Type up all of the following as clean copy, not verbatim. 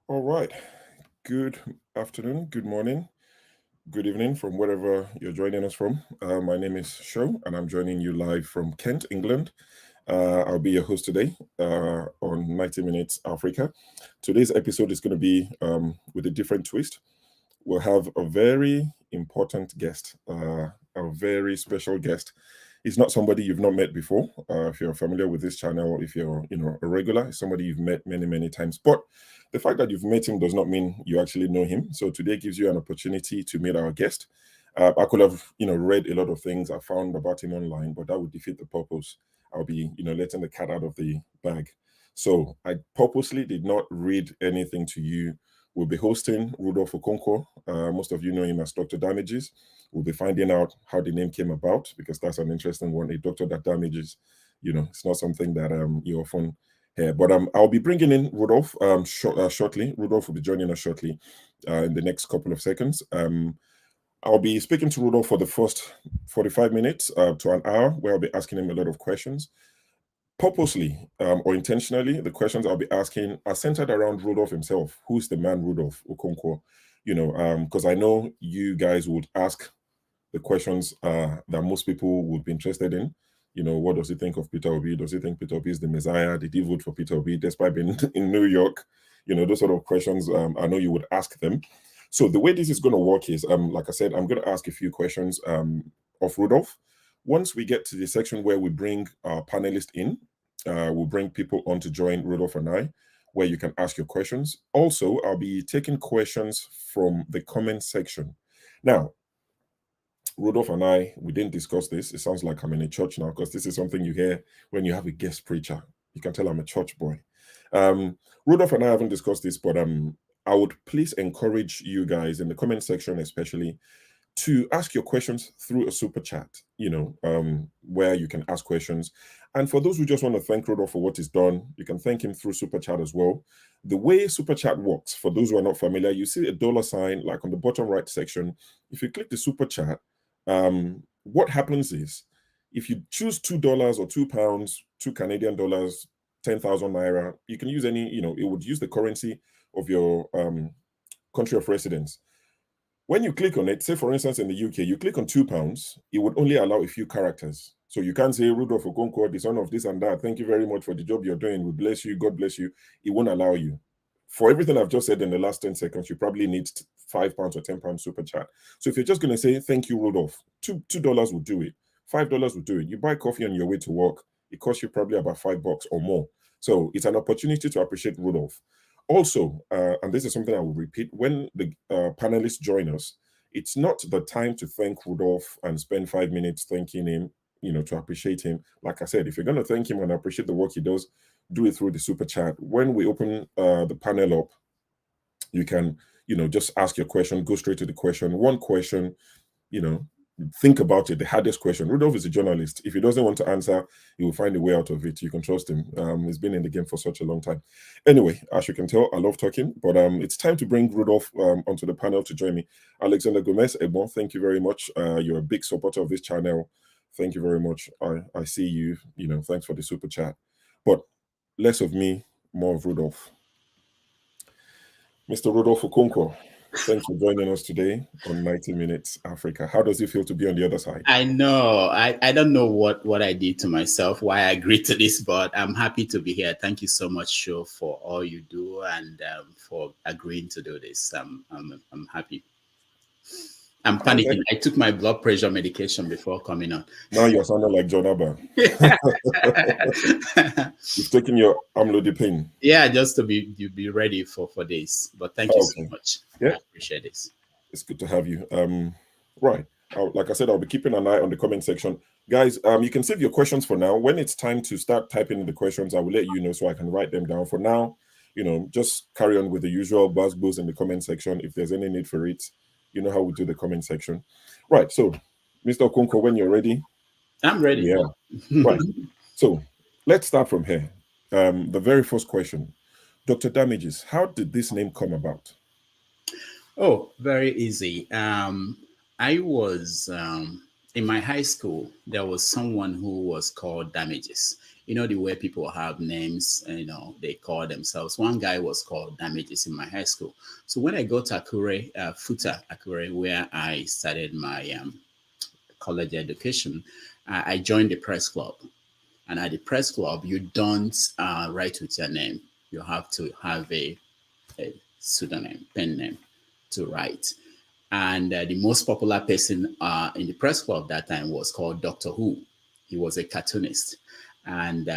All right. Good afternoon, good morning, good evening from wherever you're joining us from. My name is Sho, and I'm joining you live from Kent, England. I'll be your host today on 90 Minutes Africa. Today's episode is going to be with a different twist. We'll have a very important guest, a very special guest. He's not somebody you've not met before. If you're familiar with this channel, if you're a regular, somebody you've met many times. But the fact that you've met him does not mean you actually know him. So today gives you an opportunity to meet our guest. I could have read a lot of things I found about him online, but that would defeat the purpose. I'll be letting the cat out of the bag. So I purposely did not read anything to you. We'll be hosting Rudolf Okonkwo. Most of you know him as Dr. Damages. We'll be finding out how the name came about because that's an interesting one. A doctor that damages, it's not something that you often hear. But I'll be bringing in Rudolf shortly. Rudolf will be joining us shortly in the next couple of seconds. I'll be speaking to Rudolf for the first 45 minutes to an hour, where I'll be asking him a lot of questions. Purposely or intentionally, the questions I'll be asking are centered around Rudolf himself. Who's the man Rudolf Okonkwo? Because I know you guys would ask the questions that most people would be interested in. What does he think of Peter Obi? Does he think Peter Obi is the Messiah? Did he vote for Peter Obi despite being in New York? Those sort of questions I know you would ask them. So the way this is going to work is, like I said, I'm going to ask a few questions of Rudolf. Once we get to the section where we bring our panelists in, we'll bring people on to join Rudolf and I, where you can ask your questions. Also, I'll be taking questions from the comment section. Now, Rudolf and I, we didn't discuss this. It sounds like I'm in a church now because this is something you hear when you have a guest preacher. You can tell I'm a church boy. Rudolf and I haven't discussed this, but I would please encourage you guys in the comment section, especially, to ask your questions through a super chat, where you can ask questions. And for those who just want to thank Rudolf for what he's done, you can thank him through super chat as well. The way super chat works, for those who are not familiar, you see a dollar sign like on the bottom right section. If you click the super chat, what happens is, if you choose $2 or £2, $2 Canadian, 10,000 naira, you can use any, it would use the currency of your country of residence. When you click on it, say for instance in the UK, you click on £2, it would only allow a few characters. So you can't say Rudolf Okonkwo, the son of this and that. Thank you very much for the job you're doing. We bless you. God bless you. It won't allow you. For everything I've just said in the last 10 seconds, you probably need £5 or £10 super chat. So if you're just going to say thank you, Rudolf, $2 will do it. $5 will do it. You buy coffee on your way to work, it costs you probably about $5 or more. So it's an opportunity to appreciate Rudolf. Also, and this is something I will repeat, when the panelists join us, it's not the time to thank Rudolf and spend 5 minutes thanking him, to appreciate him. Like I said, if you're going to thank him and appreciate the work he does, do it through the super chat. When we open the panel up, you can, just ask your question, go straight to the question. One question, think about it. The hardest question. Rudolf is a journalist. If he doesn't want to answer, he will find a way out of it. You can trust him. He's been in the game for such a long time. Anyway, as you can tell, I love talking, but it's time to bring Rudolf onto the panel to join me. Alexander Gomez, Ebon, thank you very much. You're a big supporter of this channel. Thank you very much. I see you. Thanks for the super chat. But less of me, more of Rudolf. Mr. Rudolf Okonkwo, thanks for joining us today on 90 Minutes Africa. How does it feel to be on the other side? I know. I don't know what I did to myself, why I agreed to this, but I'm happy to be here. Thank you so much, Sho, for all you do and for agreeing to do this. I'm happy. I'm panicking. I took my blood pressure medication before coming on. Now you're sounding like John Abba. You've taken your amlodipine. Yeah, just to be ready for this. But thank you so much. Yeah, I appreciate this. It's good to have you. Right. Like I said, I'll be keeping an eye on the comment section. Guys, you can save your questions for now. When it's time to start typing in the questions, I will let you know so I can write them down. For now, just carry on with the usual buzz in the comment section. If there's any need for it, you know how we do the comment section. Right. So, Mr. Okonkwo, when you're ready. I'm ready. Yeah. Right. So let's start from here. The very first question. Dr. Damages, how did this name come about? Oh, very easy. I was in my high school, there was someone who was called Damages. You know, the way people have names, they call themselves. One guy was called Damages in my high school. So when I go to Akure, Futa, Akure, where I started my college education, I joined the press club. And at the press club, you don't write with your name. You have to have a pseudonym, pen name to write. And the most popular person in the press club that time was called Doctor Who. He was a cartoonist and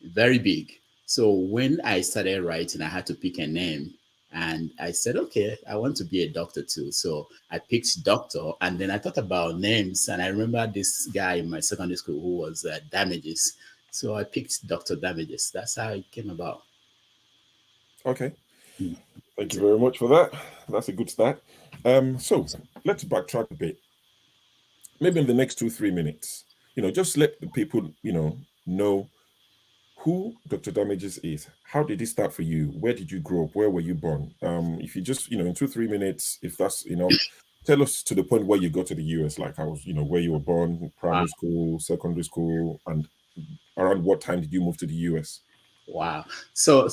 very big. So when I started writing, I had to pick a name. And I said, okay, I want to be a doctor too. So I picked doctor. And then I thought about names. And I remember this guy in my secondary school who was Damages. So I picked Dr. Damages. That's how it came about. Okay. Mm. Thank you very much for that. That's a good start. So let's backtrack a bit. Maybe in the next 2-3 minutes, just let the people, know who Dr. Damages is. How did it start for you? Where did you grow up? Where were you born? If you just, in 2-3 minutes, if that's enough, tell us to the point where you got to the US, like how, where you were born, primary school, secondary school, and around what time did you move to the US? Wow. So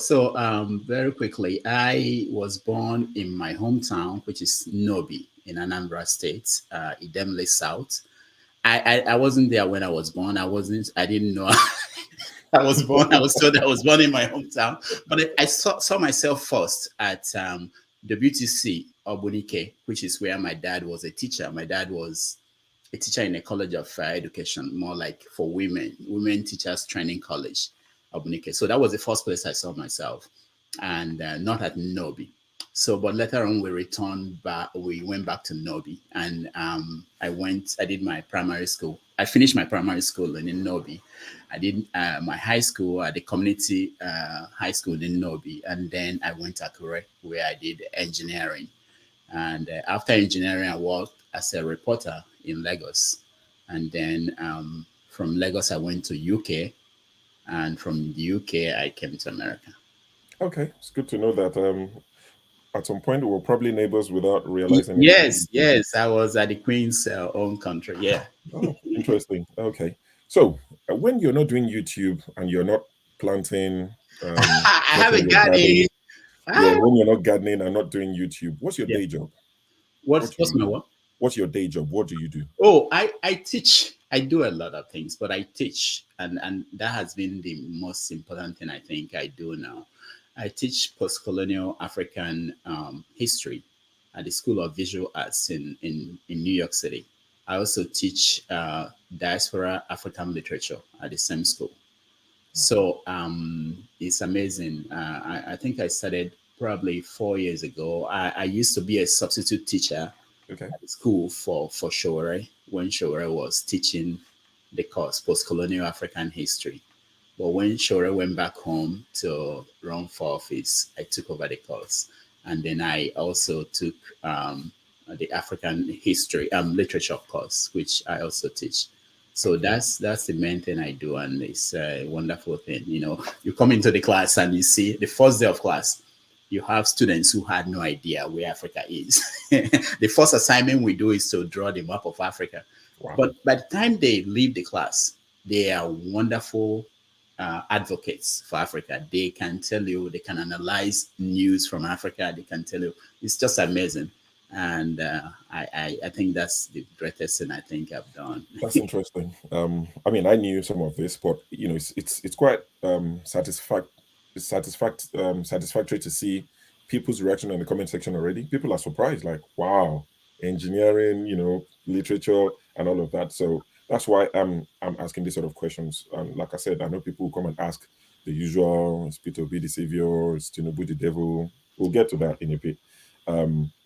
very quickly, I was born in my hometown, which is Nobi in Anambra State, Idemili South. I wasn't there when I was born. I didn't know I was born. I was told I was born in my hometown. But I saw myself first at WTC Obunike, which is where my dad was a teacher. My dad was a teacher in a college of education, more like for women teachers training college, Obunike. So that was the first place I saw myself, and not at Nobi. So, but later on, we returned back. We went back to Nobi, and I did my primary school. I finished my primary school in Nobi. I did my high school at the community high school in Nobi, and then I went to Akure where I did engineering. And after engineering, I worked as a reporter in Lagos, and then from Lagos I went to UK, and from the UK I came to America. Okay, it's good to know that at some point we were probably neighbors without realizing it. Yes, I was at the Queen's own country. Yeah. Oh, interesting. Okay. So when you're not doing YouTube and you're not planting, I not have a when you're gardening, garden. yeah, Ah, when you're not gardening and not doing YouTube, what's your yeah. day job? What do What's you my do? what? What's your day job? What do you do? Oh, I teach. I do a lot of things, but I teach, and that has been the most important thing I think I do now. I teach post-colonial African history at the School of Visual Arts in New York City. I also teach diaspora African literature at the same school. So it's amazing. I think I started probably 4 years ago. I used to be a substitute teacher Okay. at the school for Shore when Shore was teaching the course post-colonial African history. But when Shore went back home to run for office, I took over the course, and then I also took the African history literature course, which I also teach. So Okay. that's the main thing I do, and it's a wonderful thing. You come into the class and you see the first day of class, you have students who had no idea where Africa is. The first assignment we do is to draw the map of Africa. Wow. But by the time they leave the class, they are wonderful advocates for Africa. They can tell you, they can analyze news from Africa. They can tell you, it's just amazing. And I think that's the greatest thing I think I've done. That's interesting. I mean, I knew some of this, but it's quite satisfactory to see people's reaction in the comment section already. People are surprised, like, wow, engineering, literature and all of that. So that's why I'm asking these sort of questions. And like I said, I know people who come and ask the usual, is Peter Obi the savior, is Tinubu the devil? We'll get to that in a bit.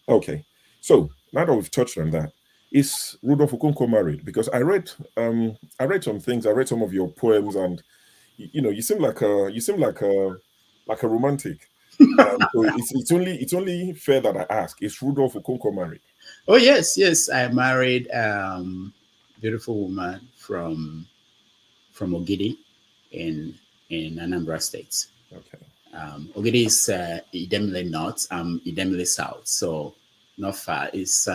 Okay. So now that we've touched on that, is Rudolf Okonkwo married? Because I read some things, I read some of your poems, and you seem like a romantic. So it's only fair that I ask: is Rudolf Okonkwo married? Oh yes, I married beautiful woman from Ogidi in Anambra State. Okay. Ogidi is Idemili North, Idemili South, so not far. It's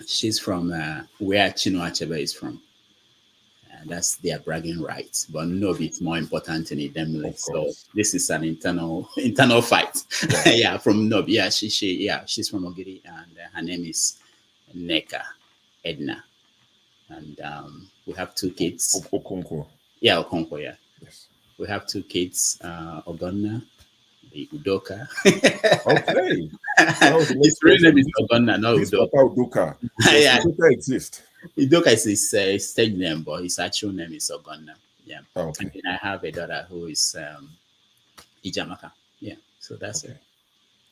She's from where Chinua Achebe is from. That's their bragging rights. But Nobi is more important in Idemili. Of So course. this is an internal fight. Yeah. Yeah, from Nobi. Yeah, she's from Ogiri, and her name is Neka Edna, and we have two kids. Okonkwo. Yeah, Okonkwo. Yeah, Yes. we have two kids. Ogonna, the Udoka. Okay. That was the His next real name question. is Ogonna, not This Udoka. Papa Udoka. Does Yeah, Udoka exist? Udoka is his stage name, but his actual name is Ogonna. Yeah, and Okay. then I have a daughter who is Ijamaka. Yeah, so that's it.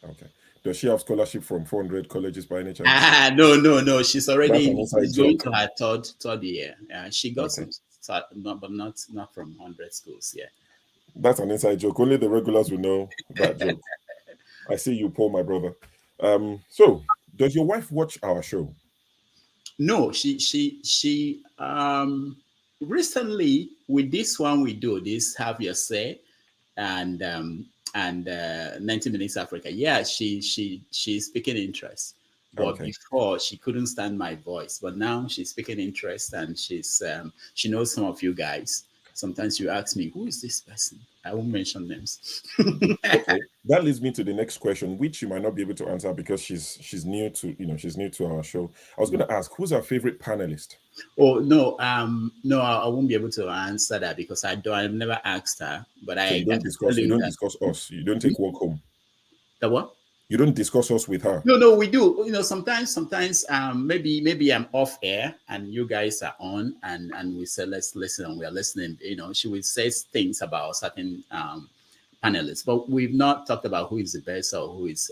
Okay. Okay. Does she have scholarship from 400 colleges by any chance? Ah, no. She's That's an already inside she's going joke. to her third year. She got Okay. some, no, but not from 100 schools. Yeah. That's an inside joke. Only the regulars will know that joke. I see you, Paul, my brother. So does your wife watch our show? No, she recently with this one we do this have your say and 90 Minutes Africa. Yeah, she's speaking interest. But Okay. before she couldn't stand my voice, but now she's speaking interest and she knows some of you guys. Sometimes you ask me, who is this person? I won't mention names. Okay. That leads me to the next question, which you might not be able to answer because she's new to she's new to our show. I was going to ask, who's our favorite panelist? Oh no, no, I won't be able to answer that because I've never asked her, but So I can tell you you don't that discuss us. You don't take work home. the what? You don't discuss us with her. No, we do. Sometimes, maybe I'm off air and you guys are on, and we say let's listen, and we are listening. She will say things about certain panelists, but we've not talked about who is the best or who is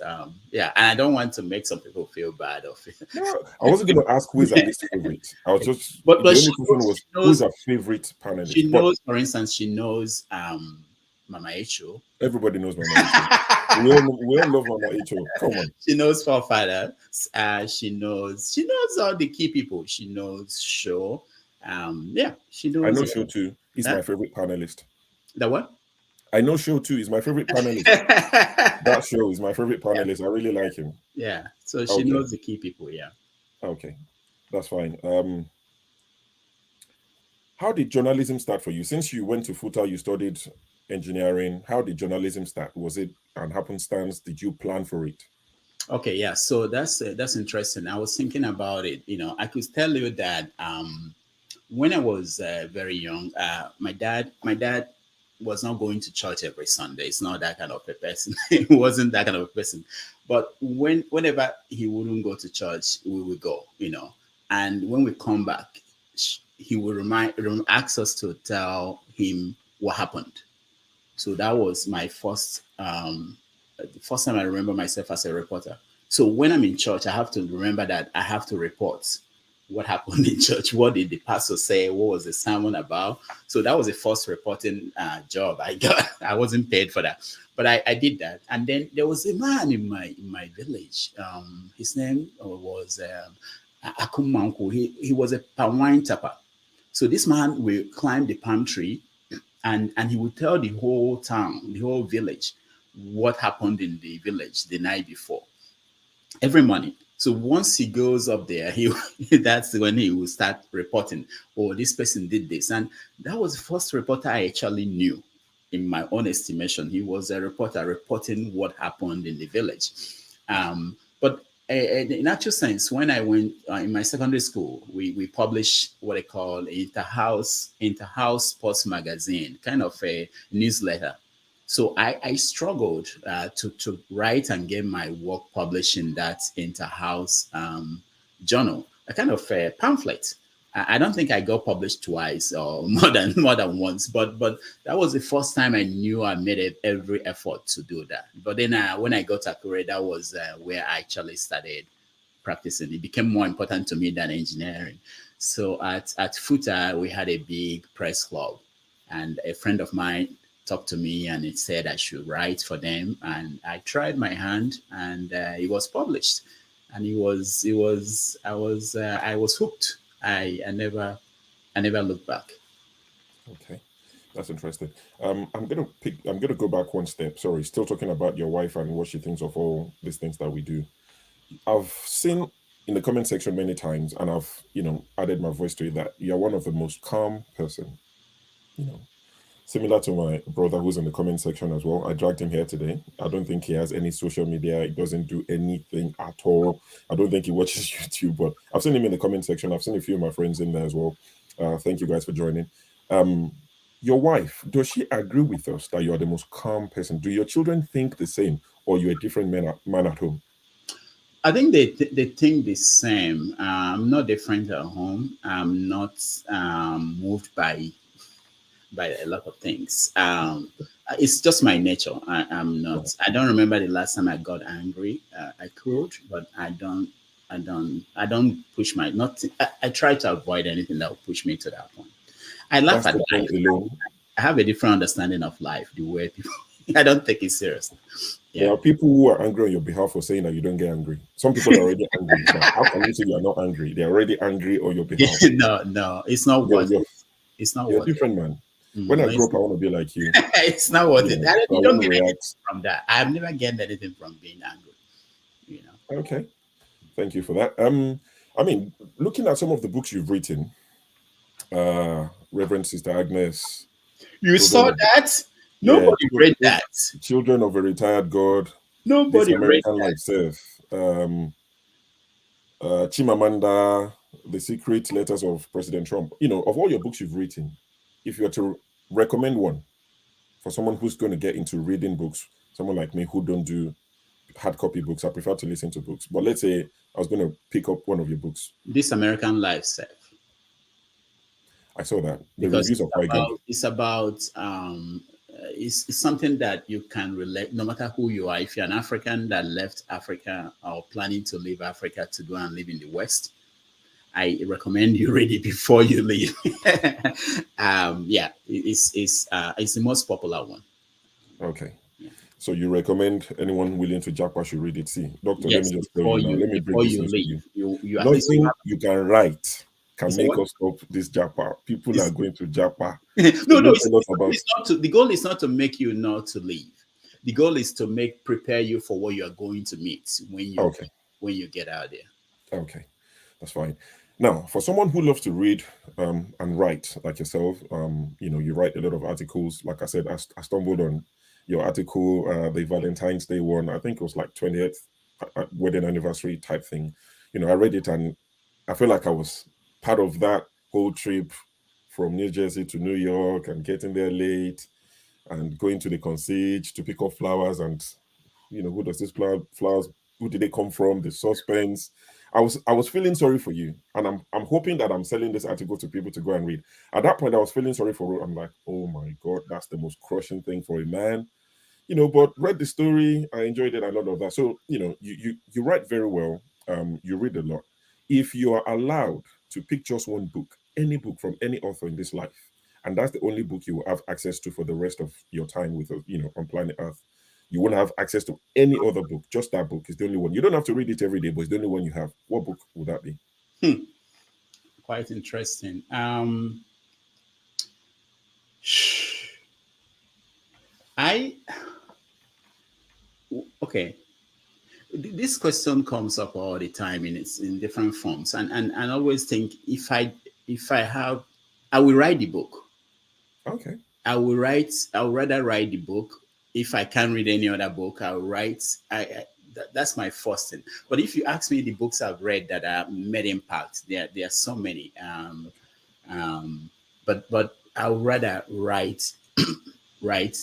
yeah. And I don't want to make some people feel bad of it. No, I wasn't going to ask who is our least favorite. I was just But the she only question knows, was who is our favorite panelist. she But knows. For instance, she knows Mama Echo. everybody knows Mama Echo. We all love Mama Echo. Come on. She knows Forefather. She knows all the key people. She knows Show. Yeah, she I knows know Show 2 is huh? my favorite panelist. The what? I know Show 2 is my favorite panelist. That show is my favorite panelist. I really like him. Yeah, so she Okay. knows the key people. Yeah. Okay. That's fine. How did journalism start for you? Since you went to FUTA, you studied engineering. How did journalism start? Was it an happenstance? Did you plan for it? Okay. Yeah. So that's interesting. I was thinking about it. I could tell you that when I was very young, my dad was not going to church every Sunday. It's not that kind of a person. He wasn't that kind of a person. But whenever he wouldn't go to church, we would go. And when we come back, he would ask us to tell him what happened. So that was my the first time I remember myself as a reporter. So when I'm in church, I have to remember that I have to report what happened in church. What did the pastor say? What was the sermon about? So that was the first reporting job I got. I wasn't paid for that, but I did that. And then there was a man in my village. His name was Akumanku. He was a palm wine tapper. So this man will climb the palm tree and he would tell the whole town, the whole village, what happened in the village the night before every morning. So once he goes up there, he that's when he will start reporting. Oh, this person did this, and that was the first reporter I actually knew. In my own estimation, he was a reporter reporting what happened in the village. But in actual sense, when I went in my secondary school, we published what I call interhouse sports magazine, kind of a newsletter. So I struggled to write and get my work published in that interhouse journal, a kind of a pamphlet. I don't think I got published twice or more than once, but that was the first time I knew I made every effort to do that. But then when I got Akure, that was where I actually started practicing. It became more important to me than engineering. So at FUTA, we had a big press club, and a friend of mine talked to me and it said I should write for them. And I tried my hand, and it was published. And I was hooked. I never looked back. Okay. That's interesting. I'm gonna go back one step. Sorry, still talking about your wife and what she thinks of all these things that we do. I've seen in the comment section many times, and I've, added my voice to it, that you're one of the most calm person, you know, similar to my brother who's in the comment section as well. I dragged him here today. I don't think he has any social media. He doesn't do anything at all. I don't think he watches YouTube, but I've seen him in the comment section. I've seen a few of my friends in there as well. Thank you guys for joining. Your wife, does she agree with us that you are the most calm person? Do your children think the same, or you're a different man at home? I think they think the same. I'm not different at home. I'm not moved by a lot of things. It's just my nature. I'm not. I don't remember the last time I got angry. I could, but I don't. I don't push my. Not. I try to avoid anything that will push me to that point. I laugh That's at the life. point alone. I have a different understanding of life. The way people. I don't take it serious. There Yeah. are people who are angry on your behalf for saying that you don't get angry. Some people are already angry. Now, how can you say you are not angry? They're already angry on your behalf. No, no, it's not You're, worth you're, it. It's not you're a worth it. different man. When I No, grow up, I want to be like you. it's not worth it. So I You don't won't get anything react. from that. I've never gained anything from being angry. You know. Okay, thank you for that. I mean, looking at some of the books you've written, Reverend Sister Agnes, You Children saw of that? yeah, Nobody read that. Children of a Retired God, This Nobody read American that. Life Self, Chimamanda, The Secret Letters of President Trump. Of all your books you've written, if you were to recommend one for someone who's going to get into reading books, someone like me who don't do hard copy books, I prefer to listen to books. But let's say I was going to pick up one of your books. This American Life Self. I saw that. The Because reviews are quite good. it's something that you can relate no matter who you are. If you're an African that left Africa or planning to leave Africa to go and live in the West, I recommend you read it before you leave. Yeah, it's the most popular one. Okay. Yeah. So you recommend anyone willing to jackpot should read it. See, doctor, let Yes, me just tell you now. Let me break before this you news to leave, you. you at least Nothing you can write you can say make what? us stop this jackpot. People are It's, going to jackpot. So no, just tell us about. it's not to. The goal is not to make you not to leave. The goal is to prepare you for what you are going to meet Okay. when you get out there. Okay. That's fine. Now, for someone who loves to read and write like yourself, you write a lot of articles. Like I said, I stumbled on your article, the Valentine's Day one. I think it was like 20th wedding anniversary type thing. I read it and I feel like I was part of that whole trip from New Jersey to New York and getting there late and going to the concierge to pick up flowers and who does this flowers, who did they come from, the suspense. I was feeling sorry for you, and I'm hoping that I'm selling this article to people to go and read. At that point I was feeling sorry for her. I'm like, oh my god, that's the most crushing thing for a man. But read the story, I enjoyed it, and all of that. So you write very well. You read a lot. If you are allowed to pick just one book, any book from any author in this life, and that's the only book you will have access to for the rest of your time with us, on planet Earth, you won't have access to any other book. Just that book is the only one. You don't have to read it every day, but it's the only one you have. What book would that be? Quite interesting. I okay. This question comes up all the time in different forms, and I always think I will write the book. Okay. I will rather write the book. If I can't read any other book, I'll write. That's my first thing. But if you ask me the books I've read that have made impact, there are so many. But I would rather write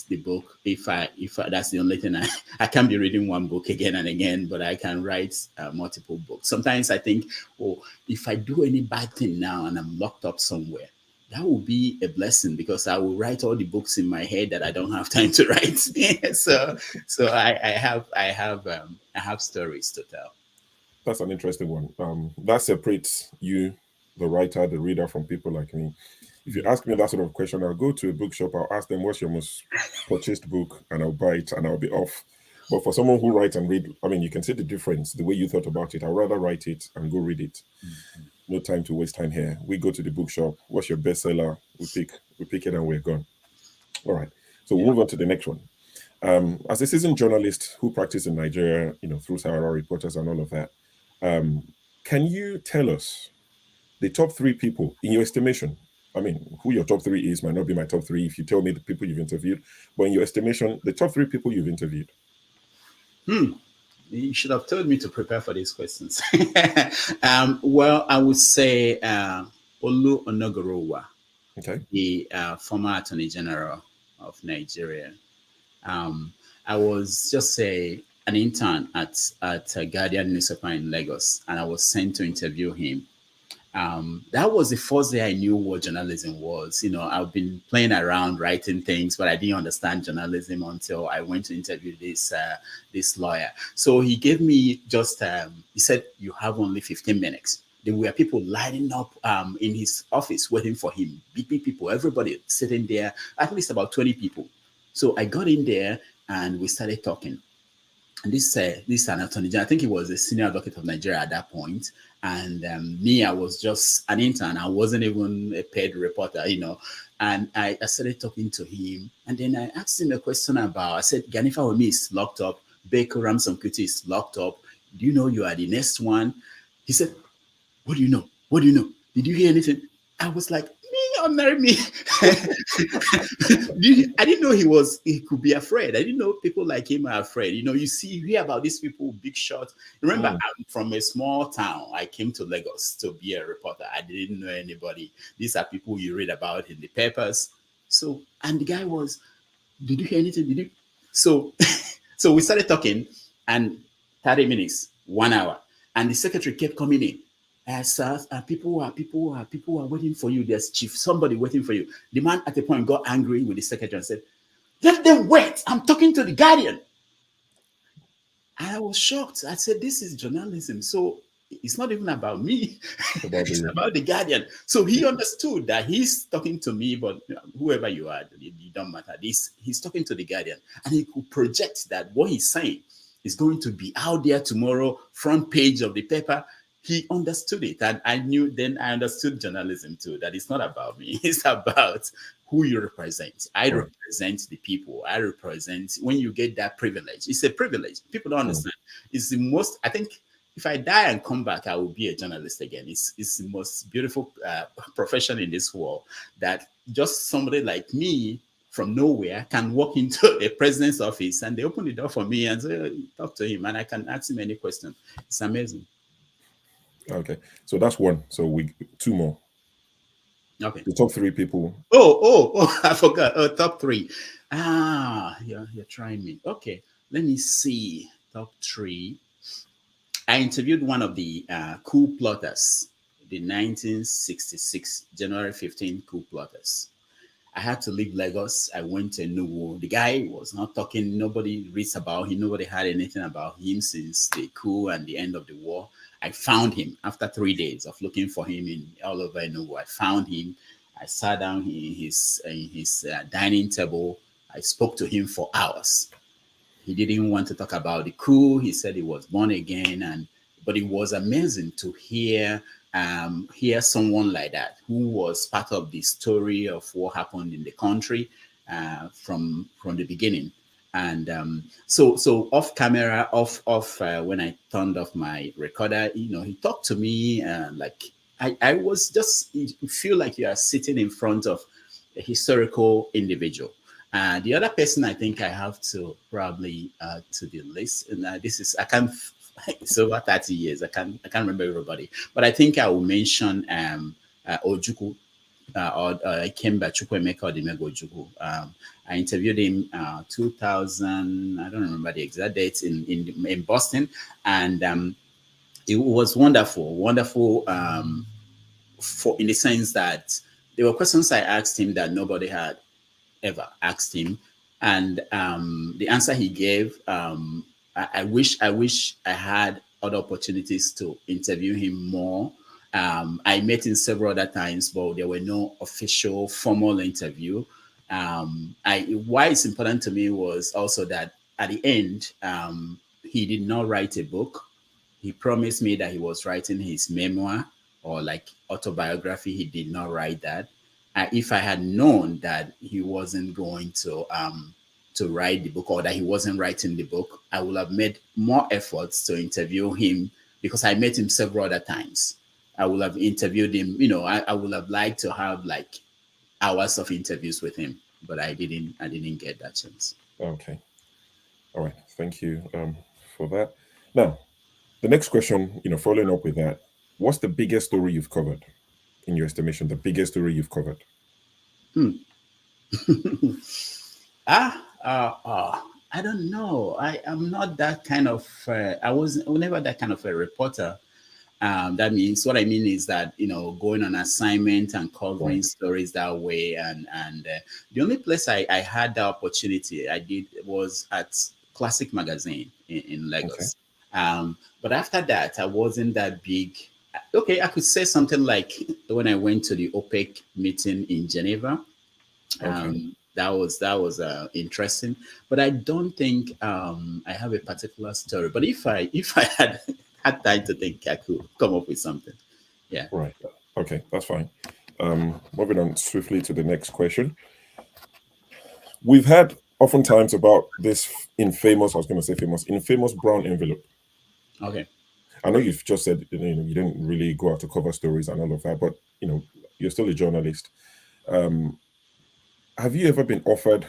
the book if that's the only thing I can't be reading one book again and again, but I can write multiple books. Sometimes I think, oh, if I do any bad thing now and I'm locked up somewhere, that will be a blessing because I will write all the books in my head that I don't have time to write. so I have stories to tell. That's an interesting one. That separates you, the writer, the reader, from people like me. If you ask me that sort of question, I'll go to a bookshop, I'll ask them what's your most purchased book, and I'll buy it and I'll be off. But for someone who writes and read, I mean, you can see the difference, the way you thought about it. I'd rather write it and go read it. No time to waste time here. We go to the bookshop. What's your bestseller? We pick it and we're gone. All right. So we'll move on to the next one. As a seasoned journalist who practiced in Nigeria, through Sahara reporters and all of that, Can you tell us the top three people in your estimation? I mean, who your top three is might not be my top three if you tell me the people you've interviewed, but in your estimation, the top three people you've interviewed. You should have told me to prepare for these questions. Well, I would say Olu Onogorowa, Okay. the former Attorney General of Nigeria. Um, I was just an intern at a Guardian newspaper in Lagos, and I was sent to interview him. That was the first day I knew what journalism was. You know, I've been playing around writing things, but I didn't understand journalism until I went to interview this lawyer. So he gave me just he said, "You have only 15 minutes." There were people lining up in his office waiting for him. BP people, everybody sitting there, at least about 20 people. So I got in there and we started talking. And this an attorney general. I think he was a senior advocate of Nigeria at that point. And me, I was just an intern. I wasn't even a paid reporter, you know. And I started talking to him. And then I asked him a question about, I said, Ganifa Wemi is locked up. Beko Ramson Kuti is locked up. Do you know you are the next one? He said, what do you know? What do you know? Did you hear anything? I was like, me or marry me? I didn't know he could be afraid. I didn't know people like him are afraid. You know, you hear about these people, big shots. Remember, I'm from a small town. I came to Lagos to be a reporter. I didn't know anybody. These are people you read about in the papers. So, and the guy was, did you hear anything? Did you? So, so we started talking, and 30 minutes, 1 hour, and the secretary kept coming in. Sir, people are waiting for you. There's chief, somebody waiting for you. The man at the point got angry with the secretary and said, let them wait. I'm talking to the Guardian. And I was shocked. I said, this is journalism. So it's not even about me. It's about the Guardian. So he understood that he's talking to me, but whoever you are, it don't matter. He's talking to the Guardian. And he could project that what he's saying is going to be out there tomorrow, front page of the paper. He understood it. And I understood journalism too, that it's not about me. It's about who you represent. I represent the people. I represent, when you get that privilege, it's a privilege. People don't understand. It's the most, I think, if I die and come back, I will be a journalist again. It's the most beautiful profession in this world, that just somebody like me from nowhere can walk into a president's office and they open the door for me and say, talk to him, and I can ask him any question. It's amazing. Okay, so that's one. So we two more. Okay. The top three people. Oh! I forgot. Oh, top three. You're trying me. Okay, let me see. Top three. I interviewed one of the coup plotters, the 1966 January 15 coup plotters. I had to leave Lagos. I went to Enugu. The guy was not talking. Nobody reads about him. Nobody had anything about him since the coup and the end of the war. I found him after 3 days of looking for him in all over Enugu. I found him. I sat down in his dining table. I spoke to him for hours. He didn't want to talk about the coup. He said he was born again, but it was amazing to hear someone like that who was part of the story of what happened in the country from the beginning. And so off camera, when I turned off my recorder, he talked to me like I was just, you feel like you are sitting in front of a historical individual. The other person I think I have to probably to the list, and I can't. It's over 30 years. I can't remember everybody, but I think I will mention Ojukwu or Ikemba Chukwuemeka Odimego Ojukwu. I interviewed him 2000. I don't remember the exact dates in Boston, and it was wonderful. For in the sense that there were questions I asked him that nobody had ever asked him, and the answer he gave, I wish I had other opportunities to interview him more. I met him several other times, but there were no official formal interview. Why it's important to me was also that at the end, he did not write a book. He promised me that he was writing his memoir or like autobiography. He did not write that. If I had known that he wasn't going to write the book, or that he wasn't writing the book, I would have made more efforts to interview him, because I met him several other times. I would have interviewed him. I would have liked to have like hours of interviews with him, but I didn't. I didn't get that chance. Okay. All right. Thank you for that. Now, the next question, following up with that, what's the biggest story you've covered in your estimation? The biggest story you've covered? Hmm. I don't know. I am not that kind of. I was never that kind of a reporter. That means what I mean is that going on assignment and covering Right. stories that way, and the only place I had the opportunity I did was at Classic Magazine in Okay. Lagos. But after that, I wasn't that big. Okay, I could say something like when I went to the OPEC meeting in Geneva. Okay. That was interesting, but I don't think I have a particular story. But if I had had time to think, I could come up with something. Yeah. Right. Okay. That's fine. Moving on swiftly to the next question. We've had oftentimes about this infamous, I was going to say famous, infamous brown envelope. Okay. I know you've just said you didn't really go out to cover stories and all of that, but you're still a journalist. Um, have you ever been offered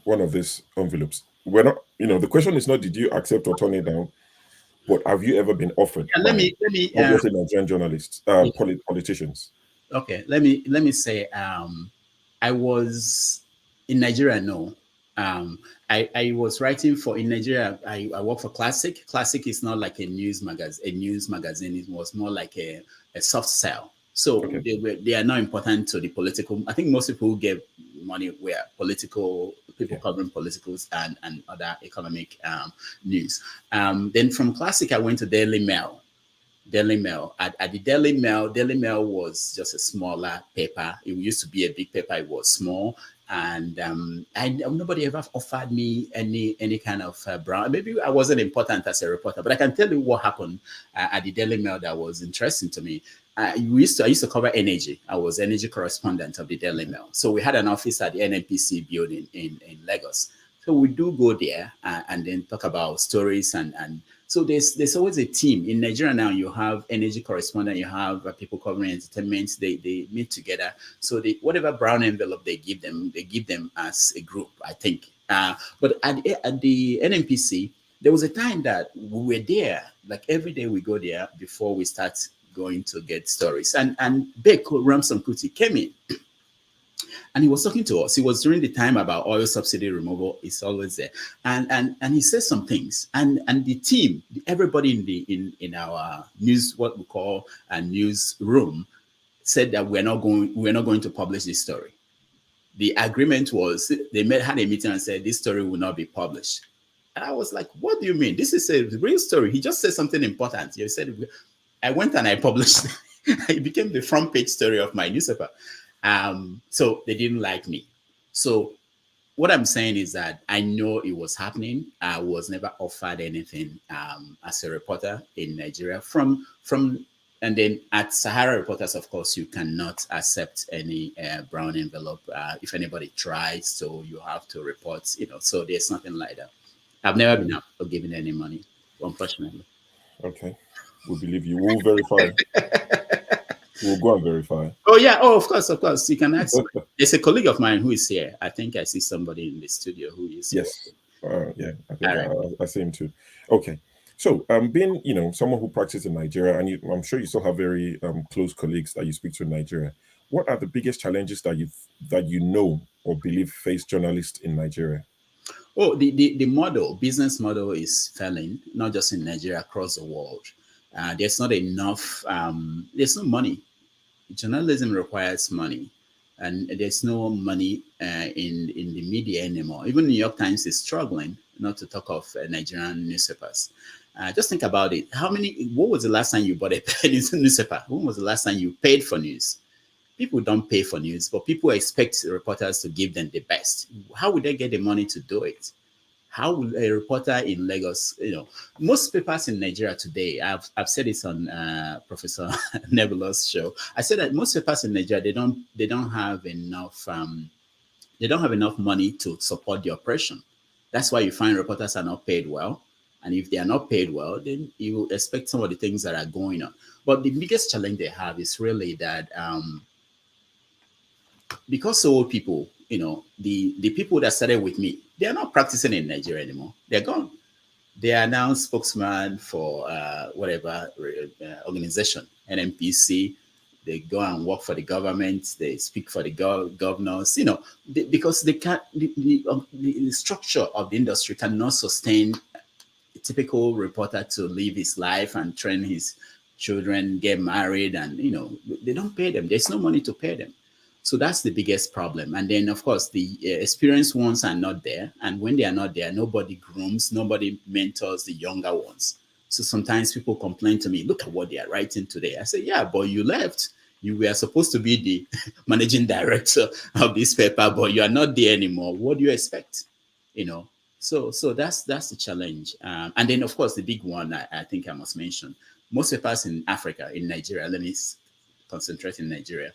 one of these envelopes? We're not, the question is not did you accept or turn it down, but have you ever been offered Yeah, let by me let me. obviously Nigerian journalists, Yeah, politicians? okay. Let me say. I was in Nigeria. No. I was writing for in Nigeria. I work for Classic. Classic is not like a news magazine. A news magazine. It was more like a soft sell. So Okay. they are not important to the political. I think most people who get money were political people Yeah. covering politicals and other economic news. Then from Classic, I went to Daily Mail. Daily Mail. At the Daily Mail was just a smaller paper. It used to be a big paper. It was small, and nobody ever offered me any kind of brown. Maybe I wasn't important as a reporter, but I can tell you what happened at the Daily Mail that was interesting to me. I used to cover energy. I was energy correspondent of the Daily Mail. So we had an office at the NNPC building in Lagos. So we do go there and then talk about stories and so there's always a team in Nigeria now. You have energy correspondent, you have people covering entertainment. They meet together. So whatever brown envelope they give them as a group. I think. But at the NNPC, there was a time that we were there, like every day we go there before we start going to get stories. And Beko Ramson Kuti came in and he was talking to us. It was during the time about oil subsidy removal. It's always there, and he said some things. And the team, everybody in our news, what we call a newsroom, said that we're not going to publish this story. The agreement was had a meeting and said this story will not be published. And I was like, what do you mean? This is a real story. He just said something important. He said, I went and I published. It became the front page story of my newspaper. So they didn't like me. So what I'm saying is that I know it was happening. I was never offered anything as a reporter in Nigeria and then at Sahara Reporters, of course, you cannot accept any brown envelope if anybody tries. So you have to report, so there's nothing like that. I've never been given any money, unfortunately. Okay. We believe you. We'll verify. We'll go and verify. Oh yeah. Oh, of course, of course. You can ask. There's a colleague of mine who is here. I think I see somebody in the studio who is here. Yes. Yeah, I think All right. I see him too. Okay. So, being someone who practices in Nigeria, and I'm sure you still have very close colleagues that you speak to in Nigeria. What are the biggest challenges that you know or believe face journalists in Nigeria? Oh, the business model is failing, not just in Nigeria, across the world. There's not enough. There's no money. Journalism requires money, and there's no money in the media anymore. Even New York Times is struggling, not to talk of Nigerian newspapers. Just think about it. What was the last time you bought a newspaper? When was the last time you paid for news? People don't pay for news, but people expect reporters to give them the best. How would they get the money to do it? How will a reporter in Lagos, most papers in Nigeria today, I've said this on Professor Nebula's show. I said that most papers in Nigeria, they don't have enough money to support the operation. That's why you find reporters are not paid well. And if they are not paid well, then you will expect some of the things that are going on. But the biggest challenge they have is really that because old people, the people that started with me, they are not practicing in Nigeria anymore. They're gone. They are now spokesman for whatever organization, NMPC. They go and work for the government. They speak for the governors. Because they can't. The structure of the industry cannot sustain a typical reporter to live his life and train his children, get married, and they don't pay them. There's no money to pay them. So that's the biggest problem. And then, of course, the experienced ones are not there. And when they are not there, nobody grooms, nobody mentors the younger ones. So sometimes people complain to me, look at what they are writing today. I say, yeah, but you left. You were supposed to be the managing director of this paper, but you are not there anymore. What do you expect? So that's the challenge. And then, of course, the big one I think I must mention, most papers in Africa, in Nigeria, let me concentrate in Nigeria,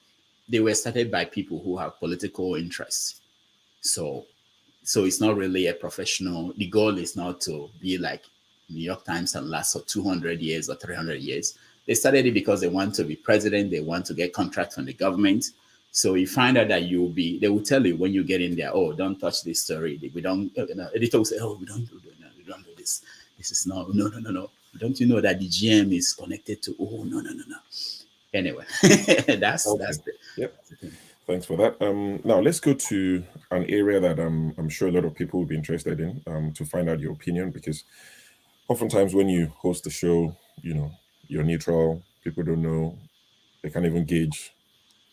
they were started by people who have political interests. So it's not really a professional. The goal is not to be like New York Times and last for 200 years or 300 years. They started it because they want to be president. They want to get contracts from the government. So you find out that they will tell you when you get in there, oh, don't touch this story. We don't, editor will say, oh, we don't do this. This is no. Don't you know that the GM is connected to, oh, no. Anyway, that's yep. Thanks for that. Now let's go to an area that I'm sure a lot of people will be interested in to find out your opinion, because oftentimes when you host the show, you're neutral. People don't know. They can't even gauge.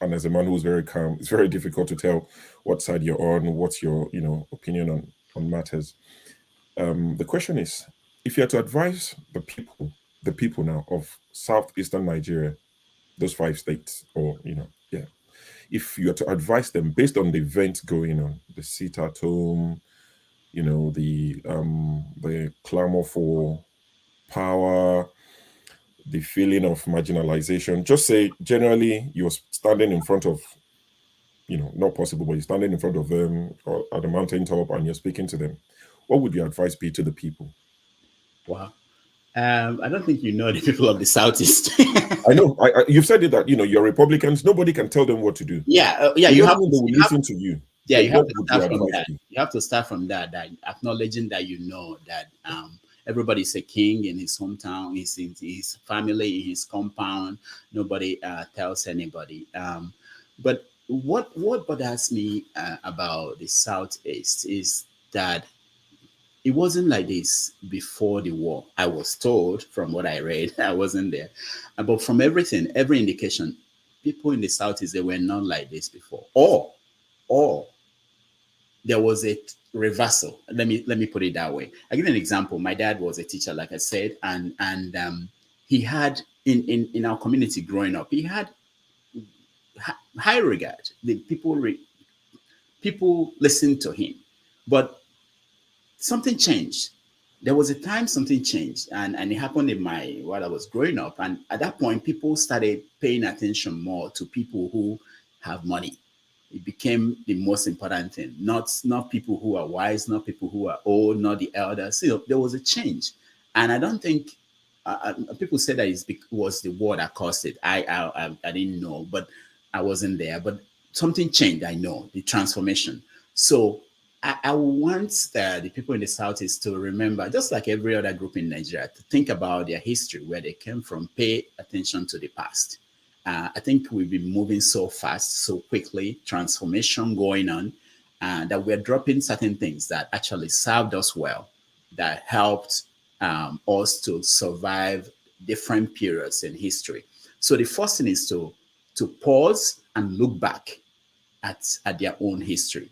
And as a man who's very calm, it's very difficult to tell what side you're on, what's your opinion on matters. The question is, if you had to advise the people now of southeastern Nigeria, those 5 states, or if you are to advise them based on the events going on, the sit at home, the clamor for power, the feeling of marginalization, just say generally you're standing in front of, not possible, but you're standing in front of them or at the mountaintop and you're speaking to them, what would your advice be to the people? Wow. I don't think the people of the Southeast. I know. You've said it that you're Republicans. Nobody can tell them what to do. Yeah. You have to listen to you. Yeah, you have to start from that. You have to start from that. That acknowledging that that everybody's a king in his hometown, he's in his family, in his compound. Nobody tells anybody. But what bothers me about the Southeast is that it wasn't like this before the war. I was told from what I read, I wasn't there. But from every indication, people in the Southeast, they were not like this before. Or there was a reversal. Let me put it that way. I give you an example. My dad was a teacher, like I said, and he had in our community growing up, he had high regard. The people listened to him, but something changed. There was a time something changed, and it happened while I was growing up. And at that point, people started paying attention more to people who have money. It became the most important thing. Not people who are wise, not people who are old, not the elders. There was a change, and I don't think people say that it was the war that caused it. I didn't know, but I wasn't there. But something changed. I know the transformation. So I want the people in the Southeast to remember, just like every other group in Nigeria, to think about their history, where they came from, pay attention to the past. I think we've been moving so fast, so quickly, transformation going on, that we're dropping certain things that actually served us well, that helped us to survive different periods in history. So the first thing is to pause and look back at their own history.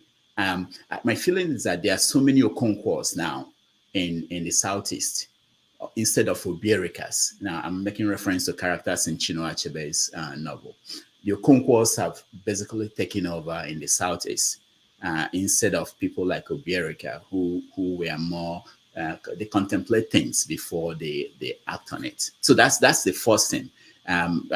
My feeling is that there are so many Okonkwas now in the Southeast instead of Obierekas. Now, I'm making reference to characters in Chinua Achebe's novel. The Okonkwas have basically taken over in the Southeast instead of people like Obiereka, who were more, they contemplate things before they act on it. So that's the first thing. I'm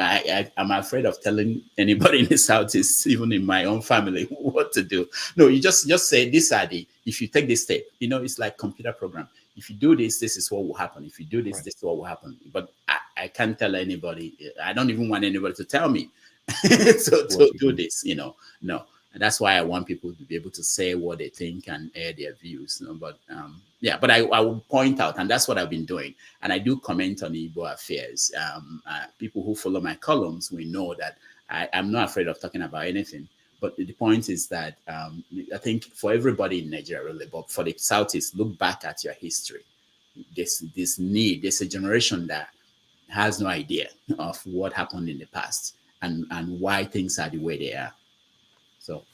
afraid of telling anybody in the Southeast, even in my own family, what to do. No, you just say, if you take this step, it's like computer program. if you do this, this is what will happen. If you do this, Right. this is what will happen. But I can't tell anybody. I don't even want anybody to tell me to do this. No. And that's why I want people to be able to say what they think and air their views. But yeah, but I will point out, and that's what I've been doing. And I do comment on Igbo affairs. People who follow my columns will know that I'm not afraid of talking about anything. But the point is that I think for everybody in Nigeria, really, but for the Southeast, look back at your history. There's a generation that has no idea of what happened in the past and why things are the way they are. So,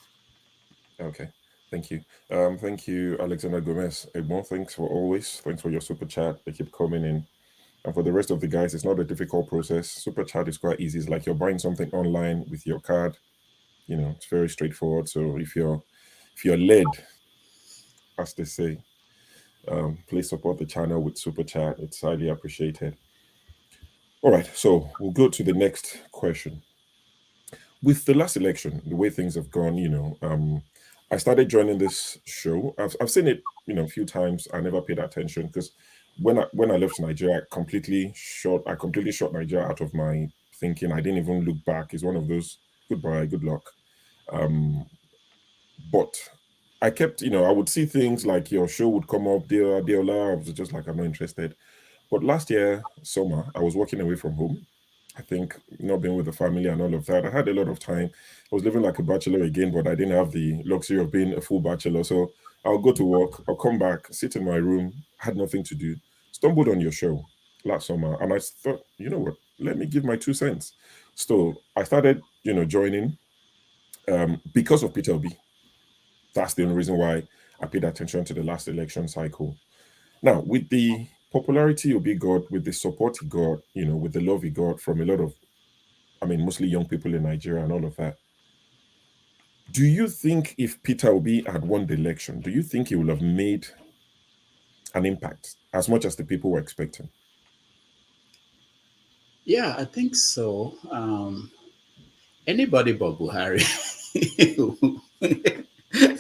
Okay. Thank you. Thank you, Alexander Gomez. Egmont, thanks for your super chat. They keep coming in. And for the rest of the guys, it's not a difficult process. Super chat is quite easy. It's like you're buying something online with your card. It's very straightforward. So if you're led, as they say, please support the channel with super chat. It's highly appreciated. All right, so we'll go to the next question. With the last election, the way things have gone, I started joining this show. I've seen it, a few times. I never paid attention because when I left Nigeria, I completely shot Nigeria out of my thinking. I didn't even look back. It's one of those goodbye, good luck. But I kept, I would see things like your show would come up, Deola. I was just like, I'm not interested. But last year, summer, I was working away from home. I think not being with the family and all of that. I had a lot of time. I was living like a bachelor again, but I didn't have the luxury of being a full bachelor. So I'll go to work, I'll come back, sit in my room, had nothing to do. Stumbled on your show last summer, and I thought, you know what? Let me give my 2 cents. So I started, joining because of Peter Obi. That's the only reason why I paid attention to the last election cycle. Now, with the popularity Obi got, with the support he got, with the love he got from a lot of, mostly young people in Nigeria and all of that, do you think if Peter Obi had won the election, do you think he would have made an impact as much as the people were expecting? yeah, I think so. Anybody but Buhari.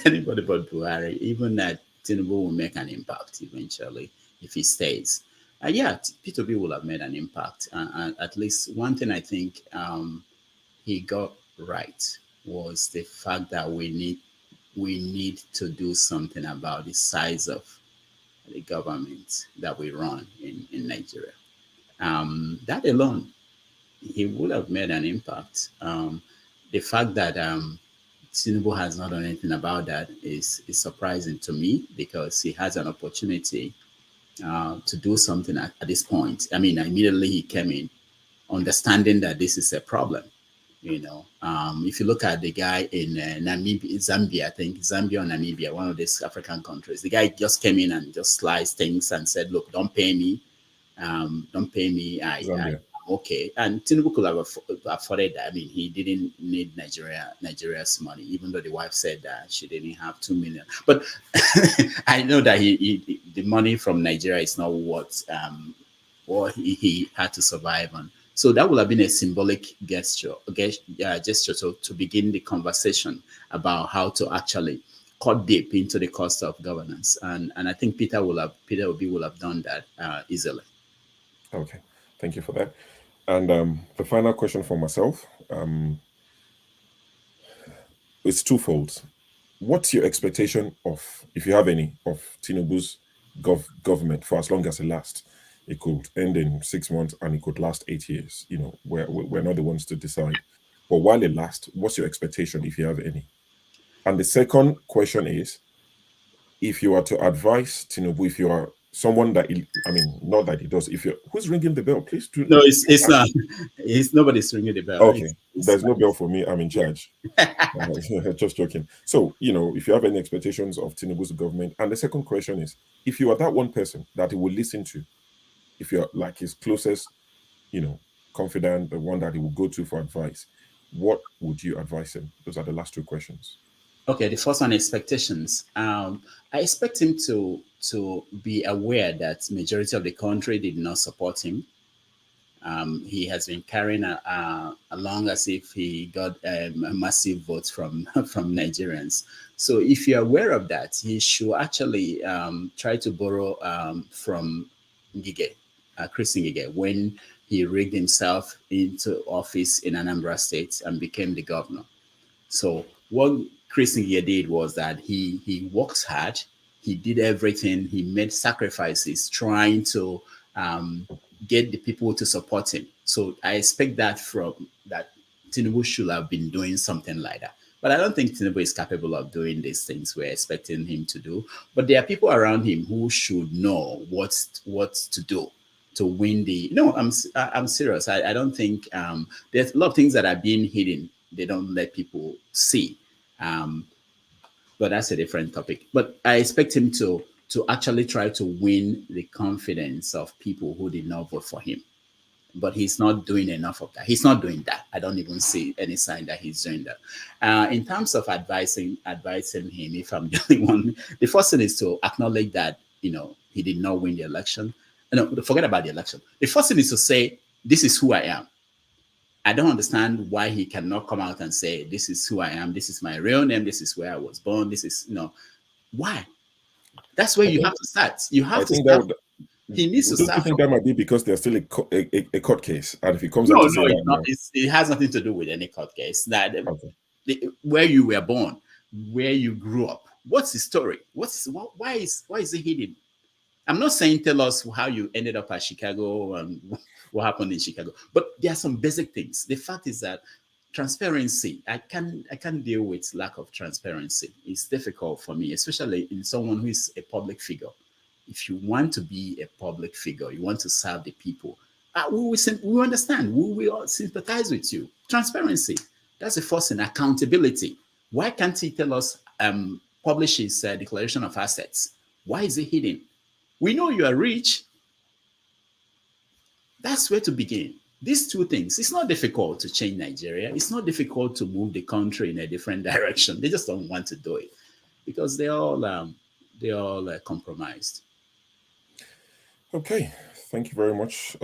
Anybody but Buhari, even that Tinubu will make an impact eventually if he stays. Yeah, P2B will have made an impact. At least one thing I think he got right was the fact that we need to do something about the size of the government that we run in Nigeria. That alone, he would have made an impact. The fact that Tinubu has not done anything about that is surprising to me because he has an opportunity to do something at this point. Immediately he came in, understanding that this is a problem. If you look at the guy in Zambia, I think Zambia or Namibia, one of these African countries, the guy just came in and just sliced things and said, "Look, don't pay me, don't pay me. I'm okay." And Tinubu could have afforded that. He didn't need Nigeria's money, even though the wife said that she didn't have 2 million. But I know that the money from Nigeria is not what he had to survive on. So that would have been a symbolic gesture to begin the conversation about how to actually cut deep into the cost of governance. And I think Peter Obi will have done that easily. Okay, thank you for that. And the final question for myself, it's twofold. What's your expectation of, if you have any, of Tinubu's government for as long as it lasts? It could end in 6 months and it could last 8 years. We're not the ones to decide. But while it lasts, what's your expectation if you have any? And the second question is, if you are to advise Tinubu, if you are someone that not that he does, who's ringing the bell? Please do. No, it's not. Nobody's ringing the bell. Okay, there's no bell for me. I'm in charge. Just joking. So, if you have any expectations of Tinubu's government, and the second question is, if you are that one person that he will listen to, if you're like his closest, confidant, the one that he will go to for advice, what would you advise him? Those are the last two questions. Okay, the first one, expectations. I expect him to be aware that majority of the country did not support him. He has been carrying along as if he got a massive vote from from Nigerians. So if you're aware of that, he should actually try to borrow from Ngige, Chris Ngige, when he rigged himself into office in Anambra State and became the governor. So what Chris Ngige did was that he works hard. He did everything. He made sacrifices trying to um, get the people to support him. So I expect that from that Tinubu should have been doing something like that. But I don't think Tinubu is capable of doing these things we're expecting him to do. But there are people around him who should know what to do to win the. No, I'm serious. I don't think there's a lot of things that are being hidden. They don't let people see. Um, but that's a different topic. But I expect him to actually try to win the confidence of people who did not vote for him. But he's not doing enough of that. He's not doing that. I don't even see any sign that he's doing that. In terms of advising him, if I'm the only one, the first thing is to acknowledge that he did not win the election. No, forget about the election. The first thing is to say, "This is who I am." I don't understand why he cannot come out and say, "This is who I am. This is my real name. This is where I was born. This is why." That's where I you think have to start. You I have to think that start. would. He needs to Don't you start think from. that might be because there's still a court case, and if he comes out No, to say no, that it's not. now, It has nothing to do with any court case. That okay, where you were born, where you grew up. What's the story? Why is it hidden? I'm not saying tell us how you ended up at Chicago and what happened in Chicago, but there are some basic things. The fact is that transparency, I can deal with lack of transparency. It's difficult for me, especially in someone who is a public figure. If you want to be a public figure, you want to serve the people, we understand. We will sympathize with you. Transparency. That's the first thing. Accountability. Why can't he tell us, publish his declaration of assets? Why is it hidden? We know you are rich. That's where to begin. These two things. It's not difficult to change Nigeria. It's not difficult to move the country in a different direction. They just don't want to do it because they're all compromised. okay. Thank you very much,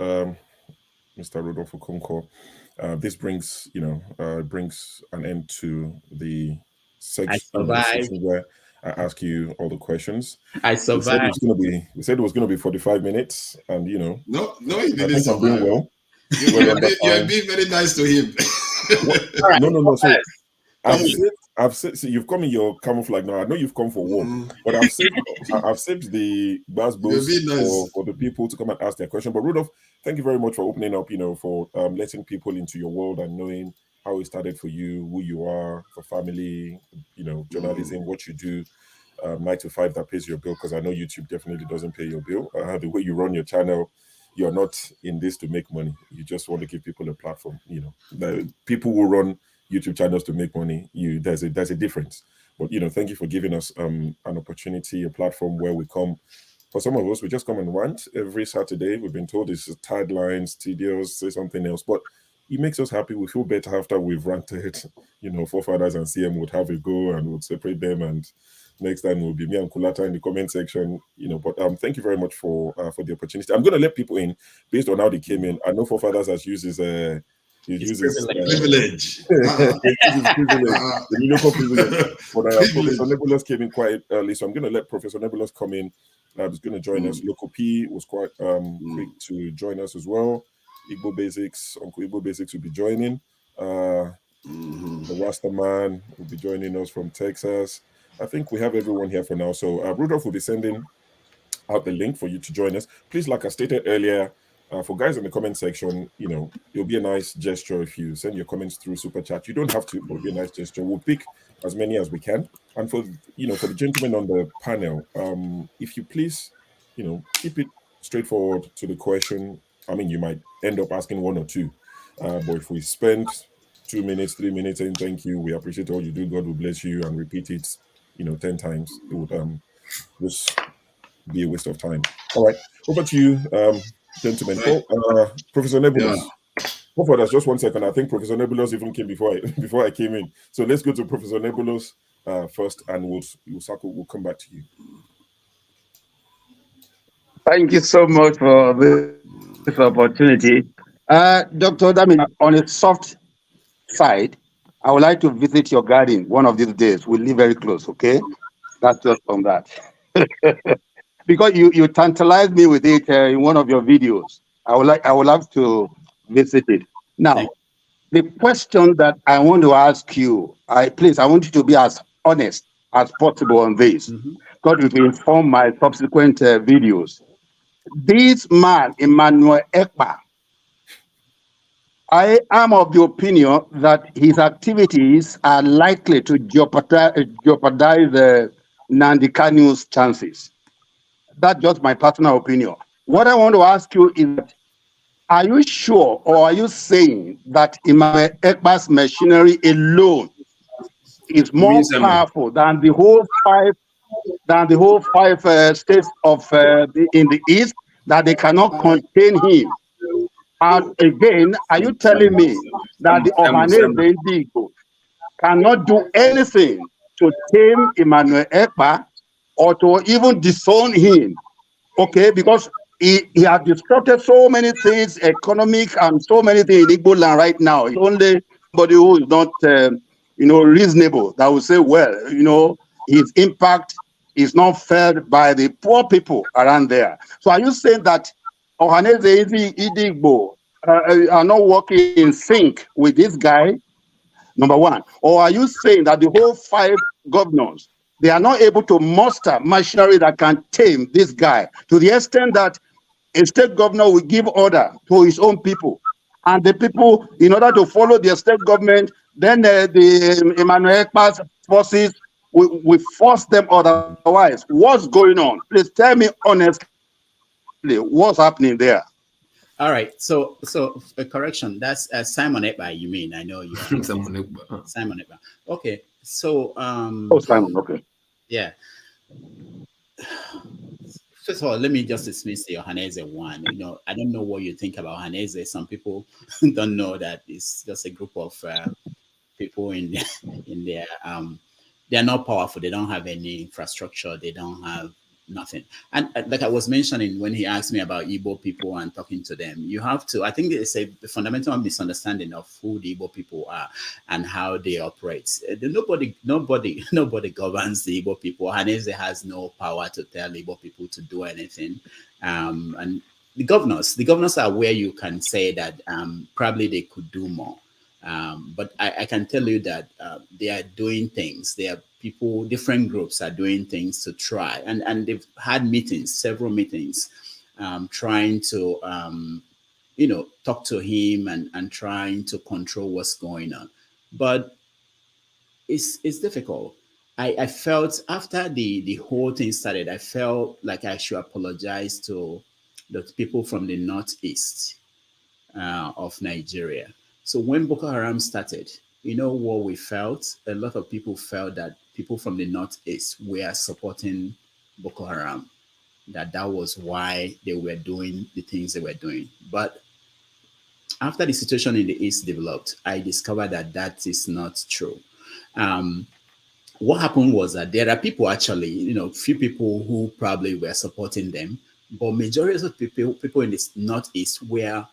Mr. Rudolf Okonkwo. This brings an end to the I survived. section where I ask you all the questions. I We said it survived. was going to be we said it was going to be 45 minutes, and No, no, he I didn't think I'm doing survive. well. You, Well you're, under being, you're time. being very nice to him. All right. No, no, no. So Come with it. I've said. So you've come in your camouflage now. I know you've come for warm, Mm, but I've saved the buzz you're boost being nice. for the people to come and ask their question. But Rudolph, thank you very much for opening up. For letting people into your world and knowing how it started for you, who you are, for family. Mm, Journalism, what you do. 9 to 5 that pays your bill, because I know YouTube definitely doesn't pay your bill. The way you run your channel, you're not in this to make money. You just want to give people a platform. The people who run YouTube channels to make money, there's a difference. But thank you for giving us an opportunity, a platform where we come. For some of us, we just come and rant every Saturday. We've been told it's tired lines, tedious, say something else, but it makes us happy. We feel better after we've ranted. Forefathers and CM would have a go and would separate them, and next time will be me and Kulata in the comment section. But thank you very much for the opportunity. I'm going to let people in based on how they came in. I know Forefathers has used It's privilege. privilege. he uses privilege, the local privilege. But Professor Privilege. Nebulos came in quite early, so I'm going to let Professor Nebulos come in. He's going to join us. Mm, Local P was quite quick mm, to join us as well. Igbo Basics, Uncle Igbo Basics will be joining. The mhm. Rasta Man will be joining us from Texas. I think we have everyone here for now. So Rudolph will be sending out the link for you to join us. Please, like I stated earlier, for guys in the comment section, it'll be a nice gesture if you send your comments through super chat. You don't have to, but it'll be a nice gesture. We'll pick as many as we can. And for the gentlemen on the panel, if you please, keep it straightforward to the question. I mean, you might end up asking one or two, but if we spend 2 minutes, 3 minutes saying thank you, we appreciate all you do. God will bless you, and repeat it, 10 times. It would just be a waste of time. All right, over to you, gentlemen. Right. Professor Yeah. Nebulos. Hold on, just 1 second. I think Professor Nebulos even came before I before I came in. So let's go to Professor Nebulos first, and we'll come back to you. Thank you so much for this opportunity. Dr. Dami, on a soft side, I would like to visit your garden one of these days. We live very close, okay? That's just on that. Because you tantalized me with it in one of your videos. I would love to visit it. Now, the question that I want to ask you, I want you to be as honest as possible on this. God will inform my subsequent videos. This man, Emmanuel Ekpa, I am of the opinion that his activities are likely to jeopardize Nandi Kanu's chances. That's just my personal opinion. What I want to ask you is, are you sure or are you saying that Emmanuel Ekpa's machinery alone is more powerful than the whole five states of in the east, that they cannot contain him? And again, are you telling me that the Ohanese Indigo cannot do anything to tame Emmanuel Ekpa or to even disown him? Okay, because he has disrupted so many things, economic and so many things in Igbo land right now. It's only somebody who is not, reasonable that will say, well, his impact is not felt by the poor people around there. So are you saying that Ohaneze Igbo are not working in sync with this guy, number one? Or are you saying that the whole five governors, they are not able to muster machinery that can tame this guy to the extent that a state governor will give order to his own people, and the people, in order to follow their state government, then the Emmanuel Ekpa's forces will force them otherwise? What's going on? Please tell me honestly, what's happening there? All right. So a correction. That's Simon Ekpa. You mean? I know you are Simon Ekpa. Okay. So Oh, Simon. Okay. Yeah. First of all, let me just dismiss the Ohanese one. I don't know what you think about Ohanese. Some people don't know that it's just a group of people in their they're not powerful. They don't have any infrastructure. They don't have nothing. And like I was mentioning when he asked me about Igbo people and talking to them, you have to, I think it's a fundamental misunderstanding of who the Igbo people are and how they operate. Nobody governs the Igbo people. Haneze has no power to tell Igbo people to do anything. And the governors are where you can say that probably they could do more. But I can tell you that they are doing things. There are people, different groups are doing things to try. And they've had meetings, several meetings, trying to, talk to him and trying to control what's going on. But it's difficult. I felt after the whole thing started, I felt like I should apologize to the people from the Northeast of Nigeria. So when Boko Haram started, you know what we felt? A lot of people felt that people from the Northeast were supporting Boko Haram, that was why they were doing the things they were doing. But after the situation in the East developed, I discovered that that is not true. What happened was that there are people actually, few people who probably were supporting them, but majority of people in the Northeast were,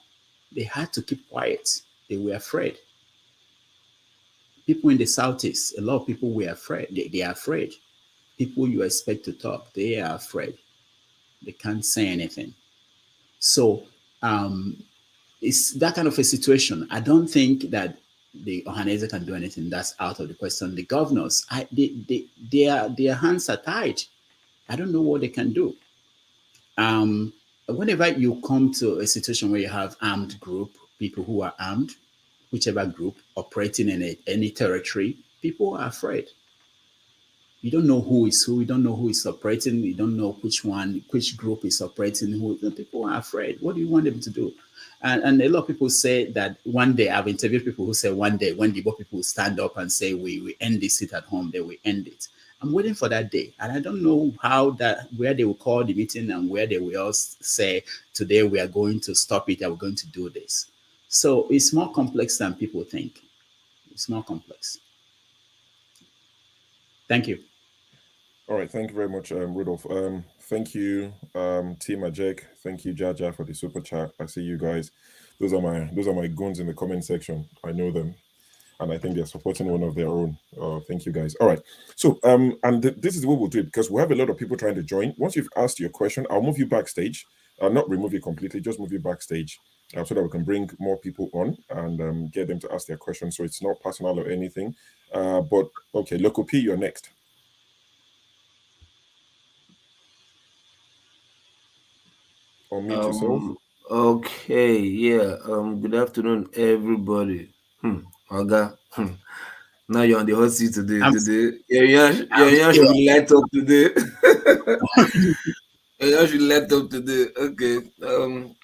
they had to keep quiet. They were afraid. People in the Southeast, a lot of people were afraid. They are afraid. People you expect to talk, they are afraid. They can't say anything. So it's that kind of a situation. I don't think that the Ohanese can do anything. That's out of the question. The governors, their hands are tied. I don't know what they can do. Whenever you come to a situation where you have armed group, people who are armed, whichever group operating in any territory, people are afraid. You don't know who is who. You don't know who is operating. You don't know which group is operating who. People are afraid. What do you want them to do? And a lot of people say that one day, I've interviewed people who say one day when the Igbo people stand up and say, we end this sit at home, they will end it. I'm waiting for that day. And I don't know where they will call the meeting and where they will all say, today we are going to stop it and we're going to do this. So it's more complex than people think. It's more complex. Thank you. All right, thank you very much, Rudolf. Thank you, Team Ajek. Thank you, Jaja, for the super chat. I see you guys. Those are my goons in the comment section. I know them, and I think they're supporting one of their own. Thank you guys. All right. So and this is what we'll do, because we have a lot of people trying to join. Once you've asked your question, I'll move you backstage. I'll not remove you completely, just move you backstage, so that we can bring more people on and get them to ask their questions. So it's not personal or anything. But okay, Local P, you're next. Unmute yourself. Okay, yeah. Good afternoon, everybody. Oga. Now you're on the hot seat today. Yeah, should light up today. Yeah, should light up today. Okay.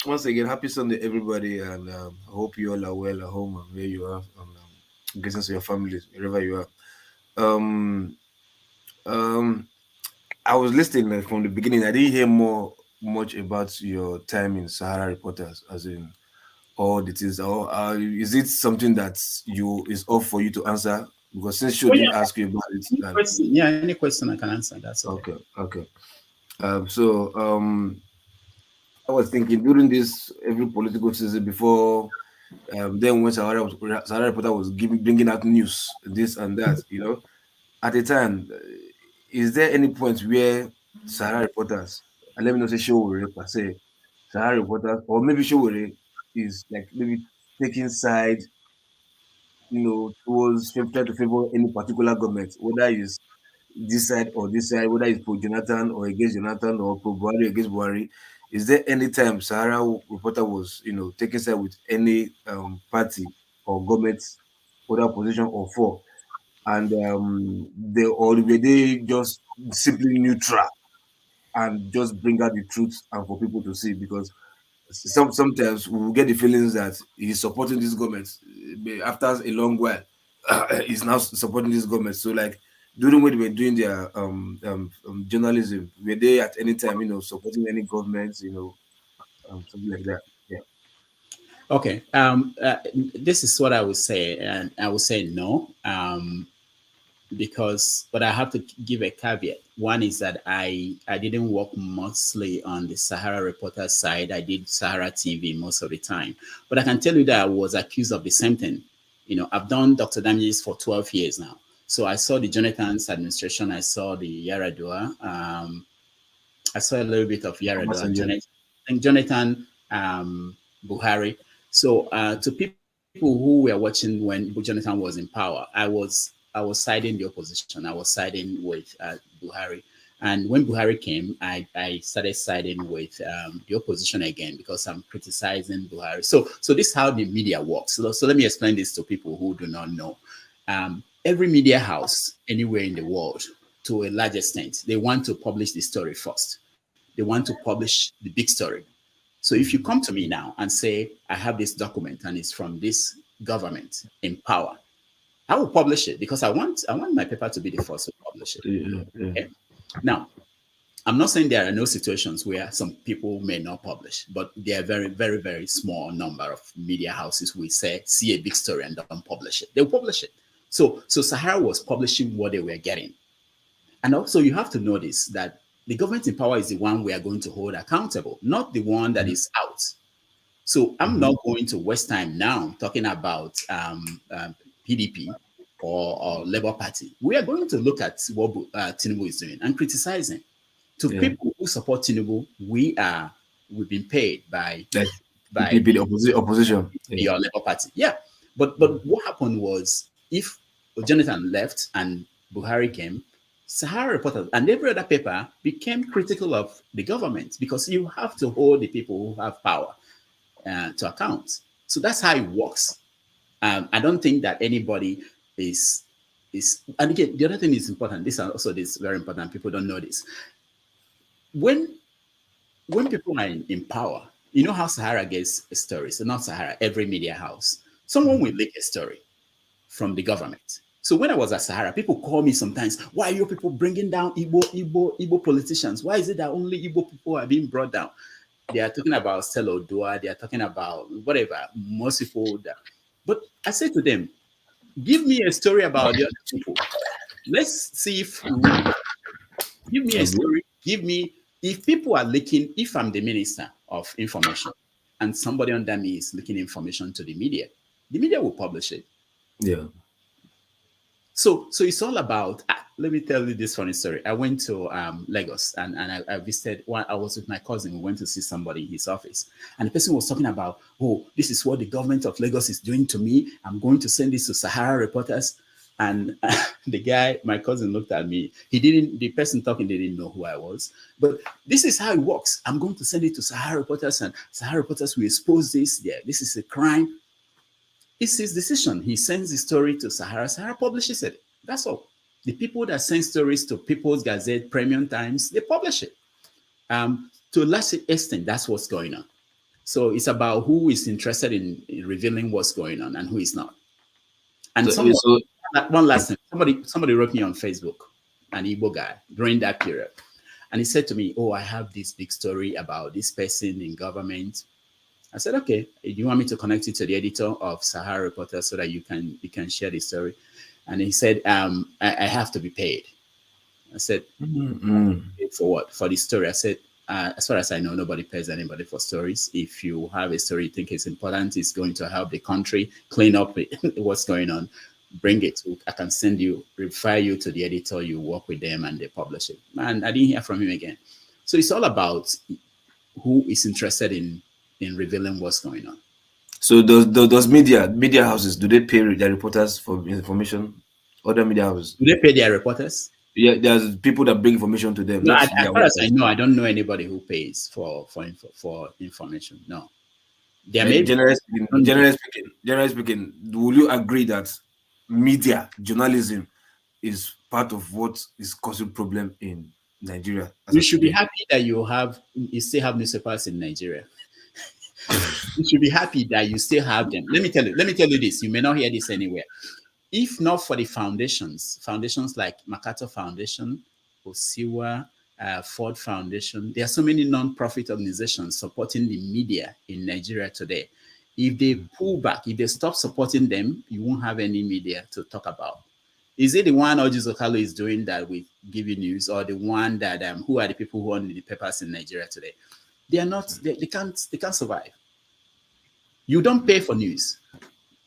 Once again, happy Sunday, everybody, and I hope you all are well at home and where you are, and greetings to your families wherever you are. I was listening from the beginning. I didn't hear much about your time in Sahara Reporters, as in all the things. Or is it something that is off for you to answer? Because since she didn't ask you about it, any question I can answer. That's okay. Okay. So I was thinking during this every political season before, then when Sahara Reporter was bringing out news, this and that, at the time, is there any point where Sahara Reporters, and let me not say Showore per se, Sahara Reporters, or maybe Showore is like maybe taking side, towards trying to favor any particular government, whether it's this side or this side, whether it's pro Jonathan or against Jonathan or pro Buhari against Buhari? Is there any time Sahara Reporter was, taking side with any party or government, whether opposition or for? And were they just simply neutral and just bring out the truth and for people to see? Because sometimes we will get the feelings that he's supporting this government, after a long while he's now supporting this government. So like during when they were doing their journalism, were they at any time supporting any government, something like that? Yeah. Okay. This is what I would say, and I would say no. Because, but I have to give a caveat. One is that I didn't work mostly on the Sahara Reporter side. I did Sahara TV most of the time. But I can tell you that I was accused of the same thing. I've done Dr. Damages for 12 years now. So I saw the Jonathan's administration. I saw the Yaradua. I saw a little bit of Yaradua and Jonathan Buhari. So to people who were watching when Jonathan was in power, I was siding the opposition. I was siding with Buhari. And when Buhari came, I started siding with the opposition again because I'm criticizing Buhari. So this is how the media works. So let me explain this to people who do not know. Every media house anywhere in the world, to a large extent, they want to publish the story first. They want to publish the big story. So if you come to me now and say, I have this document and it's from this government in power, I will publish it because I want my paper to be the first to publish it. Yeah. Okay? Now, I'm not saying there are no situations where some people may not publish, but there are very, very, very small number of media houses who see a big story and don't publish it. They'll publish it. So Sahara was publishing what they were getting. And also you have to notice that the government in power is the one we are going to hold accountable, not the one that is out. So I'm not going to waste time now talking about PDP or Labour Party. We are going to look at what Tinubu is doing and criticizing. To people who support Tinubu, we've been paid by the opposition, your Labour Party. Yeah, but what happened was if Jonathan left and Buhari came, Sahara Reporters and every other paper became critical of the government because you have to hold the people who have power to account. So that's how it works. I don't think that anybody is. And again, the other thing is important. This is very important. People don't know this. When people are in power, you know how Sahara gets stories. So not Sahara, every media house. Someone will leak a story from the government. So when I was at Sahara, people call me sometimes, why are you people bringing down Igbo politicians? Why is it that only Igbo people are being brought down? They are talking about Stella Odua. They are talking about whatever, most people. But I say to them, give me a story about the other people. Let's see if give me a story. Give me, if people are leaking, if I'm the minister of information and somebody under me is leaking information to the media will publish it. Yeah. So it's all about, let me tell you this funny story. I went to Lagos and I visited I was with my cousin. We went to see somebody in his office, and the person was talking about, oh, this is what the government of Lagos is doing to me. I'm going to send this to Sahara Reporters. And the guy, my cousin, looked at me. The person talking didn't know who I was. But this is how it works. I'm going to send it to Sahara Reporters, and Sahara Reporters will expose this. Yeah, this is a crime. It's his decision. He sends the story to Sahara. Sahara publishes it. That's all. The people that send stories to People's Gazette, Premium Times, they publish it. To a large extent, that's what's going on. So it's about who is interested in revealing what's going on and who is not. And one last thing. Somebody wrote me on Facebook, an Igbo guy, during that period. And he said to me, oh, I have this big story about this person in government. I said, okay, do you want me to connect you to the editor of Sahara Reporter so that you can share the story? And he said, I have to be paid. I said, for what? For the story. I said, as far as I know, nobody pays anybody for stories. If you have a story you think is important, it's going to help the country clean up what's going on, bring it. I can refer you to the editor, you work with them and they publish it. And I didn't hear from him again. So it's all about who is interested in revealing what's going on. So does media houses, do they pay their reporters for information? Other media houses, do they pay their reporters? Yeah, there's people that bring information to them. No, as far as I know, I don't know anybody who pays for information. No. Generally speaking, will you agree that media journalism is part of what is causing problem in Nigeria? You should be happy that you still have newspapers in Nigeria. You should be happy that you still have them. Let me tell you this. You may not hear this anywhere. If not for the foundations like Makato Foundation, Osiwa, Ford Foundation, there are so many non-profit organizations supporting the media in Nigeria today. If they pull back, if they stop supporting them, you won't have any media to talk about. Is it the one Oji Zokalo is doing that with giving news, or the one that who are the people who own the papers in Nigeria today? They are not. They can't survive. You don't pay for news.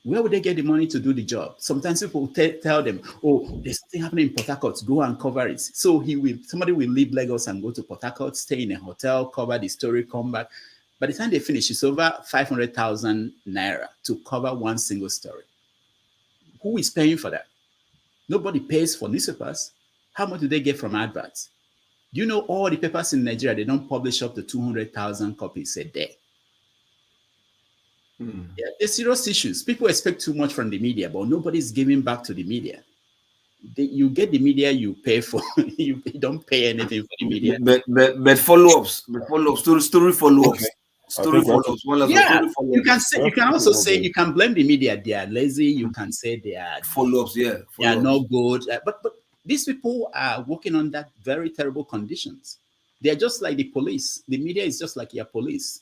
Where would they get the money to do the job? Sometimes people tell them, "Oh, there's something happening in Port Harcourt. Go and cover it." So somebody will leave Lagos and go to Port Harcourt, stay in a hotel, cover the story, come back. By the time they finish, it's over 500,000 naira to cover one single story. Who is paying for that? Nobody pays for newspapers. How much do they get from adverts? Do you know all the papers in Nigeria, they don't publish up to 200,000 copies a day? Yeah, there's serious issues. People expect too much from the media, but nobody's giving back to the media. You get the media you pay for. You don't pay anything for the media. But follow-ups, story follow-ups. Okay. Story follow-ups. You can also say, you can blame the media. They are lazy. You can say they are follow-ups. Yeah, they are not good. But these people are working under very terrible conditions. They are just like the police. The media is just like your police.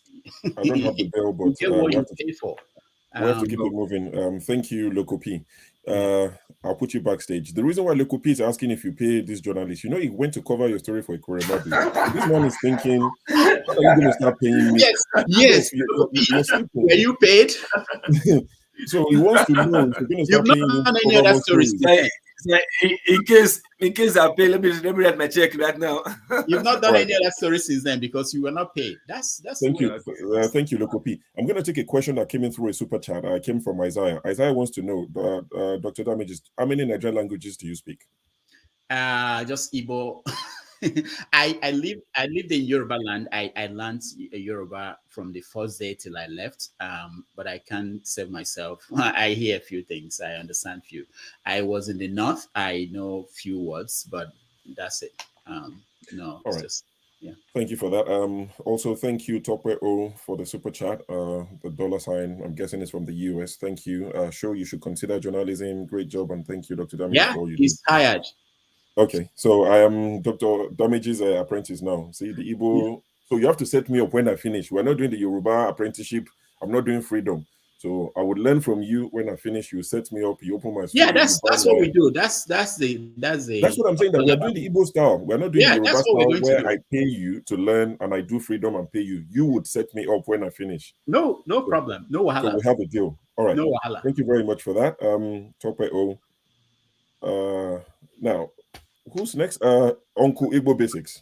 I don't have the bell, but you get what you pay for. We have to keep it moving. Thank you, Loco P. I'll put you backstage. The reason why Loco P is asking if you pay this journalist, he went to cover your story for a Korean. This one is thinking, when are you going to start paying me? Yes. Were you paid? So he wants to know if you're going to start paying him. Any other stories? In case I pay, let me write my check right now. You've not done any other stories since then because you were not paid. That's thank you. Thank you, Loco P. I'm going to take a question that came in through a super chat. I came from Isaiah. Isaiah wants to know, Dr. Damages, how many Nigerian languages do you speak? Just Igbo. I lived in Yoruba land. I learned Yoruba from the first day till I left. But I can't save myself. I hear a few things. I understand few. I was in the north. I know few words, but that's it. No. All right. Just, yeah. Thank you for that. Also, thank you, Tokwe O, for the super chat. The $, I'm guessing, is from the US. Thank you. Sure, you should consider journalism. Great job, and thank you, Dr. Damages. Yeah, he's tired. Okay, so I am Dr. Damage's apprentice now. See, the Igbo. So you have to set me up when I finish. We're not doing the Yoruba apprenticeship. I'm not doing freedom. So I would learn from you. When I finish, you set me up, you open my Yeah, studio. that's what we do. That's That's what I'm saying, that we're doing the Igbo style. We're not doing the Yoruba that's what we're style going to where do. I pay you to learn and I do freedom and pay you. You would set me up when I finish. No problem. No wahala. So we have a deal. All right. No wahala. Thank you very much for that. Tope O. Now, who's next? Uncle Igbo Basics.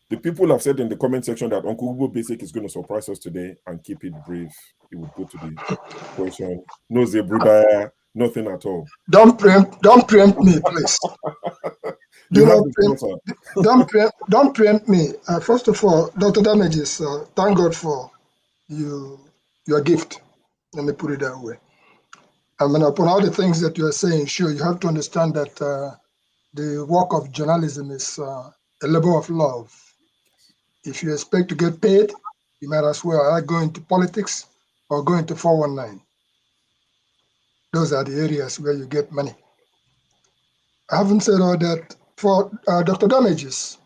The people have said in the comment section that Uncle Igbo Basic is going to surprise us today and keep it brief. He would go to the question. No Zebruda, nothing at all. Don't preempt me, please. Don't preempt me. First of all, Dr. Damages, thank God for your gift. Let me put it that way. I mean, upon all the things that you are saying, sure, you have to understand that the work of journalism is a labor of love. If you expect to get paid, you might as well either go into politics or go into 419. Those are the areas where you get money. I haven't said all that. For Dr. Damages,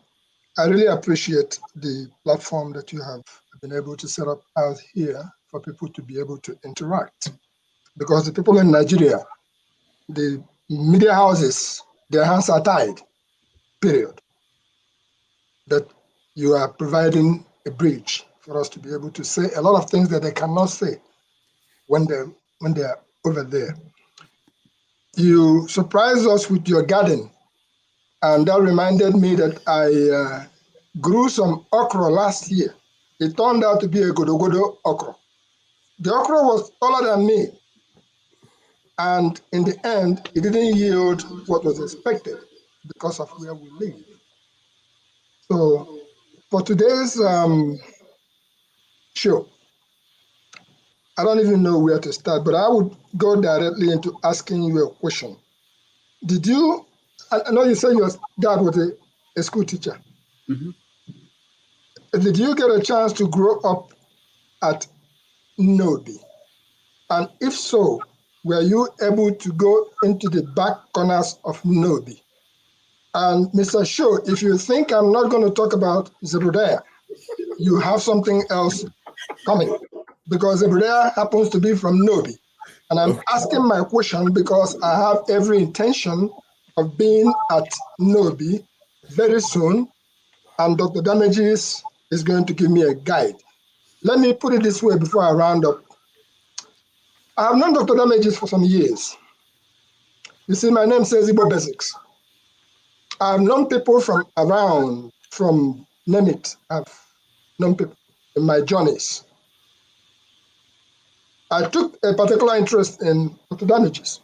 I really appreciate the platform that you have been able to set up out here for people to be able to interact. Because the people in Nigeria, the media houses, their hands are tied, period. That you are providing a bridge for us to be able to say a lot of things that they cannot say when they're over there. You surprised us with your garden, and that reminded me that I grew some okra last year. It turned out to be a godo okra. The okra was taller than me, and in the end, it didn't yield what was expected because of where we live. So for today's show, I don't even know where to start, but I would go directly into asking you a question. Did you, I know you said your dad was a school teacher. Mm-hmm. Did you get a chance to grow up at Nobi? And if so, were you able to go into the back corners of Nobi? And Mr. Shaw, if you think I'm not going to talk about Zebudaya, you have something else coming, because Zebudaya happens to be from Nobi. And I'm asking my question because I have every intention of being at Nobi very soon, and Dr. Damages is going to give me a guide. Let me put it this way before I round up. I have known Dr. Damages for some years. You see, my name says Igbo Basics. I've known people from around, from name it. I've known people in my journeys. I took a particular interest in Dr. Damages.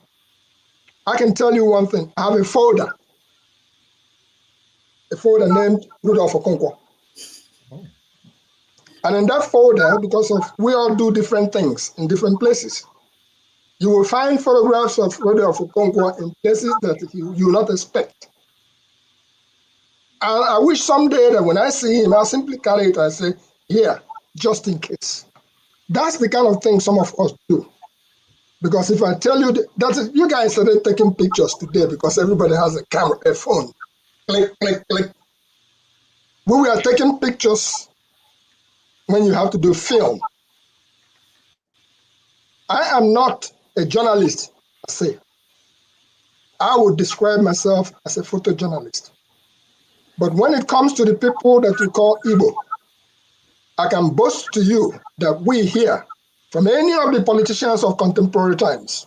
I can tell you one thing. I have a folder named Rudolf Okonkwo. And in that folder, because we all do different things in different places, you will find photographs of Rudolf Okonkwo in places that you will not expect. And I wish someday that when I see him, I'll simply carry it and say, here, just in case. That's the kind of thing some of us do. Because if I tell you that you guys started taking pictures today because everybody has a camera, a phone. Click, click, click. We were taking pictures when you have to do film. I am not a journalist, I say. I would describe myself as a photojournalist. But when it comes to the people that we call Igbo, I can boast to you that we hear from any of the politicians of contemporary times.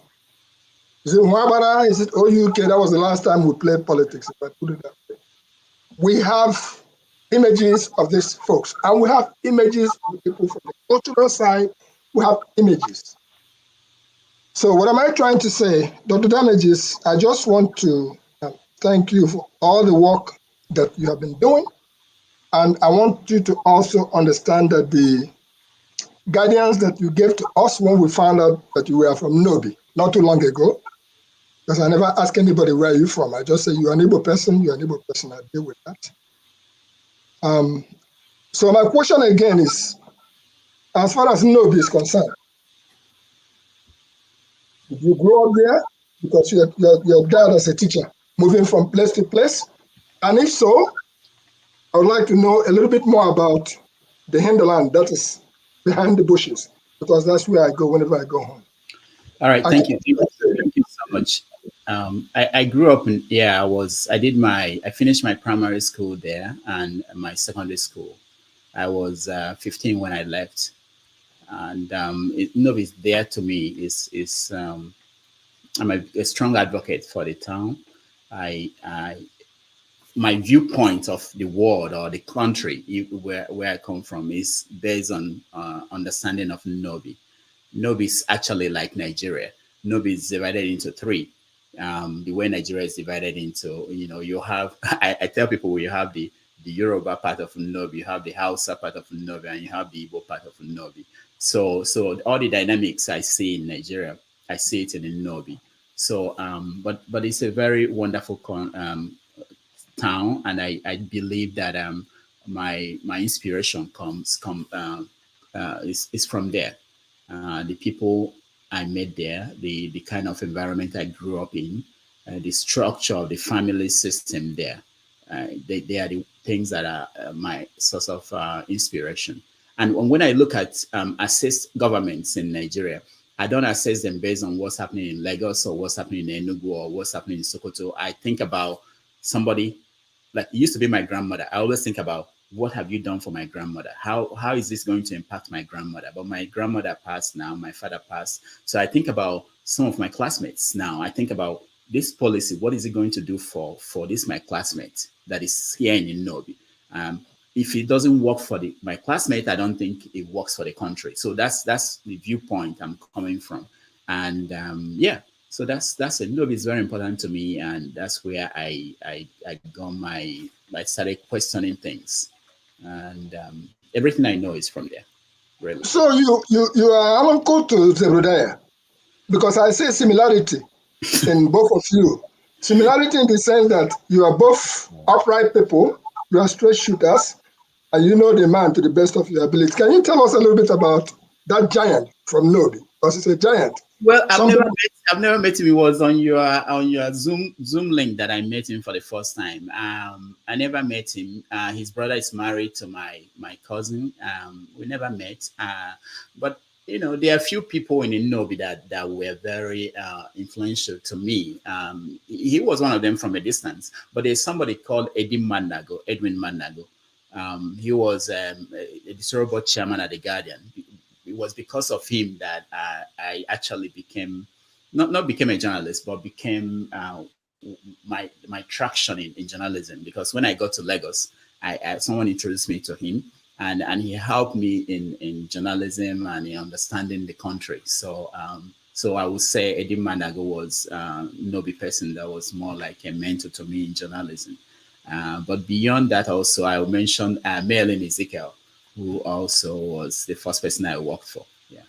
Is it Mwabara? Is it OUK? That was the last time we played politics, if I put it that way. We have images of these folks, and we have images of people from the cultural side. We have images. So what am I trying to say? Dr. Damages, I just want to thank you for all the work that you have been doing. And I want you to also understand that the guidance that you gave to us when we found out that you were from Nobi, not too long ago, because I never ask anybody where you're from. I just say you're an Igbo person, I deal with that. So my question again is, as far as Nobi is concerned, did you grow up there? Because your dad as a teacher, moving from place to place? And if so, I would like to know a little bit more about the hinterland that is behind the bushes, because that's where I go whenever I go home. All right, I thank can you. Thank you so much. I grew up in, yeah, I finished my primary school there and my secondary school. I was 15 when I left. And Novice there to me I'm a strong advocate for the town. I my viewpoint of the world or the country where I come from is based on understanding of Nobi. Nobi is actually like Nigeria. Nobi is divided into three. The way Nigeria is divided into, you have, I tell people you have the Yoruba part of Nobi, you have the Hausa part of Nobi, and you have the Igbo part of Nobi. So all the dynamics I see in Nigeria, I see it in Nobi. So, but it's a very wonderful town, and I believe that my inspiration is from there. The people I met there, the kind of environment I grew up in, the structure of the family system there. They are the things that are my source of inspiration. And when I look at assist governments in Nigeria, I don't assess them based on what's happening in Lagos or what's happening in Enugu or what's happening in Sokoto. I think about somebody like it used to be my grandmother. I always think about what have you done for my grandmother? How is this going to impact my grandmother? But my grandmother passed now, my father passed. So I think about some of my classmates now. I think about this policy, what is it going to do for this my classmate that is here in Nobi? If it doesn't work for my classmate, I don't think it works for the country. So that's the viewpoint I'm coming from. And yeah, so that's it. Nobi is very important to me, and that's where I got I started questioning things, and everything I know is from there. Really. So you are an uncle to Zebediah, because I see similarity in both of you. Similarity in the sense that you are both upright people, you are straight shooters, and you know the man to the best of your ability. Can you tell us a little bit about that giant from Nobi? Because it's a giant. Well, I've never met him. He was on your Zoom link that I met him for the first time. I never met him. His brother is married to my cousin. We never met. But there are few people in Nobi that were very influential to me. He was one of them from a distance. But there's somebody called Edwin Manago. He was a editorial chairman at the Guardian. It was because of him that I actually became not became a journalist, but became my traction in journalism. Because when I got to Lagos, someone introduced me to him, and he helped me in journalism and in understanding the country. So I would say Eddie Manago was Nobi person that was more like a mentor to me in journalism. But beyond that, also I mentioned Merlin Ezekiel, who also was the first person I worked for. Yeah.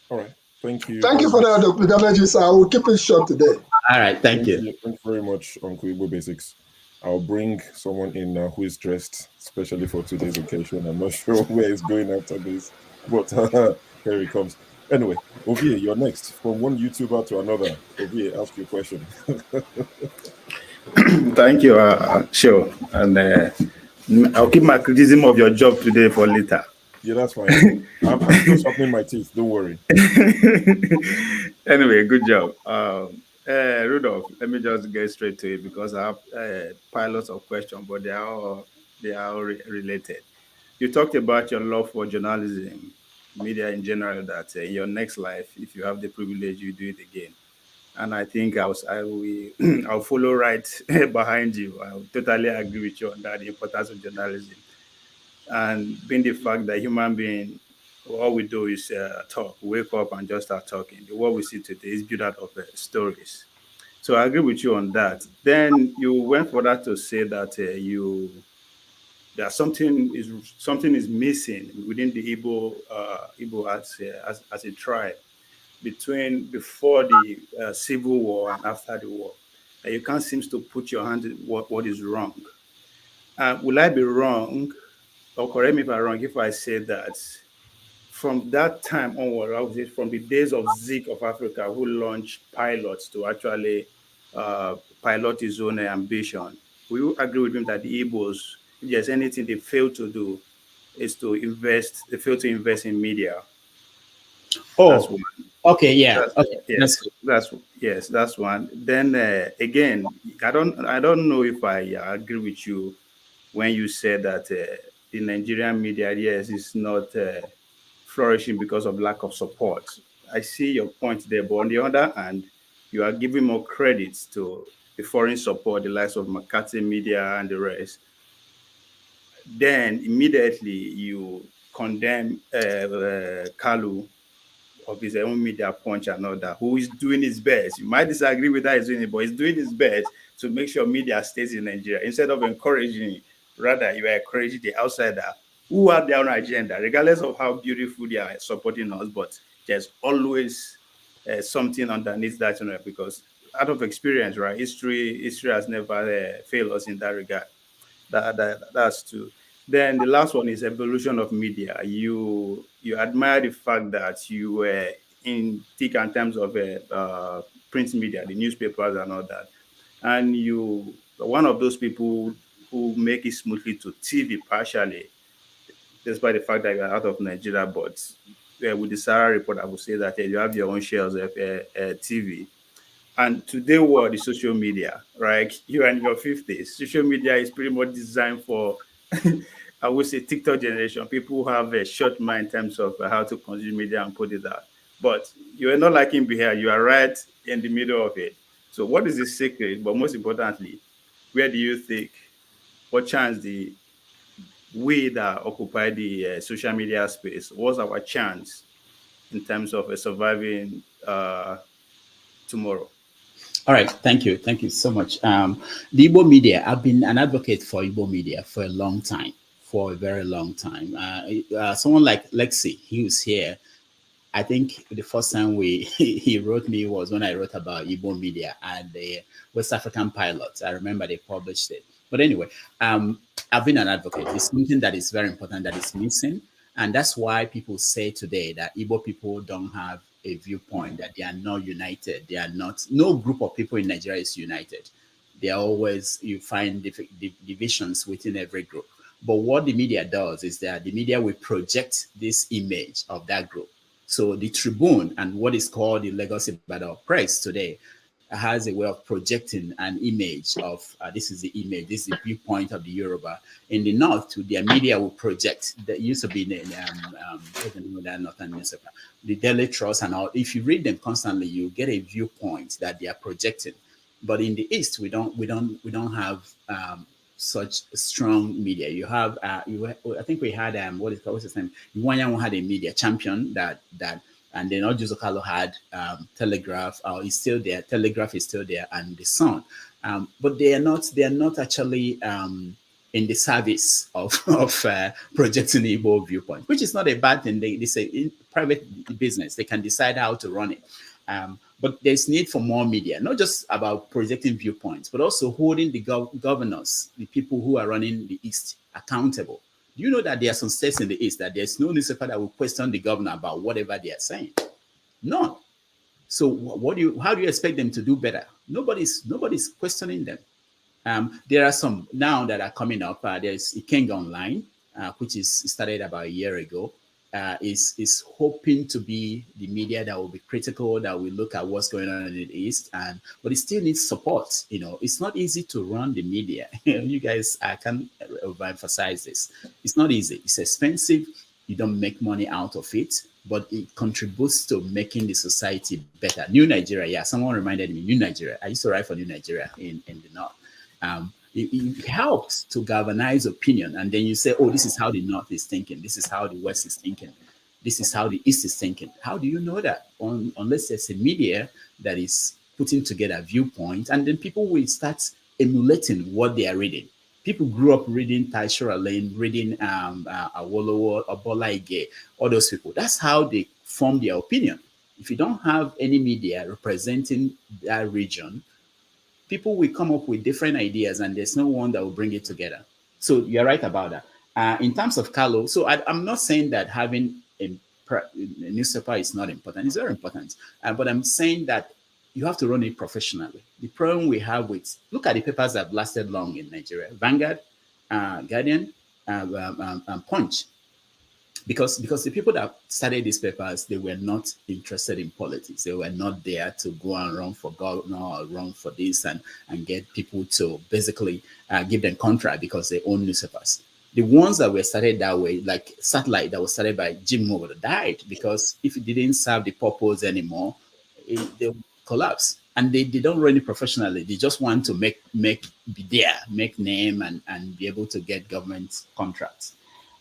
All right. Thank you. Thank you for that, Dr. Damages. I will keep it short today. All right. Thank you. Thank you very much, Uncle Igbo Basics. I'll bring someone in now who is dressed specially for today's occasion. I'm not sure where he's going after this, but here he comes. Anyway, Ovie, you're next. From one YouTuber to another. Ovie, ask your question. Thank you, sure. And I'll keep my criticism of your job today for later. Yeah, that's fine. I'm just opening my teeth. Don't worry. Anyway, good job. Rudolf, let me just get straight to it because I have pilots of questions, but they are all related. You talked about your love for journalism, media in general, that in your next life, if you have the privilege, you do it again. And I think I'll follow right behind you. I totally agree with you on that, the importance of journalism. And being the fact that human being, all we do is talk, wake up and just start talking. The world we see today is built out of stories. So I agree with you on that. Then you went further to say that something is missing within the Igbo as a tribe before the civil war and after the war. You can't seem to put your hand in what is wrong. Will I be wrong, or correct me if I'm wrong, if I say that from that time onward, I would say from the days of Zeke of Africa, who launched pilots to actually pilot his own ambition, will you agree with him that the Igbos, if there's anything they fail to do, is they fail to invest in media? Oh, Okay, yeah. That's Okay, that's yes, good. that's one. Then again, I don't know if I agree with you when you said that the Nigerian media, yes, is not flourishing because of lack of support. I see your point there, but on the other hand, you are giving more credits to the foreign support, the likes of McCarthy Media and the rest. Then immediately you condemn Kalu of his own media punch and all that, who is doing his best. You might disagree with that he's doing it, but he's doing his best to make sure media stays in Nigeria. Instead of encouraging, rather you are encouraging the outsider who have their own agenda, regardless of how beautiful they are supporting us. But there's always something underneath that, because out of experience, right? History has never failed us in that regard. That's two. Then the last one is evolution of media. You admire the fact that you were in thick and times of print media, the newspapers and all that, and you one of those people who make it smoothly to TV partially, despite the fact that you are out of Nigeria. But with the Sarah report, I would say that you have your own shares of TV. And today, world is social media, right? You're in your 50s. Social media is pretty much designed for, I would say, TikTok generation. People who have a short mind in terms of how to consume media and put it out. But you are not like him here. You are right in the middle of it. So, what is the secret? But most importantly, where do you think, what chance the we that occupy the social media space, what's our chance in terms of surviving tomorrow? All right, thank you so much. The Igbo media, I've been an advocate for Igbo media for a long time, for a very long time. Someone like Lexi, he was here. I think the first time he wrote me was when I wrote about Igbo media and the West African pilots. I remember they published it. But anyway, I've been an advocate. It's something that is very important that is missing. And that's why people say today that Igbo people don't have a viewpoint, that they are not united. They are not, no group of people in Nigeria is united. They are always, you find divisions within every group. But what the media does is that the media will project this image of that group. So the Tribune and what is called the Lagos Ibadan Press today has a way of projecting an image of this is the image, this is the viewpoint of the Yoruba. In the north, to their media will project. That used to be what's the name of that northern newspaper, the Daily Trust and all. If you read them constantly, you get a viewpoint that they are projecting. But in the east, we don't have such strong media. You have I think we had what's his name? Iwanyanwu had a media champion that and then Ojo Zokalo had Telegraph. Is still there. Telegraph is still there, and the Sun. But they are not actually in the service of projecting the Igbo viewpoint, which is not a bad thing. They say in private business they can decide how to run it. But there's need for more media, not just about projecting viewpoints, but also holding the governors, the people who are running the East, accountable. Do you know that there are some states in the East that there's no newspaper that will question the governor about whatever they are saying? None. So how do you expect them to do better? Nobody's questioning them. There are some now that are coming up. There's Ikenga Online, which is started about a year ago. Is hoping to be the media that will be critical, that will look at what's going on in the East, but it still needs support. It's not easy to run the media. You guys, I can't overemphasize this. It's not easy. It's expensive. You don't make money out of it, but it contributes to making the society better. New Nigeria, yeah. Someone reminded me, New Nigeria. I used to write for New Nigeria in the North. It helps to galvanize opinion. And then you say, oh, this is how the North is thinking. This is how the West is thinking. This is how the East is thinking. How do you know that? Unless there's a media that is putting together viewpoints, and then people will start emulating what they are reading. People grew up reading Taishora Lane, reading Awolowo, Obola Ige, all those people. That's how they form their opinion. If you don't have any media representing that region, people will come up with different ideas and there's no one that will bring it together. So you're right about that. In terms of Carlo, so I'm not saying that having a newspaper is not important. It's very important. But I'm saying that you have to run it professionally. The problem we have look at the papers that have lasted long in Nigeria: Vanguard, Guardian, Punch. because the people that started these papers, they were not interested in politics. They were not there to go and run for governor or run for this and get people to basically give them contract because they own newspapers. The ones that were started that way, like Satellite, that was started by Jim Moore, died because if it didn't serve the purpose anymore, they would collapse. And they don't run it professionally. They just want to make be there, make name, and be able to get government contracts.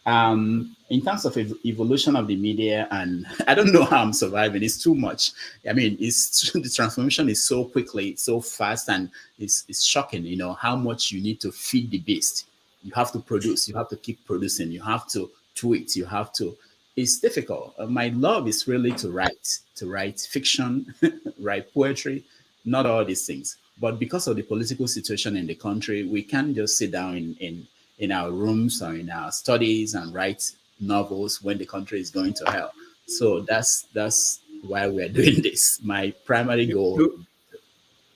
In terms of evolution of the media, and I don't know how I'm surviving. It's too much. I mean, it's the transformation is so quickly, so fast, and it's shocking. You know how much you need to feed the beast. You have to produce. You have to keep producing. You have to tweet. You have to. It's difficult. My love is really to write fiction, write poetry, not all these things. But because of the political situation in the country, we can't just sit down in our rooms or in our studies and write novels when the country is going to hell. So that's why we're doing this. My primary goal.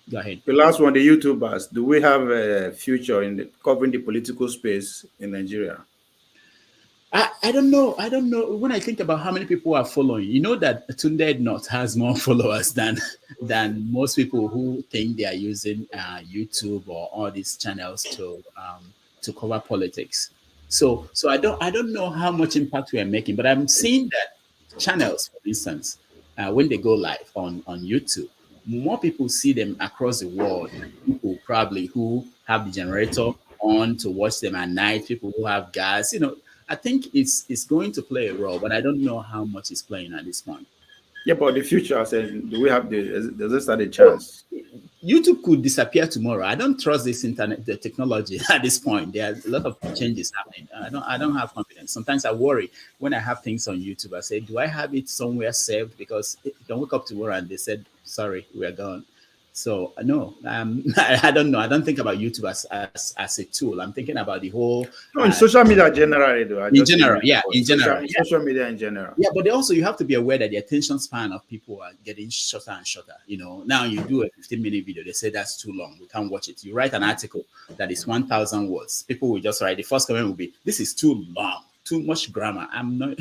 Go ahead. The last one, the YouTubers. Do we have a future in covering the political space in Nigeria? I don't know. I don't know. When I think about how many people are following, you know that Tunde Not has more followers than most people who think they are using YouTube or all these channels to cover politics. So I don't know how much impact we are making, but I'm seeing that channels, for instance, when they go live on YouTube, more people see them across the world. People probably who have the generator on to watch them at night. People who have gas, I think it's going to play a role, but I don't know how much it's playing at this point. Yeah, but the future, I said, do we have does this have a chance? YouTube could disappear tomorrow. I don't trust this the technology at this point. There are a lot of changes happening. I don't have confidence. Sometimes I worry when I have things on YouTube. I say, do I have it somewhere saved? Because you can wake up tomorrow and they said, sorry, we are gone. So no, I don't know. I don't think about YouTube as a tool. I'm thinking about the whole. No, in social media generally, though. In general, yeah, in general, social media in general. Yeah, but also you have to be aware that the attention span of people are getting shorter and shorter. Now you do a 15-minute video, they say that's too long. We can't watch it. You write an article that is 1,000 words. People will just write. The first comment will be, "This is too long, too much grammar." I'm not,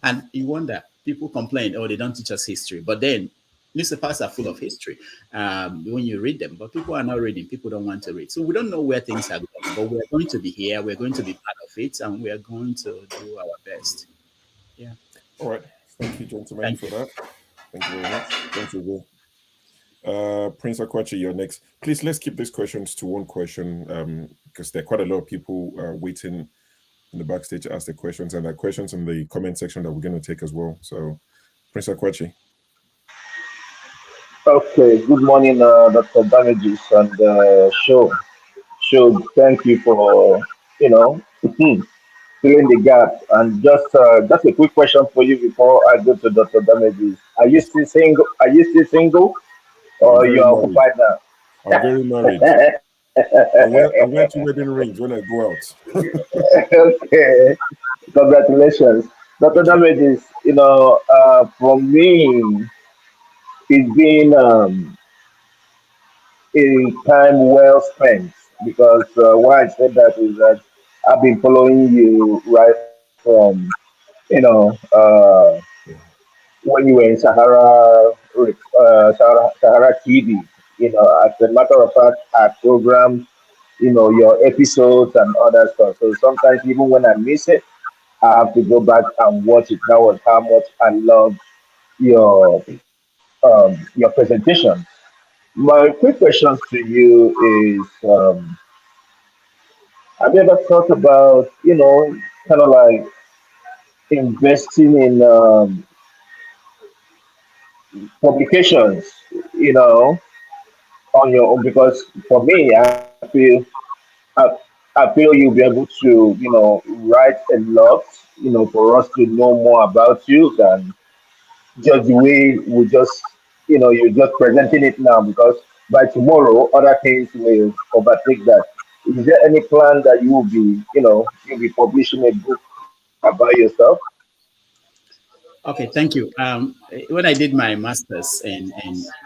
and you wonder. People complain, "Oh, they don't teach us history," but then newspapers are full of history when you read them, but people are not reading. People don't want to read. So we don't know where things are going, but we're going to be here. We're going to be part of it, and we're going to do our best. Yeah. All right. Thank you, gentlemen, for that. Thank you very much. Thank you, Will. Prince Akwachi, you're next. Please, let's keep these questions to one question because there are quite a lot of people waiting in the backstage to ask the questions, and there are questions in the comment section that we're going to take as well. So, Prince Akwachi. Okay, good morning, Dr. Damages and Show. Thank you for, filling the gap. And just a quick question for you before I go to Dr. Damages. Are you still single? Or you are occupied now? I'm very married. I wear two wedding rings when I go out. Okay, congratulations. Dr. Damages, for me, it's been a time well spent because why I said that is that I've been following you right from you know when you were in Sahara TV. As a matter of fact, our programs, your episodes and other stuff. So sometimes even when I miss it, I have to go back and watch it. That was how much I love your your presentation. My quick questions to you is, have you ever thought about, kind of like investing in publications, on your own? Because for me, I, I feel you'll be able to, write a lot, for us to know more about you than just the way we just, you're just presenting it now because by tomorrow, other things will overtake that. Is there any plan that you will be, you'll be publishing a book about yourself? Okay, thank you. When I did my master's in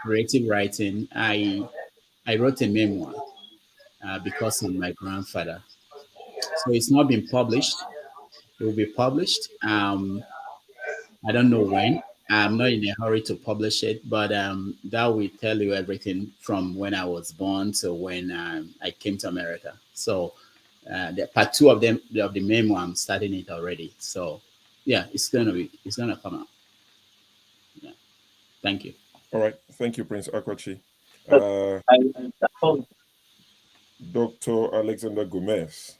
creative writing, I wrote a memoir because of my grandfather. So it's not been published. It will be published. I don't know when. I'm not in a hurry to publish it, but that will tell you everything from when I was born to when I came to America. So the part two of the memo, I'm starting it already. So yeah, it's gonna come out. Yeah. Thank you. All right. Thank you, Prince Akwachi. Dr. Alexander Gomez,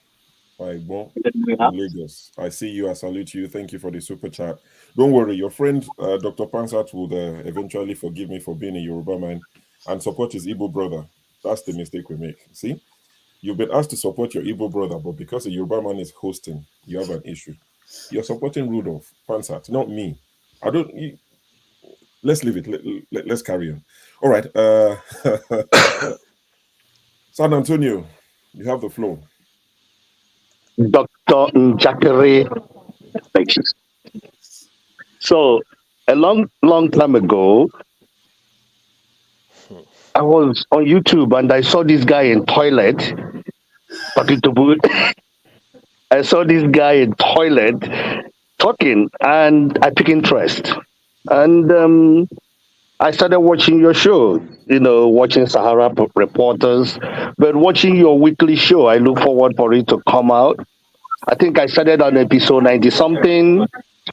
my bon in Lagos. I see you. I salute you. Thank you for the super chat. Don't worry, your friend Dr. Pansat will eventually forgive me for being a Yoruba man and support his Igbo brother. That's the mistake we make. See, you've been asked to support your Igbo brother, but because a Yoruba man is hosting, you have an issue. You're supporting Rudolf Pansat, not me. I don't. Let's leave it. Let's carry on. All right. San Antonio, you have the floor. Dr. Njakere. Thank you. So, a long time ago, I was on YouTube and I saw this guy in toilet talking to I saw this guy in toilet talking, and I took interest. And I started watching your show, watching Sahara Reporters, but watching your weekly show, I look forward for it to come out. I think I started on episode 90 something,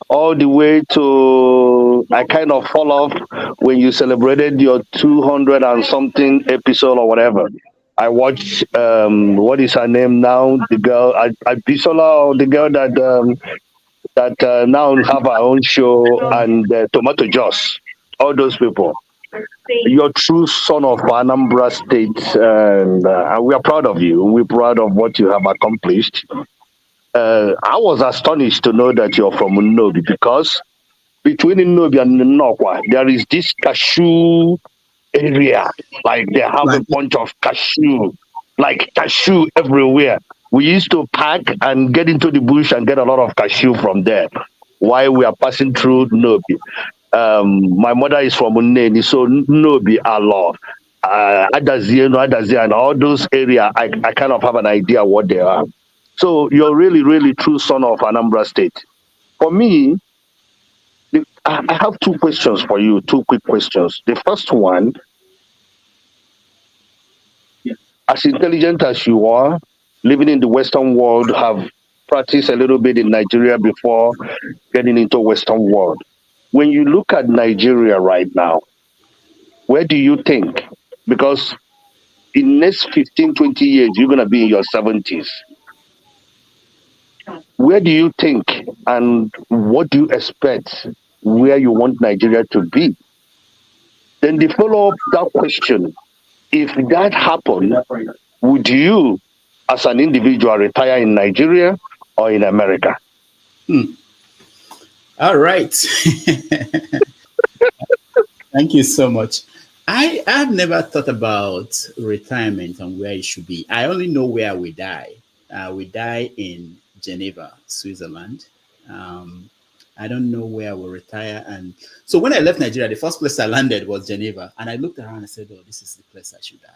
all the way to I kind of fall off when you celebrated your 200 and something episode or whatever. I watched what is her name now? The girl Bisola, or the girl that now have her own show, and Tomato Joss, all those people. You're true son of Anambra State, and we are proud of you. We're proud of what you have accomplished. I was astonished to know that you're from Nnobi, because between Nnobi and Nnokwa, there is this cashew area. Like they have a bunch of cashew everywhere. We used to pack and get into the bush and get a lot of cashew from there while we are passing through Nnobi. My mother is from Uneni, so Nnobi, Alo, Adazie, and all those areas, I kind of have an idea what they are. So you're really, really true son of Anambra State. For me, I have two questions for you, two quick questions. The first one, as intelligent as you are, living in the Western world, have practiced a little bit in Nigeria before getting into Western world. When you look at Nigeria right now, where do you think? Because in next 15, 20 years, you're going to be in your 70s. Where do you think and what do you expect where you want Nigeria to be? Then the follow-up that question, if that happened, would you, as an individual, retire in Nigeria or in America? All right. Thank you so much. I've never thought about retirement and where it should be. I only know where we die. We die in Geneva, Switzerland. I don't know where I will retire. And so when I left Nigeria, the first place I landed was Geneva. And I looked around and said, oh, this is the place I should die.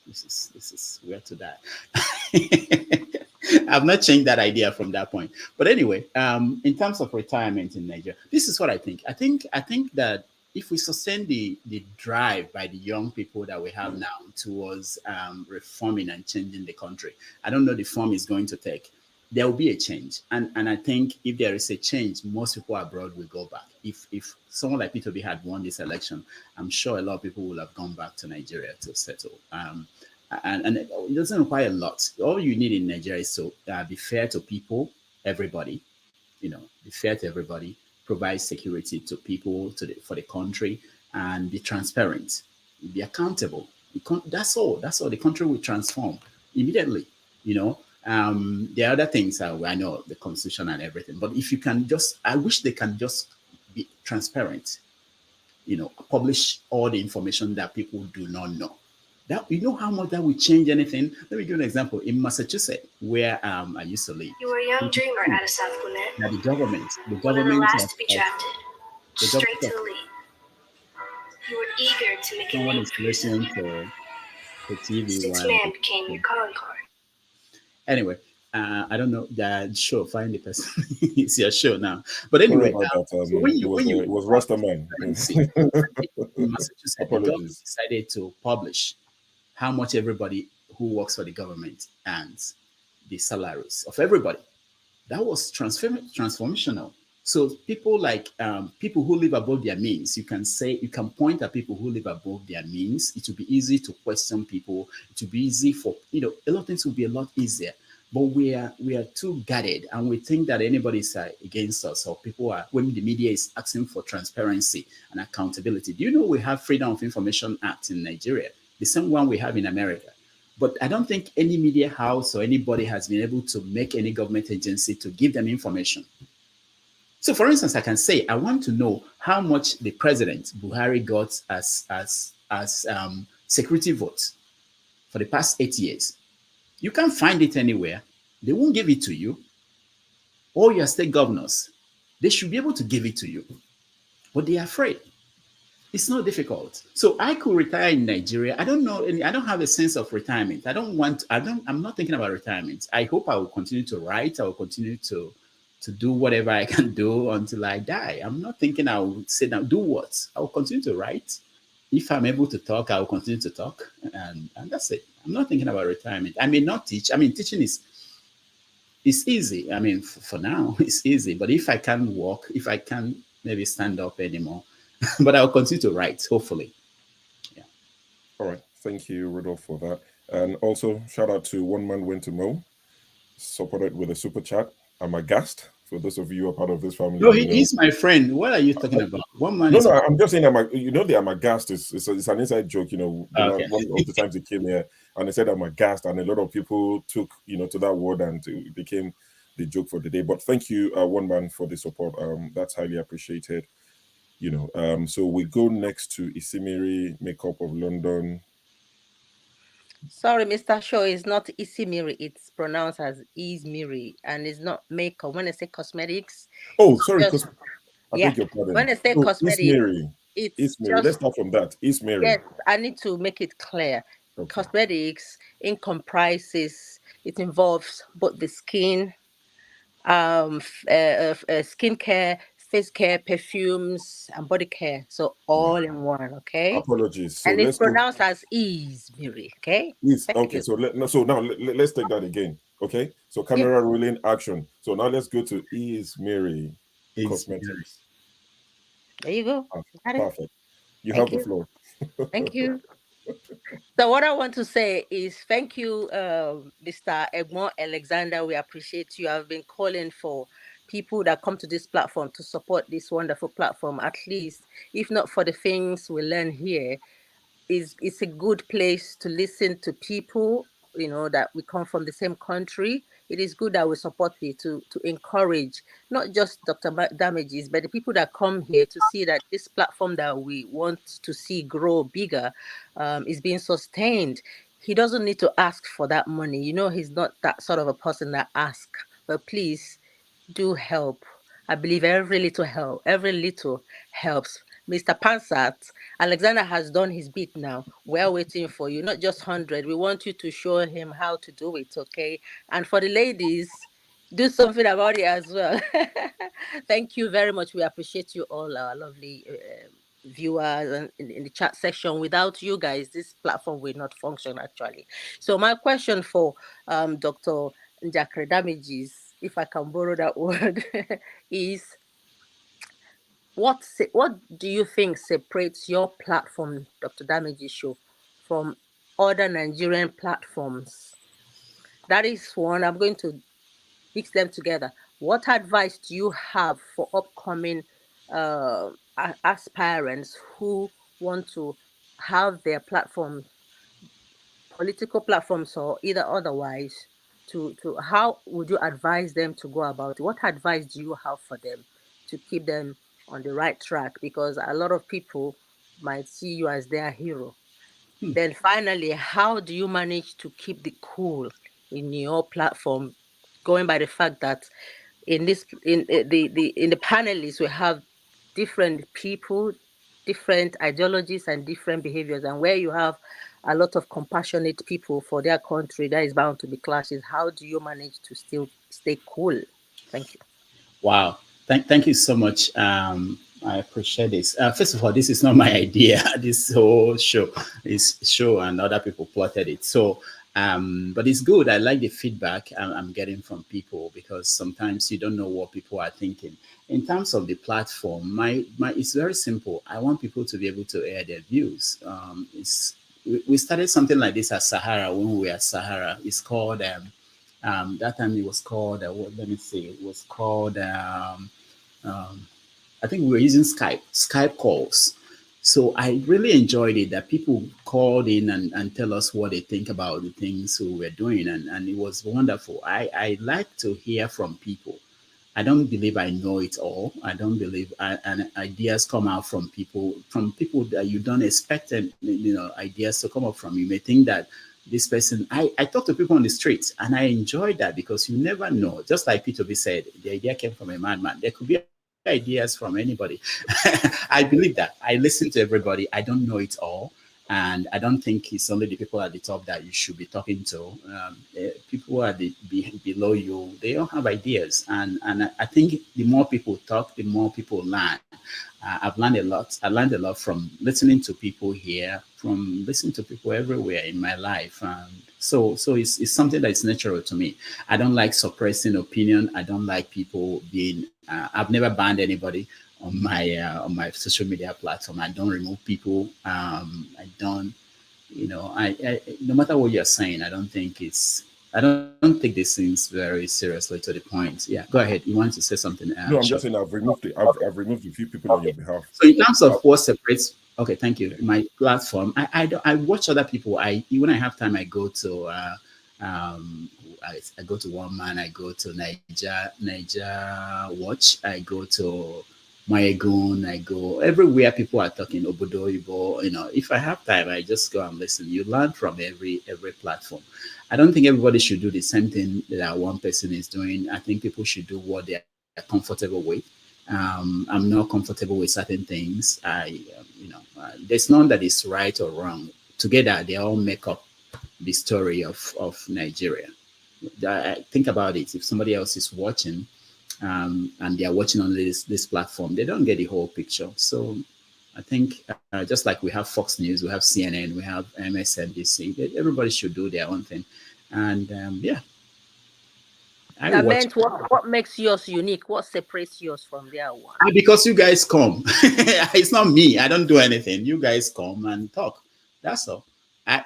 This is where to die. I've not changed that idea from that point. But anyway, in terms of retirement in Nigeria, this is what I think. I think that if we sustain the drive by the young people that we have now towards reforming and changing the country, I don't know the form is going to take. There will be a change. And I think if there is a change, most people abroad will go back. If someone like Peter B had won this election, I'm sure a lot of people will have gone back to Nigeria to settle. And it doesn't require a lot. All you need in Nigeria is to be fair to people, everybody, be fair to everybody, provide security to people, for the country, and be transparent, be accountable. That's all. The country will transform immediately. There are other things I know, the constitution and everything. But if you can I wish they can just be transparent. Publish all the information that people do not know. That how much that will change anything. Let me give you an example. In Massachusetts, where I used to live, You were a young dreamer out of South Gwinnett. now the government, One of the last to be drafted, straight to the league. You were eager to make a someone name is for yourself. listening to the TV Six while man became your calling card. anyway. I don't know that show. Find the person. It's your show now. But Sorry anyway, about that. so when It you was when you it was Rastaman. in Massachusetts, the government Apologies. decided to publish how much everybody who works for the government earns, the salaries of everybody. That was transformational. So people like people who live above their means, you can point at people who live above their means. It will be easy to question people. It will be easy for a lot of things will be a lot easier. But we are too guarded, and we think that anybody is against us, or people are when the media is asking for transparency and accountability. Do you know we have Freedom of Information Act in Nigeria, the same one we have in America? But I don't think any media house or anybody has been able to make any government agency to give them information. So, for instance, I can say I want to know how much the president Buhari got as security votes for the past 8 years. You can't find it anywhere. They won't give it to you. All your state governors, they should be able to give it to you, but they are afraid. It's not difficult. So I could retire in Nigeria. I don't know. I don't have a sense of retirement. I'm not thinking about retirement. I hope I will continue to write. I will continue to do whatever I can do until I die. I'm not thinking I will sit down, do what? I will continue to write. If I'm able to talk, I will continue to talk. And that's it. I'm not thinking about retirement. I may not teach. I mean, teaching is easy. I mean, for now, it's easy. But if I can walk, if I can maybe stand up anymore, but I'll continue to write, hopefully. Yeah. All right. Thank you, Rudolph, for that. And also, shout out to One Man Went to Mo, supported with a super chat. I'm aghast. For those of you who are part of this family, No, he's my friend. What are you talking about? One man No, is. no, I'm just saying, the I'm aghast it's an inside joke. Okay. One of the times he came here and he said I'm aghast, and a lot of people took, to that word, and it became the joke for the day. But thank you, One Man, for the support. That's highly appreciated. So we go next to Isimiri, Makeup of London. Sorry, Mr. Shaw, it's not Isimiri. It's pronounced as Izmiri, and it's not makeup. When I say cosmetics, Oh, sorry, I yeah. beg your pardon. When I say Oh, cosmetics, Ismiri. it's Ismiri. just Let's start from that. Ismiri. yes. I need to make it clear. Okay. Cosmetics comprises. It involves both the skin, skincare, face care, perfumes, and body care. So all in one. Okay. Apologies. So And it's let's go. pronounced as Izmiri. Okay. Okay. You. So now let's take that again. Okay. So camera rolling, action. So now let's go to Ismiri Cosmetics. There you go. Perfect. You Thank have the floor. Thank you. So what I want to say is thank you, Mr. Egmont Alexander. We appreciate you. I've been calling for people that come to this platform to support this wonderful platform. At least, if not for the things we learn here, it's a good place to listen to people, that we come from the same country. It is good that we support people to encourage not just Dr. Damages, but the people that come here to see that this platform that we want to see grow bigger is being sustained. He doesn't need to ask for that money. He's not that sort of a person that asks. But please do help. I believe every little helps. Mr. Pansat, Alexander has done his bit now. We're waiting for you, not just 100. We want you to show him how to do it, okay? And for the ladies, do something about it as well. Thank you very much. We appreciate you all, our lovely viewers and in the chat section. Without you guys, this platform will not function, actually. So my question for Dr. Njakre Damages, if I can borrow that word, is what do you think separates your platform, Dr. Damages Show, from other Nigerian platforms? That is one. I'm going to mix them together. What advice do you have for upcoming aspirants who want to have their platform, political platforms or either otherwise, to how would you advise them to go about it? What advice do you have for them to keep them on the right track? Because a lot of people might see you as their hero. Then finally, how do you manage to keep the cool in your platform, going by the fact that in the panelists we have different people, different ideologies and different behaviors, and where you have a lot of compassionate people for their country, there is bound to be clashes. How do you manage to still stay cool? Thank you. Wow. Thank you so much. I appreciate this. First of all, this is not my idea. This whole show is show and other people plotted it. So, but it's good. I like the feedback I'm getting from people because sometimes you don't know what people are thinking. In terms of the platform, my it's very simple. I want people to be able to air their views. We started something like this at Sahara when we were at Sahara. It's called that time it was called let me see, it was called I think we were using Skype calls. So I really enjoyed it that people called in and tell us what they think about the things we were doing, and it was wonderful. I like to hear from people. I don't believe I know it all. I don't believe and ideas come out from people that you don't expect them, ideas to come up from. You may think that this person, I talk to people on the streets and I enjoy that because you never know. Just like P2B said, the idea came from a madman. There could be ideas from anybody. I believe that. I listen to everybody. I don't know it all. And I don't think it's only the people at the top that you should be talking to. People at below you, they don't have ideas. And I think the more people talk, the more people learn. I've learned a lot. I learned a lot from listening to people here, from listening to people everywhere in my life. So it's something that's natural to me. I don't like suppressing opinion. I don't like people being. I've never banned anybody on my social media platform. I don't remove people. I don't. I no matter what you're saying, I don't think it's. I don't take these things very seriously to the point. Yeah, go ahead. You want to say something? No, I'm just saying I've removed it. I've removed a few people on your behalf. So in terms of what separates, okay, thank you. My platform, I watch other people. When I have time, I go to I go to One Man. I go to Niger Watch. I go to Mayegun. I go everywhere. People are talking Obodo Ibo. If I have time, I just go and listen. You learn from every platform. I don't think everybody should do the same thing that one person is doing. I think people should do what they are comfortable with. I'm not comfortable with certain things. There's none that is right or wrong. Together, they all make up the story of Nigeria. Think about it. If somebody else is watching, and they are watching on this platform, they don't get the whole picture. So I think just like we have Fox News, we have CNN, we have MSNBC, everybody should do their own thing. And yeah. That meant what makes yours unique? What separates yours from their one? Because you guys come. It's not me. I don't do anything. You guys come and talk. That's all.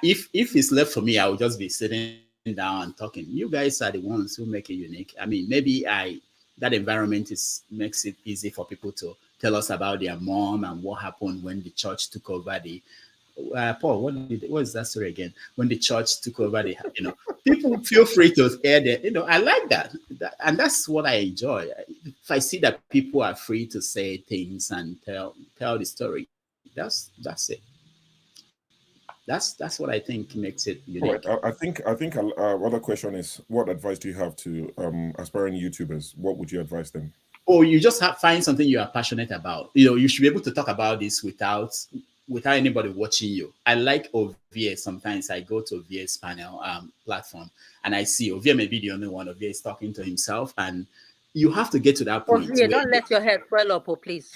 If it's left for me, I will just be sitting down and talking. You guys are the ones who make it unique. I mean, maybe that environment makes it easy for people to tell us about their mom and what happened when the church took over the Paul, what is that story again? When the church took over the, people feel free to air their, I like that. And that's what I enjoy. If I see that people are free to say things and tell the story, that's it. That's what I think makes it unique. Right. I think other question is, what advice do you have to aspiring YouTubers? What would you advise them? You just find something you are passionate about. You should be able to talk about this without anybody watching you. I like OVA. Sometimes I go to OVA's panel platform and I see OVA may be the only one. OVA is talking to himself, and you have to get to that point. OVA, don't let your head swell up, please.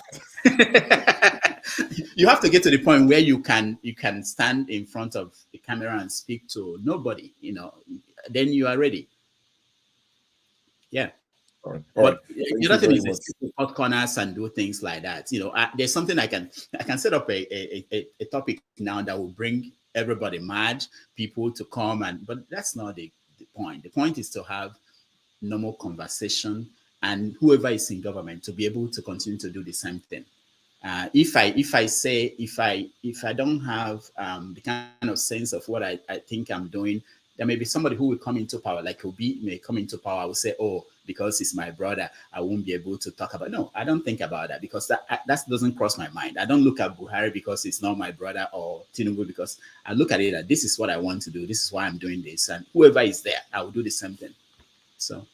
You have to get to the point where you can stand in front of the camera and speak to nobody. Then you are ready. Yeah. But the other thing is to cut corners and do things like that. There's something I can set up a topic now that will bring everybody mad, people to come, but that's not the point. The point is to have normal conversation, and whoever is in government to be able to continue to do the same thing. If I don't have the kind of sense of what I think I'm doing, there may be somebody who will come into power, like Obi may come into power. I will say, oh, because he's my brother, I won't be able to talk about. No, I don't think about that, because that doesn't cross my mind. I don't look at Buhari because he's not my brother, or Tinubu because I look at it that this is what I want to do. This is why I'm doing this, and whoever is there, I will do the same thing. So.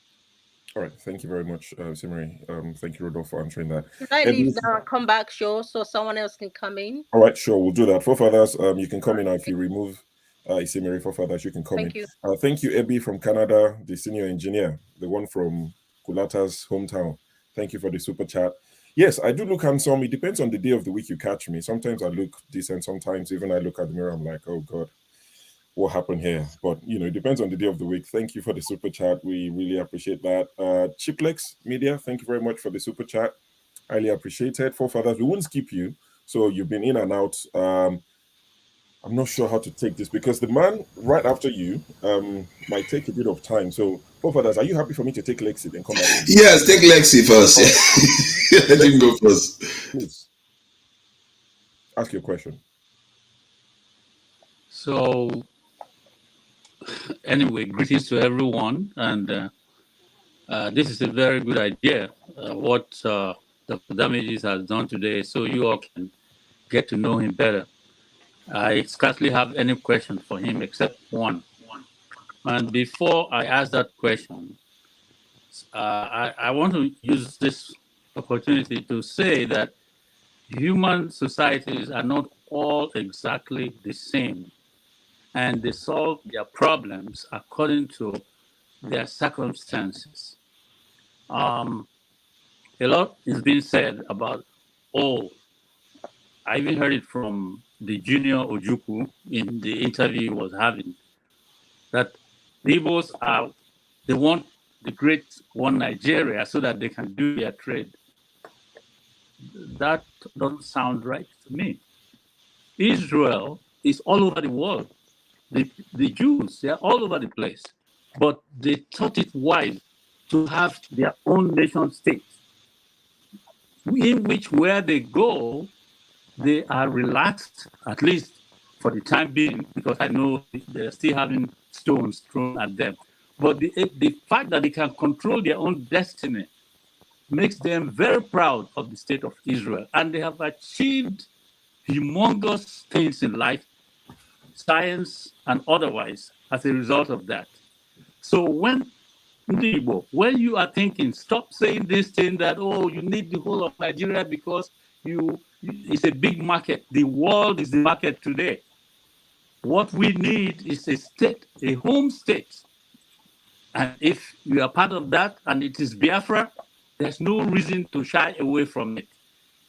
All right, thank you very much, Simri. Thank you, Rudolf, for answering that. Can I leave now and come back, show, so someone else can come in? All right, sure, we'll do that. For others, you can come in, and if you remove Isimiri forefathers, you can come Thank in. you. Thank you, Ebi from Canada, the senior engineer, the one from Kulata's hometown. Thank you for the super chat. Yes, I do look handsome. It depends on the day of the week you catch me. Sometimes I look decent. Sometimes even I look at the mirror, I'm like, oh God, what happened here? But it depends on the day of the week. Thank you for the super chat. We really appreciate that. Chiplex Media, thank you very much for the super chat. Highly appreciated. Forefathers, we won't skip you. So you've been in and out. I'm not sure how to take this because the man right after you might take a bit of time. So, forefathers, are you happy for me to take Lexi then come back to you? Yes, take Lexi first. Okay. Let him go first. Please ask your question. So, anyway, greetings to everyone, and this is a very good idea. What Dr. Damages has done today, so you all can get to know him better. I scarcely have any question for him except one. And before I ask that question, I want to use this opportunity to say that human societies are not all exactly the same, and they solve their problems according to their circumstances. A lot is being said about, oh, I even heard it from the junior Ojukwu in the interview he was having, that the Igbos they want the great one Nigeria so that they can do their trade. That doesn't sound right to me. Israel is all over the world. The Jews, they're all over the place. But they thought it wise to have their own nation state, in which where they go, they are relaxed, at least for the time being, because I know they're still having stones thrown at them. But the fact that they can control their own destiny makes them very proud of the state of Israel. And they have achieved humongous things in life, science and otherwise, as a result of that. So when you are thinking, stop saying this thing that, oh, you need the whole of Nigeria because it's a big market. The world is the market today. What we need is a state, a home state. And if you are part of that and it is Biafra, there's no reason to shy away from it.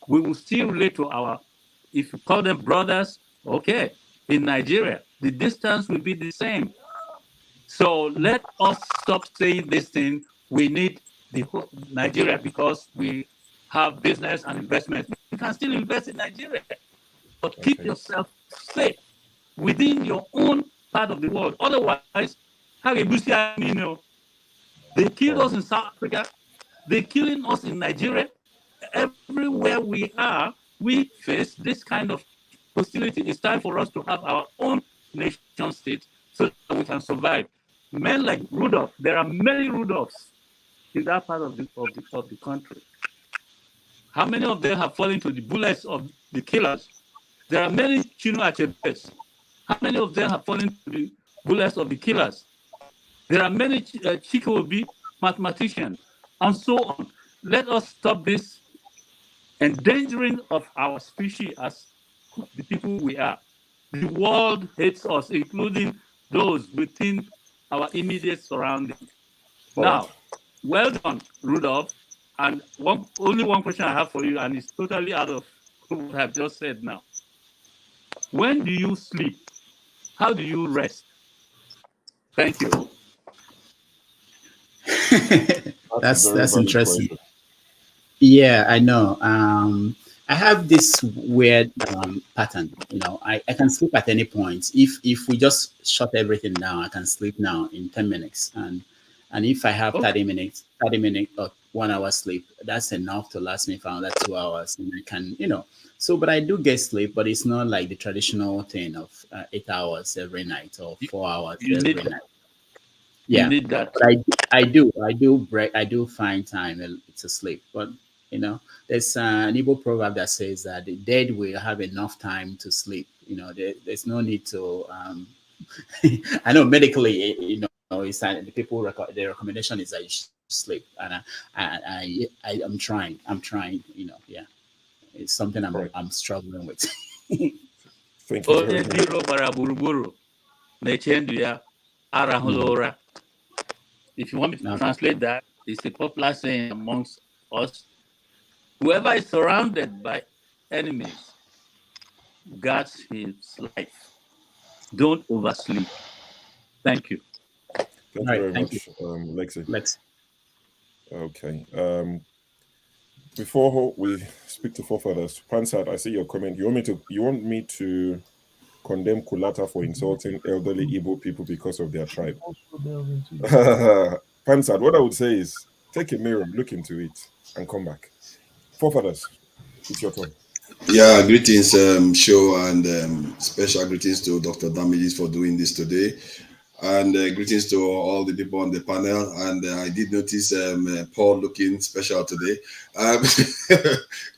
We will still relate to if you call them brothers, okay, in Nigeria, the distance will be the same. So let us stop saying this thing. We need the whole Nigeria because we have business and investment. You can still invest in Nigeria, but keep yourself safe within your own part of the world. Otherwise, they killed us in South Africa. They're killing us in Nigeria. Everywhere we are, we face this kind of hostility. It's time for us to have our own nation state so that we can survive. Men like Rudolf, there are many Rudolfs in that part of the country. How many of them have fallen to the bullets of the killers? There are many Chino Achebes. How many of them have fallen to the bullets of the killers? There are many Chikobi mathematicians, and so on. Let us stop this endangering of our species as the people we are. The world hates us, including those within our immediate surroundings. Now, well done, Rudolph. And only one question I have for you, and it's totally out of what I've just said now. When do you sleep? How do you rest? Thank you. That's interesting. Question. Yeah, I know. I have this weird pattern. I can sleep at any point. If we just shut everything down, I can sleep now in 10 minutes. And if I have 30 minutes or 1 hour sleep, that's enough to last me for another 2 hours. And I can, So, but I do get sleep, but it's not like the traditional thing of 8 hours every night or 4 hours every night. Yeah, you need that. But I do find time to sleep. But there's an Igbo proverb that says that the dead will have enough time to sleep. There's no need to. I know medically, it's the people the recommendation is that you should sleep, and I'm trying. Yeah, it's something I'm struggling with. Thank you very much. Nechenduya Arahulora. If you want me to translate that, it's a popular saying amongst us. Whoever is surrounded by enemies guards his life. Don't oversleep. Thank you. Thank you very much, Lexi. Lex. Okay. Before we speak to forefathers, Pansat, I see your comment. You want me to condemn Kulata for insulting elderly Igbo people because of their tribe? Pansat, what I would say is take a mirror, look into it, and come back. Forefathers, it's your turn. Yeah, greetings, show, and special greetings to Dr. Damages for doing this today. And greetings to all the people on the panel. And I did notice Paul looking special today.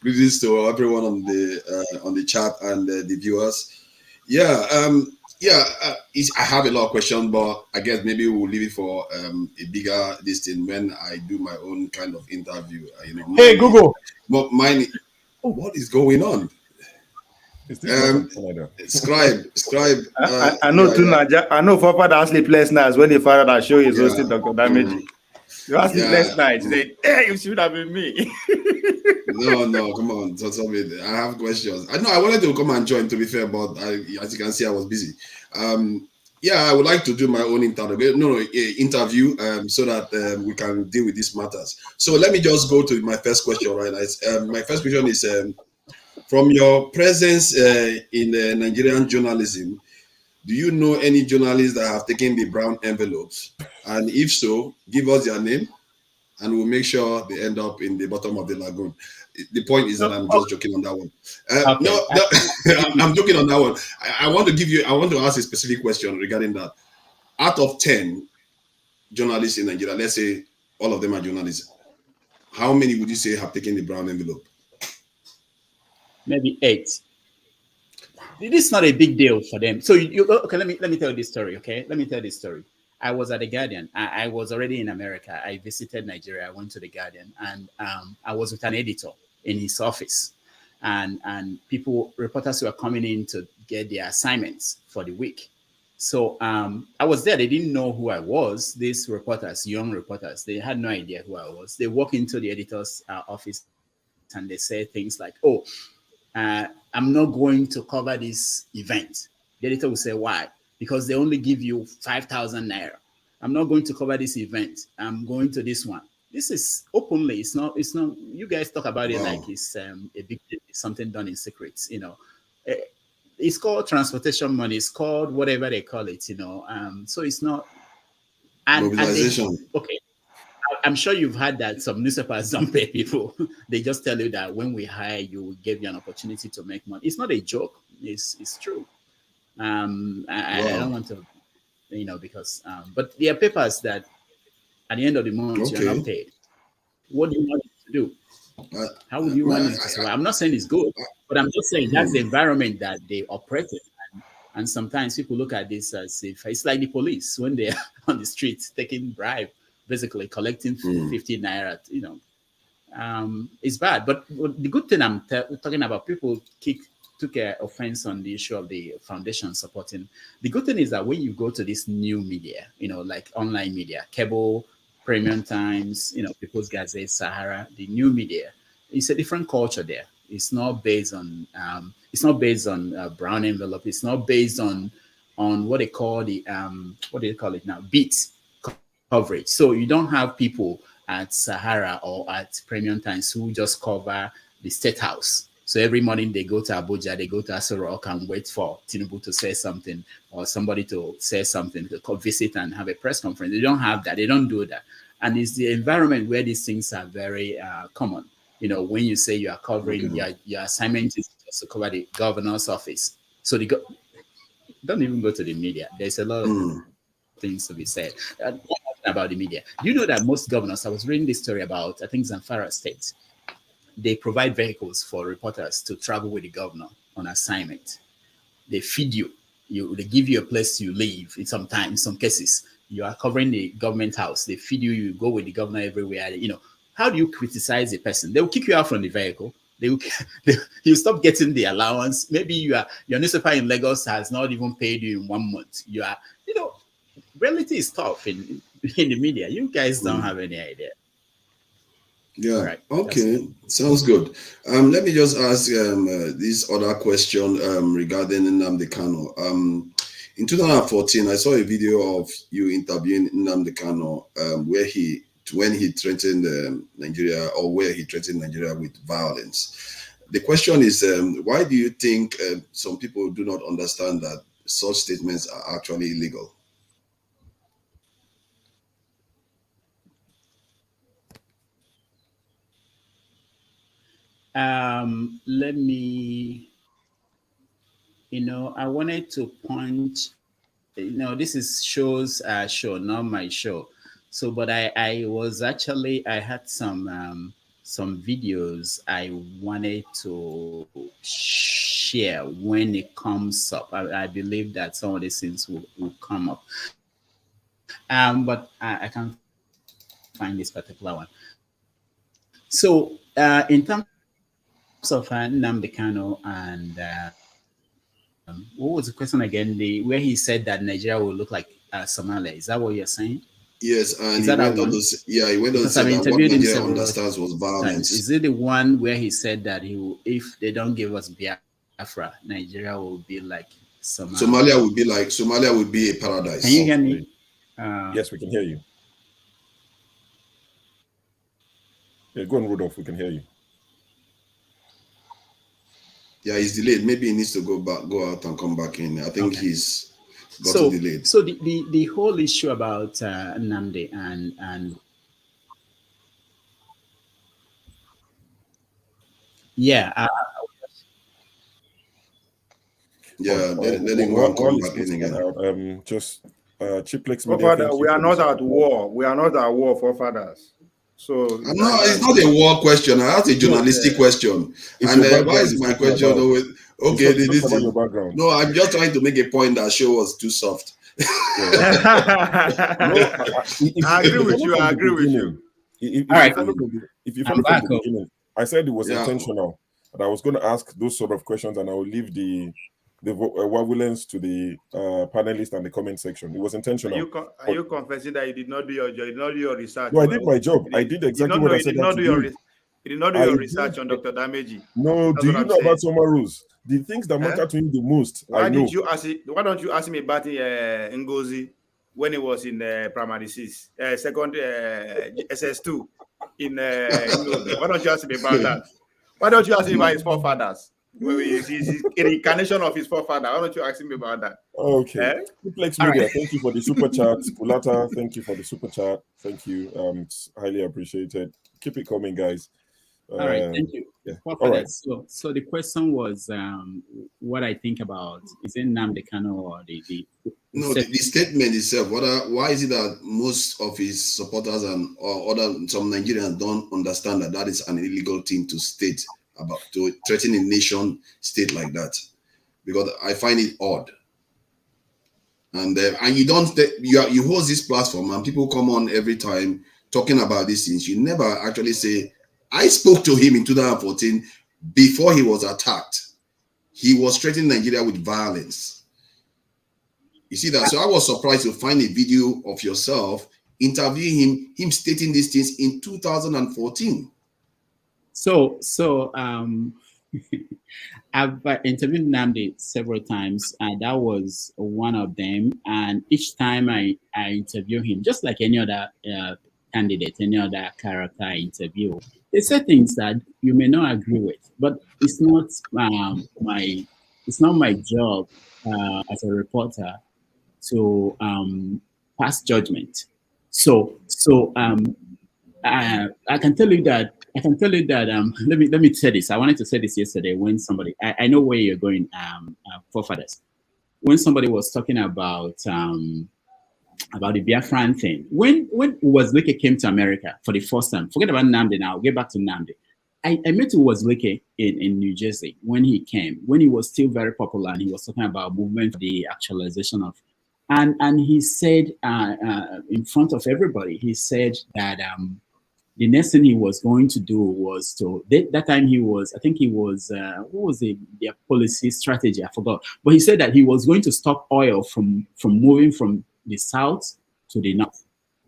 Greetings to everyone on the chat and the viewers. I have a lot of questions, but I guess maybe we'll leave it for a bigger thing when I do my own kind of interview. Hey, Google. But mine. What is going on? Is this Scribe. I know I know Papa that sleepless nights when the father that show is hosting Dr. Damage. You ask sleepless nights, say, hey, you should have been me. No, come on. I have questions. I wanted to come and join, to be fair, but as you can see, I was busy. I would like to do my own interview so that we can deal with these matters. So let me just go to my first question, right? My first question is, from your presence in Nigerian journalism, do you know any journalists that have taken the brown envelopes? And if so, give us their name, and we'll make sure they end up in the bottom of the lagoon. The point is that I'm just joking on that one. I'm joking on that one. I want to ask a specific question regarding that. Out of 10 journalists in Nigeria, let's say all of them are journalists, how many would you say have taken the brown envelope? Maybe 8. This is not a big deal for them. So okay, let me tell you this story. Okay, let me tell this story. I was at the Guardian. I was already in America. I visited Nigeria. I went to the Guardian, and I was with an editor in his office, and reporters were coming in to get their assignments for the week. So I was there. They didn't know who I was. These reporters, young reporters, they had no idea who I was. They walk into the editor's office and they say things like, "Oh, I'm not going to cover this event." The editor will say, "Why?" "Because they only give you 5,000 naira. I'm not going to cover this event. I'm going to this one." This is openly. It's not. You guys talk about it like it's a big deal, something done in secret. It's called transportation money. It's called whatever they call it. So it's not. Mobilization. Okay. I'm sure you've had that some newspapers don't pay people. They just tell you that when we hire you, we give you an opportunity to make money. It's not a joke. It's true. I don't want to, because but there are papers that at the end of the month you're not paid. What do you want to do? How would you want it to survive? I'm not saying it's good, but I'm just saying that's the environment that they operate in. And sometimes people look at this as if it's like the police when they're on the streets taking bribe, basically collecting 50 naira. It's bad. But the good thing I'm talking about, people took offense on the issue of the foundation supporting. The good thing is that when you go to this new media, like online media, cable, Premium Times, People's Gazette, Sahara, the new media, it's a different culture there. It's not based on brown envelope. It's not based on what they call what do they call it now? Beats coverage. So you don't have people at Sahara or at Premium Times who just cover the State House. So every morning they go to Abuja, they go to Aso Rock and wait for Tinubu to say something or somebody to say something, to visit and have a press conference. They don't have that. They don't do that. And it's the environment where these things are very common. When you say you are covering, your assignment is just to cover the governor's office. So don't even go to the media. There's a lot of things to be said about the media. Do you know that most governors, I was reading this story about, I think Zamfara State, they provide vehicles for reporters to travel with the governor on assignment. They feed you. They give you a place you live. In some cases, you are covering the government house. They feed you. You go with the governor everywhere. How do you criticize a person? They will kick you out from the vehicle. you stop getting the allowance. Maybe your newspaper in Lagos has not even paid you in 1 month. You are, reality is tough in the media. You guys don't have any idea. Yeah. Right. Okay. Sounds good. Let me just ask this other question regarding Nnamdi Kanu. In 2014, I saw a video of you interviewing Nnamdi Kanu when he threatened Nigeria, or where he threatened Nigeria with violence. The question is, why do you think some people do not understand that such statements are actually illegal? Let me, I wanted to point, this is show's show, not my show. So, but I had some videos I wanted to share when it comes up. I believe that some of these things will come up. But I can't find this particular one. So, in terms of Nnamdi Kanu and what was the question again? Where he said that Nigeria will look like Somalia. Is that what you're saying? Yes, and he went on to say that what Nigeria understands was violence. Is it the one where he said that if they don't give us Biafra, Nigeria will be like Somalia? Somalia would be a paradise. Can you hear me? Yes, we can hear you. Yeah, go on, Rudolf. We can hear you. Yeah, he's delayed. Maybe he needs to go out and come back in. I think he's got delayed. So the whole issue about Nnamdi and yeah, let him come back in again. Just Chiplex Media. We are not at war. We are not at war, forefathers. So no, it's not a war question. I asked a journalistic question. And why is my question always okay? No, I'm just trying to make a point that show was too soft. I agree with you. I agree with you. If you follow from the beginning, I said it was intentional. And I was going to ask those sort of questions, and I will leave the violence to the panelists and the comment section. It was intentional. Are you confessing that you did not do your job? You did not do your research? No, I did my job. I did exactly what I said. You did not do your research on Dr. Dameji. No, do you know about Soma rules? The things that matter to him the most. Why don't you ask me about Ngozi when he was in primary 6, second SS2 in Ngozi? Why don't you ask me about that? Why don't you ask me about his forefathers? He's a reincarnation of his forefather. Why don't you ask me about that? Okay. Duplex Media, thank you for the super chat. Kulata, thank you for the super chat. Thank you. It's highly appreciated. Keep it coming, guys. All right, thank you. Yeah. All right. So the question was what I think about, is it Nnamdi Kanu or the statement itself. Why is it that most of his supporters and some Nigerians don't understand that is an illegal thing to state, about to threaten a nation state like that? Because I find it odd. And you host this platform and people come on every time talking about these things. You never actually say, I spoke to him in 2014 before he was attacked. He was threatening Nigeria with violence. You see that? So I was surprised to find a video of yourself interviewing him stating these things in 2014. So I've interviewed Nnamdi several times, and that was one of them. And each time I interview him, just like any other candidate, any other character I interview, they say things that you may not agree with, but it's not my job as a reporter to pass judgment. So I can tell you that. Let me say this. I wanted to say this yesterday when somebody. I know where you're going, forefathers. When somebody was talking about the Biafran thing. When Wazlike came to America for the first time, forget about Nnamdi now. Get back to Nnamdi. I met Wazlike in New Jersey when he came, when he was still very popular, and he was talking about movement for the actualization of. And he said in front of everybody, he said that the next thing he was going to do was to, that time he was, I think he was, what was their policy strategy? I forgot. But he said that he was going to stop oil from moving from the south to the north.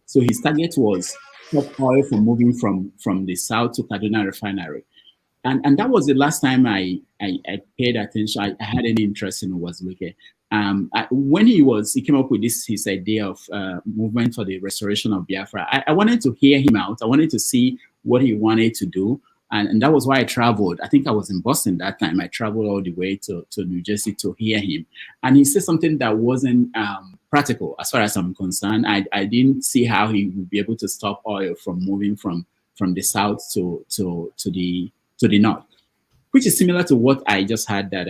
So his target was stop oil from moving from the south to Kaduna refinery. And that was the last time I paid attention. I had any interest in Wazuike. When he came up with his idea of movement for the restoration of Biafra, I wanted to hear him out. I wanted to see what he wanted to do. And that was why I traveled. I think I was in Boston that time. I traveled all the way to New Jersey to hear him. And he said something that wasn't practical as far as I'm concerned. I didn't see how he would be able to stop oil from moving from the south to the north, which is similar to what I just had that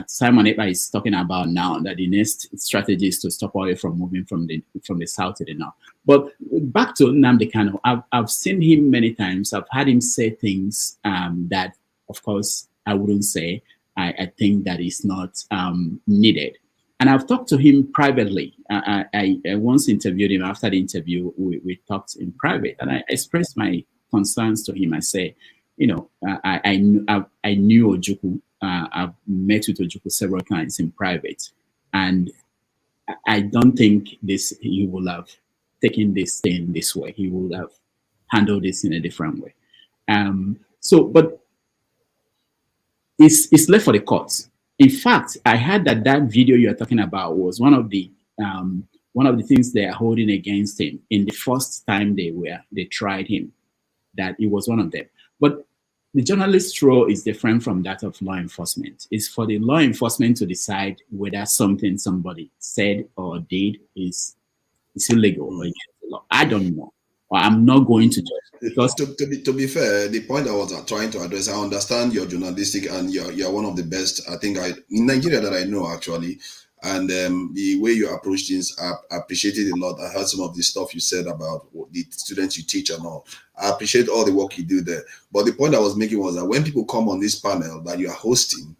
Simon Ekpa is talking about now, that the next strategy is to stop oil from moving from the south to the north. But back to Nnamdi Kanu, I've seen him many times. I've had him say things that, of course, I wouldn't say. I think that is not needed. And I've talked to him privately. I once interviewed him. After the interview, we talked in private, and I expressed my concerns to him. I say, I knew Ojukwu. I've met with Ojukwu several times in private, and I don't think he will have taken this thing this way. He would have handled this in a different way. But it's left for the courts. In fact, I heard that video you're talking about was one of the things they are holding against him in the first time they tried him. That it was one of them. But the journalist's role is different from that of law enforcement. It's for the law enforcement to decide whether something somebody said or did is illegal or against the law. I don't know. Or I'm not going to judge. Because to be fair, the point I was trying to address, I understand your journalistic and you're one of the best, I think, in Nigeria that I know, actually. And the way you approach things, I appreciate it a lot. I heard some of the stuff you said about the students you teach and all. I appreciate all the work you do there. But the point I was making was that when people come on this panel that you are hosting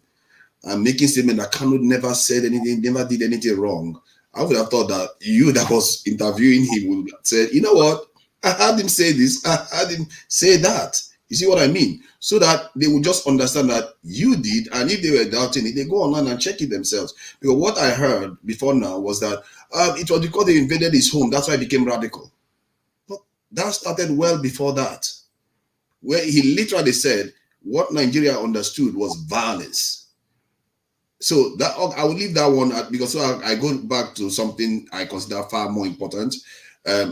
and making statement that Kanu never said anything, never did anything wrong, I would have thought that you that was interviewing him would have said, you know what? I heard him say this. I heard him say that. You see what I mean? So that they would just understand that you did, and if they were doubting it, they go online and check it themselves. Because what I heard before now was that it was because they invaded his home. That's why he became radical. But that started well before that, where he literally said what Nigeria understood was violence. So that I will leave that one because I go back to something I consider far more important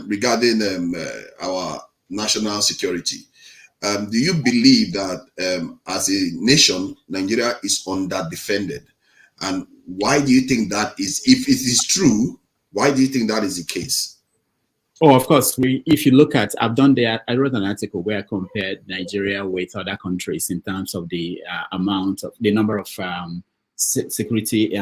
regarding our national security. Do you believe that as a nation, Nigeria is underdefended? And why do you think that is? If it is true, why do you think that is the case? Oh, of course. If you look at, I wrote an article where I compared Nigeria with other countries in terms of the the number of security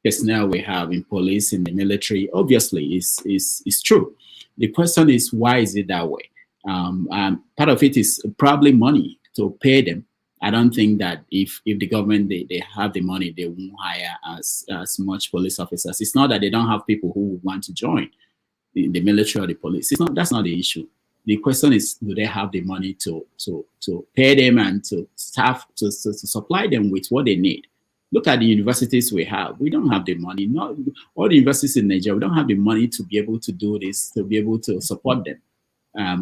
personnel we have in police, in the military. Obviously, is true. The question is, why is it that way? Part of it is probably money to pay them. I don't think that if the government they have the money, they won't hire as much police officers. It's not that they don't have people who want to join the military or the police. That's not the issue. The question is, do they have the money to pay them and to staff to supply them with what they need? Look at the universities we have. We don't have the money. Not all the universities in Nigeria. We don't have the money to be able to do this, to be able to support them.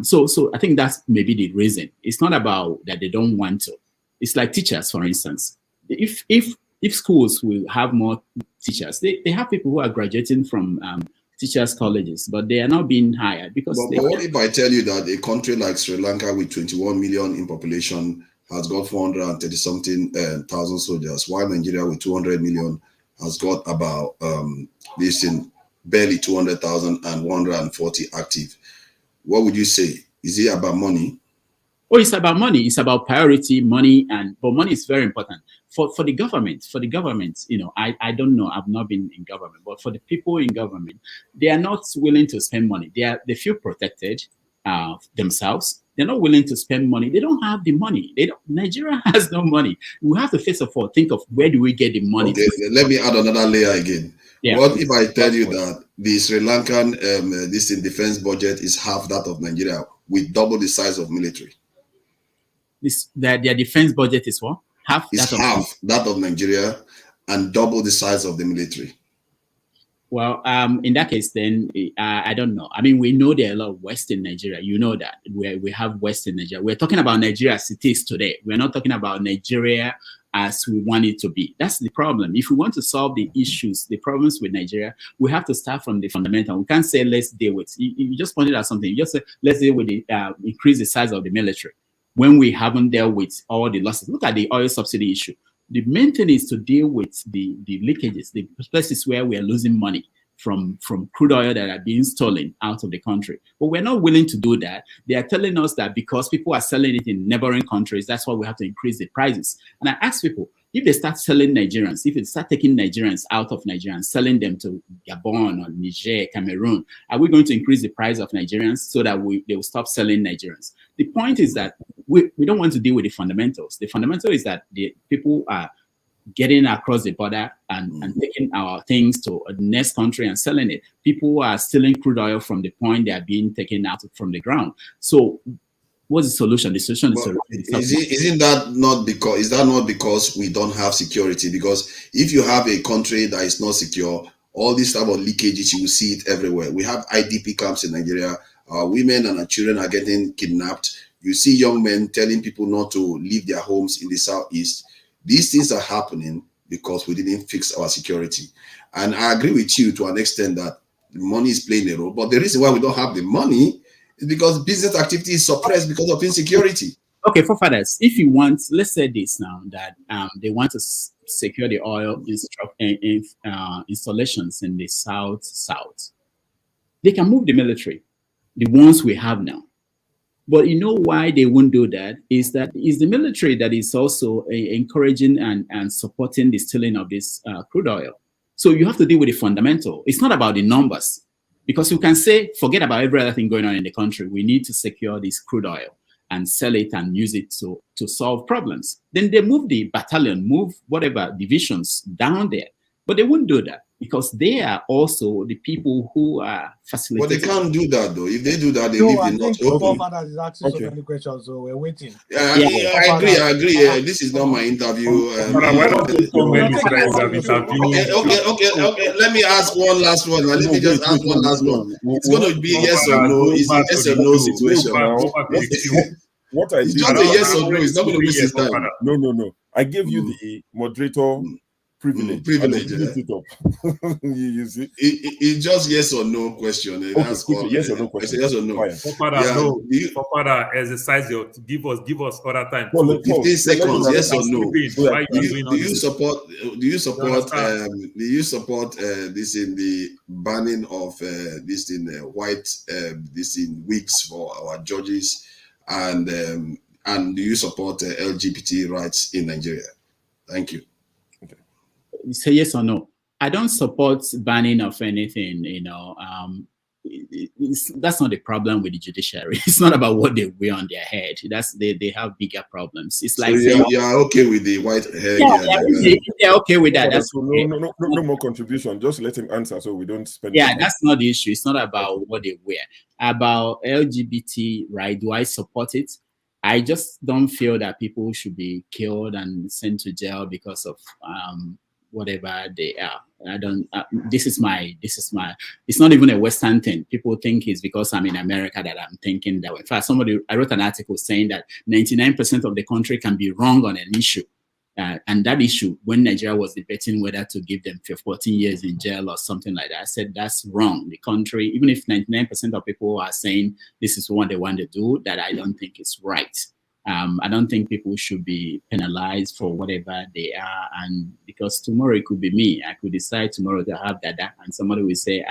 So I think that's maybe the reason. It's not about that they don't want to. It's like teachers, for instance. If schools will have more teachers, they have people who are graduating from teachers' colleges, but they are not being hired because. But what if I tell you that a country like Sri Lanka with 21 million in population has got 430-something thousand soldiers, while Nigeria with 200 million has got about barely 200,000 and 140 active? What would you say? Is it about money? Oh, it's about money. It's about priority, money, but money is very important for the government. For the government, I don't know. I've not been in government, but for the people in government, they are not willing to spend money. They feel protected themselves. They're not willing to spend money. They don't have the money. Nigeria has no money. We have to first of all think of where do we get the money. Okay, let me add another layer again. Yeah. What if I tell you that the Sri Lankan defense budget is half that of Nigeria? with double the size of military? Their defense budget is what? Half that of Nigeria and double the size of the military. Well, in that case, then I don't know. I mean, we know there are a lot of West in Nigeria. You know that we have West in Nigeria. We're talking about Nigeria as it is today. We're not talking about Nigeria as we want it to be. That's the problem. If we want to solve the issues, the problems with Nigeria, we have to start from the fundamental. We can't say let's deal with. You just pointed out something. You just said let's deal with the increase the size of the military when we haven't dealt with all the losses. Look at the oil subsidy issue. The main thing is to deal with the leakages, the places where we are losing money from crude oil that are being stolen out of the country. But we're not willing to do that. They are telling us that because people are selling it in neighboring countries, that's why we have to increase the prices. And I ask people, if they start selling Nigerians, if they start taking Nigerians out of Nigeria and selling them to Gabon or Niger, Cameroon, are we going to increase the price of Nigerians so that they will stop selling Nigerians? The point is that we don't want to deal with the fundamentals. The fundamental is that the people are getting across the border and taking our things to the next country and selling it. People are stealing crude oil from the point they are being taken out from the ground. So what's the solution? The solution is that not because we don't have security? Because if you have a country that is not secure, all this type of leakages, you will see it everywhere. We have IDP camps in Nigeria. Our women and our children are getting kidnapped. You see young men telling people not to leave their homes in the southeast. These things are happening because we didn't fix our security. And I agree with you to an extent that money is playing a role. But the reason why we don't have the money is because business activity is suppressed because of insecurity. Okay, forefathers, if you want, let's say this now, that they want to secure the oil installations in the south. They can move the military, the ones we have now. But you know why they won't do that? Is that it's the military that is also encouraging and supporting the stealing of this crude oil. So you have to deal with the fundamental. It's not about the numbers. Because you can say, forget about every other thing going on in the country. We need to secure this crude oil and sell it and use it to solve problems. Then they move the battalion, move whatever divisions down there. But they won't do that because they are also the people who are facilitating. But they can't do that though. If they do that, they leave the north open. Is asking so many questions, so we're waiting. I agree. This is not my interview. Okay. Let me ask one last one. Let me just ask one last one. It's going to be a yes or no. It's a yes or no situation. What I it's did, just a yes or no. It's not going to waste his time. No. I gave you the moderator privilege. You see, it's just yes or no question. Yes or no question. Yes or no. Father, exercise your give us other time. 15 seconds. Yes or no. Do you support this in the banning of this in white this in wigs for our judges, and do you support LGBT rights in Nigeria? Thank you. Say yes or no. I don't support banning of anything. That's not the problem with the judiciary. It's not about what they wear on their head. They have bigger problems. It's like you are okay with the white hair. They're okay with that. That's okay. No more contribution. Just let him answer so we don't spend. Yeah, that's not the issue. It's not about what they wear. About LGBT, right? Do I support it? I just don't feel that people should be killed and sent to jail because of whatever they are. I don't. This is my. It's not even a Western thing. People think it's because I'm in America that I'm thinking that way. In fact, I wrote an article saying that 99% of the country can be wrong on an issue, and that issue, when Nigeria was debating whether to give them 14 years in jail or something like that, I said that's wrong. The country, even if 99% of people are saying this is what they want to do, that I don't think it's right. I don't think people should be penalized for whatever they are, and because tomorrow it could be me. I could decide tomorrow to have that, and somebody will say,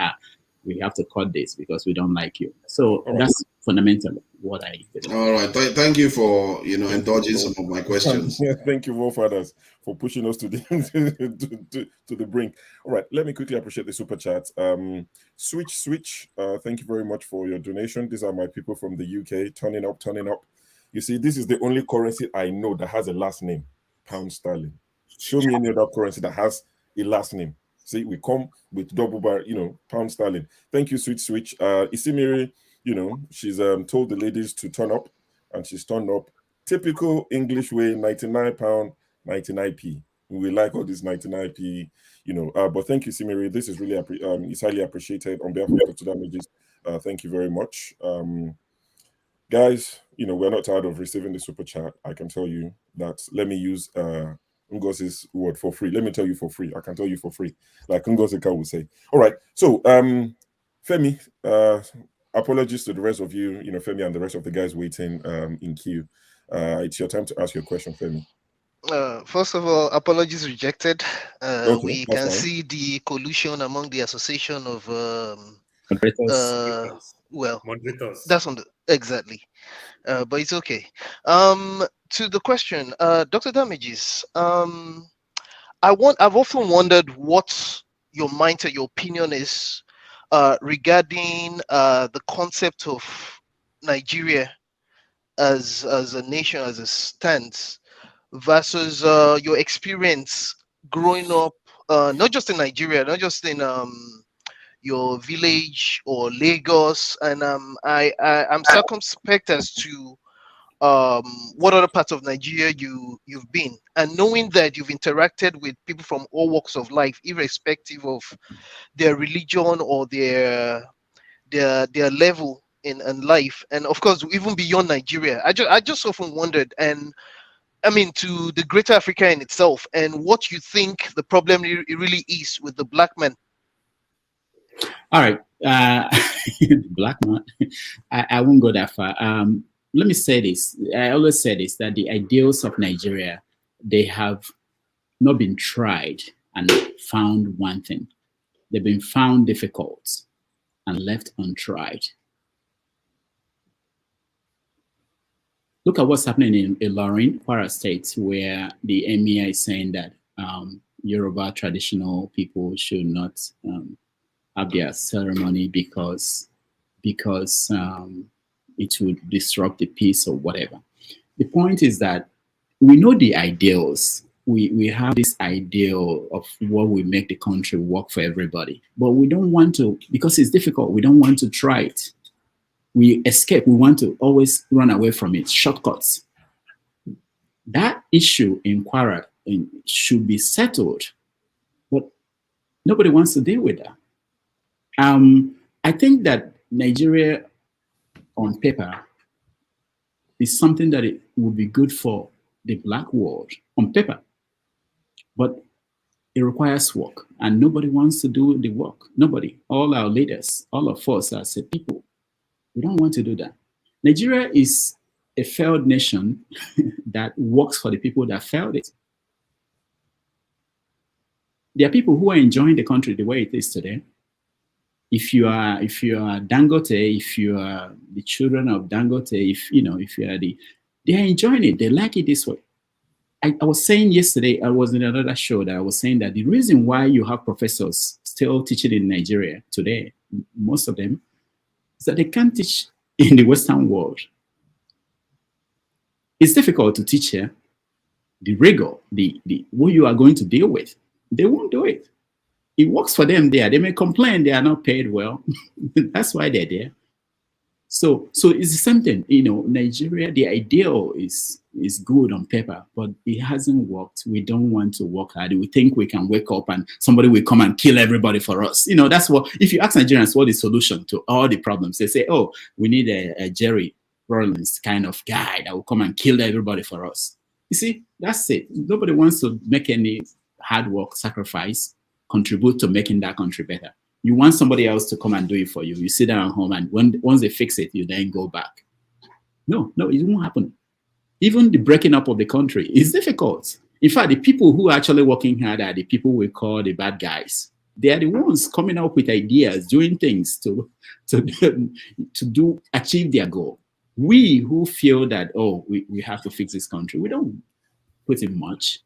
we have to cut this because we don't like you. So that's fundamentally what I did. All right. Thank you for indulging some of my questions. Thank you, forefathers, for pushing us to the to the brink. All right. Let me quickly appreciate the super chat. Switch. Thank you very much for your donation. These are my people from the UK. Turning up. You see, this is the only currency I know that has a last name, pound sterling. Show me any other currency that has a last name. See, we come with double bar, pound sterling. Thank you, Switch. Isimiri, she's told the ladies to turn up, and she's turned up. Typical English way, £99, 99p. We like all this 99p, but thank you, Simiri. This is really it's highly appreciated on behalf of Dr. Damages. Thank you very much. Guys, we're not tired of receiving the super chat. I can tell you that. Let me use Ngosi's word for free. Let me tell you for free. I can tell you for free, like Ngosika will say. All right. So, Femi, apologies to the rest of you, Femi and the rest of the guys waiting in queue. It's your time to ask your question, Femi. First of all, apologies rejected. Okay, we that's can fine. see the collusion among the association of Moderators. well, Moderators. that's on the exactly. But it's okay. To the question, Dr. Damages, I've often wondered what your mindset, your opinion is regarding the concept of Nigeria as a nation, as it stands, versus your experience growing up, not just in Nigeria, not just in your village or Lagos, and I'm circumspect as to what other parts of Nigeria you've been, and knowing that you've interacted with people from all walks of life, irrespective of their religion or their level in life, and of course even beyond Nigeria. I just often wondered, and I mean, to the greater Africa in itself, and what you think the problem really is with the black man. All right, black man. I won't go that far. Let me say this. I always say this, that the ideals of Nigeria, they have not been tried and found wanting. They've been found difficult and left untried. Look at what's happening in Ilorin, Kwara State, where the emir is saying that Yoruba traditional people should not have their ceremony because it would disrupt the peace or whatever. The point is that we know the ideals. We have this ideal of what will make the country work for everybody, but we don't want to, because it's difficult, we don't want to try it. We escape. We want to always run away from it. Shortcuts. That issue in Kwara should be settled, but nobody wants to deal with that. I think that Nigeria, on paper, is something that it would be good for the black world on paper, but it requires work, and nobody wants to do the work. Nobody. All our leaders, all of us as a people, we don't want to do that. Nigeria is a failed nation that works for the people that failed it. There are people who are enjoying the country the way it is today. If you are Dangote, if you are the children of Dangote, if you are they are enjoying it. They like it this way. I was saying yesterday, I was in another show that I was saying that the reason why you have professors still teaching in Nigeria today, most of them, is that they can't teach in the Western world. It's difficult to teach here. The rigor, the what you are going to deal with, they won't do it. It works for them there. They may complain they are not paid well. That's why they're there. So it's the same thing. Nigeria, the ideal is good on paper, but it hasn't worked. We don't want to work hard. We think we can wake up and somebody will come and kill everybody for us. That's what, if you ask Nigerians what is the solution to all the problems, they say, oh, we need a Jerry Rawlings kind of guy that will come and kill everybody for us. You see, that's it. Nobody wants to make any hard work, sacrifice, contribute to making that country better. You want somebody else to come and do it for you. You sit down at home, and once they fix it, you then go back. No, it won't happen. Even the breaking up of the country is difficult. In fact, the people who are actually working hard are the people we call the bad guys. They are the ones coming up with ideas, doing things to achieve their goal. We who feel that, we have to fix this country, we don't put in much.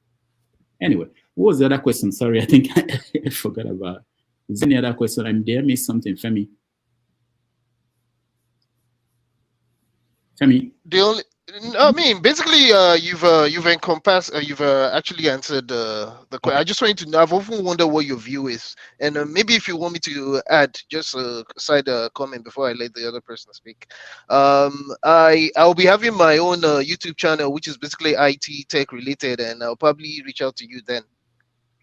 Anyway, what was the other question? Sorry, I think I forgot about it. Is there any other question? I'm there, miss something, Femi. Femi? I mean, basically, you've encompassed, you've actually answered the question. I just wanted to know. I've often wondered what your view is, and maybe if you want me to add just a side comment before I let the other person speak. I'll be having my own YouTube channel, which is basically IT tech related, and I'll probably reach out to you then.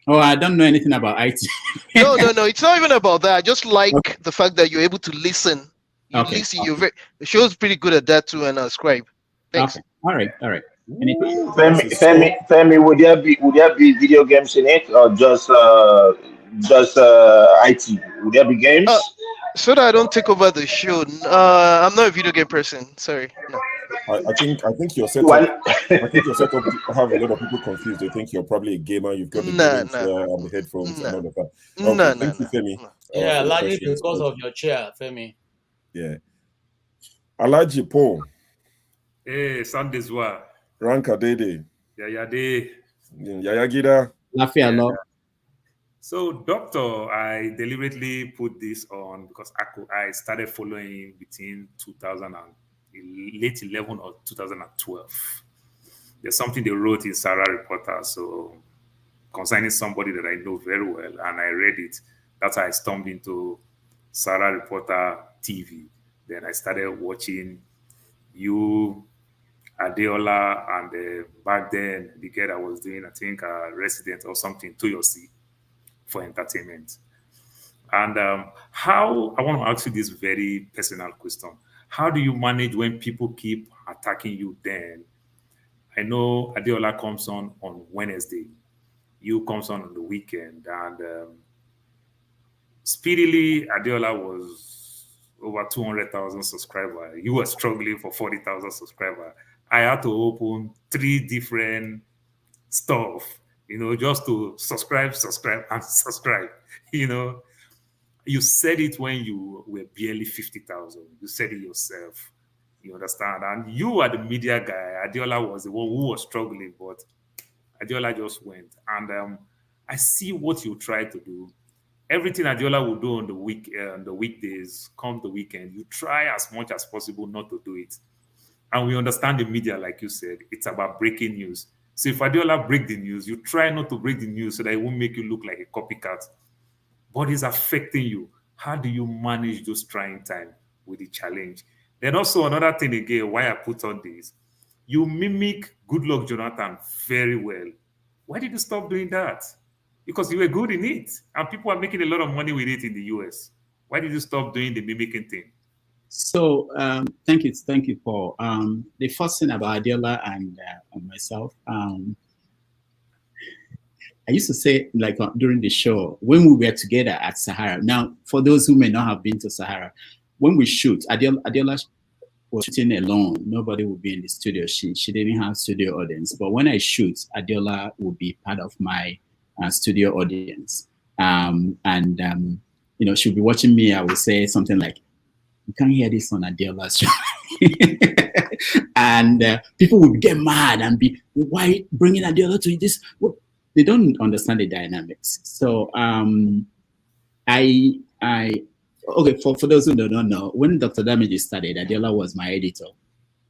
Oh, I don't know anything about IT. No, it's not even about that. I just like the fact that you're able to listen. You listen. The show's pretty good at that too, and scribe. Thanks. Okay. All right. Femi, would there be video games in it, or just IT? Would there be games? So that I don't take over the show. I'm not a video game person. Sorry. No. I think you're set up. I think you're set up to have a lot of people confused. They think you're probably a gamer. You've got the gaming chair and the headphones and all of that. Okay, thank you, Femi. Yeah, largely because of your chair, Femi. Yeah. Alaji Paul. Hey, Sunday's wa. Ranka Dede. Yaya De. Yaya Gida. Lafia. So, Doctor, I deliberately put this on because I started following between 2000 and late 11 or 2012. There's something they wrote in Sarah Reporter, so concerning somebody that I know very well, and I read it. That's how I stumbled into Sarah Reporter TV. Then I started watching you, Adeola, and back then the girl I was doing, I think, Resident or something, Toyosi, for entertainment. And how, I want to ask you this very personal question. How do you manage when people keep attacking you then? I know Adeola comes on Wednesday. You comes on the weekend. And speedily, Adeola was over 200,000 subscribers. You were struggling for 40,000 subscribers. I had to open 3 different stuff, just to subscribe, and subscribe, You said it when you were barely 50,000. You said it yourself. You understand? And you are the media guy. Adeola was the one who was struggling, but Adeola just went. And I see what you try to do. Everything Adeola will do on the weekdays, come the weekend, you try as much as possible not to do it. And we understand the media, like you said, it's about breaking news. So if Adeola break the news, you try not to break the news so that it won't make you look like a copycat. But it's affecting you. How do you manage those trying time with the challenge? Then also another thing again, why I put on this, you mimic Goodluck Jonathan very well. Why did you stop doing that? Because you were good in it, and people are making a lot of money with it in the US. Why did you stop doing the mimicking thing? So thank you, Paul. The first thing about Adeola and myself, I used to say, like during the show, when we were together at Sahara. Now, for those who may not have been to Sahara, when we shoot, Adeola was shooting alone. Nobody would be in the studio. She didn't have studio audience. But when I shoot, Adeola would be part of my studio audience. She'll be watching me. I would say something like, "You can't hear this on Adeola's show." And people would get mad and be, "Why bringing Adeola to this?" Well, they don't understand the dynamics. So for those who don't know, when Dr. Damage started, Adeola was my editor.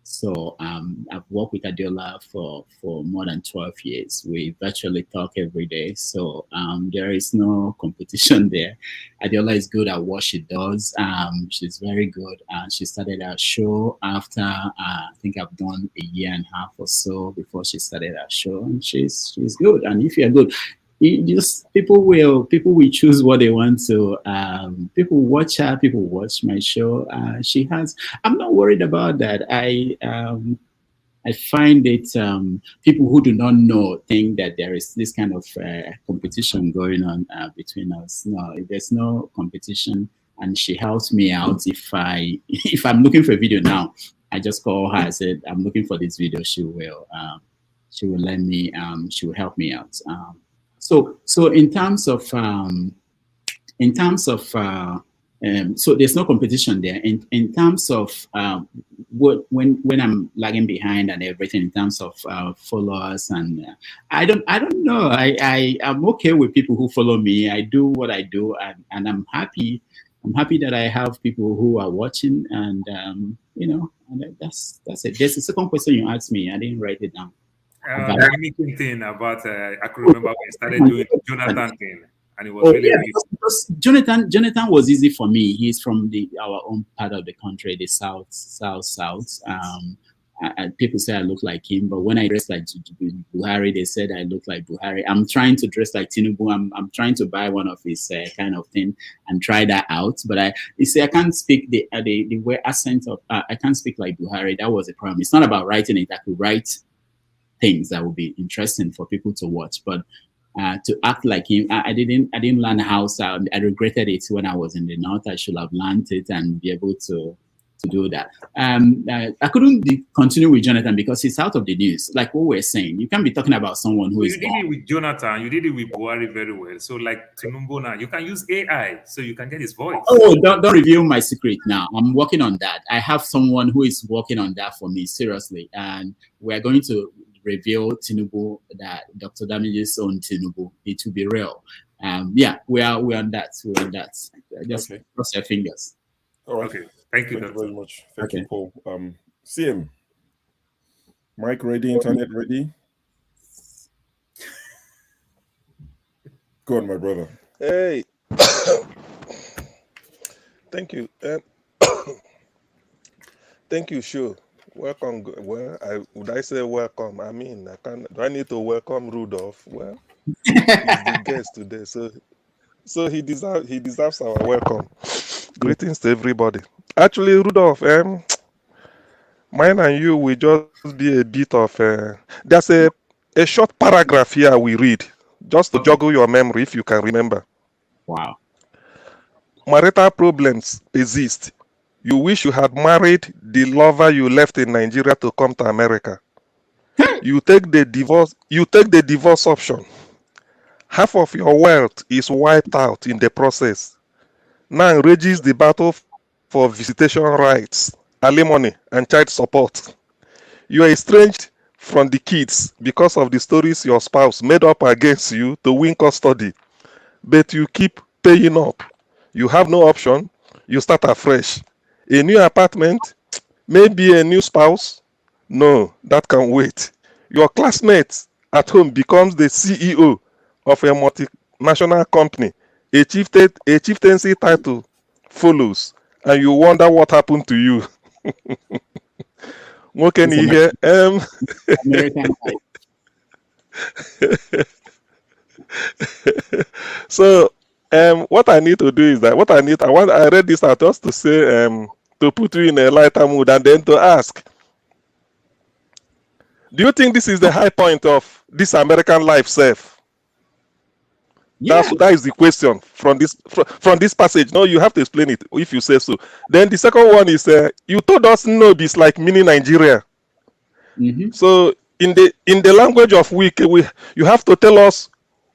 So I've worked with Adeola for more than 12 years. We virtually talk every day. So there is no competition there. Adeola is good at what she does. She's very good. She started our show after, I think I've done a year and a half or so before she started our show. And she's good. And if you're good, people will choose what they want to. People watch her, people watch my show. I'm not worried about that. I find it, people who do not know think that there is this kind of competition going on between us. No, there's no competition, and she helps me out. If I'm looking for a video now, I just call her. I said, "I'm looking for this video." She will let me. She will help me out. So in terms of so there's no competition there. In terms of when I'm lagging behind and everything, in terms of followers, and I don't know. I'm okay with people who follow me. I do what I do, and I'm happy. I'm happy that I have people who are watching, and and that's it. There's a second question you asked me. I didn't write it down. The mimicking thing about I could remember when you started doing the Jonathan thing, and it was really yeah, because Jonathan was easy for me. He's from our own part of the country, the south. And people say I look like him, but when I dress like Buhari, they said I look like Buhari. I'm trying to dress like Tinubu. I'm trying to buy one of his kind of thing and try that out. But you see, I can't speak the way accent of. I can't speak like Buhari. That was a problem. It's not about writing it. I could write things that would be interesting for people to watch, but to act like him, I didn't learn Hausa. I regretted it when I was in the north. I should have learned it and be able to do that. I couldn't continue with Jonathan because he's out of the news. Like what we're saying, you can't be talking about someone who is. You did it with Jonathan. You did it with Buhari very well. So like Tinubu now, you can use AI so you can get his voice. Oh, don't reveal my secret now. I'm working on that. I have someone who is working on that for me seriously, and we're going to reveal Tinubu, that Dr. Damage's own Tinubu. It will be real. Yeah, we're on that. We're on that. Just cross your fingers. All right. Okay. Thank you very much. Thank you, Paul. CM, mic ready, internet ready? Go on, my brother. Hey. Thank you. Thank you, sure. Welcome. Well, would I say welcome? I mean, do I need to welcome Rudolf? Well, he's the guest today, so he deserves our welcome. Greetings to everybody. Actually, Rudolf, mine and you will just be a bit of there's a short paragraph here we read, just to joggle your memory if you can remember. Wow. Marital problems persist. You wish you had married the lover you left in Nigeria to come to America. You take the divorce option. Half of your wealth is wiped out in the process. Now rages the battle for visitation rights, alimony, and child support. You are estranged from the kids because of the stories your spouse made up against you to win custody. But you keep paying up. You have no option. You start afresh. A new apartment, maybe a new spouse. No, that can wait. Your classmate at home becomes the CEO of a multinational company. A chieftaincy title follows, and you wonder what happened to you. What can you hear? American So, what I need to do is that I read this out just to say to put you in a lighter mood and then to ask, do you think this is the high point of this American life, Seth? Yeah. That is the question from this passage. No, you have to explain it if you say so. Then the second one is you told us Nobi is like mini Nigeria. Mm-hmm. So in the language of you have to tell us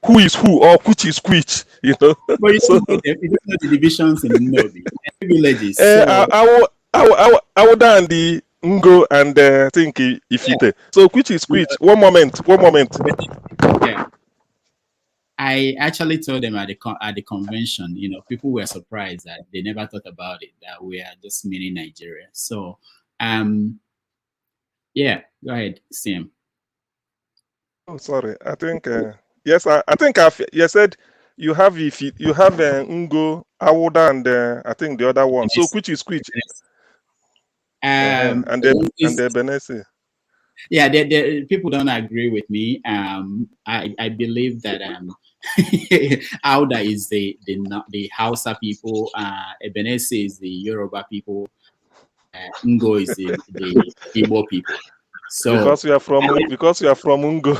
who is who or which is which. You know. But you don't know the divisions in Nobi. Villages. Awuda and the Ngo and I think Ifite. Yeah. So which is which? One moment. Yeah. I actually told them at the convention, people were surprised that they never thought about it, that we are just mini Nigeria. So, yeah, go ahead, Sam. Oh, sorry. I think yes. I think you said you have Ngo, Awuda, and I think the other one. So which is which? And the Benesi. Yeah, the people don't agree with me. I believe that Auda is the Hausa people, Ebenesi is the Yoruba people, Ngo is the Igbo people. So because you are from Ngo.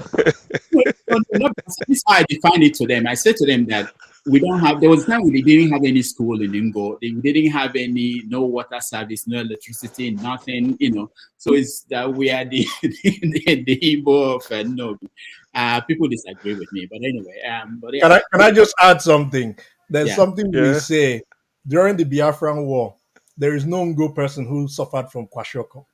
This is how I defined it to them. I said to them that we don't have. There was a time we didn't have any school in Ngo. We didn't have no water service, no electricity, nothing. So it's that we are the Igbo of Nobi. People disagree with me, but anyway. But yeah. Can I just add something? There's something we say during the Biafran War. There is no Ngo person who suffered from kwashiorkor.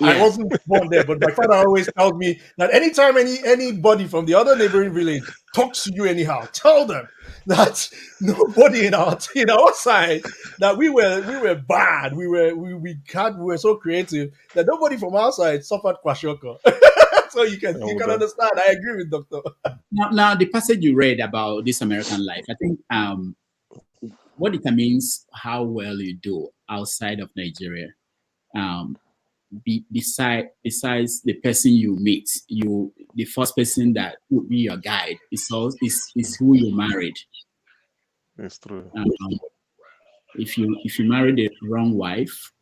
I wasn't born there, but my father always tells me that anytime anybody from the other neighboring village talks to you anyhow, tell them that nobody in our side, that we were bad, we were so creative that nobody from our side suffered kwashiorkor. So you can understand. I agree with Doctor. Now the passage you read about this American life, I think what determines how well you do outside of Nigeria, besides the person you meet, the first person that would be your guide is who you married. It's true. If you marry the wrong wife,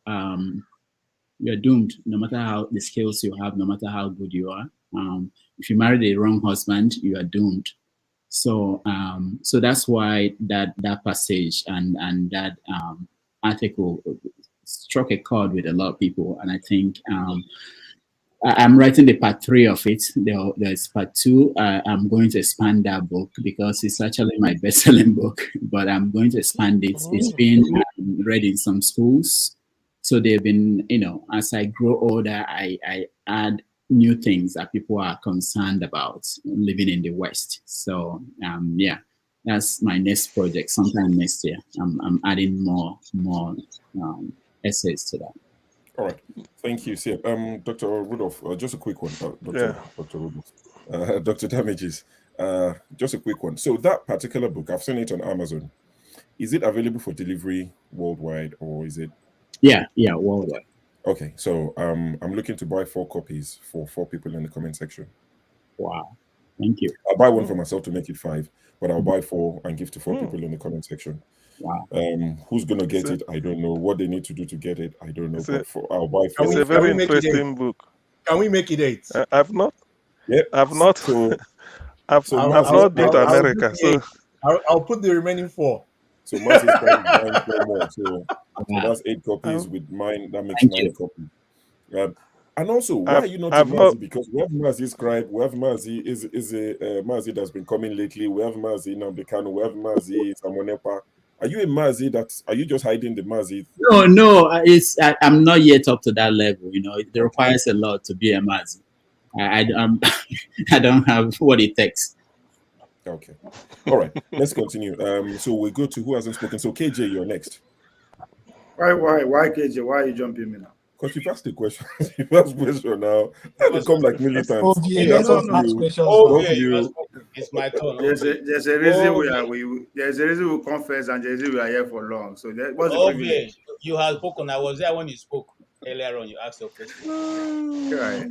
you're doomed. No matter how the skills you have, no matter how good you are. If you marry the wrong husband, you are doomed. So that's why that passage and that article struck a chord with a lot of people. And I think I'm writing the part 3 of it. There's part 2. I'm going to expand that book because it's actually my best-selling book, but I'm going to expand it. It's been read in some schools. So they've been, as I grow older, I add new things that people are concerned about living in the West. So that's my next project. Sometime next year, I'm adding more essays to that. All right, thank you, Sir. Dr. Rudolph, just a quick one. Dr. Rudolph, Dr. Damages, just a quick one. So that particular book, I've seen it on Amazon. Is it available for delivery worldwide, or is it? Yeah, worldwide. Okay, so I'm looking to buy 4 copies for 4 people in the comment section. Wow, thank you. I'll buy one for myself to make it 5, but I'll buy 4 and give to 4 people in the comment section. Wow. Who's gonna get it? I don't know. What they need to do to get it, I don't know. But I'll buy 4. It's a very interesting book. Can we make it 8? I've not. Yeah, I've not. So, I've not been to America, so I'll put the remaining 4. So Maz is buying 4 more. So that's 8 copies with mine. That makes 9 copies. And also, why are you not in Mazi? Because we have Mazi Scribe, we have Mazi is a Mazi that's been coming lately. We have Mazi Nambekano, we have Mazi Samonepa. Are you a Mazi are you just hiding the Mazi? No, I'm not yet up to that level. It requires a lot to be a Mazi. I don't have what it takes. Okay. All right. Let's continue. So we go to who hasn't spoken. So KJ, you're next. Why KJ? Why are you jumping me now? Because you've asked the question. You've asked the question now. I become like militants. It's my turn. There's a reason there's a reason we confess and there's a reason we are here for long. So what's the privilege? You have spoken. I was there when you spoke earlier on. You asked your question. Right.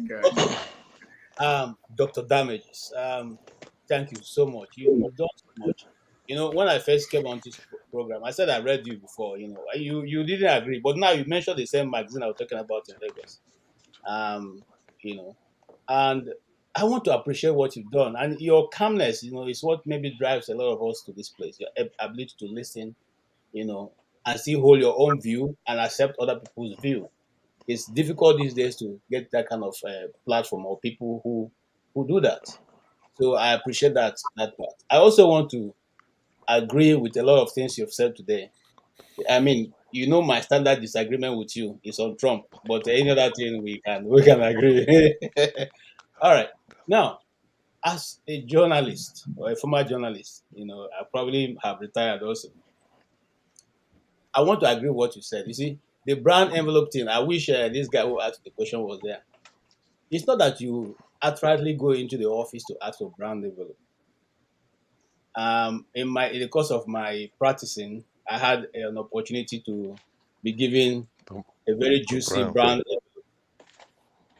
Dr. Damages. Thank you so much. You've done so much. When I first came on this program, I said I read you before. You didn't agree, but now you mentioned the same magazine I was talking about in Lagos. And I want to appreciate what you've done, and your calmness. Is what maybe drives a lot of us to this place. Your ability to listen, and still hold your own view and accept other people's view. It's difficult these days to get that kind of platform or people who do that. So I appreciate that part. I also want to agree with a lot of things you've said today. I mean, my standard disagreement with you is on Trump, but any other thing we can agree. All right. Now, as a journalist or a former journalist, I probably have retired also. I want to agree with what you said. You see, the brown envelope thing, I wish this guy who asked the question was there. It's not that you outrightly go into the office to ask for brown envelope. In the course of my practicing, I had an opportunity to be given a very juicy brown envelope.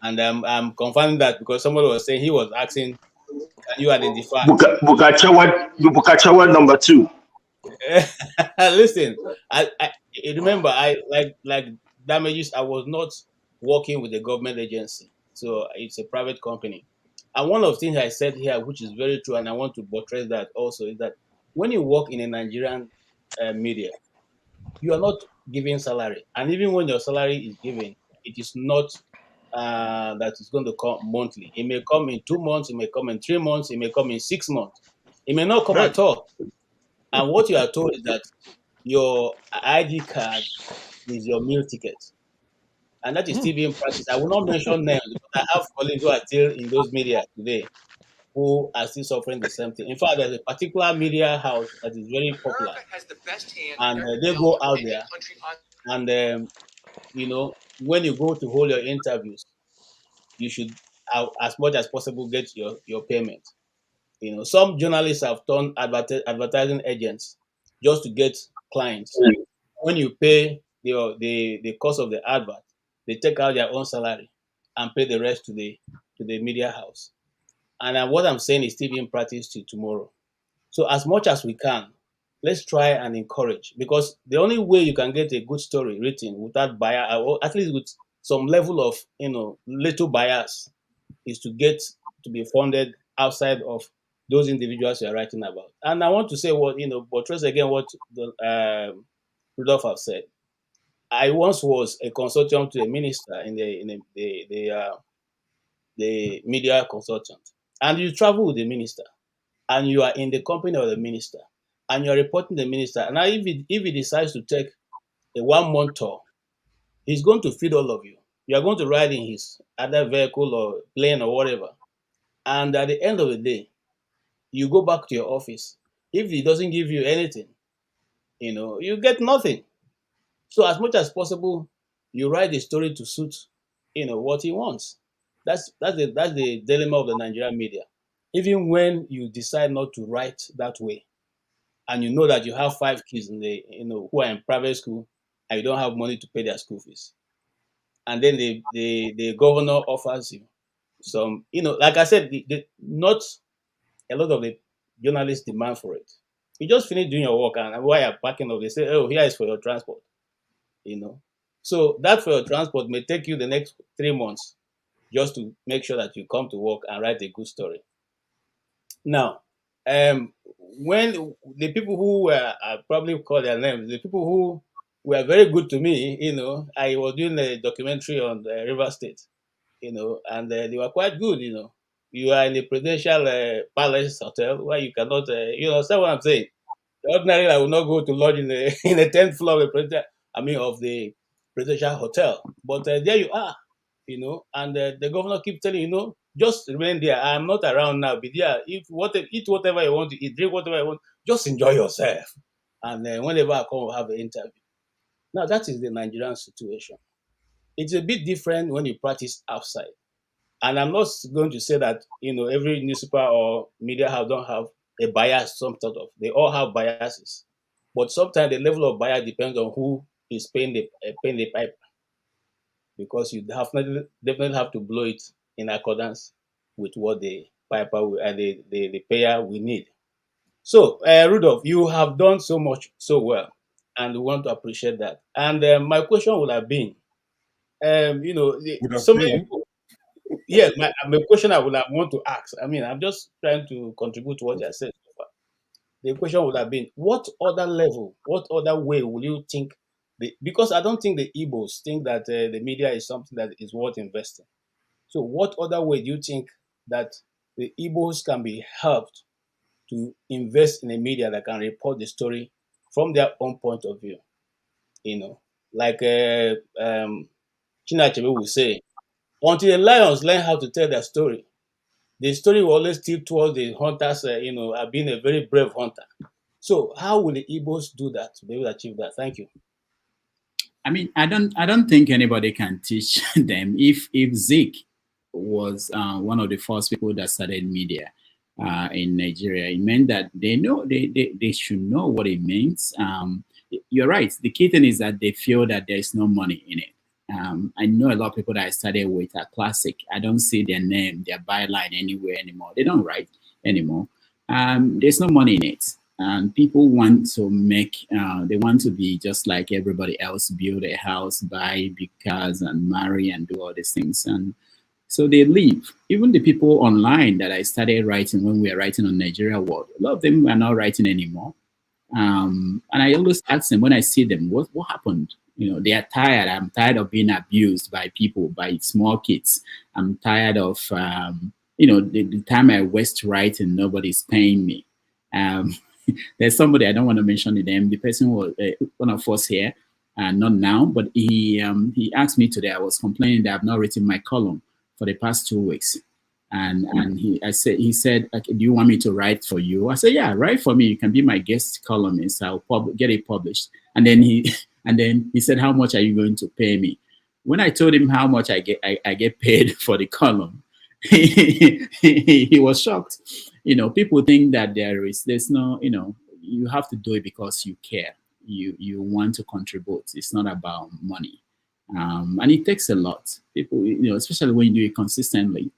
And I'm confirming that because somebody was saying he was asking, can you identify? Bukachawa number 2. Listen, I remember I like Damages. I was not working with a government agency, so it's a private company. And one of the things I said here, which is very true, and I want to buttress that also, is that when you work in a Nigerian media, you are not giving salary, and even when your salary is given, it is not that it's going to come monthly. It may come in 2 months, it may come in 3 months, it may come in 6 months, it may not come at all. And what you are told is that your ID card is your meal ticket. and that is still being practiced. I will not mention names, but I have colleagues who are still in those media today who are still suffering the same thing. In fact, there's a particular media house that is very popular, and they go out there, and when you go to hold your interviews, you should, as much as possible, get your payment. Some journalists have turned advertising agents just to get clients. When you pay the cost of the advert, they take out their own salary and pay the rest to the media house. And what I'm saying is still being practiced till tomorrow. So as much as we can, let's try and encourage, because the only way you can get a good story written without bias, or at least with some level of little bias, is to get to be funded outside of those individuals you are writing about. And I want to say buttress again what Rudolf have said. I once was a consultant to a minister in the media consultant, and you travel with the minister, and you are in the company of the minister, and you are reporting the minister. And now, if he decides to take a 1-month tour, he's going to feed all of you. You are going to ride in his other vehicle or plane or whatever. And at the end of the day, you go back to your office. If he doesn't give you anything, you get nothing. So as much as possible, you write the story to suit, what he wants. That's the dilemma of the Nigerian media. Even when you decide not to write that way, and you know that you have 5 kids who are in private school, and you don't have money to pay their school fees, and then the governor offers you some, like I said, not a lot of the journalists demand for it. You just finish doing your work, and while you're packing up, they say, "Oh, here is for your transport." So that for your transport may take you the next 3 months just to make sure that you come to work and write a good story. Now, when the people who were, I probably call their names, the people who were very good to me, I was doing a documentary on the River State, and they were quite good, You are in a presidential palace hotel where you cannot, understand what I'm saying? Ordinarily, I would not go to lodge in the in the 10th floor of the presidential hotel. But there you are, and the governor keeps telling you, just remain there. I'm not around now. Be there. Eat whatever you want to eat, drink whatever you want. Just enjoy yourself. And whenever I come, we'll have an interview. Now that is the Nigerian situation. It's a bit different when you practice outside. And I'm not going to say that every newspaper or media house don't have a bias, some sort of. They all have biases, but sometimes the level of bias depends on who is paying the pipe, because you definitely have to blow it in accordance with what the piper and the payer will need. So, Rudolph, you have done so well, and we want to appreciate that. And my question would have been, so many people. Yes, my question I would have want to ask. I'm just trying to contribute to what you said so far. The question would have been, what other level, what other way will you think? Because I don't think the Igbos think that the media is something that is worth investing. So, what other way do you think that the Igbos can be helped to invest in a media that can report the story from their own point of view? Like Chinachebe will say, until the lions learn how to tell their story, the story will always tilt towards the hunters, being a very brave hunter. So how will the Igbos do that to be able to achieve that? Thank you. I don't think anybody can teach them. If Zeke was one of the first people that started media in Nigeria, it meant that they should know what it means. You're right. The key thing is that they feel that there's no money in it. I know a lot of people that I started with are classic. I don't see their name, their byline anywhere anymore. They don't write anymore. There's no money in it. And people want to they want to be just like everybody else, build a house, buy big cars, and marry and do all these things. And so they leave. Even the people online that I started writing when we were writing on Nigeria World, a lot of them are not writing anymore. And I always ask them when I see them, what happened? They are tired. I'm tired of being abused by people, by small kids. I'm tired of, the time I waste writing, nobody's paying me. There's somebody, I don't want to mention the name. The person was one of us here. and not now. But he asked me today. I was complaining that I've not written my column for the past 2 weeks, and he said, okay, do you want me to write for you? I said, yeah, write for me. You can be my guest columnist. I'll get it published. And then he said, how much are you going to pay me? When I told him how much I get paid for the column, he was shocked. People think that there's no, you have to do it because you care. You want to contribute. It's not about money. And it takes a lot. People, especially when you do it consistently.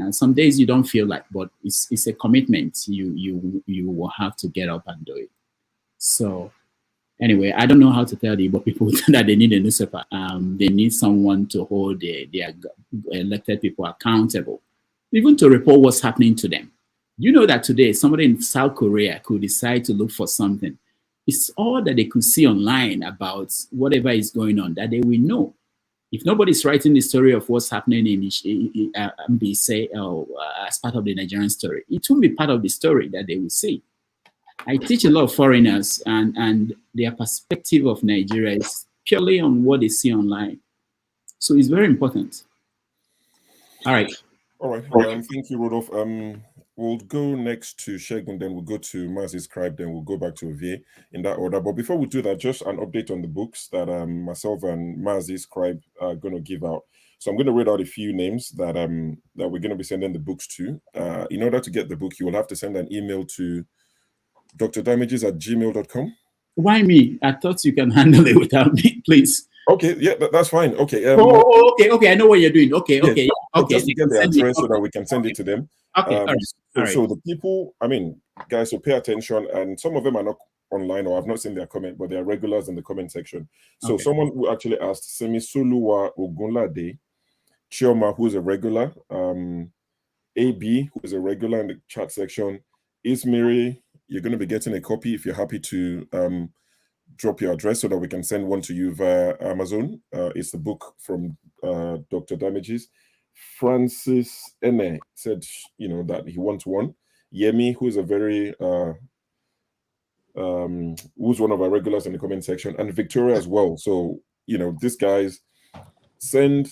Some days you don't feel like, but it's a commitment. You will have to get up and do it. So anyway, I don't know how to tell the Igbo people that they need a newspaper. They need someone to hold their elected people accountable, even to report what's happening to them. You know that today somebody in South Korea could decide to look for something. It's all that they could see online about whatever is going on that they will know. If nobody's writing the story of what's happening in MBC as part of the Nigerian story, it won't be part of the story that they will see. I teach a lot of foreigners, and their perspective of Nigeria is purely on what they see online. So it's very important. All right. Thank you, Rudolf. We'll go next to Shegun, then we'll go to Mazi Scribe, then we'll go back to Ovie in that order. But before we do that, just an update on the books that myself and Mazi Scribe are going to give out. So I'm going to read out a few names that we're going to be sending the books to. In order to get the book, you will have to send an email to drdamages@gmail.com. Why me? I thought you can handle it without me, please. Okay, yeah, that's fine. Okay. Okay. I know what you're doing. Okay. Just to get the address so that we can send it to them. Okay. All right. So the people, guys, so pay attention. And some of them are not online or I've not seen their comment, but they are regulars in the comment section. So someone who actually asked Semisoluwa Ogunlade, Chioma, who's a regular, AB, who is a regular in the chat section, Ismiri, you're going to be getting a copy if you're happy to drop your address so that we can send one to you via Amazon. It's the book from Dr. Damages. Francis Ene said, that he wants one. Yemi, who is a very, who's one of our regulars in the comment section, and Victoria as well. So, these guys, send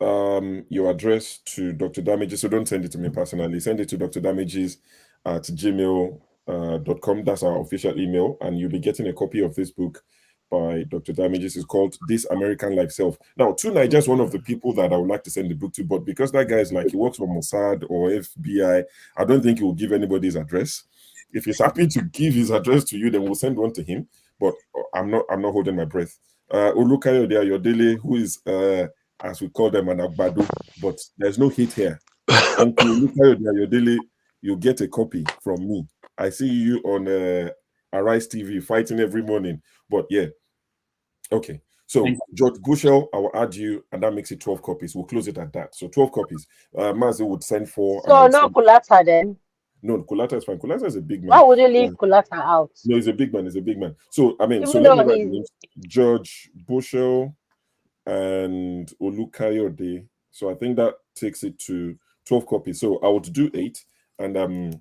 your address to Dr. Damages. So don't send it to me personally. Send it to Dr. Damages at gmail.com. That's our official email, and you'll be getting a copy of this book by Dr. Damages. It's called This American Life Self. Now, Tuna is one of the people that I would like to send the book to, but because that guy is he works for Mossad or FBI, I don't think he will give anybody's address. If he's happy to give his address to you, then we'll send one to him. But I'm not holding my breath. Olukayo there, your daily, who is as we call them an agbado, but there's no hate here. Uncle Olukayo there, your daily, you get a copy from me. I see you on Arise TV fighting every morning. But yeah. Okay. So George Bushell, I will add you, and that makes it 12 copies. We'll close it at that. So 12 copies. Mazi would send 4. So no Kulata then? No, Kulata is fine. Kulata is a big man. Why would you leave Kulata out? No, he's a big man. So let me write names. George Bushell and Olukayode. So I think that takes it to 12 copies. So I would do 8, and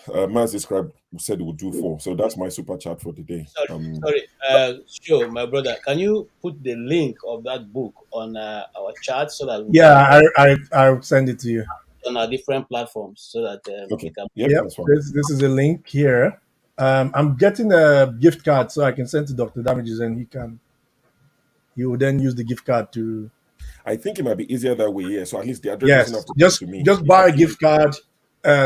Mazi Scribe said he would do 4. So that's my super chat for the day. Sure, my brother. Can you put the link of that book on our chat so that I'll send it to you on our different platforms so that okay. This is a link here. I'm getting a gift card so I can send to Dr. Damages, and he will then use the gift card to. I think it might be easier that way. Yeah. So at least the address doesn't have to come to me. Just buy a gift card.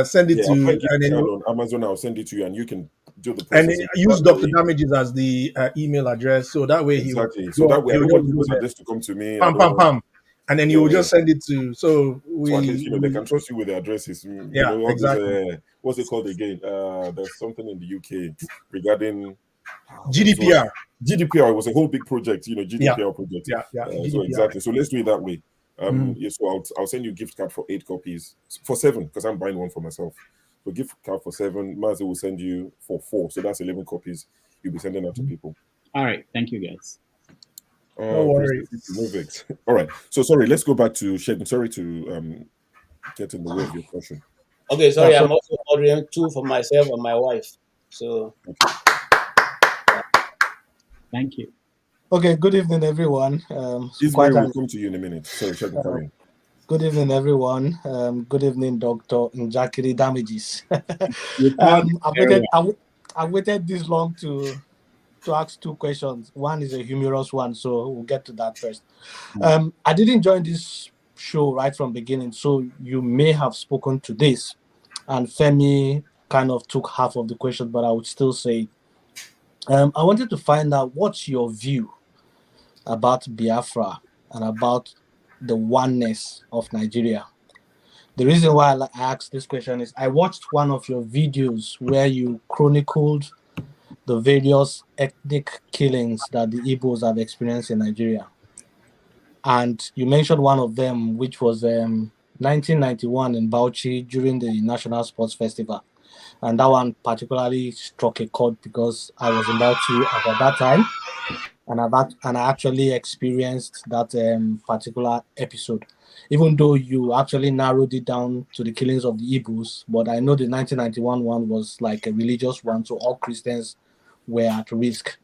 Send it to and then on Amazon. I'll send it to you, and you can do the process. And use Dr. Damages as the email address, so that way exactly. So that way, I don't want people's address to come to me. Pam. And then you will just send it to. So at least they can trust you with the addresses. Exactly. What's it called again? There's something in the UK regarding GDPR. GDPR was a whole big project. GDPR project. Yeah. So exactly. So let's do it that way. So I'll send you a gift card for 8 copies, for 7, because I'm buying one for myself. So gift card for 7. Mazi will send you for 4, so that's 11 copies. You'll be sending out to people. All right, thank you guys. No worries. All right. So sorry, let's go back to Shegun. Sorry to get in the way of your question. Okay, sorry. I'm also ordering 2 for myself and my wife. So. Thank you. Okay, good evening, everyone. Israel will come to you in a minute. Sorry, Shegun, carry on. Good evening, everyone. Good evening, Dr. Njakiri Damages. I've waited this long to ask two questions. One is a humorous one, so we'll get to that first. I didn't join this show right from beginning, so you may have spoken to this, and Femi kind of took half of the question, but I would still say, I wanted to find out what's your view about Biafra and about the oneness of Nigeria. The reason why I asked this question is I watched one of your videos where you chronicled the various ethnic killings that the Igbos have experienced in Nigeria. And you mentioned one of them, which was 1991 in Bauchi during the National Sports Festival. And that one particularly struck a chord because I was in Bauchi at that time. And I actually experienced that particular episode, even though you actually narrowed it down to the killings of the Igbos. But I know the 1991 one was like a religious one, so all Christians were at risk.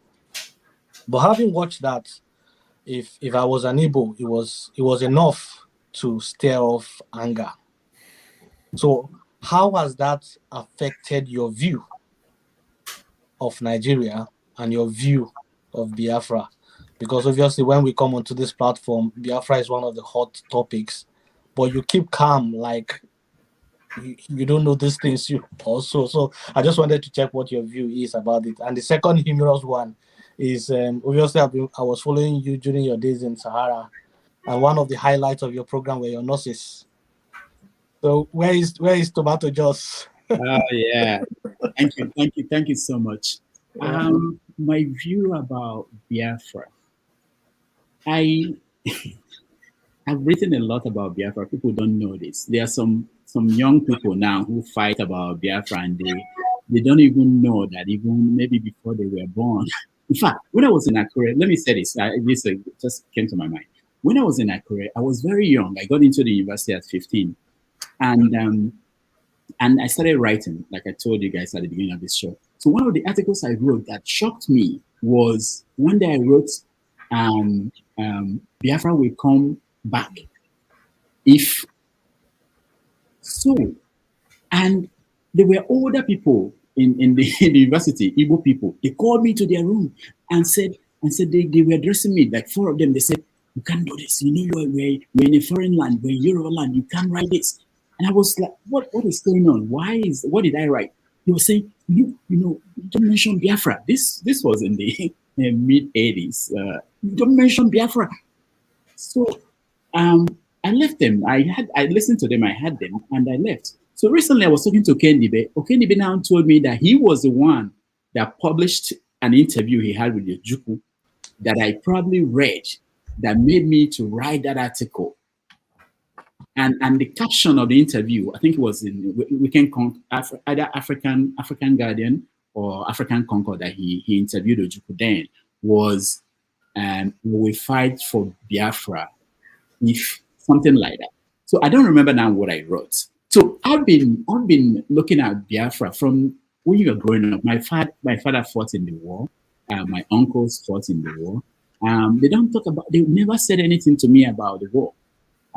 But having watched that, if I was an Igbo, it was enough to stir off anger. So how has that affected your view of Nigeria and your view of Biafra? Because obviously when we come onto this platform, Biafra is one of the hot topics, but you keep calm, like you don't know these things you also. So I just wanted to check what your view is about it. And the second humorous one is obviously I was following you during your days in Sahara, and one of the highlights of your program were your nurses. So where is Tomato Joss? Oh yeah, thank you so much. My view about Biafra, I've written a lot about Biafra. People don't know this. There are some young people now who fight about Biafra, and they don't even know that even maybe before they were born. In fact, when I was in Akure, let me say this. This just came to my mind. When I was in Akure, I was very young. I got into the university at 15, and I started writing, like I told you guys at the beginning of this show. So one of the articles I wrote that shocked me was one day I wrote, Biafra will come back if so. And there were older people in the university, Igbo people. They called me to their room and said they were addressing me, like four of them. They said, "You can't do this. You know, we're in a foreign land, we're in Yoruba land. You can't write this." And I was like, what is going on? What did I write? He was saying, you don't mention Biafra. This was in the mid 80s. You don't mention Biafra. So I left them. I listened to them, I had them, and I left. So recently I was talking to Okendibe. Okendibe now told me that he was the one that published an interview he had with the Juku that I probably read that made me to write that article. And the caption of the interview, I think it was in either African Guardian or African Concord that he interviewed Ojukwu then, was we fight for Biafra, if something like that. So I don't remember now what I wrote. So I've been looking at Biafra from when you were growing up. My father fought in the war. My uncles fought in the war. They never said anything to me about the war.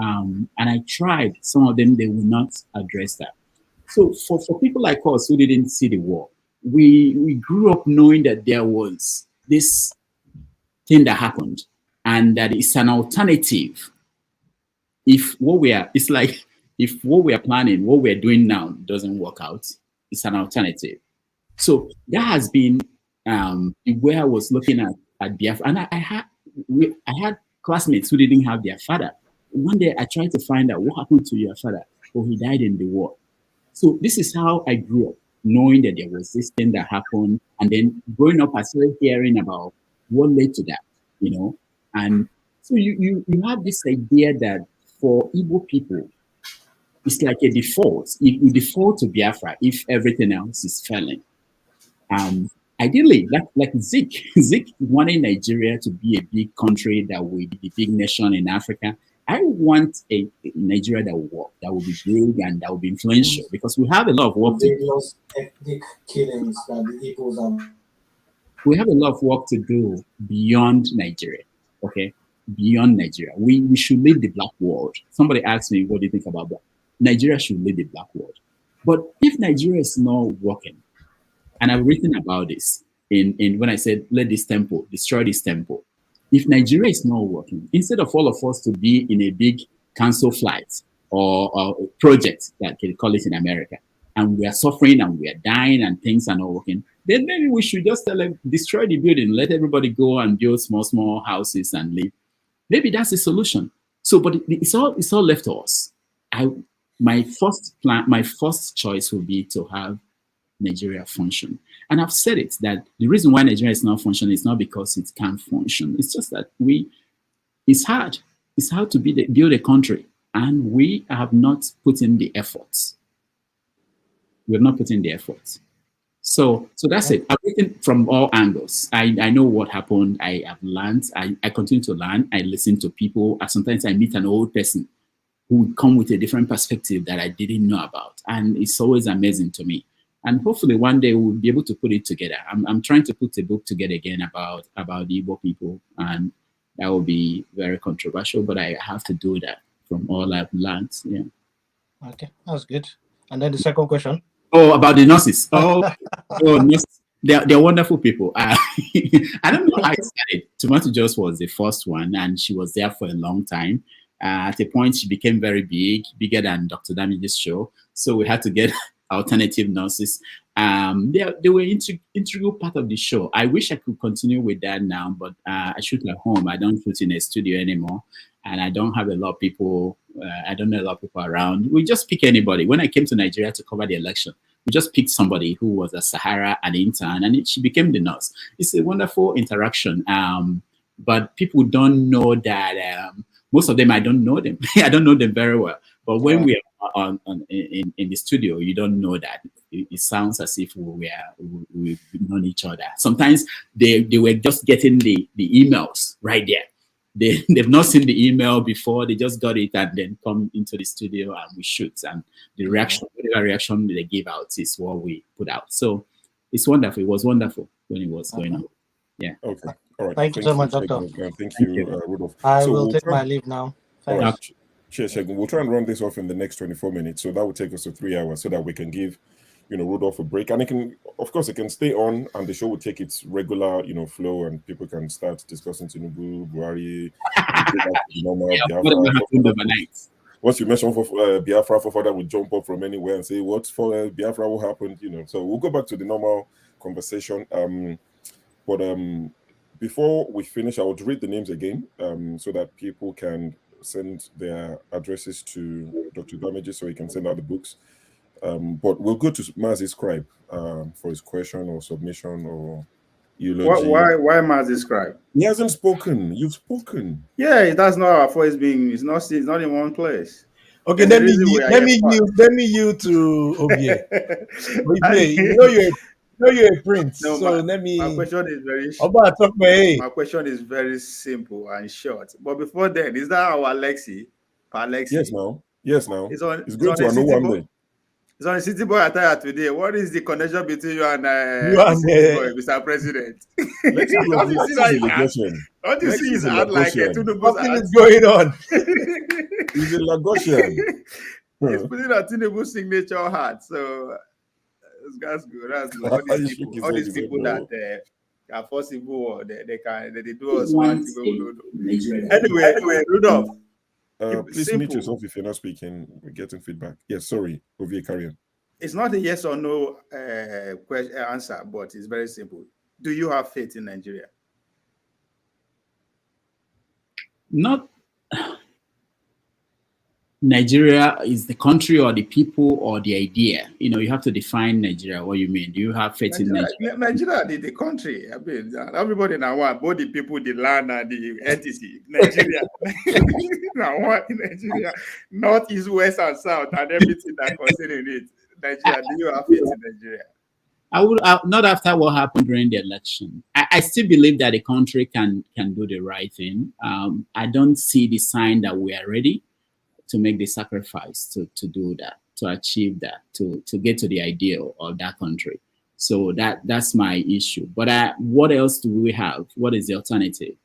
And I tried. Some of them, they will not address that. So for people like us who didn't see the war, we grew up knowing that there was this thing that happened and that it's an alternative. If what we are planning, what we're doing now doesn't work out, it's an alternative. So that has been where I was looking at Biafra. And I had classmates who didn't have their father. One day I tried to find out what happened to your father. Oh, he died in the war. So this is how I grew up, knowing that there was this thing that happened. And then growing up, I started hearing about what led to that, And so you have this idea that for Igbo people, it's like a default. You default to Biafra if everything else is failing. Ideally, like Zik wanted Nigeria to be a big country that will be a big nation in Africa. I want a Nigeria that will work, that will be big and that will be influential, because we have a lot of work to do. Ethnic killings that the Igbos have. we have a lot of work to do beyond Nigeria. Okay, beyond Nigeria, we should lead the black world. Somebody asked me, "What do you think about that?" Nigeria should lead the black world. But if Nigeria is not working, and I've written about this in when I said, "Let this temple destroy this temple." If Nigeria is not working, instead of all of us to be in a big cancel flight or project that they call it in America, and we are suffering and we are dying and things are not working, then maybe we should just tell them, destroy the building, let everybody go and build small houses and live. Maybe that's the solution. So, but it's all left to us. My first choice would be to have Nigeria function. And I've said it that the reason why Nigeria is not functioning is not because it can't function. It's just that it's hard. It's hard to build a country, and we have not put in the efforts. We have not put in the efforts. So that's it. I've written from all angles. I know what happened. I have learned. I continue to learn. I listen to people. Sometimes I meet an old person who would come with a different perspective that I didn't know about. And it's always amazing to me. And hopefully one day we'll be able to put it together. I'm trying to put a book together again about the Igbo people, and that will be very controversial, but I have to do that from all I've learned. Yeah. Okay, that's good. And then the second question. Oh, about the nurses. Nurses. They're wonderful people. I don't know how it started. Tomato Juice was the first one, and she was there for a long time. At a point, she became very big, bigger than Dr. Damage's show. So we had to get alternative nurses. They were integral part of the show. I wish I could continue with that now, but I shoot at home. I don't shoot in a studio anymore, and I don't have a lot of people. I don't know a lot of people around. We just pick anybody. When I came to Nigeria to cover the election, we just picked somebody who was a Sahara, an intern, and she became the nurse. It's a wonderful interaction. But people don't know that. Most of them, I don't know them. I don't know them very well. But when we are in the studio, you don't know that. It sounds as if we've known each other. Sometimes they were just getting the emails right there. They've not seen the email before. They just got it and then come into the studio and we shoot. And the reaction, whatever reaction they give out is what we put out. So it's wonderful. It was wonderful when it was going on. Yeah. Okay. All right. Thank you so much, Doctor. Thank you, Rudolf. I will take my leave now. All right. Cheers, Shegun. We'll try and run this off in the next 24 minutes. So that will take us to 3 hours so that we can give, Rudolf a break. And it can stay on and the show will take its regular, flow and people can start discussing Tinubu, Buhari, once you mention for Biafra, for further will jump up from anywhere and say, what for Biafra, what happened, So we'll go back to the normal conversation. But before we finish, I would read the names again so that people can send their addresses to Dr. Damages so he can send out the books. But we'll go to Mazi Scribe for his question or submission or eulogy. Why Mazi Scribe? He hasn't spoken. You've spoken. Yeah, that's not our voice being. It's not in one place. Okay, let me yield to Obie. Obie, you're a prince. No, so my question is very short. My question is very simple and short. But before then, is that our Alexi? Yes, now. It's going to know one day. It's on a City Boy attire today. What is the connection between you and City Boy, Mr. President? Don't you see his hand like a Something is going on. He's a Lagosian. He's putting a Tinubu signature hat. So that's good. That's good. All these people that are for civil war, they do us one thing. Anyway, Rudolf. Please mute yourself if you're not speaking. We're getting feedback. Yes, sorry. Ovie, carry on. It's not a yes or no answer, but it's very simple. Do you have faith in Nigeria? Not Nigeria is the country or the people or the idea. You have to define Nigeria. What you mean? Do you have faith in Nigeria? Nigeria, the country. I mean, everybody now want both the people, the land, and the entity. Nigeria. Now what in Nigeria? North, east, west, and south, and everything that concerning it. Nigeria. Do you have faith in Nigeria? I would not after what happened during the election. I still believe that the country can do the right thing. I don't see the sign that we are ready to make the sacrifice to do that, to achieve that, to get to the ideal of that country. So that's my issue. But what else do we have? What is the alternative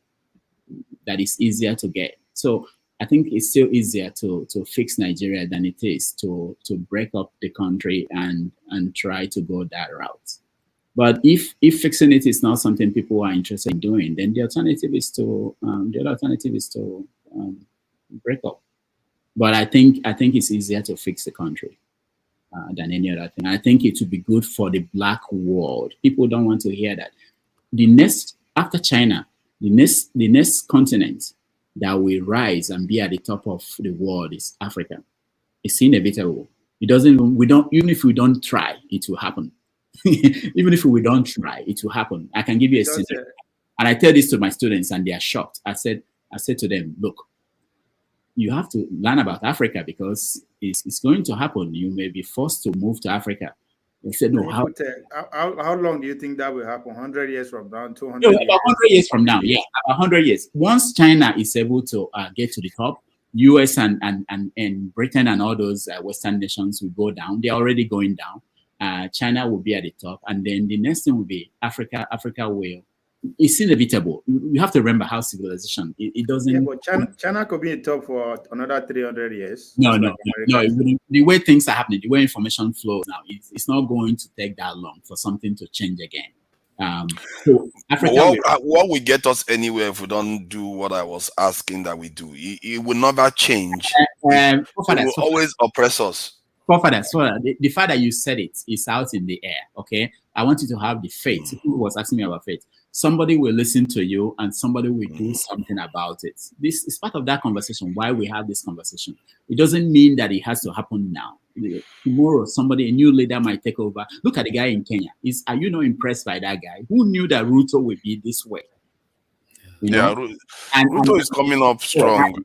that is easier to get? So I think it's still easier to fix Nigeria than it is to break up the country and try to go that route. But if fixing it is not something people are interested in doing, then the alternative is to break up. But I think it's easier to fix the country than any other thing. I think it would be good for the Black world. People don't want to hear that. The next, after China, the next continent that will rise and be at the top of the world is Africa. It's inevitable. Even if we don't try, it will happen. Even if we don't try, it will happen. I can give you a scenario. And I tell this to my students and they are shocked. I said to them, look, you have to learn about Africa because it's going to happen. You may be forced to move to Africa. They said, no, how long do you think that will happen? 100 years from now, 200 years? About 100 years from now, yeah, about 100 years. Once China is able to get to the top, US and Britain and all those Western nations will go down. They're already going down. China will be at the top. And then the next thing will be Africa. Africa will. It's inevitable. You have to remember how civilization, it doesn't. Yeah, but China could be in top for another 300 years. No. The way things are happening, the way information flows now, it's not going to take that long for something to change again. So Africa what will get us anywhere if we don't do what I was asking that we do? It will never change. It will always oppress us. The fact that you said it is out in the air, okay? I want you to have the faith. Who was asking me about faith? Somebody will listen to you and somebody will do something about it. This is part of that conversation, why we have this conversation. It doesn't mean that it has to happen now. Tomorrow, a new leader might take over. Look at the guy in Kenya. Are you not impressed by that guy? Who knew that Ruto would be this way? Ruto is coming up strong.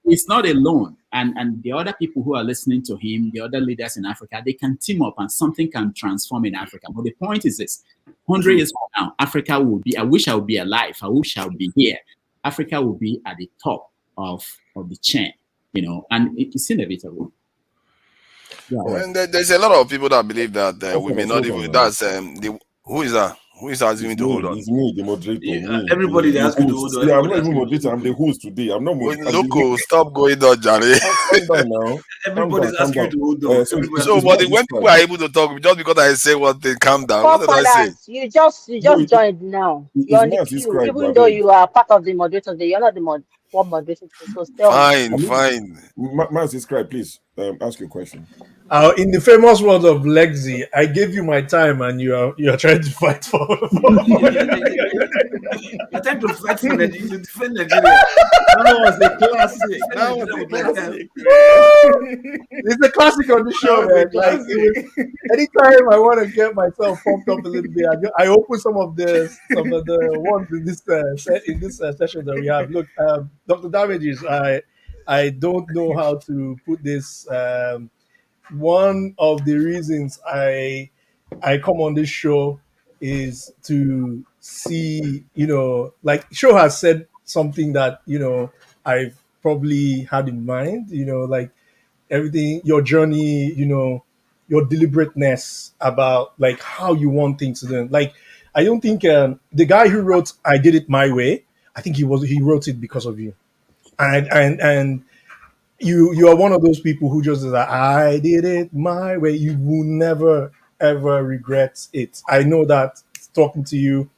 It's not alone. And the other people who are listening to him, the other leaders in Africa, they can team up and something can transform in Africa. But the point is this, 100 years from now, Africa will be, I wish I would be alive. I wish I would be here. Africa will be at the top of the chain, and it's inevitable. Yeah, and there's a lot of people that believe that we may not even, who is that? Who is asking me to hold on? It's me, the moderator. Everybody they ask you to hold on. Yeah, I'm not even moderator. I'm the host today. I'm not moderator. Look, stop going on, Jerry. Calm down now. Everybody's asking you to hold on. But when people are able to talk, just because I say one thing, calm down. What did I say? You just joined now. You're on the queue, even though you are part of the moderators. You're not the moderator. So Fine. Man, subscribe, please. Ask your question. In the famous words of Lexi, I gave you my time and you're trying to fight for You're trying to fight for Nigeria, to defend Nigeria. That was a classic. It's a classic on the show, man. Like anytime I want to get myself pumped up a little bit, I open some of the ones in this session that we have. Look, Dr. Damages, I don't know how to put this. One of the reasons I come on this show is to see, like Show has said something that, I've probably had in mind, like everything, your journey, your deliberateness about like how you want things to do. Like, I don't think the guy who wrote I Did It My Way, I think he wrote it because of you. And you are one of those people who just is like, I did it my way. You will never ever regret it. I know that talking to you,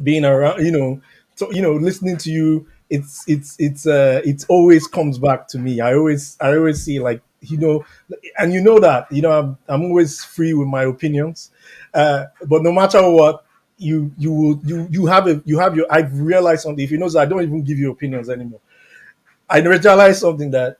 being around, listening to you, it always comes back to me. I always see like, and that, I'm always free with my opinions. But no matter what, you have your, I've realized something. If you notice, I don't even give you opinions anymore. I realized something that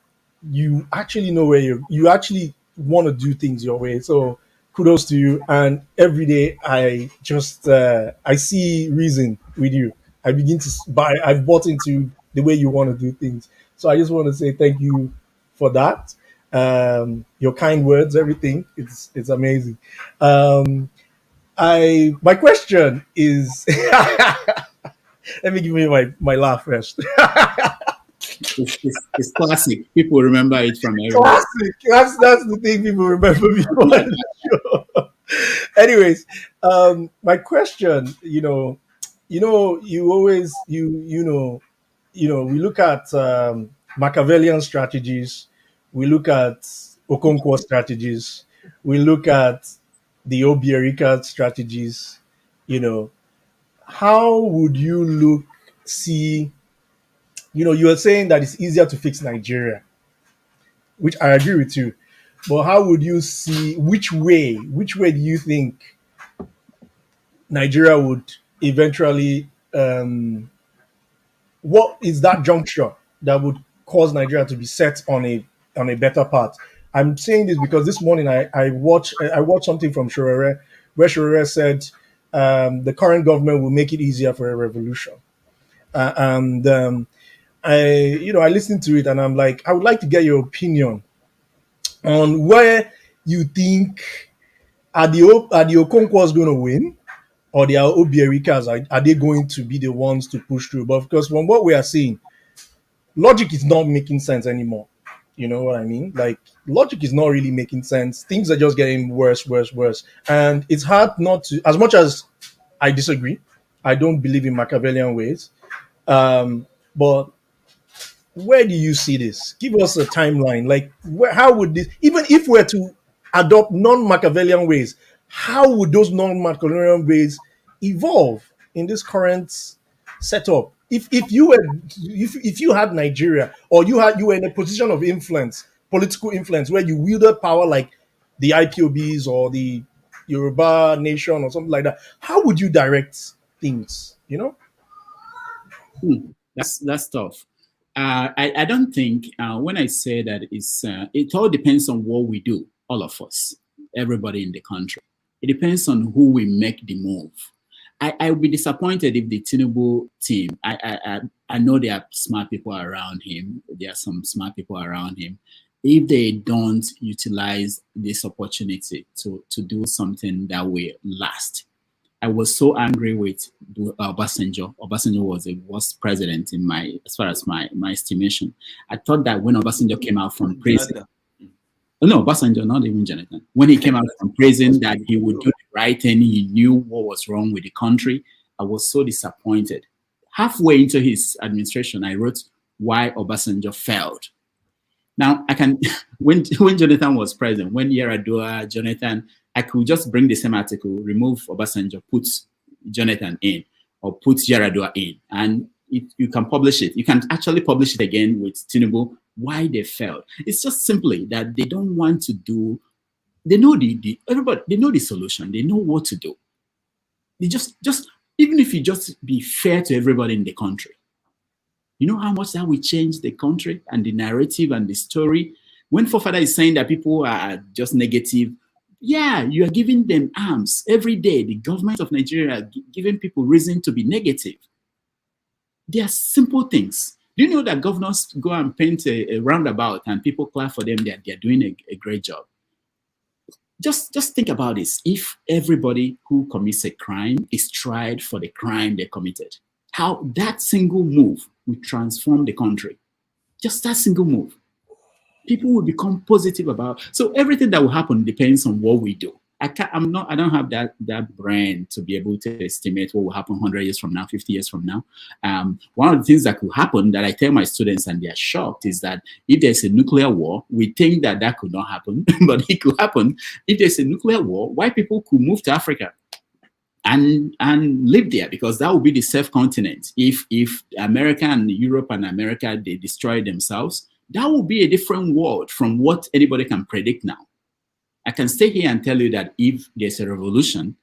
you actually know where you actually want to do things your way. So kudos to you. And every day I just I see reason with you. I begin to I've bought into the way you want to do things. So I just want to say thank you for that. Your kind words, everything. It's amazing. My question is let me give you my laugh first. It's classic. People remember it from everywhere. Classic. That's the thing people remember me for. Anyways, my question, you always we look at Machiavellian strategies, we look at Okonkwo strategies, we look at the Obiorika strategies. How would you see? You are saying that it's easier to fix Nigeria, which I agree with you. But how would you see which way do you think Nigeria would eventually what is that juncture that would cause Nigeria to be set on a better path? I'm saying this because this morning I watched something from Shorere where Shorere said the current government will make it easier for a revolution. And I listened to it and I'm like, I would like to get your opinion on where you think are the Okonkwas going to win, or the Obierikas are they going to be the ones to push through? But because from what we are seeing, logic is not making sense anymore. You know what I mean? Like logic is not really making sense. Things are just getting worse, and it's hard not to. As much as I disagree, I don't believe in Machiavellian ways. But where do you see this? Give us a timeline. Like, how would this, even if we're to adopt non-Machiavellian ways, how would those non-Machiavellian ways evolve in this current setup? If you had Nigeria, or you were in a position of influence, political influence, where you wielded power like the IPOBs or the Yoruba nation or something like that, how would you direct things? That's tough. I don't think when I say that it all depends on what we do, all of us, everybody in the country. It depends on who we make the move. I would be disappointed if the Tinubu team, I know there are smart people around him, there are some smart people around him, if they don't utilize this opportunity to do something that will last. I was so angry with Obasanjo. Obasanjo was the worst president as far as my estimation. I thought that when Obasanjo came out from prison, no, Obasanjo, not even Jonathan. When he came out from prison, that he would do the right thing, he knew what was wrong with the country. I was so disappointed. Halfway into his administration, I wrote why Obasanjo failed. Now, when Jonathan was president, when Yaradua, Jonathan, I could just bring the same article, remove Obasanjo, put Jonathan in, or put Yaradua in, and you can publish it. You can actually publish it again with Tinubu, why they failed. It's just simply that they don't want to do, they know everybody, they know the solution, they know what to do. They just even if you just be fair to everybody in the country, you know how much that will change the country and the narrative and the story. When Fofather is saying that people are just negative, yeah, you are giving them arms every day. The government of Nigeria are giving people reason to be negative. They are simple things. Do you know that governors go and paint a roundabout and people clap for them that they're doing a great job? Just think about this. If everybody who commits a crime is tried for the crime they committed, how that single move will transform the country. Just that single move. People will become positive about. So everything that will happen depends on what we do. I don't have that brain to be able to estimate what will happen 100 years from now, 50 years from now. One of the things that could happen that I tell my students and they are shocked is that if there's a nuclear war, we think that could not happen, but it could happen. If there's a nuclear war, white people could move to Africa and live there, because that would be the safe continent. If America and Europe and America, they destroy themselves, that will be a different world from what anybody can predict now. I can stay here and tell you that if there's a revolution,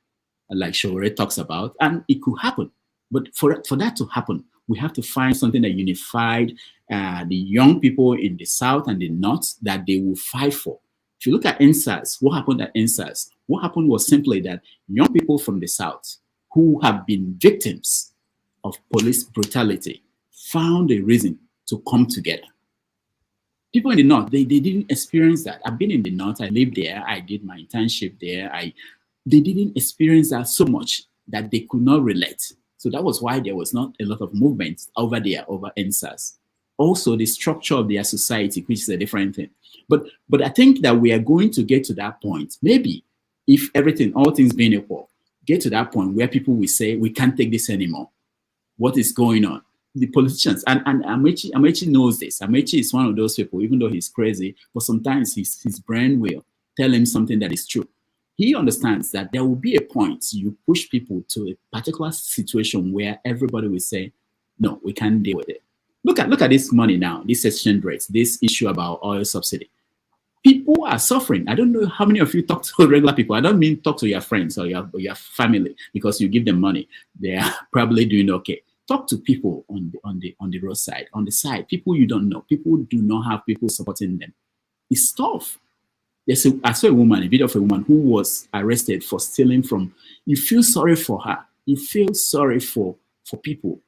like Showore talks about, and it could happen, but for that to happen, we have to find something that unified the young people in the South and the North, that they will fight for. If you look at NSAS, what happened at NSAS? What happened was simply that young people from the South who have been victims of police brutality found a reason to come together. People in the North, they didn't experience that. I've been in the North, I lived there, I did my internship there. They didn't experience that so much that they could not relate. So that was why there was not a lot of movement over there, over NSAS. Also, the structure of their society, which is a different thing. But I think that we are going to get to that point, maybe if all things being equal, get to that point where people will say, we can't take this anymore. What is going on? The politicians, and Amechi knows this. Amechi is one of those people, even though he's crazy, but sometimes his brain will tell him something that is true. He understands that there will be a point you push people to a particular situation where everybody will say, no, we can't deal with it. Look at this money now, this exchange rates, this issue about oil subsidy. People are suffering. I don't know how many of you talk to regular people. I don't mean talk to your friends or your family because you give them money. They are probably doing okay. Talk to people on the roadside, on the side, people you don't know. People do not have people supporting them. It's tough. I saw a video of a woman who was arrested for stealing from. You feel sorry for her. You feel sorry for people.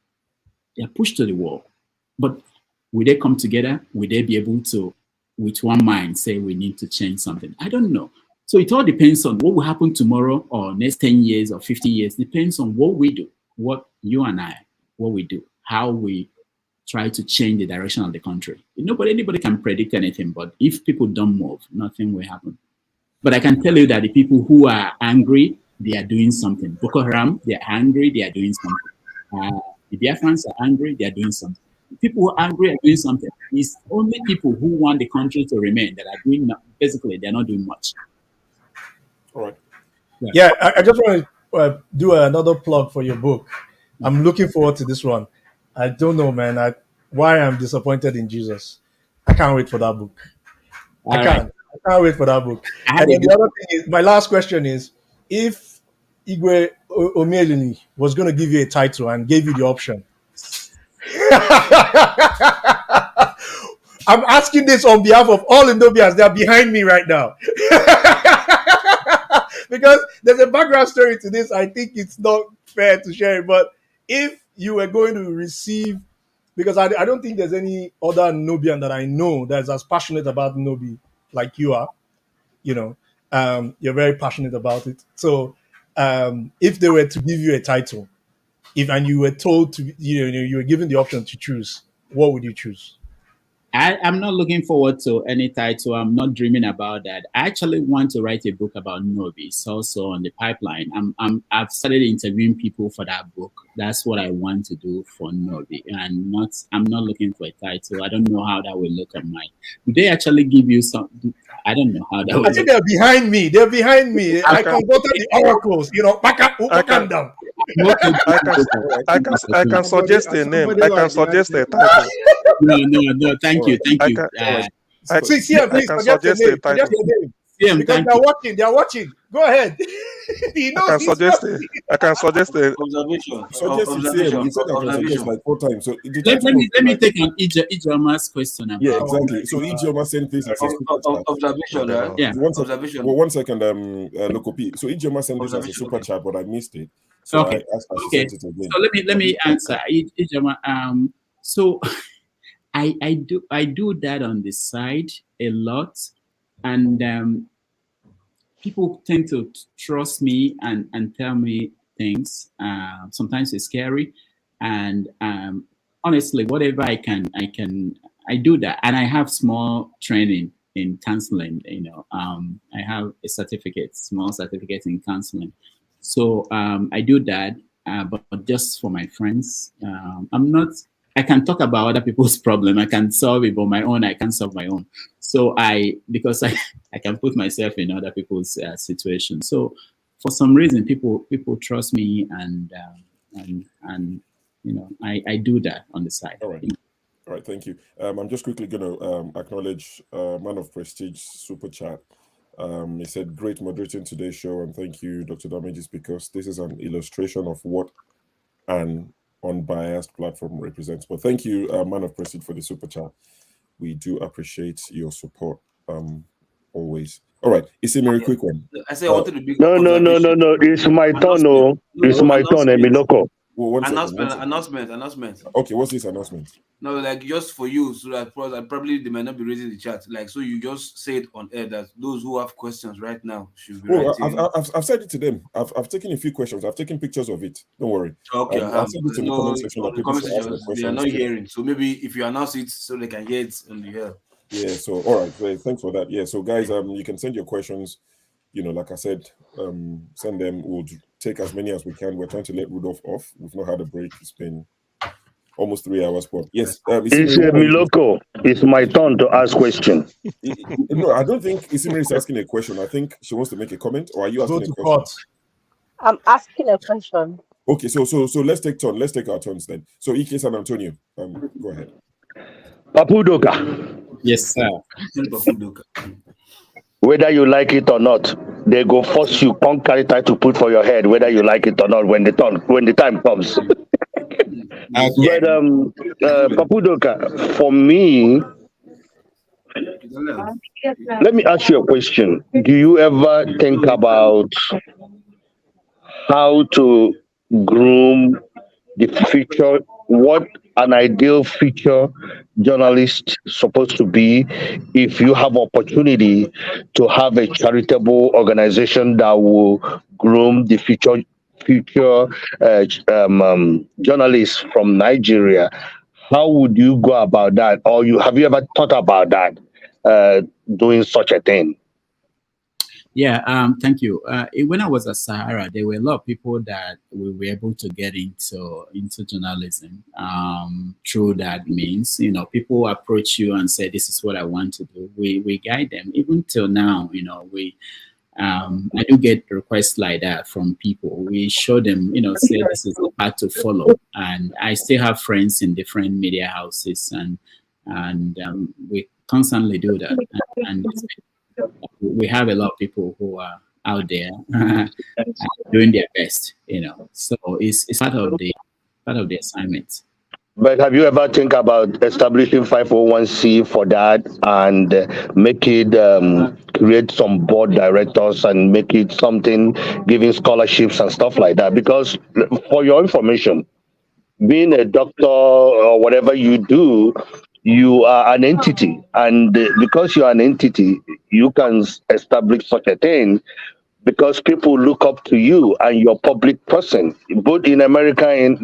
They are pushed to the wall. But will they come together? Will they be able to, with one mind, say we need to change something? I don't know. So it all depends on what will happen tomorrow or next 10 years or 50 years. Depends on what we do, what you and I, what we do, how we try to change the direction of the country. Anybody can predict anything, but if people don't move, nothing will happen. But I can tell you that the people who are angry, they are doing something. Boko Haram, they are angry, they are doing something. The Biafrans are angry, they are doing something. People who are angry are doing something. It's only people who want the country to remain that are doing, basically, they're not doing much. All right. Yeah, I just want to do another plug for your book. I'm looking forward to this one. I don't know, man, why I'm disappointed in Jesus. I can't wait for that book. I can't wait for that book. And then the other thing is, my last question is, if Igwe Omelini was going to give you a title and gave you the option, I'm asking this on behalf of all Indobians. They're behind me right now. Because there's a background story to this. I think it's not fair to share it. But if you were going to receive, because I don't think there's any other Nubian that I know that's as passionate about Nubi like you are. You're very passionate about it. So if they were to give you a title, and you were told to, you were given the option to choose, what would you choose? I'm not looking forward to any title. I'm not dreaming about that. I actually want to write a book about Nobi. It's also on the pipeline. I've started interviewing people for that book. That's what I want to do for Nobi. And I'm not looking for a title. I don't know how that will look on mine. Do they actually give you something? I don't know how that will look. I think they're behind me. They're behind me. I consulted the oracles. Back up, down. I can suggest a name. I can suggest a title. No. Thank you. Please suggest a title. Because they're watching. Go ahead. I can suggest a observation. You said I can suggest like 4 times. So let me take on Ijama's question. Yeah, exactly. So Ijama sent this as a super chat. Observation, yeah. Observation. Well, 1 second, Lokopi. So Ijama sent this as a super chat, but I missed it. So okay. I sent it again. So let me answer Ijama. So I do that on the side a lot, and people tend to trust me and tell me things. Sometimes it's scary, and honestly, whatever I I do that, and I have small training in counseling. I have a small certificate in counseling, so I do that, but just for my friends. I can talk about other people's problem. I can solve it, but my own, I can't solve my own. So because I can put myself in other people's situation. So for some reason, people trust me, and I do that on the side. All right, thank you. I'm just quickly going to acknowledge Man of Prestige super chat. He said, "Great moderating today's show, and thank you, Dr. Damages, because this is an illustration of what an unbiased platform represents." But thank you, Man of Prestige, for the super chat. We do appreciate your support always. All right, it's a very quick one. I say I wanted to be No. It's my turn. No, it's my turn, Emiloko. Well, announcement. Okay, what's this announcement? No, like just for you, so that probably they might not be raising the chat. Like, so you just say it on air that those who have questions right now should be writing. I've said it to them. I've taken a few questions. I've taken pictures of it. Don't worry. Okay. I've said it in the comment section. The comment section, they are not hearing. So maybe if you announce it, so they can hear it on the air. Yeah. So all right. Thanks for that. Yeah. So guys, you can send your questions. like I said, send them. We'll take as many as we can. We're trying to let Rudolph off. We've not had a break. It's been almost 3 hours. But yes, it's Miloko. It's my turn to ask question. No, I don't think Isimri is asking a question. I think she wants to make a comment. Or are you asking a question? I'm asking a question. Okay, so let's take turn. Let's take our turns then. So Ike San Antonio, go ahead. Papudoka. Yes, sir. Whether you like it or not, they go force you, can't carry tie to put for your head, whether you like it or not, when the time comes. Okay. But Papudoka, for me, let me ask you a question. Do you ever think about how to groom the future, what an ideal future journalist supposed to be, if you have opportunity to have a charitable organization that will groom the future journalists from Nigeria? How would you go about that? Or have you ever thought about that, doing such a thing? Yeah, thank you. When I was at Sahara, there were a lot of people that we were able to get into journalism through that means. People approach you and say, "This is what I want to do." We guide them. Even till now, I do get requests like that from people. We show them, say this is the path to follow. And I still have friends in different media houses, and we constantly do that. And we have a lot of people who are out there doing their best, So it's part of the assignment. But have you ever think about establishing 501c for that and make it create some board directors and make it something, giving scholarships and stuff like that? Because for your information, being a doctor or whatever you do, you are an entity, and because you are an entity, you can establish such a thing because people look up to you and you're a public person, both in America, in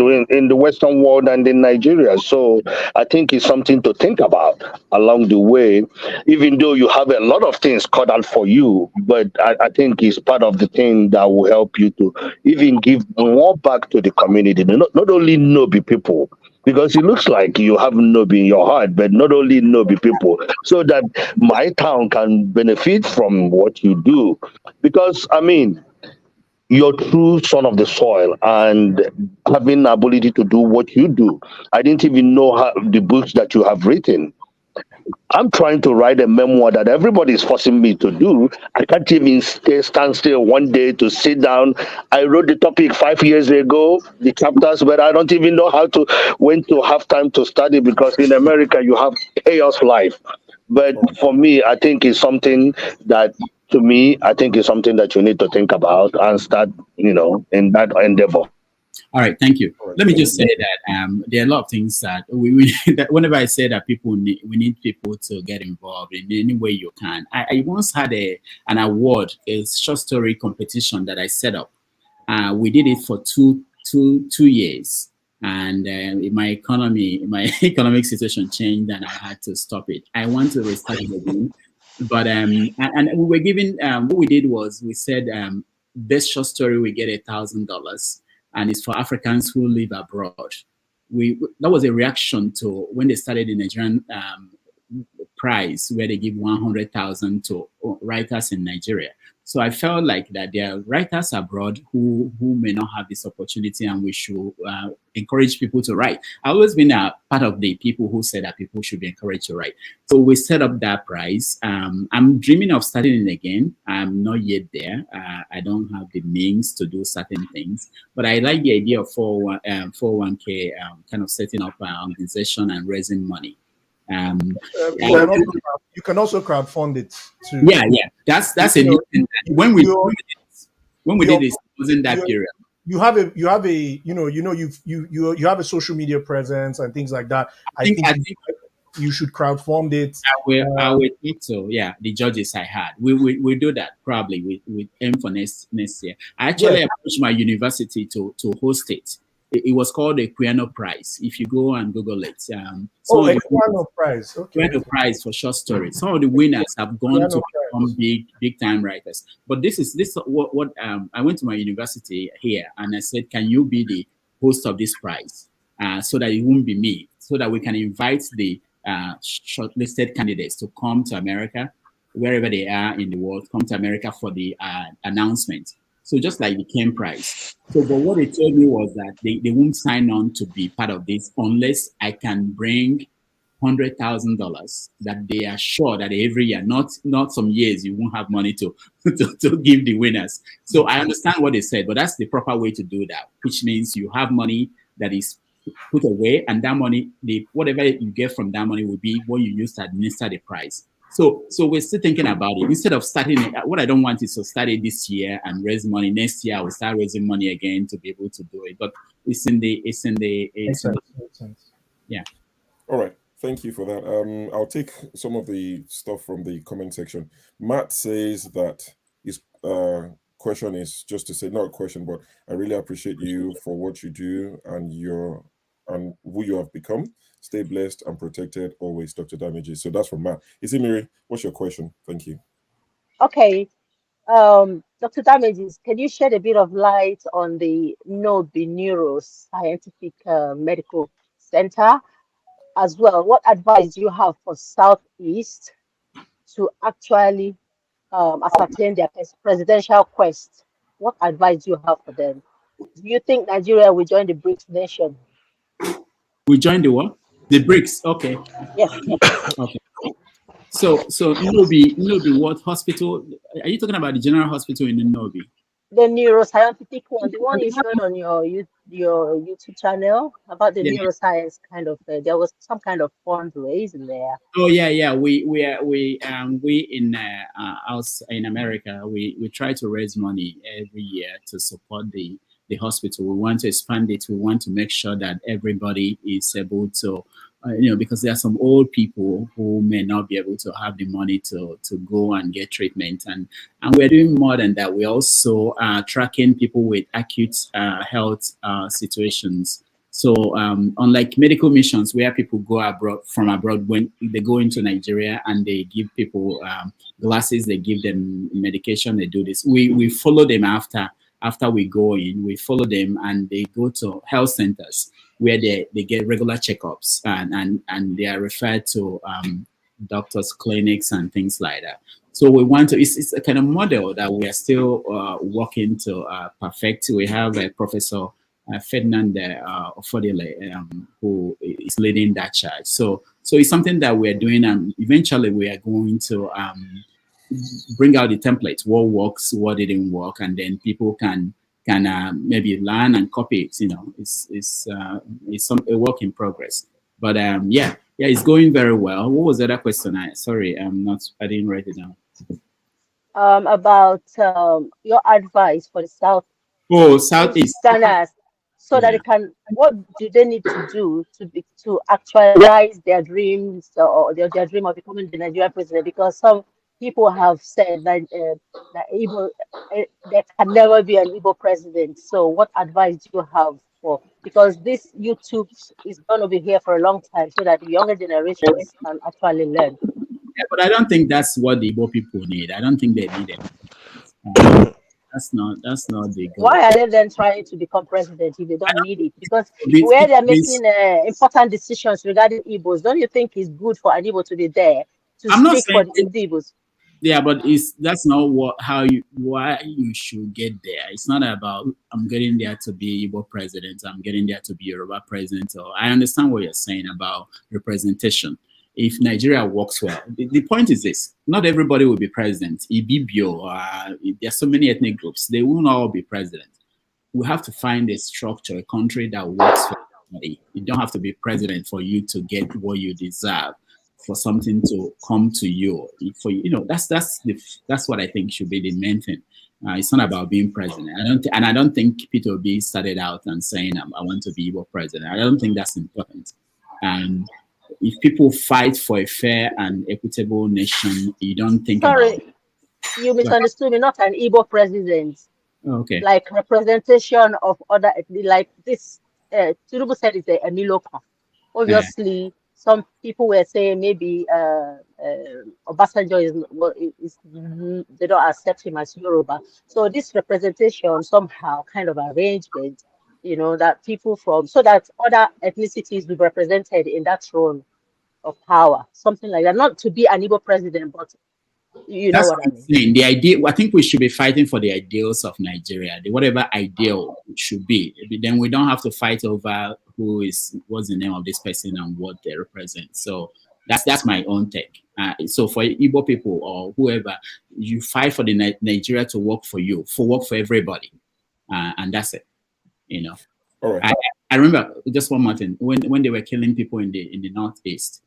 the Western world, and in Nigeria. So I think it's something to think about along the way, even though you have a lot of things cut out for you. But I think it's part of the thing that will help you to even give more back to the community, not only Nobi people. Because it looks like you have Nobi in your heart, but not only Nobi people, so that my town can benefit from what you do. Because, you're true son of the soil and having the ability to do what you do. I didn't even know the books that you have written. I'm trying to write a memoir that everybody is forcing me to do. I can't even stand still one day to sit down. I wrote the topic 5 years ago, the chapters, but I don't even know when to have time to study, because in America you have chaos life. But for me, I think it's something that, to me, I think it's something that you need to think about and start, in that endeavor. All right, thank you. Let me just say that there are a lot of things that we that whenever I say that we need people to get involved in any way you can. I once had an award, a short story competition that I set up. We did it for two years, and my economic situation changed, and I had to stop it. I want to restart it again, but and we were given what we did was we said best short story we get $1,000. And it's for Africans who live abroad. That was a reaction to when they started the Nigerian prize, where they give 100,000 to writers in Nigeria. So I felt like that there are writers abroad who may not have this opportunity, and we should encourage people to write. I've always been a part of the people who said that people should be encouraged to write. So we set up that prize. I'm dreaming of starting it again. I'm not yet there. I don't have the means to do certain things, but I like the idea of 401k, kind of setting up an organization and raising money. You can also crowdfund it too. Yeah. That's a new thing. When we did this, it wasn't that period. You have a social media presence and things like that. I think you should crowdfund it. I will think so. Yeah, the judges I had, we do that probably. We aim for next year. I actually approached my university to host it. it was called the Equiano Prize. If you go and Google it, Equiano Prize. Okay. Equiano Prize for short stories. Some of the winners have gone to become big time writers. But this is what I went to my university here and I said, can you be the host of this prize, so that it won't be me, so that we can invite the shortlisted candidates to come to America, wherever they are in the world, come to America for the announcement. So just like the Ken Prize. So, but what they told me was that they won't sign on to be part of this unless I can bring $100,000 that they are sure that every year, not some years, you won't have money to give the winners. So I understand what they said, but that's the proper way to do that, which means you have money that is put away, and that money, whatever you get from that money will be what you use to administer the prize. So we're still thinking about it. Instead of starting it, what I don't want is to start it this year and raise money. Next year I will start raising money again to be able to do it. But it's in the Makes sense. Yeah. All right. Thank you for that. I'll take some of the stuff from the comment section. Matt says that his question is just to say, not a question, but I really appreciate you for what you do and who you have become. Stay blessed and protected always, Dr. Damages. So that's from Matt. Isimiri, what's your question? Thank you. Okay. Dr. Damages, can you shed a bit of light on the NOBI Neuroscientific Medical Center as well? What advice do you have for Southeast to actually ascertain their presidential quest? What advice do you have for them? Do you think Nigeria will join the BRICS nation? We join the what? The BRICS. Okay. Yes. Okay. So Nobi, what hospital? Are you talking about the general hospital in the Nobi? The neuroscientific one, the one you showed on your YouTube channel about the neuroscience kind of. There was some kind of fundraising there. Oh yeah. We in us in America, we try to raise money every year to support the hospital. We want to expand it. We want to make sure that everybody is able to, because there are some old people who may not be able to have the money to go and get treatment. And we're doing more than that. We're also tracking people with acute health situations. So unlike medical missions where people go from abroad, when they go into Nigeria and they give people glasses, they give them medication, they do this. We follow them after we go in, we follow them and they go to health centers where they get regular checkups and they are referred to doctors' clinics and things like that. So we want to, it's a kind of model that we are still working to perfect. We have Professor Ferdinand Ofodile, who is leading that charge. So it's something that we're doing, and eventually we are going to bring out the templates, what works, what didn't work, and then people can maybe learn and copy it. It's a work in progress. But yeah, it's going very well. What was the other question? I didn't write it down. About your advice for the South. Southeast. So that it can, what do they need to do to actualize their dreams or their dream of becoming the Nigerian president? Because some people have said that there can never be an Igbo president. So what advice do you have for, because this YouTube is going to be here for a long time so that the younger generations can actually learn? Yeah, but I don't think that's what the Igbo people need. I don't think they need it. That's not the goal. Why are they then trying to become president if they don't need it? Because where they're making important decisions regarding Igbos, don't you think it's good for an Igbo to be there to speak for the Igbos? Yeah, but that's not why you should get there. It's not about I'm getting there to be Igbo president, I'm getting there to be Yoruba president. Or I understand what you're saying about representation. If Nigeria works well, the point is this: not everybody will be president. Ibibio, there are so many ethnic groups; they won't all be president. We have to find a structure, a country that works for everybody. You don't have to be president for you to get what you deserve, for something to come to you. That's what I think should be the main thing. It's not about being president. I don't think Peter Obi started out and saying I want to be Igbo president. I don't think that's important. And if people fight for a fair and equitable nation, you don't think about it. You misunderstood me, not an Igbo president. Okay. Like representation of other, like this Tinubu said it's a Miloka. Obviously, some people were saying maybe Obasanjo they don't accept him as Yoruba. So this representation somehow kind of arrangement, that people so that other ethnicities be represented in that throne of power, something like that. Not to be an Igbo president, but you know That's what I what I'm mean. saying. The idea, I think we should be fighting for the ideals of Nigeria, whatever ideal it should be. Then we don't have to fight over what's the name of this person and what they represent. So that's my own take. So for Igbo people or whoever, you fight for the Nigeria to work for you, work for everybody, and that's it. All right. I remember just one more thing when they were killing people in the Northeast.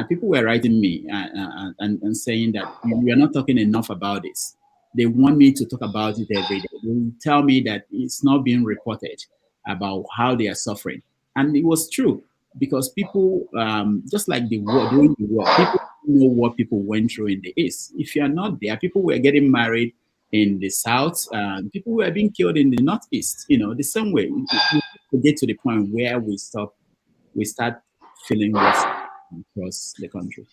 People were writing me and saying that we are not talking enough about this. They want me to talk about it every day. They will tell me that it's not being reported about how they are suffering. And it was true because people, just like the war, during the war, people know what people went through in the East. If you are not there, people were getting married in the South, people were being killed in the Northeast. The same way. We get to the point where we start feeling what's across the country.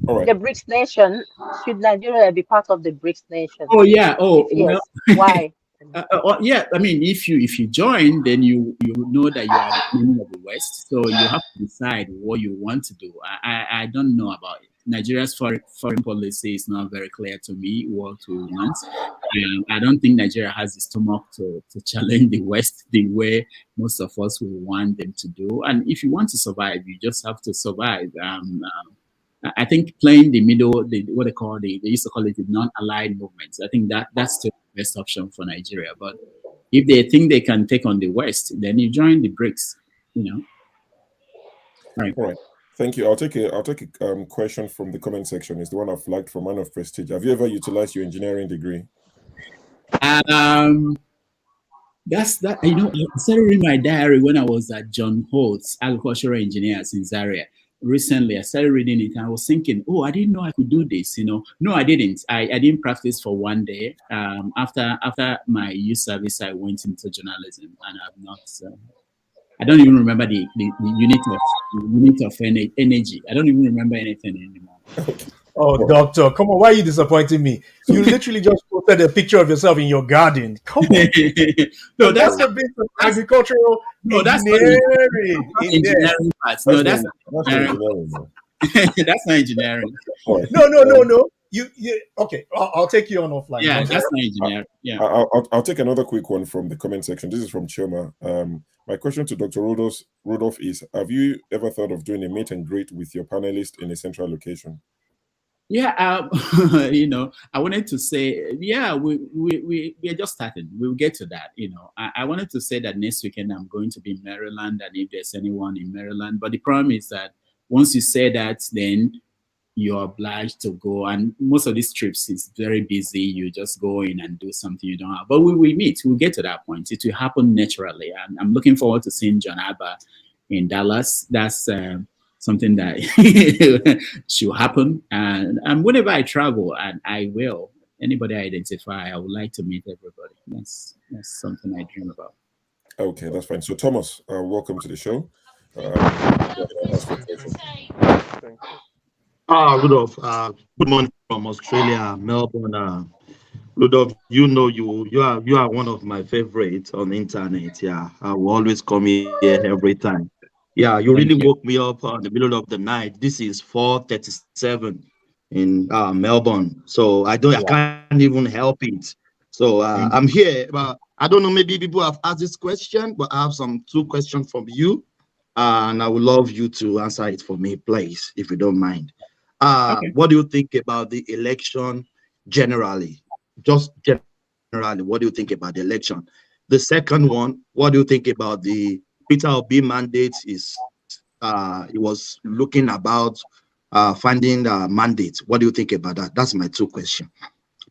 All right. The BRICS nation, should Nigeria be part of the BRICS nation? Oh yeah. Oh if yes, well. why? Yeah. I mean, if you join, then you know that you are the enemy of the West. So you have to decide what you want to do. I don't know about it. Nigeria's foreign policy is not very clear to me what we want. I don't think Nigeria has the stomach to challenge the West the way most of us will want them to do. And if you want to survive, you just have to survive. I think playing the middle, what they used to call it the non-aligned movements. I think that's the best option for Nigeria. But if they think they can take on the West, then you join the BRICS. Right. All right. Thank you. I'll take a question from the comment section. It's the one I've flagged from Man of Prestige. Have you ever utilized your engineering degree? That's that. I started reading my diary when I was at John Holt's agricultural engineers in Zaria. Recently, I started reading it and I was thinking, oh, I didn't know I could do this. No, I didn't. I didn't practice for one day. After my youth service, I went into journalism, and I've not. I don't even remember the unit of energy. I don't even remember anything anymore. Oh, doctor, come on! Why are you disappointing me? You literally just posted a picture of yourself in your garden. Come on! No, that's a bit of agricultural engineering. Engineering part. No, that's not engineering. That's not engineering. No. You okay? I'll take you on offline. Yeah, that's not engineering. Yeah. I'll take another quick one from the comment section. This is from Choma. My question to Dr. Rudolf is: have you ever thought of doing a meet and greet with your panelists in a central location? Yeah, I wanted to say, yeah, we are just starting. We'll get to that. I wanted to say that next weekend I'm going to be in Maryland, and if there's anyone in Maryland, but the problem is that once you say that, then you're obliged to go, and most of these trips is very busy. You just go in and do something you don't have. But we will meet. We'll get to that point. It will happen naturally, and I'm looking forward to seeing John Abba in Dallas. That's something that should happen. And whenever I travel, and I will, anybody I identify, I would like to meet everybody. That's something I dream about. Okay, that's fine. So Thomas, welcome to the show. Rudolf, good morning from Australia, Melbourne. Rudolf, you are one of my favorites on the internet. Yeah, I will always come here every time. Yeah, you really woke me up in the middle of the night. This is 4:37 in Melbourne, so I can't even help it. So I'm here, but I don't know. Maybe people have asked this question, but I have two questions from you, and I would love you to answer it for me, please, if you don't mind. What do you think about the election generally? Just generally, what do you think about the election? The second one, what do you think about the Peter Obi mandate? It was looking about finding mandates. What do you think about that? That's my two questions.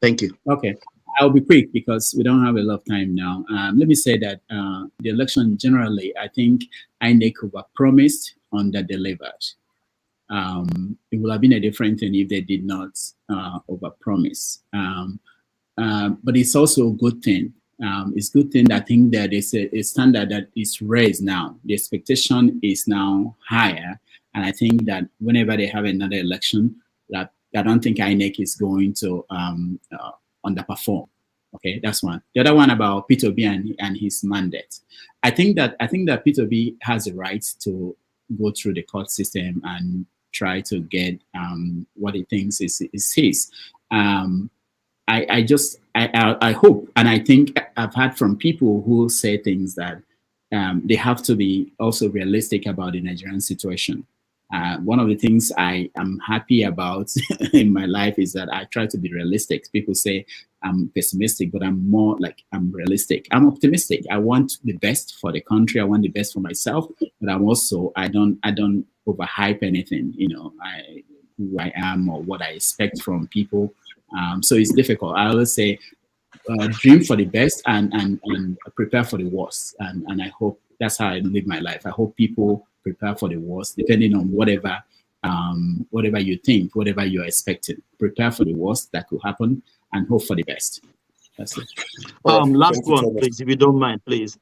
Thank you. Okay. I'll be quick because we don't have a lot of time now. Let me say that the election generally, I think INEC overpromised, under-delivered. It would have been a different thing if they did not overpromise. But it's also a good thing it's a good thing that I think that there's a standard that is raised now. The expectation is now higher. And I think that whenever they have another election, that I don't think INEC is going to underperform. Okay, that's one. The other one about P2B and his mandate. I think that P2B has a right to go through the court system and try to get what he thinks is his. I hope, and I think I've heard from people who say things that they have to be also realistic about the Nigerian situation. One of the things I am happy about in my life is that I try to be realistic. People say I'm pessimistic, but I'm more like I'm realistic. I'm optimistic. I want the best for the country. I want the best for myself, but I'm also I don't overhype anything. Who I am or what I expect from people. So it's difficult. I always say, dream for the best and prepare for the worst. And I hope that's how I live my life. I hope people prepare for the worst, depending on whatever you think, whatever you're expecting. Prepare for the worst that could happen and hope for the best. That's it. Last one, please, if you don't mind, please.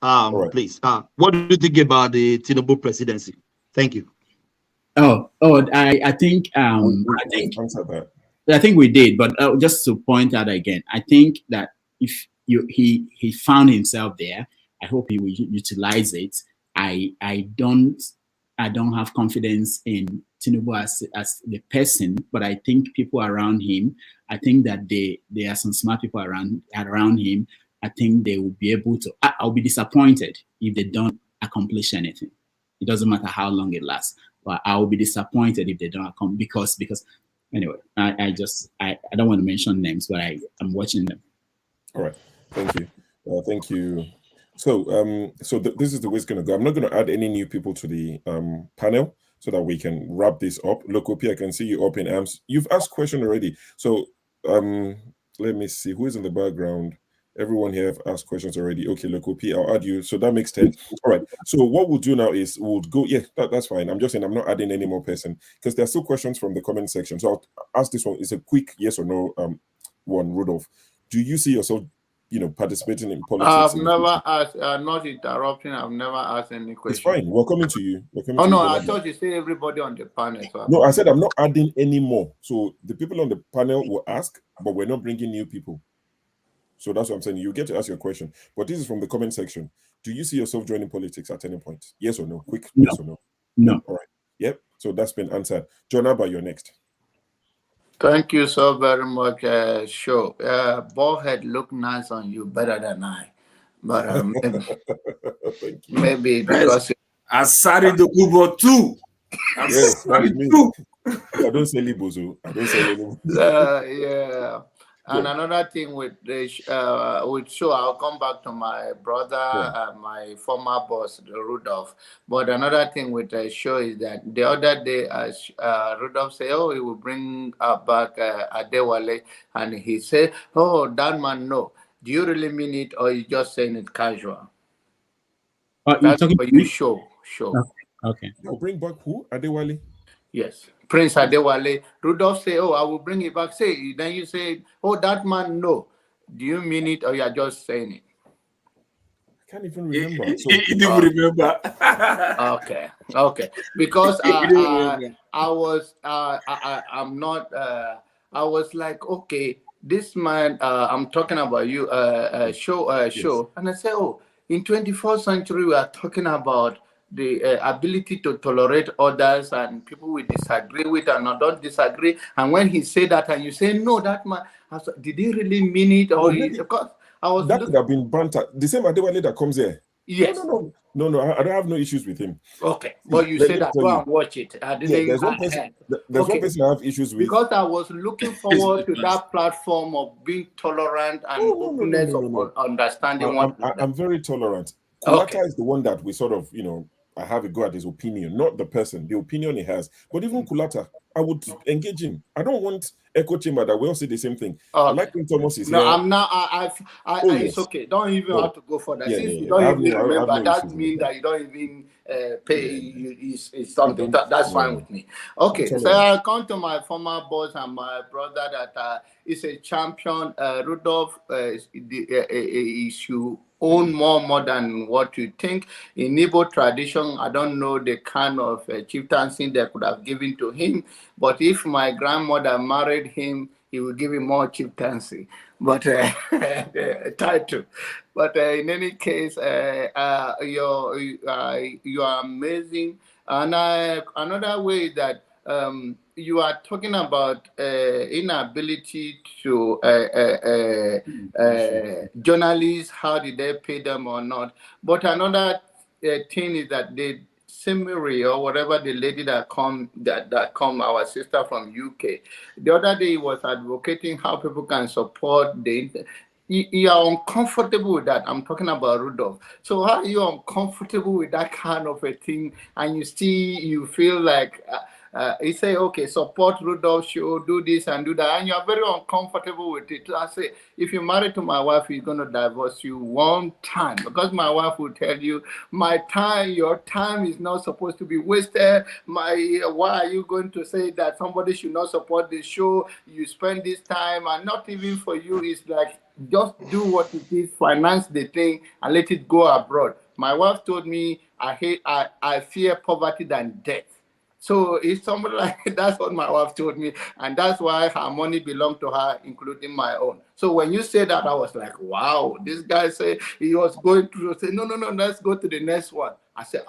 Please. What do you think about the Tinubu presidency? Thank you. I think we did, but just to point out again, I think that if he found himself there, I hope he will utilize it. I don't have confidence in Tinubu as the person, but I think people around him, I think that there are some smart people around him. I think they will be able to. I'll be disappointed if they don't accomplish anything. It doesn't matter how long it lasts, but I will be disappointed if they don't accomplish because anyway, I don't want to mention names, but I'm watching them. All right, thank you, thank you. So this is the way it's going to go. I'm not going to add any new people to the panel so that we can wrap this up. Lokopi, I can see you up in arms. You've asked question already. So let me see who is in the background. Everyone here have asked questions already. Okay, Lokopi, I'll add you. So that makes 10. All right. So what we'll do now is we'll go. Yeah, that's fine. I'm just saying I'm not adding any more person because there are still questions from the comment section. So I'll ask this one. It's a quick yes or no one, Rudolf. Do you see yourself, participating in politics? I've never asked, not interrupting, I've never asked any question. It's fine. We're coming to you. I thought you said everybody on the panel. So no, I said I'm not adding any more. So the people on the panel will ask, but we're not bringing new people. So that's what I'm saying. You get to ask your question. But this is from the comment section. Do you see yourself joining politics at any point? Yes or no? Quick, no. Yes or no? No. All right. Yep. So that's been answered. John Abba, you're next. Thank you so very much, Show. Ballhead look nice on you, better than I. But maybe because Asari the Kubo too. Yes, that's me. I don't say Libozo. I don't say Libozo. Yeah. And another thing with Show, I'll come back to my brother, my former boss, Rudolf. But another thing with Show is that the other day, Rudolf said, "Oh, he will bring back Adewale," and he said, "Oh, that man, no. Do you really mean it, or you just saying it casual?" That's what you show. Okay. You'll bring back who? Adewale? Yes. Prince Adewale. Rudolf say, "Oh, I will bring it back." Then you say, "Oh, that man, no. Do you mean it, or you are just saying it?" I can't even remember. He didn't remember. Okay. Because I was like, okay, this man, I'm talking about you, Show. And I say, oh, in 21st century, we are talking about the ability to tolerate others and people we disagree with and don't disagree. And when he said that, and you say, no, that man, did he really mean it? Or because I was that could have been banter. The same Adewale that comes here. Yes. No. I don't have no issues with him. Okay, but you said that. Go and watch it. I didn't. There's one person I have issues with. Because I was looking forward to that platform of being tolerant and openness of understanding one another. I'm very tolerant. Kulaka is the one that we sort of, I have a go at his opinion, not the person, the opinion he has. But even Kulata, I would engage him. I don't want echo chamber that we all say the same thing. I like when Thomas is No, here. I'm not. Oh, It's yes. okay. Don't even No. have to go further. Yeah, Since yeah, you yeah. don't I have even no remember, that issues with means that. that you don't even pay. It's something don't- that's fine yeah. with me. Okay, That's so all right. I come to my former boss and my brother that is a champion. Rudolf is you own more than what you think. In Igbo tradition, I don't know the kind of chieftaincy they could have given to him, but if my grandmother married him, he will give him more chieftaincy, but title. But in any case, you are amazing. And another way that you are talking about inability to journalists, how did they pay them or not? But another thing is that they Simiri or whatever the lady that come our sister from UK. The other day he was advocating how people can support the you are uncomfortable with that. I'm talking about Rudolph. So how are you uncomfortable with that kind of a thing, and you feel like you say, okay, support Rudolph show, do this and do that, and you're very uncomfortable with it. So I say, if you're married to my wife, he's going to divorce you one time, because my wife will tell you, your time is not supposed to be wasted. Why are you going to say that somebody should not support the show? You spend this time, and not even for you, it's like, just do what it is, finance the thing, and let it go abroad. My wife told me, I fear poverty than death. So it's somebody like that's what my wife told me, and that's why her money belonged to her, including my own. So when you said that, I was like, wow, this guy said he was going to say, no, let's go to the next one. I said,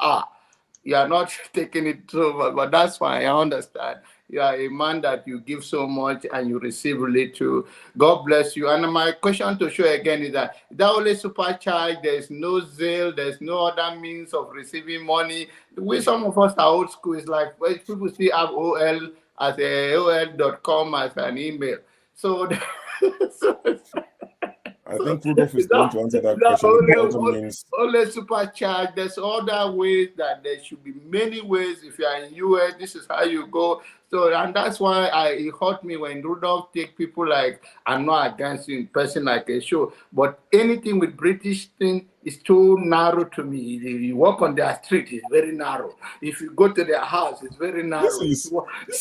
you are not taking it through, but that's fine. I understand. You are a man that you give so much and you receive little. God bless you. And my question to show again is that only supercharge, there's no Zelle, there's no other means of receiving money. The way some of us are old school is like, well, people still have OL as a OL.com as an email. So, I think Rudolph is going to answer that question. Only supercharge. There's other ways that there should be many ways. If you are in US, this is how you go. So, and that's why it hurt me when Rudolph take people like, I'm not against you in person like a show, but anything with British thing is too narrow to me. If you walk on their street, it's very narrow. If you go to their house, it's very narrow. Is it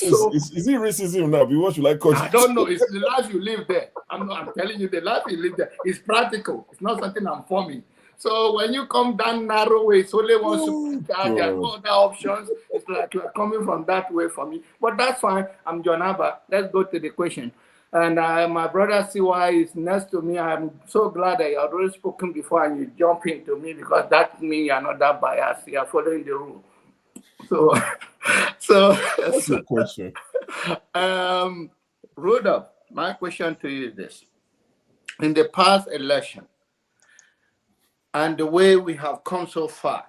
racism now? What should I call it? I don't know. It's the life you live there. I'm telling you, the life you live there is practical. It's not something I'm forming. So when you come down narrow way, it's only one supercharge. There are no other options. It's like you are coming from that way for me. But that's fine. I'm John Abba. Let's go to the question. And my brother CY is next to me. I'm so glad that you have already spoken before and you jump into me, because that means you're not that biased. You are following the rule. So What's your question? Rudolph, my question to you is this. In the past election, and the way we have come so far,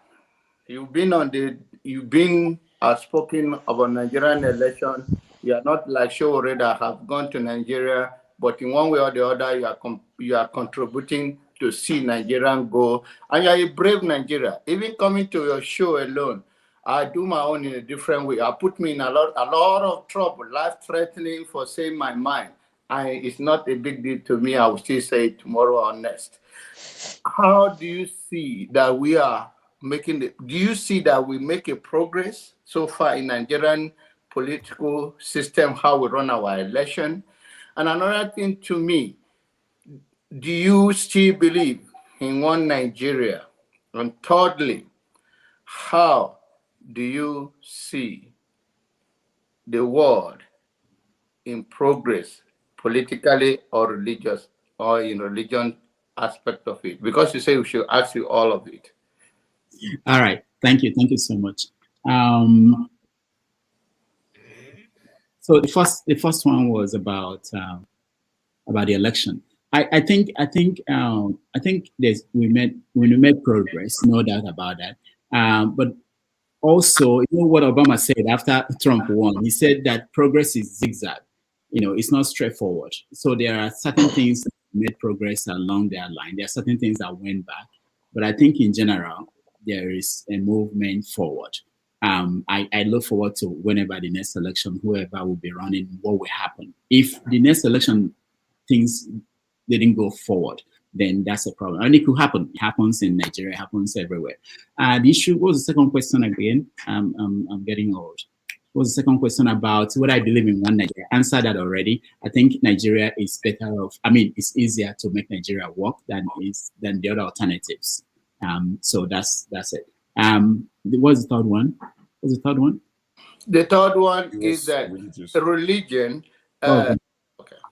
you've been outspoken about Nigerian election. You are not like Showore that have gone to Nigeria, but in one way or the other, you are contributing to see Nigerian go. And you are a brave Nigeria. Even coming to your show alone, I do my own in a different way. I put me in a lot of trouble, life-threatening for saying my mind. It's not a big deal to me. I will still say it tomorrow or next. How do you see that we are making do you see that we make a progress so far in Nigerian political system, how we run our election? And another thing to me, do you still believe in one Nigeria? And thirdly, how do you see the world in progress politically or religious or in religion aspect of it? Because you say we should ask you all of it. All right. Thank you so much. So the first one was about the election. I think we made progress, no doubt about that. But also, you know what Obama said after Trump won? He said that progress is zigzag. It's not straightforward. So there are certain things that made progress along their line. There are certain things that went back. But I think in general, there is a movement forward. I look forward to whenever the next election, whoever will be running, what will happen. If the next election things didn't go forward, then that's a problem. And it could happen. It happens in Nigeria, it happens everywhere. The issue, what was the second question again? I'm getting old. What was the second question about what I believe in one Nigeria? I answered that already. I think Nigeria is better off. I mean, it's easier to make Nigeria work than the other alternatives. So that's it. What's the third one? What's the third one? The third one is that religion.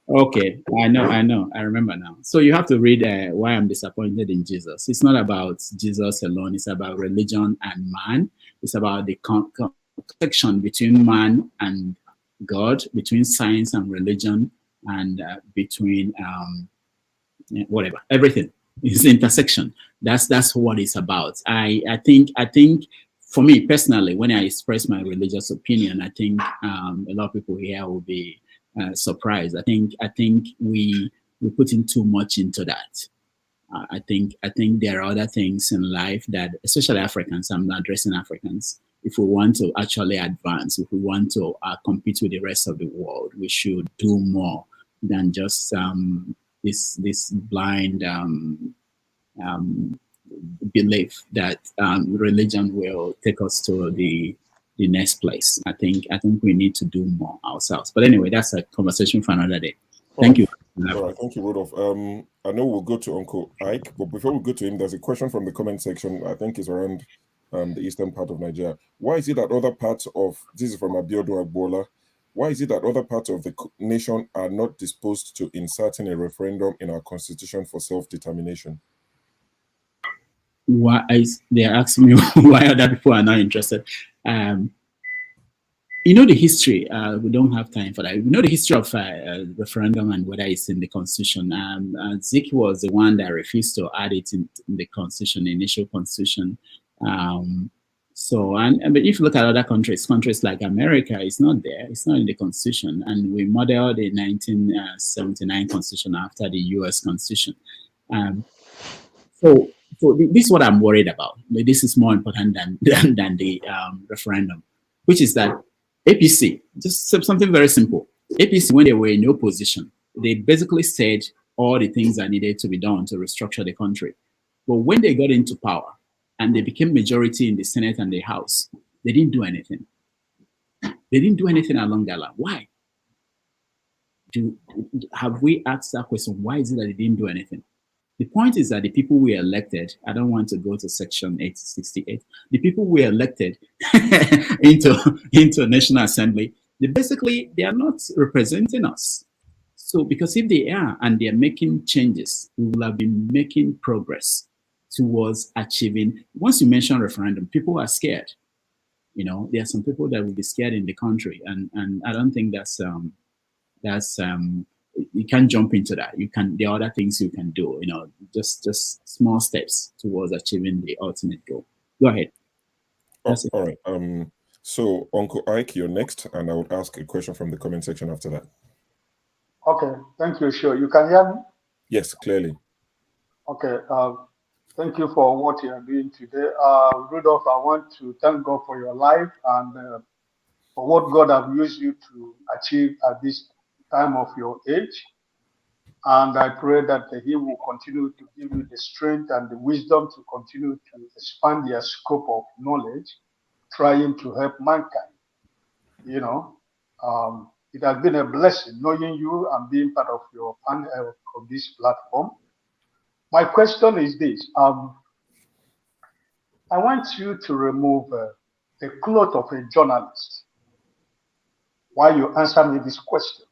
Okay, I know, I remember now. So you have to read Why I'm Disappointed in Jesus. It's not about Jesus alone. It's about religion and man. It's about the connection between man and God, between science and religion, and between whatever, everything. It's intersection. That's what it's about. I think for me personally, when I express my religious opinion, I think a lot of people here will be surprised. I think we put in too much into that. I think there are other things in life that, especially Africans, I'm not addressing Africans. If we want to actually advance, if we want to compete with the rest of the world, we should do more than just this blind belief that religion will take us to the next place. I think we need to do more ourselves. But anyway, that's a conversation for another day. Thank you. All right, thank you, Rudolf. I know we'll go to Uncle Ike, but before we go to him, there's a question from the comment section. I think it's around the eastern part of Nigeria. Why is it that other parts of, this is from Abiodun Agbola, why is it that other parts of the nation are not disposed to inserting a referendum in our constitution for self-determination? Why they're asking me why other people are not interested? You know the history. We don't have time for that. We know the history of referendum and whether it's in the constitution. Zik was the one that refused to add it in the constitution, the initial constitution. But if you look at other countries like America, it's not there. It's not in the constitution. And we modeled the 1979 constitution after the U.S. constitution. So this is what I'm worried about. This is more important than the referendum, which is that APC, just something very simple. APC, when they were in opposition, they basically said all the things that needed to be done to restructure the country. But when they got into power and they became majority in the Senate and the House, they didn't do anything. They didn't do anything along that line. Why? Have we asked that question? Why is it that they didn't do anything? The point is that the people we elected, I don't want to go to section 868, the people we elected into National Assembly, they are not representing us. So because if they are and they are making changes, we will have been making progress towards achieving. Once you mention referendum, people are scared. You know, there are some people that will be scared in the country, and I don't think that's you can't jump into that. There are other things you can do, you know, just small steps towards achieving the ultimate goal. Go ahead. All right. So Uncle Ike, you're next, and I would ask a question from the comment section after that. Okay, thank you. Sure, you can hear me? Yes, clearly. Okay, thank you for what you are doing today. Rudolf, I want to thank God for your life and for what God has used you to achieve at this time of your age. And I pray that He will continue to give you the strength and the wisdom to continue to expand your scope of knowledge, trying to help mankind. You know, it has been a blessing knowing you and being part of your panel of this platform. My question is this. I want you to remove the cloth of a journalist while you answer me this question.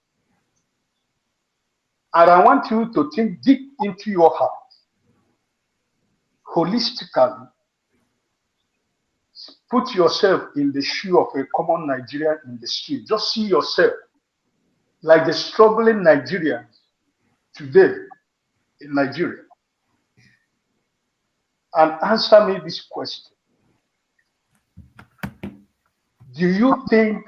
And I want you to think deep into your heart, holistically. Put yourself in the shoe of a common Nigerian in the street. Just see yourself like the struggling Nigerians today in Nigeria. And answer me this question. Do you think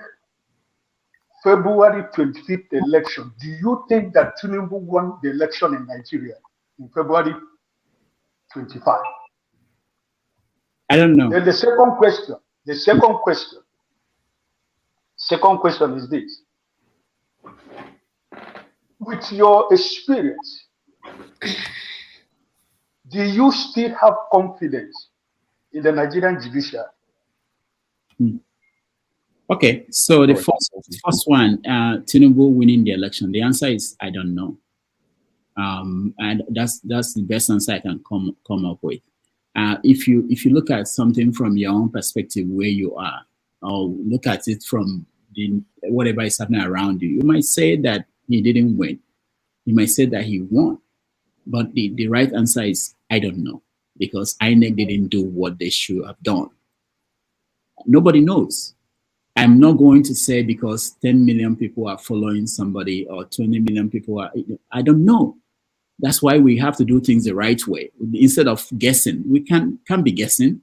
February 25th election, do you think that Tinubu won the election in Nigeria in February 25? I don't know. Then the second question is this. With your experience, do you still have confidence in the Nigerian judiciary? Okay, so the first one, Tinubu winning the election. The answer is I don't know, and that's the best answer I can come up with. If you look at something from your own perspective, where you are, or look at it from whatever is happening around you, you might say that he didn't win. You might say that he won, but the right answer is I don't know, because INEC didn't do what they should have done. Nobody knows. I'm not going to say because 10 million people are following somebody or 20 million people are, I don't know. That's why we have to do things the right way. Instead of guessing, we can't be guessing.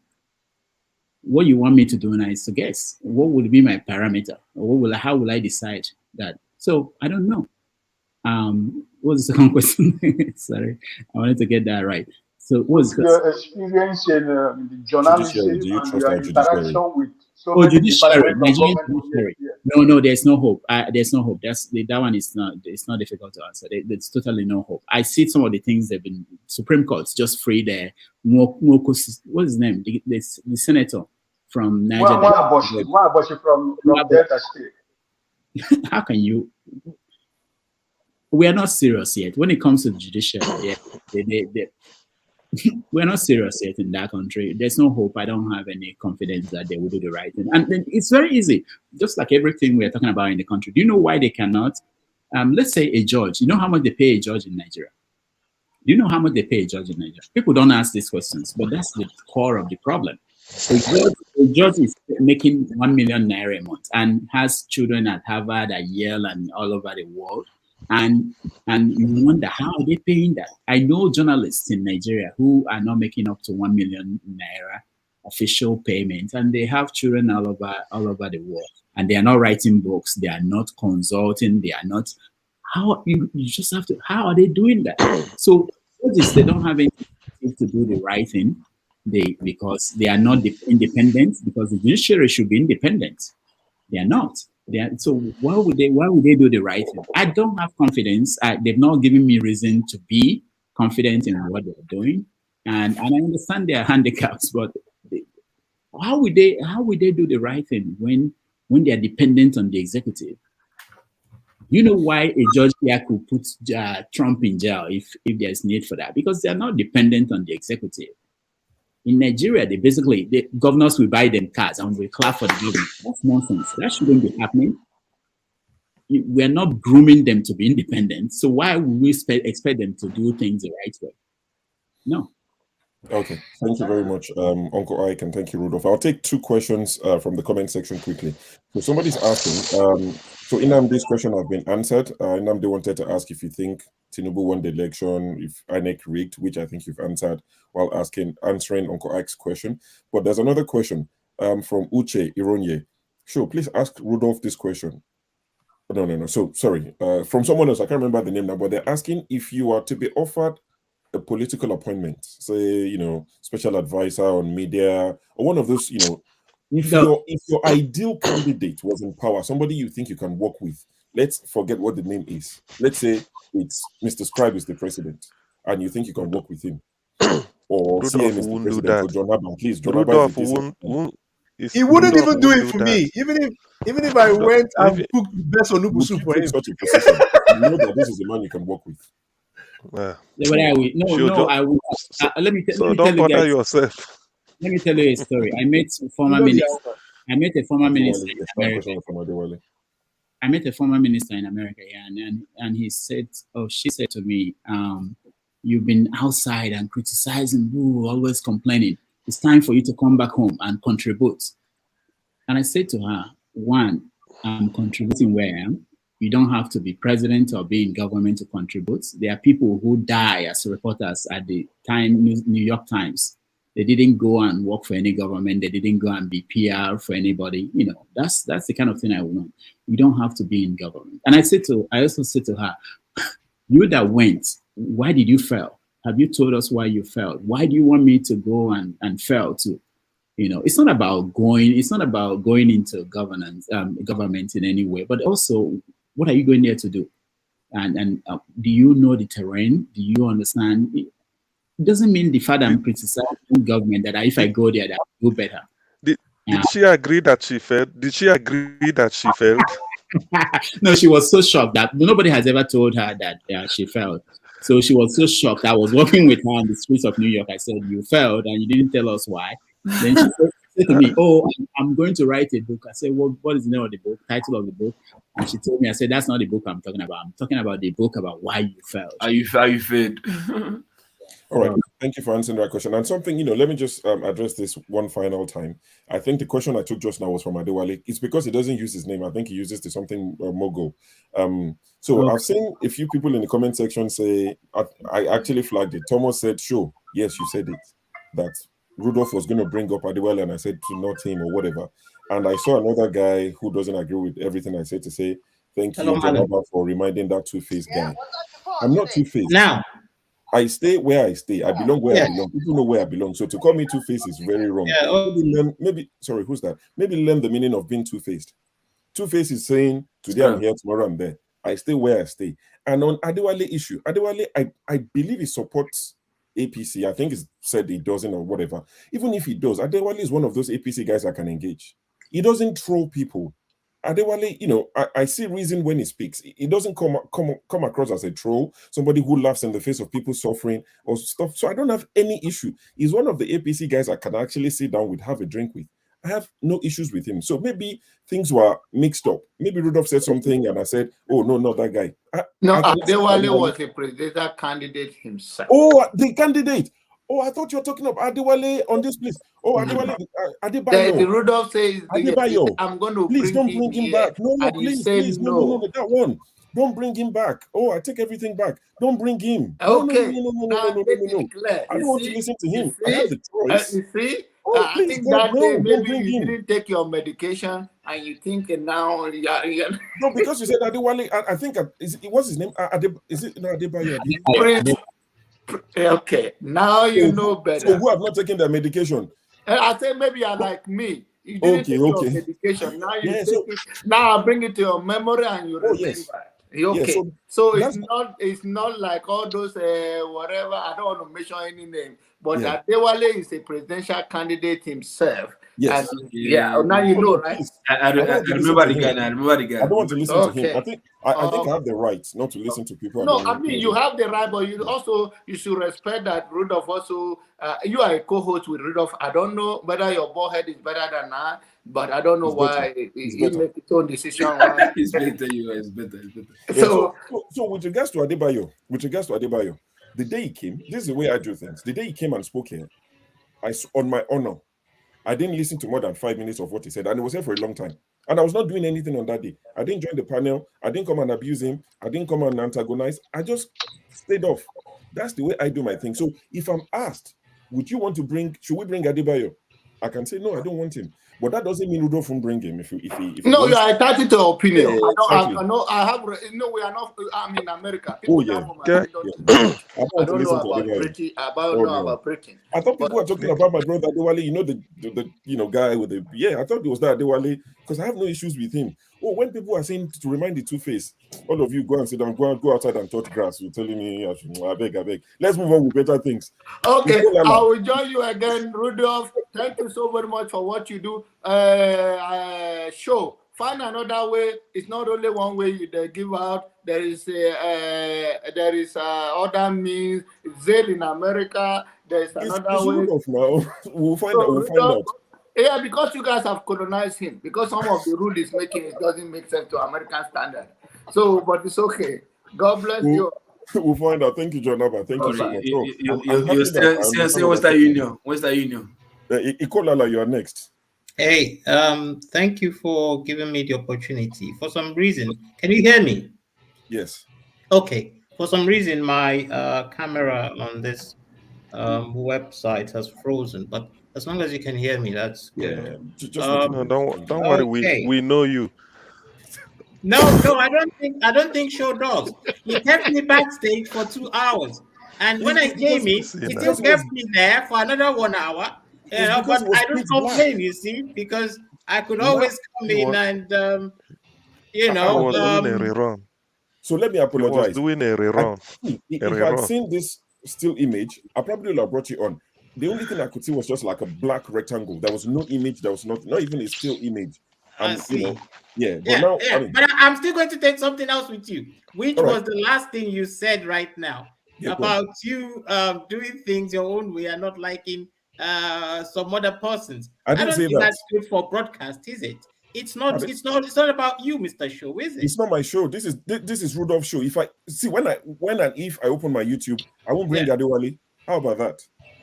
What you want me to do now is to guess. What would be my parameter? Or how will I decide that? So I don't know. What was the second question? Sorry, I wanted to get that right. So what was your experience in the journalism and your interaction with so many departments of government? No, there's no hope. There's no hope. That one is not. It's not difficult to answer. There's totally no hope. I see some of the things they've been. Supreme Court's just freed the what's his name? The senator from Niger. Mwaboshi from Delta State. How can you? We are not serious yet when it comes to the judiciary. Yeah, we're not serious yet in that country. There's no hope. I don't have any confidence that they will do the right thing. And then it's very easy, just like everything we're talking about in the country. Do you know why they cannot? Let's say a judge. You know how much they pay a judge in Nigeria? Do you know how much they pay a judge in Nigeria? People don't ask these questions, but that's the core of the problem. A judge is making 1 million naira a month and has children at Harvard, at Yale, and all over the world. And you wonder, how are they paying that? I know journalists in Nigeria who are not making up to 1 million naira official payment, and they have children all over the world, and they are not writing books, they are not consulting, they are not. How you just have to? How are they doing that? So they don't have anything to do the right thing. Because they are not independent, because the judiciary should be independent. They are not. So why would they do the right thing? I don't have confidence. They've not given me reason to be confident in what they're doing, and I understand their handicaps. But how would they do the right thing when they are dependent on the executive? You know why a judge here could put Trump in jail if there's need for that? Because they are not dependent on the executive. In Nigeria, the governors will buy them cars and will clap for the government. That's nonsense. That shouldn't be happening. We're not grooming them to be independent. So why would we expect them to do things the right way? No. Okay, thank you very much, Uncle Ike, and thank you, Rudolph. I'll take two questions from the comment section quickly. So somebody's asking, so Inamdi's question has been answered. Inamdi wanted to ask if you think Tinubu won the election, if INEC rigged, which I think you've answered while answering Uncle Ike's question. But there's another question from Uche Ironye. Sure, please ask Rudolph this question. No. So, sorry, from someone else, I can't remember the name now, but they're asking if you are to be offered a political appointment, say, special advisor on media, or one of those, if your ideal candidate was in power, somebody you think you can work with, let's forget what the name is. Let's say it's Mr. Scribe is the president, and you think you can work with him, or CM is the president, or John Haban. Please, John Haban he wouldn't even do it for me, even if I went and cooked the best onubu soup for him. Such a position, you know that this is a man you can work with. But I will. I will. Let me tell you guys. Yourself. Let me tell you a story. I met a former minister. I met a former minister in America. I met a former minister in America, and he said, she said to me, "You've been outside and criticizing, always complaining. It's time for you to come back home and contribute." And I said to her, one, I'm contributing where I am. You don't have to be president or be in government to contribute. There are people who die as reporters at the New York Times. They didn't go and work for any government. They didn't go and be PR for anybody. That's the kind of thing I want. You don't have to be in government. And I also said to her, you that went, why did you fail? Have you told us why you failed? Why do you want me to go and fail too? it's not about going into government in any way, but also what are you going there to do? And do you know the terrain? Do you understand? It doesn't mean the fact I'm criticizing government that if I go there, that I'll do better. Did she agree that she failed? Did she agree that she failed? No, she was so shocked that nobody has ever told her that she failed. So she was so shocked. I was walking with her on the streets of New York. I said, "You failed, and you didn't tell us why." Then she said to me, "Oh, I'm going to write a book." I said, "Well, what is the name of the book? Title of the book?" And she told me, I said, "That's not the book I'm talking about. I'm talking about the book about why you failed." How you failed. All right. Thank you for answering that question. And something, let me just address this one final time. I think the question I took just now was from Adewale. It's because he doesn't use his name. I think he uses the something Mogo. So I've seen a few people in the comment section say, I actually flagged it. Thomas said, sure, yes, you said it. That Rudolf was going to bring up Adewale, and I said to not him or whatever. And I saw another guy who doesn't agree with everything I said to say, thank you, Janaba, for reminding that two-faced guy. I'm not two-faced. Now, I stay where I stay. I belong where I belong. People know where I belong. So to call me two-faced is very wrong. Sorry, who's that? Maybe learn the meaning of being two-faced. Two-faced is saying, today I'm here, tomorrow I'm there. I stay where I stay. And on Adewale issue, Adewale, I believe he supports APC. I think he said he doesn't or whatever. Even if he does, Adewale is one of those APC guys I can engage. He doesn't troll people. Adewale, I see reason when he speaks. He doesn't come across as a troll, somebody who laughs in the face of people suffering or stuff. So I don't have any issue. He's one of the APC guys I can actually sit down with, have a drink with. I have no issues with him. So maybe things were mixed up. Maybe Rudolf said something and I said, oh, no, not that guy. Adewale was a presidential candidate himself. Oh, the candidate. Oh, I thought you were talking about Adewale on this place. Oh, Adewale, Adebayo. The Rudolf says, Adebayo. I'm going to please don't bring him back. No, please, no, that one. Don't bring him back. Oh, I take everything back. Don't bring him. Okay. No. I don't want to listen to him. I have the choice. You see? Oh, I think that day maybe you didn't take your medication and you think now. No, because you said Adewale. I think what's his name? Is it Adebayo? Okay, now you know better. So who have not taken their medication? I think maybe you're like me. You didn't take your medication. Now you take it. Now I bring it to your memory and you remember. Okay, so it's not like all those whatever. I don't want to mention any name, but Adewale is a presidential candidate himself. Yes. Now you know, right? I remember the guy. I remember the guy. I don't want to listen to him. I think I have the right not to listen to people. No, I mean you have the right, but you should respect that Rudolf also. You are a co-host with Rudolf. I don't know whether your bald head is better than that, but I don't know why he make his own decision. It's better. It's better. So with regards to Adebayo, the day he came, this is the way I do things. The day he came and spoke here, on my honor, I didn't listen to more than 5 minutes of what he said, and it was here for a long time. And I was not doing anything on that day. I didn't join the panel. I didn't come and abuse him. I didn't come and antagonize. I just stayed off. That's the way I do my thing. So if I'm asked, should we bring Adebayo? I can say, no, I don't want him. But that doesn't mean Rudolf won't bring him. If no, you are entitled to opinion. Yeah, I know we are not. I'm in America. People I don't know about Britain. I thought people were talking about my brother Adewale. The guy with the I thought it was that Adewale because I have no issues with him. Oh, when people are saying to remind the two-face, all of you go and sit down, go outside and touch grass. You're telling me I beg. Let's move on with better things. Okay, I will join you again, Rudolf. Thank you so very much for what you do. Show. Find another way. It's not only one way they give out. There is other means. Zelle in America. There is another way. Now. We'll find out. Yeah, because you guys have colonized him. Because some of the rules he's making it doesn't make sense to American standard. So, but it's okay. God bless you. We'll find out. Thank you, John Abba. Thank you so much. You still Western Union. Ikolala, you are next. Hey, thank you for giving me the opportunity. For some reason, can you hear me? Yes. Okay. For some reason, my camera on this website has frozen, but as long as you can hear me, that's good. No, don't worry. We know you. No, I don't think show dogs. He kept me backstage for 2 hours, and when I came in, he still kept me there for another 1 hour. It's because but it was I don't pitch black. complain, you see, because I could always come He in was, and he was doing a rerun. So let me He was apologize. doing a rerun. If I'd seen this still image, I probably would have brought you on. The only thing I could see was just like a black rectangle. There was no image. There was not even a still image. I see. Yeah. But Yeah, now, yeah. But I'm still going to take something else with you, which All right. was the last thing you said right now Yeah, go on. about you doing things your own way and not liking some other persons. I didn't don't say think that. that's good for broadcast, is it? It's not. Pardon? It's not about you, Mr. Show, is it? It's not my show. This is Rudolph's show. If I see when and if I open my YouTube, I won't bring Adewale. How about that?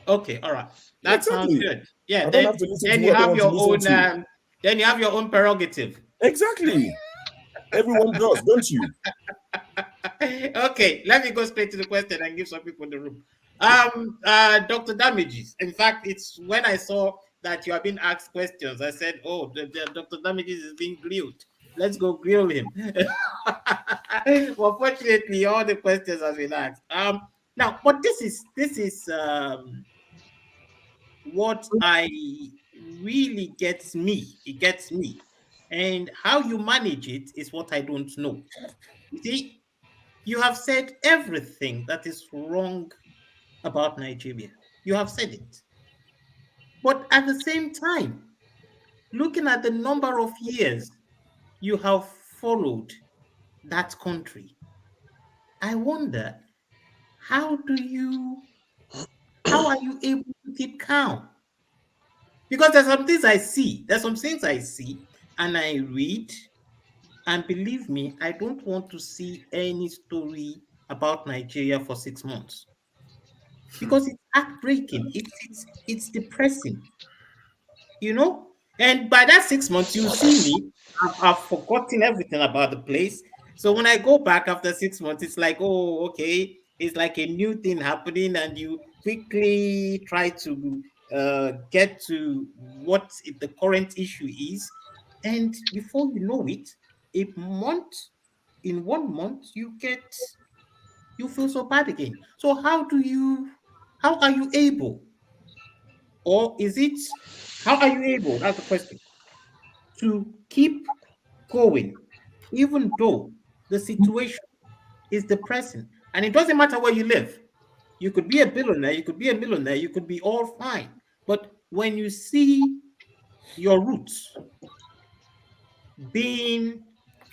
Okay, all right. That sounds Exactly. good. Yeah, I don't then, have to listen then to you what I have want to your listen own to. then you have your own prerogative. Exactly. Everyone does, don't you? Okay, let me go straight to the question and give some people the room. Dr. Damages. In fact, it's when I saw that you have been asked questions, I said, oh, Dr. Damages is being grilled. Let's go grill him. Well, fortunately, all the questions have been asked. Now, but this is what I really gets me. It gets me. And how you manage it is what I don't know. You see, you have said everything that is wrong about Nigeria. You have said it. But at the same time, looking at the number of years you have followed that country, I wonder, how are you able to keep calm? Because there's some things I see, and I read, and believe me, I don't want to see any story about Nigeria for 6 months. Because it's heartbreaking. It's depressing. And by that 6 months, you see me, I've forgotten everything about the place. So when I go back after 6 months, it's like, oh, okay, it's like a new thing happening, and you quickly try to get to what the current issue is, and before you know it, in 1 month, you feel so bad again. So how are you able, or is it, how are you able, that's the question, to keep going, even though the situation is depressing? And it doesn't matter where you live. You could be a billionaire, you could be a millionaire, you could be all fine. But when you see your roots being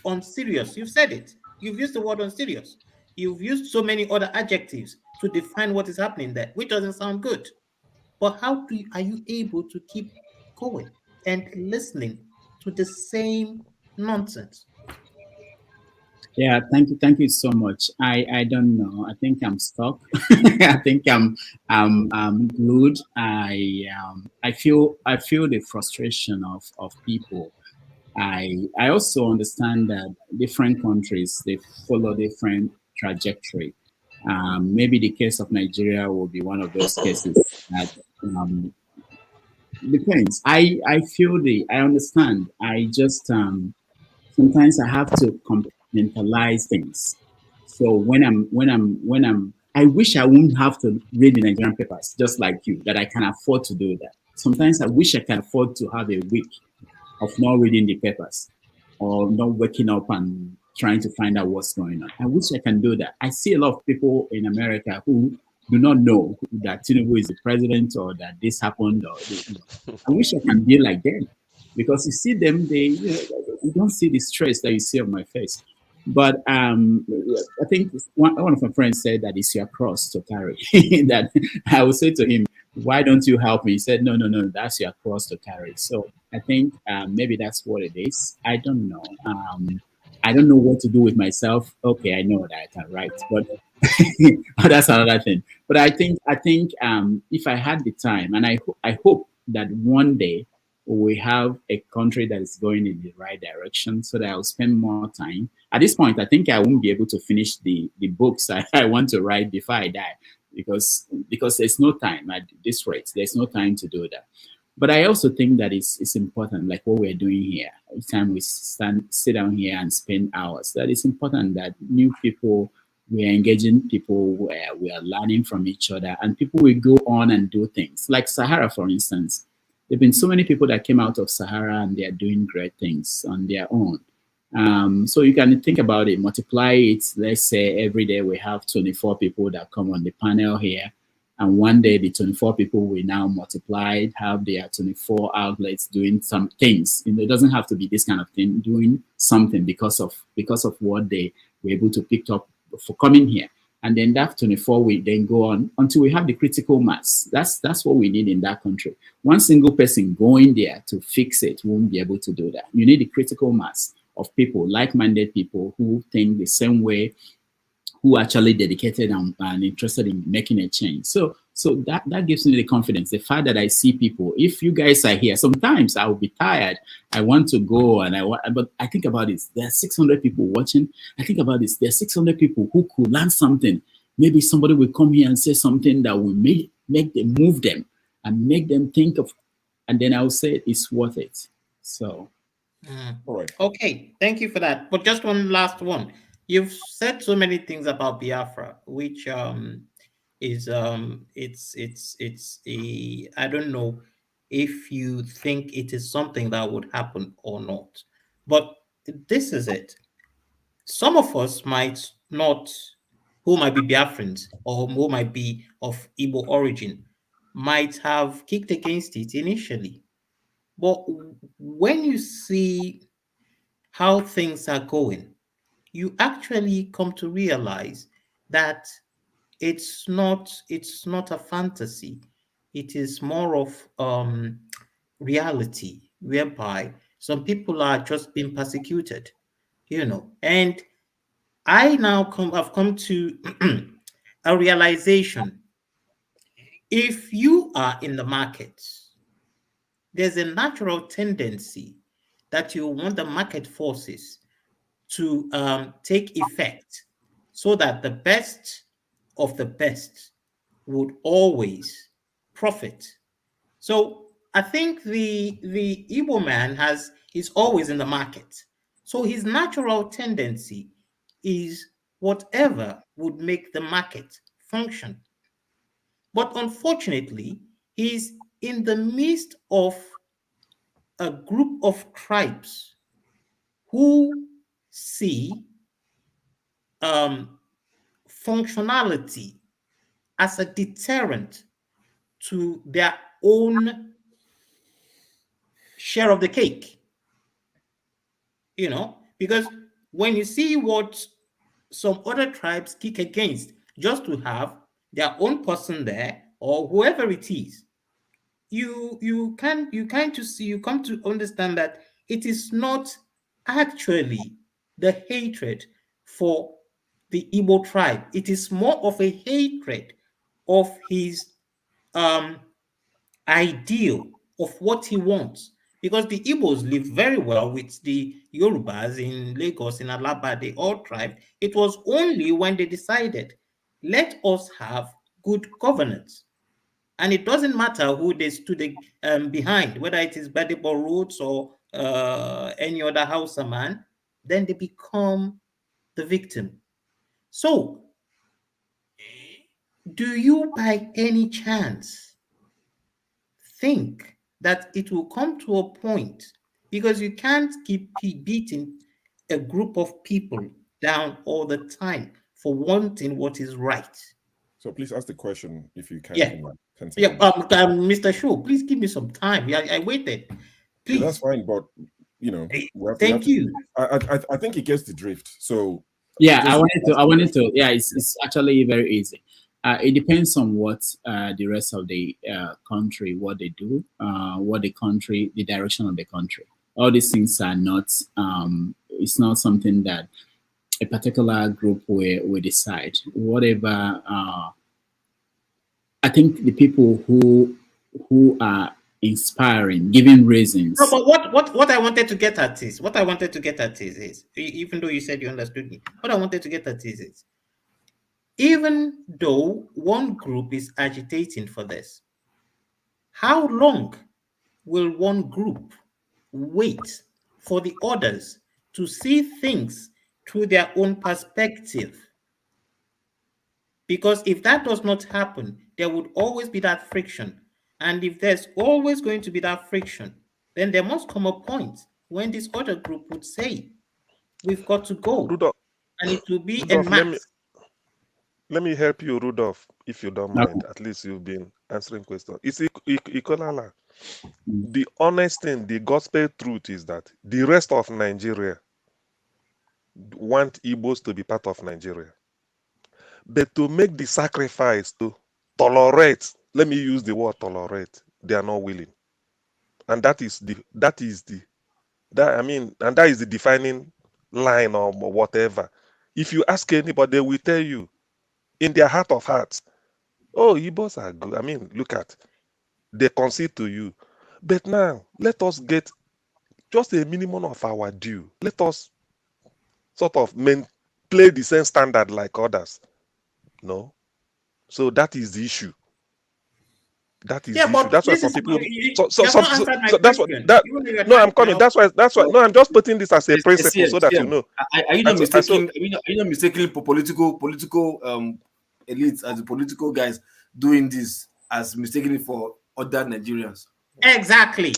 unserious, you've said it, you've used the word unserious, you've used so many other adjectives to define what is happening there, which doesn't sound good. But are you able to keep going and listening to the same nonsense? Yeah, thank you so much. I don't know. I think I'm stuck. I think I'm glued. I feel the frustration of people. I also understand that different countries, they follow different trajectory. Maybe the case of Nigeria will be one of those cases that depends. I understand. I just sometimes I have to compartmentalize things. So I wish I wouldn't have to read the Nigerian papers just like you, that I can afford to do that. Sometimes I wish I can afford to have a week of not reading the papers or not waking up and trying to find out what's going on. I wish I can do that. I see a lot of people in America who do not know that Tinubu is the president or that this happened. I wish I can be like them, because you see them, you don't see the stress that you see on my face. But I think one of my friends said that it's your cross to carry. That I would say to him, why don't you help me? He said, no, that's your cross to carry. So I think maybe that's what it is. I don't know. I don't know what to do with myself. Okay, I know that I can write, but that's another thing. But I think if I had the time, and I hope that one day we have a country that is going in the right direction, so that I'll spend more time. At this point, I think I won't be able to finish the books I want to write before I die, because there's no time at this rate. There's no time to do that. But I also think that it's important, like what we're doing here. Every time we sit down here and spend hours, that it's important that new people we are engaging people where we are learning from each other, and people will go on and do things. Like Sahara, for instance. There have been so many people that came out of Sahara and they are doing great things on their own. So you can think about it, multiply it. Let's say every day we have 24 people that come on the panel here. And one day the 24 people will now multiply, have their 24 outlets doing some things. You know, it doesn't have to be this kind of thing, doing something because of what they were able to pick up for coming here. And then that 24 will then go on until we have the critical mass. That's what we need in that country. One single person going there to fix it won't be able to do that. You need the critical mass of people, like-minded people who think the same way, who are actually dedicated and interested in making a change. So that gives me the confidence. The fact that I see people, if you guys are here, sometimes I will be tired. I want to go but I think about this. There are 600 people watching. I think about this. There are 600 people who could learn something. Maybe somebody will come here and say something that will make them move them and make them think of, and then I'll say it's worth it. So. All right. Okay, thank you for that. But just one last one. You've said so many things about Biafra, which is it's a, I don't know if you think it is something that would happen or not. But this is it. Some of us might not, who might be Biafrans or who might be of Igbo origin, might have kicked against it initially. But when you see how things are going, you actually come to realize that it's not a fantasy. It is more of reality, whereby some people are just being persecuted, And I now have come to a realization. If you are in the market, there's a natural tendency that you want the market forces to take effect so that the best of the best would always profit. So I think the Igbo man is always in the market. So his natural tendency is whatever would make the market function. But unfortunately, he's in the midst of a group of tribes who see functionality as a deterrent to their own share of the cake. Because when you see what some other tribes kick against just to have their own person there or whoever it is, you come to understand that it is not actually the hatred for the Igbo tribe. It is more of a hatred of his ideal of what he wants. Because the Igbos live very well with the Yorubas in Lagos, in Alaba, they all thrived. It was only when they decided, let us have good governance. And it doesn't matter who they stood behind, whether it is Badibo Roots or any other Hausa man, then they become the victim. So, do you by any chance think that it will come to a point, because you can't keep beating a group of people down all the time for wanting what is right? So please ask the question if you can. Yeah. Yeah, Mr. Shaw, please give me some time. Yeah, I waited. Please. Yeah, that's fine, but we Thank you. I think he gets the drift. So yeah, I wanted to. Yeah, it's actually very easy. It depends on what the rest of the country, what they do, the direction of the country. All these things are not. It's not something that a particular group will decide. Whatever. I think the people who are inspiring, giving reasons. No, but what I wanted to get at is even though you said you understood me, what I wanted to get at is even though one group is agitating for this, how long will one group wait for the others to see things through their own perspective? Because if that does not happen, there would always be that friction. And if there's always going to be that friction, then there must come a point when this other group would say, we've got to go. Rudolph, And it will be en Rudolph, masse. let me help you, Rudolph, if you don't mind. At least you've been answering questions. It's Ikolala. The honest thing, the gospel truth is that the rest of Nigeria want Igbos to be part of Nigeria. But to make the sacrifice to tolerate, let me use the word tolerate, they are not willing. And that is the defining line or whatever. If you ask anybody, they will tell you in their heart of hearts, oh, Igbos are good. I mean, look at, they concede to you. But now, let us get just a minimum of our due. Let us sort of play the same standard like others. No? So that is the issue. That is the issue. That's why some people. No, I'm coming. That's why. No, I'm just putting this as a principle so that you know. Are you not mistaking? Are you not mistaking political elites as the political guys doing this as mistaking it for other Nigerians? Exactly.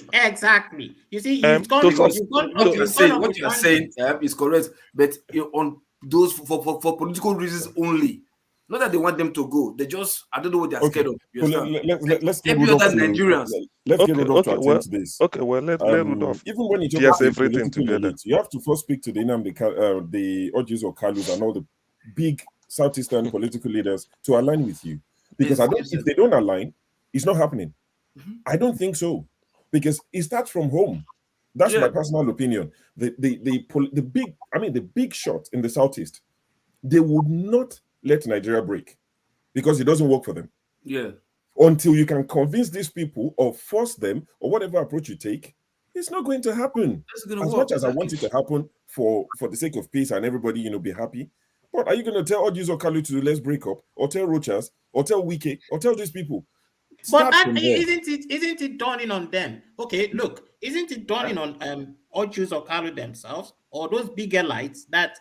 You see, what you are saying is correct, but on those for political reasons only. Not that they want them to go. They just, I don't know what they're scared of. Let's get Rudolph to Nigerians. Let's get Rudolph to attend to this. Okay, well, let Rudolph. Even when you talk about everything together, elite, you have to first speak to the Ojis or Kalus and all the big Southeastern political leaders to align with you. Because if they don't align, it's not happening. I don't think so. Because it starts from home. That's my personal opinion. The big shot in the Southeast, they would not let Nigeria break because it doesn't work for them. Yeah. Until you can convince these people or force them or whatever approach you take, it's not going to happen. As much as I want it to happen for the sake of peace and everybody, be happy. But are you going to tell Ojis or Kalu to let's break up, or tell Rochas, or tell Wike, or tell these people? But isn't it dawning on them? Okay, look, isn't it dawning on Ojis or Kalu themselves or those bigger lights that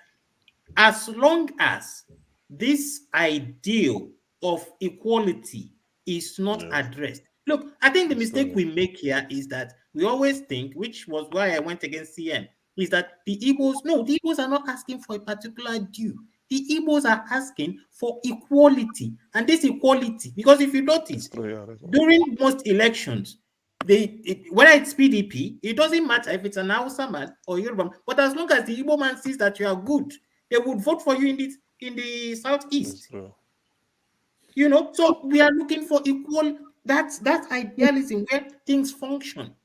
as long as this ideal of equality is not addressed. Look, I think the mistake we make here is that we always think, which was why I went against CM, is that the Igbos are not asking for a particular due. The Igbos are asking for equality. And this equality, because if you notice, during most elections, whether it's PDP, it doesn't matter if it's an Hausa man or Yoruba, but as long as the Igbo man sees that you are good, they would vote for you in the Southeast. So we are looking for equal. That's idealism where things function.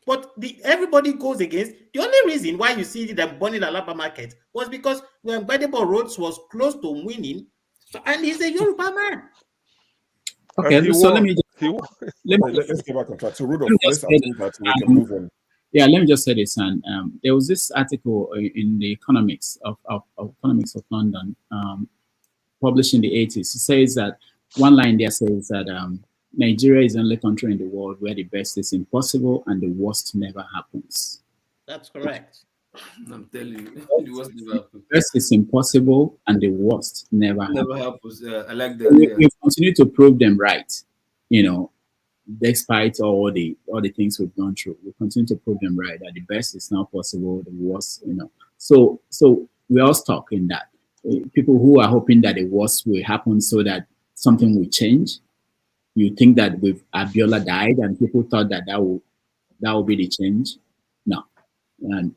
But everybody goes against. The only reason why you see them burning Alaba market was because when Gbadebo Roads was close to winning, and he's a Yoruba man. Okay, so let's get back on track. So Rudolph, let's assume that we can move on. Yeah, let me just say this. And there was this article in the Economics of London, published in the 80s. It says that one line there says that Nigeria is the only country in the world where the best is impossible and the worst never happens. That's correct. I'm telling you, the worst never happens. The best is impossible and the worst never happens. I like that. We continue to prove them right, despite all the things we've gone through. We continue to prove them right that the best is not possible, the worst, So we're all stuck in that. People who are hoping that the worst will happen so that something will change. You think that with Abiola died and people thought that will be the change. No. And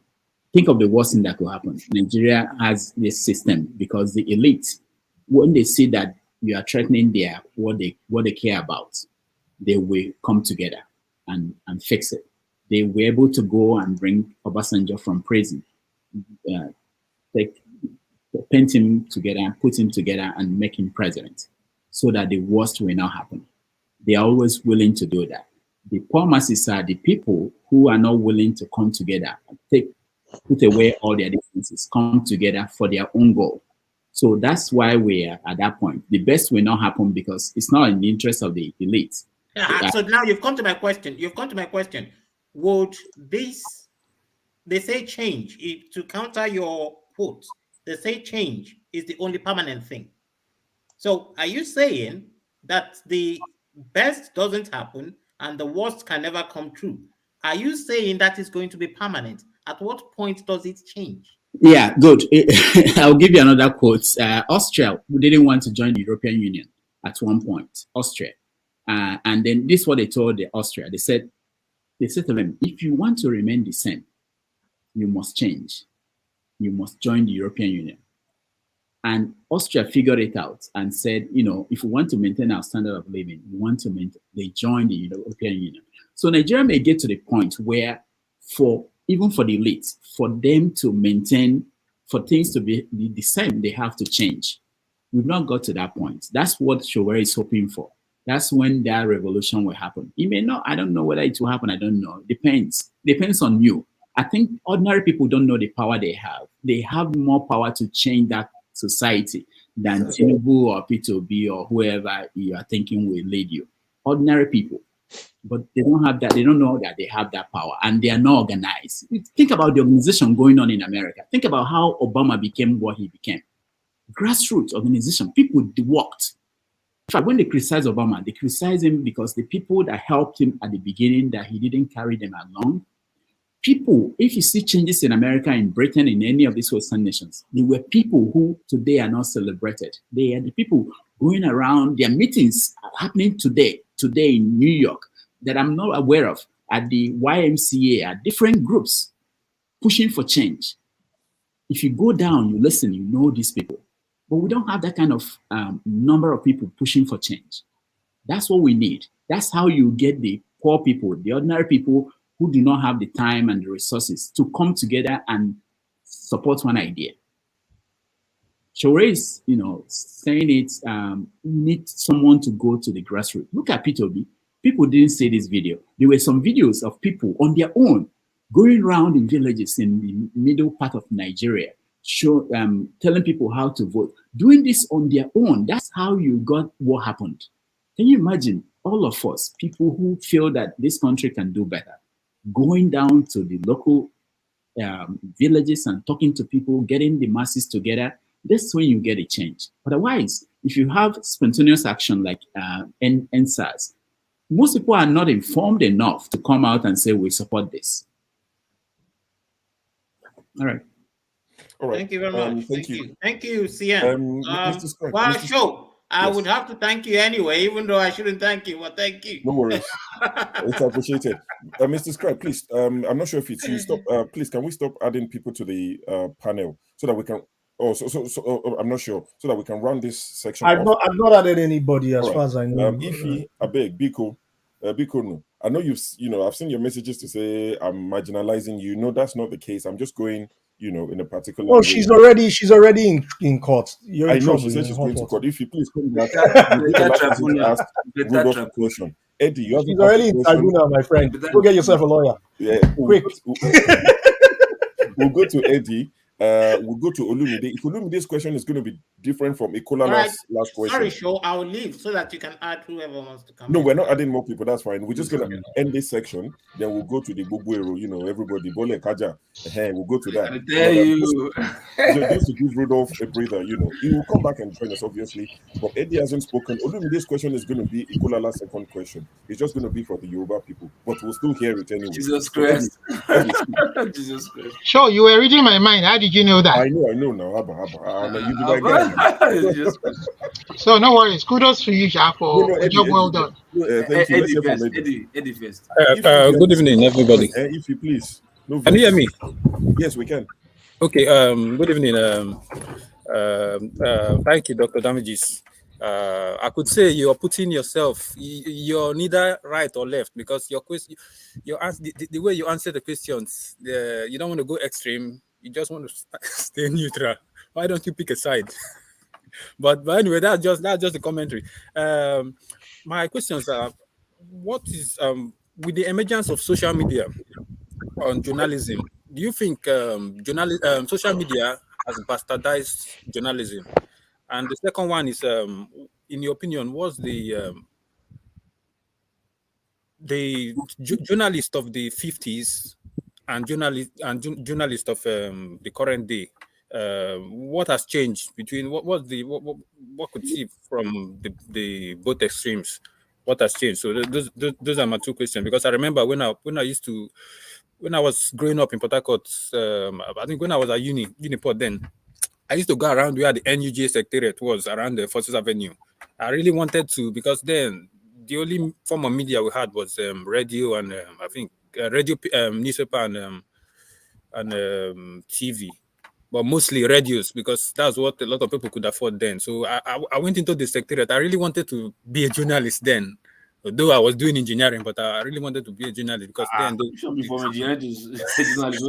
think of the worst thing that could happen. Nigeria has this system because the elite, when they see that you are threatening what they care about, they will come together and fix it. They were able to go and bring Obasanjo from prison, paint him together and put him together and make him president so that the worst will not happen. They are always willing to do that. The poor masses are the people who are not willing to come together and put away all their differences, come together for their own goal. So that's why we are at that point. The best will not happen because it's not in the interest of the elite. So now you've come to my question. Would this, they say change, to counter your quote, they say change is the only permanent thing. So are you saying that the best doesn't happen and the worst can never come true? Are you saying that is going to be permanent? At what point does it change? Yeah, good. I'll give you another quote. Austria didn't want to join the European Union at one point. Austria, and then this is what they told the Austria. They said to them, if you want to remain the same, you must change. You must join the European Union. And Austria figured it out and said, if we want to maintain our standard of living, we want to maintain, they joined the European Union. So Nigeria may get to the point where even for the elite, for them to maintain, for things to be the same, they have to change. We've not got to that point. That's what Showeri is hoping for. That's when that revolution will happen. It may not, I don't know whether it will happen, I don't know. Depends on you. I think ordinary people don't know the power they have. They have more power to change that society than Tinubu or P2B or whoever you are thinking will lead you. Ordinary people. But they don't have that. They don't know that they have that power, and they are not organized. Think about the organization going on in America. Think about how Obama became what he became. Grassroots organization. People worked. In fact, when they criticize Obama, they criticize him because the people that helped him at the beginning, that he didn't carry them along. People, if you see changes in America, in Britain, in any of these Western nations, they were people who today are not celebrated. They are the people going around. Their meetings are happening today in New York that I'm not aware of, at the YMCA, at different groups pushing for change. If you go down, you listen, you know these people. But we don't have that kind of number of people pushing for change. That's what we need. That's how you get the poor people, the ordinary people who do not have the time and the resources to come together and support one idea. Showeri is, saying it, need someone to go to the grassroots. Look at P2B. People didn't see this video. There were some videos of people on their own going around in villages in the middle part of Nigeria, telling people how to vote. Doing this on their own, that's how you got what happened. Can you imagine all of us, people who feel that this country can do better, going down to the local villages and talking to people, getting the masses together? That's when you get a change. Otherwise, if you have spontaneous action like NSAS, most people are not informed enough to come out and say, we support this. All right. Thank you very much. Thank you. Thank you, CM. Mr. Scott, well, Mr. Show, I Yes. would have to thank you anyway, even though I shouldn't thank you. Well, thank you. No worries. It's appreciated. Mr. Scribe, please, I'm not sure if it's you. Stop. Please, can we stop adding people to the panel so that we can? I'm not sure, so that we can run this section. I've not added anybody as far as I know. Ify, Abeg, Biko, no. I know I've seen your messages to say I'm marginalizing you. No, that's not the case. I'm just going, in a particular. Oh, she's already in court. You're in I know. trouble. She said she's going to court. If you please come back, Tribunal. Rudolf question. Eddie, you have She's already in tribunal, my friend. Go get yourself a lawyer. Yeah, quick. We'll go to Eddie. We'll go to Olumide. If Olumide's question is going to be different from Ikolala's last question. Sorry, Show, I'll leave so that you can add whoever wants to come. No, we're not adding more people. That's fine. We're just going to end this section. Then we'll go to the Bubuero, everybody. Bole Kaja. We'll go to that. I tell you. Just to give Rudolph a breather, He will come back and join us, obviously. But Eddie hasn't spoken. Olumide's question is going to be Ikolala's second question. It's just going to be for the Yoruba people. But we'll still hear it anyway. Jesus Christ. Jesus Christ. Sure, you were reading my mind. How did you know that? I know now. You be my guy. So no worries. Kudos to you, Sha, for a job well done. Thank you. Eddie first. Good evening, everybody. If you please. No, can you hear me? Yes, we can. Okay. Good evening. Thank you, Dr. Damages. I could say you're putting yourself. You're neither right or left because your question, the way you answer the questions, you don't want to go extreme. You just want to stay neutral. Why don't you pick a side? But anyway, that's just the commentary. My questions are: what is with the emergence of social media on journalism? Do you think social media has bastardized journalism? And the second one is, in your opinion, what's the journalist of the 50s and journalist of the current day? What has changed between what what could see from the both extremes? What has changed? So those are my two questions, because I remember when I was growing up in Port Harcourt, I think when I was at Uniport then, I used to go around where the NUJ secretariat was, around the Forces Avenue. I really wanted to, because then the only form of media we had was radio and I think radio, newspaper and TV, but mostly radios, because that's what a lot of people could afford then. So I went into the secretariat. I really wanted to be a journalist then, though I was doing engineering, but I really wanted to be a journalist because then You should be from engineering to journalist.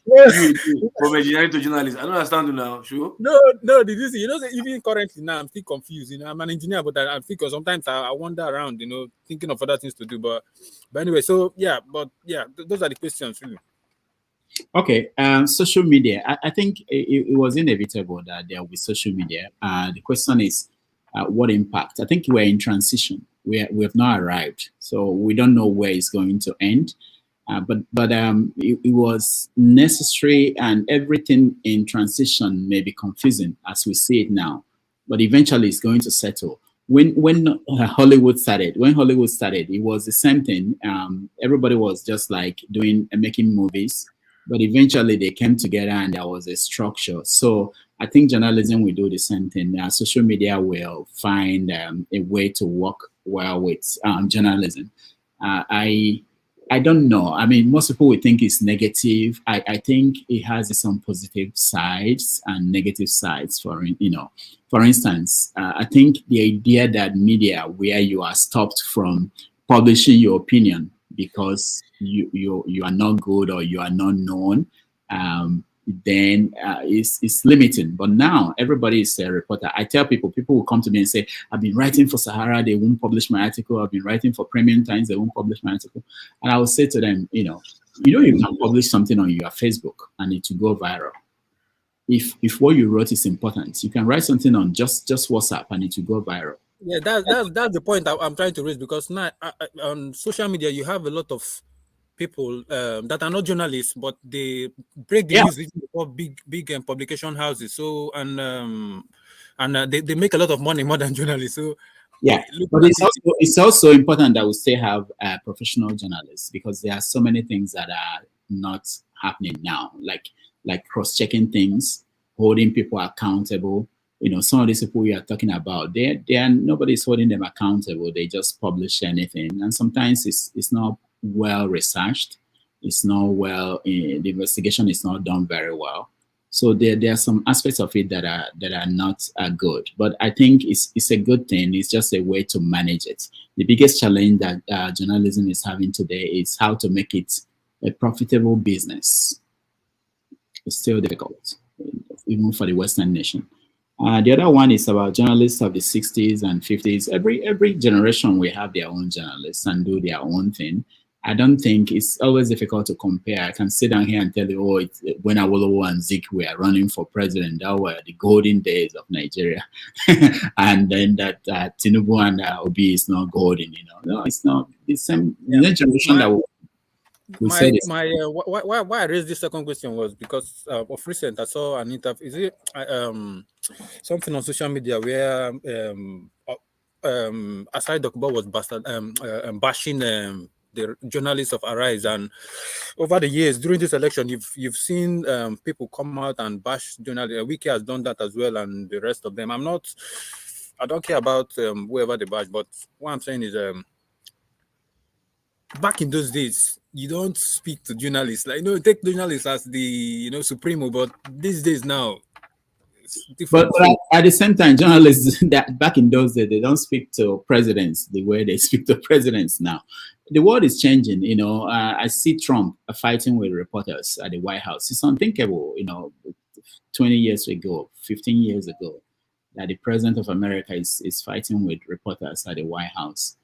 Yes. From engineering to journalist. I don't understand you now. Sure. No, did you see? Even currently now, I'm still confused. I'm an engineer, but I'm still, sometimes I wander around, thinking of other things to do. But anyway, so yeah, those are the questions really. Okay, social media. I think it was inevitable that there will be social media. The question is, what impact? I think we're in transition. We have not arrived, so we don't know where it's going to end. But it was necessary, and everything in transition may be confusing as we see it now, but eventually it's going to settle. When Hollywood started, it was the same thing. Everybody was just like making movies, but eventually they came together and there was a structure. So I think journalism will do the same thing. Social media will find a way to work well with journalism. I don't know. I mean, most people would think it's negative. I think it has its own positive sides and negative sides. For instance, I think the idea that media, where you are stopped from publishing your opinion because you are not good or you are not known, then it's limiting. But now everybody is a reporter. I tell people will come to me and say, I've been writing for Sahara, they won't publish my article. I've been writing for Premium Times, they won't publish my article. And I will say to them, you can publish something on your Facebook and it will go viral. If what you wrote is important, you can write something on just WhatsApp and it will go viral. Yeah, that's the point I'm trying to raise, because now on social media you have a lot of people that are not journalists, but they break the news for big publication houses. So they make a lot of money more than journalists. So yeah, but it's also important that we still have professional journalists, because there are so many things that are not happening now, like cross-checking things, holding people accountable. Some of these people we are talking about, nobody's holding them accountable. They just publish anything, and sometimes it's not well researched. It's not the investigation is not done very well. So there are some aspects of it that are not good. But I think it's a good thing. It's just a way to manage it. The biggest challenge that journalism is having today is how to make it a profitable business. It's still difficult, even for the Western nation. The other one is about journalists of the 60s and 50s. Every generation will have their own journalists and do their own thing. I don't think it's always difficult to compare. I can sit down here and tell you, when Awolowo and Zik were running for president, that were the golden days of Nigeria. And then that Tinubu and Obi is not golden, No, it's not. It's the same generation that will say this. Why I raised this second question was because of recent I saw an interview. Is it something on social media where Asai Dokubo was bashing the journalists of Arise, and over the years during this election, you've seen people come out and bash journalists. Wiki has done that as well, and the rest of them. I don't care about whoever they bash, but what I'm saying is, back in those days, you don't speak to journalists. Take journalists as the supremo, but these days now, it's different. But at the same time, journalists that back in those days, they don't speak to presidents the way they speak to presidents now. The world is changing. I see Trump fighting with reporters at the White House. It's unthinkable. 20 years ago, 15 years ago, that the president of America is fighting with reporters at the White House.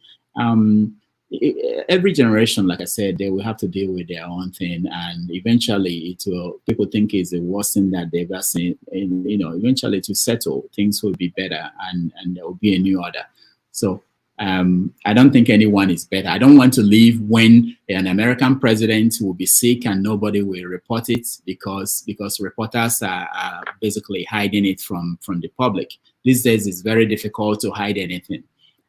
Every generation, like I said, they will have to deal with their own thing, and eventually people think it's the worst thing that they've ever seen, and eventually to settle, things will be better, and there will be a new order. So I don't think anyone is better. I don't want to live when an American president will be sick and nobody will report it because reporters are basically hiding it from the public. These days, it's very difficult to hide anything.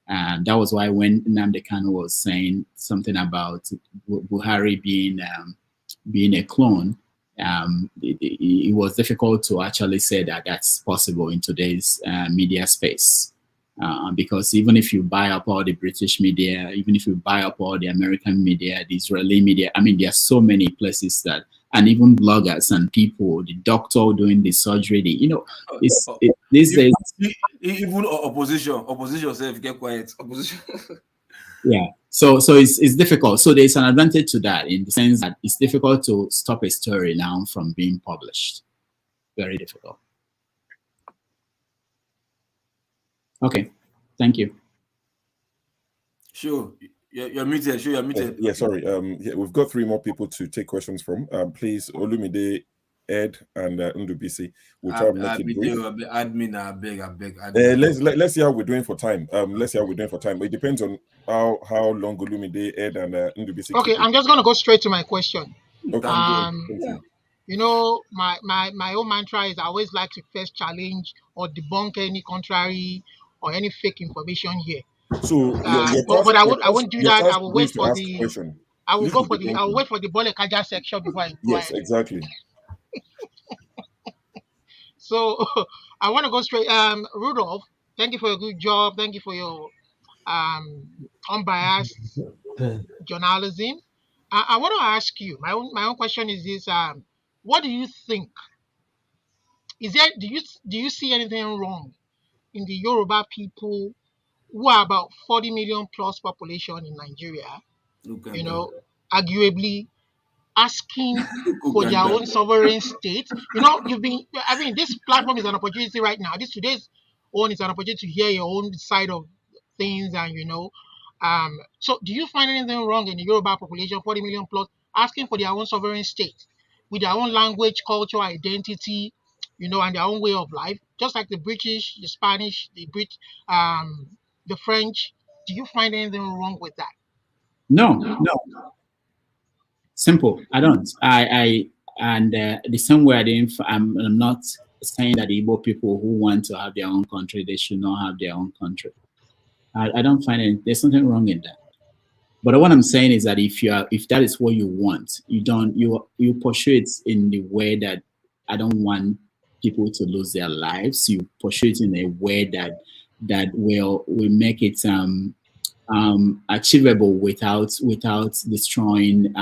And that was why when Nnamdi Kanu was saying something about Buhari being a clone, it was difficult to actually say that that's possible in today's media space. Because even if you buy up all the British media, even if you buy up all the American media, the Israeli media, I mean, there are so many places that, and even bloggers and people, the doctor doing the surgery, these days. Even opposition say, get quiet. Opposition. Yeah. So it's difficult. So there's an advantage to that in the sense that it's difficult to stop a story now from being published. Very difficult. Okay. Thank you. Sure. You're muted. Sure, you're muted. Yeah, sorry. We've got 3 more people to take questions from. Please, Olumide, Ed, and Ndubisi. We'll try to make it brief. Admin, I beg. Let's see how we're doing for time. It depends on how long Olumide, Ed, and Ndubisi. Okay, I'm just gonna go straight to my question. Okay. You know, my own mantra is I always like to first challenge or debunk any contrary or any fake information here. So, but I won't do that. I will wait for the question. I will wait for the Bole Kaja section before I inquire. Yes, exactly. So I want to go straight. Rudolf, thank you for your good job. Thank you for your unbiased journalism. I want to ask you. My own question is this: what do you think? Do you see anything wrong in the Yoruba people who are about 40 million plus population in Nigeria? Arguably asking for their own sovereign state. This platform is an opportunity right now. Today's one is an opportunity to hear your own side of things, and so do you find anything wrong in the Yoruba population, 40 million plus, asking for their own sovereign state with their own language, culture, identity, and their own way of life, just like the British, the Spanish, the French? Do you find anything wrong with that? No. Simple. I don't. The same way I'm not saying that the Igbo people who want to have their own country, they should not have their own country. I don't find there's something wrong in that. But what I'm saying is that if that is what you want, you pursue it in the way that I don't want people to lose their lives. You pursue it in a way that will make it achievable without destroying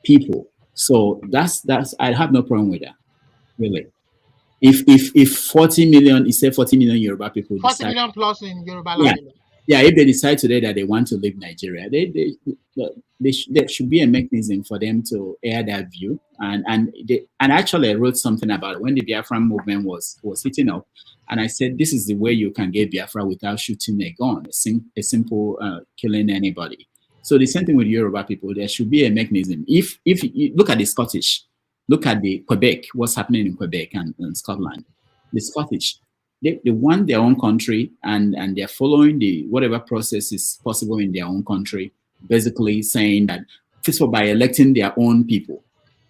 people. So that's I have no problem with that, really. If 40 million, you say 40 million Yoruba people 40 million plus in Yoruba land. Yeah, if they decide today that they want to leave Nigeria, there should be a mechanism for them to air that view. And actually I wrote something about it when the Biafran movement was hitting up, and I said this is the way you can get Biafra without shooting a gun, a simple killing anybody. So the same thing with Yoruba people, there should be a mechanism. If you look at the Scottish, look at the Quebec, what's happening in Quebec and Scotland, the Scottish, they want their own country and they're following whatever process is possible in their own country, basically saying that, first of all, by electing their own people.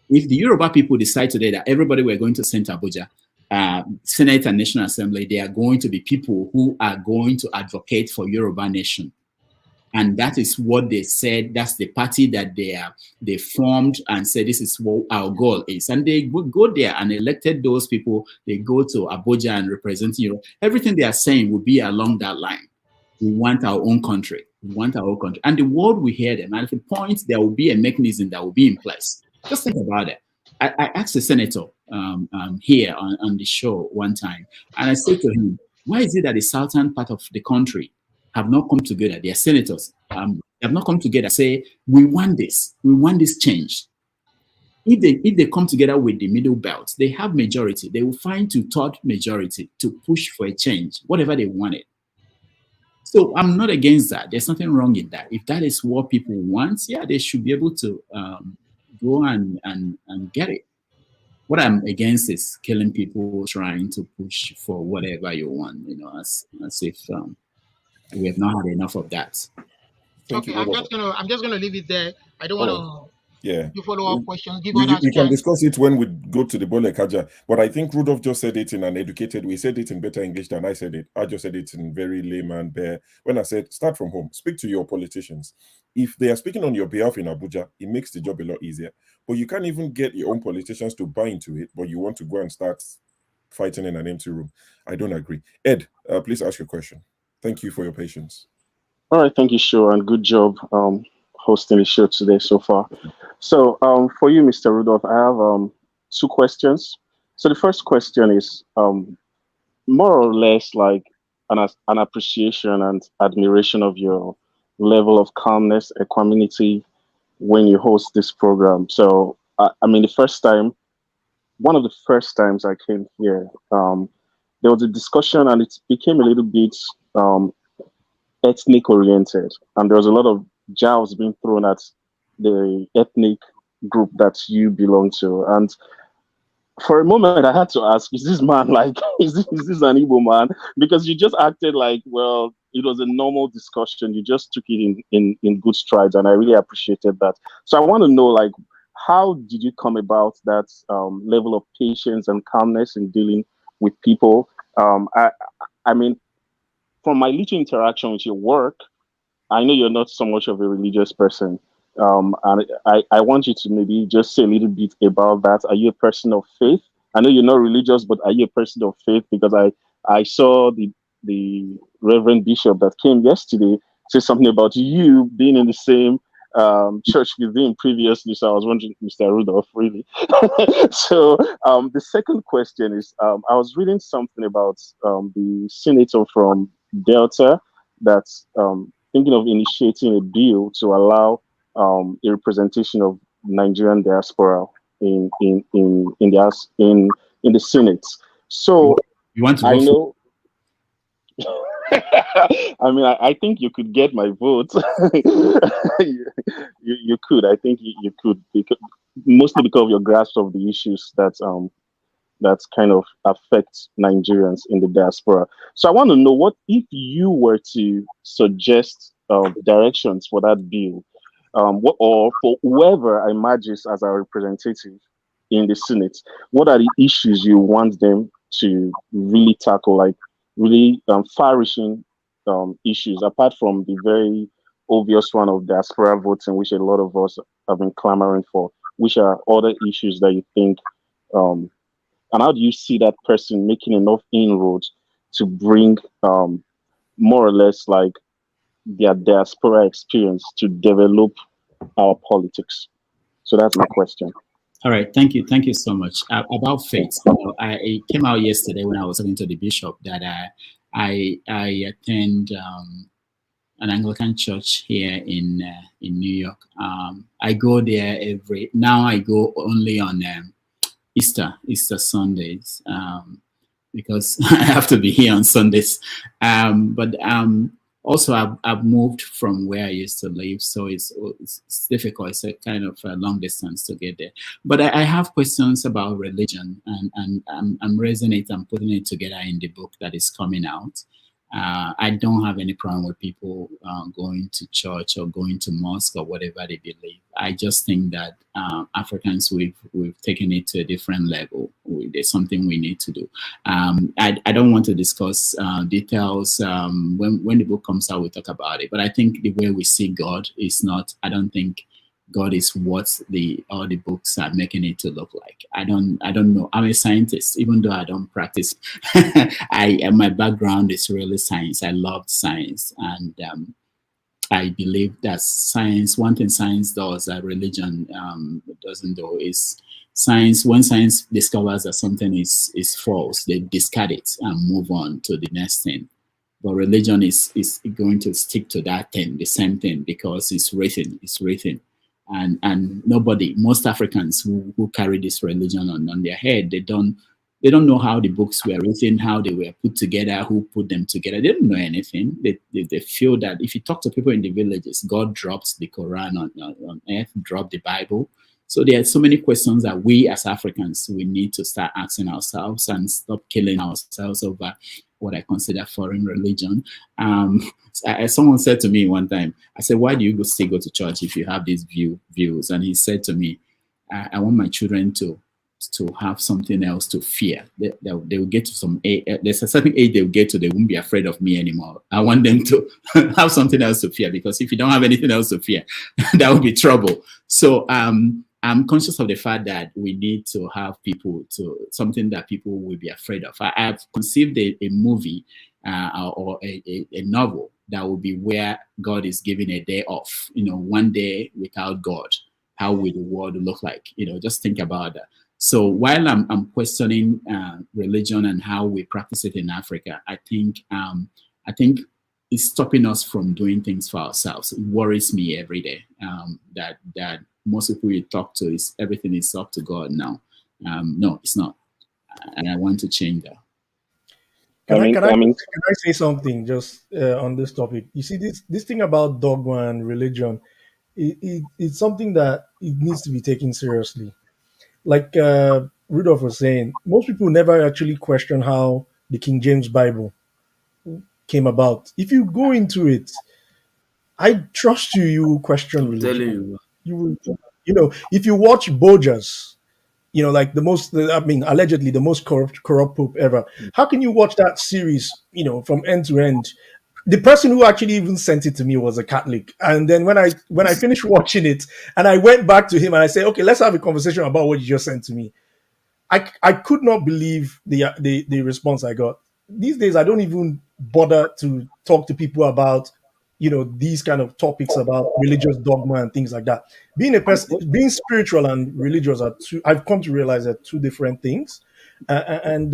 If the Yoruba people decide today that everybody we're going to send to Abuja, Senate and National Assembly, they are going to be people who are going to advocate for Yoruba nation. And that is what they said. That's the party that they formed and said this is what our goal is. And they would go there and elected those people. They go to Abuja and represent Europe. Everything they are saying will be along that line. We want our own country. We want our own country. And the world will hear them. And at the point, there will be a mechanism that will be in place. Just think about it. I asked a senator here on the show one time, and I said to him, why is it that the southern part of the country have not come together? Their senators have not come together and say, we want this change. If they come together with the middle belt, they have majority. They will find 2/3 majority to push for a change, whatever they wanted. So I'm not against that. There's nothing wrong in that. If that is what people want, yeah, they should be able to go and get it. What I'm against is killing people trying to push for whatever you want, as if We have not had enough of that. Thank you, I'm Rudolf. just gonna leave it there. I don't want Oh, to yeah. do follow up questions. Give We, others we can chance. discuss it when we go to the Bole Kaja. But I think Rudolf just said it in an educated way. He said it in better English than I said it. I just said it in very layman bare. When I said, start from home, speak to your politicians. If they are speaking on your behalf in Abuja, it makes the job a lot easier. But you can't even get your own politicians to buy into it, but you want to go and start fighting in an empty room. I don't agree. Ed, please ask your question. Thank you for your patience. All right, thank you, Sure, and good job hosting the show today so far. So, for you, Mr. Rudolph, I have two questions. So, the first question is more or less like an appreciation and admiration of your level of calmness, equanimity when you host this program. So, I mean, one of the first times I came here, there was a discussion and it became a little bit ethnic oriented, and there was a lot of jabs being thrown at the ethnic group that you belong to. And for a moment, I had to ask, is this man like, is this an Igbo man? Because you just acted like, well, it was a normal discussion. You just took it in good strides, and I really appreciated that. So I want to know, like, how did you come about that level of patience and calmness in dealing with people? I mean, from my little interaction with your work, I know you're not so much of a religious person. And I want you to maybe just say a little bit about that. Are you a person of faith? I know you're not religious, but are you a person of faith? Because I saw the Reverend Bishop that came yesterday say something about you being in the same church with him previously. So I was wondering, Mr. Rudolph, really. So the second question is, I was reading something about the senator from Delta that's thinking of initiating a bill to allow a representation of Nigerian diaspora in the Senate. So You want to I go know. I mean, I think you could get my vote. You could. I think you could, because, mostly because of your grasp of the issues that kind of affect Nigerians in the diaspora. So I want to know, what if you were to suggest directions for that bill, or for whoever emerges as a representative in the Senate, what are the issues you want them to really tackle, like really far-reaching issues, apart from the very obvious one of diaspora voting, which a lot of us have been clamoring for? Which are other issues that you think, and how do you see that person making enough inroads to bring more or less like their diaspora experience to develop our politics? So that's my question. All right, thank you so much. About faith, I came out yesterday when I was talking to the bishop that I attend an Anglican church here in New York. I go there now. I go only on Easter Sundays, because I have to be here on Sundays. But also I've moved from where I used to live, so it's difficult. It's a kind of a long distance to get there. But I have questions about religion, and I'm raising it and putting it together in the book that is coming out. I don't have any problem with people going to church or going to mosque or whatever they believe. I just think that Africans, we've taken it to a different level. There's something we need to do. I don't want to discuss details. When the book comes out, we'll talk about it. But I think the way we see God is not, I don't think God is what all the books are making it to look like. I don't know. I'm a scientist, even though I don't practice. My background is really science. I love science, and I believe that science. One thing science does that religion doesn't do is science. When science discovers that something is false, they discard it and move on to the next thing. But religion is going to stick to that thing, the same thing, because it's written. It's written. And most Africans who carry this religion on their head, they don't know how the books were written, how they were put together, who put them together. They don't know anything. They feel that if you talk to people in the villages, God dropped the Quran on earth, dropped the Bible. So there are so many questions that we as Africans, we need to start asking ourselves and stop killing ourselves over what I consider foreign religion. Someone said to me one time, I said, why do you still go to church if you have these views? And he said to me, I want my children to have something else to fear. They will get to some age, there's a certain age they'll get to, they won't be afraid of me anymore. I want them to have something else to fear, because if you don't have anything else to fear, that would be trouble. So I'm conscious of the fact that we need to have something that people will be afraid of. I've conceived a movie or a novel that will be where God is giving a day off, one day without God. How will the world look like? Just think about that. So while I'm questioning religion and how we practice it in Africa, I think it's stopping us from doing things for ourselves. It worries me every day that most people you talk to is everything is up to God now. No, it's not, and I want to change that. Can I say something just on this topic? You see, this thing about dogma and religion, it's something that it needs to be taken seriously. Like Rudolf was saying, most people never actually question how the King James Bible came about. If you go into it, I trust you will question religion. Telling you. You will, if you watch Bojas, like allegedly the most corrupt pope ever. How can you watch that series, from end to end? The person who actually even sent it to me was a Catholic. And then when I finished watching it and I went back to him and I said, okay, let's have a conversation about what you just sent to me. I could not believe the response I got. These days, I don't even bother to talk to people about, these kind of topics about religious dogma and things like that. Being spiritual and religious I've come to realize are two different things. I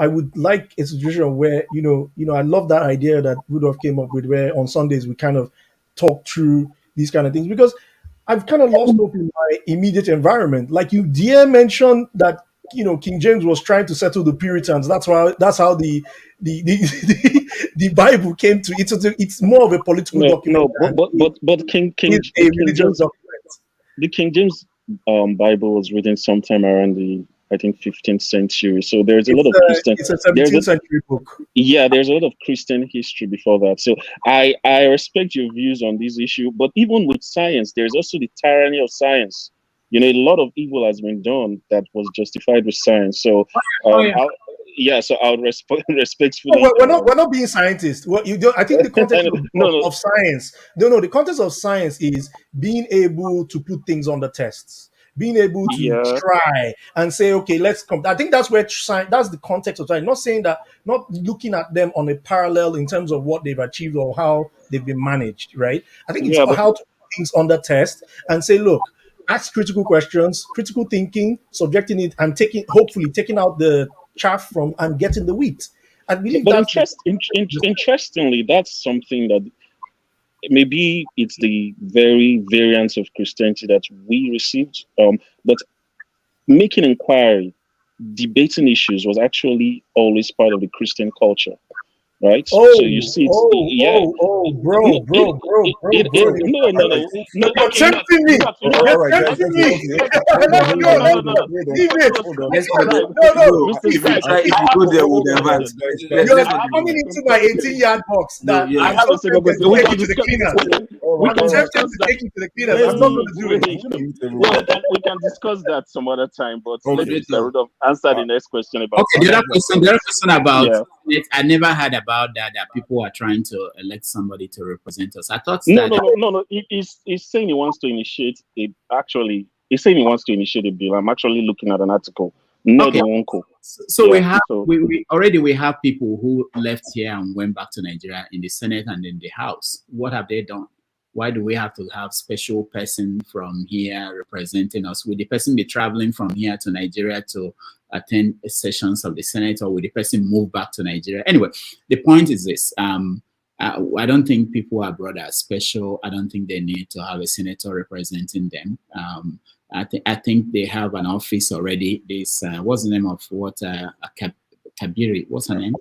would like a situation where, I love that idea that Rudolph came up with, where on Sundays we kind of talk through these kind of things, because I've kind of lost hope in my immediate environment. Like you mentioned that, King James was trying to settle the Puritans. That's how the Bible came to it. It's more of a political document. But King James, the King James Bible was written sometime around the 15th century. So there's a lot of Christian. It's a 17th century book. Yeah, there's a lot of Christian history before that. So I respect your views on this issue. But even with science, there's also the tyranny of science. A lot of evil has been done that was justified with science. So so I would respectfully. No, we're not being scientists. What you do? I think the context of science. No, the context of science is being able to put things on the tests, being able to try and say, okay, let's come. I think that's where science. That's the context of science. Not saying that, not looking at them on a parallel in terms of what they've achieved or how they've been managed. Right? I think it's how to put things under test and say, look, ask critical questions, critical thinking, subjecting it, and hopefully taking out the chaff from and getting the wheat. I believe interestingly, that's something that maybe it's the very variance of Christianity that we received. But making inquiry, debating issues was actually always part of the Christian culture. Right? So you see, bro. No. You're tempting me. You're tempting me. You're coming into my 18-yard box that I'm not tempted to take you to the cleaners. I'm tempted to take you to the cleaners. I'm not going to do it. We can discuss that some other time, but let me answer the next question about. Okay, the other question about it, I never heard about that people are trying to elect somebody to represent us. I thought no. He's saying he wants to initiate it. Actually, he's saying he wants to initiate a bill. I'm actually looking at an article. Okay. So we already have people who left here and went back to Nigeria in the Senate and in the House. What have they done? Why do we have to have special person from here representing us? Will the person be traveling from here to Nigeria to attend sessions of the Senate, or will the person move back to Nigeria? Anyway, the point is this. I don't think people abroad are special. I don't think they need to have a senator representing them. I think they have an office already. This what's the name of Kabiri? What's her name?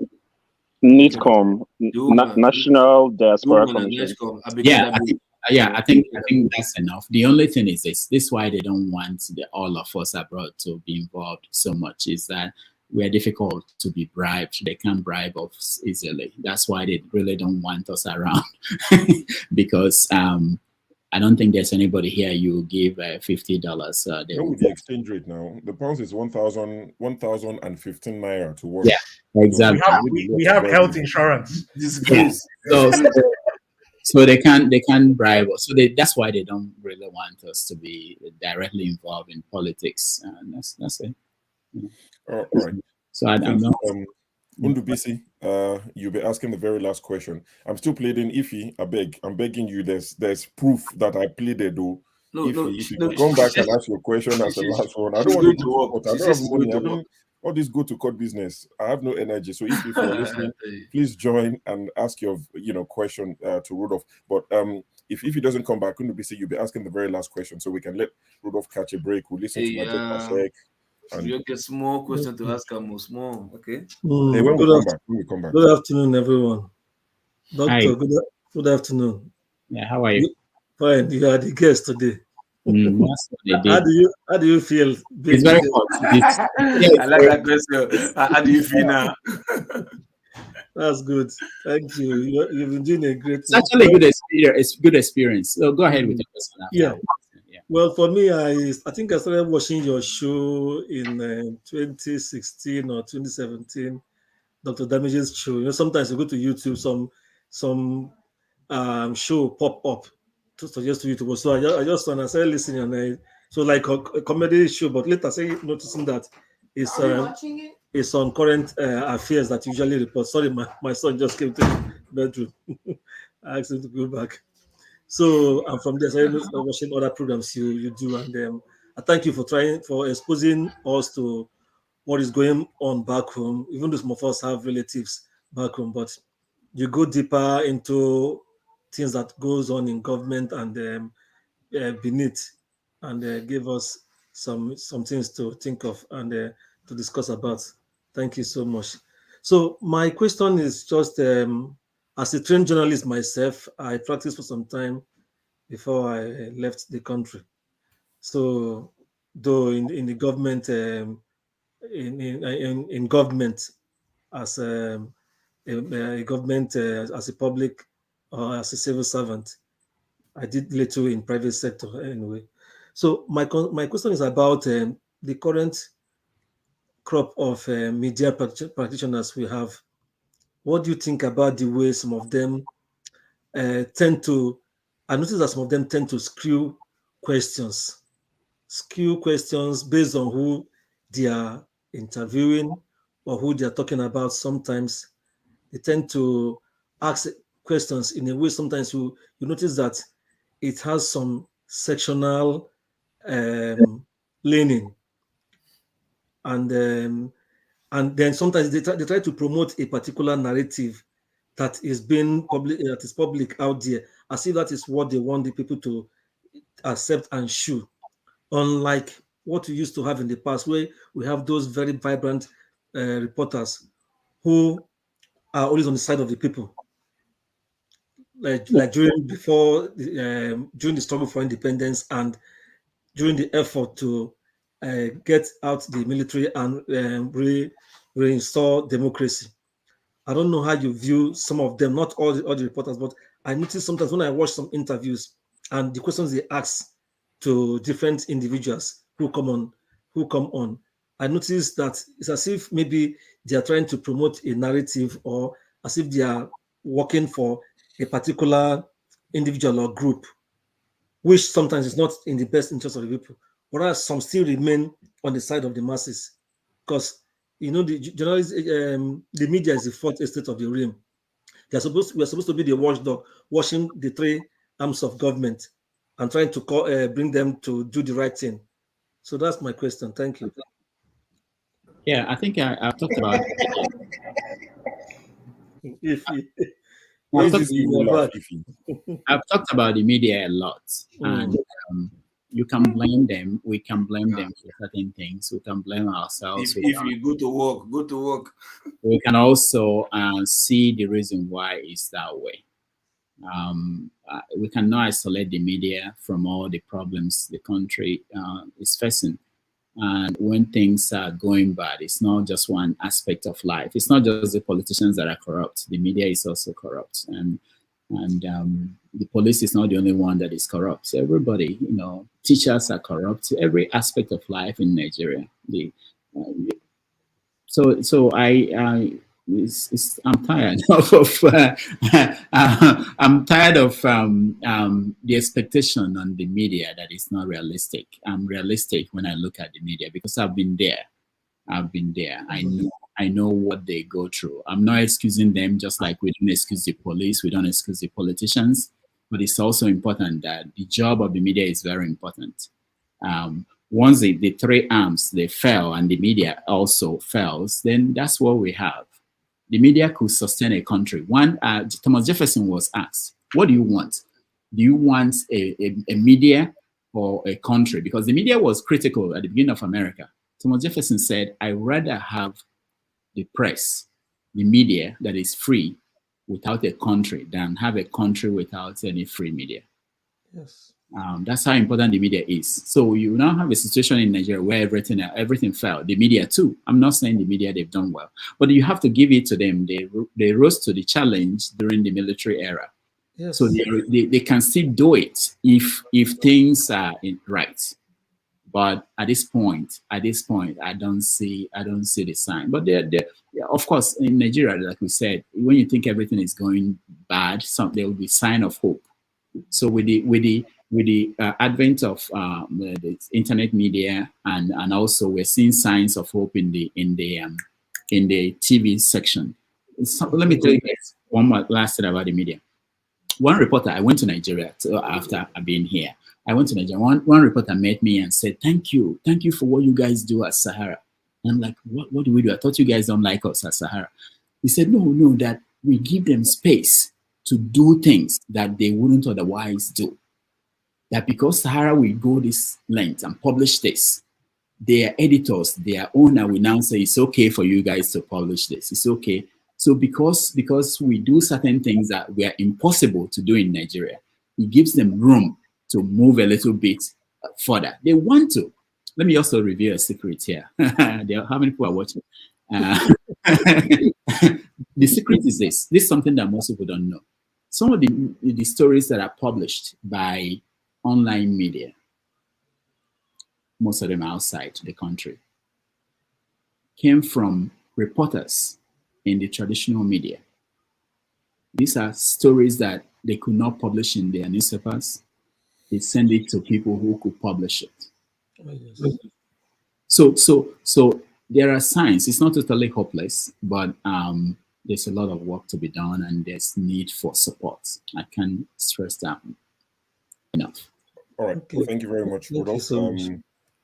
NITCOM, National Diaspora Commission. I think that's enough. The only thing is this is why they don't want all of us abroad to be involved so much, is that we are difficult to be bribed. They can't bribe us easily. That's why they really don't want us around because I don't think there's anybody here you give $50. They With will. the exchange rate now, the pounds is 1,015 naira to work. Yeah, exactly. We have health insurance. Yeah. So they can't bribe us. So that's why they don't really want us to be directly involved in politics. And that's it. All right. So I'm Thank not. you. Undubisi, you'll be asking the very last question. I'm still pleading Ify. I'm begging you. There's proof that I pleaded though. If you come back and ask your question as the last one, I don't want to go to court. I don't have money. I don't all this go to court business. I have no energy. So if you're listening, please join and ask your question to Rudolf. But if he doesn't come back, Undubisi, you'll be asking the very last question, so we can let Rudolf catch a break. We'll listen to my sec. You get small question to ask him, small, okay? Hey, when we come back. Good afternoon, everyone. Doctor, Hi. good afternoon. Yeah, how are you? Fine. You are the guest today. That's what they How did. do you feel? It's very hot. I like that question. How do you feel now? That's good. Thank you. You've been doing a great. It's actually a good experience. It's good experience. So go ahead with your question. Yeah. Well, for me, I think I started watching your show in 2016 or 2017, Dr. Damage's show. Sometimes you go to YouTube, some show pop up to suggest to YouTube. So I just when I started listening, and so like a comedy show, but later I started noticing that it's on current affairs that usually report. Sorry, my son just came to the bedroom. I asked him to go back. So and from there, I started watching other programs you do, and I thank you for exposing us to what is going on back home. Even though some of us have relatives back home, but you go deeper into things that goes on in government and beneath, and give us some things to think of and to discuss about. Thank you so much. So my question is just as a trained journalist myself, I practiced for some time before I left the country. So though in the government in government as a government as a public or as a civil servant, I did little in private sector anyway. So my question is about the current crop of media practitioners we have. What do you think about the way some of them tend to? I notice that some of them tend to skew questions based on who they are interviewing or who they are talking about. Sometimes they tend to ask questions in a way. Sometimes you notice that it has some sectional leaning, and then sometimes they try to promote a particular narrative that is public out there, as if that is what they want the people to accept and show. Unlike what we used to have in the past, where we have those very vibrant reporters who are always on the side of the people, like during the struggle for independence and during the effort to get out the military and reinstall democracy. I don't know how you view some of them, not all the reporters, but I notice sometimes when I watch some interviews and the questions they ask to different individuals who come on, I notice that it's as if maybe they are trying to promote a narrative, or as if they are working for a particular individual or group, which sometimes is not in the best interest of the people. Whereas some still remain on the side of the masses, because the journalists, the media is the fourth estate of the realm. We're supposed to be the watchdog, watching the three arms of government and trying to bring them to do the right thing. So that's my question. Thank you. Yeah, I think I've talked about. I've talked about the media a lot, and you can blame them. We can blame them for certain things. We can blame ourselves. If you go to work. We can also see the reason why it's that way. We cannot isolate the media from all the problems the country is facing. And when things are going bad, it's not just one aspect of life. It's not just the politicians that are corrupt. The media is also corrupt, and the police is not the only one that is corrupt. So everybody, teachers are corrupt. Every aspect of life in Nigeria. Uh, I'm tired I'm tired of the expectation on the media that is not realistic. I'm realistic when I look at the media because I've been there. I know what they go through. I'm not excusing them, just like we don't excuse the police, we don't excuse the politicians. But it's also important that the job of the media is very important. Once the three arms they fail and the media also fails, then that's what we have. The media could sustain a country. Thomas Jefferson was asked, "What do you want? Do you want a media or a country?" Because the media was critical at the beginning of America. Thomas Jefferson said, "I rather have the press, the media that is free without a country than have a country without any free media." Yes. That's how important the media is. So you now have a situation in Nigeria where everything fell. The media too. I'm not saying the media, they've done well, but you have to give it to them. They rose to the challenge during the military era. Yes. So they can still do it if things are right. But at this point, I don't see the sign. But of course, in Nigeria, like we said, when you think everything is going bad, there will be sign of hope. So with the advent of the internet media and also we're seeing signs of hope in the TV section. So let me tell you guys one more last thing about the media. One reporter, I went to Nigeria after being here. I went to Nigeria. One reporter met me and said, thank you for what you guys do at Sahara. And I'm like, what do we do? I thought you guys don't like us at Sahara. He said, no, that we give them space to do things that they wouldn't otherwise do. That because Sahara will go this length and publish this, their editors, their owner will now say, it's okay for you guys to publish this. It's okay. So because we do certain things that were impossible to do in Nigeria, it gives them room to move a little bit further. They want to. Let me also reveal a secret here. How many people are watching? The secret is this. This is something that most people don't know. Some of the stories that are published by online media, most of them outside the country, came from reporters in the traditional media. These are stories that they could not publish in their newspapers. They send it to people who could publish it. Oh, yes. So there are signs. It's not totally hopeless, but there's a lot of work to be done and there's need for support. I can't stress that enough. All right. Okay. Thank you very much, Rudolf.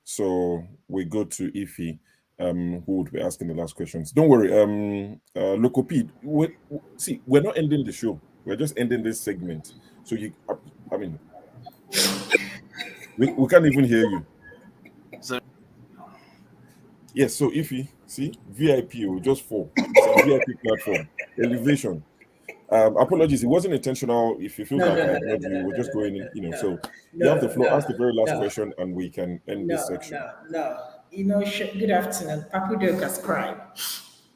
So we go to Ify, who would be asking the last questions. Don't worry, Locopede. See, we're not ending the show. We're just ending this segment. So we can't even hear you. So, yes. So Ify, see, VIP, just 4. VIP platform, elevation. Apologies, it wasn't intentional. If you feel like I ignored you, we're just going in, so you have the floor. Ask the very last question and we can end this section. Good afternoon. Papudo Gascribe.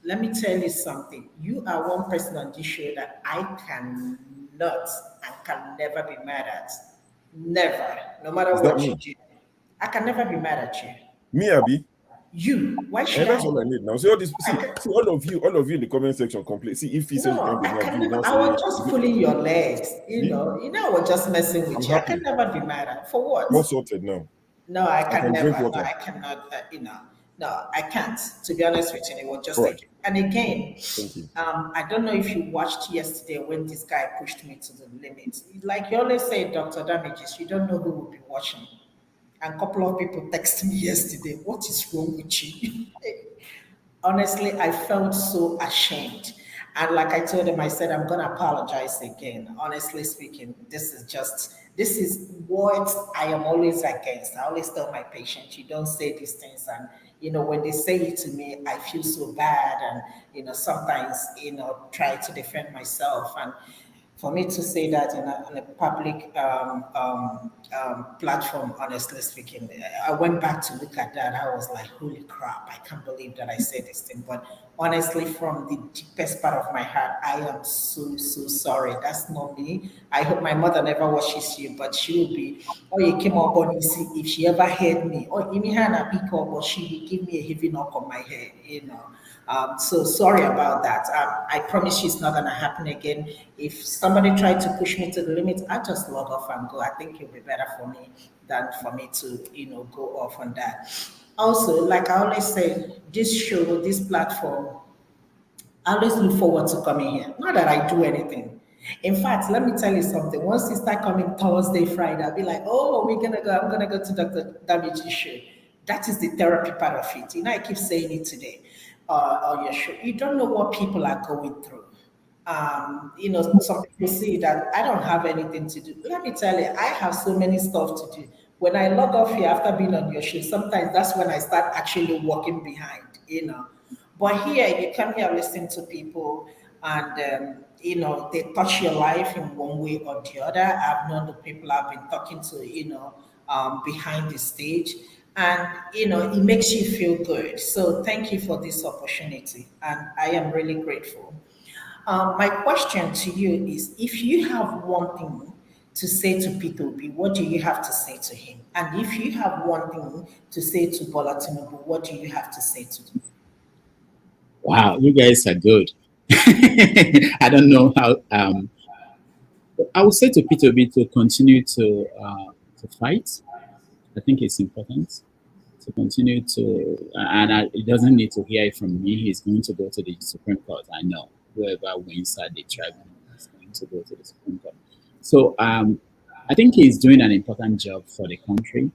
Let me tell you something. You are one person on this show that I cannot and can never be mad at. Never. No matter what you do. I can never be mad at you. Me, Abby? You. Why should that's all I need now. See all this. See all of you in the comment section. Complete. See if he says I was just pulling your legs. I was just messing with you. I can never be mad at. For what? All sorted now. No, I can never. No, I cannot. No, I can't. To be honest with you, it was just like. And again, thank you. I don't know if you watched yesterday when this guy pushed me to the limit. Like you always say, Dr. Damages, you don't know who will be watching. And a couple of people texted me yesterday, what is wrong with you? Honestly, I felt so ashamed. And like I told him, I said, I'm going to apologize again. Honestly speaking, this is what I am always against. I always tell my patients, you don't say these things. And, when they say it to me, I feel so bad. And, sometimes, try to defend myself. And For me to say that in a public platform, honestly speaking, I went back to look at that. I was like, holy crap, I can't believe that I said this thing. But honestly, from the deepest part of my heart, I am so, so sorry. That's not me. I hope my mother never watches you, but she will be, oh, you came up on, you see, if she ever heard me, or give me hand a pick up, but she will give me a heavy knock on my head, you know. So sorry about that. I promise you it's not going to happen again. If somebody tried to push me to the limit, I just log off and go. I think it'll be better for me than for me to, go off on that. Also, like I always say, this show, this platform, I always look forward to coming here. Not that I do anything. In fact, let me tell you something. Once you start coming Thursday, Friday, I'll be like, oh, we're gonna go. I'm gonna go to Dr. Damage's show. That is the therapy part of it. I keep saying it today on your show. You don't know what people are going through. Some people see that I don't have anything to do. Let me tell you, I have so many stuff to do. When I log off here after being on your show, sometimes that's when I start actually walking behind. But here, you come here, listen to people, and they touch your life in one way or the other. I've known the people I've been talking to, behind the stage, and it makes you feel good. So thank you for this opportunity, and I am really grateful. My question to you is: if you have one thing to say to Peter Obi, what do you have to say to him? And if you have one thing to say to Bola Tinubu, what do you have to say to them? Wow, you guys are good. I don't know how. I would say to Peter Obi to continue to fight. I think it's important to continue to, and it doesn't need to hear it from me. He's going to go to the Supreme Court. I know whoever wins at the tribunal is going to go to the Supreme Court. So I think he's doing an important job for the country,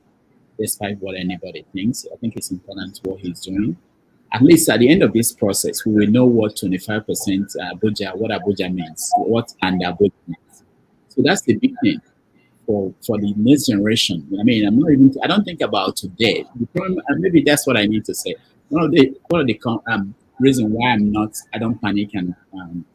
despite what anybody thinks. I think it's important what he's doing. At least at the end of this process, we will know what 25% what Abuja means, what and Abuja means. So that's the big thing for the next generation. I mean, I don't think about today. The problem, maybe that's what I need to say. One of the reason why I don't panic and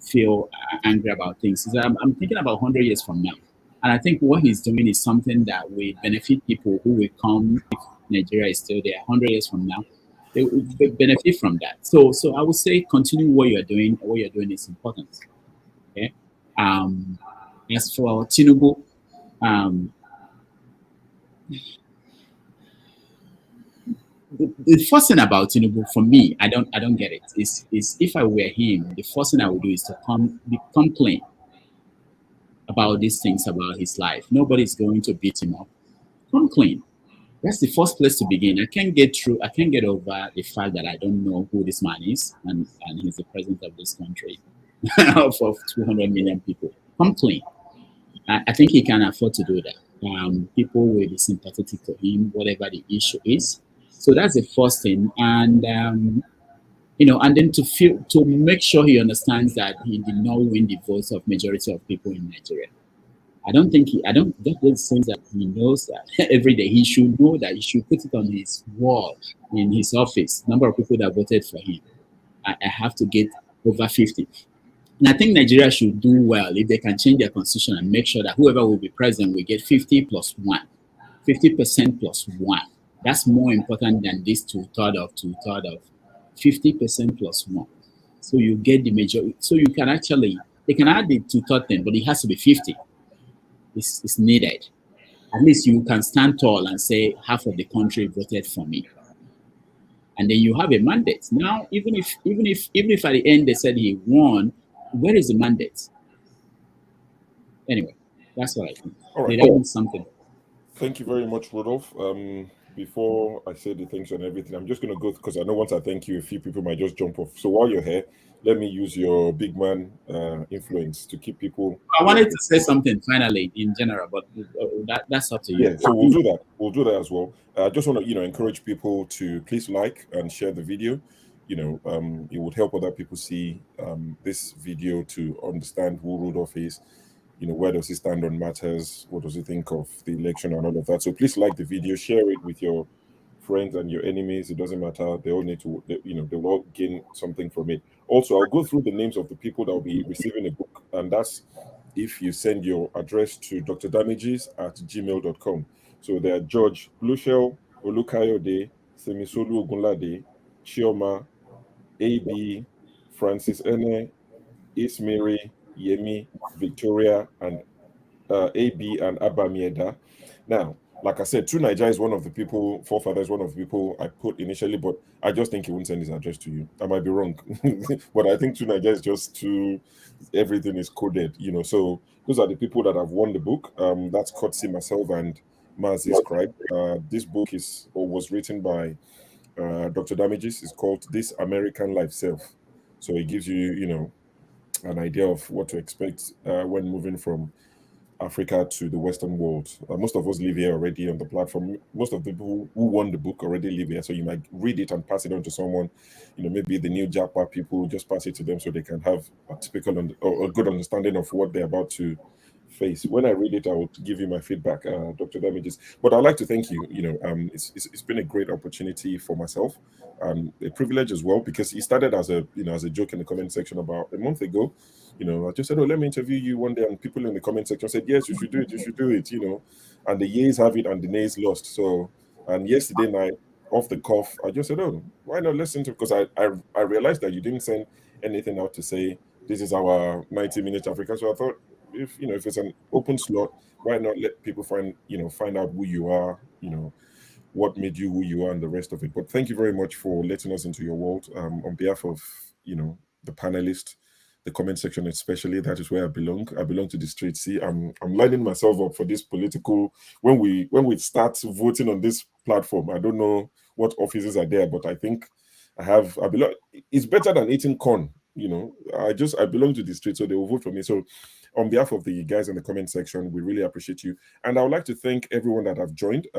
feel angry about things is that I'm thinking about 100 years from now. And I think what he's doing is something that will benefit people who will come if Nigeria is still there 100 years from now. They will benefit from that. So I would say continue what you're doing. What you're doing is important. Okay. As for Tinubu, the first thing about Tinubu, for me, I don't get it. Is if I were him, the first thing I would do is to complain about these things about his life. Nobody's going to beat him up. Come clean. That's the first place to begin. I can't get over the fact that I don't know who this man is, and he's the president of this country of 200 million people. Come clean. I think he can afford to do that. People will be sympathetic to him, whatever the issue is. So that's the first thing. And and then to make sure he understands that he did not win the votes of majority of people in Nigeria. I don't get sense that he knows that every day. He should know that he should put it on his wall in his office. Number of people that voted for him. I have to get over 50. And I think Nigeria should do well if they can change their constitution and make sure that whoever will be president will get 50 plus 1. 50% plus 1. That's more important than this two-third of 50% plus 1. So you get the majority. So you can they can add the two-third thing, but it has to be 50. It's needed. At least you can stand tall and say half of the country voted for me, and then you have a mandate. Now, even if at the end they said he won, where is the mandate? Anyway, that's what I think. All right. Did I miss something? Thank you very much, Rudolf. Before I say the things and everything, I'm just going to go because I know once I thank you, a few people might just jump off. So while you're here, let me use your big man influence to keep people. I wanted to say something finally in general, but that's up to you. Yeah, so we'll do that. We'll do that as well. I just want to, encourage people to please like and share the video. It would help other people see this video to understand who Rudolf is. Where does he stand on matters? What does he think of the election and all of that? So please like the video, share it with your friends and your enemies. It doesn't matter. They all need to, they will all gain something from it. Also, I'll go through the names of the people that will be receiving a book, and that's if you send your address to drdamages@gmail.com. So they are George Blueshell, Olukayode, Semisolu Ogunlade, Chioma, AB, Francis Ene, Ismiri, Yemi, Victoria, and AB and Abamieda. Now, like I said, True Niger is one of the people, Forefather is one of the people I put initially, but I just think he won't send his address to you. I might be wrong, but I think True Niger is just too, everything is coded, So those are the people that have won the book. That's Kotsi, myself, and Mazi Scribe. This book is or was written by Dr. Damages. It's called This American Life Self. So it gives you, an idea of what to expect when moving from Africa to the Western world. Most of us live here already on the platform. Most of the people who won the book already live here. So you might read it and pass it on to someone, maybe the new Japa people, just pass it to them so they can have a typical or a good understanding of what they're about to face. When I read it, I will give you my feedback, Dr. Damages. But I'd like to thank you. It's been a great opportunity for myself, a privilege as well, because it started as a joke in the comment section about a month ago. I just said, "Oh, let me interview you one day," and people in the comment section said, "Yes, you should do it. You should do it." And the yeas have it, and the nays lost. So, and yesterday night, off the cuff, I just said, "Oh, why not listen to?" Because I realized that you didn't send anything out to say this is our 90-minute Africa. So I thought, if it's an open slot, why not let people find out who you are, what made you who you are, and the rest of it. But thank you very much for letting us into your world. On behalf of the panelists, the comment section especially, that is where I belong. I belong to the street. See, I'm lining myself up for this political. When we start voting on this platform, I don't know what offices are there, but I think I belong. It's better than eating corn. I belong to the street, so they will vote for me. So on behalf of the guys in the comment section, we really appreciate you. And I would like to thank everyone that have joined,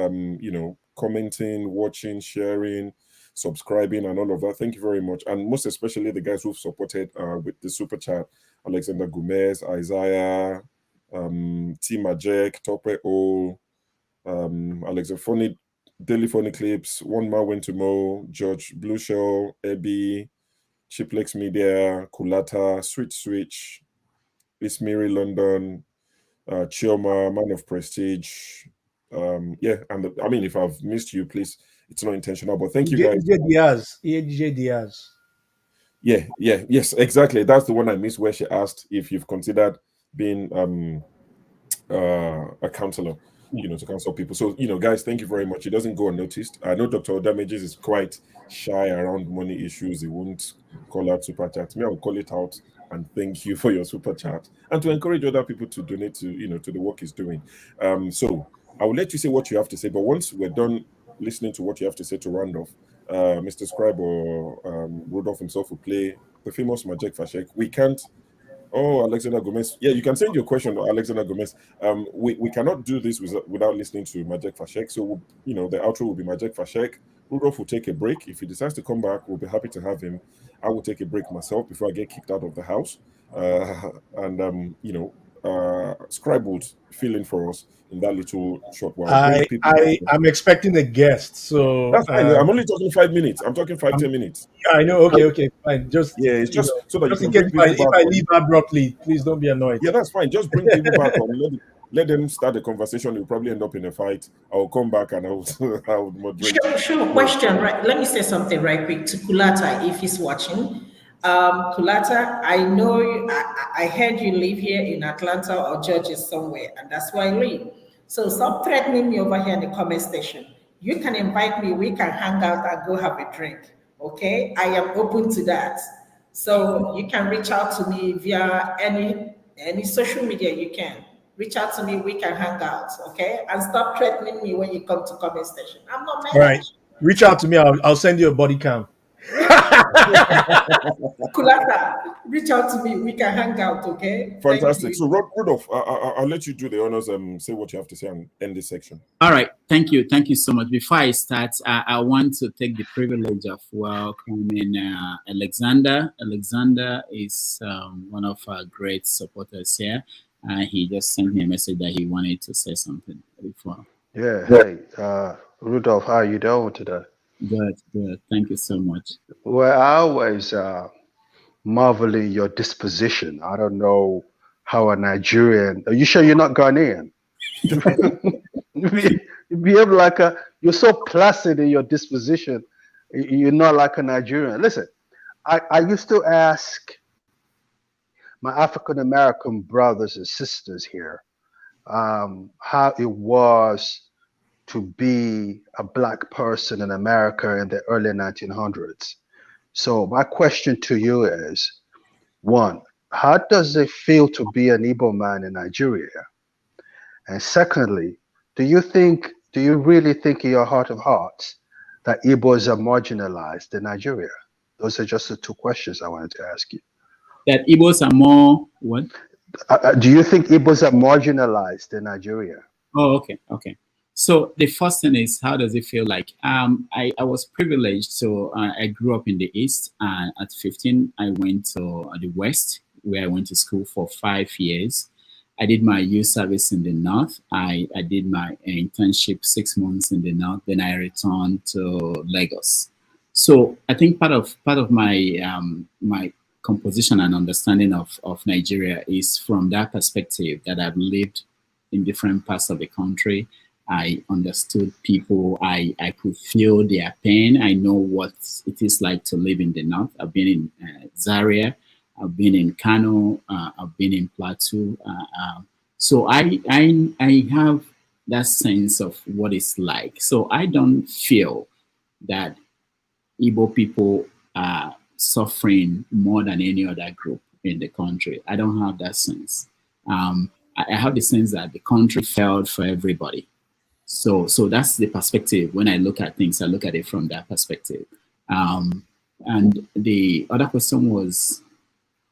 commenting, watching, sharing, subscribing, and all of that. Thank you very much. And most especially the guys who've supported with the super chat: Alexander Gomez, Isaiah, T Majek, Tope O, Alexa Phony, Daily Phony Clips, One Man Went to Mo, George Blueshell, Ebby, Chiplex Media, Kulata, Switch Switch, Ismiri London, Chioma, Man of Prestige. And if I've missed you, please, it's not intentional, but thank you guys. DJ Diaz. Yes, exactly. That's the one I missed, where she asked if you've considered being a counselor, to counsel people. So, guys, thank you very much. It doesn't go unnoticed. I know Dr. Damages is quite shy around money issues. He won't call out super chat. Me, I'll call it out and thank you for your super chat, and to encourage other people to donate to the work he's doing. So I will let you say what you have to say, but once we're done listening to what you have to say to round off, Mr. Scribe or Rudolph himself will play the famous Majek Fashek. We can't. Oh, Alexander Gomez. Yeah, you can send your question to Alexander Gomez. We cannot do this without listening to Majek Fashek. So, the outro will be Majek Fashek. Rudolph will take a break. If he decides to come back, we'll be happy to have him. I will take a break myself before I get kicked out of the house. Scribe would fill in for us in that little short while. I'm expecting a guest, so that's fine. I'm only talking 5 minutes. I'm talking 10 minutes. I know. Okay, fine. It's just so that just you in can case bring people if back. I leave abruptly, please don't be annoyed. Yeah, that's fine. Just bring people back on. Let them start the conversation. You'll probably end up in a fight. I'll come back and I'll moderate. Sure. Question, right? Let me say something right quick to Kulata if he's watching. Kulata, I know I heard you live here in Atlanta or Georgia somewhere, and that's where I live. So stop threatening me over here in the comment section. You can invite me, we can hang out and go have a drink. Okay? I am open to that. So you can reach out to me via any social media you can. Reach out to me, we can hang out, okay? And stop threatening me when you come to comment station. I'm not mad. All right. Reach out to me, I'll send you a body cam. Kulata, reach out to me. We can hang out, okay? Fantastic. So, Rudolph, I'll let you do the honors and say what you have to say and end this section. All right. Thank you. Thank you so much. Before I start, I want to take the privilege of welcoming Alexander. Alexander is one of our great supporters here. He just sent me a message that he wanted to say something before. Yeah. Hey, Rudolph, how are you doing today? Good. Thank you so much. Well, I always marveling your disposition. I don't know how a Nigerian. Are you sure you're not Ghanaian? You behave like you're so placid in your disposition. You're not like a Nigerian. Listen, I used to ask my African American brothers and sisters here how it was to be a black person in America in the early 1900s. So my question to you is, one, how does it feel to be an Igbo man in Nigeria? And secondly, do you really think in your heart of hearts that Igbos are marginalized in Nigeria? Those are just the two questions I wanted to ask you. That Igbos are more what? Do you think Igbos are marginalized in Nigeria? Oh, okay. So the first thing is, how does it feel like? I was privileged. So I grew up in the East, and at 15, I went to the West, where I went to school for 5 years. I did my youth service in the North. I did my internship 6 months in the North. Then I returned to Lagos. So I think part of my my composition and understanding of Nigeria is from that perspective, that I've lived in different parts of the country. I understood people. I could feel their pain. I know what it is like to live in the North. I've been in Zaria. I've been in Kano. I've been in Plateau. So I have that sense of what it's like. So I don't feel that Igbo people are suffering more than any other group in the country. I don't have that sense. I have the sense that the country failed for everybody. So that's the perspective. When I look at things, I look at it from that perspective. And the other question was,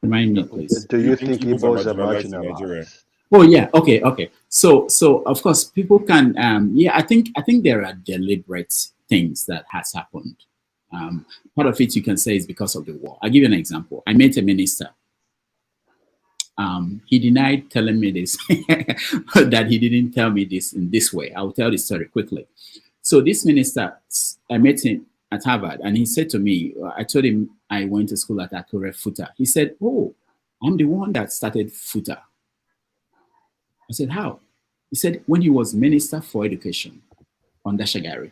remind me, please. Do you think Igbos are marginalized? Oh yeah, okay. So of course people can. I think there are deliberate things that has happened. Part of it you can say is because of the war. I'll give you an example. I met a minister. He denied telling me this, that he didn't tell me this in this way. I'll tell the story quickly. So this minister, I met him at Harvard, and he said to me, I told him I went to school at Akure FUTA. He said, oh, I'm the one that started FUTA. I said, how? He said, when he was Minister for Education under Shagari,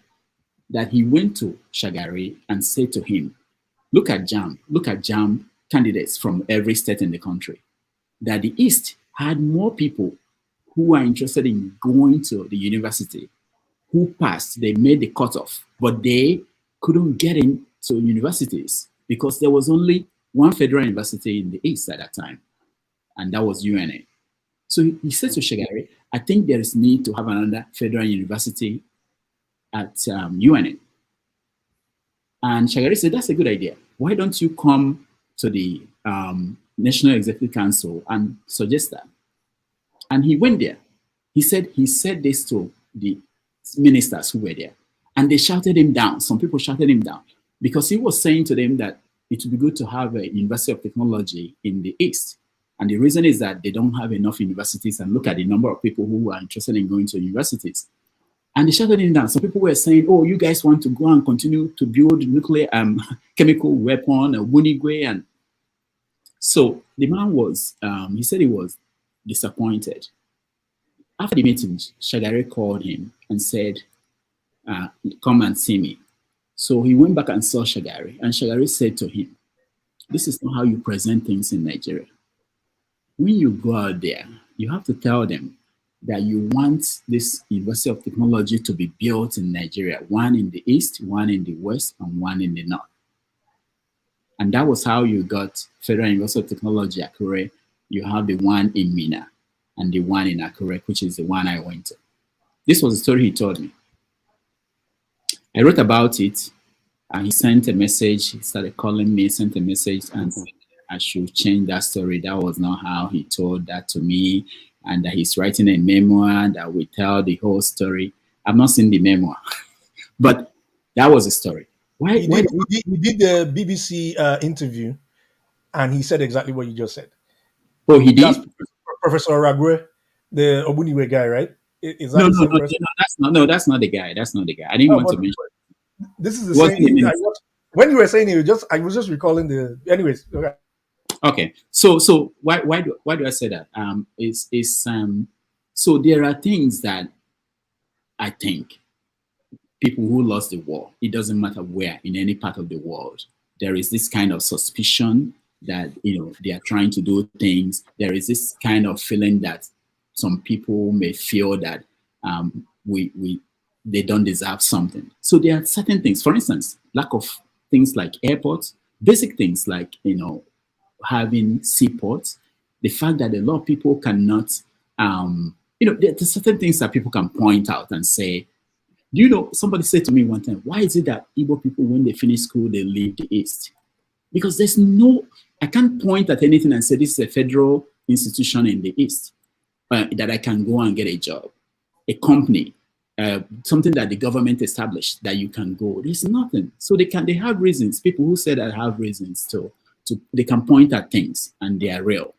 that he went to Shagari and said to him, look at JAM candidates from every state in the country. That the East had more people who are interested in going to the university, who passed, they made the cutoff, but they couldn't get into universities because there was only one federal university in the East at that time, and that was UNA. So he said to Shagari, I think there is need to have another federal university at UNA. And Shagari said, that's a good idea. Why don't you come to the National Executive Council and suggest that? And he went there. He said this to the ministers who were there, and they shouted him down. Some people shouted him down because he was saying to them that it would be good to have a University of Technology in the East. And the reason is that they don't have enough universities, and look at the number of people who are interested in going to universities. And they shouted him down. Some people were saying, oh, you guys want to go and continue to build nuclear chemical weapon, Wunigwe, and so the man was, he said he was disappointed. After the meeting, Shagari called him and said, come and see me. So he went back and saw Shagari, and Shagari said to him, this is not how you present things in Nigeria. When you go out there, you have to tell them that you want this University of Technology to be built in Nigeria, one in the East, one in the West, and one in the North. And that was how you got Federal University of Technology, Akure. You have the one in Mina and the one in Akure, which is the one I went to. This was the story he told me. I wrote about it, and he sent a message. He started calling me, sent a message, and said I should change that story. That was not how he told that to me, and that he's writing a memoir that will tell the whole story. I've not seen the memoir, but that was the story. We did the BBC interview, and he said exactly what you just said. Oh, he did? That's Professor Ragwe, the Obuniwe guy, right? Is that the same person? That's not the guy. That's not the guy. I didn't want to mention. This is the same. When you were saying it, I was just recalling the. Anyways, okay. Okay, so why do I say that? So there are things that I think people who lost the war, it doesn't matter where in any part of the world, there is this kind of suspicion that they are trying to do things. There is this kind of feeling that some people may feel that they don't deserve something. So there are certain things, for instance, lack of things like airports, basic things like having seaports, the fact that a lot of people cannot, there's certain things that people can point out and say, somebody said to me one time, why is it that Igbo people, when they finish school, they leave the East? Because I can't point at anything and say this is a federal institution in the East that I can go and get a job, a company, something that the government established that you can go. There's nothing. So they have reasons. People who say that have reasons they can point at things and they are real,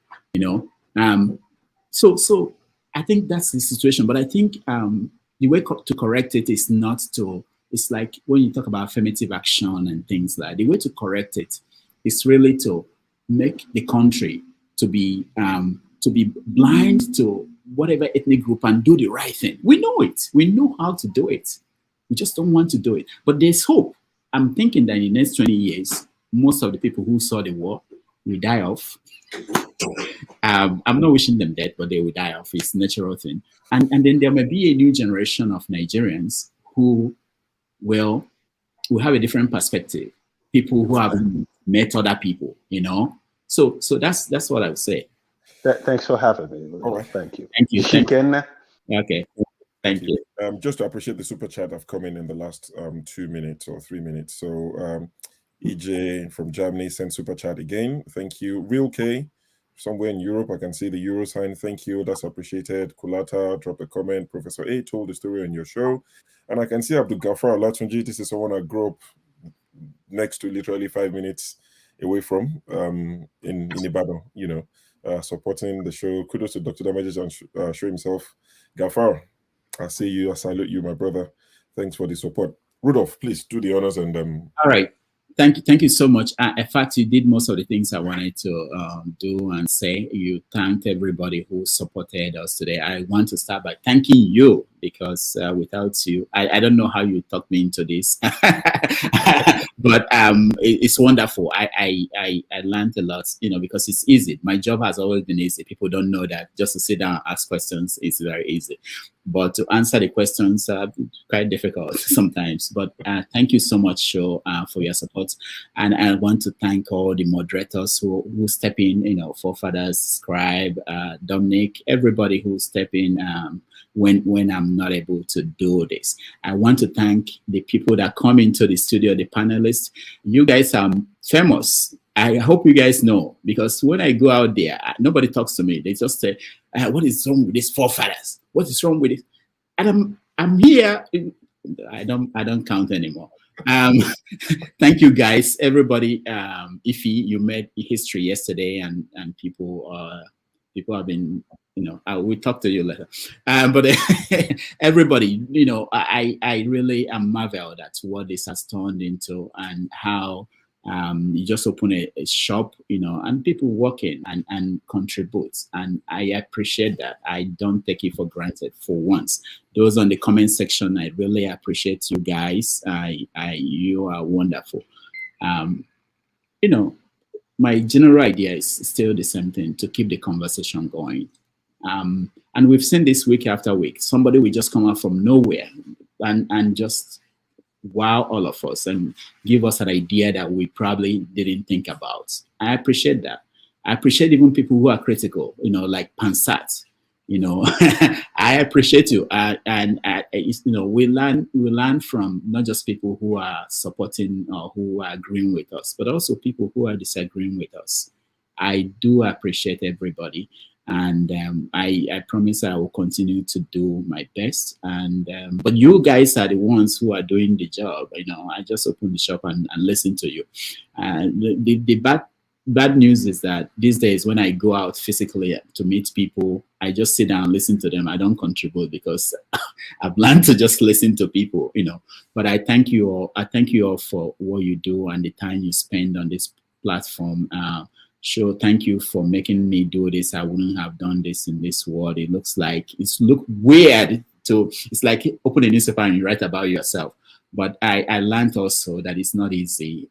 So I think that's the situation. But I think the way to correct it is not to. It's like when you talk about affirmative action and things like the way to correct it is really to make the country to be blind to whatever ethnic group and do the right thing. We know it. We know how to do it. We just don't want to do it. But there's hope. I'm thinking that in the next 20 years, most of the people who saw the war will die off. I'm not wishing them death, but they will die off. It's a natural thing. And then there may be a new generation of Nigerians who will have a different perspective. People who have met other people, So that's what I would say. Thanks for having me. All right. Thank you. Thank you. Okay. Thank you. Just to appreciate the super chat have come in the last 2 minutes or 3 minutes. So EJ from Germany sent super chat again. Thank you. Real K, somewhere in Europe, I can see the euro sign. Thank you. That's appreciated. Kulata dropped a comment. Professor A told the story on your show. And I can see Abdul Ghaffar Latunji. This is someone I grew up next to, literally 5 minutes away from in Ibadan, supporting the show. Kudos to Dr. Damages and show himself. Ghaffar, I see you. I salute you, my brother. Thanks for the support. Rudolf, please do the honors and all right. Thank you so much. In fact, you did most of the things I wanted to do and say. You thanked everybody who supported us today. I want to start by thanking you because without you, I don't know how you talked me into this, but it's wonderful. I learned a lot, because it's easy. My job has always been easy. People don't know that just to sit down and ask questions is very easy. But to answer the questions, quite difficult sometimes. But thank you so much, Sho, for your support. And I want to thank all the moderators who step in, Forefathers, Scribe, Dominic, everybody who step in when I'm not able to do this. I want to thank the people that come into the studio, the panelists. You guys are famous. I hope you guys know, because when I go out there, nobody talks to me. They just say, what is wrong with these forefathers? What is wrong with it? And I'm here. I don't count anymore. Thank you guys, everybody. Ify, you made history yesterday, and people have been, we'll talk to you later. But everybody, I really am marveled at what this has turned into and how you just open a shop, and people walk in and contribute. And I appreciate that. I don't take it for granted for once. Those on the comment section, I really appreciate you guys. You are wonderful. My general idea is still the same thing, to keep the conversation going. And we've seen this week after week. Somebody will just come out from nowhere and just wow all of us and give us an idea that we probably didn't think about. I appreciate that. I appreciate even people who are critical, like Pansat. I appreciate you. We learn from not just people who are supporting or who are agreeing with us, but also people who are disagreeing with us. I do appreciate everybody. And I promise I will continue to do my best. And but you guys are the ones who are doing the job. I just open the shop and listen to you. The bad news is that these days when I go out physically to meet people, I just sit down and listen to them. I don't contribute because I've learned to just listen to people. But I thank you all. I thank you all for what you do and the time you spend on this platform. Sure, thank you for making me do this. I wouldn't have done this in this world. It looks weird to, it's like open a newspaper and you write about yourself. But I learned also that it's not easy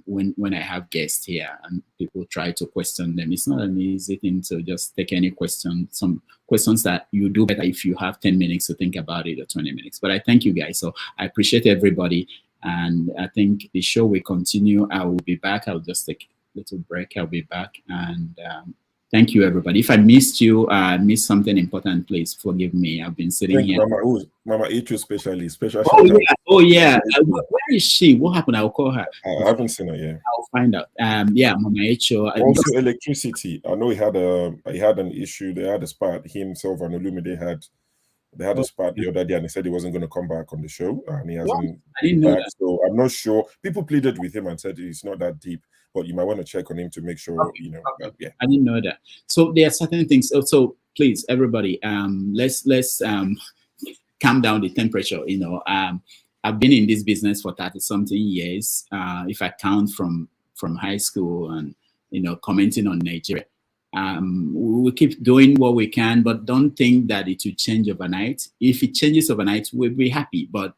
when I have guests here and people try to question them. It's not an easy thing to just take any question, some questions that you do better if you have 10 minutes to think about it or 20 minutes. But I thank you guys. So I appreciate everybody. And I think the show will continue. I will be back. I'll just take a little break. I'll be back. And thank you, everybody. If I missed you, missed something important, please forgive me. I've been sitting here. Mama Ichu special. Oh yeah. Where is she? What happened? I'll call her. I haven't seen her yet. I'll find out. Yeah, Mama Ichu. Also, electricity. I know he had an issue. They had a spat. He himself and Olumide had a spat the other day, and he said he wasn't going to come back on the show, and he hasn't. I didn't know that. So I'm not sure. People pleaded with him and said it's not that deep, but you might want to check on him to make sure yeah. I didn't know that. So there are certain things. So please, everybody, let's calm down the temperature. I've been in this business for 30-something years. If I count from high school and commenting on Nigeria. We keep doing what we can, but don't think that it will change overnight. If it changes overnight, we'll be happy. But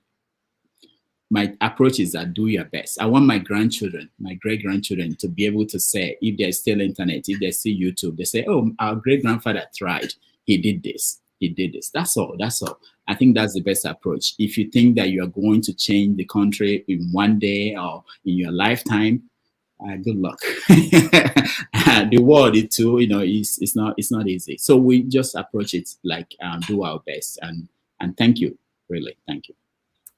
my approach is that do your best. I want my grandchildren, my great-grandchildren, to be able to say, if there's still internet, if there's still YouTube, they say, oh, our great-grandfather tried. He did this. He did this. That's all. That's all. I think that's the best approach. If you think that you are going to change the country in one day or in your lifetime, good luck. The world, it's not easy. So we just approach it like do our best. And thank you, really, thank you.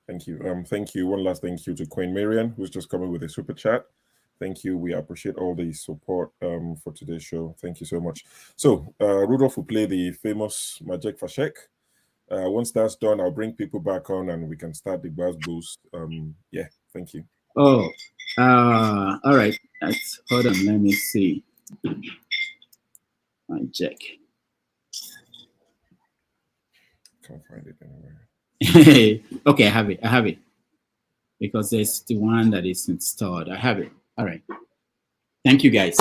Thank you. Thank you. One last thank you to Queen Marian, who's just coming with a super chat. Thank you. We appreciate all the support for today's show. Thank you so much. So Rudolf will play the famous Majek Fashek. Once that's done, I'll bring people back on and we can start the buzz boost. Yeah, thank you. Oh, all right. Hold on, let me see. Majek. Can't find it anywhere. Okay, I have it. Because there's the one that is installed. I have it. All right. Thank you, guys.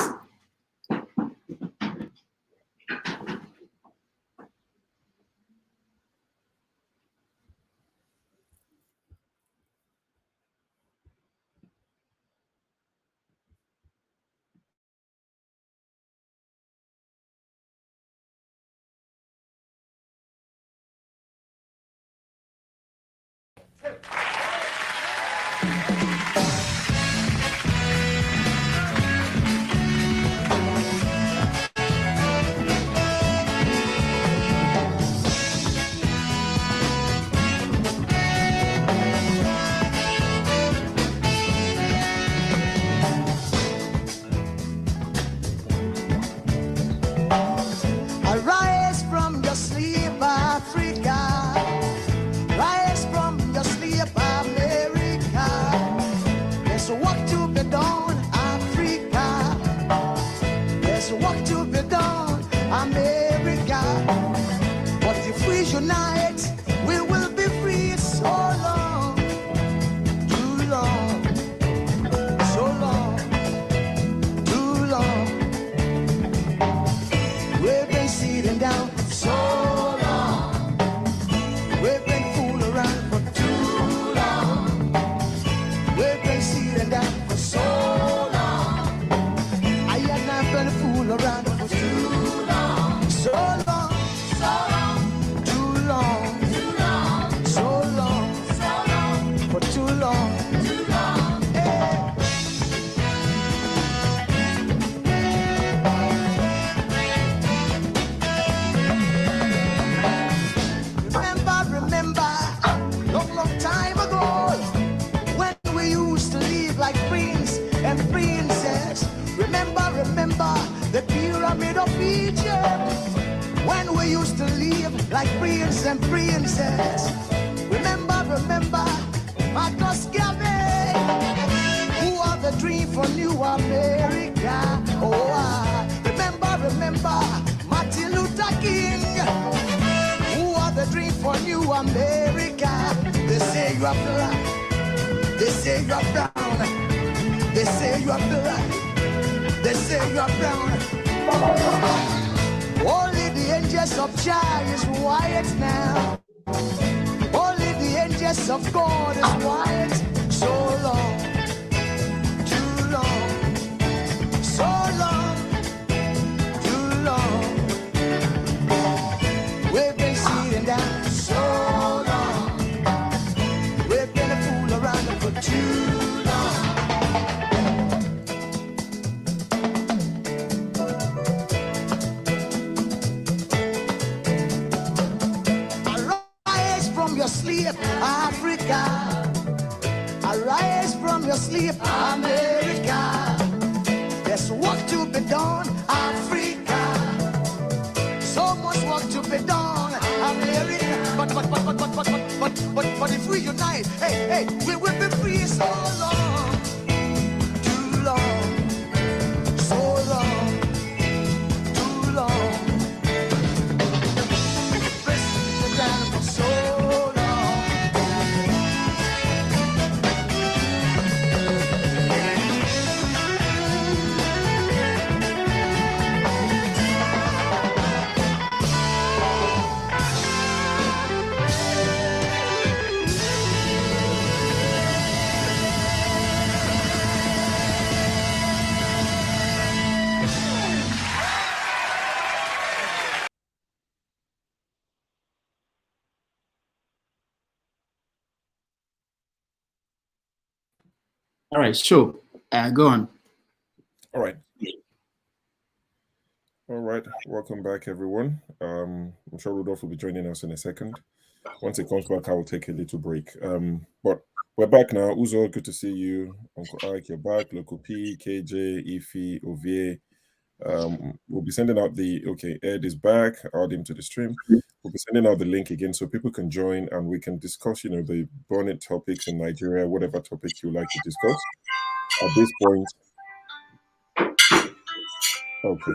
Arise from your sleep, Africa. Rise from your sleep, America. There's work to be done, Africa. There's work to be done, America. But if we unite, we will be free. So long, too long, so long, too long. We've been sitting down so long. We've been fooling around for too long. We've been sitting down for so long. I have not been fooling around for too long. So long, so long, too long, too long, so long, for too long, too long. Hey. Remember, long time ago, when we used to live like prince and princess. Remember, the pyramid of Egypt, when we used to live like prince and princess. Remember, Marcus Garvey, who are the dream for New America. Oh, remember, Martin Luther King, the dream for New America. They say you are black, they say you are brown, they say you are black, they say say you are brown. Only the angels of Jah is white now. Only the angels of God is white. So long, too long, so long, too long. We've been sitting down so long. We've been a fool around for too long. Arise from your sleep, Africa. Arise from your sleep, America. There's work to be done, Africa. So much work to be done, America. But if we unite, hey, we will be free. So long, too long, so long, too long. Pressing down for so long. All right, sure. Go on. All right. All right. Welcome back, everyone. I'm sure Rudolf will be joining us in a second. Once he comes back, I will take a little break. But we're back now. Uzo, good to see you. Uncle Ike, you're back. Local P, KJ, Ify, Ovie. We'll be sending out Ed is back. I'll add him to the stream. We'll be sending out the link again so people can join and we can discuss, the burning topics in Nigeria, whatever topic you like to discuss. At this point, okay.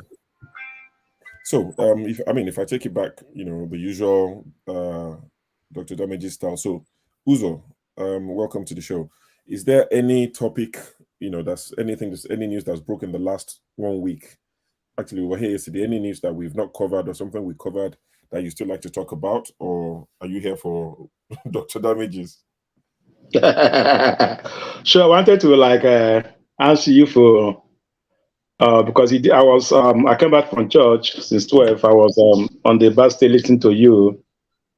So, if I take it back, the usual Dr. Damages style. So, Uzo, welcome to the show. Is there any topic, any news that's broken the last 1 week? Actually, we were here yesterday. Any news that we've not covered or something we covered that you still like to talk about, or are you here for Dr. Damages? Sure, I wanted to answer you for because I came back from church since 12. I was on the bus stay listening to you,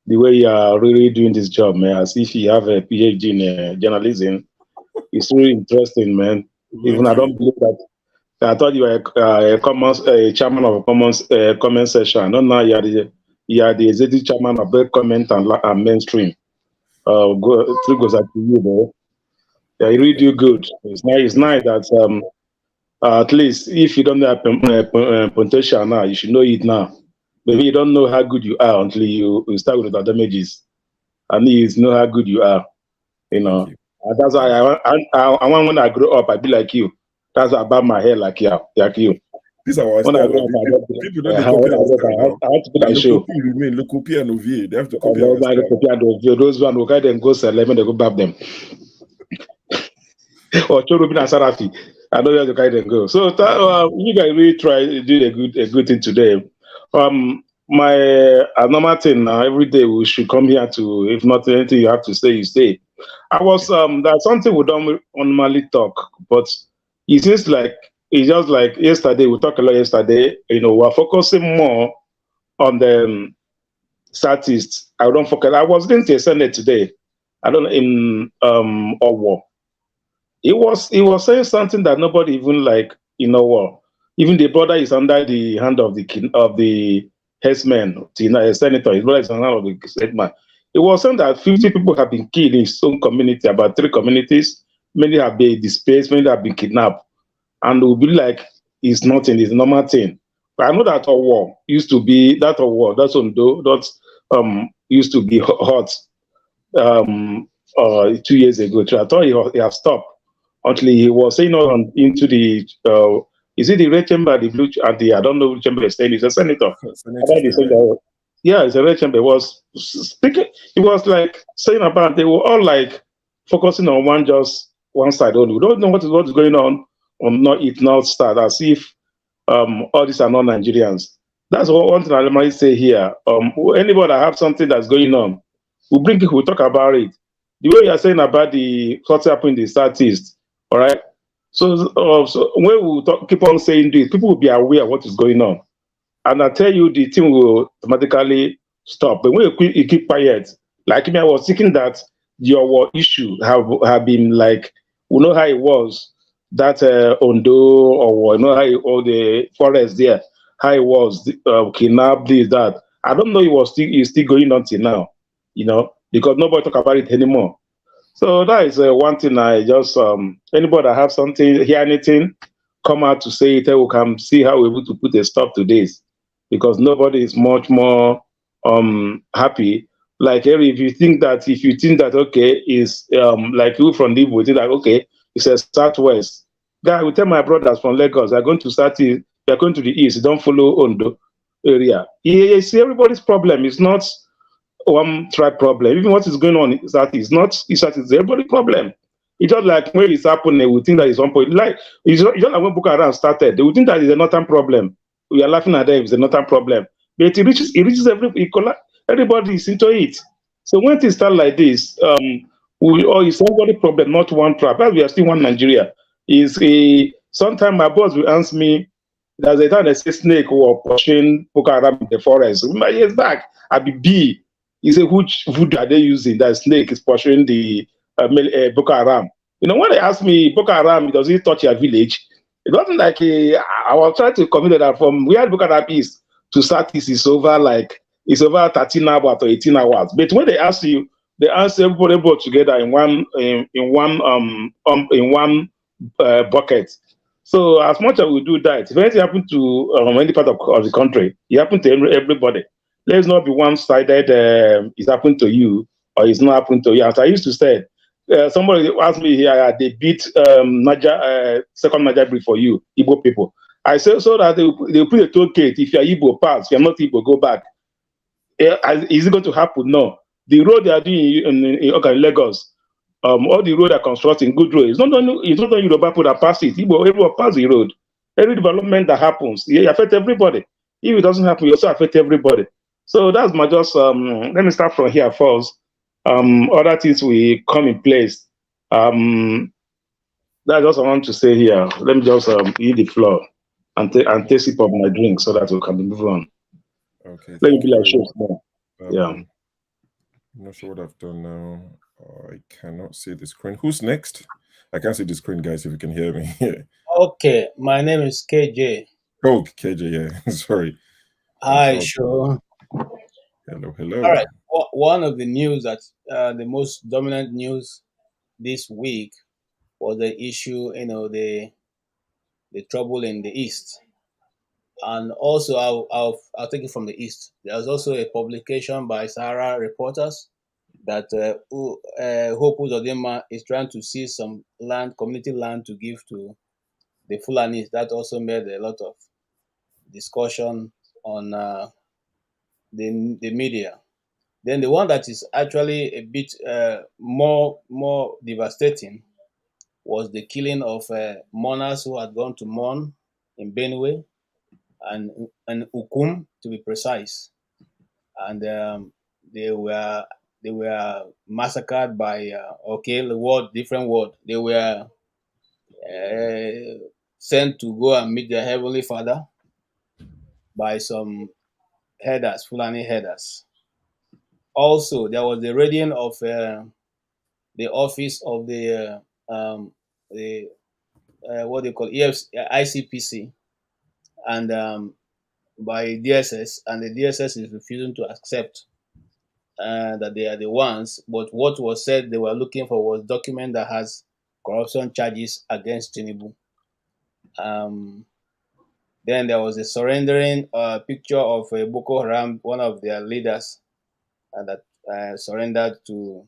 the way you are really doing this job, man. As if you have a PhD in journalism. It's really interesting, man. Even I don't believe that. I thought you were a chairman of a comment section. No, now you are the executive chairman of the comment and mainstream. Three goes up to you, bro. Yeah, you really do good. It's nice that at least if you don't have potential now, you should know it now. Maybe you don't know how good you are until you start with the damages, and you know how good you are. And that's why I want when I grow up, I be like you. That's why I bob my hair like you. These are our style. People don't copy our style. I have to be like show. Local P and Ovie, they have to copy our style. Those one will guide them go sell them, they go bab them. Or Chorubin and Sarafi. I know you have to guide them go. So you guys really try to do a good thing today. My normal thing now, every day we should come here to, if not anything you have to say, you stay. I was that's something we don't normally talk, but it seems like it's just like yesterday, we talked a lot yesterday, we're focusing more on the Southeast. I don't focus. I was in the Senate today. I don't know, in Owo. He was saying something that nobody even even the brother is under the hand of the herdsman, senator. His brother is under of the herdsman. It was saying that 50 people have been killed in his own community, about 3 communities. Many have been displaced, many have been kidnapped. And it will be like it's nothing, it's a normal thing. But I know that war used to be that's Ondo, used to be hot 2 years ago. So I thought he had stopped until he was saying into the is it the red chamber, the blue and the I don't know which chamber he's saying, he's a senator. Yeah, it's a red chamber. He was speaking, he was like saying about they were all like focusing on one side only. We don't know what is going on not start, as if all these are not Nigerians. That's one thing I might say here. Anybody that have something that's going on, we bring people, we talk about it. The way you are saying about what's happening in the Southeast, all right? So when we keep on saying this, people will be aware of what is going on. And I tell you, the thing will automatically stop. But when you keep quiet, like me, I was thinking that your issue have been like, we know how it was, that Ondo, or you know how all the forest there, how it was, kidnapped, this, that. I don't know it's still going on till now, because nobody talk about it anymore. So that is one thing I just, anybody that have something, hear anything, come out to say it, we can see how we're able to put a stop to this, because nobody is much more happy. Like if you think that okay, is like you from the Igbo, think that okay, it's a southwest. Guy, we tell my brothers from Lagos, they're going to southeast, they're going to the east, don't follow Ondo area. You see, everybody's problem is not one tribe problem. Even what is going on is that it's not it's everybody's problem. It's just like when it's happening, we think that it's one point. Like it's just like when Boko Haram started, they would think that it's a northern problem. We are laughing at them, it's a northern problem. But it reaches everybody is into it. So when things start like this, it's everybody problem, not one tribe. But we are still one Nigeria. Sometimes my boss will ask me, there's a time they say snake were pushing Boko Haram in the forest. Years back, I be B. He said, which food are they using? That snake is pursuing the Boko Haram. When they ask me, Boko Haram, does it touch your village? It wasn't like I was trying to commit that from where Boko Haram is to Southeast is over 13 hours or 18 hours. But when they ask you, they answer everybody both together in one bucket. So as much as we do that, if anything happens to any part of the country, it happens to everybody. Let's not be one-sided. It's happened to you or it's not happened to you. As I used to say, somebody asked me here, they beat second Niger breed for you, Igbo people. I said so that they put a toolkit. If you're Igbo, pass. If you're not Igbo, go back. Is it going to happen? No. The road they are doing in Lagos, all the road are constructing good road. It's not only Yoruba people that pass it. Everyone pass the road. Every development that happens, it affects everybody. If it doesn't happen, it also affects everybody. So that's my just. Let me start from here first. Other things will come in place. That's just what I want to say here. Let me just eat the floor and take a sip of my drink so that we can move on. Okay. Let me be like sure. Yeah. I'm not sure what I've done now. I cannot see the screen. Who's next? I can't see the screen, guys. If you can hear me. Okay, my name is KJ. Oh, KJ. Yeah. Sorry. Hi, sure. Hello. Hello. All right. One of the news that the most dominant news this week was the issue, the trouble in the East. And also, I'll take it from the East. There's also a publication by Sahara reporters that Hope Uzodinma is trying to seize some land, community land, to give to the Fulanis. That also made a lot of discussion on the media. Then the one that is actually a bit more devastating was the killing of mourners who had gone to mourn in Benue and Ukum, to be precise, and they were massacred by different word. They were sent to go and meet their heavenly Father by some headers, Fulani headers. Also, there was the raiding of the office of the what they call ICPC, and by DSS, and the DSS is refusing to accept that they are the ones. But what was said they were looking for was document that has corruption charges against Tinubu. Then there was a surrendering picture of Boko Haram, one of their leaders, that surrendered to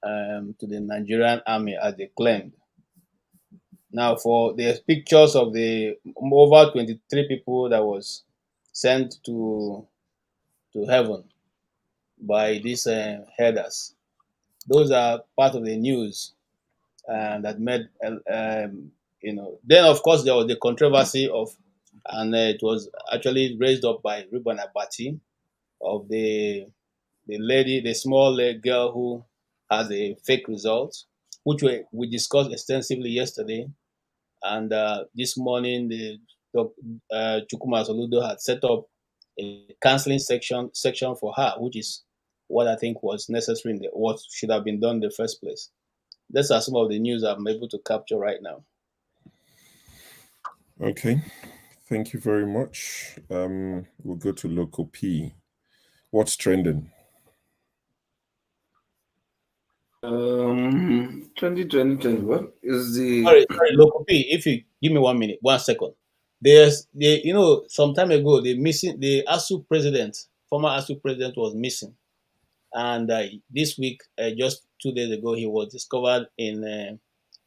the Nigerian army, as they claimed. Now, for the pictures of the over 23 people that was sent to heaven by these headers, those are part of the news that made, Then, of course, there was the controversy of and it was actually raised up by Ruben Abati of the small girl who has a fake result, which we discussed extensively yesterday. And this morning, the Chukuma Soludo had set up a counseling section for her, which is what I think was necessary what should have been done in the first place. These are some of the news I'm able to capture right now. Okay, thank you very much. We'll go to Local P. What's trending? 2020, what is the Sorry, Local P, if you give me 1 minute, 1 second. Some time ago, the ASU president, former ASU president was missing. And this week, just 2 days ago, he was discovered in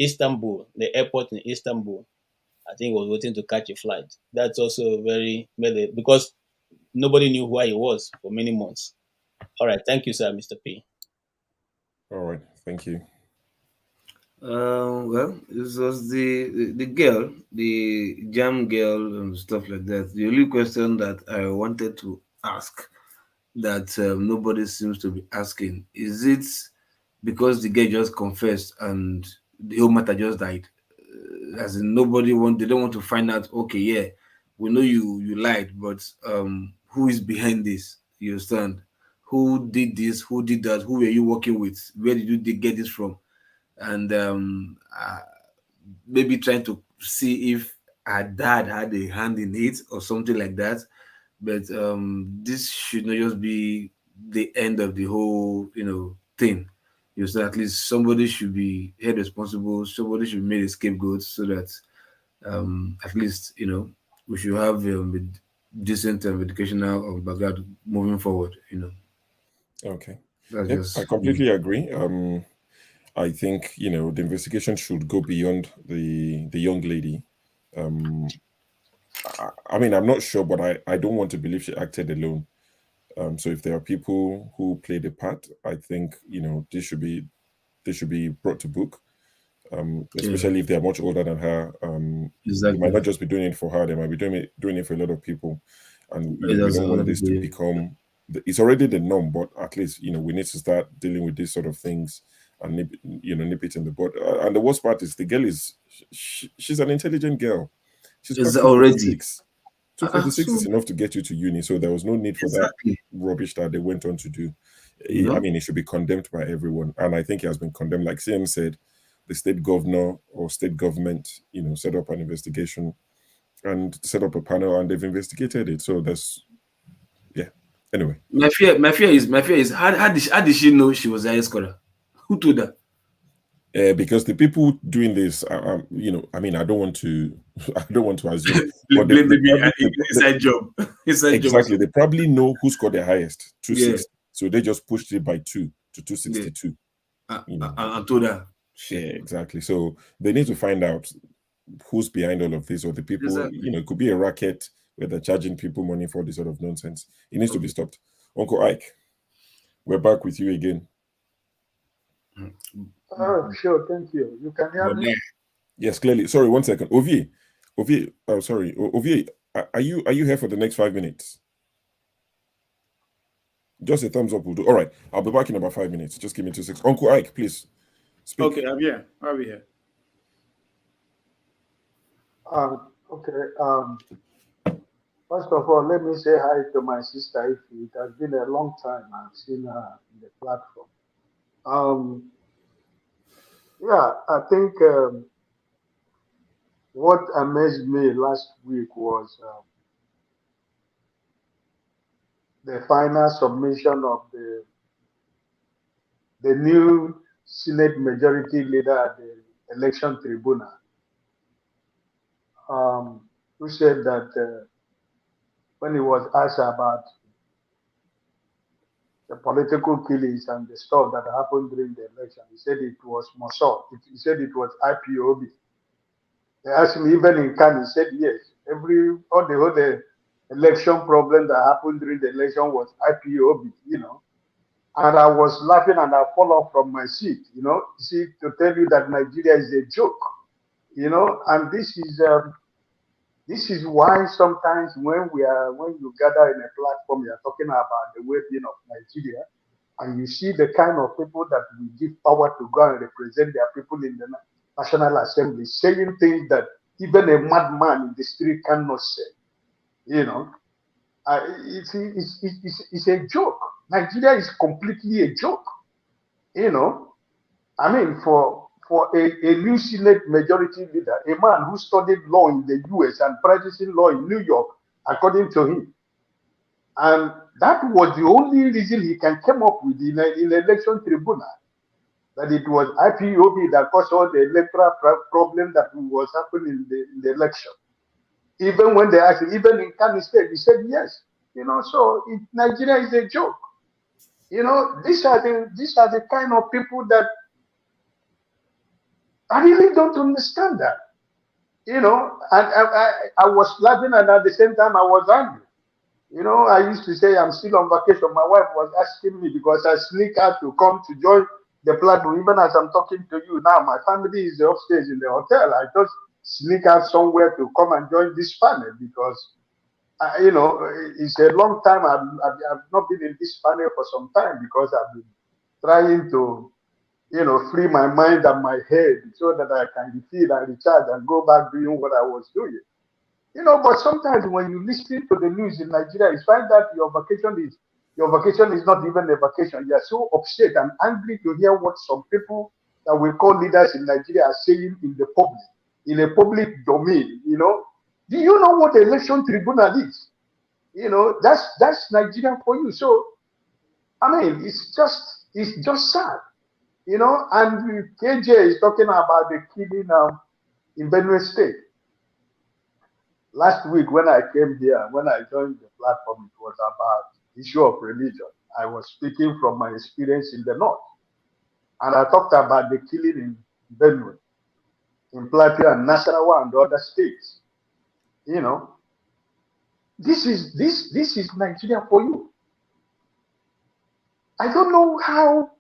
Istanbul, the airport in Istanbul. I think he was waiting to catch a flight. That's also because nobody knew who he was for many months. All right. Thank you, sir, Mr. P. All right. Thank you. Well, this was the girl, the jam girl, and stuff like that. The only question that I wanted to ask that nobody seems to be asking is it because the girl just confessed and the whole matter just died? As in, they don't want to find out. Okay, yeah, we know you lied, but who is behind this? You understand? Who did this? Who did that? Who were you working with? Where did you get this from? And maybe trying to see if her dad had a hand in it or something like that. But this should not just be the end of the whole, thing. So at least somebody should be held responsible. Somebody should be made a scapegoat so that at least we should have a decent educational background moving forward. Okay. That's Yep, just I completely agree. I think the investigation should go beyond the young lady. I mean, I'm not sure, but I don't want to believe she acted alone. So if there are people who played a part, I think they should be brought to book. Especially if they are much older than her. They might not just be doing it for her; they might be doing it for a lot of people. And we That's don't want another this to way. become. It's already the norm, but at least we need to start dealing with these sort of things and nip it in the bud. And the worst part is the girl she's an intelligent girl. She's got Is already 246. 246 is so enough to get you to uni, so there was no need for that exactly. rubbish that they went on to do. I You know, mean, it should be condemned by everyone, and I think it has been condemned. Like CM said, the state governor or state government, set up an investigation and set up a panel, and they've investigated it. So yeah. Anyway, my fear is how did she know she was the highest scorer? Who told her? because the people doing this, I mean, I don't want to, I don't want to assume, but Maybe inside job. Inside job. exactly, they probably know who scored the highest, Yeah. 260. So they just pushed it by 2 to Yeah. 262. I told her. Yeah, exactly. So they need to find out who's behind all of this, or the people. Exactly. It could be a racket where they're charging people money for this sort of nonsense. It needs to be stopped. Uncle Ike, we're back with you again. Oh, sure, thank you. You can hear me? Yes, clearly. Sorry, 1 second. Ovi, sorry, Ovi, are you here for the next 5 minutes? Just a thumbs up will do. All right, I'll be back in about 5 minutes. Just give me 2 seconds. Uncle Ike, please speak. Okay, I'm here. I'll be here. Okay. First of all, let me say hi to my sister. It has been a long time I've seen her in the platform. Yeah, I think what amazed me last week was the final submission of the new Senate Majority Leader at the election tribunal, who said that when he was asked about the political killings and the stuff that happened during the election, he said it was Mossad. He said it was IPOB. They asked him even in Khan, he said yes. All the election problem that happened during the election was IPOB, And I was laughing and I fall off from my seat, see, to tell you that Nigeria is a joke, and this is This is why sometimes when you gather in a platform, you are talking about the well-being of Nigeria, and you see the kind of people that we give power to go and represent their people in the National Assembly, saying things that even a madman in the street cannot say. You know, it's a joke. Nigeria is completely a joke. You know, I mean, for a new Senate majority leader, a man who studied law in the US and practicing law in New York, according to him, and that was the only reason he can come up with in the election tribunal, that it was IPOB that caused all the electoral problem that was happening in the election. Even when they asked, even in Kano State, he said yes. You know, so Nigeria is a joke. You know, these are the kind of people that I really don't understand that. You know, and I was laughing, and at the same time I was angry. You know, I used to say I'm still on vacation. My wife was asking me because I sneak out to come to join the platform. Even as I'm talking to you now, my family is upstairs in the hotel. I just sneak out somewhere to come and join this panel because, you know, it's a long time. I've not been in this panel for some time because I've been trying to, you know, free my mind and my head so that I can refill and recharge and go back doing what I was doing. You know, but sometimes when you listen to the news in Nigeria, you find that your vacation is not even a vacation. You are so upset and angry to hear what some people that we call leaders in Nigeria are saying in a public domain. You know, do you know what the election tribunal is? You know, that's Nigeria for you. So I mean, it's just sad. You know, and KJ is talking about the killing in Benue State. Last week when I came here, when I joined the platform, it was about the issue of religion. I was speaking from my experience in the north. And I talked about the killing in Benue, in Plateau and Nasarawa and other states. You know, this is Nigeria for you. I don't know how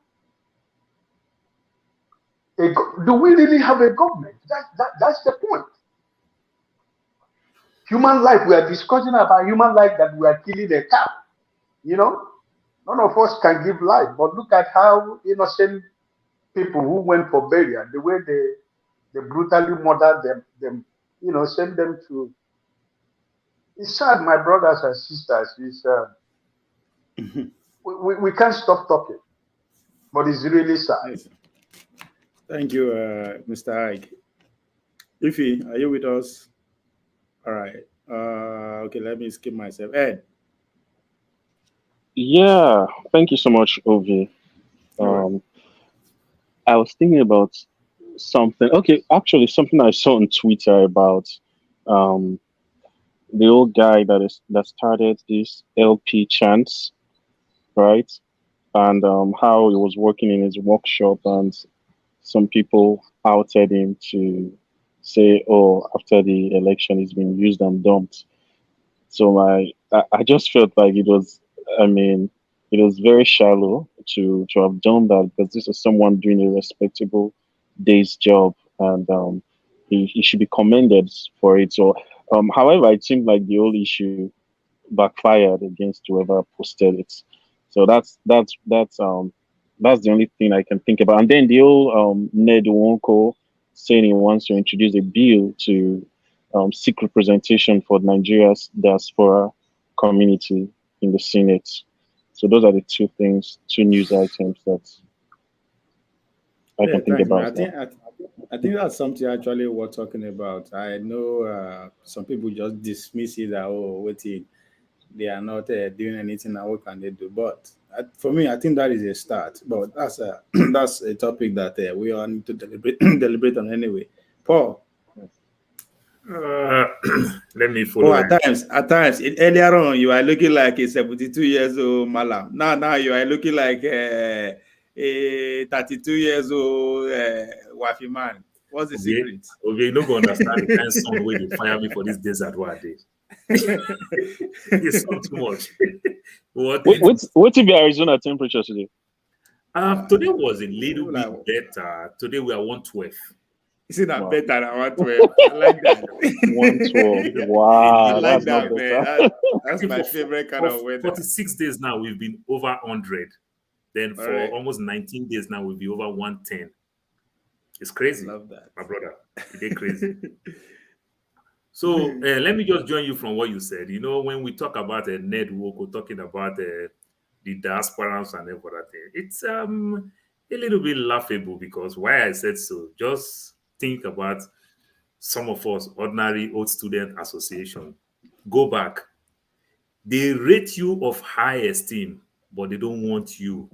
do we really have a government? That's the point. Human life, we are discussing about human life that we are killing a cow. You know, none of us can give life, but look at how innocent people who went for burial, the way they brutally murdered them, you know, send them to. It's sad, my brothers and sisters. We can't stop talking, but it's really sad. Thank you, Mr. Ike. Ify, are you with us? All right. Okay, let me skip myself. Ed. Yeah, thank you so much, Ovi. I was thinking about something. Okay, actually, something I saw on Twitter about the old guy that started this LP chants, right? And how he was working in his workshop, and some people outed him to say, "Oh, after the election, he's been used and dumped." So I just felt like it was. I mean, it was very shallow to have done that, because this is someone doing a respectable day's job, and he should be commended for it. So, however, it seemed like the whole issue backfired against whoever posted it. So that's the only thing I can think about. And then the old Ned Nwoko saying he wants to introduce a bill to seek representation for Nigeria's diaspora community in the Senate. So those are the two news items that I can think Thanks, man. about. I think that's something actually worth talking about. I know some people just dismiss it that, oh, wait, they are not doing anything, and what can they do? But for me, I think that is a start. But that's a that's a topic that we all need to deliberate on anyway. Paul. Let me follow. At times, earlier on, you are looking like a 72 years old Malam. Now you are looking like a 32 years old Wafi man. What's the secret? Okay, you don't understand the kind of song where they fire me for these days at what I did. It's not too much. What's the Arizona temperature today? Today was a little bit better. Today we are 112. Isn't that Wow. better than 112? I like that. 112. I Wow, like that's that, not man. better. That's See, my for, favorite kind for of weather. 46 days now, we've been over 100. Then All for right. almost 19 days now, we'll be over 110. It's I crazy, love that. my brother. It is crazy. So let me just join you from what you said. You know, when we talk about a network, we're talking about the diasporans and everything. It's a little bit laughable because why I said so. Just think about some of us ordinary old student association. Go back. They rate you of high esteem, but they don't want you,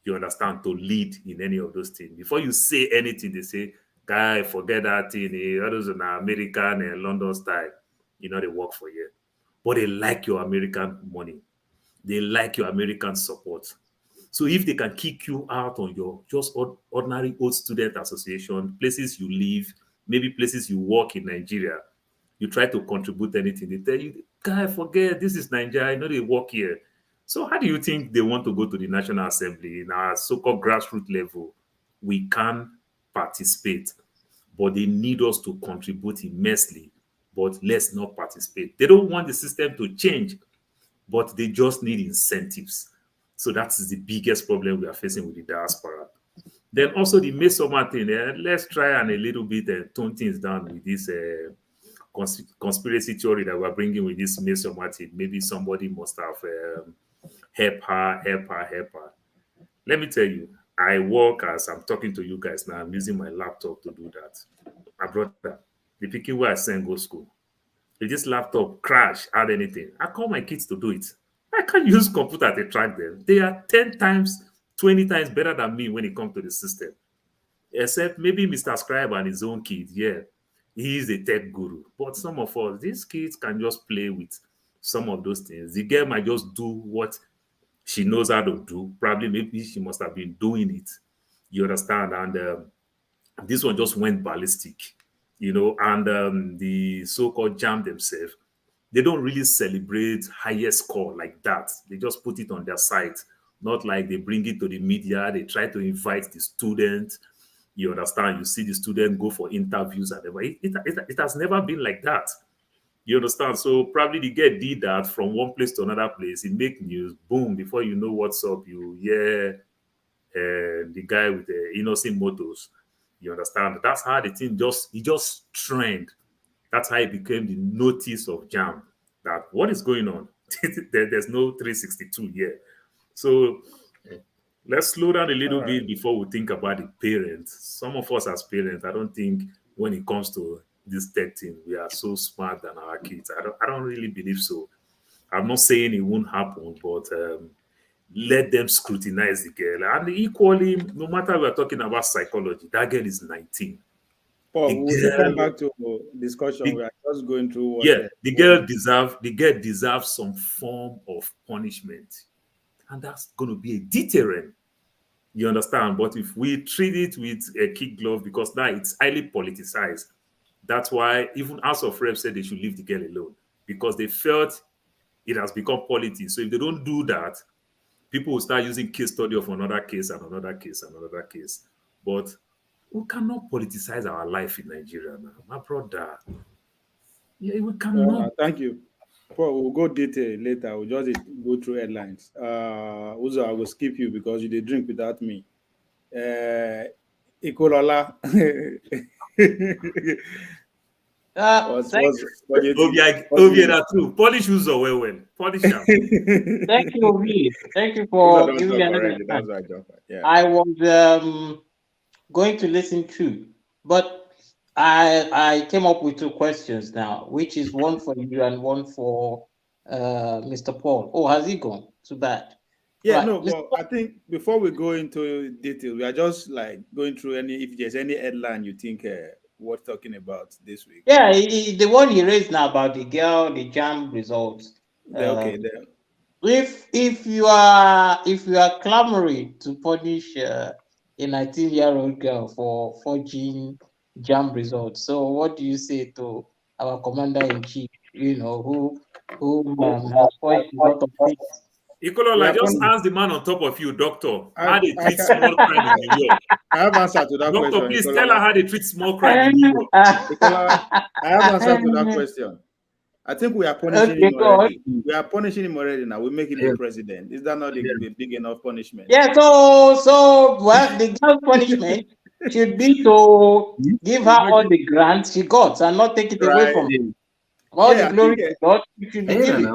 you understand, to lead in any of those things. Before you say anything, they say, guy, forget that thing. That is an American and London style. You know, they work for you. But they like your American money. They like your American support. So if they can kick you out on your just ordinary old student association, places you live, maybe places you work in Nigeria, you try to contribute anything, they tell you, guy, forget, this is Nigeria, I know they work here. So how do you think they want to go to the National Assembly in our so-called grassroots level? We can participate, but they need us to contribute immensely, but let's not participate. They don't want the system to change, but they just need incentives. So that's the biggest problem we are facing with the diaspora. Then also the Mesoma thing, let's try and a little bit tone things down with this conspiracy theory that we're bringing with this Mesoma thing. Maybe somebody must have helped her. Let me tell you, I work as I'm talking to you guys now. I'm using my laptop to do that. My brother, the picking where I send go school. If this laptop crash, add anything, I call my kids to do it. I can't use computer to track them. They are 10 times, 20 times better than me when it comes to the system. Except maybe Mr. Scribe and his own kid. Yeah, he is a tech guru. But some of us, these kids can just play with some of those things. The girl might just do what she knows how to do. Probably maybe she must have been doing it. You understand? And this one just went ballistic, you know, and the so-called jam themselves, they don't really celebrate highest score like that. They just put it on their site, not like they bring it to the media. They try to invite the student. You understand? You see the student go for interviews and everything. It has never been like that. You understand? So probably the girl did that from one place to another place. It make news. Boom! Before you know what's up, you hear the guy with the innocent motors. You understand? That's how the thing just trend. That's how it became the notice of Jam that what is going on? There's no 362 here. So let's slow down a little All right. bit before we think about the parents. Some of us as parents, I don't think when it comes to this tech thing, we are so smart than our kids. I don't really believe so. I'm not saying it won't happen, but let them scrutinize the girl. And equally, no matter we're talking about psychology, that girl is 19. The Paul, we'll still come girl, back to discussion. the, We are just going through what. yeah, the girl deserves some form of punishment, and that's going to be a deterrent. You understand? But if we treat it with a kid glove, because now it's highly politicized, that's why even House of Reps said they should leave the girl alone because they felt it has become politics. So if they don't do that, people will start using case study of another case and another case and another case. But we cannot politicize our life in Nigeria now, my brother. Yeah, we cannot. Thank you. Paul, we'll go detail later. We'll just go through headlines. Uzo, I will skip you because you did drink without me. Ikolola. Thank Obia, that's true. Polish Uzo well. Polish them. thank you, Obi. Thank you Uzo for don't giving talk me another already. chance. That's why I jump. Yeah. I was going to listen to, but I came up with two questions now, which is one for you and one for Mr. Paul. Oh, has he gone? Too bad. Yeah, Right. no, but I think before we go into detail, we are just like going through if there's any headline you think worth talking about this week. Yeah, the one he raised now about the girl, the jam results. Okay, then. If you are clamoring to punish a 19-year-old girl for forging jam results, so what do you say to our commander in chief? You know who has forged a lot of things Ikolola, just ask the man on top of you, doctor, how they treat small crime in New York. I have answer to that Doctor, question. please Ikolola. tell her how they treat small crime in New York. Ikolola, I have answer to that question. I think we are punishing him already. We are punishing him already now. We make him the president. Is that not a big enough punishment? Yeah, so well, the girl's punishment should be to give her all the grants she got and not take it away from her. All the glory to God should be given. The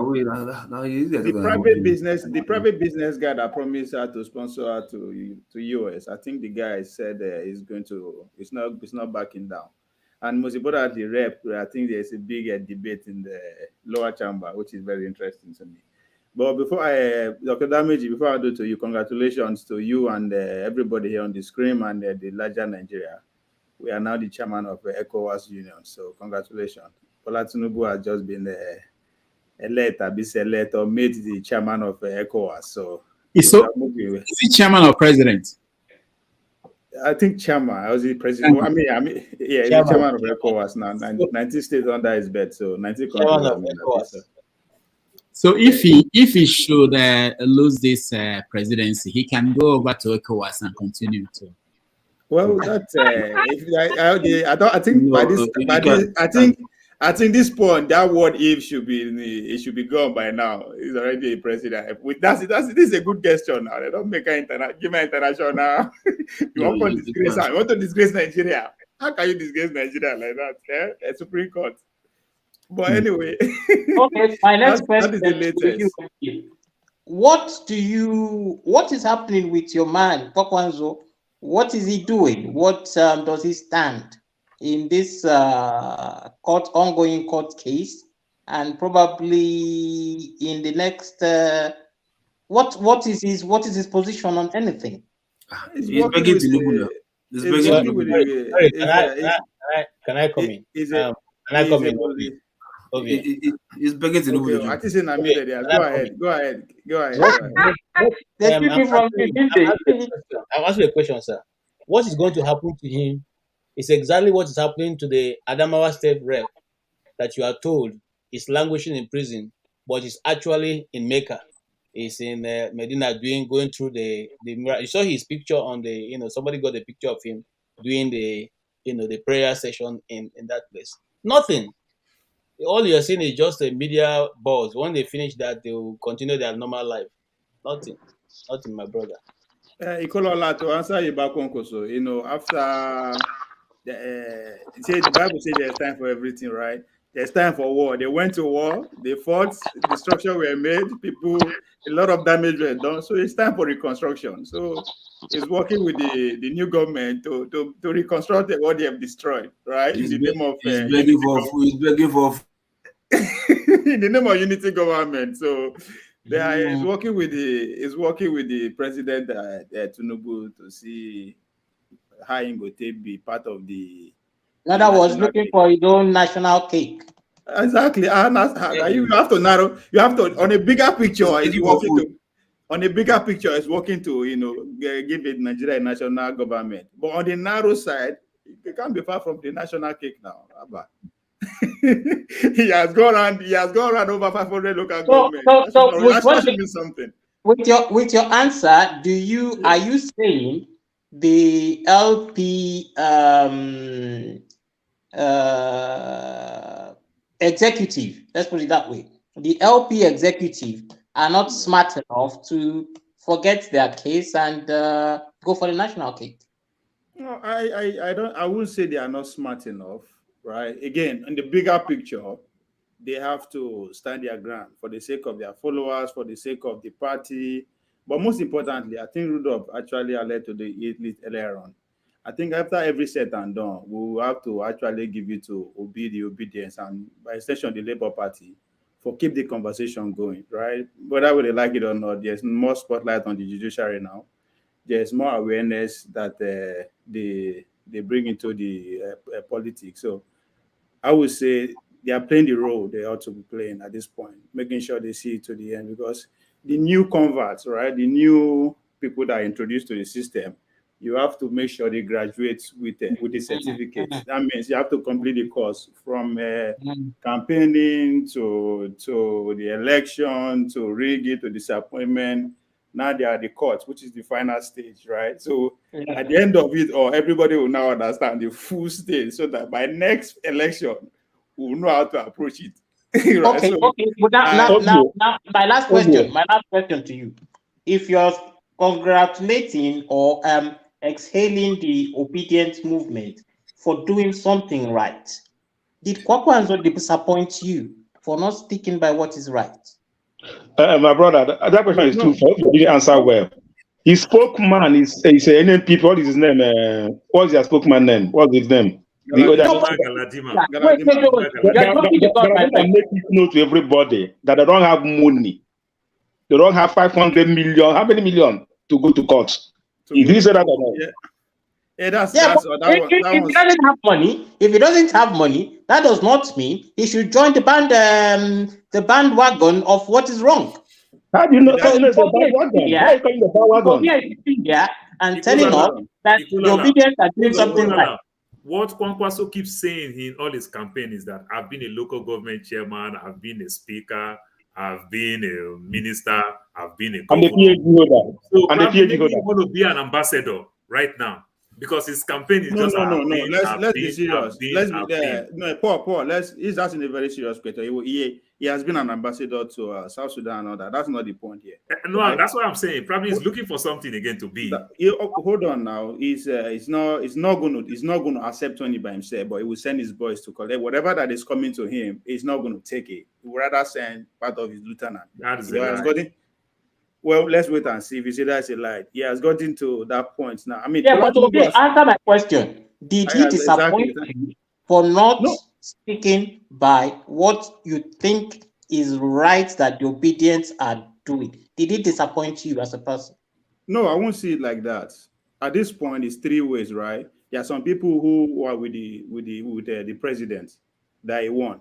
private business guy that promised her to sponsor her to US. I think the guy said it's not backing down. And most importantly, rep, I think there's a big debate in the lower chamber, which is very interesting to me. But before Dr. Dameji, before I do to you, congratulations to you and everybody here on the screen and the larger Nigeria. We are now the chairman of the ECOWAS Union, so congratulations. Bola Tinubu has just been elected or made the chairman of ECOWAS. So is he chairman or president? I think chairman. I was the president. I mean, yeah, he's the chairman of ECOWAS now. 19 states under his bed, so 19 countries. So if he should lose this presidency, he can go over to ECOWAS and continue to. Well, that's I think this point that word "if" should be gone by now. He's already a president. This is a good gesture now. They don't make give me international now. You want to disgrace Nigeria? How can you disgrace Nigeria like that? A Supreme Court. But anyway, okay. My next question is the latest. What is happening with your man, Pokwanzo? What is he doing? What does he stand in this ongoing court case, and probably in the next? What is his position on anything? He's begging Tinubu. Can I come in? Can I come in? Okay. He's begging Tinubu. I think Go ahead. I'm asking a question, sir. What is going to happen to him is exactly what is happening to the Adamawa State rep that you are told is languishing in prison, but is actually in Mecca. He's in Medina going through the you saw his picture on somebody got a picture of him doing the prayer session in that place. Nothing. All you're seeing is just a media buzz. When they finish that, they will continue their normal life. Nothing, my brother. Ikolola, to answer Okonkwo, so after the Bible says there's time for everything, right? There's time for war. They went to war, they fought, destruction were made, a lot of damage were done. So it's time for reconstruction. So it's working with the new government to reconstruct what they have destroyed, right? He's begging for in the name of unity government. So is working with the president Tinubu to see how he will be part of the. In other words, looking for his own national cake. Exactly. You have to narrow. You have to on a bigger picture. It's working to. On a bigger picture, it's working to give it Nigeria national government. But on the narrow side, it can't be far from the national cake now. He has gone around over 500 local governments. That should mean something. With your answer, are you saying the LP executive, let's put it that way, the LP executive are not smart enough to forget their case and go for the national cake? No, I wouldn't say they are not smart enough, right? Again, in the bigger picture, they have to stand their ground for the sake of their followers, for the sake of the party. But most importantly, I think Rudolf actually alluded to it earlier on. I think after every set and done, we will have to actually give it to the obedience and by extension the Labour Party for keep the conversation going, right? Whether they like it or not, there's more spotlight on the judiciary now. There's more awareness that they bring into the politics. So I would say they are playing the role they ought to be playing at this point, making sure they see it to the end, because the new converts, right, the new people that are introduced to the system you have to make sure they graduate with a certificate. That means you have to complete the course from campaigning to the election to rigging to disappointment. Now they are the court, which is the final stage, right? So at the end of it, or everybody will now understand the full stage, so that by next election, we'll know how to approach it. Right? Okay, So, okay. But now, my last question to you: if you're congratulating or exhaling the obedient movement for doing something right, did Kwakwanzo disappoint you for not sticking by what is right? My brother, that question is too far. You didn't answer well. His spokesman is a NNP. What is his name? What's your spokesman name? What's his name? Galadima. Make it known to everybody that they don't have money. They don't have 500 million. How many million to go to court? If he said that or not? If he doesn't have money, that does not mean he should join the bandwagon of what is wrong. How do you know? How do you know it's a bandwagon? Why are you calling it a bandwagon? And telling us that the obedience are doing something right. What Kwankwaso keeps saying in all his campaign is that I've been a local government chairman, I've been a speaker, I've been a minister, I've been a governor. And the PhD holder. So probably maybe you want to be an ambassador right now. Because his campaign is Let's be serious. Paul. He's asking a very serious question. He has been an ambassador to South Sudan and all that. That's not the point here. No, right? That's what I'm saying. Probably he's looking for something again to be. Hold on now. He's not going to accept 20 by himself, but he will send his boys to collect whatever that is coming to him. He's not going to take it. He would rather send part of his lieutenant. That is right. Well, let's wait and see if you say that's a lie. He has gotten to that point now. I mean, but okay, answer my question. Did he disappoint you for not sticking by what you think is right that the obedience are doing? Did it disappoint you as a person? No, I won't see it like that. At this point, it's three ways, right? There are some people who are with the president that he won.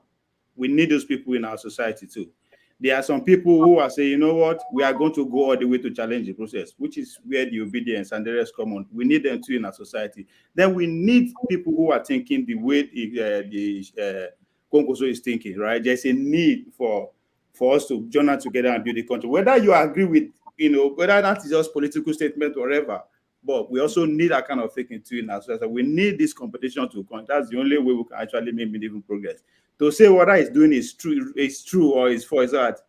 We need those people in our society too. There are some people who are saying, you know what, we are going to go all the way to challenge the process, which is where the obedience and the rest come on. We need them too in our society. Then we need people who are thinking the way the Okonkwo is thinking, right? There's a need for us to join together and build the country. Whether you agree with, whether that is just political statement or whatever, but we also need that kind of thinking too in our society. We need this competition to come. That's the only way we can actually make meaningful progress. To say what I is doing is true or is false, that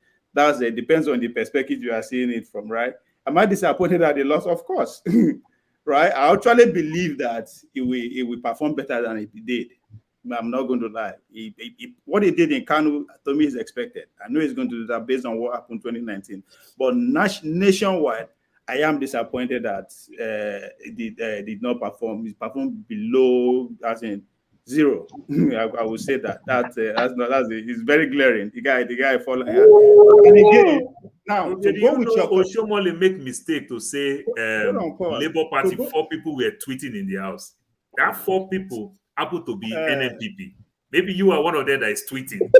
depends on the perspective you are seeing it from, right? Am I disappointed at the loss? Of course, right? I actually believe that it will perform better than it did. I'm not going to lie. What he did in Kanu, to me, is expected. I know he's going to do that based on what happened in 2019. But nationwide, I am disappointed that it did not perform. It performed below, as in zero. I would say that. It's very glaring. The guy falling. And again, now to go with your Oshomole make mistake to say Labour Party 4 people were tweeting in the house. That 4 people happen to be NNPP. Maybe you are one of them that is tweeting.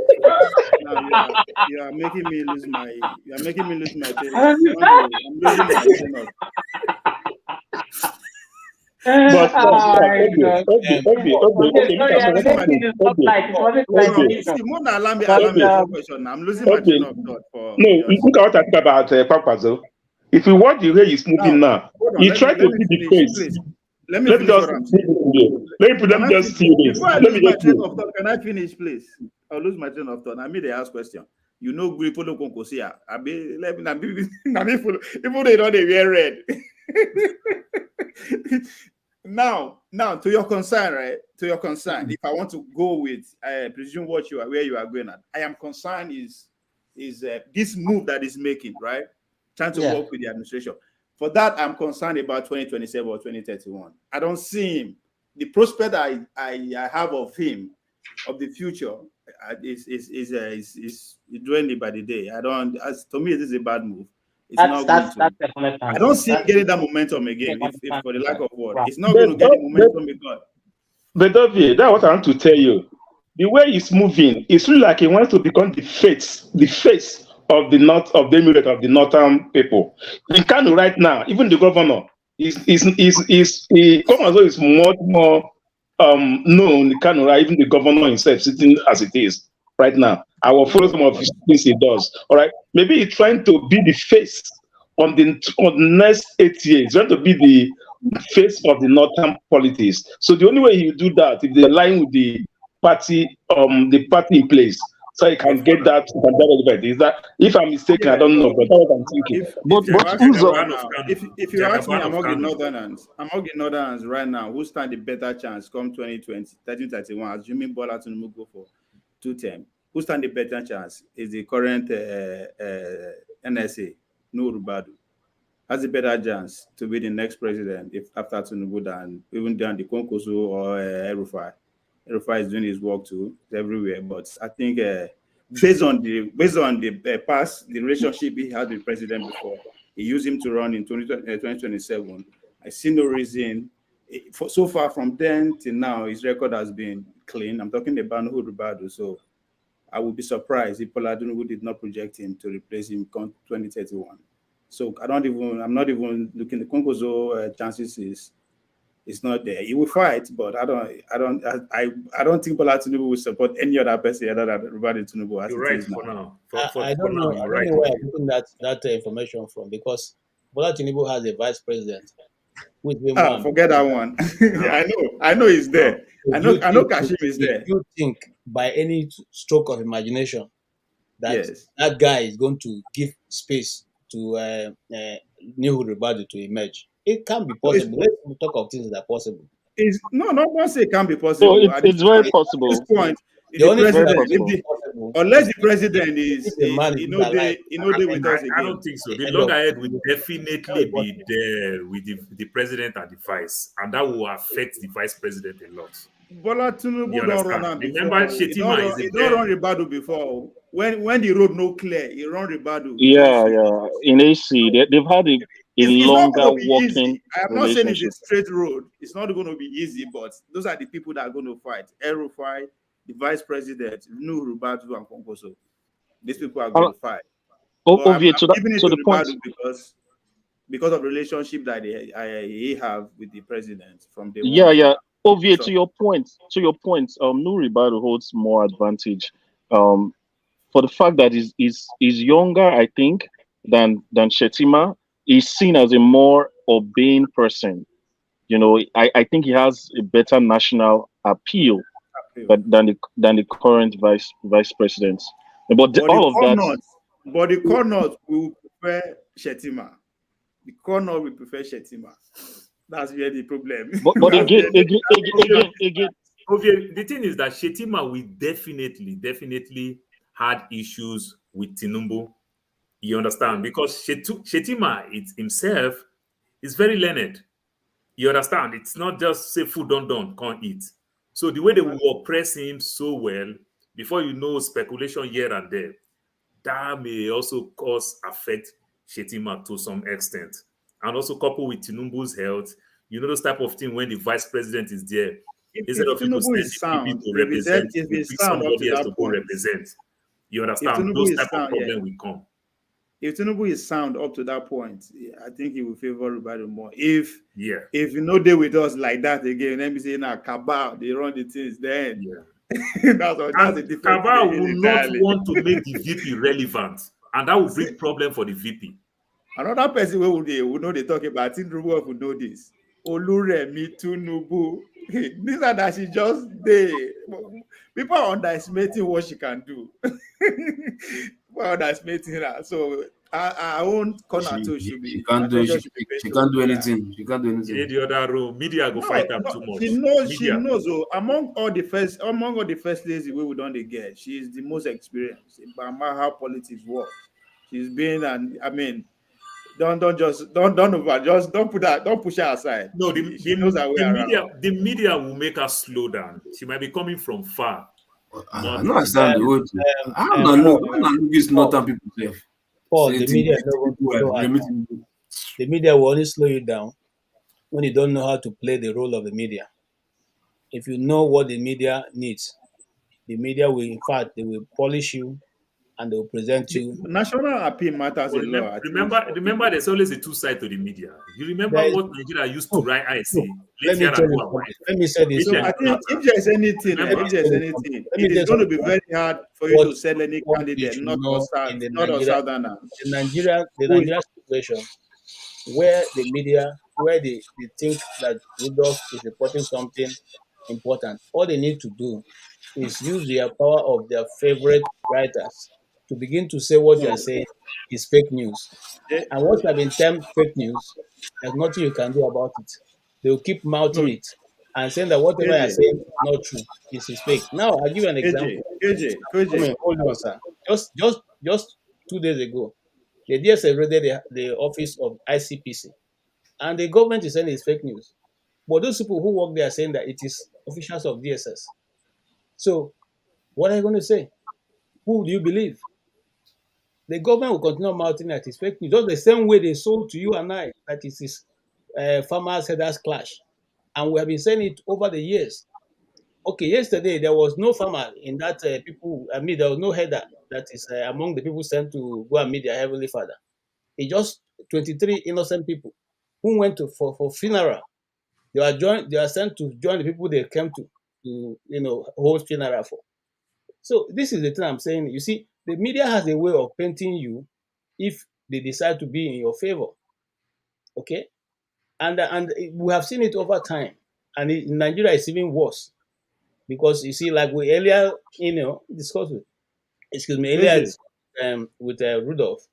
You are making me lose my. You are making me lose my tail. I'm losing my tail. But I'm losing my train of thought. No, look at what I think about Kwakwanzo. If you watch the way he's moving now, he tried to see the face. Let me just see this. Can I finish, please? I'll lose my train of thought. I made the ask question. You know, people don't go see. Even they don't wear red. Now, to your concern, right? To your concern, if I want to go with, I presume where you are going at. I am concerned is this move that is making, right? Trying to work with the administration. For that, I'm concerned about 2027 or 2031. I don't see him. The prospect I have of him, of the future, is dwindling by the day. To me, this is a bad move. That's definitely. I don't see him getting that momentum again. If for the lack of word, it's not going to get the momentum again. But David, that's what I want to tell you. The way he's moving, it's really like he wants to become the face of the north, of the emirate, of the northern people. In Kano right now, even the governor, Komazo is much more known in Kano, right? Even the governor himself sitting as it is right now. I will follow some of his things he does. All right. Maybe he's trying to be the face on the next 8 years. He's trying to be the face of the northern politics. So the only way he will do that if they align with the party in place. So he can get that is that if I'm mistaken, I don't know, but that's what I'm thinking. If you ask me among the northerners right now, who stand a better chance come 2020, 1331, assuming Bola Tinubu go for 2 term, who stand a better chance is the current NSA, Nuhu Ribadu. Has a better chance to be the next president if after Tinubu than even down the Konkoso or El-Rufai. El-Rufai is doing his work too everywhere, but I think based on the past, the relationship he had with president before, he used him to run in 2027. I see no reason. So far from then till now, his record has been clean. I'm talking about Nuhu Ribadu, so I would be surprised if Bola Tinubu did not project him to replace him in 2031. So I'm not even looking. The Konkozo chances is not there. He will fight, but I don't think Bola Tinubu will support any other person other than Ribadu Tinubu. You're right for now. I don't know. I don't know where I'm getting that information from, because Bola Tinubu has a vice president who is being one. Forget that one. I know he's there. I know Kashim is there. You think by any stroke of imagination that that guy is going to give space to Nuhu Ribadu to emerge? It can't be possible. Let's talk of things that are possible. Not say it can't be possible. No, it's very possible. At this point, unless the president is with us again. I don't think so. The loggerhead will definitely be there with the president and the vice, and that will affect the vice president a lot. Bola Tinubu don't run am before. Remember, Shetima he don't run Ribadu before. When the road no clear, he run Ribadu. Yeah. In AC, they've had a longer walking. I'm not saying it's a straight road. It's not going to be easy, but those are the people that are going to fight. El-Rufai, the vice president, Nuhu Ribadu, and Konkoso. These people are going to fight. I'm giving it to Ribadu because of the relationship that he have with the president from the Ovie, to your point, Nuhu Ribadu holds more advantage for the fact that he's younger, I think, than Shetima. He's seen as a more obeying person. I think he has a better national appeal than the current vice president. But the corners will prefer Shetima. The corner will prefer Shetima. That's where the problem. But again, the thing is that Shetima will definitely had issues with Tinubu. You understand? Because Shetima himself is very learned. You understand? It's not just say food done, can't eat. So the way they will oppress him so well, before you know, speculation here and there, that may also affect Shetima to some extent. And also coupled with Tinubu's health, those type of thing when the vice president is there, instead of people sending people to represent, somebody else to go represent. You understand? Those type of problems will come. If Tinubu is sound up to that point, I think he will favor Ribadu more. If they with us like that again, let me say now Cabal, they run the things then. that's a different Cabal will not want to make the VP relevant, and that will bring problem for the VP. Another person who know they talk about Tinubu will know this. Oluremi Tinubu. These are that she just there. People are underestimating what she can do. People are underestimating her. So I won't corner too. She can't do anything. She can't do anything. In the other room, media go fight them too much. She knows. Among all the first ladies we don't get, she is the most experienced about how politics work. She's been don't push her aside. No, she knows her way around. The media will make her slow down. She might be coming from far. I don't understand the whole thing. I don't know these northern people there. Paul, the media will only slow you down when you don't know how to play the role of the media. If you know what the media needs, the media will, in fact, they will polish you and they will present you. National appeal matters a lot. Remember, there's always a two side to the media. You remember There is- what Nigeria used to write? I see. Let me tell you something. Let me say this. So I think if there's anything, it is going to be very hard for you to sell any candidate, not or southerner. The Nigeria situation, where the media, where they think that Rudolf is reporting something important, all they need to do is use their power of their favorite writers to begin to say what you are saying is fake news. And what have been termed fake news, there's nothing you can do about it. They will keep mouthing it and saying that whatever you are saying is not true, this is fake. Now, I'll give you an example. Hold on, sir. Just 2 days ago, the DSS raided the office of ICPC, and the government is saying it's fake news. But those people who work there are saying that it is officials of DSS. So, what are you going to say? Who do you believe? The government will continue mouthing that it's fake news, just the same way they sold to you and I that it is farmers' headers clash. And we have been saying it over the years. Okay, yesterday there was no farmer in that there was no header that is among the people sent to go and meet their heavenly father. It's just 23 innocent people who went for funeral. They are sent to join the people they came to hold funeral for. So this is the thing I'm saying. You see, the media has a way of painting you if they decide to be in your favor. Okay? And we have seen it over time. And in Nigeria, it's even worse. Because you see, like we earlier, discussed with Rudolf,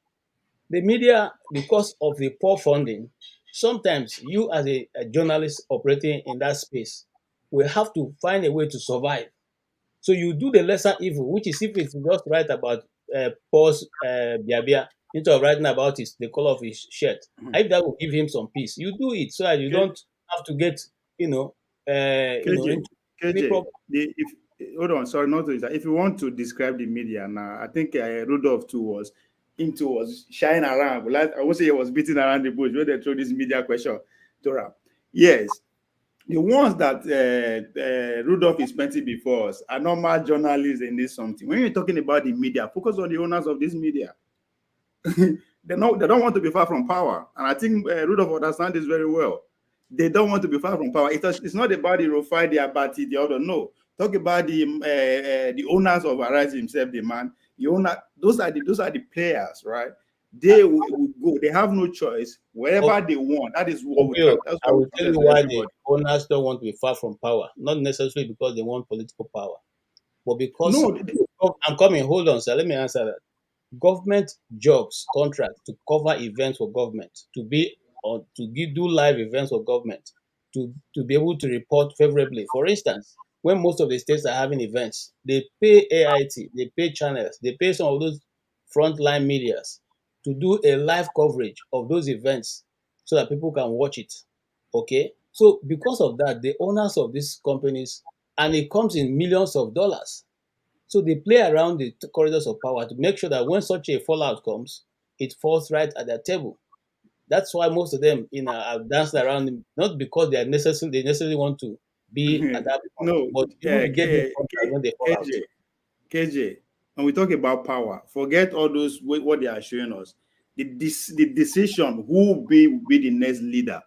the media, because of the poor funding, sometimes you as a journalist operating in that space will have to find a way to survive. So you do the lesser evil, which is if it's just write about Paul's Biabia, instead of writing about the color of his shirt. If that will give him some peace, you do it so that you don't have to get, Hold on, sorry, not to interrupt. If you want to describe the media now, I think Rudolf too was shying around. I would say he was beating around the bush when they throw this media question to him. Yes, the ones that Rudolf is painting before us are normal journalists in this something. When you're talking about the media, focus on the owners of this media. They don't want to be far from power, and I think Rudolf understands this very well. They don't want to be far from power. It's not about the Rufai, the Abati, the other. No, talk about the owners of Arise himself, the man. The owner, those are the players, right? They will go. They have no choice. Wherever they want, that is what I will tell you why the owners don't want to be far from power. Not necessarily because they want political power, but because I'm coming. Hold on, sir. Let me answer that. Government jobs, contracts to cover events for government, to do live events for government, to be able to report favorably. For instance, when most of the states are having events, they pay AIT, they pay channels, they pay some of those frontline medias to do a live coverage of those events so that people can watch it. Okay? So because of that, the owners of these companies, and it comes in millions of dollars. So they play around the corridors of power to make sure that when such a fallout comes, it falls right at their table. That's why most of them have danced around him, not because they necessarily want to be at that point, but to get the contract when they fall out. KJ, when we talk about power, forget all those what they are showing us. The decision who will be the next leader,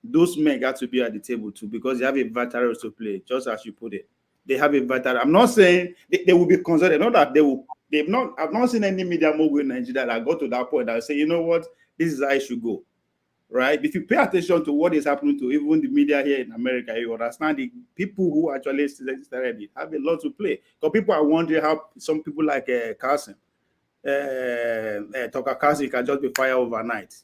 those men got to be at the table too, because they have a vital role to play, just as you put it. They have a vital. I'm not saying they will be consulted. Not that they will. I've not seen any media mogul in Nigeria that got to that point that say, you know what, this is how it should go. Right? If you pay attention to what is happening to even the media here in America, you understand the people who actually started it have a lot to play. Because people are wondering how some people like Carson, Tucker Carlson can just be fired overnight,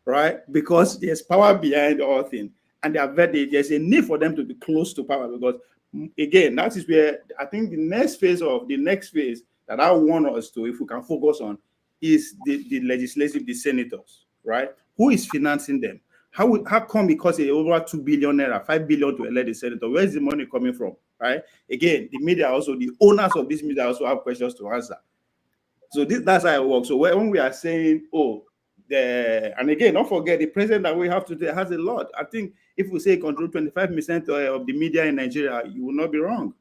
right? Because there's power behind all things, and there's a need for them to be close to power. Because again, that is where I think the next phase that I want us to, if we can focus on, is the legislative, the senators, right? Who is financing them? How come it costs over 2 billion naira, 5 billion to elect the senator? Where is the money coming from, right? Again, the media also, the owners of this media also have questions to answer. So that's how it works. So when we are saying, and again, don't forget, the president that we have today has a lot. I think if we say control 25% of the media in Nigeria, you will not be wrong.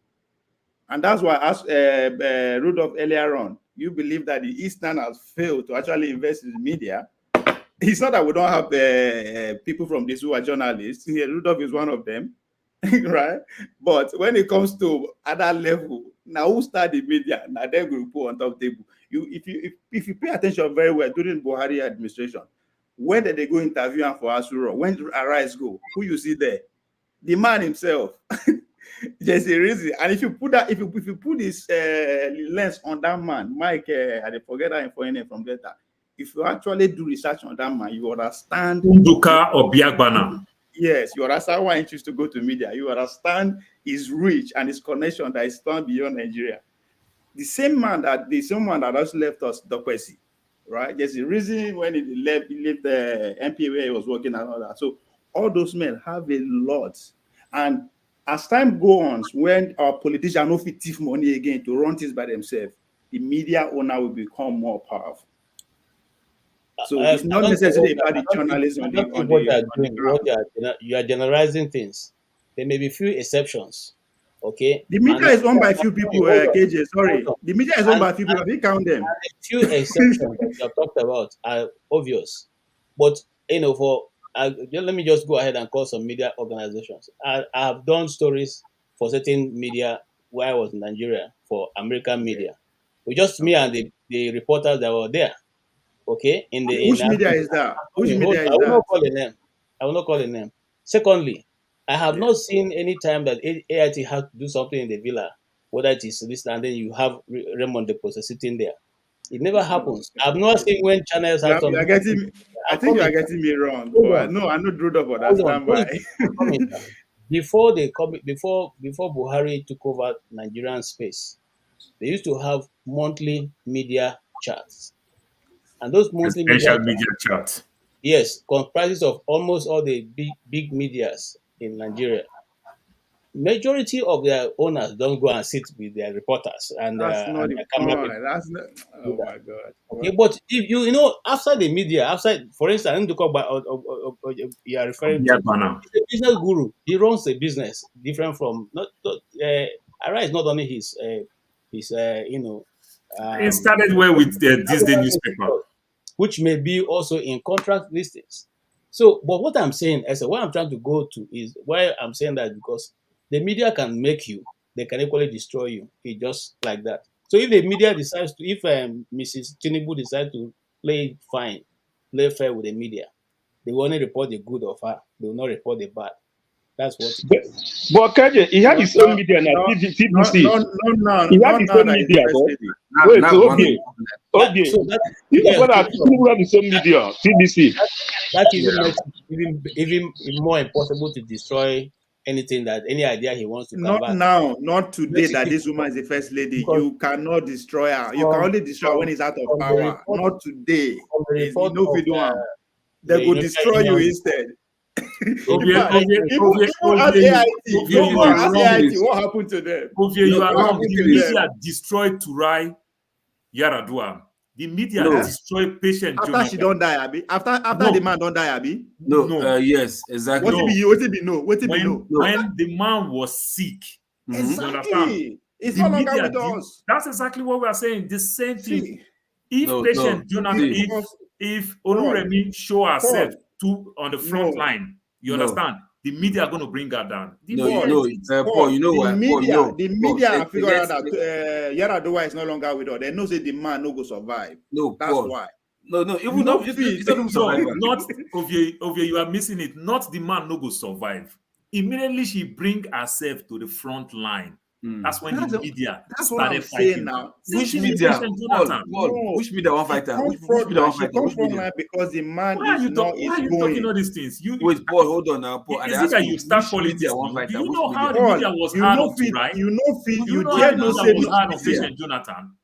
And that's why, as Rudolf earlier on, you believe that the Easterners failed to actually invest in the media. It's not that we don't have people from this who are journalists. Here, Rudolf is one of them, right? But when it comes to other level, now who start the media? Now they will put on top table. If you pay attention very well during Buhari administration, when did they go interview him for Asuro? When did Arise go? Who you see there? The man himself. There's a reason. And if you put that, if you put this lens on that man, Mike, I forget that info name from data. If you actually do research on that man, you understand. Nduka or Biagbana. Yes, you understand why he chooses to go to media. You understand his reach and his connection that is found beyond Nigeria. The same man that just left us, Dokwesi, right? There's a reason when he left the MP where he was working and all that. So all those men have a lot. And as time goes on, when our politicians no fit thief money again to run things by themselves, the media owner will become more powerful. So it's not necessarily about the journalism. You are generalizing things. There may be few exceptions. Okay. The media is owned by a few people, KJ. Sorry. The media is owned by a few people. We count them. A few exceptions that you have talked about are obvious. But let me just go ahead and call some media organizations. I have done stories for certain media where I was in Nigeria for American media. With just me and the reporters that were there. Okay, which media is that? Which media is that? I will not call a name. Secondly, I have not seen any time that AIT had to do something in the villa, whether it is this and then you have Raymond Deposa sitting there. It never happens. I've not seen when channels have something. I think you are getting me wrong. No, I know Rudolf understand why. Before Buhari took over Nigerian space, they used to have monthly media charts. And those monthly media charts, yes, comprises of almost all the big medias in Nigeria. Majority of their owners don't go and sit with their reporters and that's not and the point. Oh my God. Okay, but if you know outside the media, for instance, I need to talk about you are referring to a business guru. He runs a business different from Arise is not only his it started well with the Disney newspaper, which may be also in contract listings. So, but what I'm saying, what I'm trying to go to is why I'm saying that because the media can make you, they can equally destroy you. It's just like that. So if the media decides to, if Mrs. Tinubu decides to play fair with the media, they will only report the good of her. They will not report the bad. That's what it is. But KJ, he had his own media now. TBC. He had his own media. Wait, okay. You know what? Tinubu had his own media. TBC. That even makes it even more impossible to destroy anything that any idea he wants to come back. Not today that this woman is the first lady. You cannot destroy her. You can only destroy her when he's out of power. Not today. They will destroy you instead. Even as AIT, what happened to them? You are wrong. The media destroyed Turai Yaradua. The media destroyed patient after Jonathan. She don't die, Abi. After the man don't die, Abi. No. Yes, exactly. What it be no? When the man was sick. Exactly. It's no longer with us. That's exactly what we are saying. The same thing. If patient Jonathan, if Oluremi show herself on the front line, you understand? The media are going to bring her down. Paul, you know what? The media figure out that Yaradua is no longer with us. They know that the man no go survive. No, that's Paul. why. No, even though not Ovie, you are missing it. Not the man no go survive. Immediately she bring herself to the front line. That's when the media started fighting now. Which media? Paul, which media won't fight her? She comes from line because the man why are you talking all these things? Wait, Paul, hold on now, Paul. Is it that you start politics? Do you know how the media was hard on Turai? You dare not say hard on patient Jonathan.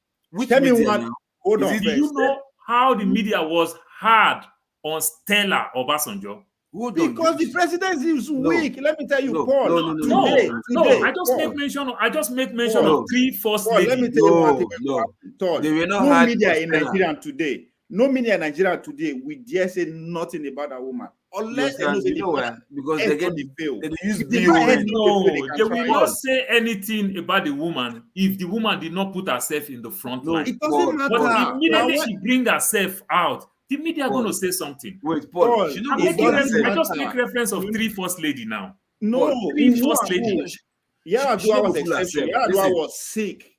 Tell me what. Hold on. Do you know how the media was hard on Stella Obasanjo? Because the presidency is weak. Let me tell you, Paul. No. I just make mention of three first ladies. Let me tell you one thing. No media in Nigeria today. We dare say nothing about that woman. unless You know why? Because they get fail. they use If the man BON. No, they they can will try not it. say anything about the woman if the woman did not put herself in the front No, line. It doesn't But matter. immediately Now, she bring herself out, the media are Paul, going to say something. wait, Paul, Paul, she no I'm go it making put doesn't I herself. just make matter. reference of 3 first lady now. No, Paul, 3 first lady. Yar'Adua she no was go fool exception. herself. Yar'Adua Listen, was sick. see,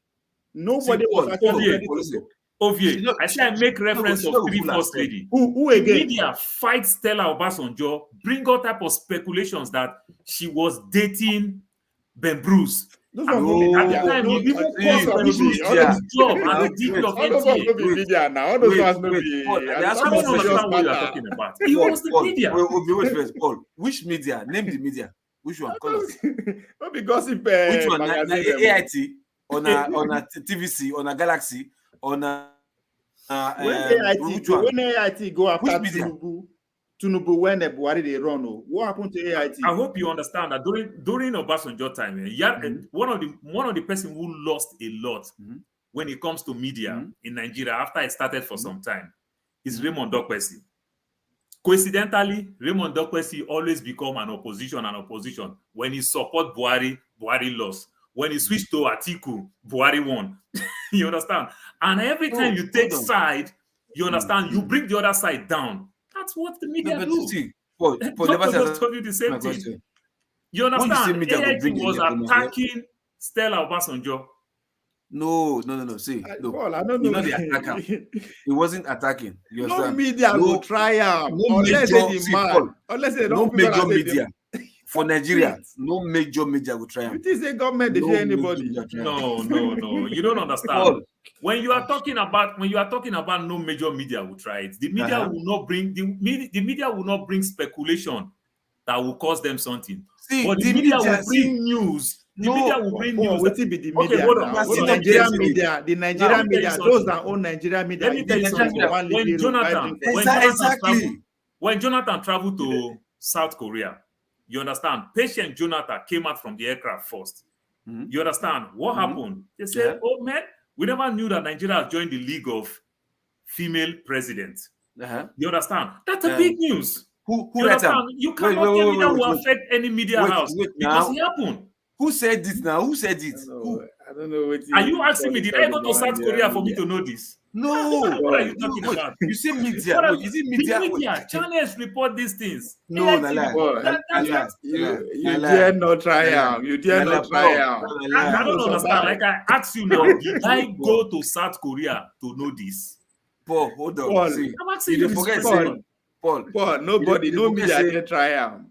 Nobody was Paul, actually Ovie, ready to listen. go. Ovie, I say I make reference She of no go 3 fool first herself. lady. Who The again? media fight Stella Obasanjo, bring all type of speculations that she was dating Ben Bruce. Those At ones no be the media. time, No, you even See, called those for ones no his be. All his those, job at now, the DP of all those ones no NTA. be media now. All those ones no be. Paul, they ask I you don't this question. understand what you are talking about. It was the Paul, media. wait first, Paul. Which media? Name the media. Which one? Call us. No be gossip Which one? Na magazine. Them. AIT on a TVC on a Galaxy on a When AIT which go, one? when AIT go after Which media? Tinubu when the Buhari they run, oh, what happened to AIT? I hope you understand that during Obasanjo time, one of the person who lost a lot when it comes to media in Nigeria after it started for some time is Raymond Dokpesi. Coincidentally, Raymond Dokpesi always become an opposition when he support Buhari lost. When he switched to Atiku, Buhari won. You understand? And every time you take side, you understand, you bring the other side down. That's what the media do. See, Paul never Doctor said just told you the same my thing. question. You When you say understand? media go AIT bring was the opponent, yeah? attacking Stella Obasanjo. No. See, no. Paul, I don't You know. know the attacker. He wasn't attacking. You No understand? media go try am. No Unless major, they see, demand. Paul, Unless they no don't people major that say media for Nigeria. No major media will try You am. think the government they No fear major anybody? media try am. No. You don't understand. Paul, When you are talking about no major media will try it, the media will not bring the media will not bring speculation that will cause them something. see, But the the media media, will bring news. The media will bring news. What it be the Okay, media hold on. now? Hold The on. Nigerian Now, media, the let Nigerian me tell you media, something. those that own Nigerian media. Let me tell you something. When Jonathan traveled to South Korea, you understand? Patient Jonathan came out from the aircraft first. You understand? What happened? They said, oh man, we never knew that Nigeria has joined the League of Female Presidents. You understand? That's a big news. Who You write am? understand? You cannot tell me that will wait. affect any media house because it happened. Who said it now? Who said it? I don't know what. Are you asking me? Did I go to South Korea for me to know this? No. What are you talking about? You say media. What Wait, is it media? The media channels report these things. No, AIT na lie. report. You dare not try am. You dare not try am. I don't understand. Like I asked you now, did I go to South Korea to know this? Paul, hold on. Paul, See, I'm asking you you dey this forget question. Paul, nobody, no media say, dey try am.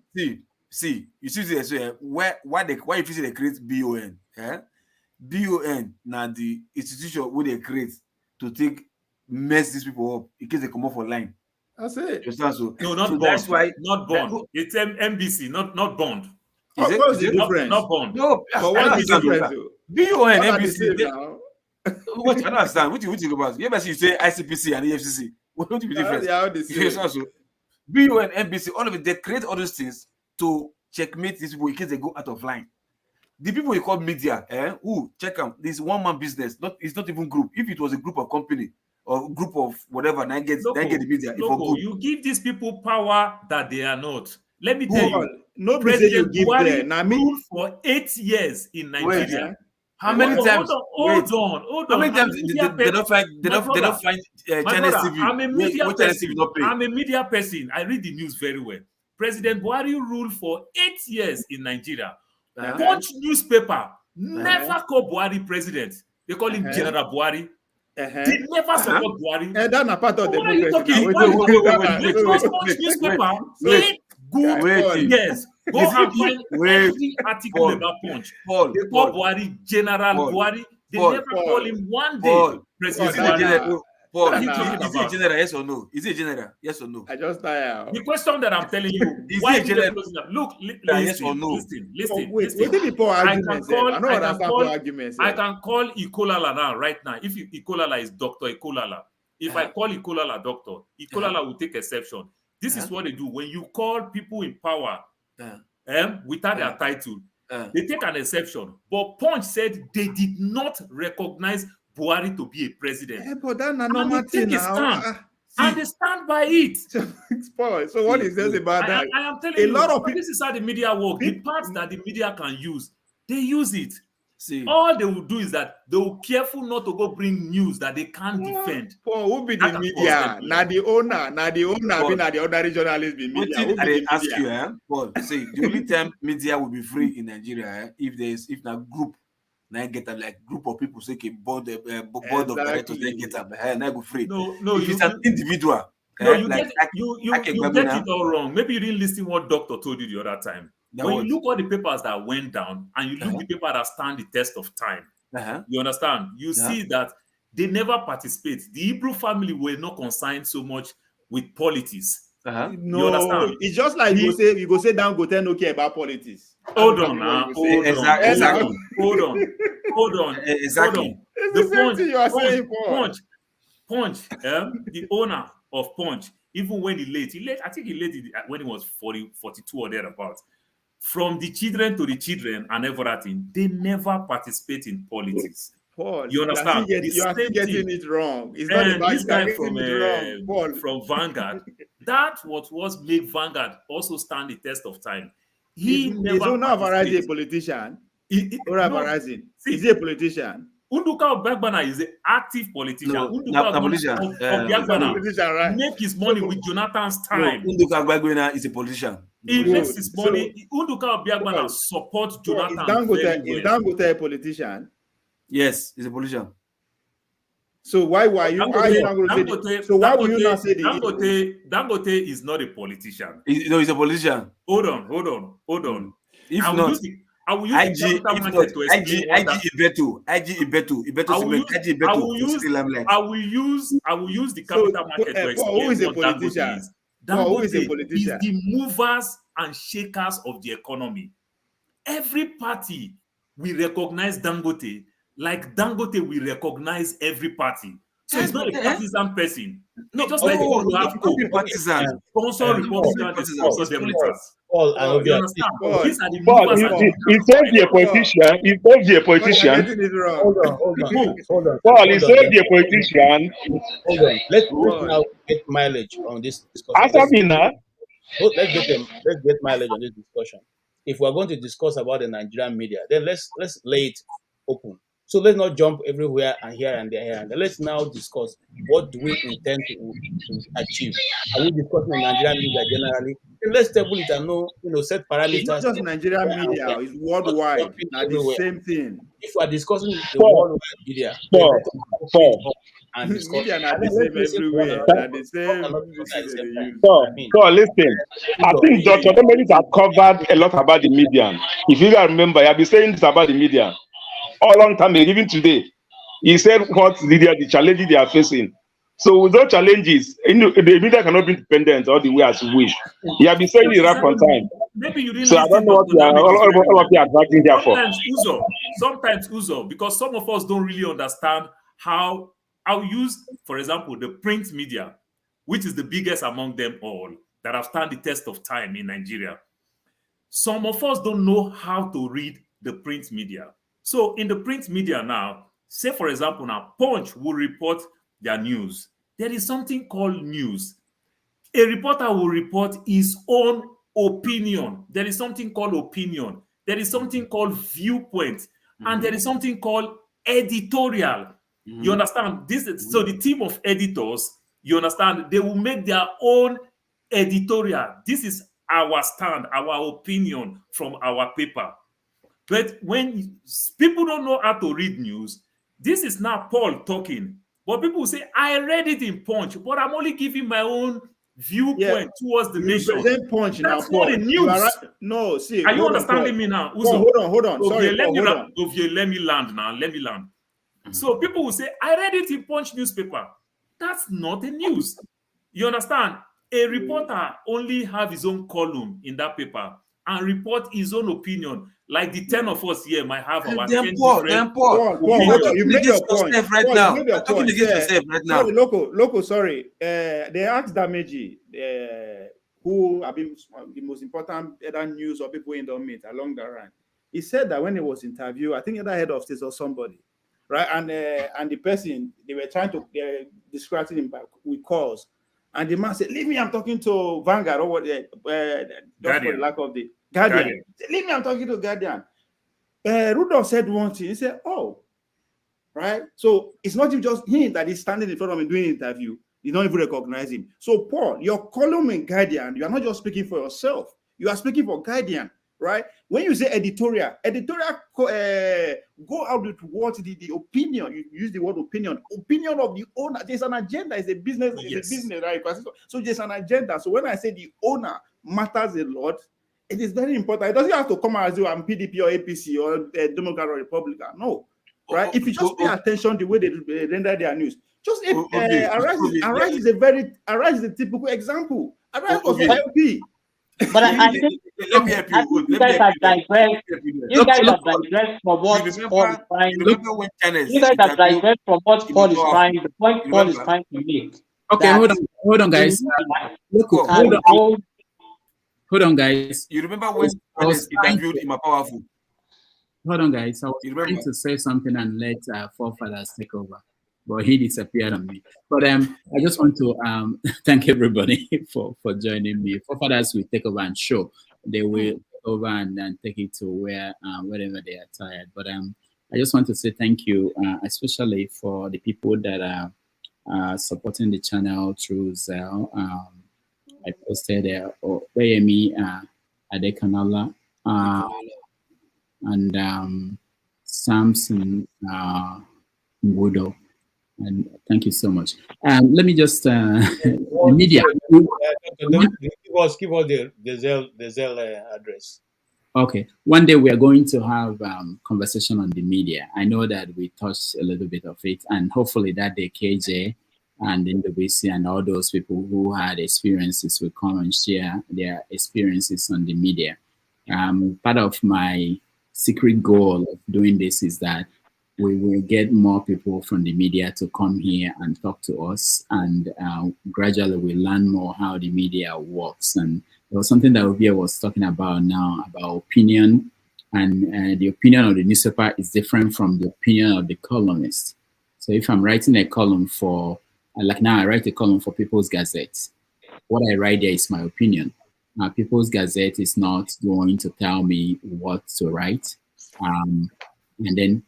See, you see this why you feel say they create BON? BON na the institution where they create to take mess these people up in case they come off online. That's it. You understand? So No, not so Bond. that's why Not Bond. It's MBC, not Bond. Is it? What's the difference? Not Bond. No, But what's the difference? BON, What are the NBC. same now? What I don't understand. What you think about? You ever see you say ICPC and EFCC? What do you difference? They are the same. Yes, also. BON, NBC, all of it, they create all those things to checkmate these people in case they go out of line. The people you call media, who check them, this one-man business, it's not even group. If it was a group of company or group of whatever, then get the media. You give these people power that they are not. Let me tell you, no President you give Buhari there. ruled for 8 years in Nigeria. How many times? Hold on. How many times they don't find China's TV? I'm a media person. Not pay. I'm a media person. I read the news very well. President Buhari ruled for 8 years in Nigeria. Punch newspaper never call Buhari president. They call him General Buhari. They never support Buhari. That's not part of What are you talking about? Punch newspaper. Good. Yes. Go and find every article about Punch. They call Buhari General Buhari. They never call him one day President Buhari. Paul, What are you talking is it general? Yes or no? Is it general? Yes or no? I just tired. The question that I'm telling you, Is why it general? Look, Yes or no? Listen. Wait, the poor arguments? I can call Ikolala now, right now. If Ikolala is Dr. Ikolala, if I call Ikolala doctor, Ikolala will take exception. This is what they do when you call people in power without their title. They take an exception. But Punch said they did not recognize Buhari to be a president. But that's not normal thing now. and they stand by it. So what is this about that? I am telling A you, lot of but this is how the media work. The parts that the media can use, they use it. All they will do is that they will careful not to go bring news that they can't defend. Paul, who be the media? Now the owner, be not the ordinary journalist be media. Who I be the ask media? you, Paul, see, the only time media will be free in Nigeria if na group, na get them like group of people say board of directors they get them, na go free. No, if it's an individual, no, you like get you get it all wrong. Maybe you didn't listen what doctor told you the other time. When you look at the papers that went down and you look the paper that stand the test of time, you understand? You see that they never participate. The Hebrew family were not concerned so much with politics. No, you understand? it's just like you go say down, go tell no care about politics. Hold on now. Hold on. Exactly. It's the same thing you are saying, Paul. Punch, the owner of Punch, even when he late, I think he late when he was 42 or thereabouts. From the children to the children and everything, they never participate in politics. Paul, you understand? You are still getting it wrong. It's not about this guy Paul. from Vanguard. That was made Vanguard also stand the test of time. He's not a politician. Is he a politician? Unduka Obiagbana is an active politician. Unduka Obiagbana make his money with Jonathan's time. Unduka Obiagbana is a politician. He makes his money. Unduka Obiagbana supports Jonathan. Is Dangote a politician? Yes, he's a politician. So why were you? Not say Dangote is not a politician. No, he's a politician. Hold on. If I will use the IG I will use the capital market to explain who is a politician. Dangote is the movers and shakers of the economy. Every party will recognize Dangote like Dangote will recognize every party. So it's not a partisan person. No, just like you have partisan. Sponsor Republicans, sponsor Democrats. These are the movers. He told you a politician. He told you a politician. Hold on. Paul, he told you a politician. Hold on. Let's now get mileage on this discussion. Answer me now. Let's get mileage on this discussion. If we're going to discuss about the Nigerian media, then let's lay it open. So let's not jump everywhere and here and there. And let's now discuss what do we intend to achieve. Are we discussing the Nigerian media generally? And let's table it and set parameters. It's not just Nigerian media; it's worldwide. Not the same thing. If we are discussing the worldwide media, and media not the same everywhere. Not the same. So listen, I think Dr. Domenis has covered a lot about the media. If you guys remember, I've been saying this about the media all long time, even today. He said what the challenges they are facing. So with those challenges, the media cannot be independent all the way as you wish. He has been saying it right from time. Maybe you didn't. So I don't know what all of you are dragging there for. Sometimes Uzo, because some of us don't really understand how I'll use, for example, the print media, which is the biggest among them all, that have stand the test of time in Nigeria. Some of us don't know how to read the print media. So in the print media now, say for example now, Punch will report their news. There is something called news. A reporter will report his own opinion. There is something called opinion. There is something called viewpoint. And there is something called editorial. You understand? So the team of editors, you understand, they will make their own editorial. This is our stand, our opinion from our paper. But when people don't know how to read news, this is now Paul talking. But people will say, I read it in Punch, but I'm only giving my own viewpoint towards the nation. Punch That's now, not the news. No, see. Are you understanding me now? Hold on. Sorry, let me land now. Let me land. So people will say, I read it in Punch newspaper. That's not a news. You understand? A reporter only have his own column in that paper and report his own opinion. Like the 10 of us here might have our 10 different Paul, you made your point right now. Sorry, Loco, sorry. They asked Dameji, who have been the most important news or people in the meet along the line. He said that when he was interviewed, I think the head of state or somebody, right? And the person, they were trying to distract him with calls. and the man said, "Leave me, I'm talking to Vanguard or what? Just for the Guardian. lack of the Guardian. Leave me, I'm talking to Guardian." Rudolf said one thing. He said, "Oh, right." So it's not just him that is standing in front of me doing an interview. You don't even recognize him. So Paul, your column in Guardian, you are not just speaking for yourself. You are speaking for Guardian, right? When you say editorial, go out with what the opinion. You use the word opinion of the owner. There's an agenda. It's a business. It's a business, right? So there's an agenda. So when I say the owner matters a lot, it is very important. It doesn't have to come as you I'm PDP or APC or Democrat or Republican. No, right? If you just pay attention the way they render their news, just Arise is a typical example. Arise was LP. But I think let me help you. you guys have digressed. You guys have digressed from what Paul is trying. You guys have digressed from what Paul is trying. The point Paul is trying to make. Okay, hold on, guys. Hold on, guys. You remember when I was interviewed in my powerful? Hold on, guys. I was trying to say something and let forefathers take over, but he disappeared on me. But I just want to thank everybody for joining me. Forefathers will take over and show. They will take over and take it to wherever they are tired. But I just want to say thank you, especially for the people that are supporting the channel through Zelle. I posted Oyemi Adekanala and Samson Ngudo. And thank you so much. Let me just media. Give us the Zelle address. Okay. One day we are going to have conversation on the media. I know that we touched a little bit of it, and hopefully that day KJ and NWC and all those people who had experiences will come and share their experiences on the media. Part of my secret goal of doing this is that we will get more people from the media to come here and talk to us, and gradually we learn more how the media works. And there was something that Ovia was talking about now about opinion, and the opinion of the newspaper is different from the opinion of the columnist. So if I'm writing a column for, like now I write a column for People's Gazette, what I write there is my opinion. People's Gazette is not going to tell me what to write, and then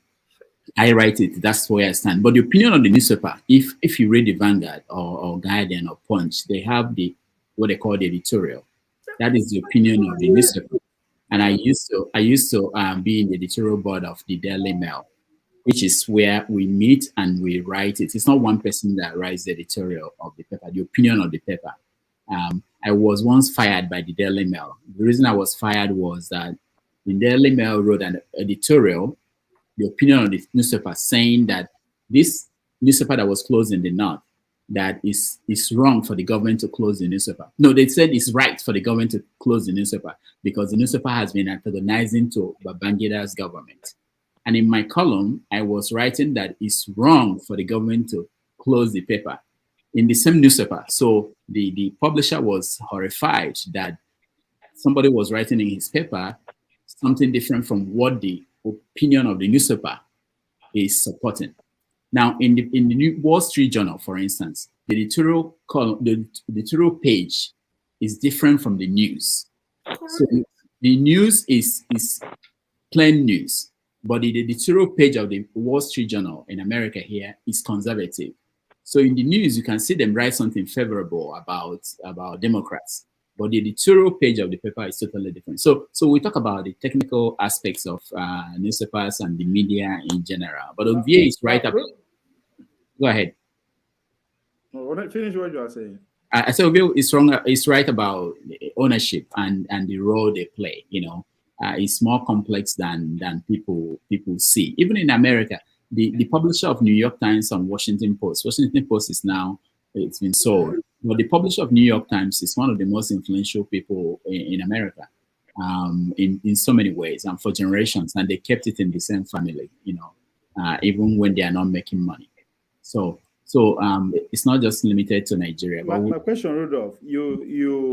I write it. That's where I stand. But the opinion of the newspaper, if you read the Vanguard or Guardian or Punch, they have what they call the editorial. That is the opinion of the newspaper. And I used to be in the editorial board of the Daily Mail, which is where we meet and we write it. It's not one person that writes the editorial of the paper, the opinion of the paper. I was once fired by the Daily Mail. The reason I was fired was that the Daily Mail wrote an editorial, the opinion of the newspaper, saying that this newspaper that was closed in the north, that is wrong for the government to close the newspaper. No, they said it's right for the government to close the newspaper because the newspaper has been antagonizing to Babangida's government. And in my column, I was writing that it's wrong for the government to close the paper in the same newspaper. So the publisher was horrified that somebody was writing in his paper something different from what the opinion of the newspaper is supporting. Now, in the New Wall Street Journal, for instance, the editorial column, the editorial page is different from the news. So the news is plain news, but the editorial page of the Wall Street Journal in America here is conservative. So in the news, you can see them write something favorable about Democrats, but the editorial page of the paper is totally different. So we talk about the technical aspects of newspapers and the media in general. But Ovie is right up. Go ahead. Finish what you are saying. I said Ovie is right about ownership and the role they play. You know, it's more complex than people see. Even in America, the publisher of New York Times and Washington Post is now, it's been sold. But the publisher of New York Times is one of the most influential people in America, in so many ways and for generations. And they kept it in the same family, you know, even when they are not making money. So it's not just limited to Nigeria. My question, Rudolf, you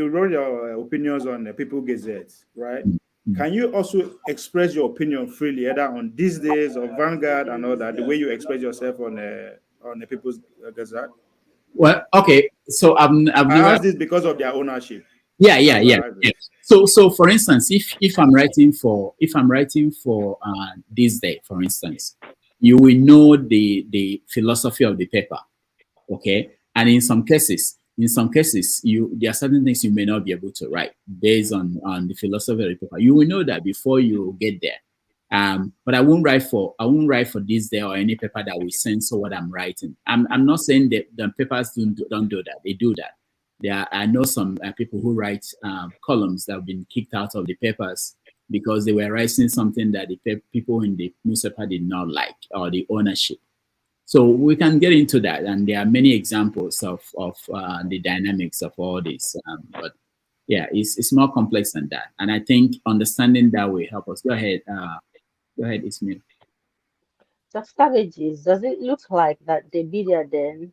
wrote your opinions on the People Gazette, right? Mm-hmm. Can you also express your opinion freely, either on These Days or Vanguard and all that, the way you express yourself on the People's Gazette? Well, okay. So I've I never. asked this because of their ownership. Yeah. That's why I asked Yeah. this. So for instance, if I'm writing for this day, for instance, you will know the philosophy of the paper, okay? And in some cases, there are certain things you may not be able to write based on the philosophy of the paper. You will know that before you get there. But I won't write for this day or any paper that will censor what I'm writing. I'm not saying that the papers don't do that. They do that. I know some people who write columns that have been kicked out of the papers because they were writing something that the people in the newspaper did not like, or the ownership. So we can get into that, and there are many examples of the dynamics of all this. But yeah, it's more complex than that, and I think understanding that will help us. Go ahead, Ismail. The strategies, does it look like that the media then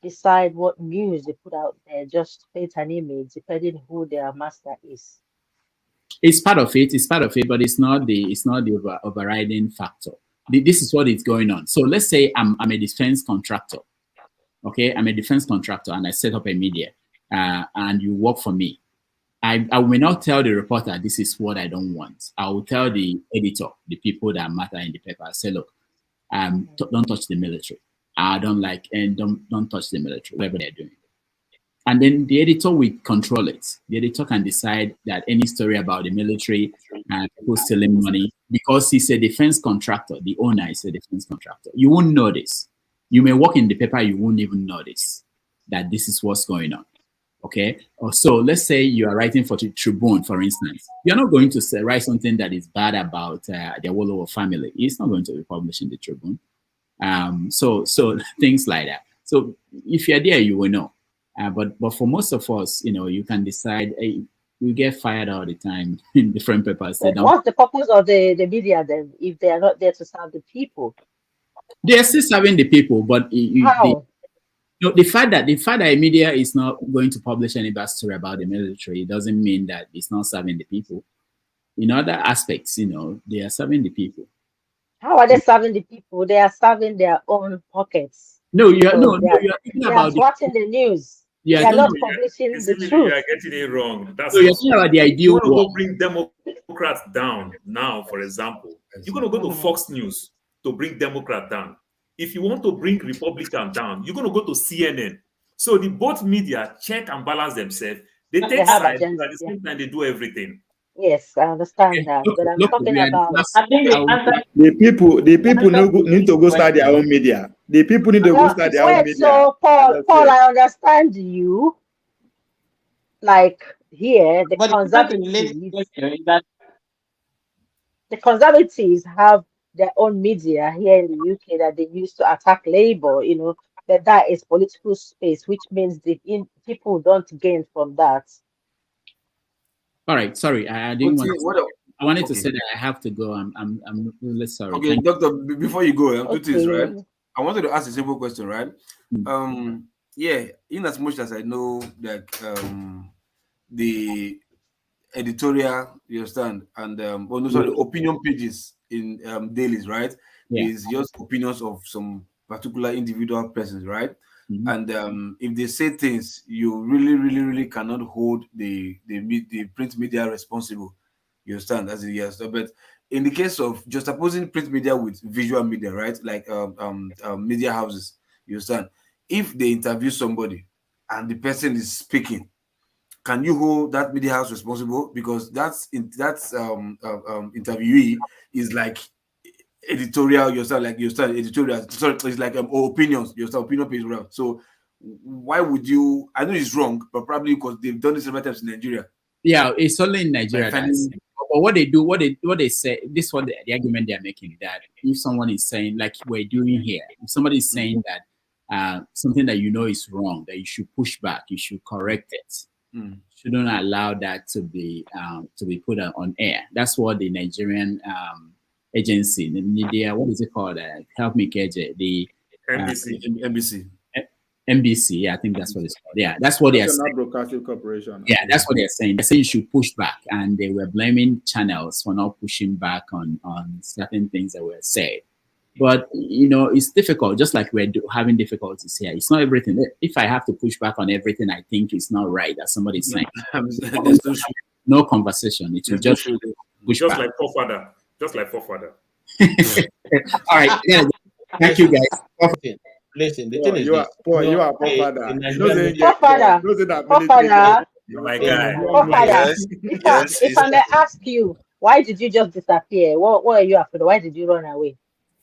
decide what news they put out there, just paint an image depending who their master is? It's part of it. It's part of it, but it's not the overriding factor. This is what is going on. So let's say I'm a defense contractor. Okay, I'm a defense contractor, and I set up a media, and you work for me. I will not tell the reporter this is what I don't want. I will tell the editor, the people that matter in the paper. I say, look, don't touch the military. I don't like, and don't touch the military, whatever they're doing. And then the editor will control it. The editor can decide that any story about the military and people stealing money, because he's a defense contractor, the owner is a defense contractor. You won't know this. You may work in the paper, you won't even notice that this is what's going on. Okay. So let's say you are writing for the Tribune, for instance. You're not going to write something that is bad about the Awolowo family. It's not going to be published in the Tribune. So things like that. So if you're there, you will know. But for most of us, you can decide. Hey, we get fired all the time in different papers. What's the purpose of the media then, if they are not there to serve the people? They are still serving the people, but the fact that a media is not going to publish any bad story about the military doesn't mean that it's not serving the people. In other aspects, they are serving the people. How are they serving the people? They are serving their own pockets. No, you're thinking about watching the news. They are not publishing the truth. You are getting it wrong. That's so you're thinking about the ideal. You want to go bring Democrats down now, for example. You're going to go to Fox News to bring Democrat down. If you want to bring Republican down, you're going to go to CNN. So the both media check and balance themselves. They take sides, but at the same time they do everything. Yes, I understand that. But I'm talking about the people need to go start their own media. The people need to go start their own media. So Paul, I understand you. Like here, the conservatives have their own media here in the UK that they use to attack Labour, but that is political space, which means the people don't gain from that. All right, sorry, I didn't want. I wanted to say that I have to go. I'm really sorry. Okay, Doctor, before you go, do this, right? I wanted to ask a simple question, right? Yeah, in as much as I know that the editorial, you understand, and opinion pages in dailies, right? Is just opinions of some particular individual persons, right? And if they say things, you really cannot hold the print media responsible. You understand? As yes, but in the case of just opposing print media with visual media, right? Like media houses, you understand? If they interview somebody and the person is speaking, can you hold that media house responsible? Because interviewee is like editorial yourself, like editorial. Sorry, it's like opinions, yourself, opinion page. So why would you? I know it's wrong, but probably because they've done this several times in Nigeria. Yeah, it's only in Nigeria. But what they do, what they say, this is what the argument they are making, that if someone is saying, like we're doing here, if somebody is saying that something that is wrong, that you should push back, you should correct it. Shouldn't allow that to be put on air. That's what the Nigerian agency, the media, what is it called? Help me, KJ. The NBC. Yeah, I think that's what it's called. Yeah, that's what they are saying. Broadcasting Corporation. Yeah, that's what they're saying. They're saying you should push back, and they were blaming channels for not pushing back on certain things that were said. But it's difficult. Just like we're having difficulties here. It's not everything. If I have to push back on everything, I think it's not right that somebody's saying. No conversation. It will just push just back. like forefather. Just like forefather. All right. Yeah. Thank you, guys. Listen, the thing is you are this. poor. You are forefather. Forefather. My guy. Forefather. Yes, If I may ask you, why did you just disappear? What are you after? Why did you run away?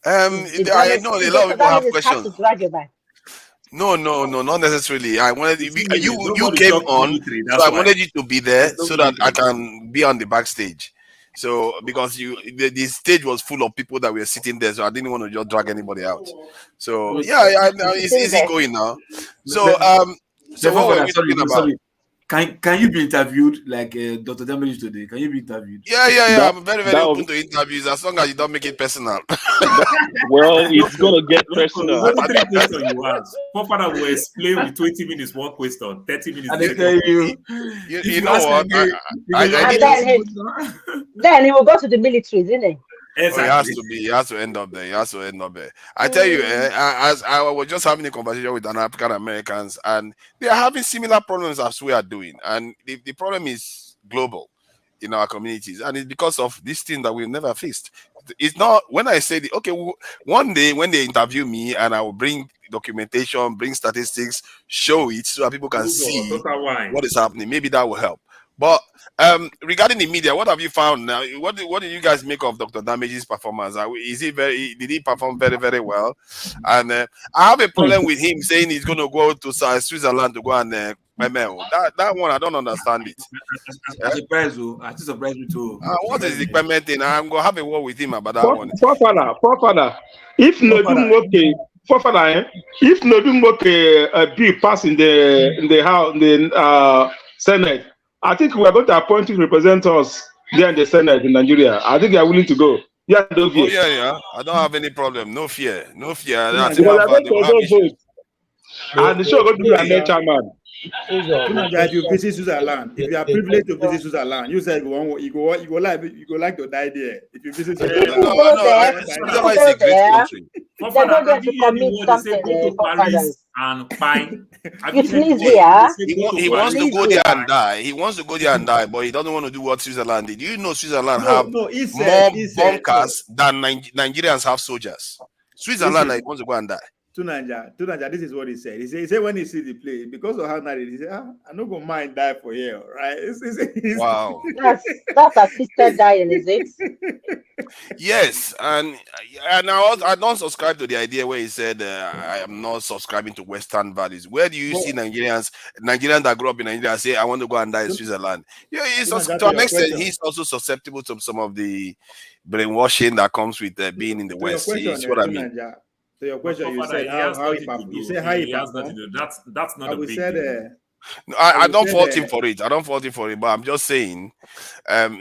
I know a lot of people have questions. To drag you back. No, not necessarily. I wanted you Nobody came talked on, military, so that's I why. wanted you to be there There's no so that I military. can be on the backstage. So because the stage was full of people that were sitting there, so I didn't want to just drag anybody out. So yeah, it's easy going now. So so what were we talking about? Sorry. Can you be interviewed like Dr. Damage today? Can you be interviewed? Yeah. I'm very open to interviews as long as you don't make it personal. Well, it's gonna get personal. Only 3 questions you ask. Forefather will explain with 20 minutes one question, 30 minutes. And they tell you, you know what? Then he will go to the military, isn't he? Exactly. He has to end up there. I tell you, as I was just having a conversation with an African Americans, and they are having similar problems as we are doing, and the problem is global in our communities, and it's because of this thing that we've never fixed. It's not when I say one day when they interview me, and I will bring documentation, bring statistics, show it so that people can see what is happening. Maybe that will help. But regarding the media, what have you found now? What did you guys make of Dr. Damage's performance? Did he perform very, very well? And I have a problem with him saying he's going to go to Switzerland to go and that one I don't understand it. I'm surprised me too. What is the payment thing? I'm going to have a word with him about that one. Forefather, if Nodumwoke, if Nodumwoke bill pass in the House, in the Senate, I think we are going to appoint you to represent us there in the Senate in Nigeria. I think they are willing to go. Yeah, no fear. Yeah. I don't have any problem. No fear. And the show going to be a chairman. If you visit Switzerland, if you are privileged to visit Switzerland, you said you go like to die there. If you visit Switzerland, Switzerland is a great country. And fine. He wants to go there and die. He wants to go there and die, but he doesn't want to do what Switzerland did. You know, Switzerland have more bunkers than Nigerians have soldiers. Switzerland, he wants to go and die. Tunanja, this is what he said. He said when he see the play, because of how nice he said, I'm not gonna mind die for here, right? Wow. That's assisted dying, is it? Yes, and I don't subscribe to the idea where he said I am not subscribing to Western values. Where do you see Nigerians that grew up in Nigeria say I want to go and die in Switzerland? Yeah, to an extent he's also susceptible to some of the brainwashing that comes with being in the West. Is what I mean. So your question, you said how he performed. That's not a big deal. I don't fault him for it. But I'm just saying,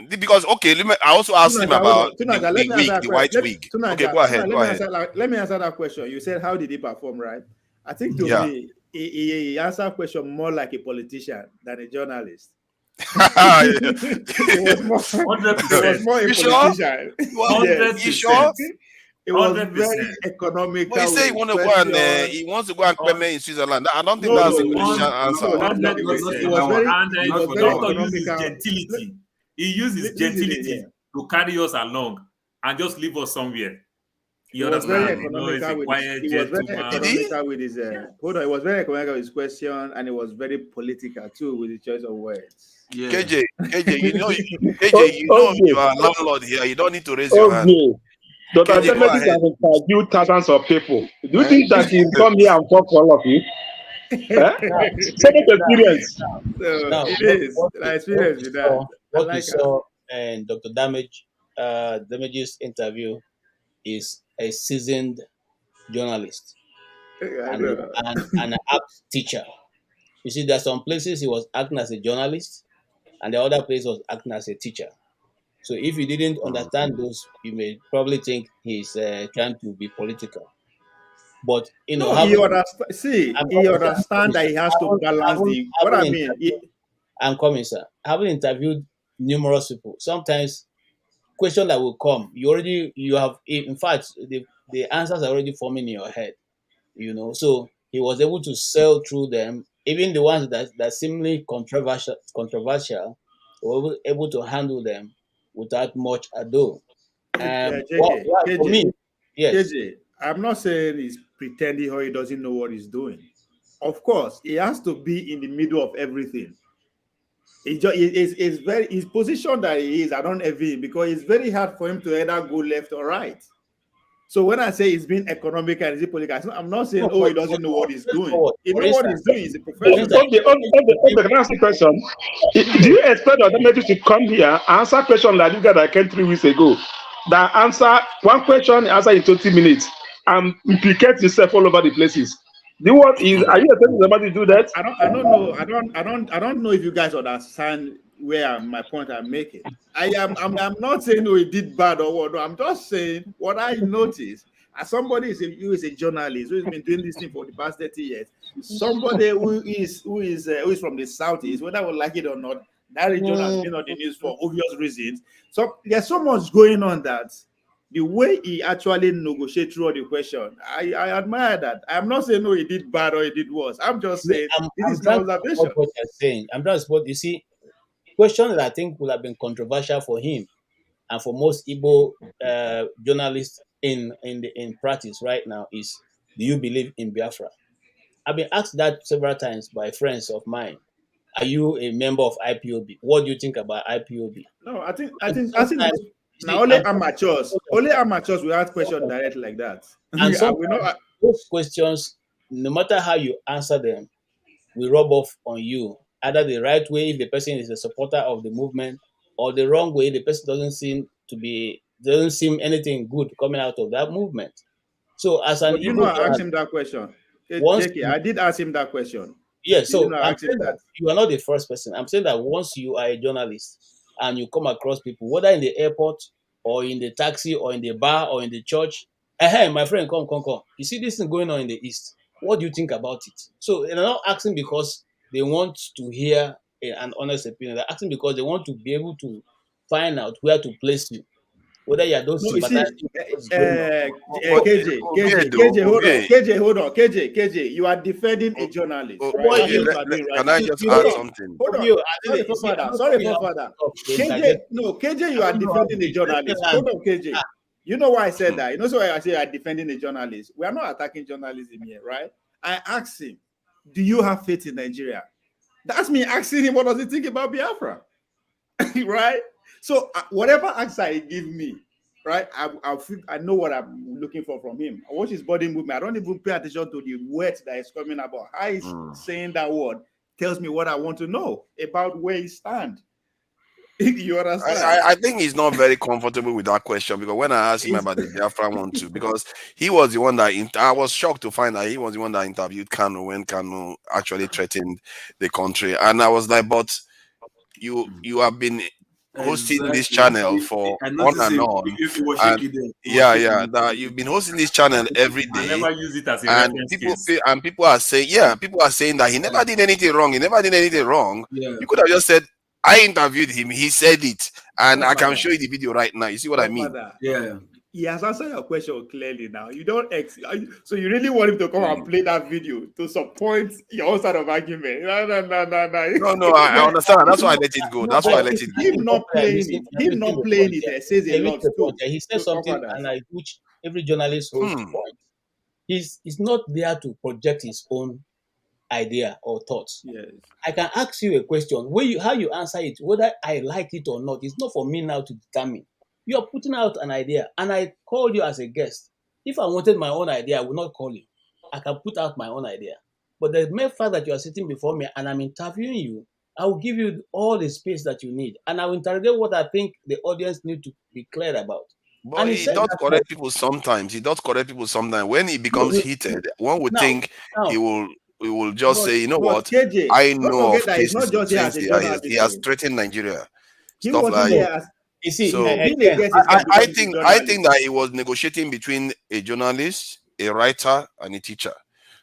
because I also asked him about the white wig. Okay, go ahead. Let me answer that question. You said how did he perform, right? I think to me, he answered question more like a politician than a journalist. It was more a politician. You sure? It was very economical. Well, he said he wants to go and claim in Switzerland. I don't think that's a politician answer. Gentility. He used his gentility to carry us along and just leave us somewhere. He was very economical with his It was very economical with his question, and it was very political too with the choice of words. Yeah. KJ, you are a landlord here. You don't need to raise your hand. Dr. Demedis has interviewed thousands of people. Do you think that he come here and talk for all of you? Second experience. It is. Experience with that. What we saw in Dr. Damage's interview is a seasoned journalist and an apt teacher. You see, there are some places he was acting as a journalist, and the other place was acting as a teacher. So if you didn't understand those, you may probably think he's trying to be political. But he understands that he has to balance the. What I mean, I'm coming, sir. Having interviewed numerous people, sometimes question that will come, you have. In fact, the answers are already forming in your head, So he was able to sail through them, even the ones that seemingly controversial, he was able to handle them without much ado. JK, For me, yes. KJ, I'm not saying he's pretending or he doesn't know what he's doing. Of course, he has to be in the middle of everything. It's very his position that he is. I don't envy him because it's very hard for him to either go left or right. So when I say he's being economical and he's political, I'm not saying he doesn't know what he's doing. He knows what he's doing. He's a professional. Okay, can I ask a question? Do you expect the Democrats to come here answer question like this guy that came 3 weeks ago? That answer one question, answer in 20 minutes, and implicate yourself all over the places. Are you expecting somebody to do that? I don't know. I don't know if you guys understand where my point I'm making. I'm not saying he did bad or what. No, I'm just saying what I noticed. As somebody who is a journalist who's been doing this thing for the past 30 years, somebody who is from the southeast, whether we like it or not, that region has been on the news for obvious reasons. So there's so much going on that the way he actually negotiated through all the question, I admire that. I'm not saying he did bad or he did worse. I'm just saying this is my observation. What you're saying. I'm trying to support. You see, question that I think would have been controversial for him and for most Igbo journalists in practice right now is, do you believe in Biafra? I've been asked that several times by friends of mine. Are you a member of IPOB? What do you think about IPOB? No, I think now only amateurs will ask questions direct like that. And those questions, no matter how you answer them, will rub off on you. Either the right way if the person is a supporter of the movement, or the wrong way the person doesn't seem anything good coming out of that movement. So as an I asked him that question. I did ask him that question. Yes, so I'm saying that you are not the first person. I'm saying that once you are a journalist and you come across people, whether in the airport or in the taxi or in the bar or in the church, hey, my friend, come. You see this thing going on in the East. What do you think about it? So they're not asking because they want to hear an honest opinion. They're asking because they want to be able to find out where to place you. Whether you are those sympathizing. KJ, hold on. KJ, you are defending a journalist, right? Can I just add something? Hold on. Sorry for father. KJ, you are defending a journalist. Hold on, KJ. You know why I said that? You know why I say I'm defending a journalist? We are not attacking journalism here, right? I asked him, do you have faith in Nigeria? That's me asking him, what does he think about Biafra? Right? So whatever answer he gives me, right, I know what I'm looking for from him. I watch his body movement. I don't even pay attention to the words that is coming about. How he's saying that word tells me what I want to know about where he stands. You understand? I think he's not very comfortable with that question, because when I asked him about the Biafra one too, because he was the one that I was shocked to find that he was the one that interviewed Kanu when Kanu actually threatened the country, and I was like, but you have been hosting this channel for on and on. You've been hosting this channel every day. I never use it as a and people are saying that he never did anything wrong. You could have just said, I interviewed him, he said it, and I can show you the video right now. You see what I mean? Yeah. He has answered your question clearly now. You don't so you really want him to come and play that video to support your own side of argument? No. No, I understand. That's why I let it go. Him not playing it says a lot too. He said something, and which every journalist holds point. He's not there to project his own idea or thoughts. Yes. I can ask you a question. How you answer it, whether I like it or not, it's not for me now to determine. You are putting out an idea, and I called you as a guest. If I wanted my own idea, I would not call you. I can put out my own idea. But the mere fact that you are sitting before me and I'm interviewing you, I will give you all the space that you need, and I will interrogate what I think the audience need to be clear about. But and he does correct people sometimes. When he becomes heated, one would think he will just say, you know what? KJ, I know of cases not just he has threatened Nigeria. Stuff like that. So I think that he was negotiating between a journalist, a writer, and a teacher.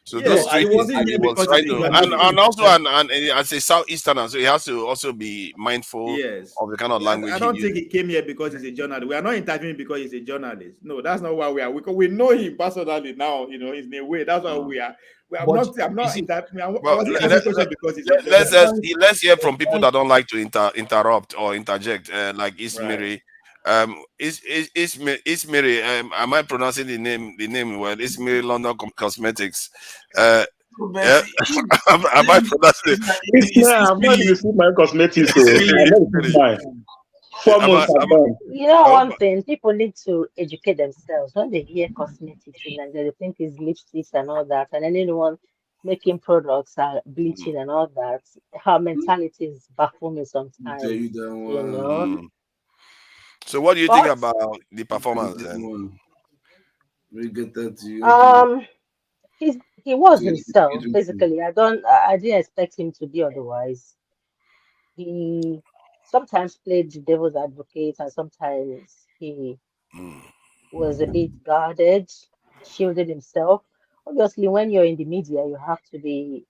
So Yeah, those he three things wasn't he here was because trying he's a to, journalist. and also and as a southeasterner, so he has to also be mindful Yes. of the kind of language I he don't think uses. he came here because he's a journalist. We are not interviewing because he's a journalist. No, that's not why we are. We know him personally now. You know, in a way. That's why we are. I'm But not. I'm you not. see, I Well, wasn't asking question because he's a let's journalist. let's hear from people that don't like to interrupt or interject, like Ismiri. Ismiri. Am I pronouncing the name well? Ismiri London Cosmetics. Yeah, am I pronouncing it? It's now I've not received my cosmetics, so I've not received mine. 4 months are done. You know one thing, people need to educate themselves. When they hear cosmetics in Nigeria, they think it's lipsticks and all that, and then anyone making products are bleaching and all that. Her mentality is baffling sometimes, you know. So, what do you think But about the performance then? We get that to you. um, he was himself basically. I didn't expect him to be otherwise. He sometimes played the devil's advocate, and sometimes he was a bit guarded, shielded himself. Obviously, when you're in the media, you have to be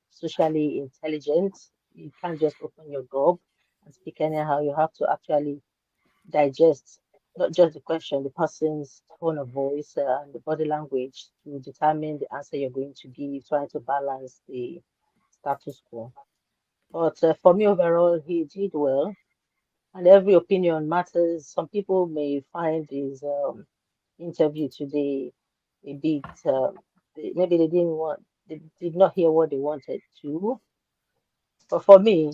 socially intelligent. You can't just open your gob and speak anyhow. You have to actually digest not just the question, the person's tone of voice and the body language to determine the answer you're going to give, trying to balance the status quo. But for me, overall, he did well, and every opinion matters. Some people may find his interview today a bit, maybe they did not hear what they wanted to. But for me,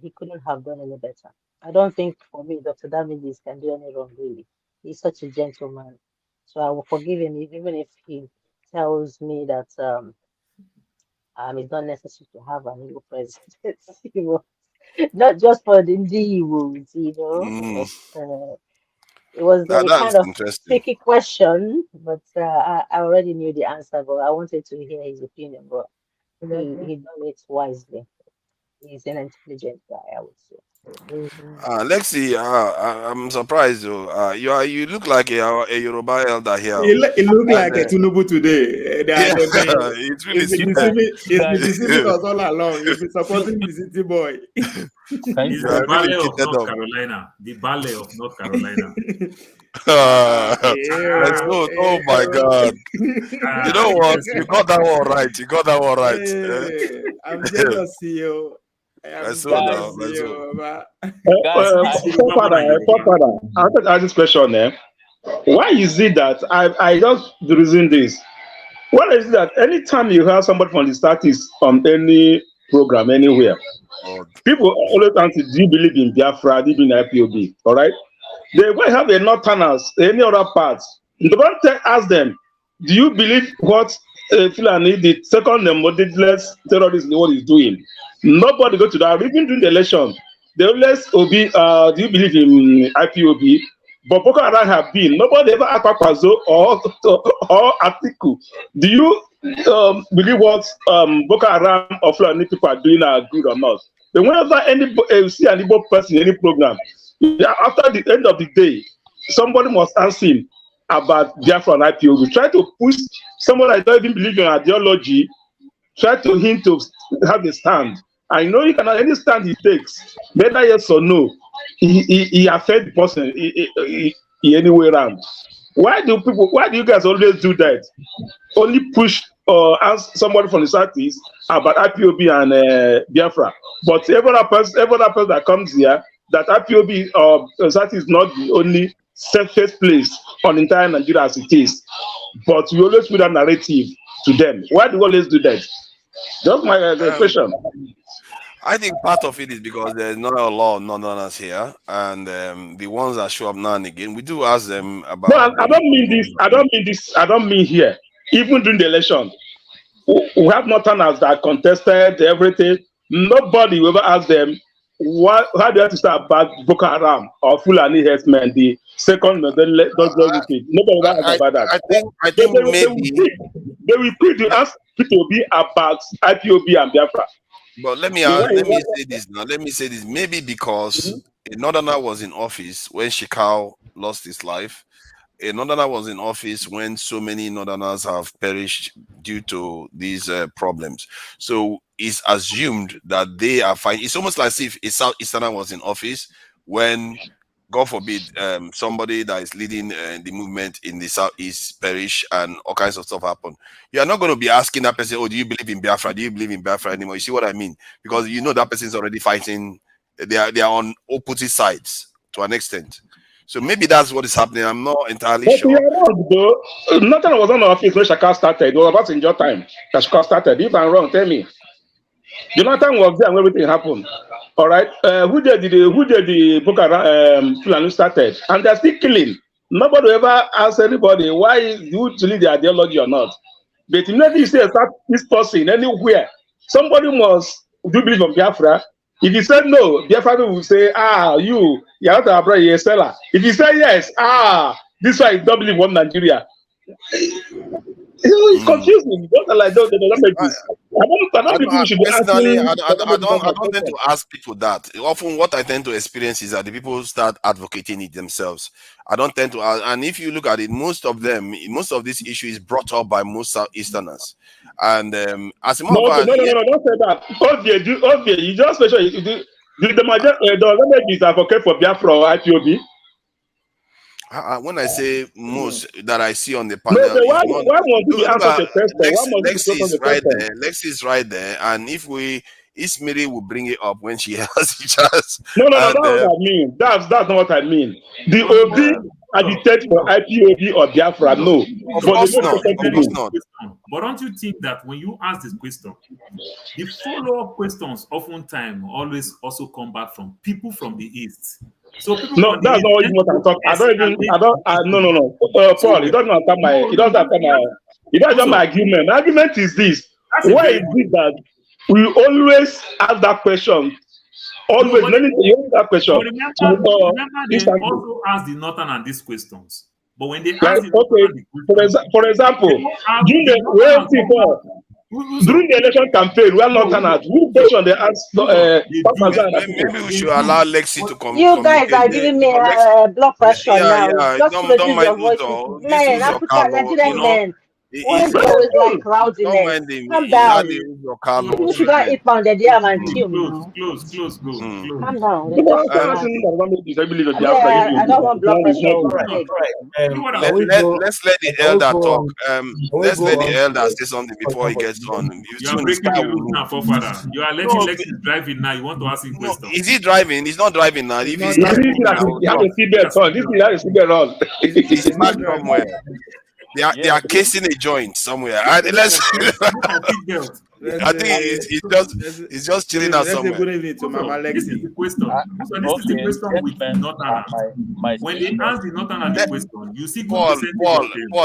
he couldn't have done any better. I don't think for me, Dr. Damages can do any wrong, really. He's such a gentleman. So I will forgive him even if he tells me that it's not necessary to have an Igbo president. Not just for the Igbo, Mm, but it was a that's kind of interesting. tricky question, but I already knew the answer, but I wanted to hear his opinion. But he done it wisely. He's an intelligent guy, I would say. Lexi, I'm surprised though. You look like a Yoruba elder here, It looked and like a Tunubu today. yeah, They've been, it's really it's been deceiving us all along. You've been supporting the city boy. It's You the are really ballet of cheated North up. Carolina. The ballet of North Carolina. And so, oh my God. You know what? You got that one right. You got that one right. I'm jealous, CEO. I am That's so jealous, now. That's so. CEO. Baba. Father, I want to ask this question. Why is it that I just reason this? Why is it that anytime you have somebody from the Southeast on any program anywhere, people always ask, do you believe in Biafra? Do you believe in IPOB? All right. They will have a Northerners, any other parts. The one ask them, do you believe what Fulani, the second modernist terrorist, what he's doing? Nobody go to that. Even during the election, they always will be, do you believe in IPOB? But Boko Haram have been. Nobody ever asked Papazo or Atiku. Do you believe what Boko Haram or Fulani people are doing are good or not? But whenever any see an Igbo person in any program, after the end of the day, somebody must ask him about Biafra and IPOB. Try to push someone that don't even believe in ideology, try to him to have a stand. I know you cannot any stand he takes, whether yes or no, he affect the person any way around. Why do you guys always do that? Only push or ask somebody from the Southeast about IPOB and Biafra. But every other person that comes here, that IPOB or Southeast is not the only safest place on entire Nigeria as it is. But we always put that narrative to them. Why do we always do that? Just my question. I think part of it is because there's not a lot of non-learners here, and the ones that show up now and again, we do ask them about. No, I don't mean this. I don't mean here. Even during the election, we have Northerners that contested everything. Nobody will ever ask them how do you have to start about Boko Haram or Fulani herdsmen, the second nobody will ask about that. I think maybe they will quick to ask people to be about IPOB and Biafra. But let me say this now. Let me say this. Maybe because a northerner was in office when Shekau lost his life, a northerner was in office when so many northerners have perished due to these problems. So it's assumed that they are fine. It's almost like if a southeasterner was in office when, God forbid, somebody that is leading the movement in the southeast perish and all kinds of stuff happen. You are not going to be asking that person, "Oh, do you believe in Biafra? Do you believe in Biafra anymore?" You see what I mean? Because you know that person is already fighting. They are on opposite sides to an extent. So maybe that's what is happening. I'm not entirely But you sure. are wrong, though. Nothing was on the office when Shaka started. It was about in your time that Shaka started. If I'm wrong, tell me. Jonathan was there when everything happened. All right. Who did the book Fulani started? And they're still killing. Nobody ever asked anybody why you believe the ideology or not. But immediately you say start this person anywhere, somebody must do believe on Biafra. If you say no, Biafra will say, you're not a brother, you're a seller. If you say yes, this one is not believe one Nigeria. It's confusing. Don't like those languages. I don't think people should be Personally, asking. I don't tend to ask people that. Often, what I tend to experience is that the people start advocating it themselves. I don't tend to, and if you look at it, most of this issue is brought up by most Southeasterners. And as a matter No, of fact, don't say that. Okay, you just make sure the languages advocate for Biafra or IPOB. when I say most that I see on the No, panel, why must you be look answer at the question? Why must you be Lexi on is the right question? there. Lexi is right there, and if Mary will bring it up when she has the chance. No, And, that's what I mean. That's not what I mean. The OB agitate for IPOB or Biafra, no. Of But course the not. Of course not. But don't you think that when you ask this question, the follow-up questions oftentimes always also come back from people from the East? So people No, from the that's East not tend what I'm talking. No. So, Paul, it doesn't answer my argument. My argument is this. That's a Why very is it that we always ask that question? Always, but many you ask that question. remember they Instantly. also ask the Northern and these questions. But when they Like, ask the Northern and the questions, for example, they don't have during the the Northern and Southern. during the election campaign, we are Northerners. Which question they ask? Maybe we should allow Lexi to You guys communicate are there. giving me Because blood pressure now. Just Don't reduce your mind voices. Uzo. This Men, Uzo African, Carlo, Nigerian men. Why he's do you always like don't rowdiness? mind him. Calm He had the down. Uzo Carlo People should not treatment. eat pounded yam and chew now. Close. Calm down. They just relax. I don't want blood pressure. I beg. Let's let the elder talk. Let's let the elder say something before he gets on. You are breaking the rules now, forefather. You are letting Lexi driving now. You want to ask him questions. Is he driving? He's not driving now. If he's He driving, has a seatbelt on. This thing has a seatbelt on. he's parked somewhere. They are casing a joint somewhere. Let's. I think he's just chilling out somewhere. Good evening to Mama Lexi. This is the question. So this is the question with the Northerners. When they ask the Northerners the question, you see Paul,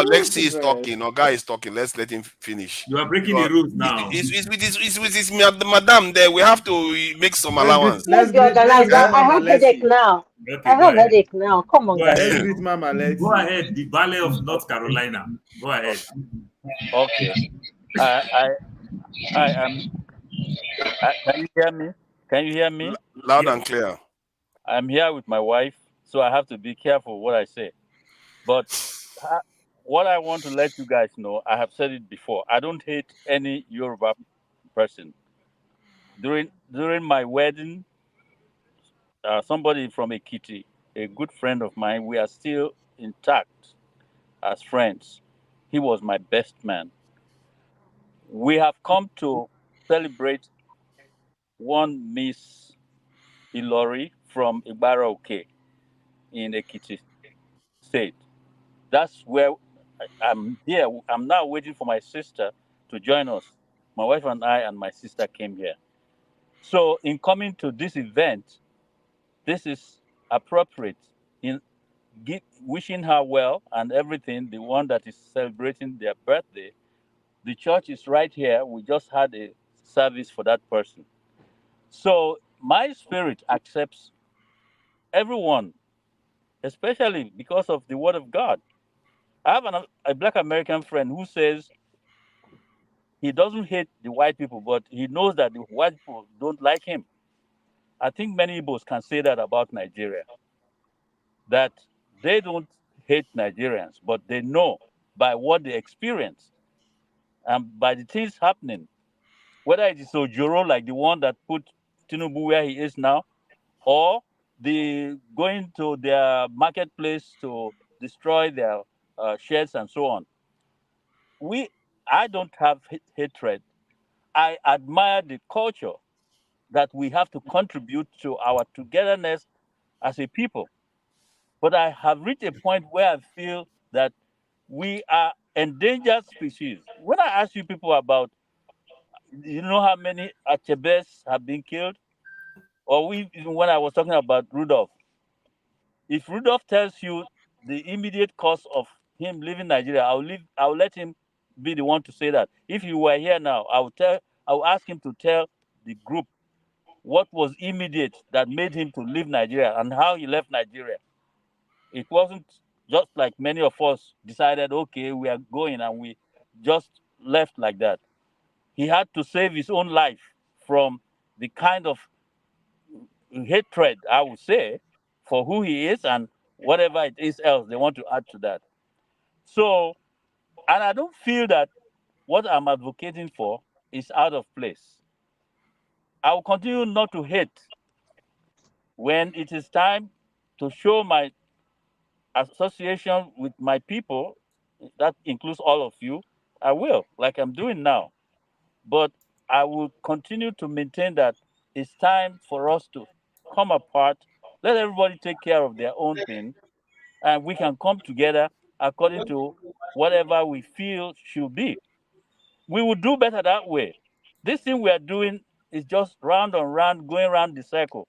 Lexi is talking, or guy is talking. Let's let him finish. You are breaking the rules now. It's with his madam there. We have to make some allowance. Let's be organized. I have headache now. Okay, I have headache now. Come on, guys. Let's greet Mama Lexi. Go ahead. The Valley of North Carolina. Go ahead. Okay. I am. Can you hear me? Can you hear me? Loud and clear. I'm here with my wife, so I have to be careful what I say. But what I want to let you guys know, I have said it before. I don't hate any Yoruba person. During my wedding, somebody from Ekiti, a good friend of mine, we are still intact as friends. He was my best man. We have come to celebrate one Miss Ilori from Igbara in Ekiti State. That's where I'm here. I'm now waiting for my sister to join us. My wife and I and my sister came here. So in coming to this event, this is appropriate in wishing her well and everything, the one that is celebrating their birthday. The church is right here. We just had a service for that person. So my spirit accepts everyone, especially because of the word of God. I have a Black American friend who says he doesn't hate the white people, but he knows that the white people don't like him. I think many Igbos can say that about Nigeria, that they don't hate Nigerians, but they know by what they experience and by the things happening, whether it is Ojoro, like the one that put Tinubu where he is now, or the going to their marketplace to destroy their sheds and so on. I don't have hatred. I admire the culture that we have to contribute to our togetherness as a people. But I have reached a point where I feel that we are endangered species. When I ask you people about, you know how many Achebes have been killed? Or even when I was talking about Rudolf, if Rudolf tells you the immediate cause of him leaving Nigeria, I'll let him be the one to say that. If he were here now, I'll ask him to tell the group what was immediate that made him to leave Nigeria and how he left Nigeria. It wasn't just like many of us decided, okay, we are going, and we just left like that. He had to save his own life from the kind of hatred, I would say, for who he is and whatever it is else they want to add to that. So, and I don't feel that what I'm advocating for is out of place. I will continue not to hate. When it is time to show my association with my people, that includes all of you, I will, like I'm doing now. But I will continue to maintain that it's time for us to come apart, let everybody take care of their own thing, and we can come together according to whatever we feel should be. We will do better that way. This thing we are doing is just round and round, going around the circle.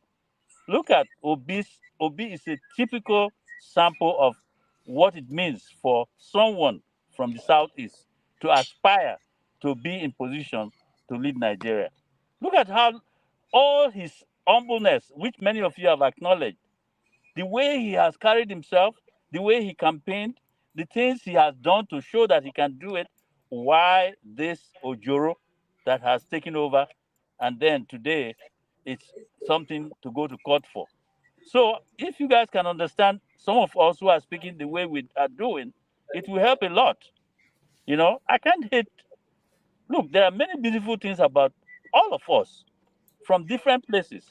Look at Obi. Obi is a typical sample of what it means for someone from the southeast to aspire to be in position to lead Nigeria. Look at how all his humbleness, which many of you have acknowledged, the way he has carried himself, the way he campaigned, the things he has done to show that he can do it, why this Ojoro that has taken over, and then today it's something to go to court for. So if you guys can understand some of us who are speaking the way we are doing, it will help a lot. You know, I can't hate. Look, there are many beautiful things about all of us from different places.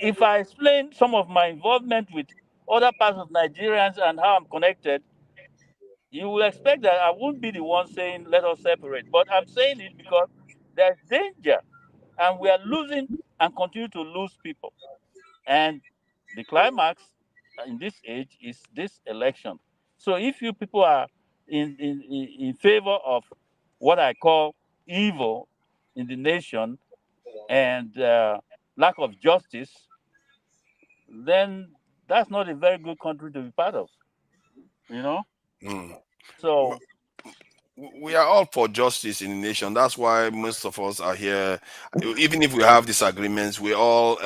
If I explain some of my involvement with other parts of Nigerians and how I'm connected, you will expect that I won't be the one saying let us separate. But I'm saying it because there's danger, and we are losing and continue to lose people. And the climax in this age is this election. So if you people are in favor of what I call evil in the nation and lack of justice, then that's not a very good country to be part of, you know? Mm. So We are all for justice in the nation. That's why most of us are here. Even if we have disagreements, we all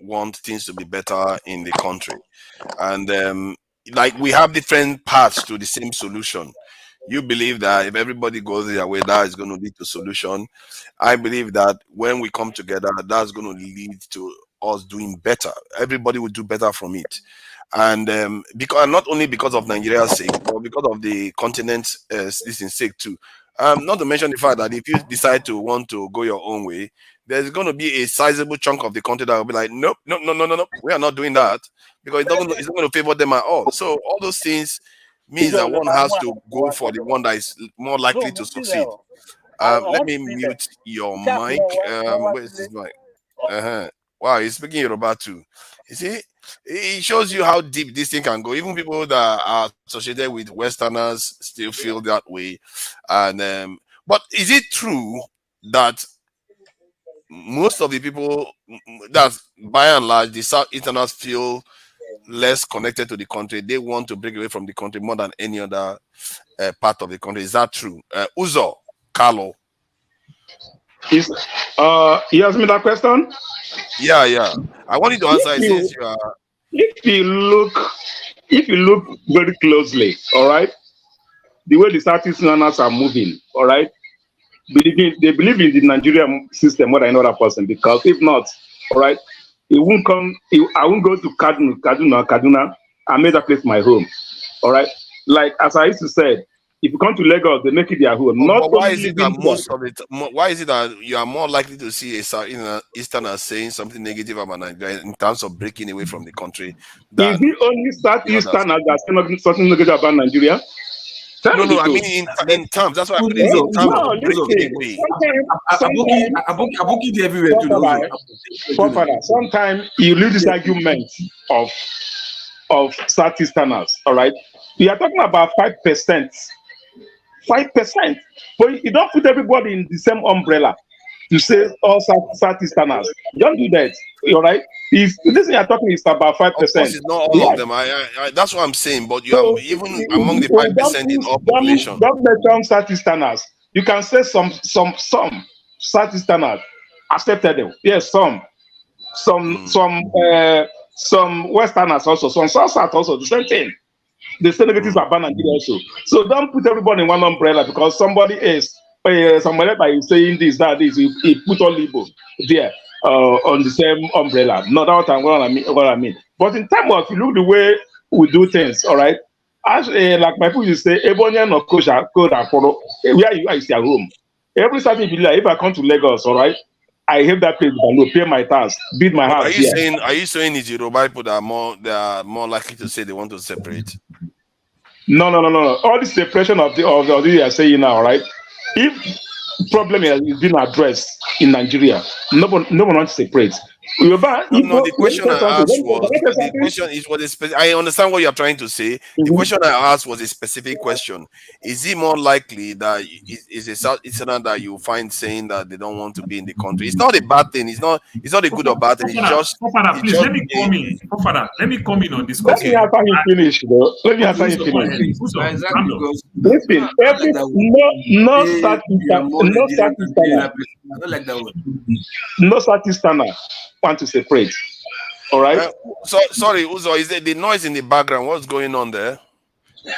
want things to be better in the country. And like we have different paths to the same solution. You believe that if everybody goes their way, that is going to lead to solution. I believe that when we come together, that's going to lead to us doing better. Everybody will do better from it. And because not only because of Nigeria's sake, but because of the continent's sake too. Not to mention the fact that if you decide to want to go your own way, there's going to be a sizable chunk of the country that will be like, nope, no, no, no, no, no, we are not doing that, because it's not going to favor them at all. So all those things means that one has to go for the one that is more likely to succeed. Let me mute your mic. Where is this mic? Wow, he's speaking Yoruba too. You see, it shows you how deep this thing can go. Even people that are associated with Westerners still feel that way. And but is it true that most of the people, that by and large, the South Easterners feel less connected to the country? They want to break away from the country more than any other part of the country. Is that true? Uzo, Carlo. You asked me that question? Yeah. I want you to answer it since you are. If you look very closely, all right, the way the Southeasterners are moving, all right, they believe in the Nigerian system more than another person, because if not, all right, it won't come. I won't go to Kaduna, I made that place my home. All right. Like as I used to say, if you come to Lagos, they make it their home. Not But why only is it that living there. most of it? Why is it that you are more likely to see a Easterner saying something negative about Nigeria in terms of breaking away from the country than Is it only the others? Southeasterners that say something negative about Nigeria? Tell No, me the no. I truth. mean, in terms. That's why I put it in terms No, of breaking listen. away. Aboki everywhere too. Sometimes you leave this argument of Southeasterners. All right, we are talking about 5%. 5%. But you don't put everybody in the same umbrella to say all Southeasterners. Don't do that. All right. If this you are talking is about 5%. Of course, it's not all of them. That's what I'm saying. But you are even among the 5% in all population. Don't mention Southeasterners. You can say some Southeasterners accepted them. Yes, some Westerners also, some South also the same thing. The same negatives about Nigeria also. So don't put everybody in one umbrella because somebody is somebody is saying this, that, this. He put all Igbo there on the same umbrella. No, that's what I mean. But in terms of, you look the way we do things, all right? As like my people used to say, Ebonian or Kosha, where you are is your home. Every Saturday, if I come to Lagos, all right, I have that place, I will pay my tax, build my house here. Are you saying it's Yoruba people that are more likely to say they want to separate? No. All this separation of the you are saying now, right? If problem is being addressed in Nigeria, no one wants to separate. No, the question I asked was I understand what you are trying to say. The question I asked was a specific question. Is it more likely that is a Southeasterner that you find saying that they don't want to be in the country? It's not a bad thing. It's not a good or bad thing. It's just please let me come in. Let me come in on this question. Let me answer you finish, though. Let me answer you finish. Listen, no Southeasterner want to separate. All right. Sorry, Uzo, is there the noise in the background? What's going on there?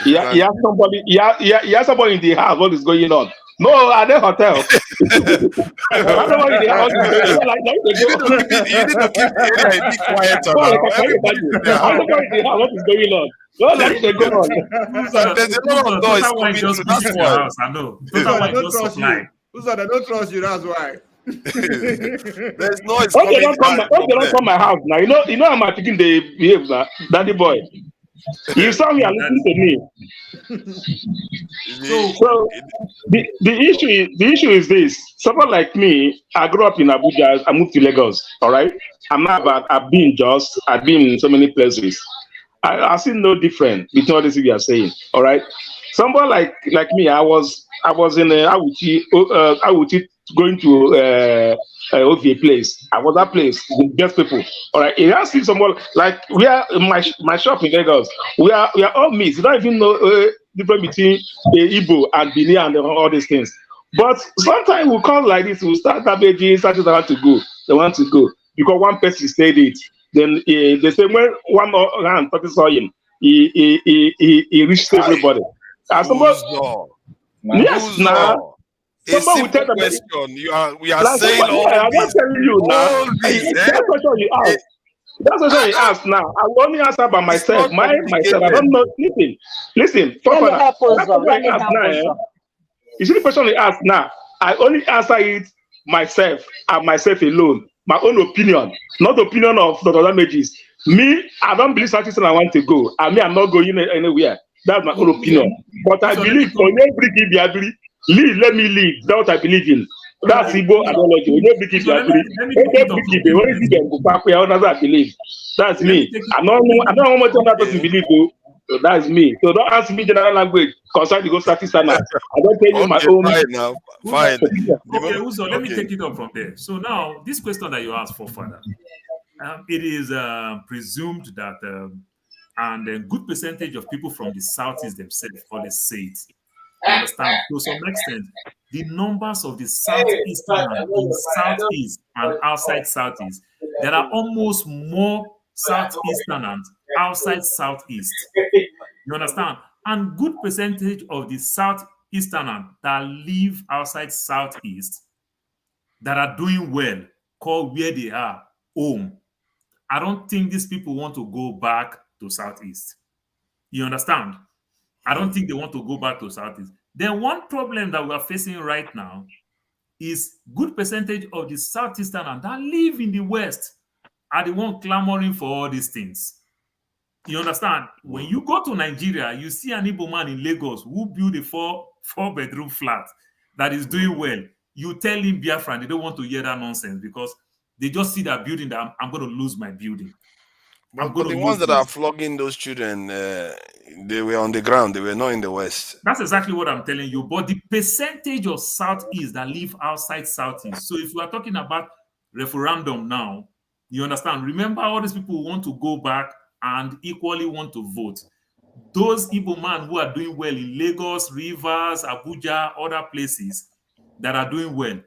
Yeah, somebody in the house. What is going on? No, at the hotel. You need to keep the area a bit quieter now. What is going on? There's a lot of noise coming through. That's why. I know. I don't trust you. I don't trust you. That's why. There's noise coming. They don't come my house now. You know how my chicken they behave now, daddy boy. You saw me and listen to me. So the issue is this. Someone like me, I grew up in Abuja. I moved to Lagos. All right. I've been in so many places. I see no difference between all this we are saying. All right. Someone like me, I was in Awuchi going to OVA place. I was that place with best people. All right. If I see someone like we are my shop in Lagos, we are all mixed. You don't even know difference between Igbo and Bini and all these things. But sometimes we come like this, we start damaging, start to want to go. They want to go because one person said it. Then they say when one hand touches him, he reaches everybody. Yes, now. A simple question. We are saying all I'm not telling you now. That question you asked now. I will only answer by myself. Myself. I don't know. Listen. You see the question you asked now. I only answer it myself and myself alone. My own opinion, not the opinion of Dr. Damages. Me, I don't believe something I want to go. I'm not going anywhere. That's my own opinion. But I believe for every let me live. That's what I believe in. That's Igbo ideology. I believe. That's me. I don't know what other person believe though. So that's me. So don't ask me general language concerning the go Southeasterners. I don't tell you my own. Fine. Okay, Uzo, let me take it up from there. So now, this question that you asked for further, it is presumed that and a good percentage of people from the Southeast themselves always say it. You understand? To some extent, the numbers of the Southeasterners in Southeast and outside Southeast, there are almost more Southeasterners outside Southeast. You understand? And good percentage of the Southeasterners that live outside Southeast that are doing well, call where they are home. I don't think these people want to go back to Southeast. You understand? I don't think they want to go back to Southeast. Then one problem that we are facing right now is good percentage of the Southeasterners that live in the West are the one clamoring for all these things. You understand? When you go to Nigeria, you see an Igbo man in Lagos who built a four-bedroom flat that is doing well. You tell him Biafran, they don't want to hear that nonsense because they just see that building that I'm going to lose my building. But the ones that are flogging those children, they were on the ground. They were not in the West. That's exactly what I'm telling you. But the percentage of Southeast that live outside Southeast. So if we are talking about referendum now, you understand? Remember, all these people who want to go back and equally want to vote. Those Igbo men who are doing well in Lagos, Rivers, Abuja, other places that are doing well,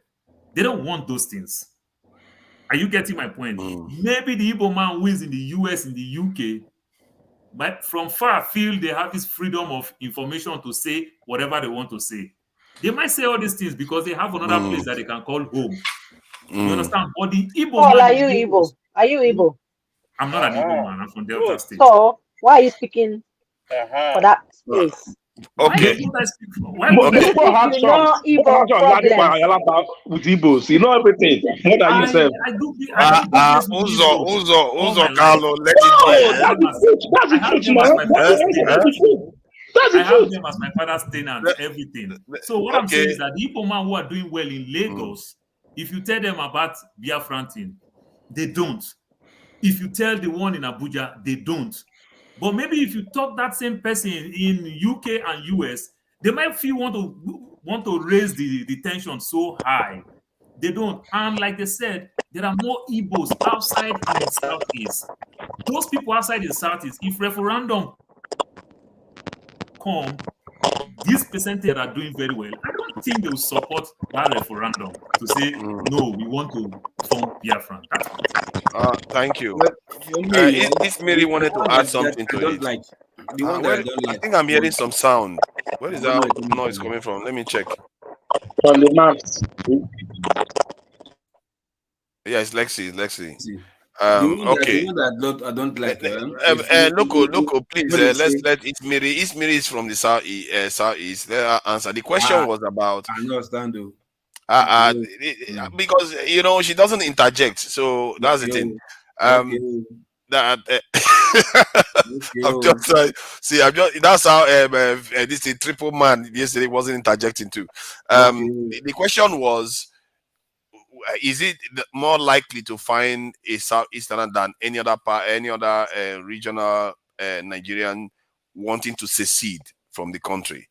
they don't want those things. Are you getting my point? Maybe the Igbo man who is in the US, in the UK, but from far feel they have this freedom of information to say whatever they want to say. They might say all these things because they have another place that they can call home. You understand? But the Igbo Paul, man, are you Igbo? Are you Igbo? I'm not an Igbo man. I'm from Delta State. So why are you speaking for that space? Okay. You know Igbo problem. With Igbos, you know everything more than yourself. Uzo Carlo, let it be. That's the truth, man. I have them as my father's tenant, everything. So what I'm saying is that the Igbo man who are doing well in Lagos, if you tell them about Biafran thing, they don't. If you tell the one in Abuja, they don't. But maybe if you talk that same person in UK and US, they might feel want to raise the tension so high. They don't. And like they said, there are more Igbos outside in the Southeast. Those people outside the Southeast, if referendum come, this percentage that are doing very well, I don't think they will support that referendum to say, no, we want to form Biafran. Thank you. If Mary wanted to add something to it. I think I'm hearing some sound. Where is that noise coming from? Let me check. On the maps. Yeah, it's Lexi. Okay. I don't like. Loco, please. Let's let Ismiri. Ismiri is from the southeast. Let her answer. The question was about. I understand though. Because she doesn't interject, so that's the thing. That I'm just see. That's how this triple man yesterday wasn't interjecting too. The question was, is it more likely to find a Southeasterner than any other regional Nigerian wanting to secede from the country?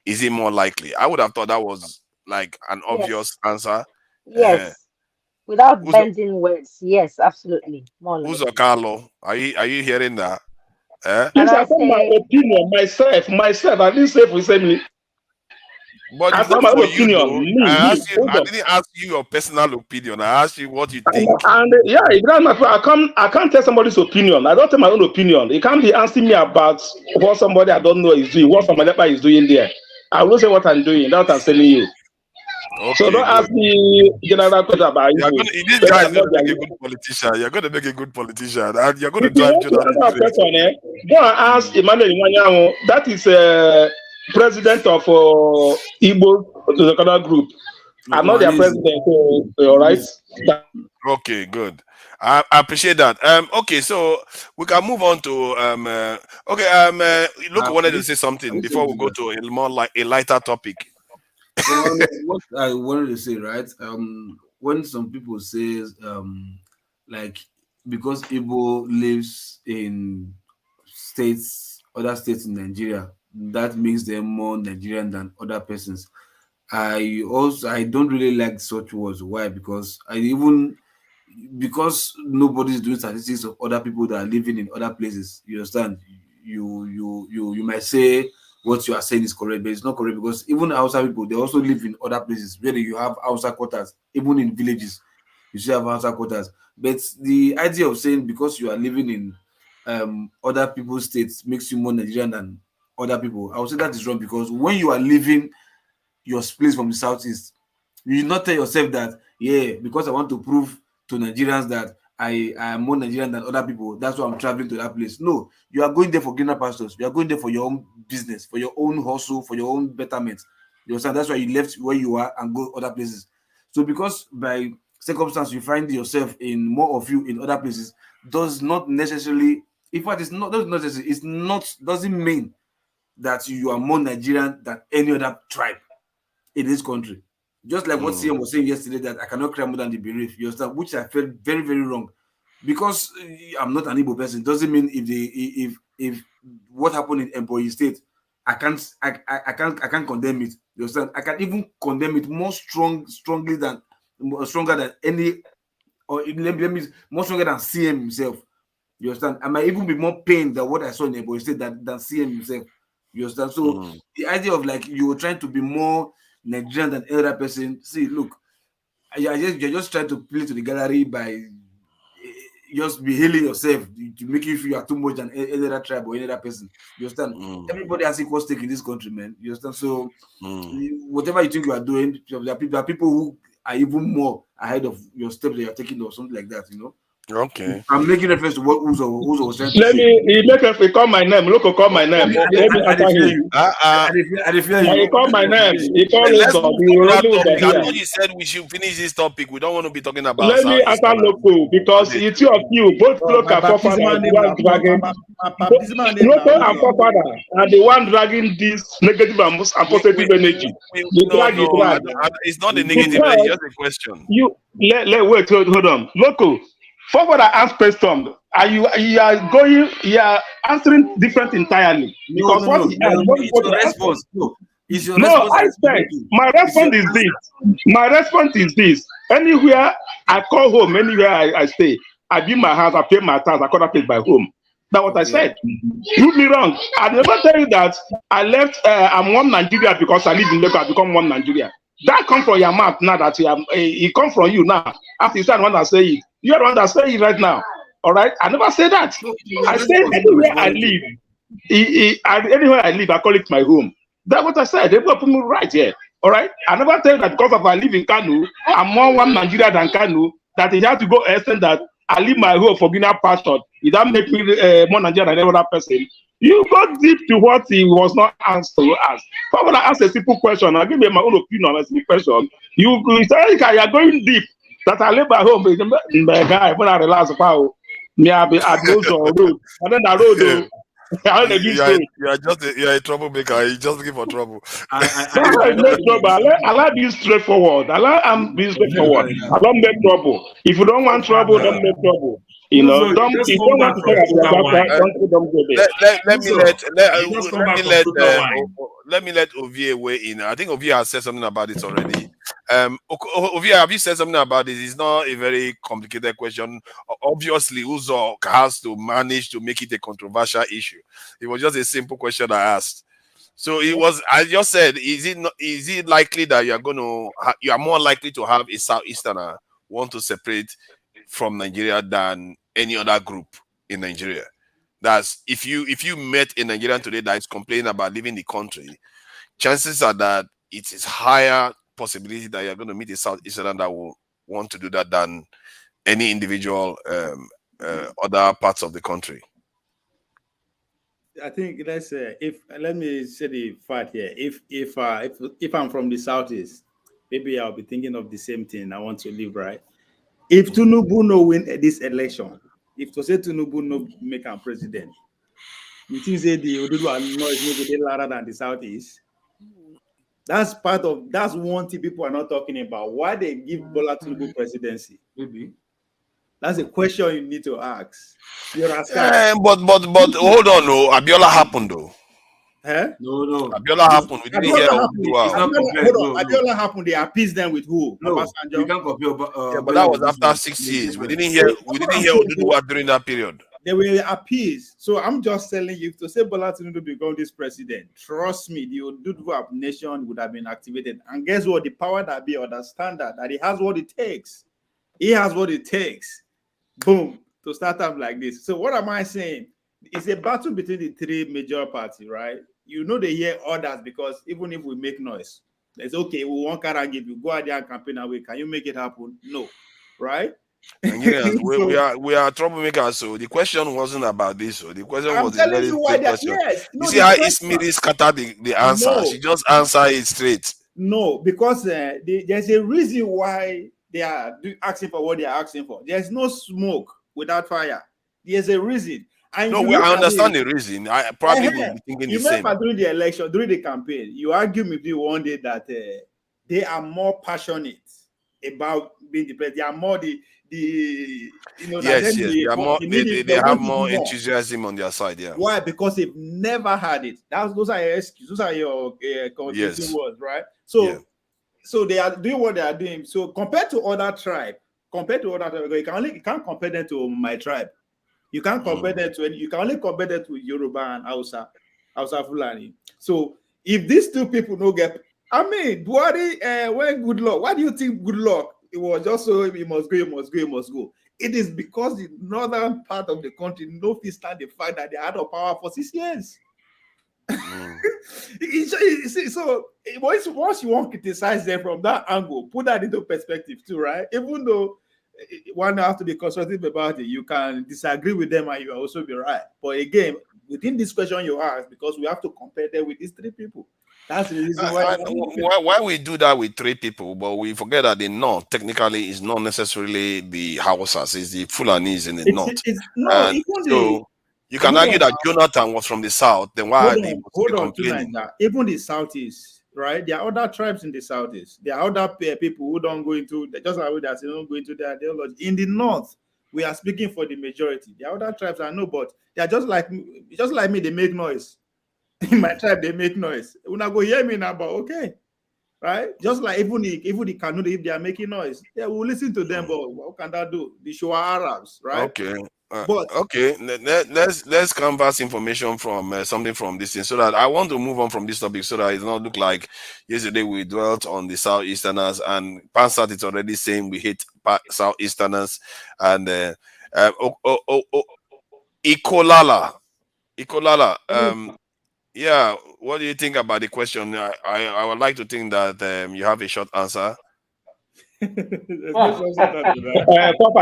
Is it more likely? I would have thought that was like an obvious answer. Yes. Without bending words, yes, absolutely. More likely. Uzo Carlo, are you hearing that? Please, I said my opinion, myself. I didn't say for me. But I said my opinion. I didn't ask you your personal opinion. I asked you what you think. And it doesn't matter. I can't tell somebody's opinion. I don't tell my own opinion. You can't be asking me about what somebody I don't know is doing, what somebody else is doing there. I will say what I'm doing. That's what I'm telling you. Okay, so don't ask me general question about it. This guy is going to make a good politician. You're going to make a good politician, and you're going to drive journalism. Go and ask Emmanuel Iwanyanwo. That is president of Igbo the group. I'm not their president. So, all right. Okay, good. I appreciate that. Okay, so we can move on to Luke wanted to say something before we go to a more like a lighter topic. What I wanted to say, right? When some people say, like, because Igbo lives in other states in Nigeria, that makes them more Nigerian than other persons. I don't really like such words. Why? Because nobody's doing statistics of other people that are living in other places. You understand? You might say what you are saying is correct, but it's not correct because even Hausa people, they also live in other places where you have Hausa quarters. Even in villages, you still have Hausa quarters. But the idea of saying because you are living in other people's states makes you more Nigerian than other people, I would say that is wrong because when you are leaving your place from the southeast, you will not tell yourself that, yeah, because I want to prove to Nigerians that I am more Nigerian than other people. That's why I'm traveling to that place. No, you are going there for greener pastures. You are going there for your own business, for your own hustle, for your own betterment. You understand? That's why you left where you are and go other places. So because by circumstance you find yourself in more of you in other places, does not necessarily, in fact, it's not necessarily, it's not, doesn't mean that you are more Nigerian than any other tribe in this country. Just like what CM was saying yesterday, that I cannot cry more than the bereaved, you understand, which I felt very, very wrong. Because I'm not an Igbo person, doesn't mean if what happened in Employee State, I can't condemn it. You understand? I can even condemn it stronger than any, or let me more stronger than CM himself. You understand? I might even be more pained than what I saw in Employee State than CM himself. You understand? So the idea of like you were trying to be more Nigerian than any other person. See, look, you're just trying to play to the gallery by just be hailing yourself to make you feel you are too much than any other tribe or any other person. You understand? Everybody has equal stake in this country, man. You understand? So whatever you think you are doing, there are people who are even more ahead of your steps that you're taking or something like that, you know. Okay. I'm making reference to what Uzo was trying to Let say. me make a call my name. Look, call my name. I fear you. He call my name. He call Let's Uzo. move He to will that only Uzo topic. I here. thought you said we should finish this topic. We don't want to be talking about Let me Southeast. answer local because it's two of you, both local My forefather baptismal and the name, one dragging my baptismal name, local and forefather and the one dragging this negative and positive energy. The drag is drag. It's not a negative, it's just a question. You wait, hold on. Local. Forefather asked question. You are answering different entirely. Because what he asked, it's your response. No, it's your no, response. I said my response is this. My response is this. Anywhere I call home, anywhere I stay, I build my house, I pay my tax, I call that place my home. That's what I said. Prove me wrong. I never tell you that I left. I'm one Nigeria because I live in Lagos. I become one Nigeria. That come from your mouth now. That it come from you now. After you start one that say it, you are the one that say it right now. All right. I never say that. I say anywhere I live, anywhere I live, I call it my home. That's what I said. They put me right here. All right. I never tell you that because of I live in Kanu, I'm more one Nigeria than Kanu. That it has to go extend that I leave my home for greener pasture. It that make me more Nigerian than any other person. You go deep to what he was not asked to ask. But when I ask a simple question, I give you my own opinion on a simple question. You say you are going deep. That I leave my home, the guy when I relax about me, I be at those road, and then the road. You're a troublemaker. You're just looking for trouble. I make trouble. I like being straightforward. I'm being straightforward. I don't make trouble. If you don't want trouble, don't make trouble. You know, if you don't want to talk about don't go there. Let me let Ovie weigh in. I think Ovie has said something about it already. Ovie, have you said something about this? It's not a very complicated question. Obviously, Uzo has to manage to make it a controversial issue. It was just a simple question I asked. So it was. I just said, is it likely that you are more likely to have a Southeasterner want to separate from Nigeria than any other group in Nigeria? That's if you met a Nigerian today that is complaining about leaving the country, chances are that it is higher possibility that you're going to meet a Southeasterner that will want to do that than any individual other parts of the country. I think let me say the fact here. If I'm from the Southeast, maybe I'll be thinking of the same thing. I want to live right. If Tinubu no win this election, if to say Tinubu no make him president, you think say the Oduduwa noise no go dey louder than the Southeast? That's one thing people are not talking about. Why they give Bola Tinubu presidency? Maybe. That's a question you need to ask. But hold on, no. Abiola happened though. Huh? No. Abiola happened. We didn't hear Abiola happened. They appeased them with who? No, you can't compare. But that was after 6 years. We didn't hear Oduduwa during that period. They were appeased. So I'm just telling you, to say Bola Tinubu become this president, trust me, the Oduduwa nation would have been activated. And guess what? The power that be understand that he has what it takes. He has what it takes. Boom. To start up like this. So what am I saying? It's a battle between the three major parties, right? You know they hear others because even if we make noise, it's okay. We won't give you go out there and campaign away. Can you make it happen? No, right? Nigerians, So- we are troublemakers. So the question wasn't about this. So the question I'm was a telling very you why straight that. question. Yes, You no, see the how question. Ismiri scattered the answer. No. She just answered it straight. No, because there's a reason why they are asking for what they are asking for. There's no smoke without fire. There's a reason. And No, if you look I at understand it, the reason. I probably will be thinking you the same. remember during the election, during the campaign, you argued with me one day that they are more passionate about being the president. They are more Yes, they are more. They have want to more do more. enthusiasm on their side. Yeah. Why? Because they've never had it. Those are your excuses. Those are your confusing Yes. words, right? So, Yeah. so they are doing what they are doing. So compared to other tribe, you can't compare them to my tribe. You can't compare them to any. You can only compare them to Yoruba and Hausa Fulani. So if these two people don't get, I mean, Buhari, when good luck. Why do you think good luck? It was just so he must go. It is because the northern part of the country no fit stand the fact that they had of power for 6 years. So once you want to criticize them from that angle, put that into perspective too, right? Even though one has to be constructive about it, you can disagree with them and you will also be right. But again, within this question you asked, because we have to compare them with these three people. That's the reason why we do that with three people, but we forget that the north technically is not necessarily the Hausas, it's the Fulanis in the north. So you can argue that Jonathan was from the south, then why are they complaining? Even the southeast, right? There are other tribes in the southeast. There are other people who don't go into, just like we don't go into their ideology. In the north, we are speaking for the majority. There are other tribes I know, but they are just like me, they make noise. In my tribe, they make noise. When I go hear me now, but okay, right? Just like even the Kanuri, if they are making noise, yeah, we'll listen to them. But what can that do? The Shoa Arabs, right? Okay. Okay, let's canvas information from something from this thing, so that I want to move on from this topic, so that it does not look like yesterday we dwelt on the Southeasterners, and Pansat is already saying we hate Southeasterners, and Ikolala. Yeah, what do you think about the question? I would like to think that you have a short answer. Papa,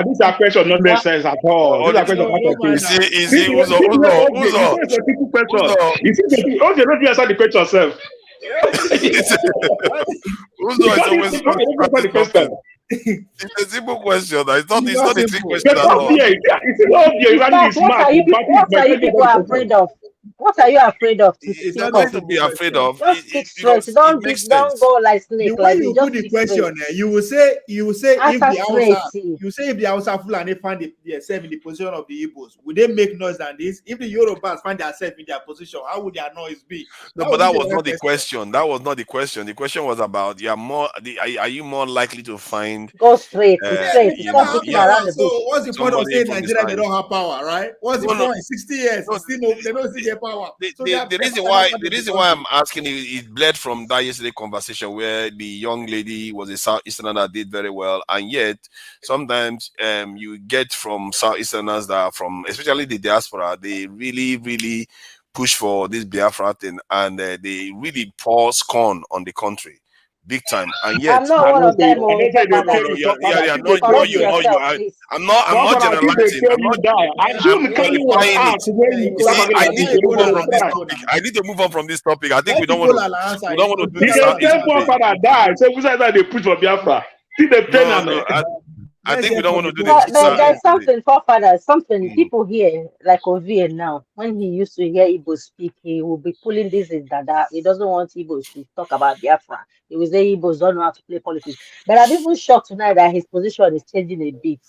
this question not make sense at all. This question Uzo. You see, don't answer the question yourself. Uzo is always it's a simple question. It's not a trick question at all. What are you people afraid of? What are you afraid of? It's nothing to be afraid of. Just speak straight. Don't go like snake. The way you put the question, you will say if the Hausa Fulani find themselves in the position of the Igbos, would they make noise than this? If the Yorubas find themselves in their position, how would their noise be? No, but that was not the question. That was not the question. The question was about are you more likely to find go straight? Stop looking around the bush. So what's the point of saying Nigeria they don't have power, right? What's the point? 60 years, they don't see their power. The reason why I'm asking it bled from that yesterday conversation where the young lady was a Southeasterner that did very well, and yet sometimes you get from Southeasterners that are from, especially the diaspora, they really push for this Biafra thing, and they really pour scorn on the country. Big time, and yet I'm not one of them. I'm not generalizing. I need to move on from this topic. I think we don't want to do this. They push for Biafra. I think we don't want to do this. There's something, forefathers, people here, like Ovie now, when he used to hear Igbo speak, he will be pulling this in Dada. He doesn't want Igbos to talk about Biafra. He will say Igbos don't know how to play politics. But I'm even shocked tonight that his position is changing a bit.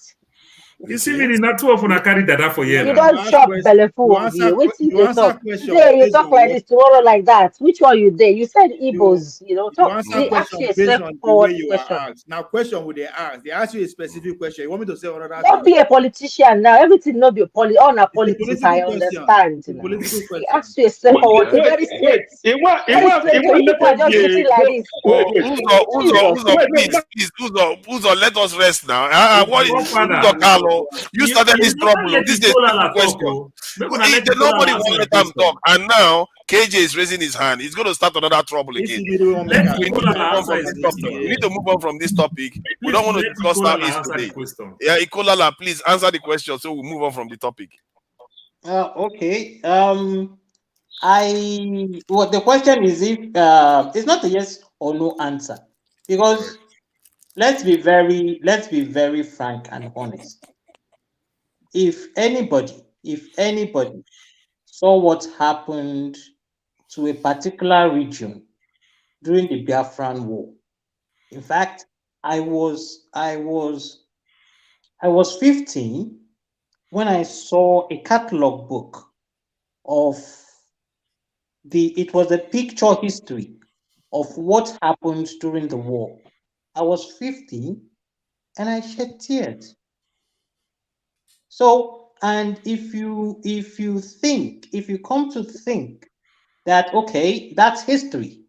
You see me in that two of una carry Dada for years. You don't chop belleful of you. Wait till you talk. Today you talk like this, tomorrow like that. Which one you there? You said Igbos, talk. Now question would they ask? They ask you a specific question. You want me to say another? Don't be a politician now. Everything not be all na politics. I understand. He asked you a straightforward, very straight. Uzo, let us rest now. What is Uzo? You started this trouble. This is a question. Nobody will let them talk. And now KJ is raising his hand. He's going to start another trouble again. Let We need to move Ikola on from answer this his topic. question. We need to move on from this topic. We Please don't want to let discuss Ikola Southeast answer the today. question. Yeah, Ikola, please answer the question so we move on from the topic. Okay. The question is if it's not a yes or no answer, because let's be very frank and honest. If anybody saw what happened to a particular region during the Biafran War, in fact, I was 15 when I saw a catalog book of it was a picture history of what happened during the war. I was 15 and I shed tears. So, and if you come to think that, okay, that's history,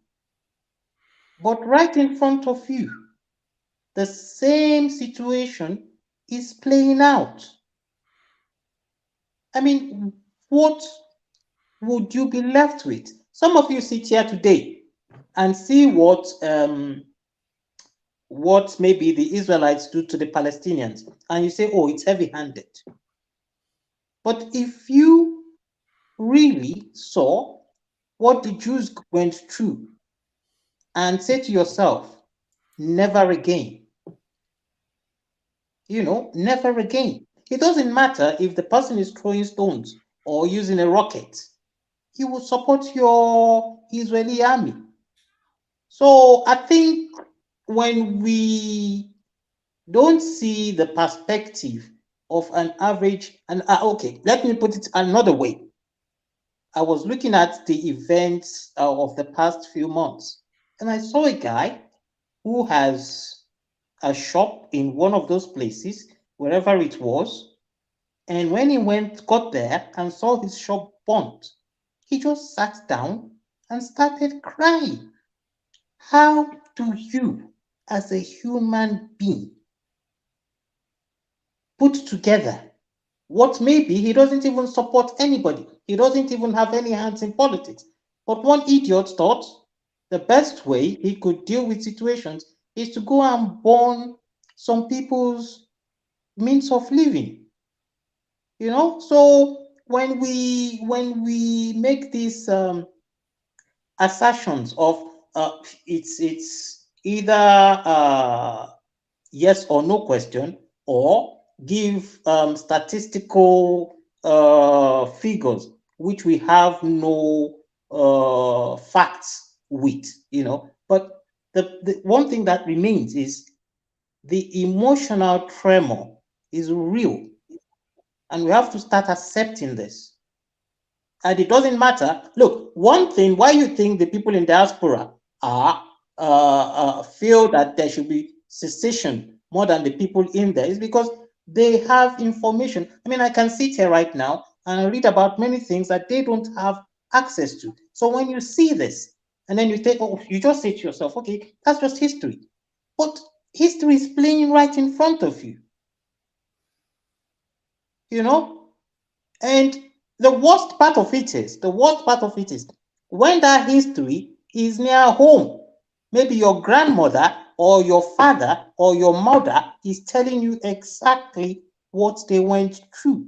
but right in front of you, the same situation is playing out. I mean, what would you be left with? Some of you sit here today and see what maybe the Israelites do to the Palestinians, and you say, oh, it's heavy-handed. But if you really saw what the Jews went through and say to yourself, never again, never again. It doesn't matter if the person is throwing stones or using a rocket, you will support your Israeli army. So I think when we don't see the perspective of an average, and okay, let me put it another way. I was looking at the events of the past few months, and I saw a guy who has a shop in one of those places, wherever it was, and when he got there and saw his shop burnt, he just sat down and started crying. How do you, as a human being, put together what maybe he doesn't even support anybody, he doesn't even have any hands in politics, but one idiot thought the best way he could deal with situations is to go and burn some people's means of living? So when we make these assertions of it's either yes or no question, or give statistical figures which we have no facts with, but the one thing that remains is the emotional tremor is real, and we have to start accepting this. And it doesn't matter. Look, one thing why you think the people in diaspora feel that there should be secession more than the people in there is because they have information. I mean, I can sit here right now and read about many things that they don't have access to. So when you see this, and then you think, oh, you just say to yourself, okay, that's just history. But history is playing right in front of you. And the worst part of it is when that history is near home. Maybe your grandmother or your father or your mother is telling you exactly what they went through.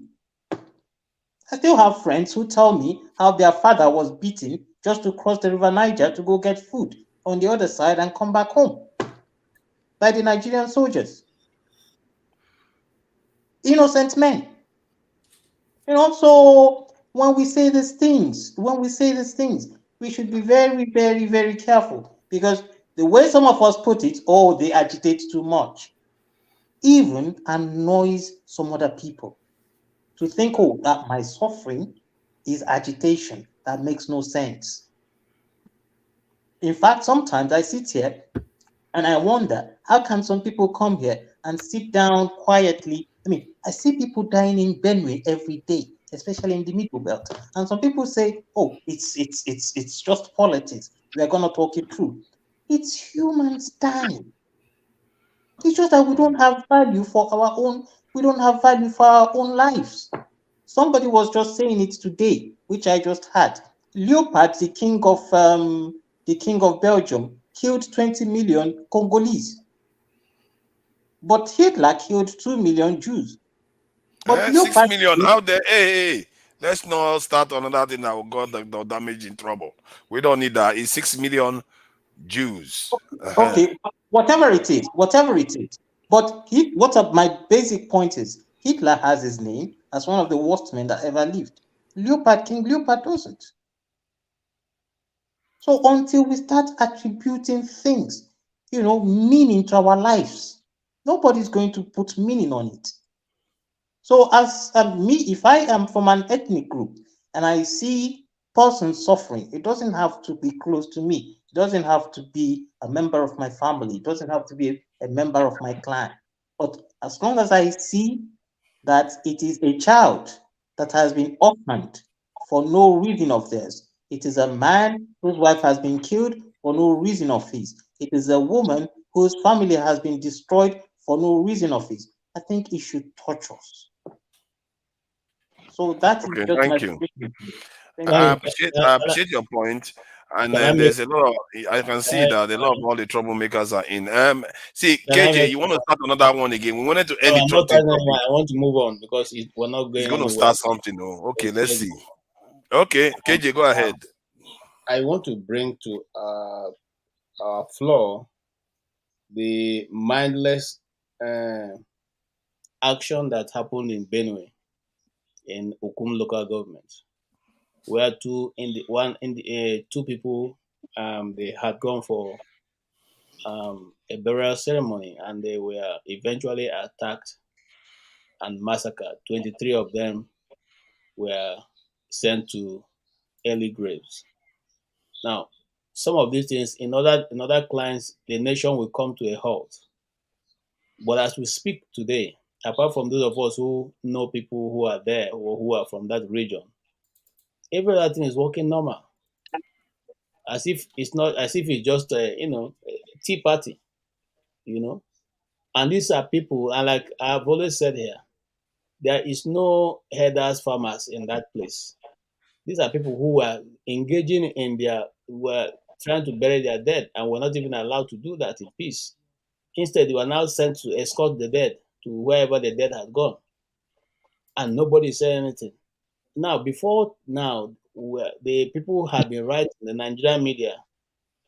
I still have friends who tell me how their father was beaten just to cross the River Niger to go get food on the other side and come back home by the Nigerian soldiers. Innocent men. So when we say these things, we should be very, very, very careful, because the way some of us put it, oh, they agitate too much, even annoys some other people to think, oh, that my suffering is agitation. That makes no sense. In fact, sometimes I sit here and I wonder, how can some people come here and sit down quietly? I mean, I see people dying in Benue every day, especially in the Middle Belt. And some people say, oh, it's just politics. We are going to talk it through. It's humans dying. It's just that we don't have value for our own, we don't have value for our own lives. Somebody was just saying it today, which I just had. Leopard, the king of Belgium, killed 20 million Congolese. But Hitler killed 2 million Jews. But 6 Leopard, million out there. Hey, let's not start another thing that will got the damage in trouble. We don't need that. It's 6 million Jews. okay, whatever it is. But my basic point is Hitler has his name as one of the worst men that ever lived. King Leopard doesn't. So until we start attributing things, meaning to our lives, nobody's going to put meaning on it. So as me, if I am from an ethnic group and I see persons suffering, it doesn't have to be close to me. It doesn't have to be a member of my family. It doesn't have to be a member of my clan. But as long as I see that it is a child that has been orphaned for no reason of theirs, it is a man whose wife has been killed for no reason of his, it is a woman whose family has been destroyed for no reason of his, I think it should touch us. So that is Okay, just my thank you. position. Thank I you. appreciate your point, and Can I make, there's a lot. I can can see I, that a lot of all the troublemakers are in. See, can I KJ, make, you want to start another one again? We wanted to no, end the I'm not thing telling topic. anyone. I want to move on because we're not He's going going to anywhere. start something. Oh, okay, let's Let's see. go. Okay, KJ, go ahead. I want to bring to floor the mindless action that happened in Benue, in Okum local government, where two people they had gone for a burial ceremony and they were eventually attacked and massacred. 23 of them were sent to early graves. Now, some of these things in other clients, the nation will come to a halt. But as we speak today, apart from those of us who know people who are there or who are from that region, every other thing is working normal. As if it's just a tea party, And these are people, and like I've always said here, there is no herders farmers in that place. These are people who were engaging were trying to bury their dead and were not even allowed to do that in peace. Instead, they were now sent to escort the dead to wherever the dead had gone. And nobody said anything. Now, before now, the people have been writing, the Nigerian media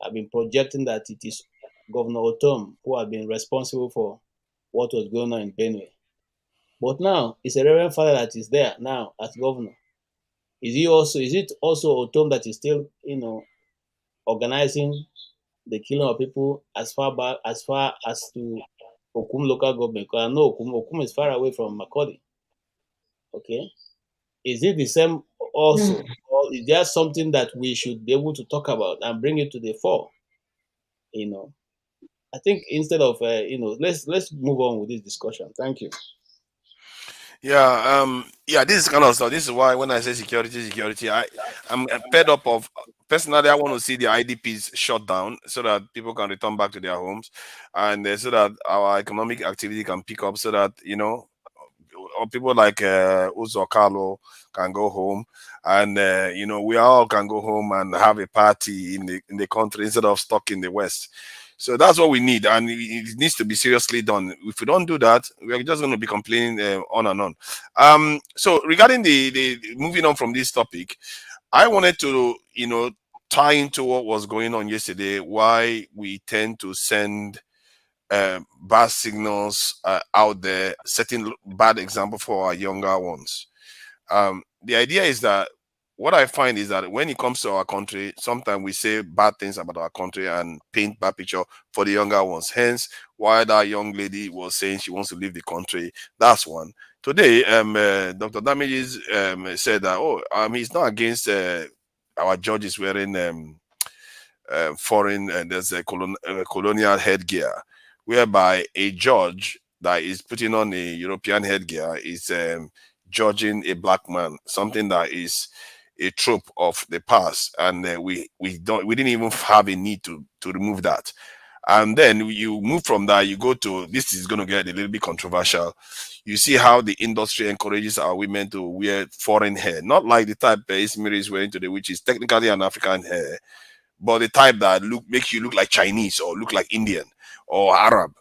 have been projecting that it is Governor Otom who have been responsible for what was going on in Benue. But now, it's a Reverend Father that is there now as governor. Is it also Otom that is still, organizing the killing of people as far as to Okum local government? Because I know Okum is far away from Makodi. Okay. Is it the same also? Or is there something that we should be able to talk about and bring it to the fore? I think instead of let's move on with this discussion. Thank you. Yeah, this is kind of stuff. This is why when I say security, I'm fed up of. Personally, I want to see the IDPs shut down so that people can return back to their homes, and so that our economic activity can pick up, so that or people like Uzo Carlo can go home, and we all can go home and have a party in the country instead of stuck in the West. So that's what we need, and it needs to be seriously done. If we don't do that, we're just going to be complaining on and on. So regarding the moving on from this topic, I wanted to tie into what was going on yesterday. Why we tend to send bad signals out there, setting bad example for our younger ones. The idea is that what I find is that when it comes to our country, sometimes we say bad things about our country and paint bad picture for the younger ones. Hence, why that young lady was saying she wants to leave the country. That's one. Today, Dr. Damages said that he's not against our judges wearing foreign there's a colonial headgear, whereby a judge that is putting on a European headgear is judging a black man, something that is a trope of the past, and we didn't even have a need to remove that. And then you move from that, you go to, this is going to get a little bit controversial. You see how the industry encourages our women to wear foreign hair, not like the type Ismail is wearing today, which is technically an African hair, but the type that makes you look like Chinese or look like Indian or Arab.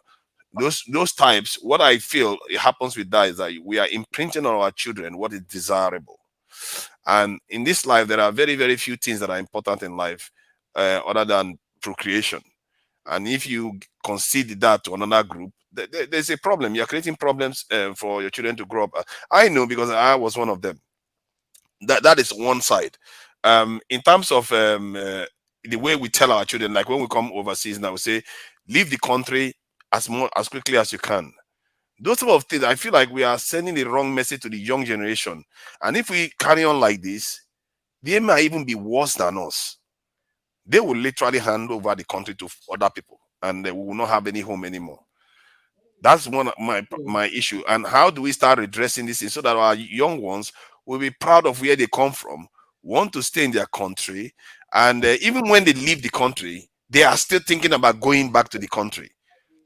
Those types, what I feel it happens with that is that we are imprinting on our children what is desirable. And in this life, there are very, very few things that are important in life other than procreation. And if you concede that to another group, there's a problem. You're creating problems for your children to grow up. I know because I was one of them. That is one side. In terms of the way we tell our children, like when we come overseas now, we say, leave the country as quickly as you can. Those type of things, I feel like we are sending the wrong message to the young generation. And if we carry on like this, they might even be worse than us. They will literally hand over the country to other people, and we will not have any home anymore. That's one of my issue. And how do we start addressing this so that our young ones will be proud of where they come from, want to stay in their country, and even when they leave the country, they are still thinking about going back to the country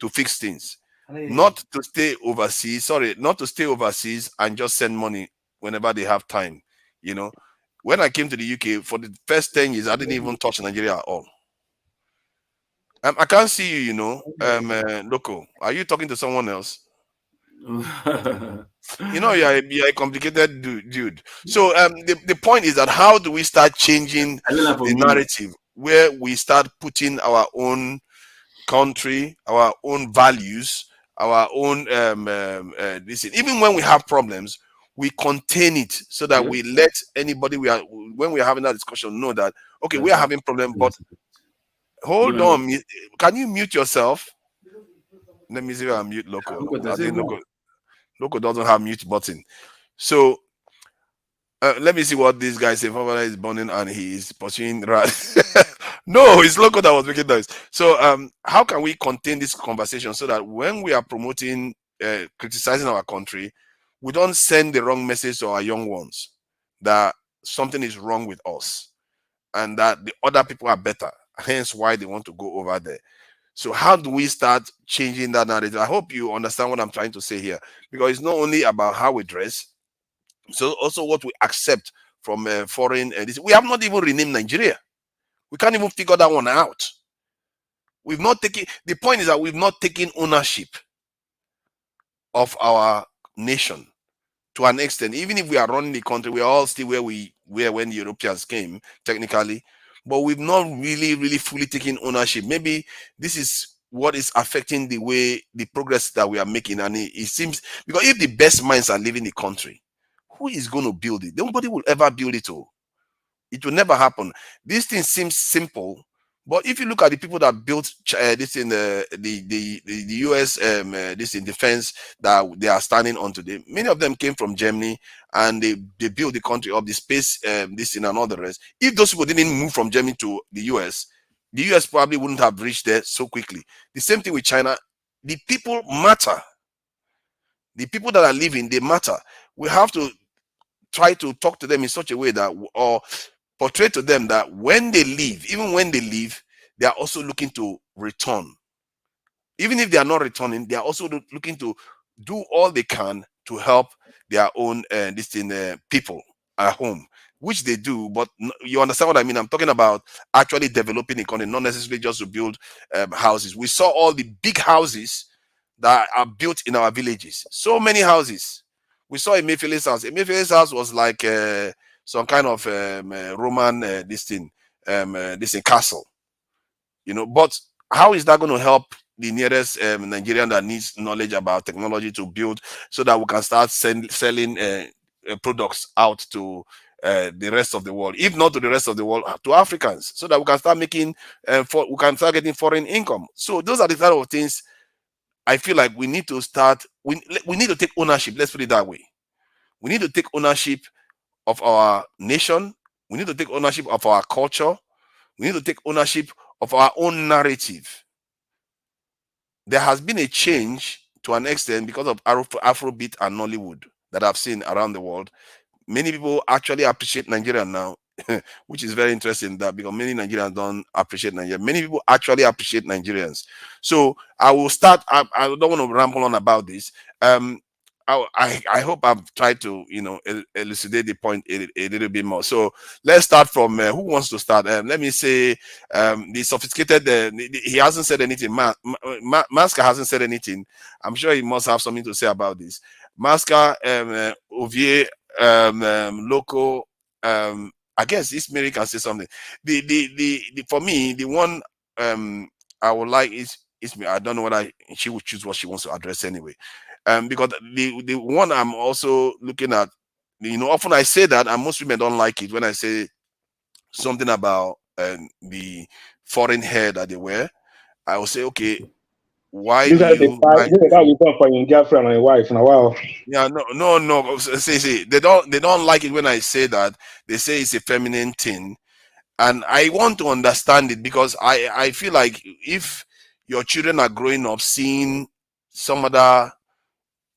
to fix things, not to stay overseas. Not to stay overseas and just send money whenever they have time. You know, when I came to the UK for the first 10 years, I didn't even touch Nigeria at all. I can't see you, Loco. Are you talking to someone else? You're a complicated dude. So the point is that how do we start changing the narrative where we start putting our own country, our own values, our own even when we have problems, we contain it so that we let anybody when we are having that discussion know that okay, we are having problem, but hold on. Can you mute yourself? Let me see if I mute Loco. I think Loco doesn't have mute button. So let me see what this guy said. Father is burning and he is pursuing right. No, it's Loco that was making noise. So how can we contain this conversation so that when we are promoting, criticizing our country, we don't send the wrong message to our young ones that something is wrong with us and that the other people are better, hence why they want to go over there. So how do we start changing that narrative? I hope you understand what I'm trying to say here, because it's not only about how we dress, so also what we accept from foreign. We have not even renamed Nigeria. We can't even figure that one out. We've not taken. The point is that we've not taken ownership of our nation to an extent. Even if we are running the country, we are all still where we were when the Europeans came, technically. But we've not really fully taken ownership. Maybe this is what is affecting the progress that we are making. And it seems, because if the best minds are leaving the country, who is going to build it? Nobody will ever build it all. It will never happen. This thing seems simple, but if you look at the people that built this in the US, this in defense that they are standing on today, many of them came from Germany, and they built the country up, the space, this in and all the rest. If those people didn't move from Germany to the US probably wouldn't have reached there so quickly. The same thing with China. The people matter. The people that are living, they matter. We have to try to talk to them in such a way that, or portray to them that when they leave, even when they leave, they are also looking to return. Even if they are not returning, they are also looking to do all they can to help their own people at home, which they do. But you understand what I mean? I'm talking about actually developing the economy, not necessarily just to build houses. We saw all the big houses that are built in our villages. So many houses. We saw Emefiele's house. Emefiele's house was like some kind of Roman castle, But how is that going to help the nearest Nigerian that needs knowledge about technology to build, so that we can start selling products out to the rest of the world, if not to the rest of the world, to Africans, so that we can start making, we can start getting foreign income. So those are the kind of things I feel like we need to start. We need to take ownership. Let's put it that way. We need to take ownership of our nation. We need to take ownership of our culture. We need to take ownership of our own narrative. There has been a change to an extent because of Afrobeat and Nollywood that I've seen around the world. Many people actually appreciate Nigeria now which is very interesting that because many Nigerians don't appreciate Nigeria. Many people actually appreciate Nigerians. So I will start. I don't want to ramble on about this. I hope I've tried to elucidate the point a little bit more. So let's start from who wants to start. Let me say the sophisticated. He hasn't said anything. Maska hasn't said anything. I'm sure he must have something to say about this. Maska, Ovier, Loco. I guess this Mary can say something. The for me the one I would like is me. I don't know whether she would choose what she wants to address anyway. Because the one I'm also looking at, often I say that, and most women don't like it when I say something about the foreign hair that they wear. I will say, okay, why These do are the you? five. This is how you come for your girlfriend and your wife. Now, wow. Yeah, no. See, they don't like it when I say that. They say it's a feminine thing, and I want to understand it because I feel like if your children are growing up seeing some other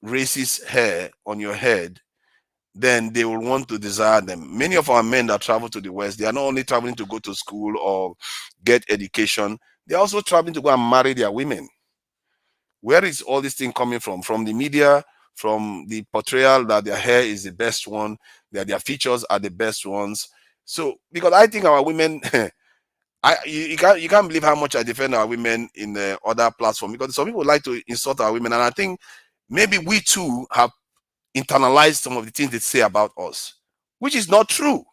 racist hair on your head, then they will want to desire them. Many of our men that travel to the West, they are not only traveling to go to school or get education, they're also traveling to go and marry their women. Where is all this thing coming from? From the media, from the portrayal that their hair is the best one, that their features are the best ones. So, because I think our women, you can't believe how much I defend our women in the other platform, because some people like to insult our women, and I think maybe we too have internalized some of the things they say about us, which is not true.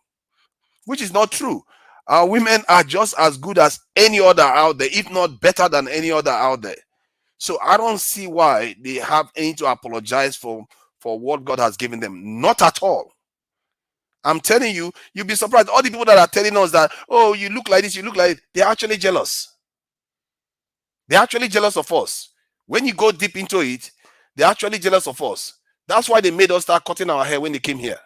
Our women are just as good as any other out there, if not better than any other out there. So I don't see why they have any to apologize for what God has given them. Not at all. I'm telling you, you'll be surprised. All the people that are telling us that, oh, you look like this, you look like it, they're actually jealous. They're actually jealous of us. When you go deep into it, they're actually jealous of us. That's why they made us start cutting our hair when they came here.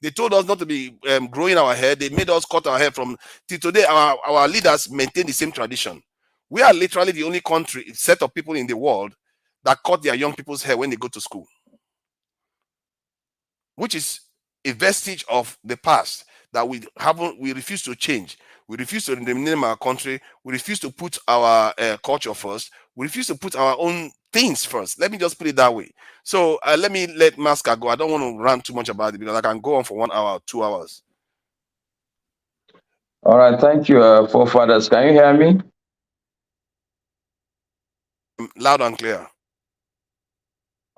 They told us not to be growing our hair. They made us cut our hair from till today. Our leaders maintain the same tradition. We are literally the only set of people in the world that cut their young people's hair when they go to school, which is a vestige of the past that we refuse to change. We refuse to rename our country. We refuse to put our culture first. We refuse to put our own things first. Let me just put it that way. So let me let Maska go. I don't want to rant too much about it because I can go on for 1 hour, 2 hours. All right, thank you, forefathers. Can you hear me? Loud and clear.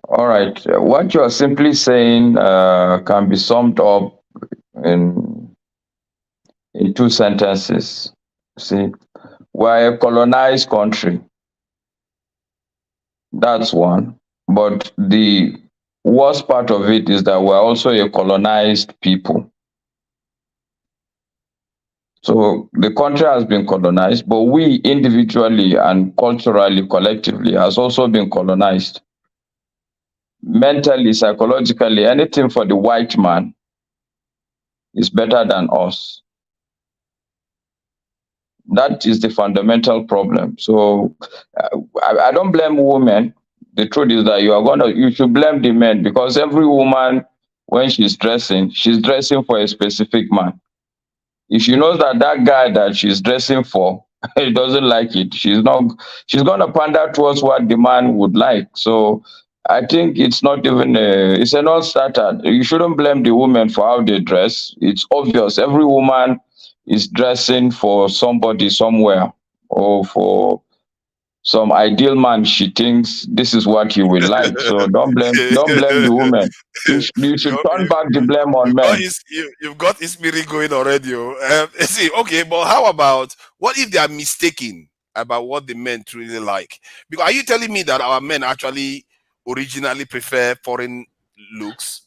All right. What you're simply saying can be summed up in 2 sentences. See, we're a colonized country. That's one. But the worst part of it is that we're also a colonized people. So the country has been colonized, but we individually and culturally, collectively, has also been colonized. Mentally, psychologically, anything for the white man is better than us. That is the fundamental problem. So I don't blame women. The truth is that you should blame the men, because every woman, when she's dressing for a specific man. If she knows that guy that she's dressing for, he doesn't like it, she's going to pander towards what the man would like. So I think it's not even it's a non-starter. You shouldn't blame the women for how they dress. It's obvious. Every woman is dressing for somebody somewhere, or for some ideal man she thinks this is what he will like. So don't blame the women. You should turn back the blame on men. You've got his spirit going already. See, okay, but how about what if they are mistaken about what the men truly like? Because are you telling me that our men actually originally prefer foreign looks?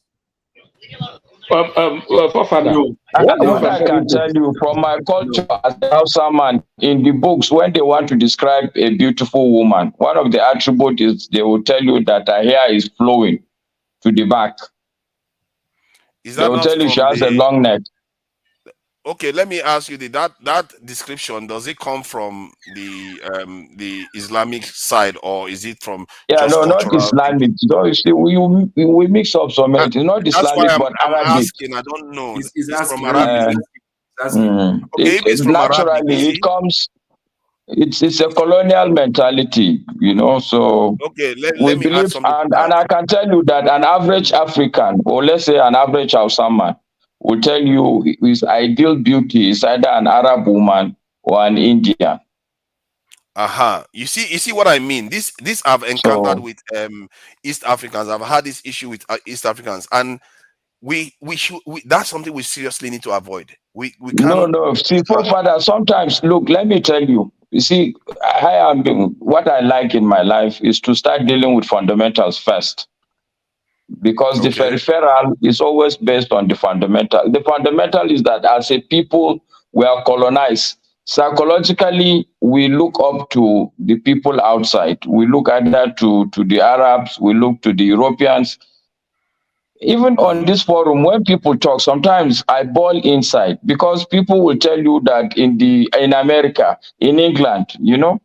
Forefather. What I can tell you from my culture as a Hausa man, in the books, when they want to describe a beautiful woman, one of the attributes is they will tell you that her hair is flowing to the back. They will tell you she has a long neck. Okay, let me ask you that description, does it come from the Islamic side, or is it from just no, cultural? not Islamic. So you see, we mix up some. It's not That's why Islamic, but I'm Arabic. asking. I don't know. He's It's from asking Arabic. That's it. Okay, if it's from Arabic, you Naturally it see. comes. It's a colonial mentality, you know. So Okay, we let me add believe, something to and that. I can tell you that an average African, or let's say an average Hausa will tell you his ideal beauty is either an Arab woman or an Indian. You see what I mean. This I've encountered So with East Africans. I've had this issue with East Africans, and that's something we seriously need to avoid. We no, can't. no. See, forefather, sometimes look, let me tell you. You see, what I like in my life is to start dealing with fundamentals first, because the Okay. peripheral is always based on the fundamental. The fundamental is that as a people, we are colonized. Psychologically, we look up to the people outside. We look either to the Arabs, we look to the Europeans. Even on this forum, when people talk, sometimes I boil inside, because people will tell you that in America, in England, you know,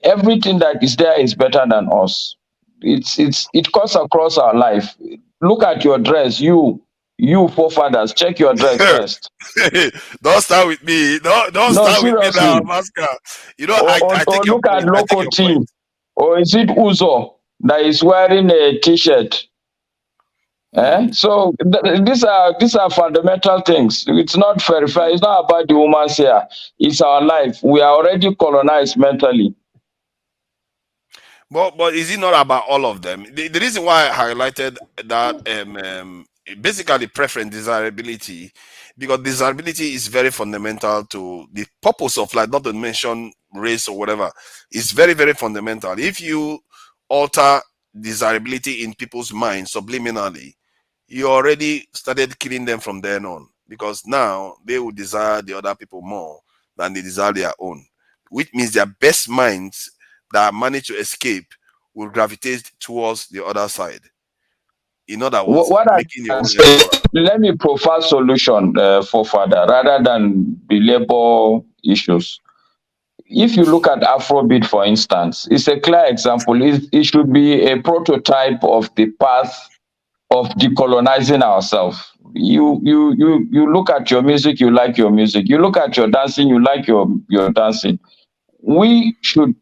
everything that is there is better than us. It cuts across our life. Look at your dress, you forefathers, check your dress first. Don't start with me. Don't No, start with me now, seriously. Masca. You know, I Or take your look at point. I take local your point. team. Or is it Uzo that is wearing a t-shirt? So these are fundamental things. It's not verified. It's not about the woman's hair. It's our life. We are already colonized mentally. But is it not about all of them? The reason why I highlighted that basically preference desirability, because desirability is very fundamental to the purpose of life, not to mention race or whatever. It's very, very fundamental. If you alter desirability in people's minds subliminally, you already started killing them from then on, because now they will desire the other people more than they desire their own, which means their best minds that manage to escape will gravitate towards the other side. In other words, What I making your can own say, emperor. let me provide solution for further rather than the labor issues. If you look at Afrobeat, for instance, it's a clear example. It should be a prototype of the path of decolonizing ourselves. You look at your music, you like your music. You look at your dancing, you like your dancing. We should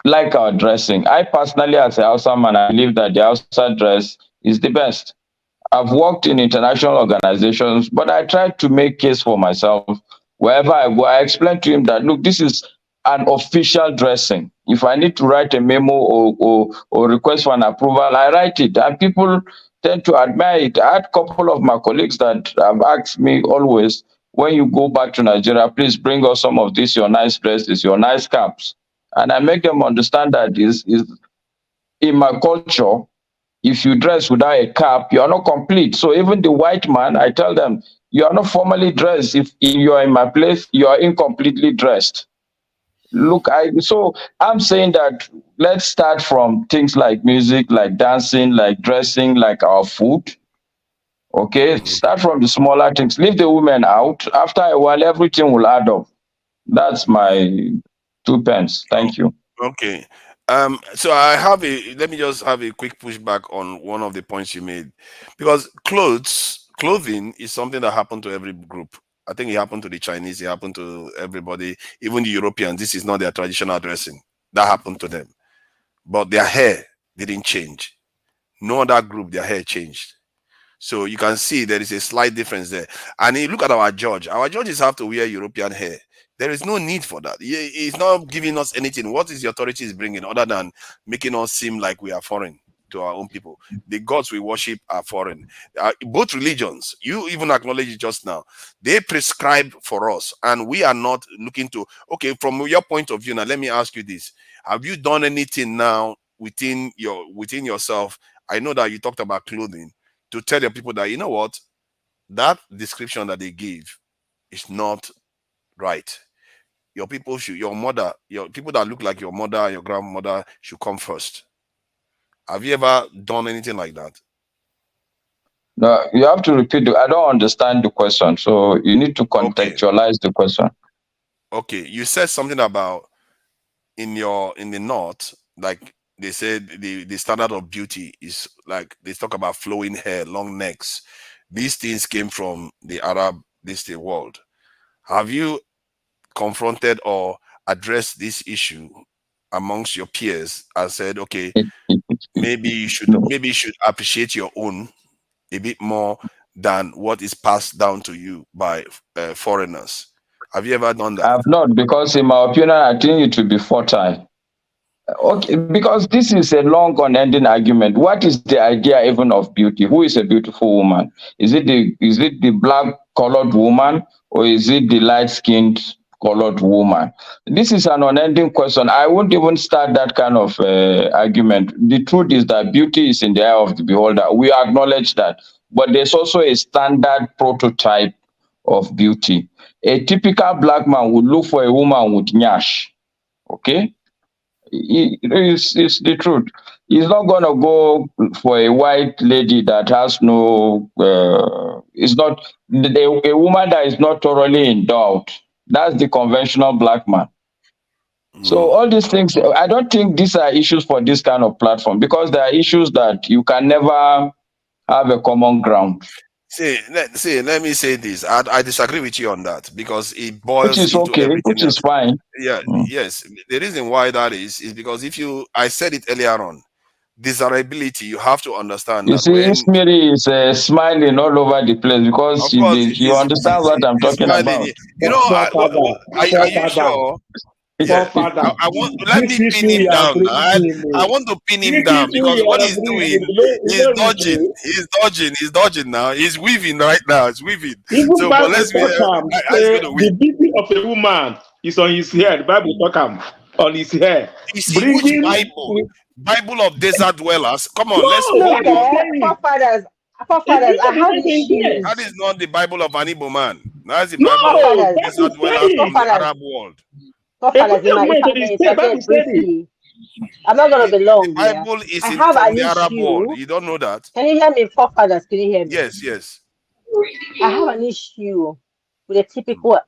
like our dressing. I personally, as a Hausa man, I believe that the Hausa dress is the best. I've worked in international organizations, but I try to make case for myself. Wherever I go, I explain to him that, look, this is an official dressing. If I need to write a memo or request for an approval, I write it. And people tend to admire it. I had a couple of my colleagues that have asked me always, when you go back to Nigeria, please bring us some of this, your nice dresses, your nice caps. And I make them understand that is in my culture, if you dress without a cap, you are not complete. So even the white man, I tell them, you are not formally dressed. If you are in my place, you are incompletely dressed. Look, so I'm saying that let's start from things like music, like dancing, like dressing, like our food. Okay, start from the smaller things. Leave the women out. After a while, everything will add up. That's my 2 pence. Thank you. Okay. So let me just have a quick pushback on one of the points you made. Because clothing is something that happened to every group. I think it happened to the Chinese, it happened to everybody, even the Europeans. This is not their traditional dressing. That happened to them. But their hair didn't change. No other group, their hair changed. So you can see there is a slight difference there. And you look at our judge. Our judges have to wear European hair. There is no need for that. It's not giving us anything. What is the authority is bringing other than making us seem like we are foreign to our own people? The gods we worship are foreign. Both religions, you even acknowledge it just now, they prescribe for us, and we are not looking to. Okay, from your point of view, now let me ask you this: have you done anything now within yourself? I know that you talked about clothing, to tell your people that, you know what, that description that they give is not right. Your people should, your mother, your people that look like your mother and your grandmother should come first. Have you ever done anything like that? No, you have to repeat. I don't understand the question, so you need to contextualize the question. Okay, you said something about in the north, like they said the standard of beauty is like they talk about flowing hair, long necks. These things came from the Arab world. Have you confronted or addressed this issue amongst your peers and said, okay, maybe you should appreciate your own a bit more than what is passed down to you by foreigners? Have you ever done that? I've not, because in my opinion, I think it will be fertile. Okay, because this is a long unending argument. What is the idea even of beauty? Who is a beautiful woman? Is it the black colored woman, or is it the light skinned colored woman? This is an unending question. I won't even start that kind of argument. The truth is that beauty is in the eye of the beholder. We acknowledge that, but there's also a standard prototype of beauty. A typical black man would look for a woman with nyash. Okay, it's the truth. He's not gonna go for a white lady that has no. It's not a woman that is not thoroughly endowed. That's the conventional black man. So all these things, I don't think these are issues for this kind of platform, because there are issues that you can never have a common ground. Let me say this. I disagree with you on that, because it boils Which is into okay, everything which is else. fine. Yeah, yes. The reason why that is because I said it earlier on, desirability, you have to understand You that see, when, Ismiri is smiling all over the place because of course, you understand what I'm he's talking smiling. about. You know, are you sure? Yeah, I want. Let me pin him down. I want to pin him down, because what he's doing, he's dodging now. He's weaving right now. He's weaving. Even So, but Bible let's be. talk am How he's say going to the weave? beauty of a woman is on his hair. The Bible talk am on his hair. You see, which Bringing Bible of desert dwellers? Come on, let's no, Look, you know. forefathers, It's I have yes. That is issues. not the Bible of an Igbo man. That's the No, Bible of Forefathers, that desert is dwellers from the forefathers, Arab world. forefathers. If I may interject briefly, I'm not gonna be The long here. Bible is I have from an the Arab world. issue. You don't know that? Can you hear me, forefathers? Can you hear me? Yes, yes. I have an issue with a typical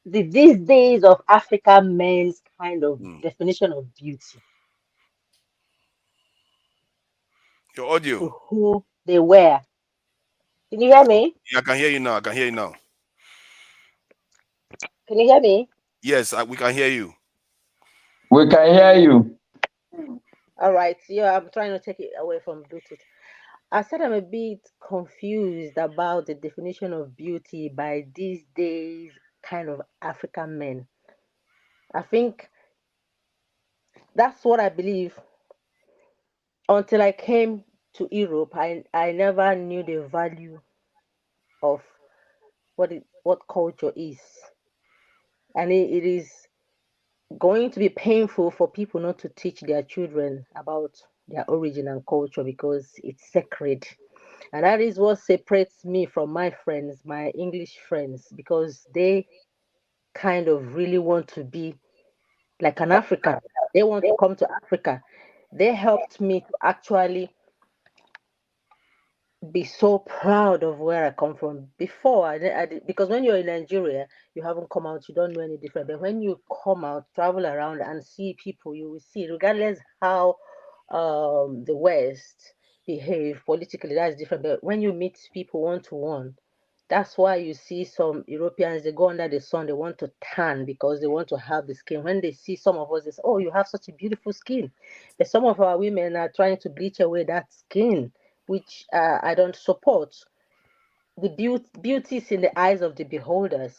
these days of African men's kind of definition of beauty, Your audio. to who they wear. Can you hear me? Yeah, I can hear you now. I can hear you now. Can you hear me? Yes, we can hear you. We can hear you. All right. Yeah, I'm trying to take it away from Bluetooth. I said I'm a bit confused about the definition of beauty by these days kind of African men. I think that's what I believe. Until I came to Europe, I never knew the value of what culture is. And it is going to be painful for people not to teach their children about their origin and culture, because it's sacred. And that is what separates me from my friends, my English friends, because they kind of really want to be like an African. They want to come to Africa. They helped me to actually be so proud of where I come from. Before, because when you're in Nigeria, you haven't come out, you don't know any different. But when you come out, travel around and see people, you will see, regardless how the West behave politically, that's different. But when you meet people one to one, that's why you see some Europeans, they go under the sun, they want to tan because they want to have the skin. When they see some of us, they say, oh, you have such a beautiful skin. But some of our women are trying to bleach away that skin, which I don't support. The beauty is in the eyes of the beholders.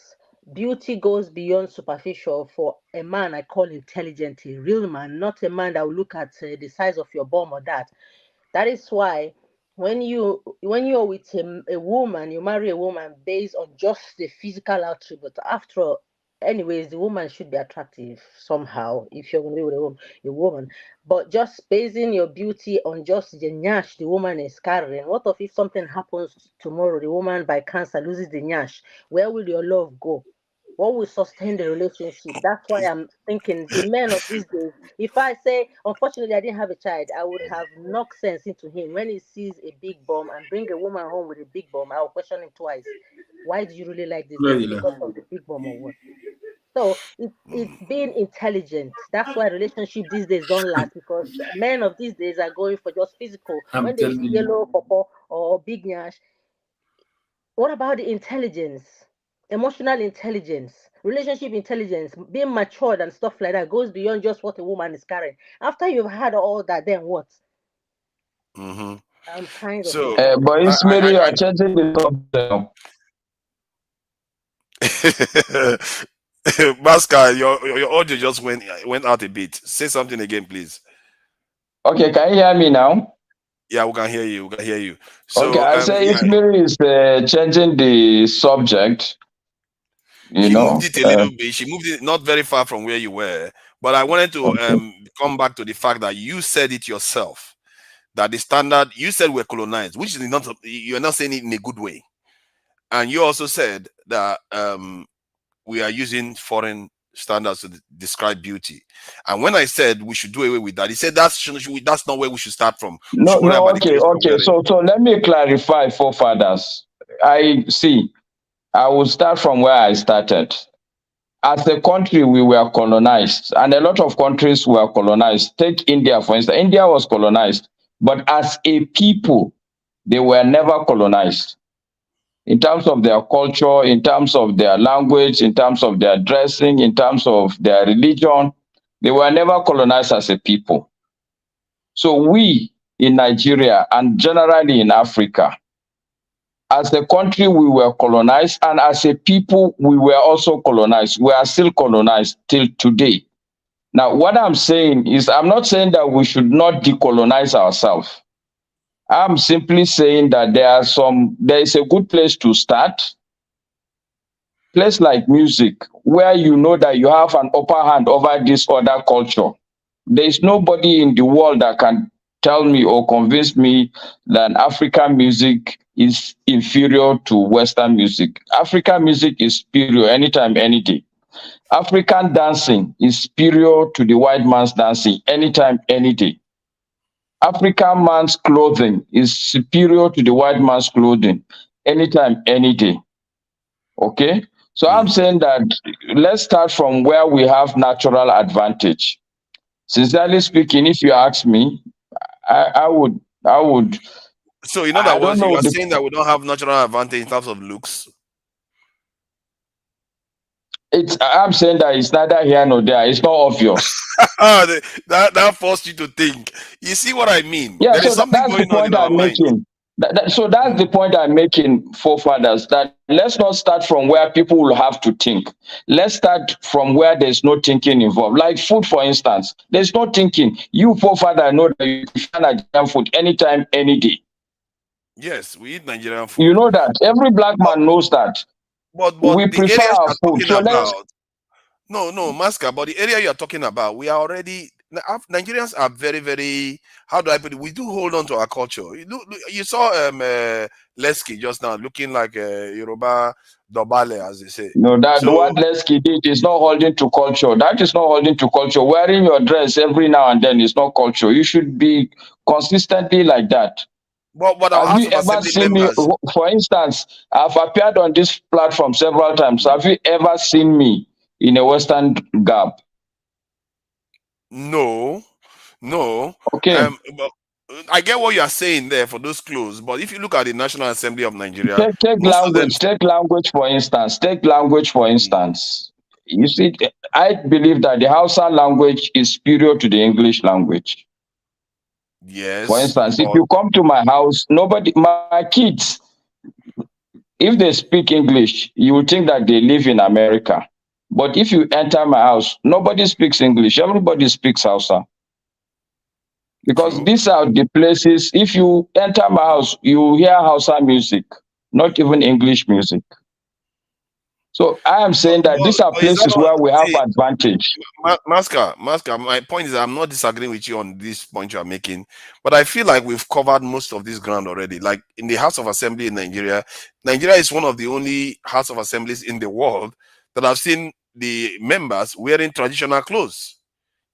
Beauty goes beyond superficial. For a man I call intelligent, a real man, not a man that will look at the size of your bum or that. That is why when you're with a woman, you marry a woman based on just the physical attribute. After all, anyways, the woman should be attractive somehow if you're going to be with a woman. But just basing your beauty on just the nyash the woman is carrying. What if something happens tomorrow, the woman by cancer loses the nyash? Where will your love go? What will sustain the relationship? That's why I'm thinking the men of these days. If I say, unfortunately, I didn't have a child, I would have knocked sense into him. When he sees a big bum and bring a woman home with a big bum, I'll question him twice. Why do you really like this? Is it because of the big bum or what? So it's being intelligent. That's why relationship these days don't last, because men of these days are going for just physical. I'm When they telling see you. yellow purple or big nyash, what about the intelligence? emotional intelligence, relationship intelligence, being matured and stuff like that goes beyond just what a woman is carrying. After you've had all that, then what? Mm-hmm. I'm kind of So interested. But I, it's Mary, you I, are changing the topic. Masca, your audio just went out a bit. Say something again, please. Okay, can you hear me now? Yeah, we can hear you. We can hear you. Okay, So I say yeah, it's Mary is changing the subject. You she moved know, it a little bit. She moved it not very far from where you were. But I wanted to okay. come back to the fact that you said it yourself, that the standard you said we're colonized, which is not, you're not saying it in a good way. And you also said that we are using foreign standards to describe beauty. And when I said we should do away with that, he said that's not where we should start from. We No, should worry no, about the okay, clothes we're okay. wearing. So let me clarify, forefathers. I see. I will start from where I started. As a country, we were colonized, and a lot of countries were colonized. Take India, for instance. India was colonized, but as a people, they were never colonized. In terms of their culture, in terms of their language, in terms of their dressing, in terms of their religion, they were never colonized as a people. So we in Nigeria and generally in Africa, as a country, we were colonized, and as a people, we were also colonized. We are still colonized till today. Now, what I'm saying is, I'm not saying that we should not decolonize ourselves. I'm simply saying that there is a good place to start. Place like music, where you know that you have an upper hand over this other culture. There is nobody in the world that can tell me or convince me that African music is inferior to Western music. African music is superior anytime, any day. African dancing is superior to the white man's dancing anytime, any day. African man's clothing is superior to the white man's clothing anytime, any day. Okay? So I'm saying that let's start from where we have natural advantage. Sincerely speaking, if you ask me, I would. So in other I don't words, you know are the. saying that we don't have natural advantage in terms of looks. I'm saying that it's neither here nor there. It's not obvious. That forced you to think. You see what I mean? Yeah, There is so something that's the going on in point our I'm minds. making. So that's the point I'm making, forefathers, that let's not start from where people will have to think. Let's start from where there's no thinking involved. Like food, for instance, there's no thinking. You, forefather, know that you prefer Nigerian food anytime, any day. Yes, we eat Nigerian You food. know that. Every black man knows that. But We the prefer areas our you're food. talking So let's. about, no, Masca, but the area you're talking about, we are already Nigerians are very, very, how do I put it? We do hold on to our culture. You saw Lesky just now looking like Yoruba Dobale, as they say. No, that So what Lesky did is not holding to culture. That is not holding to culture. Wearing your dress every now and then is not culture. You should be consistently like that. but our Have House you of ever Assembly seen me? members, For instance, I've appeared on this platform several times. Have you ever seen me in a Western garb? no. Okay. But I get what you are saying there for those clothes, but if you look at the National Assembly of Nigeria, Take most of them. language. Take language for instance. Take language for instance. You see, I believe that the Hausa language is superior to the English language. For Yes, instance, if but you come to my house, my kids, if they speak English, you will think that they live in America. But if you enter my house, nobody speaks English. Everybody speaks Hausa. Because true. these are the places, if you enter my house, you hear Hausa music, not even English music. So I am saying that these are But is that places not where we have see advantage. Masca, my point is I'm not disagreeing with you on this point you are making, but I feel like we've covered most of this ground already. Like in the House of Assembly in Nigeria, Nigeria is one of the only House of Assemblies in the world that I've seen the members wearing traditional clothes.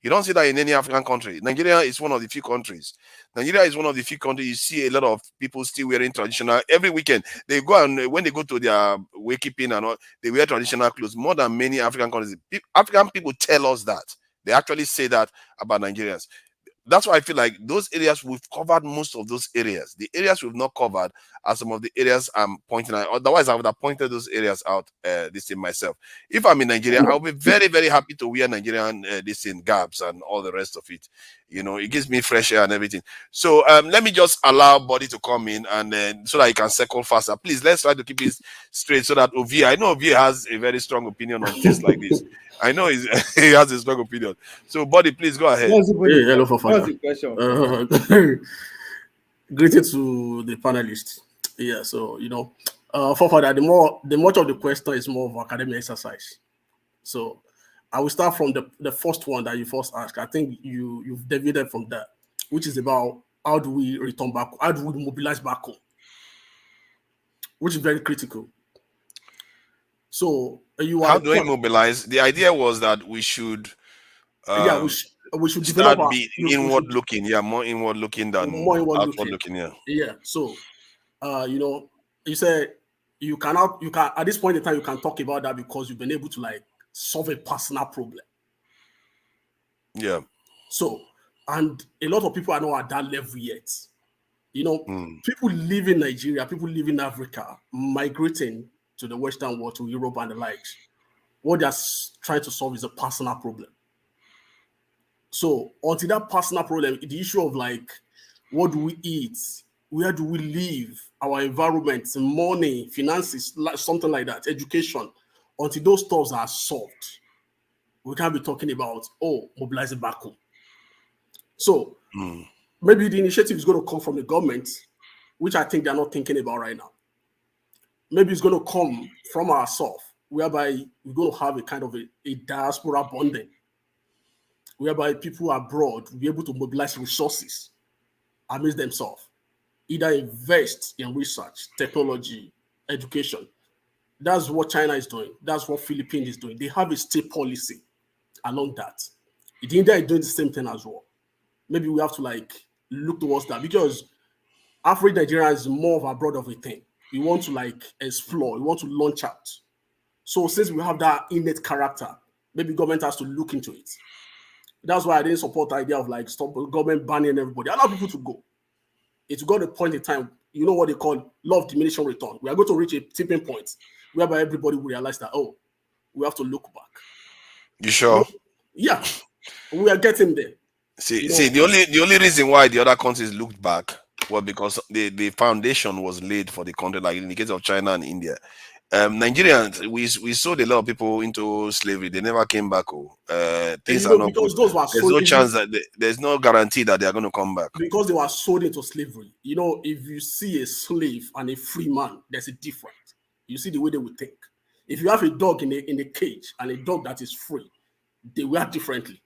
You don't see that in any African country. Nigeria is one of the few countries. Nigeria is one of the few countries you see a lot of people still wearing traditional. Every weekend they go, and when they go to their wakekeeping and all, they wear traditional clothes more than many African countries. African people tell us that. They actually say that about Nigerians. That's why I feel like those areas we've covered most of those areas. The areas we've not covered are some of the areas I'm pointing out. Otherwise, I would have pointed those areas out this in myself. If I'm in Nigeria, I'll be very, very happy to wear Nigerian this in gabs and all the rest of it. You know, it gives me fresh air and everything. So let me just allow Body to come in and so that he can circle faster. Please, let's try to keep this straight so that Ovie, I know Ovie has a very strong opinion on things like this. I know he has a strong opinion. So, Body, please go ahead. Hey, hello, Fafana. What's the question? Greetings to the panelists. Yeah, so Fafana, the much of the question is more of academic exercise. So I will start from the first one that you first asked. I think you've deviated from that, which is about how do we return back, how do we mobilize back home, which is very critical. So how do we mobilize? The idea was that we should we should start develop be inward looking, more inward looking than outward looking. Yeah. So you said you can at this point in time you can talk about that because you've been able to like solve a personal problem. Yeah. So, and a lot of people are not at that level yet. People live in Nigeria, people live in Africa, migrating to the Western world, to Europe and the likes. What they're trying to solve is a personal problem. So, until that personal problem, the issue of like, what do we eat? Where do we live? Our environment, money, finances, something like that, education. Until those stuff are solved, we can't be talking about, mobilizing back home. So maybe the initiative is going to come from the government, which I think they're not thinking about right now. Maybe it's going to come from ourselves, whereby we're going to have a kind of a diaspora bonding, whereby people abroad will be able to mobilize resources amidst themselves, either invest in research, technology, education. That's what China is doing. That's what Philippines is doing. They have a state policy along that. India is doing the same thing as well. Maybe we have to like look towards that because African Nigeria is more of a broad of a thing. We want to like explore. We want to launch out. So since we have that innate character, maybe government has to look into it. That's why I didn't support the idea of like stop government banning everybody. Allow people to go. It's got a point in time. You know what they call law of diminishing return. We are going to reach a tipping point whereby everybody will realize that, we have to look back. You sure? Yeah, we are getting there. See, the only reason why the other countries looked back was because the foundation was laid for the country, like in the case of China and India. Nigerians, we sold a lot of people into slavery. They never came back. Things are not good. There's no chance that there's no guarantee that they are going to come back. Because they were sold into slavery. If you see a slave and a free man, there's a difference. You see the way they would think. If you have a dog in a cage and a dog that is free, they will act differently.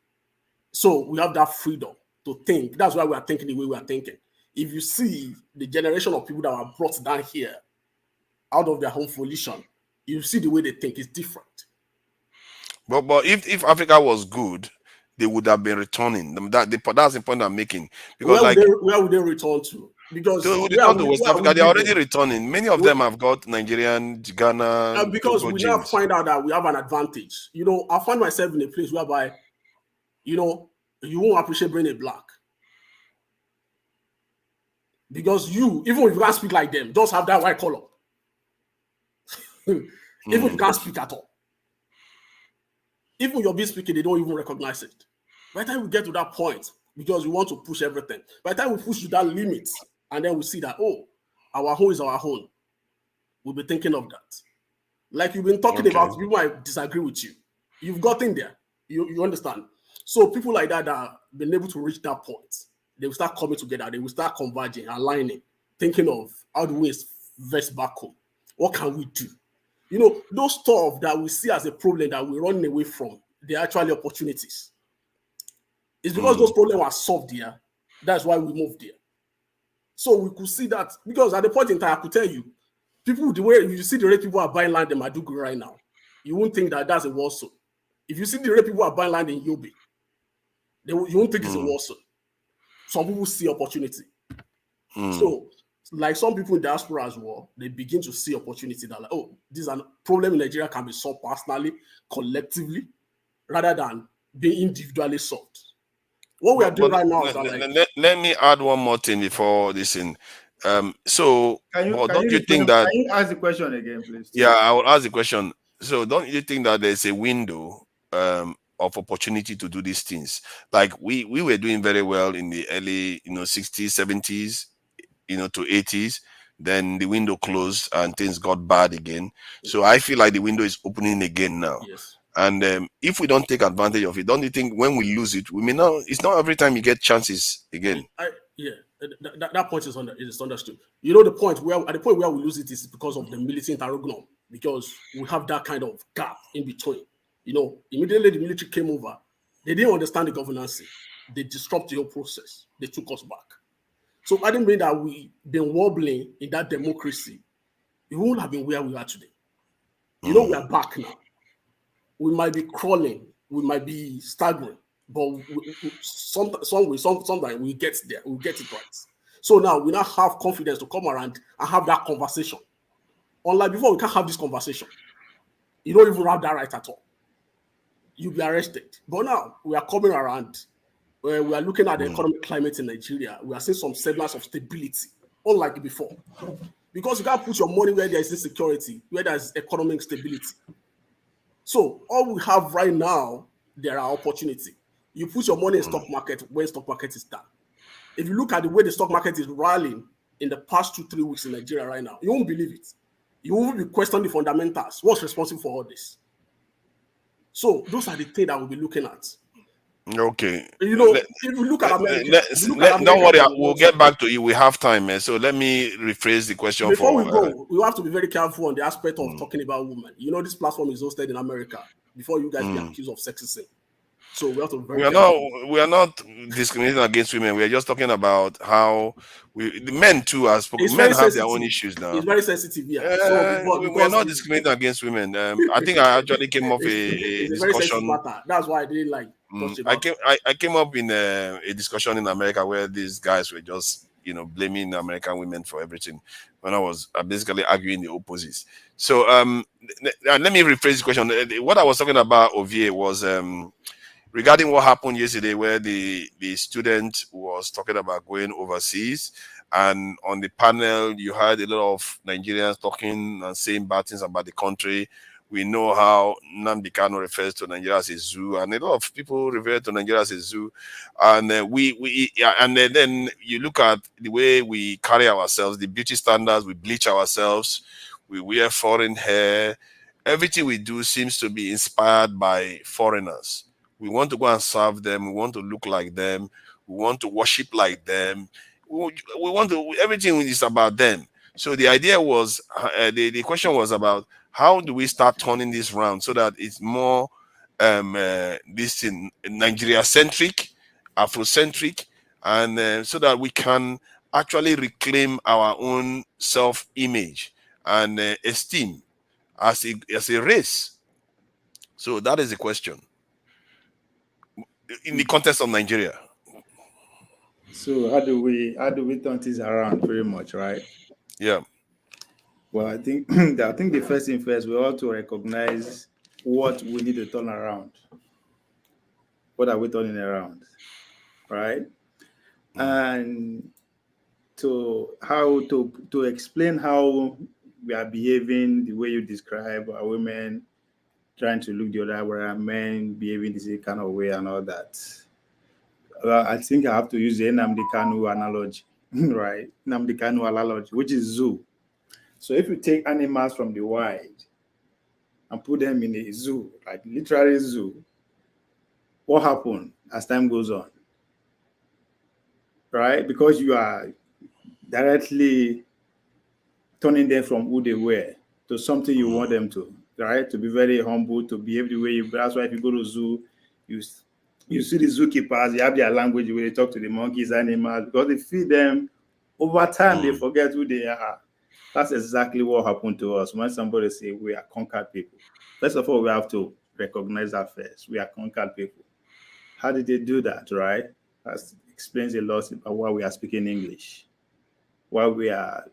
So we have that freedom to think. That's why we are thinking the way we are thinking. If you see the generation of people that were brought down here out of their home volition, you see the way they think is different. But if Africa was good, they would have been returning. That's the point I'm making. Because where would they return to? Because they would return to West Africa. They're already returning. Many of them have got Nigerian, Ghana. Because we now find out that we have an advantage. I find myself in a place whereby, you won't appreciate being a black. Because even if you can't speak like them, just have that white color. Even if you can't speak at all. Even you're being speaking, they don't even recognize it. By the time we get to that point, because we want to push everything, by the time we push to that limit, and then we see that, our home is our home, we'll be thinking of that. Like you've been talking about, people might disagree with you. You've gotten there. You understand? So people like that have been able to reach that point. They will start coming together. They will start converging, aligning, thinking of how do we invest back home? What can we do? Those stuff that we see as a problem that we're running away from, they're actually opportunities. It's because those problems were solved here. That's why we moved there. So we could see that, because at the point in time, I could tell you, people, the way you see the rate people are buying land in Maiduguri right now, you won't think that that's a war zone. If you see the rate people are buying land in Yobe, you won't think it's a war zone. Some people see opportunity. So, like some people in diaspora as well, they begin to see opportunity that like, this is a problem in Nigeria can be solved personally, collectively, rather than being individually solved. What we are doing right now is let me add one more thing before this in. So, Can you but can don't you you think reframe, that? can you ask the question again, please? Yeah, I will ask the question. So, don't you think that there's a window of opportunity to do these things? Like we were doing very well in the early, 60s, 70s, to 80s. Then the window closed and things got bad again. So I feel like the window is opening again now. Yes. And if we don't take advantage of it, don't you think when we lose it, we may not? It's not every time you get chances again. That point is understood. You know, the point where at the point where we lose it is because of the military interregnum, because we have that kind of gap in between. You know, immediately the military came over, they didn't understand the governance. They disrupted the whole process. They took us back. So I didn't mean that we been wobbling in that democracy. We won't have been where we are today. You know, we are back now. We might be crawling, we might be staggering, but sometimes we get there, we get it right. So now we now have confidence to come around and have that conversation. Unlike before, we can't have this conversation. You don't even have that right at all. You'll be arrested. But now we are coming around. We are looking at the economic climate in Nigeria. We are seeing some semblance of stability, unlike before. Because you can't put your money where there is insecurity, where there is economic stability. So all we have right now, there are opportunity. You put your money in stock market when stock market is down. If you look at the way the stock market is rallying in the past 2-3 weeks in Nigeria right now, you won't believe it. You won't be questioning the fundamentals. What's responsible for all this? So those are the things that we'll be looking at. Okay. You know, if you look at America, Don't worry, we'll get back to you. We have time, man. So let me rephrase the question. Before we go, we have to be very careful on the aspect of talking about women. You know, this platform is hosted in America. Before you guys be accused of sexism, so we have to be very careful. We are not discriminating against women. We are just talking about how the men too are spoken. Men have their own issues now. It's very sensitive, yeah. We are not discriminating against women. I think I actually came off a it's a very sensitive discussion. matter. That's why I didn't like touch about I came up in a discussion in America where these guys were just blaming American women for everything, when I was basically arguing the opposites. So let me rephrase the question. What I was talking about, Ovie, was regarding what happened yesterday, where the student was talking about going overseas, and on the panel you had a lot of Nigerians talking and saying bad things about the country. We know how Nnamdi Kanu refers to Nigeria as a zoo, and a lot of people refer to Nigeria as a zoo. And then you look at the way we carry ourselves, the beauty standards, we bleach ourselves, we wear foreign hair. Everything we do seems to be inspired by foreigners. We want to go and serve them. We want to look like them. We want to worship like them. We want to. Everything is about them. So the idea was, the question was about, how do we start turning this round so that it's more this in Nigeria centric, Afrocentric, and so that we can actually reclaim our own self-image and esteem as a race. So that is the question in the context of Nigeria. So how do we turn things around, pretty much, right? Yeah. Well, I think the first thing first, we ought to recognize what we need to turn around. What are we turning around, right? And to explain how we are behaving the way you describe our women trying to look the other way, our men behaving this kind of way and all that. I think I have to use the Nnamdi Kanu analogy, right? Nnamdi Kanu analogy, which is zoo. So if you take animals from the wild and put them in a zoo, like literally zoo, what happens as time goes on? Right? Because you are directly turning them from who they were to something you want them to, right? To be very humble, to behave the way you. That's why if you go to zoo, you see the zookeepers, they have their language where they talk to the monkeys, animals, because they feed them. Over time, they forget who they are. That's exactly what happened to us. When somebody say we are conquered people, first of all, we have to recognize that first. We are conquered people. How did they do that, right? That explains a lot about why we are speaking English, why we are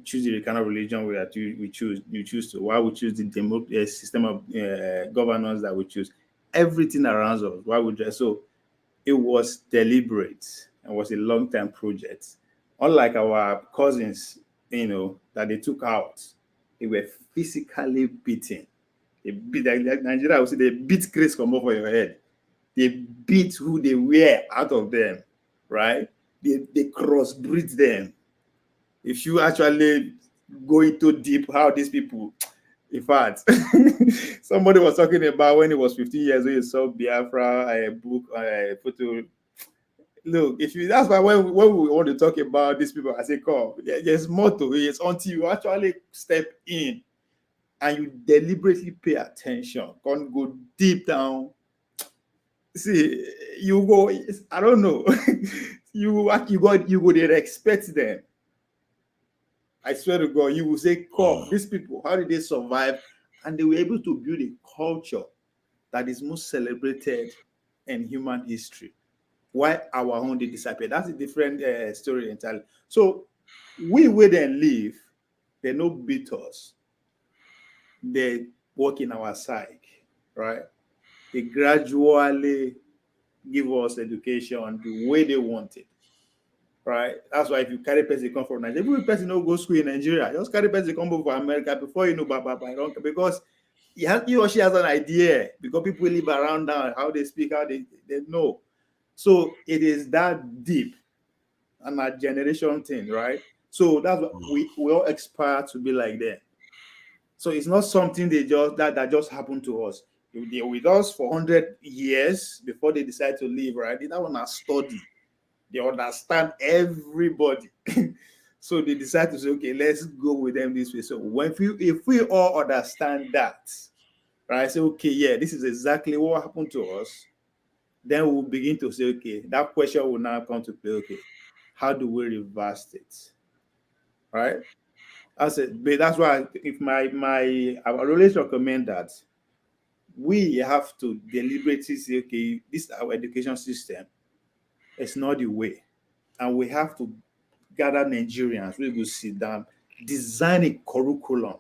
choosing the kind of religion you choose to, why we choose the system of governance that we choose. Everything around us, so it was deliberate and was a long-term project unlike our cousins, you know, that they took out, they were physically beaten. They beat, like Nigeria would say, they beat Chris come over your head. They beat who they were out of them, right? They crossbreed them. If you actually go into deep how these people, in fact, somebody was talking about when he was 15 years old, he saw Biafra, a book, a photo. Look, if you that's why when we want to talk about these people, I say, come, there's more to it. It's until you actually step in and you deliberately pay attention, can't go deep down. See, you go, I don't know, you go there expect them. I swear to God, you will say, come, these people, how did they survive? And they were able to build a culture that is most celebrated in human history. Why our own they disappear? That's a different story entirely. So we then live, they no beat us. They work in our side, right? They gradually give us education the way they want it, right? That's why if you carry person come from Nigeria, every person no go school in Nigeria, just carry person come over from America before you know because he or she has an idea, because people live around now, how they speak, how they know. So it is that deep and a generation thing, right? So that's what we all aspire to be like that. So it's not something they just that just happened to us. They were with us for 100 years before they decide to leave, right? They don't want to study. They understand everybody. So they decide to say, okay, let's go with them this way. So if we all understand that, right? Say, okay, yeah, this is exactly what happened to us. Then we'll begin to say, okay, that question will now come to play. Okay, how do we reverse it? Right? But that's why I would always recommend that we have to deliberately say, okay, this is our education system. It's not the way. And we have to gather Nigerians, we will sit down, design a curriculum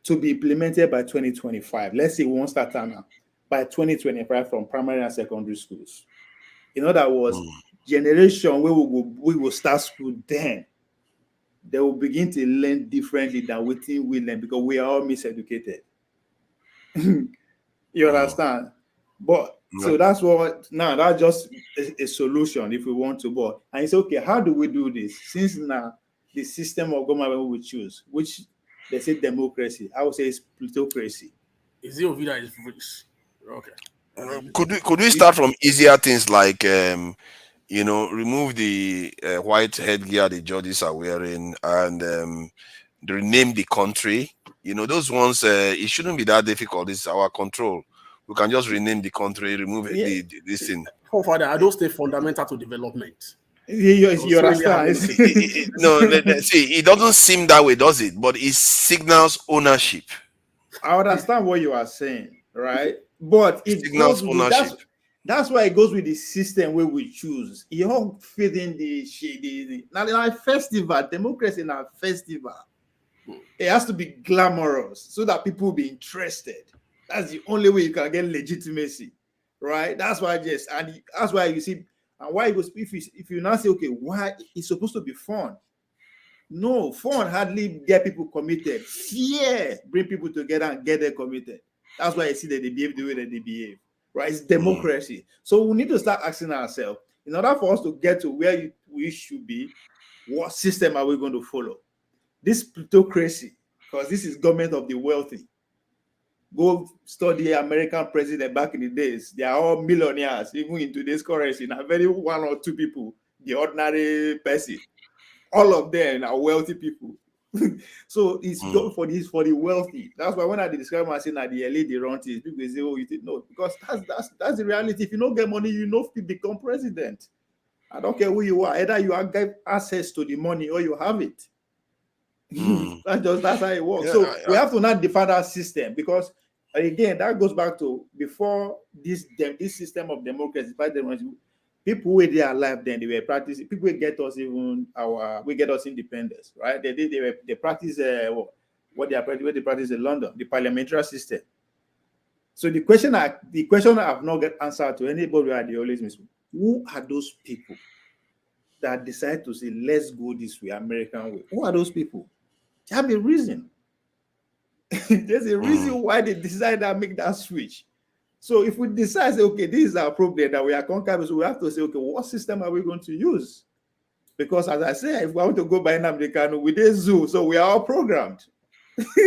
to be implemented by 2025. Let's say we won't start now. By 2025 from primary and secondary schools. In other words, generation where we will start school then, they will begin to learn differently than we learn because we are all miseducated. You understand? But so that's what now that's just a solution if we want to. But and it's okay, how do we do this? Since now the system of government we choose, which they say democracy, I would say it's plutocracy. Is it Ovida is rich? Okay. Could we start from easier things like remove the white headgear the judges are wearing and rename the country? Those ones, it shouldn't be that difficult. It's our control. We can just rename the country, remove this thing. Oh, Father, I don't stay fundamental to development. You understand? No, see, it doesn't seem that way, does it? But it signals ownership. I understand what you are saying, right? But it signals goes ownership. With, that's why it goes with the system where we choose. It all fit in the now in our festival, democracy in our festival. It has to be glamorous so that people will be interested. That's the only way you can get legitimacy, right? That's why that's why you see, and why it goes if you now say, okay, why it's supposed to be fun. No, fun hardly get people committed. Fear bring people together and get them committed. That's why I see that they behave the way that they behave, right? It's democracy. So we need to start asking ourselves, in order for us to get to where we should be, what system are we going to follow? This plutocracy, because this is government of the wealthy. Go study American president back in the days. They are all millionaires, even in today's currency. Now, very one or two people, the ordinary person. All of them are wealthy people. So it's for the wealthy. That's why when I describe myself as the elite, the run things, people say, "Oh, you didn't know," because that's the reality. If you don't get money, you become president. I don't care who you are. Either you have access to the money or you have it. That's how it works. Yeah, so we have to not define that system, because again that goes back to before this system of democracy. People who were alive then, they were practicing. People get us independence, right? They practice what they practice in London, the parliamentary system. So the question I have not get answered to anybody at the always means, who are those people? that decide to say, let's go this way, American way? Who are those people? They have a reason. There's a reason why they decide that make that switch. So if we decide, say, okay, this is our problem that we are conquering, so we have to say, okay, what system are we going to use? Because as I say, if we want to go by an American, we did zoo, so we are all programmed.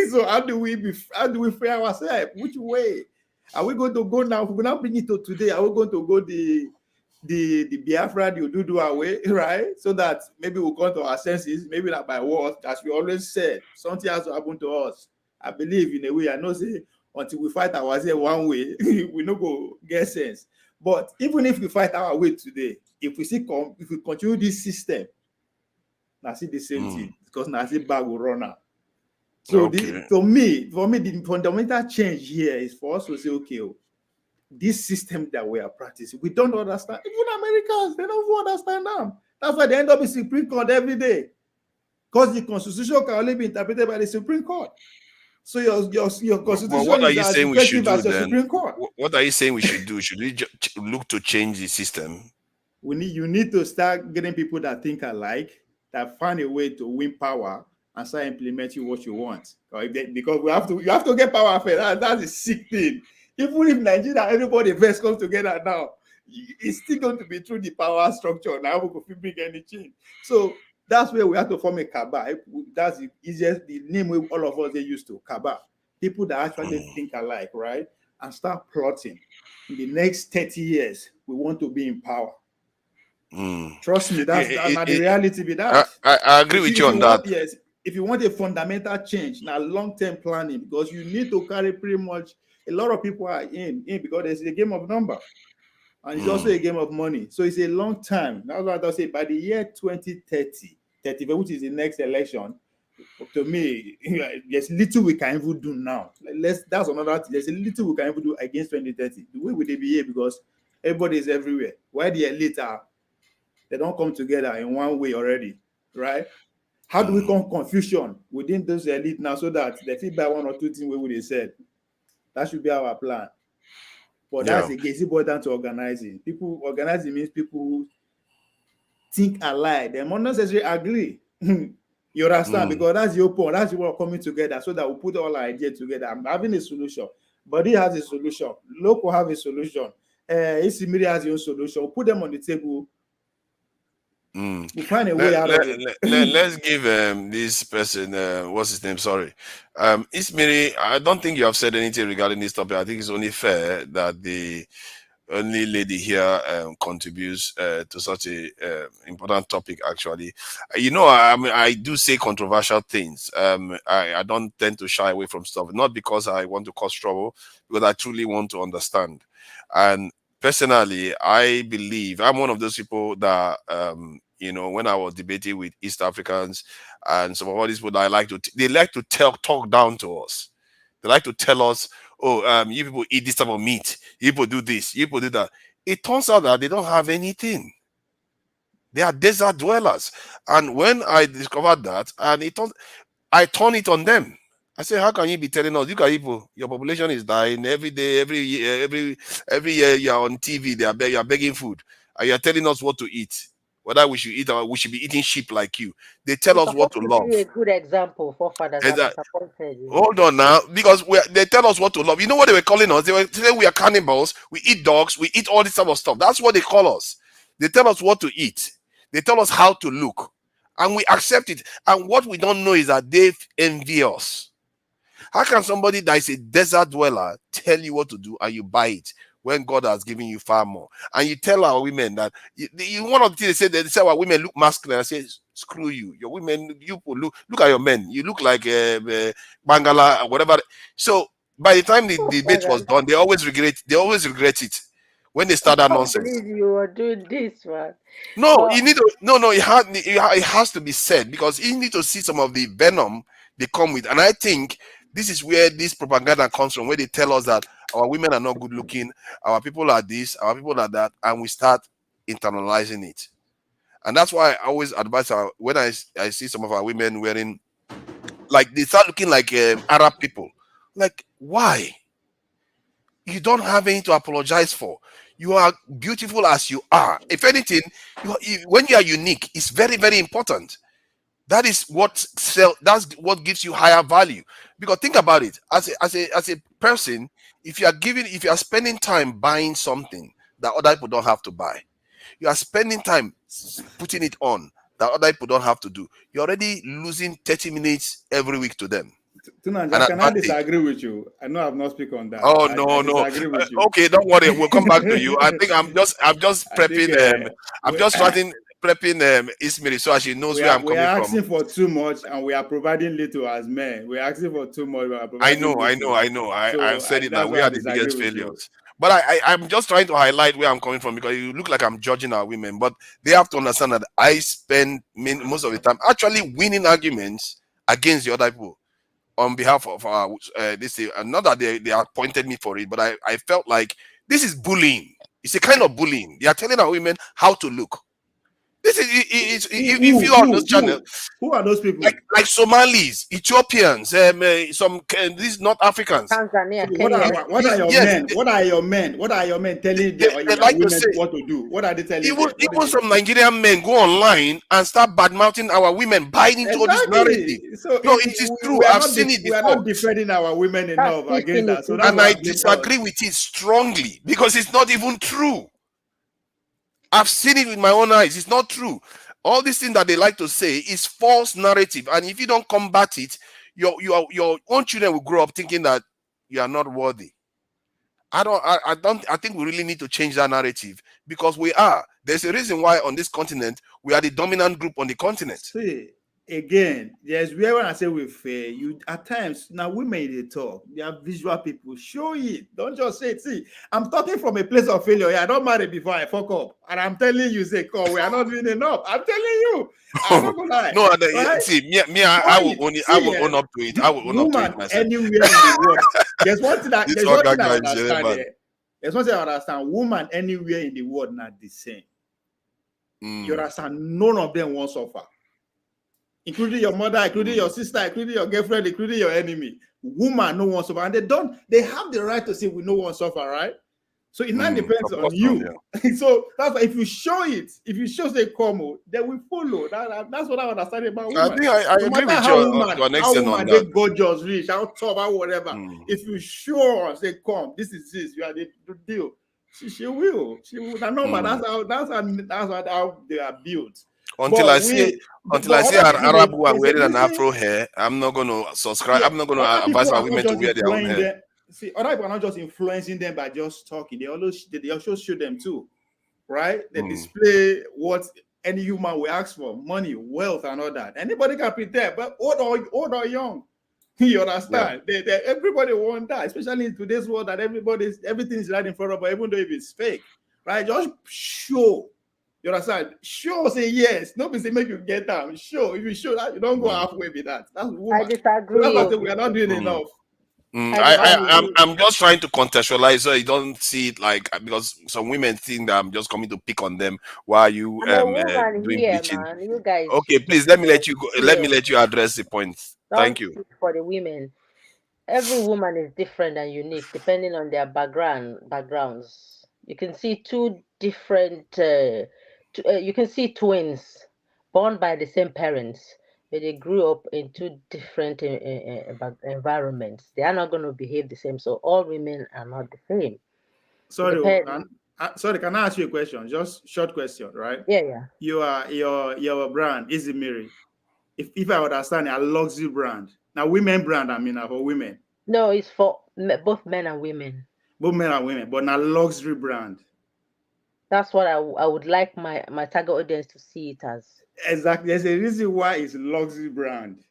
So how do we free ourselves? Which way? Are we going to go now? If we now bring it to today, are we going to go the Biafra, the Oduduwa way, right? So that maybe we'll come to our senses, maybe not by words, as we always said, something has to happen to us. I believe in a way, I know say until we fight our way one way, we no go get sense. But even if we fight our way today, if we continue this system, now see the same thing, because now see bag will run out. So for me, the fundamental change here is for us to say, okay, this system that we are practicing, we don't understand. Even Americans, they don't understand them. That's why they end up in Supreme Court every day. Because the Constitution can only be interpreted by the Supreme Court. So your Constitution what are is you as saying we should effective do as your then? Supreme Court. What are you saying we should do? Should we look to change the system? You need to start getting people that think alike, that find a way to win power and start implementing what you want. Because you have to get power first. That's a sick thing. Even if Nigeria, everybody first comes together now, it's still going to be through the power structure. Now we could bring any change. So that's where we have to form a cabal. That's the easiest, the name we all of us they used to, cabal. People that actually think alike, right? And start plotting. In the next 30 years, we want to be in power. Trust me, that's not the reality with that. I agree with you on that. Yes, if you want a fundamental change, now long-term planning, because you need to carry pretty much a lot of people are in because there's a game of number. And it's also a game of money. So it's a long time. That's what I say. By the year 2030, which is the next election, to me, there's little we can even do now. That's another thing. There's a little we can even do against 2030. The way would they behave? Because everybody is everywhere. Why the elite are, they don't come together in one way already, right? How do we come confusion within those elite now so that they fit by one or two things we they said? That should be our plan. But that's again, it's important to organizing. People organizing means people who think alike. They not necessarily agree. You understand? Because that's your point. That's what coming together so that we put all our ideas together. I'm having a solution. Body has a solution. Local have a solution. Isimiri has your solution. We'll put them on the table. We'll find a way out of it. Let's give this person, what's his name? Sorry. Ismiri, I don't think you have said anything regarding this topic. I think it's only fair that the only lady here contributes to such a important topic, actually. I do say controversial things. I don't tend to shy away from stuff, not because I want to cause trouble, because I truly want to understand. And personally, I believe I'm one of those people that, when I was debating with East Africans and some of all these people that they like to talk down to us. They like to tell us, you people eat this type of meat. You people do this. You people do that. It turns out that they don't have anything. They are desert dwellers. And when I discovered that, I turned it on them. I said, how can you be telling us, look at people, your population is dying every day, every year you're on TV, you're begging food, and you're telling us what to eat, whether we should eat or we should be eating sheep like you. They tell us what to love. Be a good example for fathers. Hold on now, because they tell us what to love. You know what they were calling us? They were saying we are cannibals, we eat dogs, we eat all this type of stuff. That's what they call us. They tell us what to eat. They tell us how to look, and we accept it. And what we don't know is that they envy us. How can somebody that is a desert dweller tell you what to do and you buy it when God has given you far more? And you tell our women that one of the things they say our women look masculine. I say, screw you. Your women, look at your men. You look like Bangala or whatever. So by the time the debate was done, they always regret it when they start that nonsense. You are doing this, man. No, you need to. No, it has to be said, because you need to see some of the venom they come with, and I think this is where this propaganda comes from, where they tell us that our women are not good looking, our people are this, our people are that, and we start internalizing it. And that's why I always advise when I see some of our women wearing, like, they start looking like Arab people. Like, why? You don't have anything to apologize for. You are beautiful as you are. If anything, when you are unique, it's very, very important. That is what that's what gives you higher value. Because think about it, as a person, if you are spending time buying something that other people don't have to buy, you are spending time putting it on that other people don't have to do, you're already losing 30 minutes every week to them. Tunanja, can I disagree with you? I know I've not speak on that. Oh, I no. disagree with you. Okay, don't worry. We'll come back to you. I think I'm just prepping. I'm just prepping Ismiri so she knows where I'm coming we are from. asking for too much and we are providing little as men. We're asking for too much. We are I providing know. I've said it now. We are the biggest failures. failures. But I'm just trying to highlight where I'm coming from, because you look like I'm judging our women. But they have to understand that I spend most of the time actually winning arguments against the other people on behalf of this. Not that they appointed me for it, but I felt like this is bullying. It's a kind of bullying. They are telling our women how to look. This is if you are on this channel. Who are those people? Like Somalis, Ethiopians, some these North Africans. Tanzania, So Kenya. what are your men? What are your men? What are your men telling They like women to say what to do? What are they telling them? Even some Nigerian men go online and start badmouthing our women, buying into all this narrative. So no, it is true. I've seen it before. We are not defending our women enough against that. So that's and I disagree with it strongly, because it's not even true. I've seen it with my own eyes. It's not true. All these things that they like to say is false narrative, and if you don't combat it, your own children will grow up thinking that you are not worthy. I think we really need to change that narrative, because we are. There's a reason why on this continent we are the dominant group on the continent. See, again, there's where when I say we fair, you at times now women they talk, they are visual people. Show it, don't just say it. See, I'm talking from a place of failure. I don't marry before I fuck up, and I'm telling you, say, "Come, we are not doing enough." I'm telling you, I'm not gonna lie. No, right? see, I will own up to it. I will own up to it myself. Anywhere in the world, there's one thing that This there's one other thing I guy is understand. bad. There's one thing I understand. Woman anywhere in the world not the same. You understand? None of them won't suffer, including your mother, including your sister, including your girlfriend, including your enemy. Woman, no one suffer, and they have the right to say we no one suffer, right? So it now depends on you. So that's why if you show it, if you show say come, then we follow. That's what I understand about women. I think I no agree matter with you to an extent on they that. gorgeous, rich, how tough, how whatever. If you show us, say come, this is this, you are the deal. She will. She will. That's how they are built. Until I see an Arab woman wearing an Afro hair, I'm not going to subscribe. Yeah, I'm not going to advise our women to wear their own hair. See, other people are not just influencing them by just talking. They also show them too, right? They display what any human will ask for: money, wealth, and all that. Anybody can pretend, but old or young. You understand? Yeah. Everybody want that, especially in today's world that everything is right in front of us, even though if it's fake, right? Just show. You understand? Show, say yes. Nobody say make you get down. Show. If you show that, you don't go halfway with that. That's woman. I disagree. So that's we are not doing enough. I'm just trying to contextualize so you don't see it like, because some women think that I'm just coming to pick on them while you doing bleaching. You guys, okay, please let me let you go. Let me let you address the point. Thank you. For the women, every woman is different and unique depending on their backgrounds. You can see two different. You can see twins born by the same parents, but they grew up in two different environments. They are not going to behave the same. So all women are not the same. Sorry, sorry. Can I ask you a question? Just short question, right? Yeah. Your brand is Miri. If I understand, a luxury brand. Now, women brand. I mean, for women. No, it's for both men and women. Both men and women, but not luxury brand. That's what I would like my target audience to see it as. Exactly. There's a reason why it's luxury brand.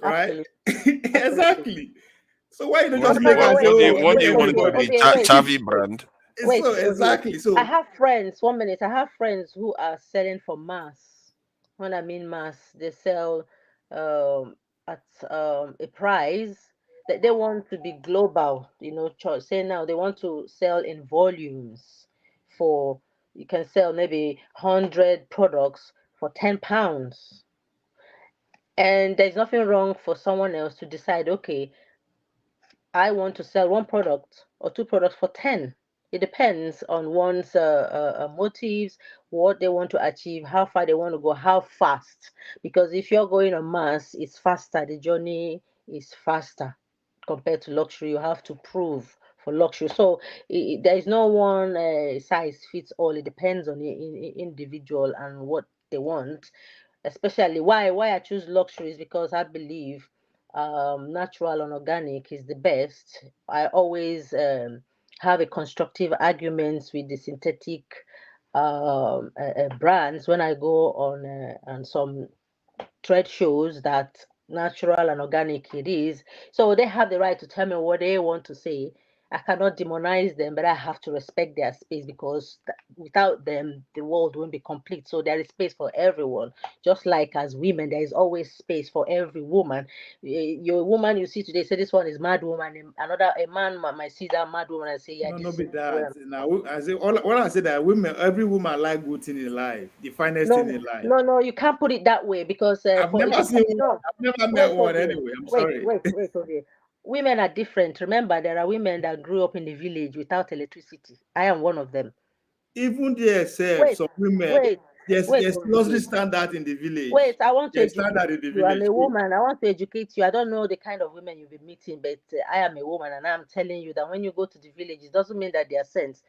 Right? Exactly. So why you don't just make what do you want to be? Chavi brand. Wait, so exactly. So I have friends. 1 minute. I have friends who are selling for mass. When I mean mass, they sell at a price that they want to be global. Say now they want to sell in volumes. For you can sell maybe 100 products for £10. And there's nothing wrong for someone else to decide, okay, I want to sell one product or two products for 10. It depends on one's motives, what they want to achieve, how far they want to go, how fast. Because if you're going on mass, it's faster. The journey is faster compared to luxury. You have to prove for luxury. So there is no one size fits all. It depends on the individual and what they want. Especially why I choose luxury is because I believe natural and organic is the best. I always have a constructive arguments with the synthetic brands when I go on some trade shows that natural and organic it is. So they have the right to tell me what they want to say. I cannot demonize them, but I have to respect their space because without them, the world won't be complete. So there is space for everyone. Just like as women, there is always space for every woman. Your woman you see today, say this one is mad woman. Another a man might see that mad woman and say, yeah, No, this no, is be a that. Now, I say all I say that women, every woman like good thing in life, the finest thing in life. No, you can't put it that way because I've for never seen one. no, I've never met wait, one okay, anyway. I'm sorry. okay. Women are different. Remember, there are women that grew up in the village without electricity. I am one of them. Even there, self, Wait, some women, wait, there's luxury wait. standard in the village. Wait, I want to There's educate standard in the you. I'm village a too. woman. I want to educate you. I don't know the kind of women you'll be meeting, but I am a woman, and I'm telling you that when you go to the village, it doesn't mean that they are saints.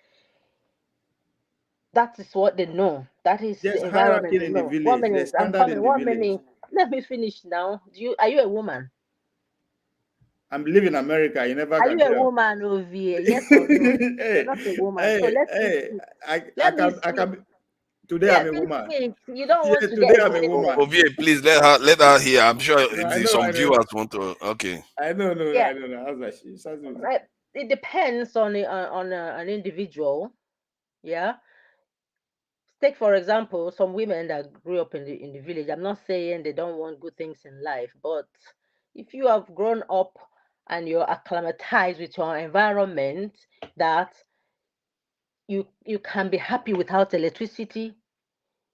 That is what they know. That is There's the environment hierarchy they in the know. One village. There's minute, I'm standard in coming. the 1 minute. village. Let me finish now. Are you a woman? I'm living in America. You never Are can you a tell. woman over here? Yes or no? You're Hey, not a woman. So hey, let me hey. speak. I Let me can, I speak. can. Today I'm Let a me woman. speak. You don't want Yeah, to today get I'm a excited. woman. Ovie, please let her hear. I'm sure No, I know, some I know, viewers want to. Okay. I know, no, Yeah. I don't know. How's that shit? Sounds good. Right. It depends on an individual. Yeah. Take for example some women that grew up in the village. I'm not saying they don't want good things in life, but if you have grown up and you're acclimatized with your environment, that you can be happy without electricity,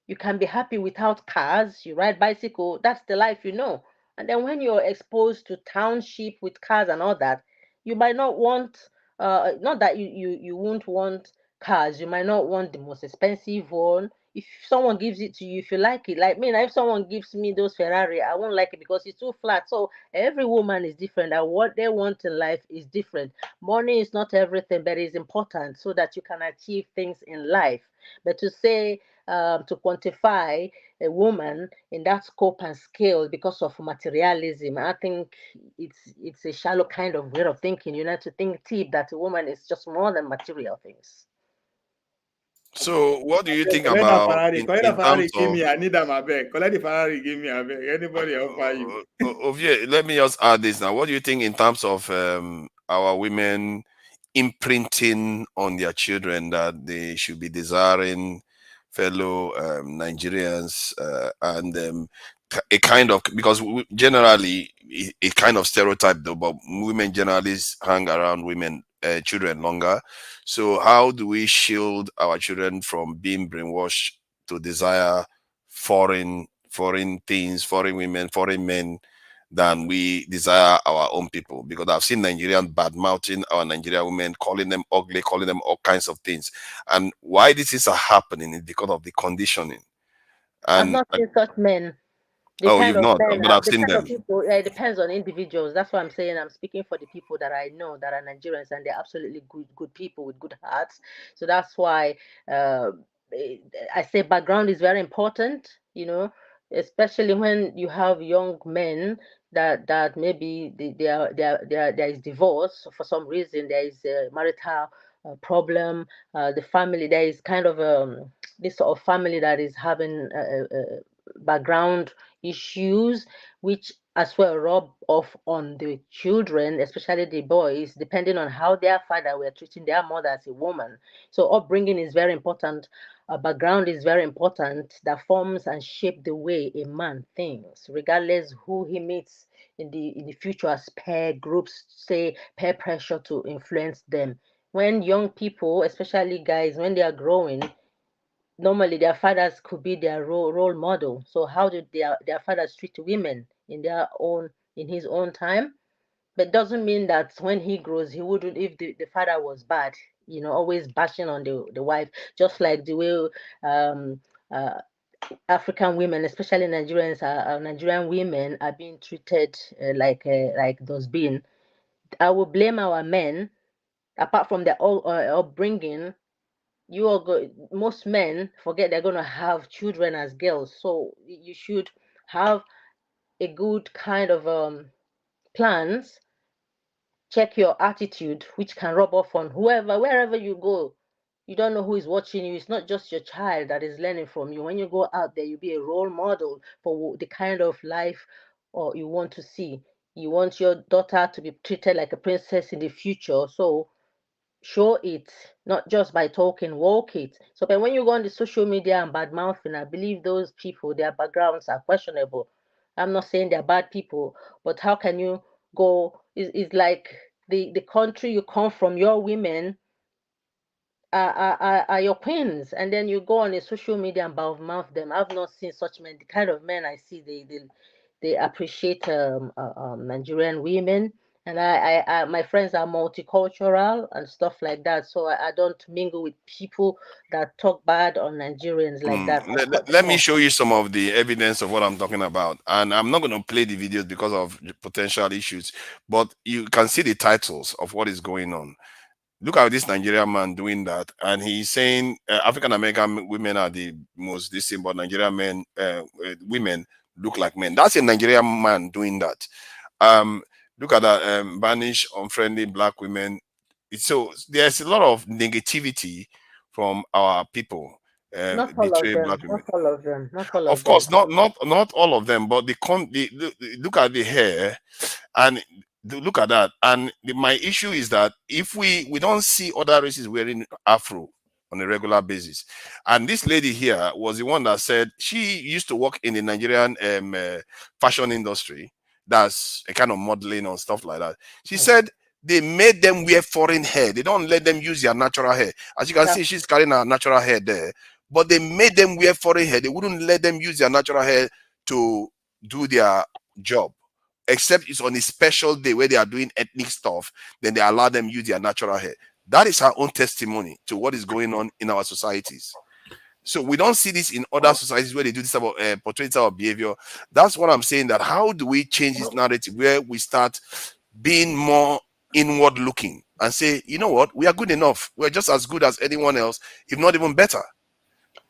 you can be happy without cars, you ride bicycle, that's the life you know. And then when you're exposed to township with cars and all that, you might not want not that you won't want cars, you might not want the most expensive one. If someone gives it to you, if you like it, like me now, if someone gives me those Ferrari, I won't like it because it's too flat. So every woman is different and what they want in life is different. Money is not everything, but it's important so that you can achieve things in life. But to say to quantify a woman in that scope and scale because of materialism, I think it's a shallow kind of way of thinking. You need to think deep that a woman is just more than material things. So, what do you think Collect that about Ferrari. Collect that in terms Ferrari. Give of me. I need that my bag. Collect the Ferrari. Give me a bag. Anybody offer you? Ovie? Let me just add this now. What do you think in terms of our women imprinting on their children that they should be desiring fellow Nigerians and a kind of, because generally a kind of stereotype though, but women generally hang around women children longer. So how do we shield our children from being brainwashed to desire foreign things, foreign women, foreign men, than we desire our own people? Because I've seen Nigerians bad mouthing our Nigerian women, calling them ugly, calling them all kinds of things. And why this is happening is because of the conditioning. I've And not seen such men. The oh, kind you've of not, men, but I've the seen kind of them. people, it depends on individuals. That's why I'm saying I'm speaking for the people that I know that are Nigerians and they're absolutely good people with good hearts. So that's why uh, eh, I say background is very important, especially when you have young men that maybe there is divorce for some reason, there is a marital problem, the family, there is kind of this sort of family that is having background issues, which as well rub off on the children, especially the boys, depending on how their father were treating their mother as a woman. So upbringing is very important. Background is very important that forms and shape the way a man thinks, regardless who he meets in the future as peer groups, say peer pressure to influence them. When young people, especially guys, when they are growing, normally their fathers could be their role model. So how did their fathers treat women in his own time? But doesn't mean that when he grows he wouldn't, if the father was bad, always bashing on the wife, just like the way uh, African women, especially Nigerians, Nigerian women are being treated like those being. I will blame our men, apart from their upbringing. Most men forget they're going to have children as girls, so you should have a good kind of plans. Check your attitude, which can rub off on wherever you go. You don't know who is watching you. It's not just your child that is learning from you. When you go out there, you be a role model for the kind of life or you want to see. You want your daughter to be treated like a princess in the future. So show it, not just by talking, walk it. So, but when you go on the social media and bad mouthing, I believe those people, their backgrounds are questionable. I'm not saying they're bad people, but how can you go? It's like the country you come from, your women are your queens, and then you go on a social media and mouth them. I've not seen such men. The kind of men I see, they appreciate Nigerian women, and my friends are multicultural and stuff like that. So I don't mingle with people that talk bad on Nigerians like that. I cut Let them me off. show you some of the evidence of what I'm talking about. And I'm not going to play the videos because of the potential issues, but you can see the titles of what is going on. Look at this Nigerian man doing that, and he's saying African American women are the most decent, but Nigerian men, women look like men. That's a Nigerian man doing that. Look at that, banish unfriendly black women. So there's a lot of negativity from our people. Not all of Betray them. black women. Not all of them. Not all Of of them. course, not all of them, but look at the hair, and look at that. And my issue is that if we don't see other races wearing afro on a regular basis, and this lady here was the one that said she used to work in the Nigerian fashion industry. That's a kind of modeling and stuff like that. She said they made them wear foreign hair. They don't let them use their natural hair. As you can see, she's carrying her natural hair there, but they made them wear foreign hair. They wouldn't let them use their natural hair to do their job, except it's on a special day where they are doing ethnic stuff. Then they allow them use their natural hair. That is her own testimony to what is going on in our societies. So we don't see this in other societies where they do this about portray this type of behavior. That's what I'm saying. That how do we change this narrative where we start being more inward looking and say, you know what, we are good enough. We're just as good as anyone else, if not even better.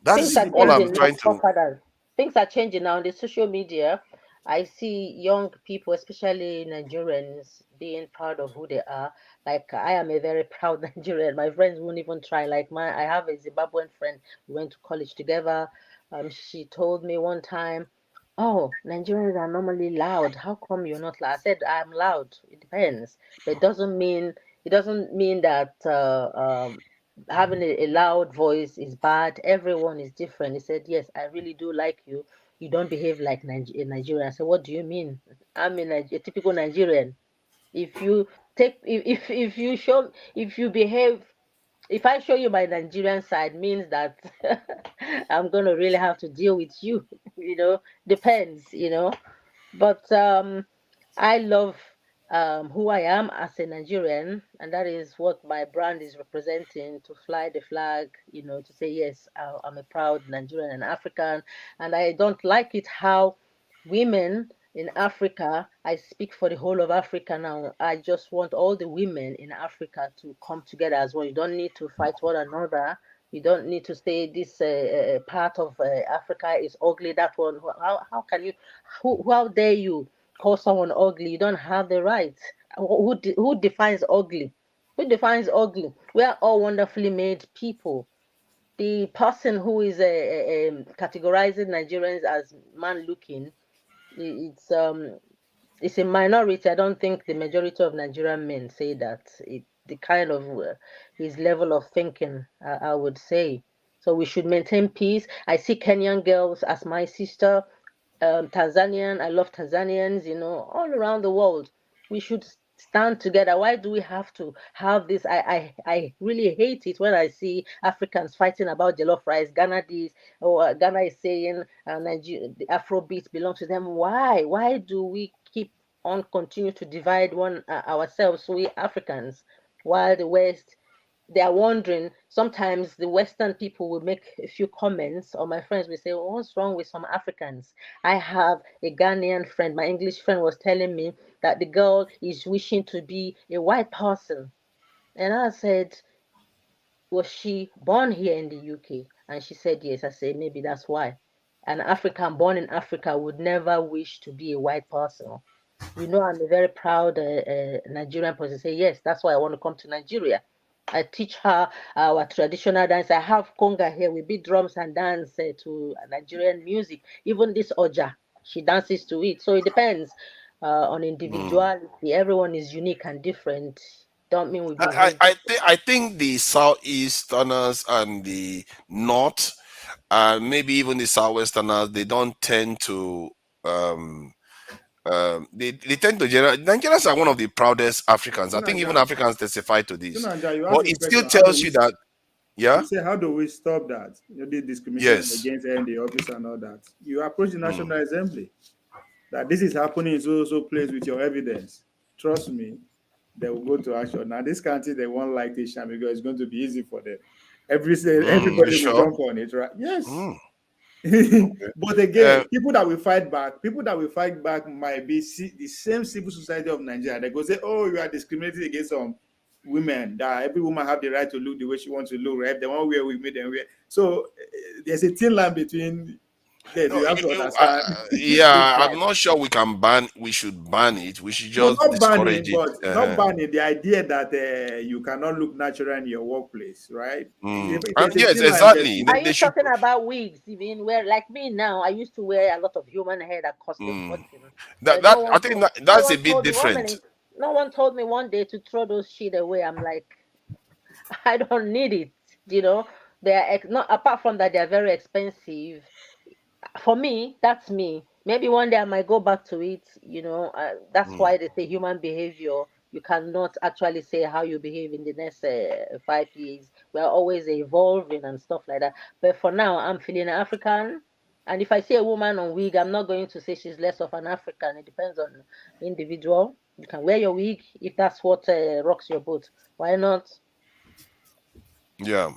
That Things is are all I'm changing now, trying to. forefathers. Things are changing now on the social media. I see young people, especially Nigerians, being proud of who they are. Like I am a very proud Nigerian. My friends won't even try. Like I have a Zimbabwean friend. We went to college together. She told me one time, "Oh, Nigerians are normally loud. How come you're not loud?" I said, "I'm loud. It depends, but it doesn't mean that having a loud voice is bad. Everyone is different." He said, "Yes, I really do like you. You don't behave like a Nigerian." I said, "What do you mean?" I'm a typical Nigerian. If you take if you show if you behave if I show you my Nigerian side, means that I'm gonna really have to deal with you. Depends. But I love who I am as a Nigerian, and that is what my brand is representing, to fly the flag, to say, yes, I'm a proud Nigerian and African. And I don't like it how women in Africa, I speak for the whole of Africa now, I just want all the women in Africa to come together as one. You don't need to fight one another. You don't need to say this part of Africa is ugly, that one. How can you, how dare you call someone ugly? You don't have the right. Who defines ugly? Who defines ugly? We are all wonderfully made people. The person who is categorizing Nigerians as man looking, it's a minority. I don't think the majority of Nigerian men say that. The kind of his level of thinking, I would say. So we should maintain peace. I see Kenyan girls as my sister. Tanzanian, I love Tanzanians. All around the world, we should stand together. Why do we have to have this? I really hate it when I see Africans fighting about jollof rice. Ghana this, or Ghana is saying the Afrobeat belongs to them. Why do we keep on continue to divide ourselves, we Africans, while the West they are wondering. Sometimes the Western people will make a few comments, or my friends will say, "Oh, what's wrong with some Africans?" I have a Ghanaian friend, my English friend was telling me that the girl is wishing to be a white person. And I said, was she born here in the UK? And she said, yes. I said, maybe that's why. An African born in Africa would never wish to be a white person. You know, I'm a very proud Nigerian person. Say, yes, that's why I want to come to Nigeria. I teach her our traditional dance. I have conga here. We beat drums and dance to Nigerian music. Even this Oja, she dances to it. So it depends on individuality. Everyone is unique and different. Don't mean we behave. I think the southeasterners and the north, and maybe even the southwesterners, they don't tend to. They tend to Nigerians are one of the proudest Africans. I think even Chinanja, Africans testify to this. Chinanja, you asked But a it still question. How do tells we you that, yeah, You say, how do we stop that? The discrimination yes, against ND office and all that. You approach the mm, National Assembly that this is happening in so place with your evidence. Trust me, they will go to action. Now, this country, they won't like this sham because it's going to be easy for them. you Everybody will sure? jump on it, right? Yes. Mm, okay. But again, people that will fight back might be the same civil society of Nigeria. They go say, oh, you are discriminating against some women, that every woman have the right to look the way she wants to look, right? They want wear, we made them wear. So there's a thin line between this. No, You have to understand. This yeah, I'm side. not sure we should ban it. We should No, just discourage it. not banning. The idea that you cannot look natural in your workplace, right? There's a Yes, thin line there exactly. too. Are They you should. talking about wigs? Even where, like me now, I used to wear a lot of human hair that cost a fortune, but That I think no that's a one bit told me one different. minute. No one told me one day to throw those shit away. I'm like, I don't need it. You know, they are not apart from that, they are very expensive. For me, that's me. Maybe one day I might go back to it. You know, that's why they say human behavior. You cannot actually say how you behave in the next 5 years. We're always evolving and stuff like that. But for now, I'm feeling African. And if I see a woman on wig, I'm not going to say she's less of an African. It depends on individual. You can wear your wig if that's what rocks your boat. Why not? Yeah.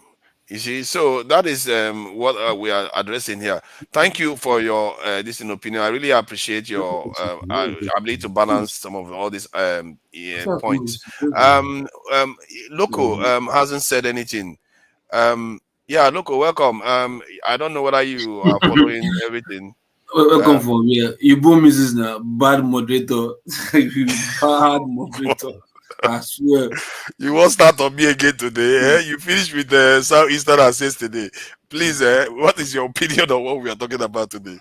You see, so that is what we are addressing here. Thank you for your this in opinion. I really appreciate your ability to balance some of all these points. Loco hasn't said anything. Yeah, Loco, welcome. I don't know whether you are following everything. Welcome for me. You boom Mrs. Na bad moderator. You bad moderator. I swear. You won't start on me again today. You finished with the Southeastern Access today. Please, what is your opinion on what we are talking about today?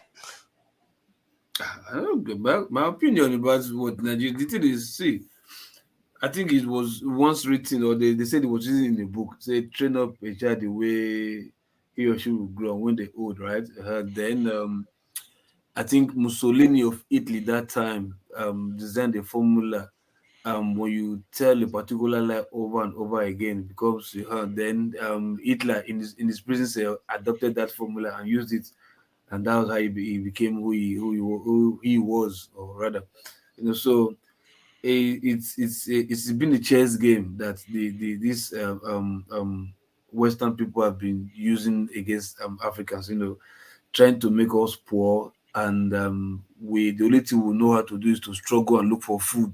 I don't know, my opinion about what Nigeria. The thing is, see, I think it was once written, or they said it was written in a book. Say, train up a child the way he or she will grow when they're old, right? Then I think Mussolini of Italy that time designed a formula. When you tell a particular lie over and over again, because then Hitler in his prison cell adopted that formula and used it, and that was how he became who he was, or rather, So it's been a chess game that these Western people have been using against Africans. Trying to make us poor, and we the only thing we know how to do is to struggle and look for food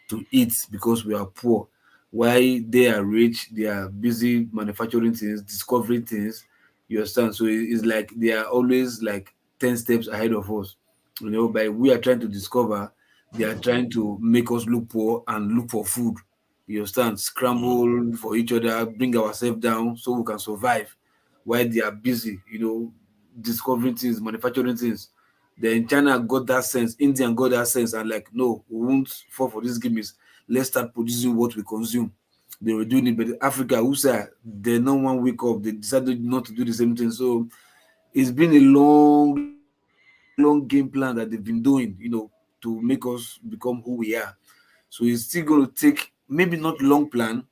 to eat because we are poor. While they are rich, they are busy manufacturing things, discovering things. You understand? So it's like they are always like 10 steps ahead of us. But we are trying to discover, they are trying to make us look poor and look for food. You understand? Scramble for each other, bring ourselves down so we can survive while they are busy, discovering things, manufacturing things. Then China got that sense, India got that sense, and like, no, we won't fall for these gimmicks. Let's start producing what we consume. They were doing it, but Africa, who said they no one wake up, they decided not to do the same thing. So it's been a long game plan that they've been doing, to make us become who we are. So it's still going to take maybe not long plan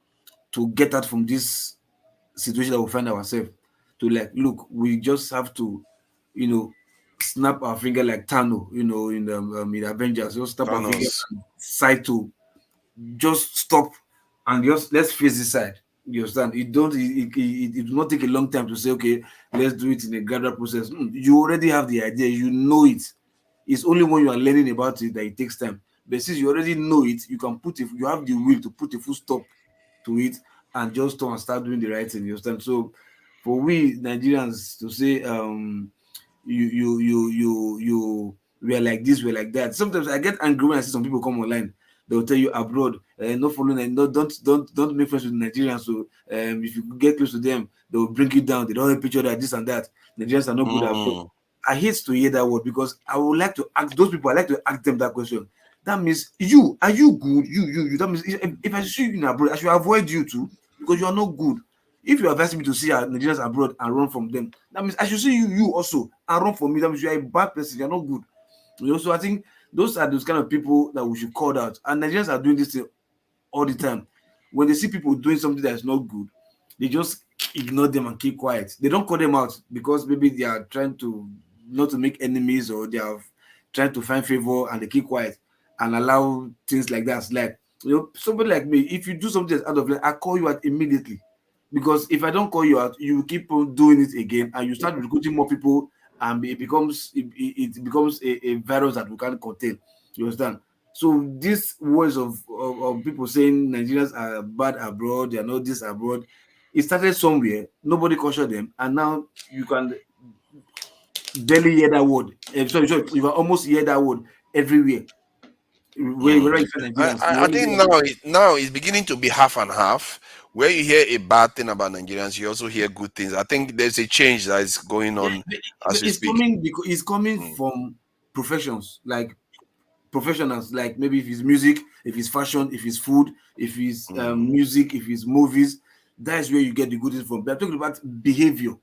to get out from this situation that we find ourselves. To like, look, we just have to, you know, snap our finger like Tano, in Avengers, just snap our finger Thanos. and decide to just stop and just let's face this side. You understand? It will not take a long time to say, okay, let's do it in a gradual process. You already have the idea, you know it. It's only when you are learning about it that it takes time. But since you already know it, you can you have the will to put a full stop to it and just start doing the right thing. You understand? So for we Nigerians to say we are like this, we're like that. Sometimes I get angry when I see some people come online. They'll tell you abroad, no following, no, don't make friends with Nigerians. So if you get close to them, they'll bring you down. They don't help each other, this and that. Nigerians are not good abroad. I hate to hear that word because I would like to ask those people. I like to ask them that question. That means are you good? You. That means if I see you in abroad, I should avoid you too because you are not good. If you are advising me to see Nigerians abroad and run from them, that means I should see you also and run from me. That means you are a bad person. You are not good. You know, so I think those are those kind of people that we should call out. And Nigerians are doing this thing all the time. When they see people doing something that is not good, they just ignore them and keep quiet. They don't call them out because maybe they are trying to not to make enemies or they are trying to find favor and they keep quiet and allow things like that slide. You know, somebody like me, if you do something that's out of line, I call you out immediately. Because if I don't call you out, you keep on doing it again and you start recruiting more people and it becomes a virus that we can't contain. You understand? So these words of people saying Nigerians are bad abroad, they are not this abroad, it started somewhere, nobody cautioned them, and now you can barely hear that word. Sorry, you can almost hear that word everywhere. Wherever you find Nigerians, I think now it's beginning to be half and half. Where you hear a bad thing about Nigerians, you also hear good things. I think there's a change that is going on as we speak. It's coming from professions like professionals, like maybe if it's music, if it's fashion, if it's food, if it's music, if it's movies. That's where you get the good things from. But I'm talking about behavior,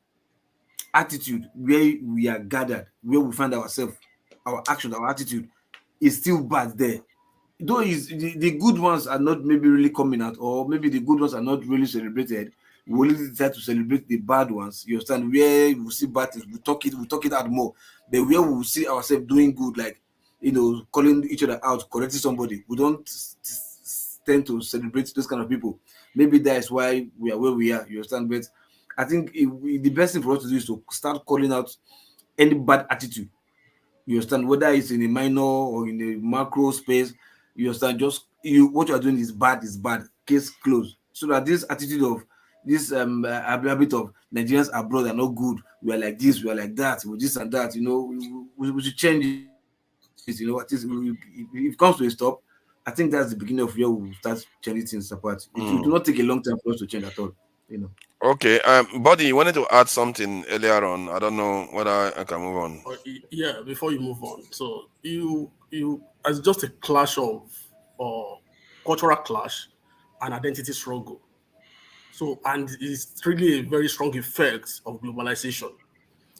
attitude, where we are gathered, where we find ourselves, our action, our attitude is still bad there. Though the good ones are not maybe really coming out, or maybe the good ones are not really celebrated. We only decide to celebrate the bad ones. You understand? Where we see bad things, we talk it out more. But where we see ourselves doing good, like calling each other out, correcting somebody, we don't tend to celebrate those kind of people. Maybe that is why we are where we are. You understand? But I think the best thing for us to do is to start calling out any bad attitude. You understand? Whether it's in a minor or in a macro space, you understand? Just what you are doing is bad, case closed. So that this attitude of this habit of Nigerians abroad are not good. We are like this, we are like that, we this and that. We should change it. At least if it comes to a stop, I think that's the beginning of where we will start changing things apart. It will not take a long time for us to change at all. Okay, Buddy, you wanted to add something earlier on. I don't know whether I can move on. Yeah, before you move on, so you as just a clash of cultural clash and identity struggle. So, and it's really a very strong effect of globalization.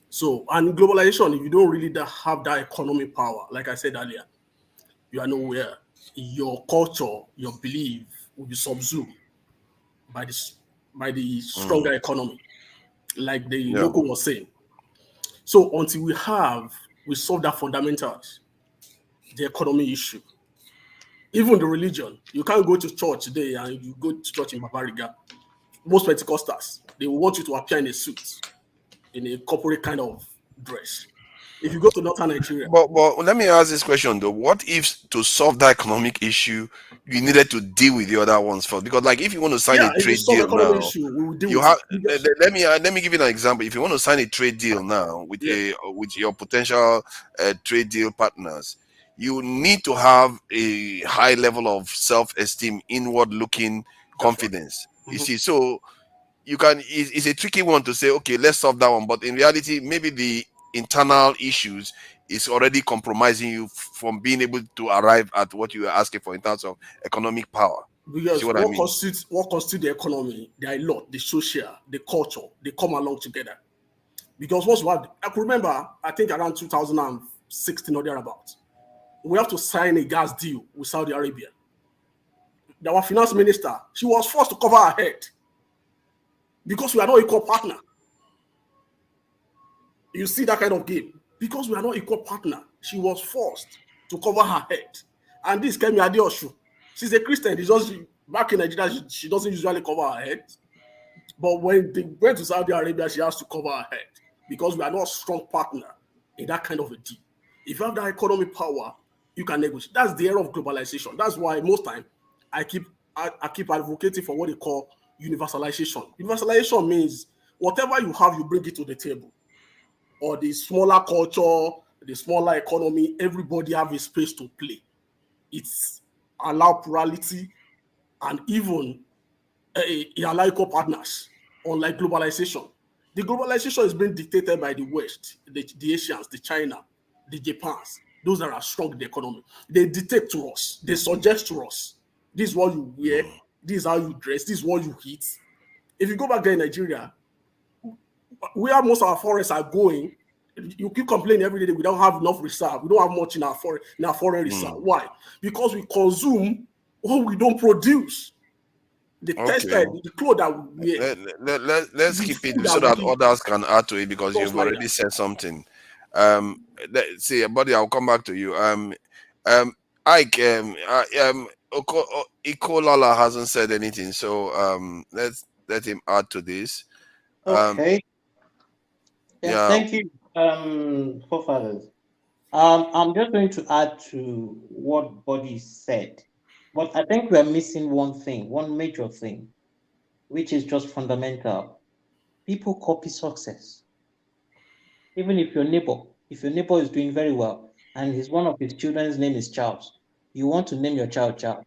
So, and globalization, if you don't really have that economic power, like I said earlier, you are nowhere. Your culture, your belief will be subsumed by the stronger economy, like the local was saying. So until we solve that fundamentals, the economy issue, even the religion, you can't go to church today and you go to church in Babariga. Most Pentecostals, they will want you to appear in a suit, in a corporate kind of dress. If you go to northern Nigeria, But let me ask this question though: what if to solve that economic issue, you needed to deal with the other ones first? Because like if you want to sign a if you trade solve deal economic now, issue, we will deal you with have. it. Let me give you an example. If you want to sign a trade deal now with with your potential trade deal partners, you need to have a high level of self-esteem, inward-looking confidence. You see, so you can. It's a tricky one to say, okay, let's solve that one. But in reality, maybe the internal issues is already compromising you from being able to arrive at what you are asking for in terms of economic power. Because See what I mean? constitutes the economy, the lot, the social, the culture, they come along together. Because once we have, I can remember, I think around 2016 or thereabout, we have to sign a gas deal with Saudi Arabia. Our finance minister, she was forced to cover her head because we are not equal partner. You see that kind of game. Because we are not equal partner, she was forced to cover her head. And this Kemi Adeoshu, she's a Christian. It's just back in Nigeria, she doesn't usually cover her head. But when they went to Saudi Arabia, she has to cover her head because we are not a strong partner in that kind of a deal. If you have that economic power, you can negotiate. That's the era of globalization. That's why most time I keep advocating for what they call universalization. Universalization means whatever you have, you bring it to the table. Or the smaller culture, the smaller economy, everybody have a space to play. It's allow plurality and even allow equal partners, unlike globalization. The globalization is being dictated by the West, the Asians, the China, the Japans, those that are strong in the economy. They dictate to us, they suggest to us, this is what you wear, this is how you dress, this is what you eat. If you go back there in Nigeria, where most of our forests are going, you keep complaining every day that we don't have enough reserve. We don't have much in our foreign reserve. Why? Because we consume what we don't produce. The textile, the clothes that we wear. Let's keep it so that others can add to it because you've already said something. See, buddy, I'll come back to you. Ike, Ikolala hasn't said anything, so let's let him add to this. Okay. Yeah. Thank you, forefathers. I'm just going to add to what Buddy said, but I think we're missing one thing, one major thing, which is just fundamental. People copy success. Even if your neighbor is doing very well and one of his children's name is Charles, you want to name your child Charles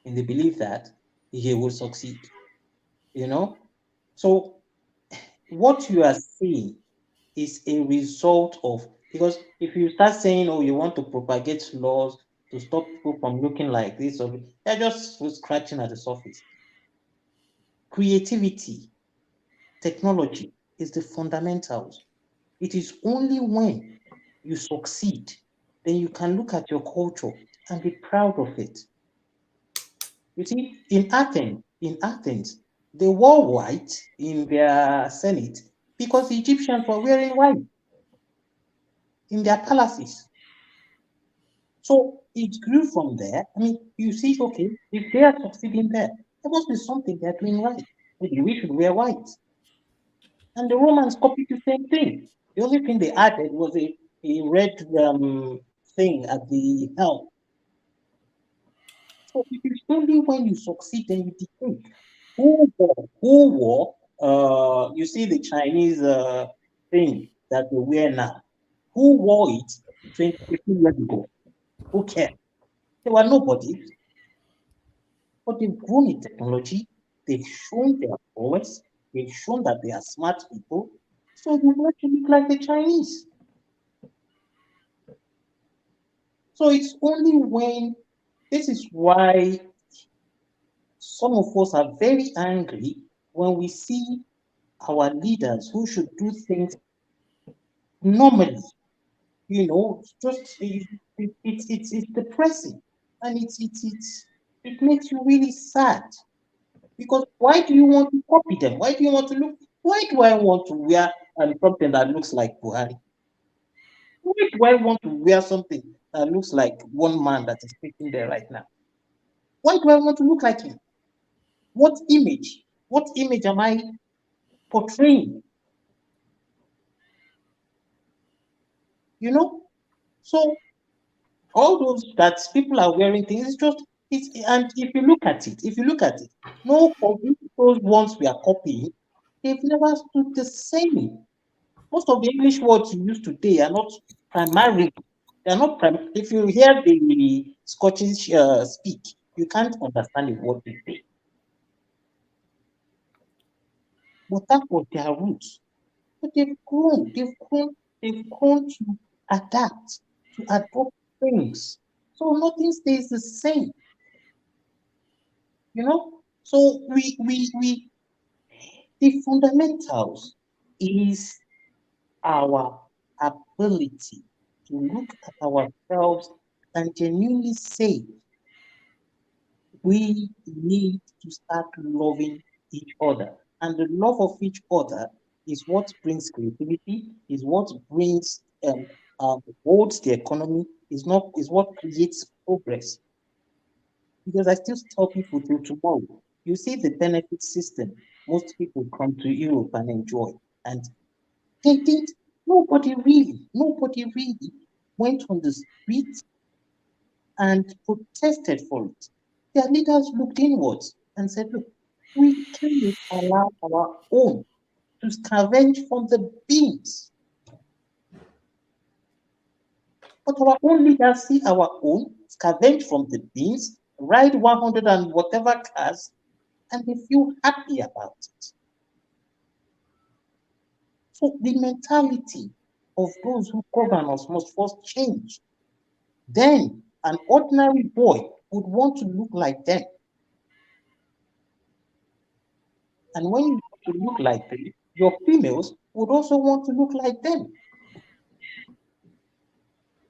in the belief that he will succeed. So what you are seeing is a result of, because if you start saying, oh, you want to propagate laws to stop people from looking like this, or they're just scratching at the surface. Creativity, technology is the fundamentals. It is only when you succeed, then you can look at your culture and be proud of it. You see, in Athens, they wore white in their Senate because the Egyptians were wearing white in their palaces. So it grew from there. I mean, you see, okay, if they are succeeding there must be something they're doing right. Maybe we should wear white. And the Romans copied the same thing. The only thing they added was a red thing at the helm. So it is only when you succeed then you dictate. Who wore you see the Chinese thing that they wear now. Who wore it 15 years ago? Who cared? There were nobody. But they've grown in technology, they've shown their prowess, they've shown that they are smart people, so they want to look like the Chinese. So it's only when, this is why some of us are very angry when we see our leaders who should do things normally. Just it's depressing, and it makes you really sad. Because why do you want to copy them? Why do you want to look? Why do I want to wear something that looks like Buhari? Why do I want to wear something that looks like one man that is sitting there right now? Why do I want to look like him? What image am I portraying? So all those that people are wearing things, and if you look at it, no of those ones we are copying, they've never stood the same. Most of the English words you use today are not primarily, they're not if you hear the Scottish speak, you can't understand what they say. But that was their roots. But they've grown to adapt, to adopt things. So nothing stays the same. So the fundamentals is our ability to look at ourselves and genuinely say, we need to start loving each other. And the love of each other is what brings creativity, is what brings holds the economy, is what creates progress. Because I still tell people till tomorrow, you see the benefit system most people come to Europe and enjoy. And nobody really went on the streets and protested for it. Their leaders looked inwards and said, look, we cannot allow our own to scavenge from the beams. But our own leaders see our own scavenge from the beams, ride 100 and whatever cars, and they feel happy about it. So the mentality of those who govern us must first change. Then an ordinary boy would want to look like them. And when you want to look like them, your females would also want to look like them.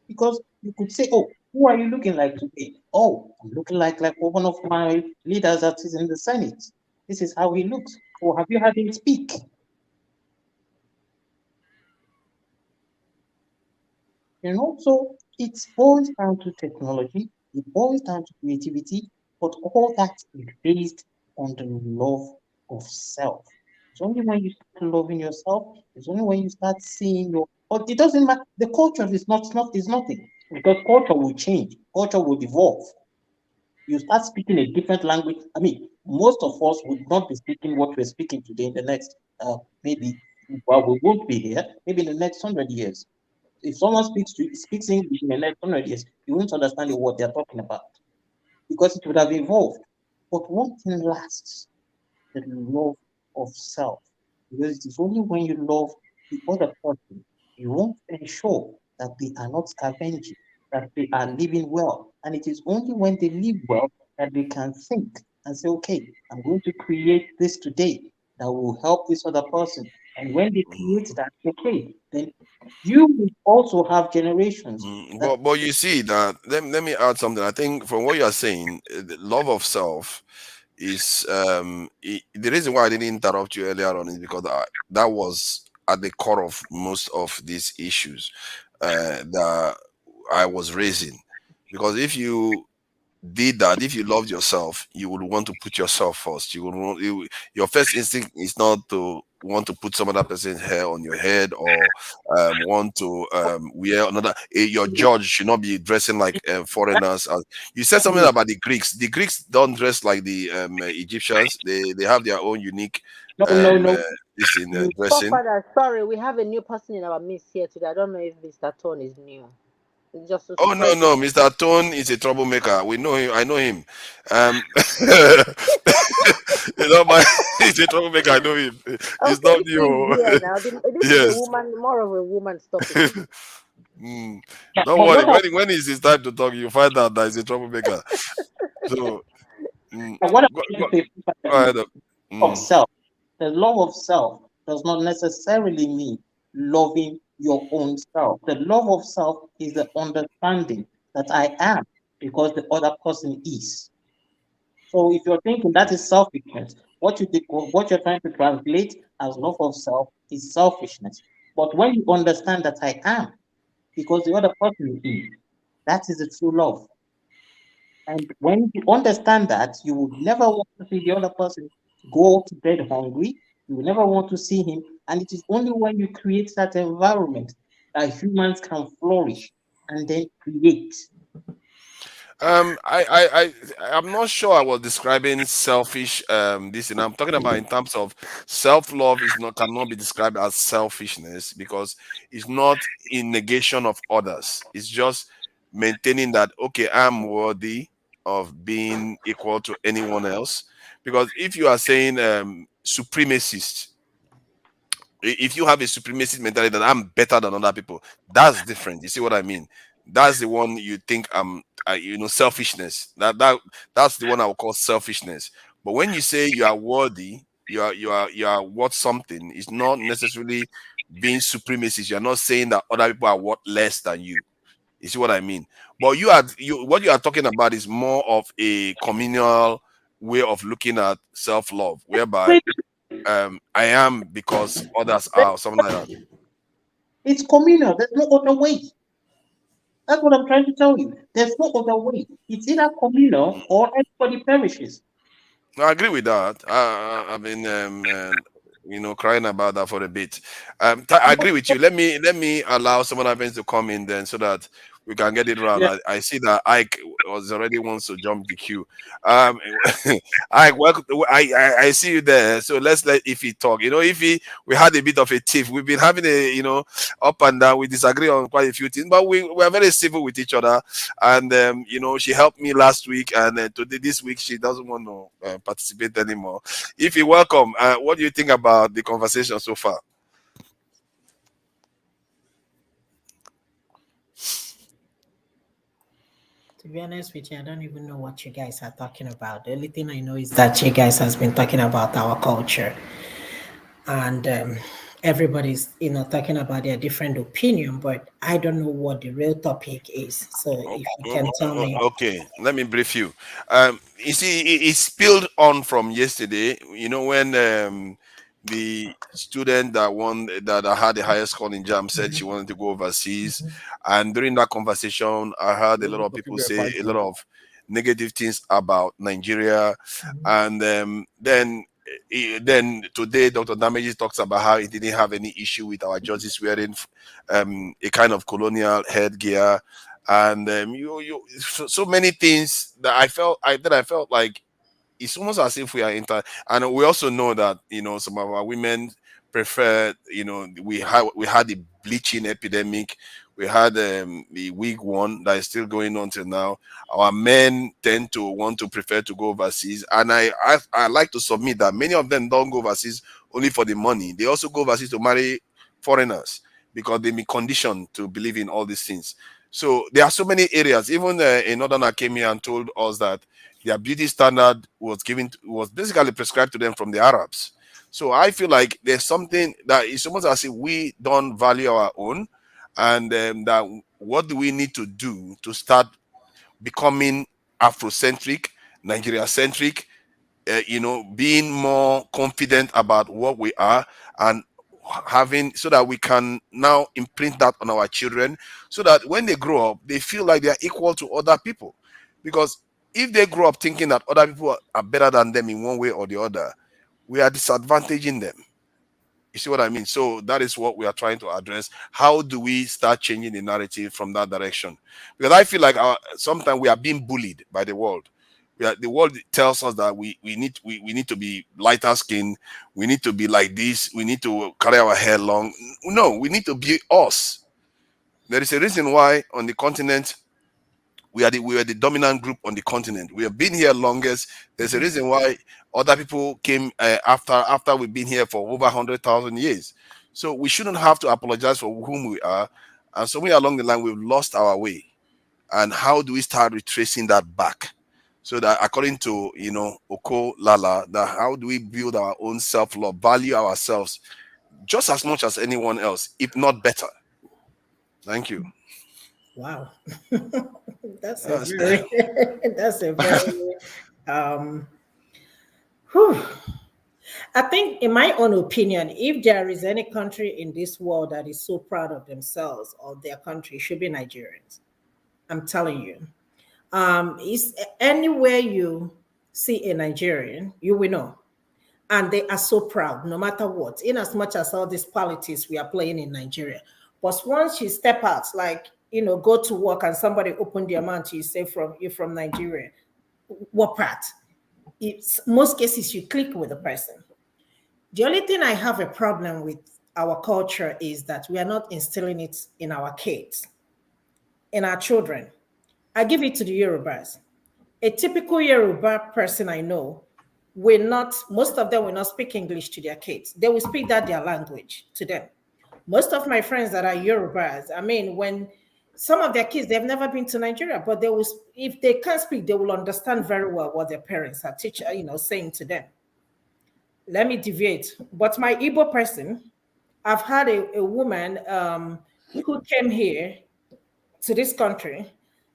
Because you could say, oh, who are you looking like today? Oh, I'm looking like one of my leaders that is in the Senate. This is how he looks. Or have you heard him speak? You know, so it boils down to technology, it boils down to creativity, but all that is based on the love of self. It's only when you start loving yourself, it's only when you start seeing your, but it doesn't matter. The culture is nothing, because culture will change, culture will evolve. You start speaking a different language. I mean, most of us would not be speaking what we're speaking today in the next, maybe, well, we won't be here, maybe in the next 100 years. If someone speaks English in the next 100 years, you won't understand what they're talking about because it would have evolved. But one thing lasts, the love of self. Because it is only when you love the other person, you won't ensure that they are not scavenging, that they are living well. And it is only when they live well that they can think and say, okay, I'm going to create this today that will help this other person. And when they create that, okay, then you will also have generations. But you see that let me add something. I think from what you are saying, the love of self is the reason why I didn't interrupt you earlier on is because that was at the core of most of these issues that I was raising. Because if you did that, if you loved yourself, you would want to put yourself first. You would want your first instinct is not to want to put some other person's hair on your head or want to wear another. Your judge should not be dressing like foreigners. You said something about the Greeks. The Greeks don't dress like the Egyptians. They have their own unique this in dressing. Father, sorry, we have a new person in our midst here today. I don't know if Mr. Tone is new. Just to Oh no, spread no, Mr. Tone is a troublemaker. We know him. I know him. You know, he's a troublemaker. I know him. He's Okay, not you. here now. This is a Yes. woman, more of a woman's topic. Don't worry. When it's his time to talk, you find out that he's a troublemaker. So, what I'm trying to say go ahead. of self, the love of self does not necessarily mean loving your own self. The love of self is the understanding that I am because the other person is. So if you're thinking that is selfishness, what you're trying to translate as love of self is selfishness. But when you understand that I am because the other person is, that is the true love. And when you understand that, you would never want to see the other person go to bed hungry. You will never want to see him. And it is only when you create that environment that humans can flourish and then create. I'm not sure I was describing selfish this, and I'm talking about in terms of self-love cannot be described as selfishness because it's not in negation of others. It's just maintaining that okay, I'm worthy of being equal to anyone else. Because if you are saying supremacist, if you have a supremacist mentality that I'm better than other people, that's different. You see what I mean? That's the one you think selfishness. That's the one I would call selfishness. But when you say you are worthy, you are worth something. It's not necessarily being supremacist. You're not saying that other people are worth less than you. You see what I mean? But what you are talking about is more of a communal way of looking at self-love, whereby I am because others are, something like that. It's communal. There's no other way. That's what I'm trying to tell you. There's no other way. It's either communal or everybody perishes. No, I agree with that. I've been, crying about that for a bit. I agree with you. Let me allow someone else to come in then, so that we can get it around. Yeah. I see that Ike was already wants to jump the queue. Um, Ike, welcome. I see you there. So let's let Ify talk. Ify, we had a bit of a tiff. We've been having up and down. We disagree on quite a few things, but we are very civil with each other. And she helped me last week, and today this week she doesn't want to participate anymore. If you welcome, what do you think about the conversation so far? To be honest with you, I don't even know what you guys are talking about. The only thing I know is that you guys has been talking about our culture, and everybody's talking about their different opinion, but I don't know what the real topic is. So if you can tell me. Okay, let me brief you. You see, it spilled on from yesterday. When the student that had the highest score in JAM said she wanted to go overseas, and during that conversation, I heard a lot of people say a lot of negative things about Nigeria, and then today Dr. Damages talks about how he didn't have any issue with our judges wearing a kind of colonial headgear, and so many things that I felt like it's almost as if we are and we also know that some of our women prefer, we had the bleaching epidemic, we had the wig one that is still going on till now. Our men tend to want to prefer to go overseas, and I like to submit that many of them don't go overseas only for the money. They also go overseas to marry foreigners because they be conditioned to believe in all these things. So there are so many areas. Even a northerner came here and told us that their beauty standard was basically prescribed to them from the Arabs. So I feel like there's something that it's almost as if we don't value our own, and that what do we need to do to start becoming Afrocentric, Nigeria-centric, being more confident about what we are, and having, so that we can now imprint that on our children, so that when they grow up they feel like they are equal to other people. Because if they grow up thinking that other people are better than them in one way or the other, we are disadvantaging them. You see what I mean? So that is what we are trying to address. How do we start changing the narrative from that direction? Because I feel like sometimes we are being bullied by the world. The world tells us that we need to be lighter skin, we need to be like this, we need to carry our hair long. No, we need to be us. There is a reason why on the continent we are the dominant group on the continent. We have been here longest. There's a reason why other people came after we've been here for over 100,000 years. So we shouldn't have to apologize for whom we are. And somewhere along the line, we've lost our way. And how do we start retracing that back? So that, according to Oko Lala, that how do we build our own self-love, value ourselves just as much as anyone else, if not better? Thank you. Wow. That's a very that's a very whew. I think, in my own opinion, if there is any country in this world that is so proud of themselves or their country, it should be Nigerians. I'm telling you. Is anywhere you see a Nigerian, you will know. And they are so proud, no matter what, in as much as all these politics we are playing in Nigeria. But once you step out, like, go to work and somebody open their mouth, you say you're from Nigeria, what part? It's most cases you click with the person. The only thing I have a problem with our culture is that we are not instilling it in our kids, in our children. I give it to the Yorubas. A typical Yoruba person I know most of them will not speak English to their kids. They will speak their language to them. Most of my friends that are Yorubas, I mean, when some of their kids, they've never been to Nigeria, but if they can't speak, they will understand very well what their parents are saying to them. Let me deviate. But my Igbo person, I've had a woman who came here to this country,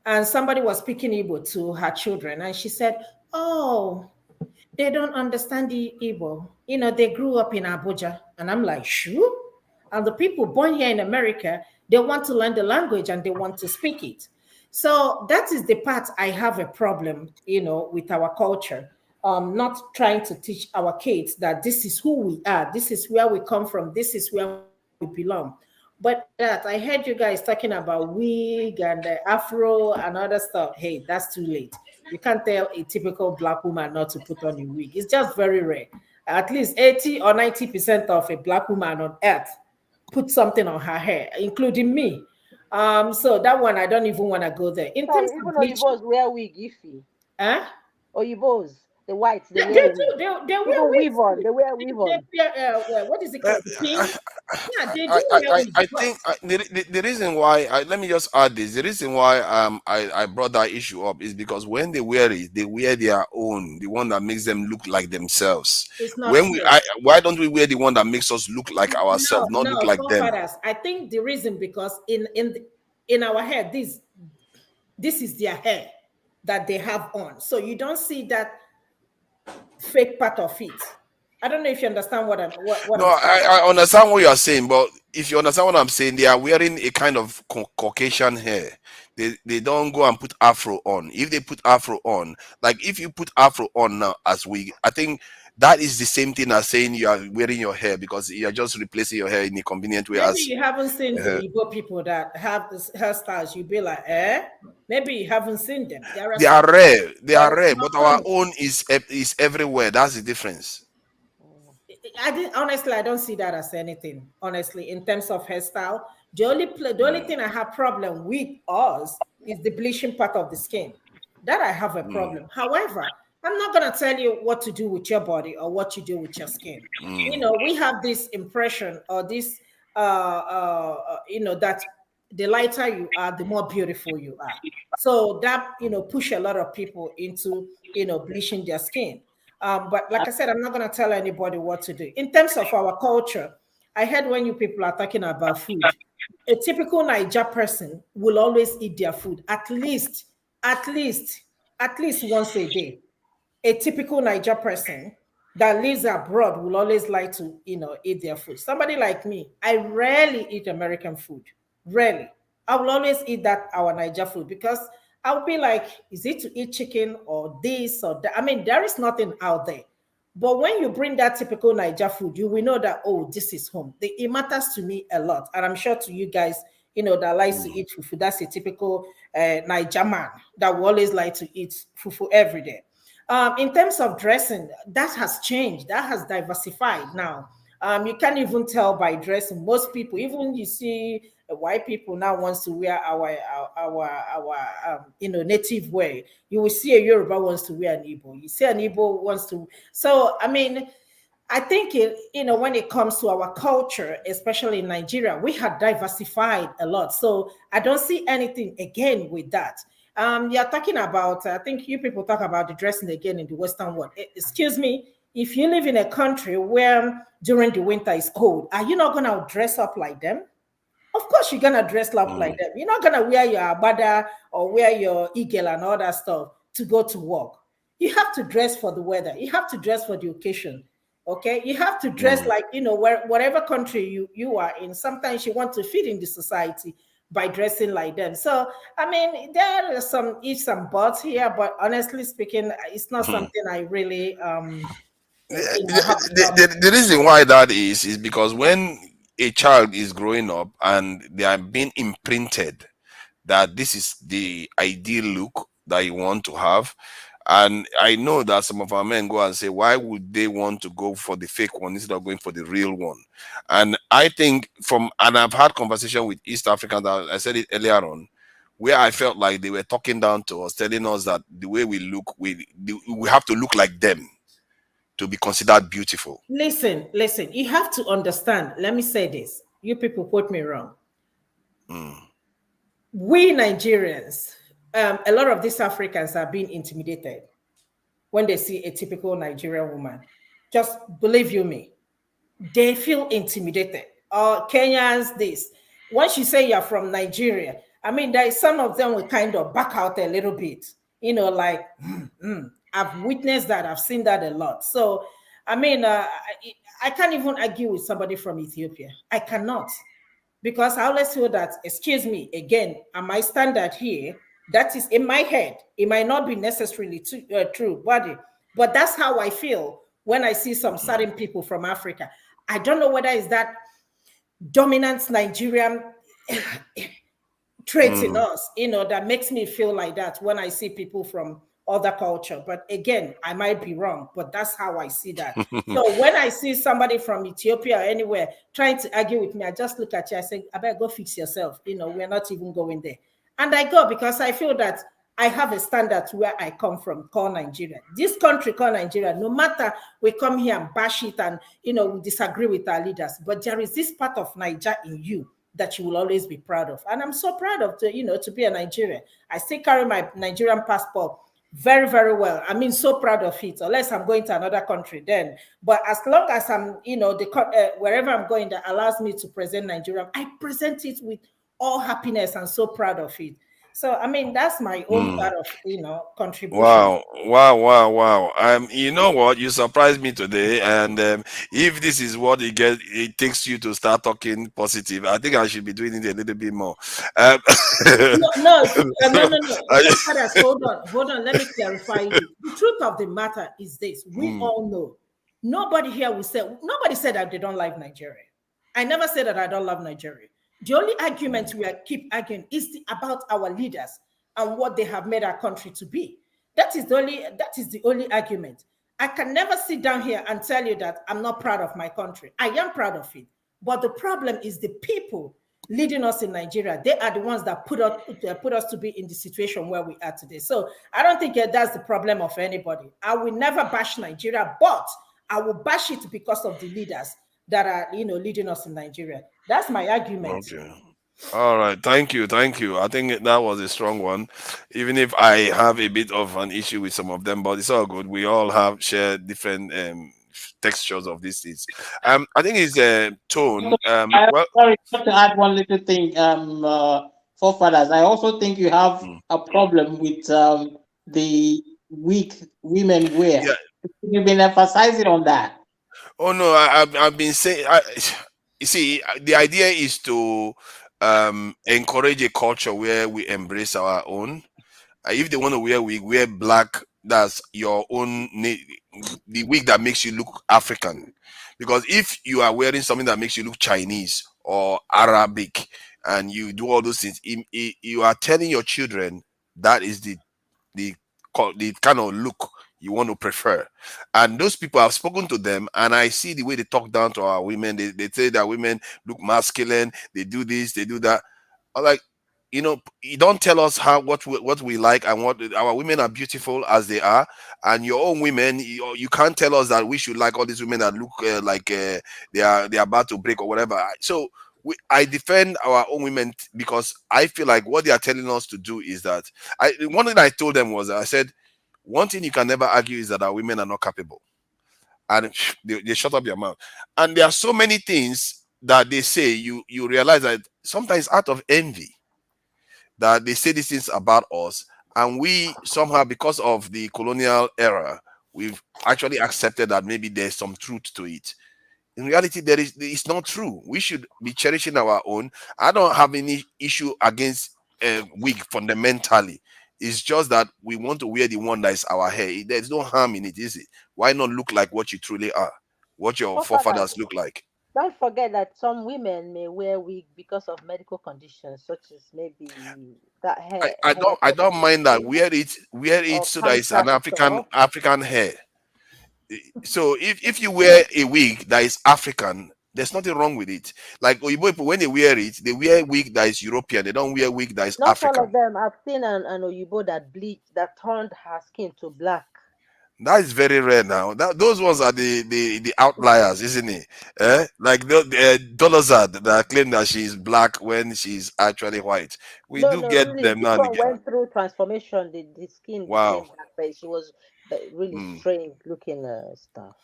and somebody was speaking Igbo to her children, and she said, "Oh, they don't understand the Igbo. They grew up in Abuja." And I'm like, "Sure." And the people born here in America, they want to learn the language and they want to speak it. So that is the part I have a problem, with our culture. not trying to teach our kids that this is who we are, this is where we come from, this is where we belong. But that I heard you guys talking about wig and afro and other stuff. Hey, that's too late. You can't tell a typical black woman not to put on a wig. It's just very rare. At least 80 or 90% of a black woman on earth put something on her hair, including me. So that one I don't even want to go there. In Sorry, terms even of bleaching, Oyibos wear wig, Ify. huh? Oyibos, the whites, they They wear do. wig. They Even wear weave wigs. on, they wear weave on. What is it called? Pin? Yeah, they do wear I wigs. But think the reason why let me just add this. The reason why I brought that issue up is because when they wear it, they wear their own, the one that makes them look like themselves. it's not When true. why don't we wear the one that makes us look like ourselves, not look No, like them? forefathers. I think the reason because in our hair, this is their hair that they have on, so you don't see that fake part of it. I don't know if you understand what No, I'm saying. I understand what you are saying, but if you understand what I'm saying, they are wearing a kind of Caucasian hair. They don't go and put afro on. If they put afro on, like if you put afro on now as we, I think that is the same thing as saying you are wearing your hair because you are just replacing your hair in a convenient way. Maybe As you haven't seen uh, the Igbo people that have this hairstyles. You'd be like, eh? Maybe you haven't seen them. There are they some are rare, they that are is rare, not but our common. own is everywhere. That's the difference. I didn't honestly. I don't see that as anything. Honestly, in terms of hairstyle, the only thing I have problem with us is the bleaching part of the skin. That I have a problem. However, I'm not gonna tell you what to do with your body or what you do with your skin. You know, we have this impression or this, that the lighter you are, the more beautiful you are. So that push a lot of people into bleaching their skin. But like I said, I'm not going to tell anybody what to do. In terms of our culture, I heard when you people are talking about food, a typical Niger person will always eat their food at least, at least once a day. A typical Niger person that lives abroad will always like to, eat their food. Somebody like me, I rarely eat American food. Rarely. I will always eat that our Niger food because I'll be like, is it to eat chicken or this or that? I mean, there is nothing out there. But when you bring that typical Niger food, you will know that, oh, this is home. It matters to me a lot. And I'm sure to you guys, that likes to eat fufu, that's a typical Niger man that will always like to eat fufu every day. In terms of dressing, that has changed. That has diversified now. You can't even tell by dressing. Most people, even you see white people now wants to wear our native wear. You will see a Yoruba wants to wear an Igbo. You see an Igbo wants to. So I mean, I think when it comes to our culture, especially in Nigeria, we have diversified a lot. So I don't see anything again with that. You're talking about, I think you people talk about the dressing again in the Western world. Excuse me, if you live in a country where during the winter is cold, are you not going to dress up like them? Of course, you're gonna dress up like them. You're not gonna wear your abada or wear your eagle and all that stuff to go to work. You have to dress for the weather. You have to dress for the occasion. Okay, you have to dress like whatever country you are in. Sometimes you want to fit in the society by dressing like them. So I mean, there are some ifs and buts here, but honestly speaking, it's not something I really have a problem. The reason why that is because when a child is growing up and they are being imprinted that this is the ideal look that you want to have, and I know that some of our men go and say, why would they want to go for the fake one instead of going for the real one? And I think and I've had conversation with East Africans, that I said it earlier on, where I felt like they were talking down to us, telling us that the way we look, we have to look like them to be considered beautiful. Listen, you have to understand. Let me say this. You people quote me wrong. We Nigerians, a lot of these Africans are being intimidated when they see a typical Nigerian woman. Just believe you me, they feel intimidated. Or Kenyans, this. Once you say you're from Nigeria, I mean, there is some of them will kind of back out a little bit. Like, I've witnessed that. I've seen that a lot. So, I mean, I can't even argue with somebody from Ethiopia. I cannot. Because I always feel that, excuse me, again, and my standard here, that is in my head. It might not be necessarily true, but But that's how I feel when I see some certain people from Africa. I don't know whether it's that dominant Nigerian traits in us, that makes me feel like that when I see people from other culture. But again, I might be wrong, but that's how I see that. So when I see somebody from Ethiopia or anywhere trying to argue with me, I just look at you, I say, I better go fix yourself. We're not even going there. And I go because I feel that I have a standard where I come from, called Nigeria. This country called Nigeria, no matter we come here and bash it and, we disagree with our leaders, but there is this part of Niger in you that you will always be proud of. And I'm so proud of, to be a Nigerian. I still carry my Nigerian passport very, very well. I mean, so proud of it, unless I'm going to another country then. But as long as I'm, wherever I'm going that allows me to present Nigeria, I present it with all happiness and so proud of it. So, I mean, that's my own part of, contribution. Wow. You know what? You surprised me today. And if this is what it takes you to start talking positive, I think I should be doing it a little bit more. No. Fathers, hold on. Let me clarify you. The truth of the matter is this. We all know. Nobody here will say, nobody said that they don't like Nigeria. I never said that I don't love Nigeria. The only argument we keep arguing is about our leaders and what they have made our country to be. That is the only argument. I can never sit down here and tell you that I'm not proud of my country. I am proud of it. But the problem is the people leading us in Nigeria. They are the ones that put us to be in the situation where we are today. So I don't think that's the problem of anybody. I will never bash Nigeria, but I will bash it because of the leaders that are, leading us in Nigeria. That's my argument. Okay. All right. Thank you. I think that was a strong one, even if I have a bit of an issue with some of them, but it's all good. We all have shared different textures of these things. I think it's tone. Sorry, just to add one little thing, forefathers. I also think you have a problem with the weak women wear. Yeah. You've been emphasizing on that. Oh no, I've been saying. You see, the idea is to encourage a culture where we embrace our own. If they want to wear wig, wear black. That's your own. The wig that makes you look African. Because if you are wearing something that makes you look Chinese or Arabic, and you do all those things, you are telling your children that is the kind of look you want to prefer. And those people, I've spoken to them and I see the way they talk down to our women. They say that women look masculine, they do this, they do that. I'm like, you don't tell us what we like and what our women are beautiful as they are, and your own women, you can't tell us that we should like all these women that look like they are about to break or whatever. So I defend our own women because I feel like what they are telling us to do is that one thing I told them was, I said, one thing you can never argue is that our women are not capable. And they shut up their mouth. And there are so many things that they say, you realize that sometimes out of envy, that they say these things about us. And we somehow, because of the colonial era, we've actually accepted that maybe there's some truth to it. In reality, it's not true. We should be cherishing our own. I don't have any issue against wig fundamentally. It's just that we want to wear the one that is our hair. There's no harm in it, is it? Why not look like what you truly are? What your forefathers look like? Don't forget that some women may wear wig because of medical conditions, such as maybe that hair. I don't mind that. Wear it so that it's an African hair. So if you wear a wig that is African, there's nothing wrong with it. Like Oyibo people, when they wear it, they wear a wig that is European. They don't wear a wig that is Not African. all of them. I've seen an Oyibo that turned her skin to black. That is very rare now. Those ones are the outliers, isn't it? Like Dolozad that claim that she's black when she's actually white. We do get really, them now and again. Went through transformation. The skin became black, but she was really strange looking stuff.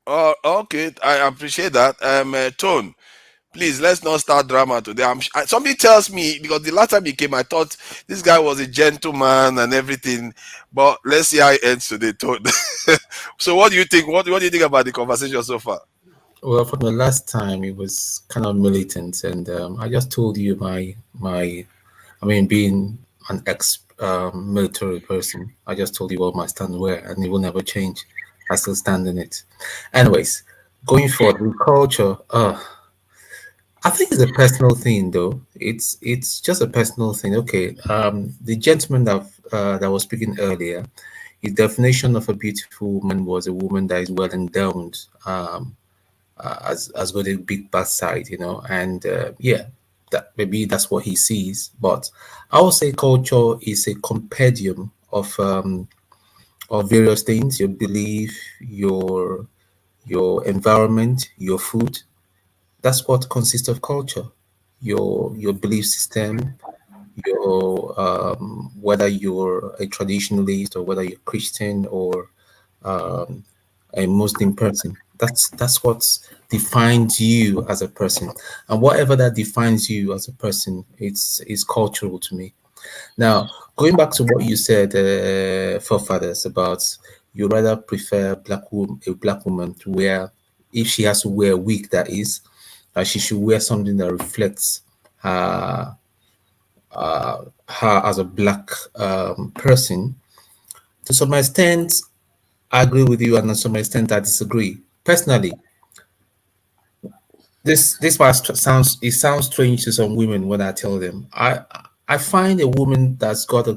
Oh, okay. I appreciate that. Tone, please, let's not start drama today. Somebody tells me, because the last time he came, I thought this guy was a gentleman and everything. But let's see how it ends today, Tone. So what do you think? What do you think about the conversation so far? Well, for the last time, it was kind of militant. And I just told you being an military person. I just told you what my stand were, and it will never change. I still stand in it. Anyways, going forward with culture, I think it's a personal thing, though. It's just a personal thing. Okay, the gentleman that was speaking earlier, his definition of a beautiful woman was a woman that is well endowed, has got a big backside, and yeah, that maybe that's what he sees. But I would say culture is a compendium of various things: your belief, your environment, your food. That's what consists of culture. Your belief system, your whether you're a traditionalist or whether you're Christian or um, a Muslim person. That's what defines you as a person, and whatever that defines you as a person, it's is cultural to me. Now, going back to what you said, forefathers, about you rather prefer a black woman to wear, if she has to wear a wig, that is, she should wear something that reflects her her as a black person. To some extent, I agree with you, and to some extent, I disagree. Personally, this part sounds strange to some women when I tell them. I find a woman that's got a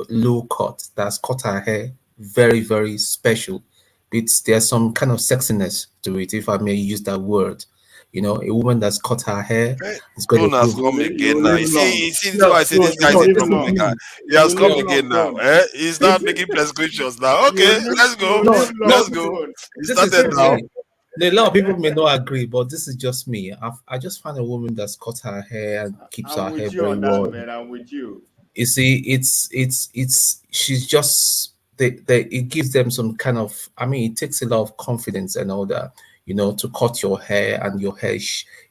low cut, that's cut her hair very very special. There's some kind of sexiness to it, if I may use that word. A woman that's cut her hair, it's got a Tone has good. come You again will now. live You long. see, this is No, why I say no, this guy is no, a listen to troublemaker. me. He You has will come live No, long, again now. Tone. He's not making prescriptions now. You will Okay, live. let's You will go. no, live no. Let's long, go. Tone. He This is started for now. me. A lot of people may not agree, but this is just me. I just find a woman that's cut her hair and keeps I'm her hair with you very on that, well. man. I'm with you. You see, it's she's just they it gives them some kind of, I mean, it takes a lot of confidence and all that, to cut your hair, and your hair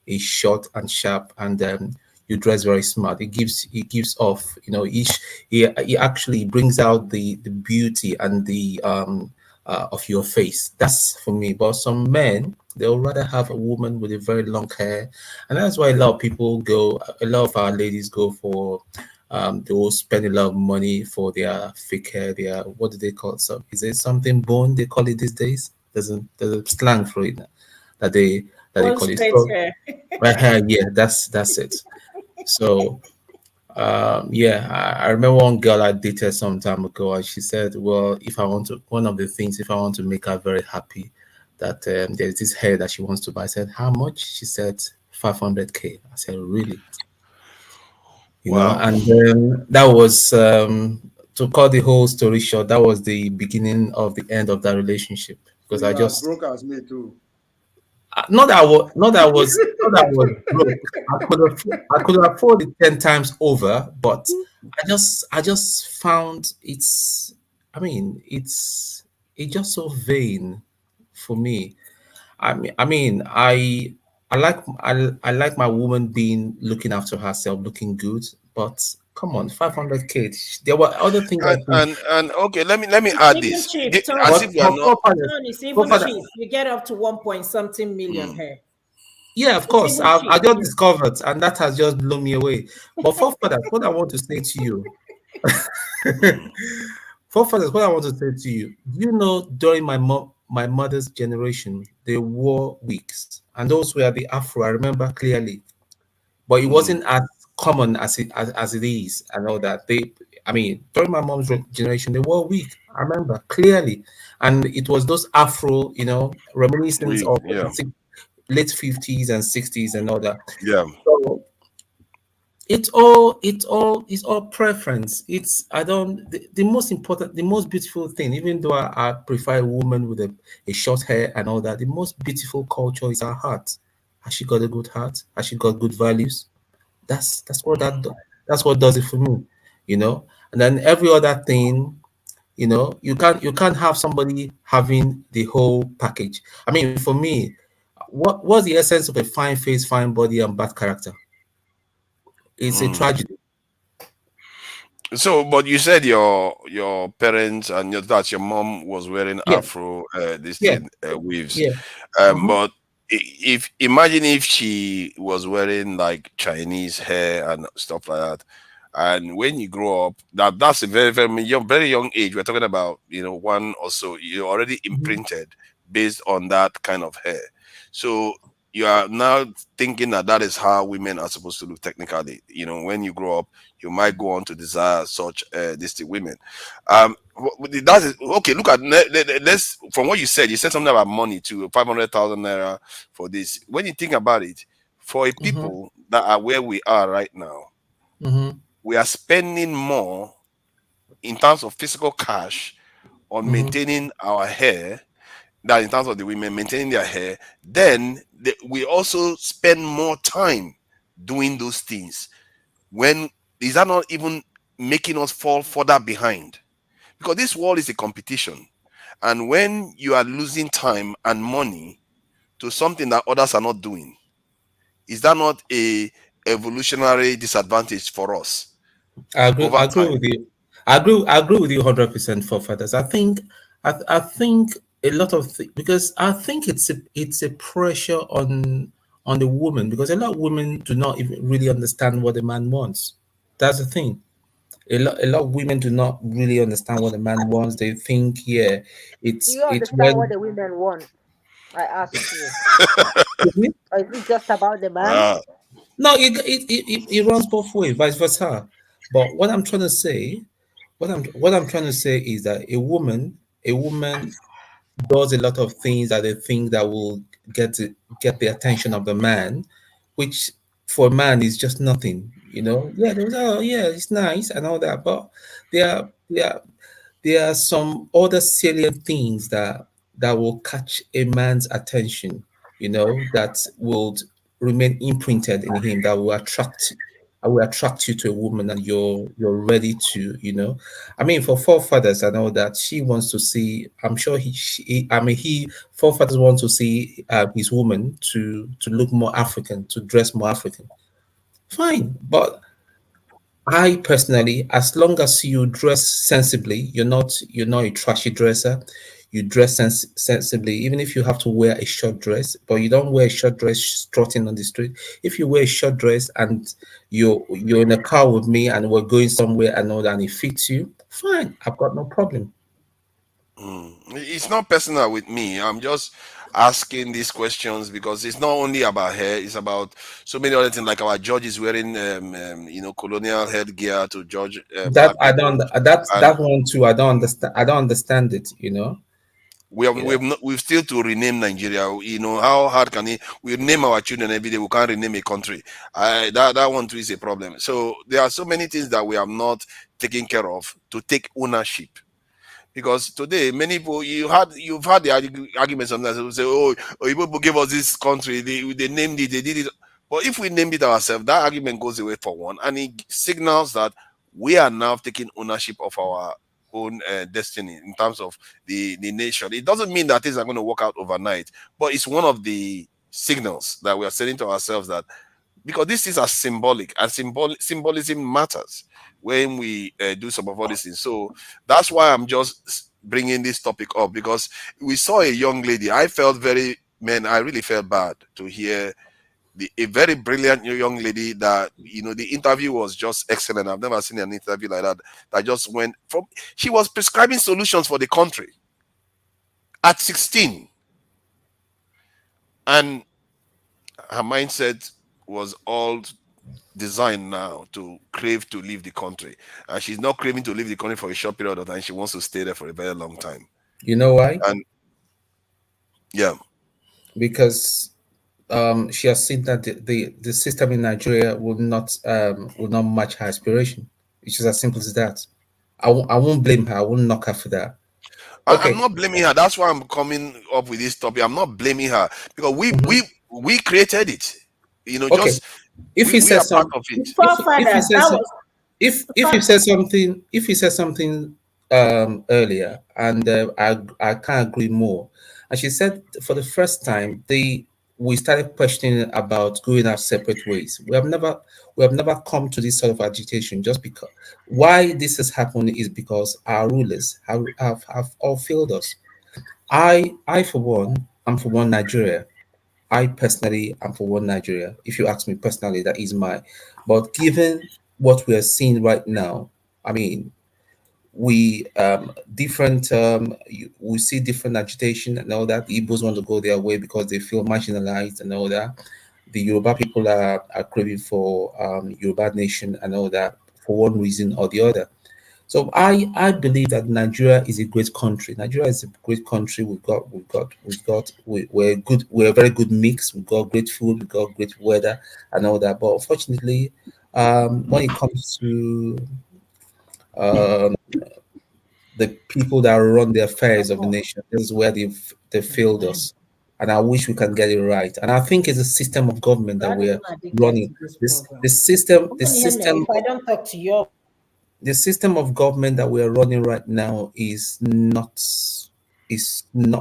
is short and sharp, and you dress very smart. It gives off, it actually brings out the beauty and the of your face. That's for me. But some men, they'll rather have a woman with a very long hair, and that's why a lot of our ladies go for they will spend a lot of money for their fake hair. Their, what do they call it? So is it something bone they call it these days? There's a slang for it that they that they One call it. straight So hair. right hair, yeah, that's it. So yeah, I remember one girl I dated some time ago, and she said, "Well, if I want to, one of the things, if I want to make her very happy, that there's this hair that she wants to buy." I said, "How much?" She said, 500K. I said, "Really?" Wow. And then that was, to cut the whole story short, that was the beginning of the end of that relationship, because You I are as just, broke as me too. not that I was broke. I could afford it 10 times over, but I just found I mean, it's just so vain for me. I like my woman being looking after herself, looking good. But come on, 500K. There were other things I think. And okay, let me It's add even this. cheap. As But if we are not. It's even forefathers, cheap. You get up to 1 point something million Hmm. here. yeah, of It's course. even I cheap. just discovered, and that has just blown me away. But forefathers, what I want to say to you, forefathers, what I want to say to you, during my mother's generation, they wore wigs, and those were the afro. I remember clearly, but it wasn't as common as it is, and all that. I mean, during my mom's generation, they wore wig. I remember clearly, and it was those afro, reminiscence of Yeah. late 50s and 60s and all that. Yeah. So it's all preference. It's I don't the most important, the most beautiful thing, even though I prefer a woman with a short hair and all that, the most beautiful culture is her heart. Has she got a good heart? Has she got good values? That's what does it for me, and then every other thing, you can't have somebody having the whole package. I mean, for me, what's the essence of a fine face, fine body, and bad character? It's a tragedy. So, but you said your parents and that your mom was wearing Yeah, afro this yeah, thing weaves, yeah. but if imagine if she was wearing like Chinese hair and stuff like that, And when you grow up, that's a very young age. We're talking about, one or so. You're already imprinted based on that kind of hair. So you are now thinking that is how women are supposed to look technically. When you grow up, you might go on to desire such distinct women. That is okay. Look at let's from what you said. You said something about money too. 500,000 naira for this. When you think about it, for a people that are where we are right now, we are spending more in terms of physical cash on maintaining our hair than in terms of the women maintaining their hair. Then we also spend more time doing those things. When is that not even making us fall further behind? Because this world is a competition. And when you are losing time and money to something that others are not doing, is that not a evolutionary disadvantage for us I agree. over I agree time? with you. I agree with you 100% for fathers. I think a lot of because I think it's a pressure on the woman because a lot of women do not even really understand what a man wants. That's the thing. A lot of women do not really understand what a man wants. They think, yeah, Do it's you it's understand what when the women want? I ask you. Excuse me? Or is it just about the man? Ah, No, it runs both ways, vice versa. But what I'm trying to say, what I'm trying to say is that a woman does a lot of things that they think that will get the attention of the man, which for a man is just nothing. Yeah, they was, oh yeah, it's nice and all that, but there are some other salient things that will catch a man's attention, that will remain imprinted in him, that will attract you to a woman, and you're ready to, I mean, for forefathers and all that, she wants to see. I'm sure he forefathers want to see his woman to look more African, to dress more African. Fine, but I personally, as long as you dress sensibly, you're not a trashy dresser. You dress sensibly, even if you have to wear a short dress, but you don't wear a short dress strutting on the street. If you wear a short dress and you're in a car with me and we're going somewhere and all that, and it fits you, fine. I've got no problem. It's not personal with me. I'm just asking these questions because it's not only about hair, it's about so many other things, like our judges wearing colonial headgear to judge That black I people. don't. That's And that one too. I don't understand. I don't understand it. Yeah. we've still to rename Nigeria. How hard can it? We name our children every day. We can't rename a country. That one too is a problem. So there are so many things that we have not taken care of to take ownership. Because today, many people you've had the argument sometimes. People say, "Oh, you people gave us this country. They named it. They did it." But if we named it ourselves, that argument goes away for one, and it signals that we are now taking ownership of our own destiny in terms of the nation. It doesn't mean that things are going to work out overnight, but it's one of the signals that we are sending to ourselves that because these things are symbolic and symbolism matters when we do some of all these things. So that's why I'm just bringing this topic up because we saw a young lady. I really felt bad to hear a very brilliant young lady that the interview was just excellent. I've never seen an interview like that. That just went from she was prescribing solutions for the country at 16, and her mindset was all designed now to crave to leave the country. And she's not craving to leave the country for a short period of time. She wants to stay there for a very long time. You know why? And yeah. Because she has seen that the system in Nigeria will not match her aspiration. It's just as simple as that. I won't blame her. I won't knock her for that. I'm Okay. not blaming her. That's why I'm coming up with this topic. I'm not blaming her because we created it. Okay. Just If he we are says part some, of it. if he Forefathers, says that some, was if he says something, earlier, and I can't agree more. And she said for the first time we started questioning about going our separate ways. We have never come to this sort of agitation just because why this has happened is because our rulers have all failed us. I for one, I'm for one Nigeria. I personally am for one Nigeria. If you ask me personally, that is my. But given what we are seeing right now. I mean, we different we see different agitation and all that. The Igbos want to go their way because they feel marginalized and all that. The Yoruba people are craving for Yoruba nation and all that for one reason or the other. So I believe that Nigeria is a great country. Nigeria is a great country. We're a very good mix. We've got great food, we've got great weather and all that. But unfortunately, when it comes to um, the people that run the affairs of the nation, this is where they failed us. And I wish we can get it right. And I think it's a system of government that That we're is addicted running. to this This program. the system the If I don't talk to you, the system of government that we're running right now is not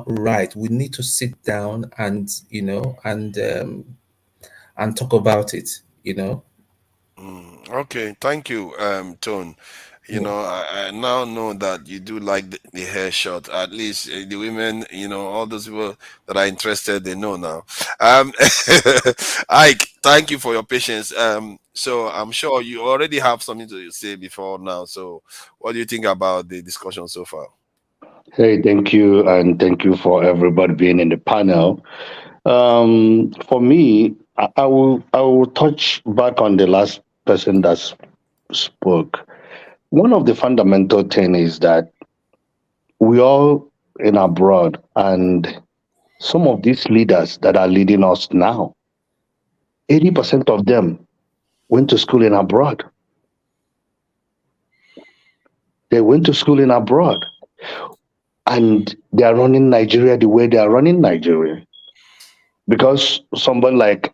right. We need to sit down and and talk about it. Okay, thank you, Tone. You Yeah. know, I now know that you do like the hair short. At least the women, all those people that are interested, they know now. Ike, thank you for your patience. So I'm sure you already have something to say before now. So, what do you think about the discussion so far? Hey, thank you, and thank you for everybody being in the panel. For me, I will touch back on the last person that spoke. One of the fundamental thing is that we all in abroad, and some of these leaders that are leading us now, 80% of them went to school in abroad. They went to school in abroad, and they are running Nigeria the way they are running Nigeria. Because someone like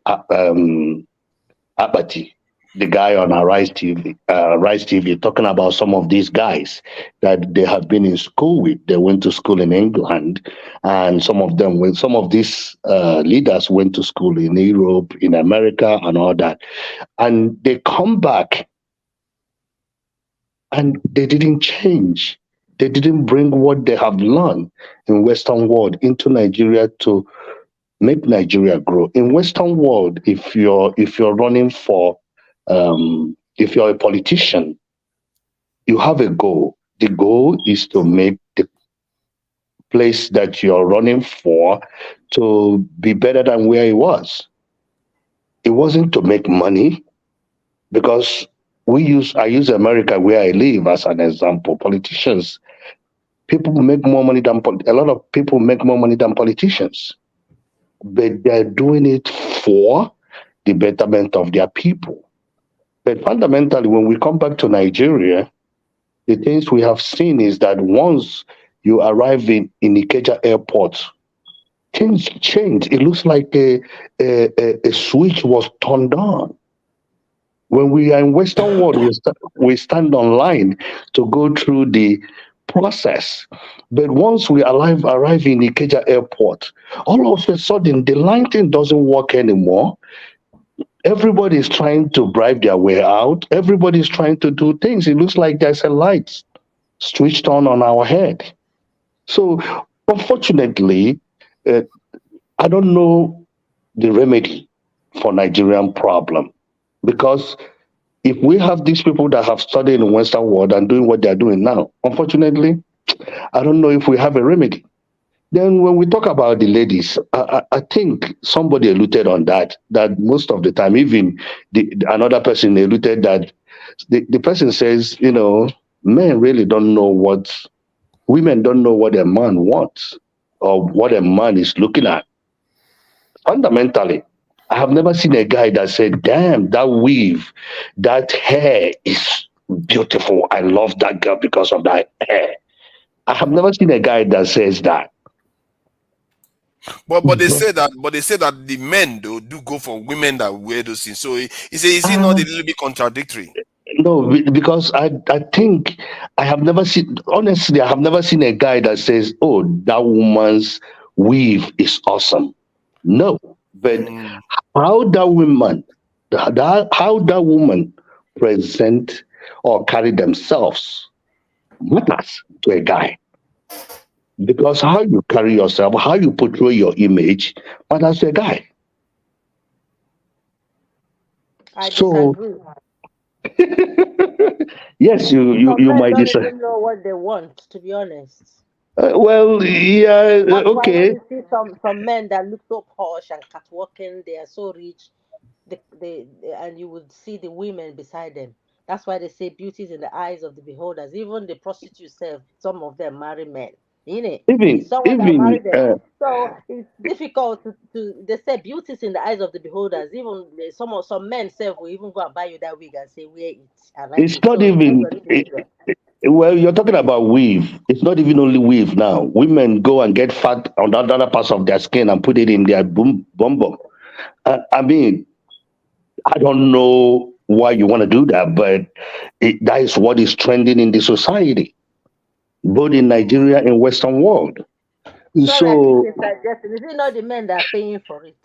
Apathy, the guy on our Rise TV, talking about some of these guys that they have been in school with. They went to school in England, and some of these leaders went to school in Europe, in America, and all that. And they come back, and they didn't change. They didn't bring what they have learned in Western world into Nigeria to make Nigeria grow. In Western world, if you're running for if you're a politician, you have a goal. The goal is to make the place that you're running for to be better than where it was. It wasn't to make money, because I use America where I live as an example. Politicians, people make more money than a lot of people make more money than politicians, but they're doing it for the betterment of their people. But fundamentally, when we come back to Nigeria, the things we have seen is that once you arrive in Ikeja airport, things change. It looks like a switch was turned on. When we are in Western world, we stand online to go through the process. But once we arrive in Ikeja airport, all of a sudden the line thing doesn't work anymore. Everybody is trying to bribe their way out. Everybody is trying to do things. It looks like there's a light switched on our head. So, unfortunately, uh, I don't know the remedy for Nigerian problem, because if we have these people that have studied in the Western world and doing what they're doing now, unfortunately, I don't know if we have a remedy. Then when we talk about the ladies, I think somebody alluded on that most of the time, even another person alluded that the person says, men really don't know women don't know what a man wants or what a man is looking at. Fundamentally, I have never seen a guy that said, damn, that weave, that hair is beautiful. I love that girl because of that hair. I have never seen a guy that says that. But they say that the men though do go for women that wear those things. So is it not a little bit contradictory? No, because I think I have never seen, honestly, I have never seen a guy that says, oh, that woman's weave is awesome. No, but how that woman, how that woman present or carry themselves matters to a guy. Because how you carry yourself, how you portray your image matters to a guy. I So, disagree. Yes, you Some men might don't decide. even know what they want, to be honest. Well, yeah, That's why when okay. you see some men that look so posh and catwalking, they are so rich, and you would see the women beside them. That's why they say beauty is in the eyes of the beholders. Even the prostitutes, self, some of them marry men. In it, it's someone that married them. So it's difficult to. They say beauty is in the eyes of the beholders. Even some men self will even go and buy you that wig and say wear it. I like It's it. not So it depends even. on individual. Well, you're talking about weave. It's not even only weave now. Women go and get fat on the other parts of their skin and put it in their bum bum. I mean, I don't know why you want to do that, but that is what is trending in the society, both in Nigeria and Western world. Sorry, I keep So, interjecting. Is it not the men that are paying for it?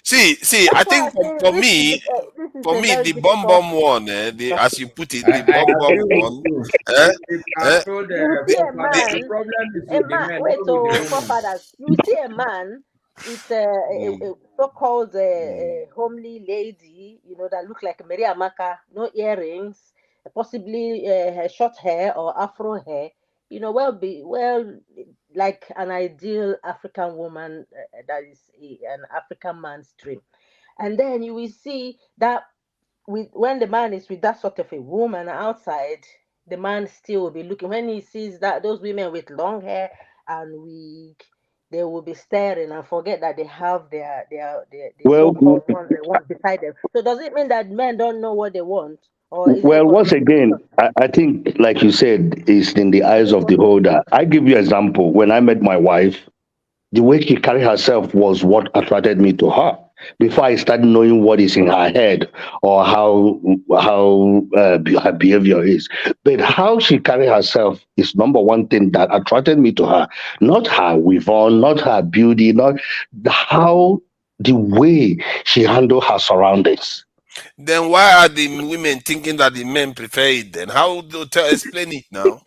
see, I That's why I think for, say for this is me, this is for a me, very the bomb difficult bomb one, as you put it, the I bomb bomb agree with one, you. eh, I eh, told you the see a forefathers, the man, problem is with the men, wait, not with the so women. forefathers, you see a man with a so-called homely lady, that look like Maria Amaka, no earrings, possibly her short hair or afro hair, well, like an ideal African woman that is an African man's dream. And then you will see that when the man is with that sort of a woman outside, the man still will be looking. When he sees that those women with long hair and wig, they will be staring and forget that they have the well, so-called ones they want beside them. So does it mean that men don't know what they want, or is it well, for the once again, confusion? I think, like you said, it's in the eyes of the holder. I give you an example. When I met my wife, the way she carried herself was what attracted me to her. Before I started knowing what is in her head or how her behavior is, but how she carried herself is number one thing that attracted me to her. Not her weave on, not her beauty, not how the way she handled her surroundings. then why are the women thinking that the men prefer it? Then how do explain it now?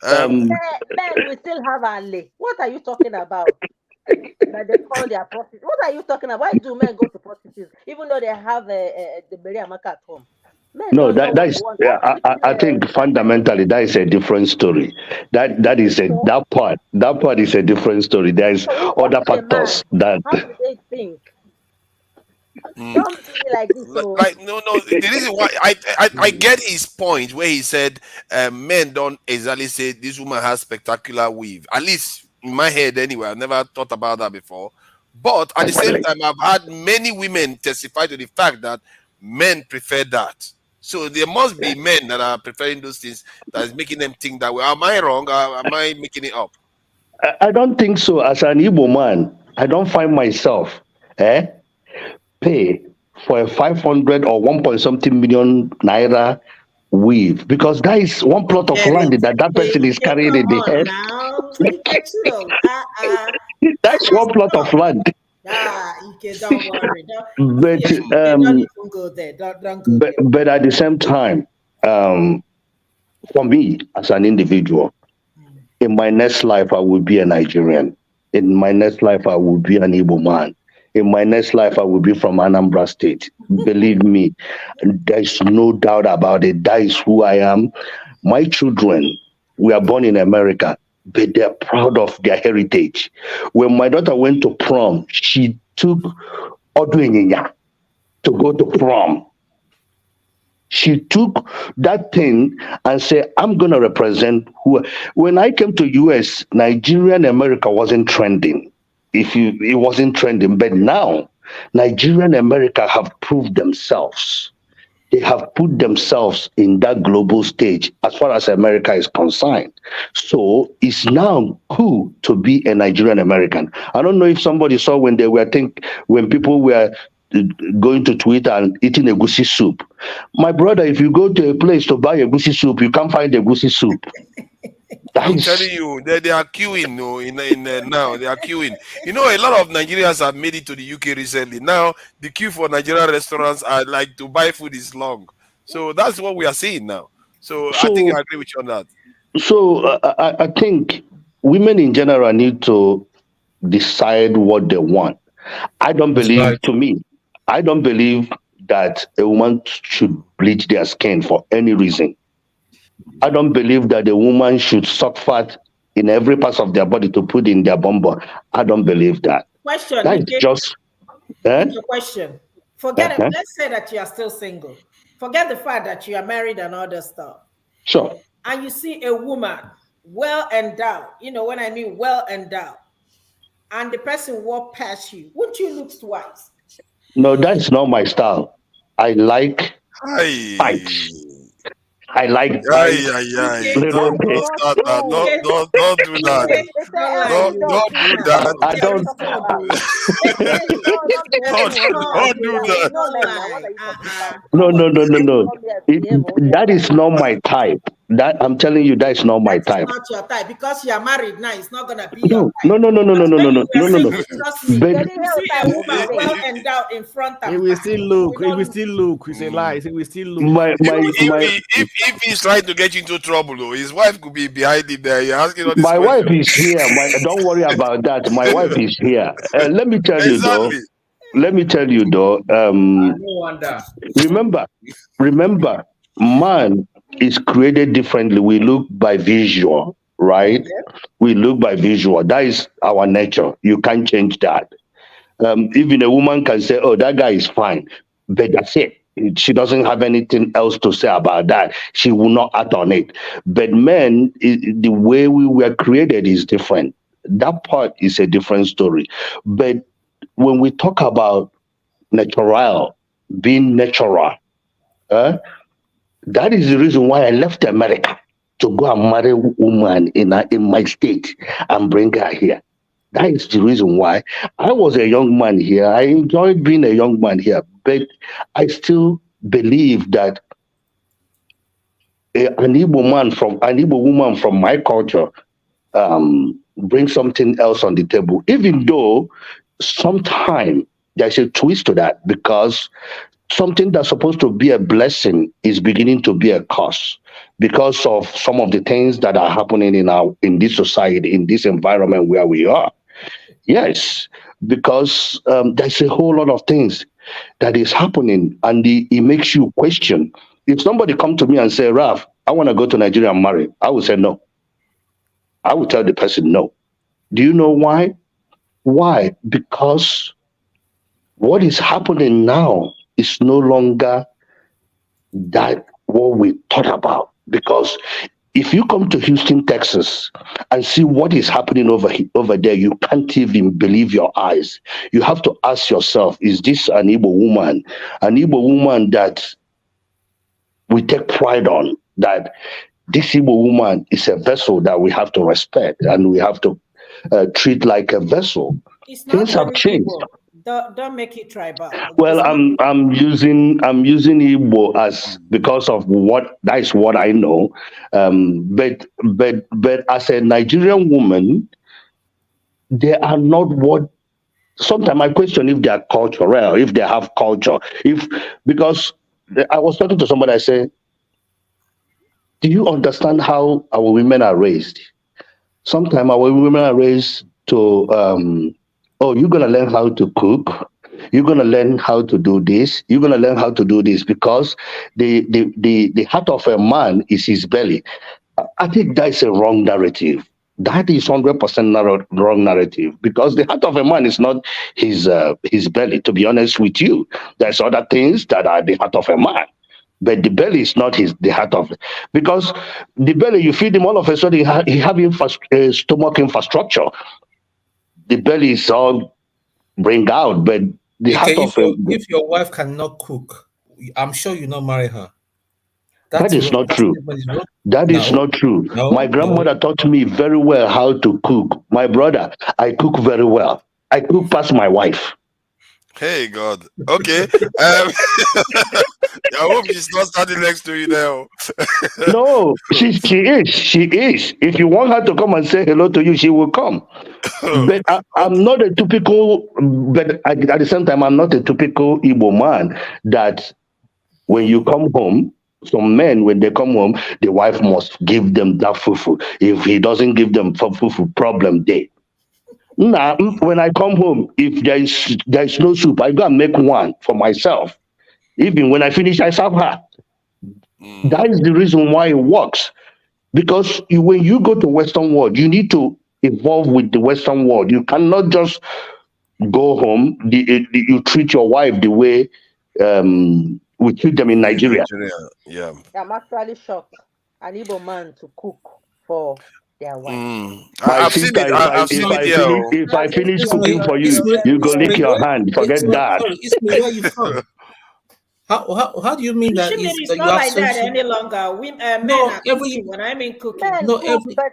Men, we still have our lay. What are you talking about? That they call their prostitutes. What are you talking about? Why do men go to prostitutes even though they have the Mary Amaka at home? Men No, don't know that what they is. want. Yeah, I think fundamentally that is a different story. That is a So, that part is a different story. There is so if other what is a man? factors that. How do they think? Mm. Don't see me like this. So Like no, the reason why I get his point where he said men don't exactly say this woman has spectacular weave. At least in my head anyway, I've never thought about that before. But at the same time, I've had many women testify to the fact that men prefer that. So there must be men that are preferring those things that is making them think that way. Am I wrong? Or am I making it up? I don't think so. As an Igbo man, I don't find myself pay for a 500 or 1 point something million naira weave because that is one plot of Get land it. that person is Okay, carrying come in the on head. now. Ike chill. That's one plot of Stop. land. Ike, don't worry. But Don't even go there. Don't go there. but at the same time, for me as an individual, in my next life I will be a Nigerian. In my next life I will be an Igbo man. In my next life I will be from Anambra State. Believe me, there's no doubt about it. That is who I am. My children were born in America, but they're proud of their heritage. When my daughter went to prom, she took Odu to go to prom. She took that thing and said, I'm going to represent who. When I came to US, Nigeria and America wasn't trending. It wasn't trending. But now, Nigeria and America have proved themselves. They have put themselves in that global stage as far as America is concerned. So it's now cool to be a Nigerian American. I don't know if somebody saw when people were going to Twitter and eating a goosey soup. My brother, if you go to a place to buy a goosey soup, you can't find a goosey soup. I'm telling you, they are queuing. No, now they are queuing. You know, a lot of Nigerians have made it to the UK recently. Now the queue for Nigerian restaurants are like to buy food is long. So that's what we are seeing now. So I think So, I agree with you on that. I think women in general need to decide what they want. I don't That's believe, right. to me, I don't believe that a woman should bleach their skin for any reason. I don't believe that a woman should suck fat in every part of their body to put in their bumper. I don't believe that. Question, That's Ike. just Ike, question. Forget it. uh-huh. Let's say that you are still single. Forget the fact that you are married and all that stuff. Sure. And you see a woman well endowed, you know what I mean, well endowed, and the person walk past you, wouldn't you look twice? No, that's not my style. I like Aye. fights. I like Aye, fights. aye, aye. Little Don't bit. start that. Don't do that. Don't do that. I don't. Don't do that. No. That is not my type. That I'm telling you, that is not my type. Not your type because you are married now. It's not gonna be No. your type. Trust me. But You see a woman well endowed in front of He will still look. He will still look. It's a lie. He will still look. If he's trying to get you into trouble, though, his wife could be behind him there. You're asking all this my question. wife is here. Don't worry about that. My wife is here. Let me tell you though. No wonder. Remember, man is created differently. We look by visual, right? Okay. We look by visual. That is our nature. You can't change that. Even a woman can say, "Oh, that guy is fine," but that's it. She doesn't have anything else to say about that. She will not act on it. But men, the way we were created is different. That part is a different story. But when we talk about natural, being natural, that is the reason why I left America to go and marry a woman in my state and bring her here. That is the reason why I was a young man here. I enjoyed being a young man here, but I still believe that an Igbo woman from my culture brings something else on the table. Even though sometimes there's a twist to that, because something that's supposed to be a blessing is beginning to be a curse because of some of the things that are happening in this society, in this environment where we are. Yes, because there's a whole lot of things that is happening, and it makes you question. If somebody come to me and say, "Raf, I want to go to Nigeria and marry," I will say no. I will tell the person no. Do you know why? Why? Because what is happening now is no longer that what we thought about. Because if you come to Houston, Texas, and see what is happening over there, you can't even believe your eyes. You have to ask yourself, is this an Igbo woman? An Igbo woman that we take pride on, that this Igbo woman is a vessel that we have to respect and we have to treat like a vessel. Things have changed. Don't make it tribal. Well, I'm using Igbo as because of that is what I know. But as a Nigerian woman, they are not what. Sometimes I question if they are cultural, if they have culture. Because I was talking to somebody, I said, "Do you understand how our women are raised? Sometimes our women are raised to, oh, you're gonna learn how to cook. You're gonna learn how to do this. You're gonna learn how to do this because the heart of a man is his belly." I think that's a wrong narrative. That is 100% wrong narrative, because the heart of a man is not his belly. To be honest with you, there's other things that are the heart of a man, but the belly is not the heart of, because the belly, you feed him, all of a sudden he have stomach infrastructure. The belly is all bring out, but the heart of if your wife cannot cook, I'm sure you not marry her. That is not true. That is not true. My grandmother taught me very well how to cook. My brother, I cook very well. I cook past my wife. Hey God. Okay. I hope she's not standing next to you now. No, she is. If you want her to come and say hello to you, she will come. But I'm not a typical. But at the same time, I'm not a typical Igbo man that when you come home. Some men, when they come home, the wife must give them that fufu. If he doesn't give them fufu, problem day. Nah, when I come home, if there is no soup, I go and make one for myself. Even when I finish, I serve her. That is the reason why it works. Because when you go to Western world, you need to evolve with the Western world. You cannot just go home. You treat your wife the way we treat them in Nigeria. Yeah. I'm actually shocked. An Igbo man to cook for their wife. I've seen it. I've seen it here. If I finish cooking for you, you go lick your hand. Forget that. Sorry, Ismail, where are you from? How do you mean that? It's That not you have like that social- any longer. We, men No, are cooking when I mean cooking. Men No, cook, but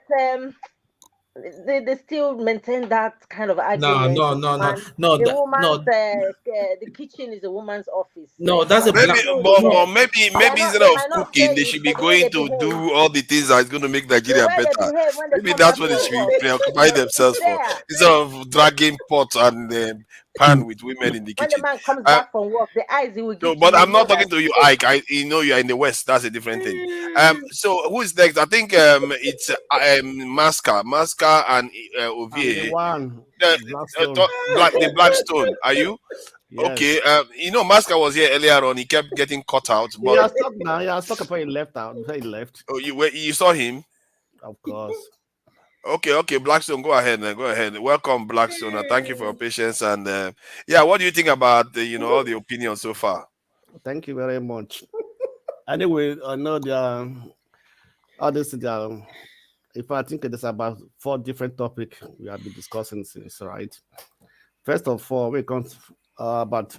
they still maintain that kind of argument. no, The woman's the kitchen is a woman's office. No, that's a Maybe, black. but maybe instead of cooking, they it, should be but the way going they to behave. do all the things that is going to make Nigeria way they better. behave when they Maybe come that's back what they from should be work. preoccupying themselves for, instead of dragging pot and pan with women in the When the kitchen. man comes back from work, the eyes he will give No, to but you, I'm you know not that talking to you, it's Ike. You know you're in the West. That's a different thing. So who's next? I think it's Masca and Ovie. The one. The Blackstone. Are you? Yes. Okay. You know, Masca was here earlier on. He kept getting cut out. But He has stuck now. He has stuck before he left out. Before he left. oh, you saw him? Of course. Okay, Blackstone, go ahead. Welcome, Blackstone. And thank you for your patience. And yeah, what do you think about all the opinions so far? Thank you very much. Anyway, I know there are all this. If I think there's about 4 different topics we have been discussing since, right? First of all, we come about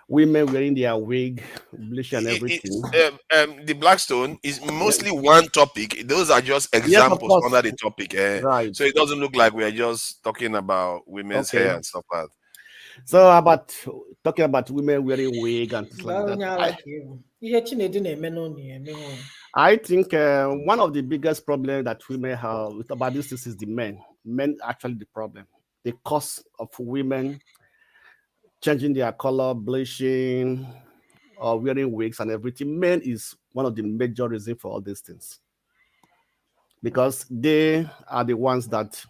women wearing their wig, bleach and everything. The Blackstone is mostly one topic. Those are just examples under the topic. Right. So it doesn't look like we are just talking about women's hair and stuff like that. So talking about women wearing wig and things like that. I think one of the biggest problems that women have with about this is the men. Men actually the problem. The cause of women changing their color, bleaching, or wearing wigs and everything. Men is one of the major reasons for all these things. Because they are the ones that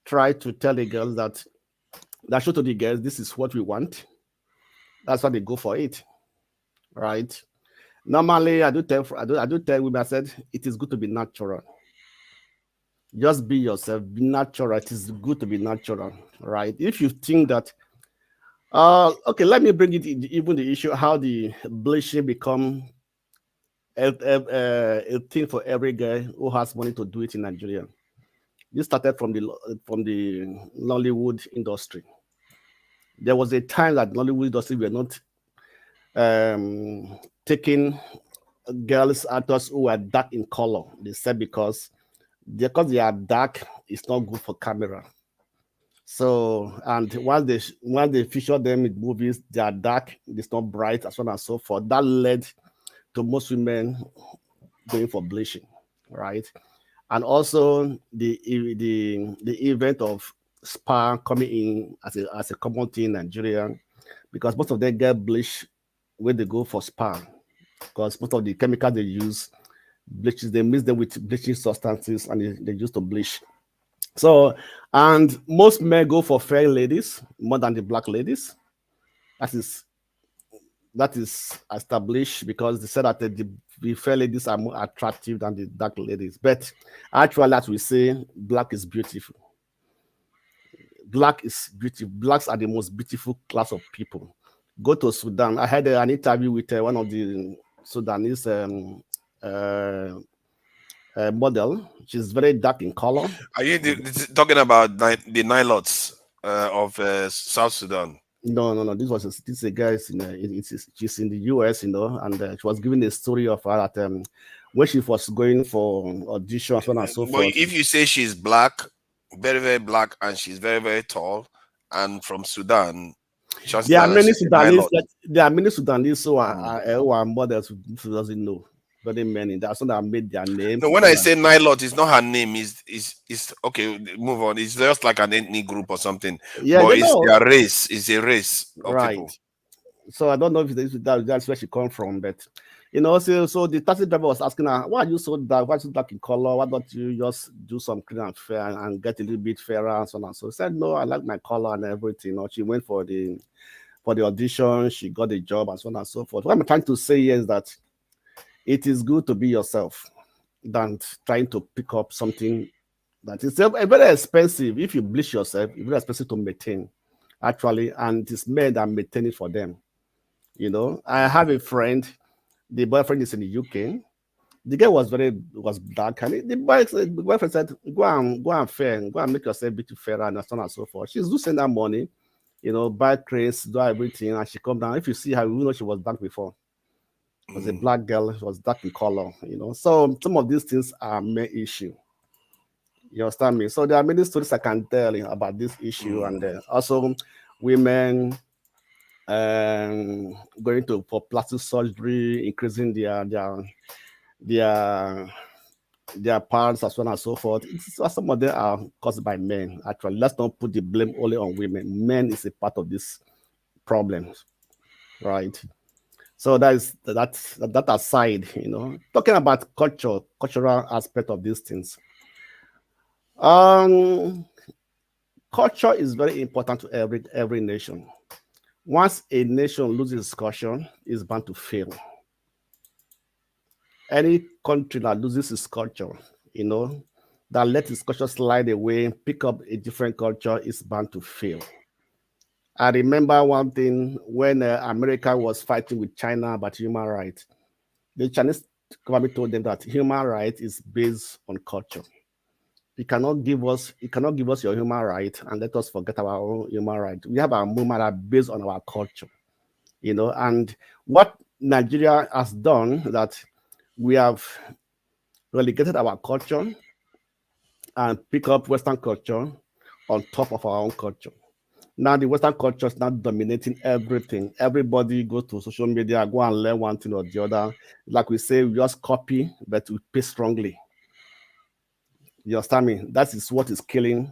try to tell the girls that show to the girls, this is what we want. That's why they go for it. Right? Normally, I do tell women, I said, it is good to be natural. Just be yourself, be natural. It is good to be natural, right? If you think that, okay, let me bring it even the issue how the bleaching become a thing for every guy who has money to do it in Nigeria. This started from the Nollywood industry. There was a time that Nollywood industry were not taking girls, actors who were dark in color. They said because they are dark, it's not good for camera. So, and once they feature them in movies, they are dark, it's not bright, and so on and so forth. That led to most women going for bleaching, right? And also the event of spa coming in as a common thing in Nigeria, because most of them get bleached when they go for spa, because most of the chemicals they use, bleaches, they mix them with bleaching substances and they use to bleach. So, and most men go for fair ladies more than the black ladies. That is established because they said that the fair ladies are more attractive than the dark ladies. But actually, as we say, black is beautiful. Black is beautiful. Blacks are the most beautiful class of people. Go to Sudan. I had an interview with one of the Sudanese model. She's very dark in color. Are you talking about the Nilots of South Sudan? No. This is a guy. She's in the US, and she was giving a story of her that when she was going for audition and so on and so forth. If you say she's black, very very black, and she's very very tall, and from Sudan, there are many Sudanese who are models who doesn't know. Very many. That's not that made their name. No, when I say Nilot, it's not her name. Is okay. Move on. It's just like an ethnic group or something. Yeah, but it's their race. It's a race of right. people. So I don't know if that's where she come from, but You know, so the taxi driver was asking her, why are you so dark? Why are you dark in color? Why don't you just do some clean and fair and get a little bit fairer and so on and so? She said, no, I like my color and everything. You know, she went for the audition, she got the job and so on and so forth. What I'm trying to say here is that it is good to be yourself than trying to pick up something that is very expensive. If you bleach yourself, it's very expensive to maintain, actually, and it's men that maintain it for them. You know, I have a friend, the boyfriend is in the UK. The girl was dark, and the boyfriend said, go and fair, go and make yourself a bit fairer and so on and so forth. She's losing that money, you know, buy crates, do everything, and she come down. If you see her, you know she was dark before. It was a black girl, she was dark in color, you know. So some of these things are main issue. You understand me? So there are many stories I can tell about this issue, and also women going for plastic surgery, increasing their parts as well and so forth. Some of them are caused by men. Actually, let's not put the blame only on women. Men is a part of this problem, right? So that aside, you know, talking about cultural aspect of these things. Culture is very important to every nation. Once a nation loses its culture, it's bound to fail. Any country that loses its culture, you know, that lets its culture slide away, pick up a different culture, is bound to fail. I remember one thing when America was fighting with China about human rights. The Chinese government told them that human rights is based on culture. You cannot give us your human right and let us forget our own human right. We have our human right based on our culture, you know. And what Nigeria has done, that we have relegated our culture and pick up Western culture on top of our own culture. Now the Western culture is not dominating everything. Everybody goes to social media, go and learn one thing or the other. Like we say, we just copy, but we pay strongly. You understand me? That is what is killing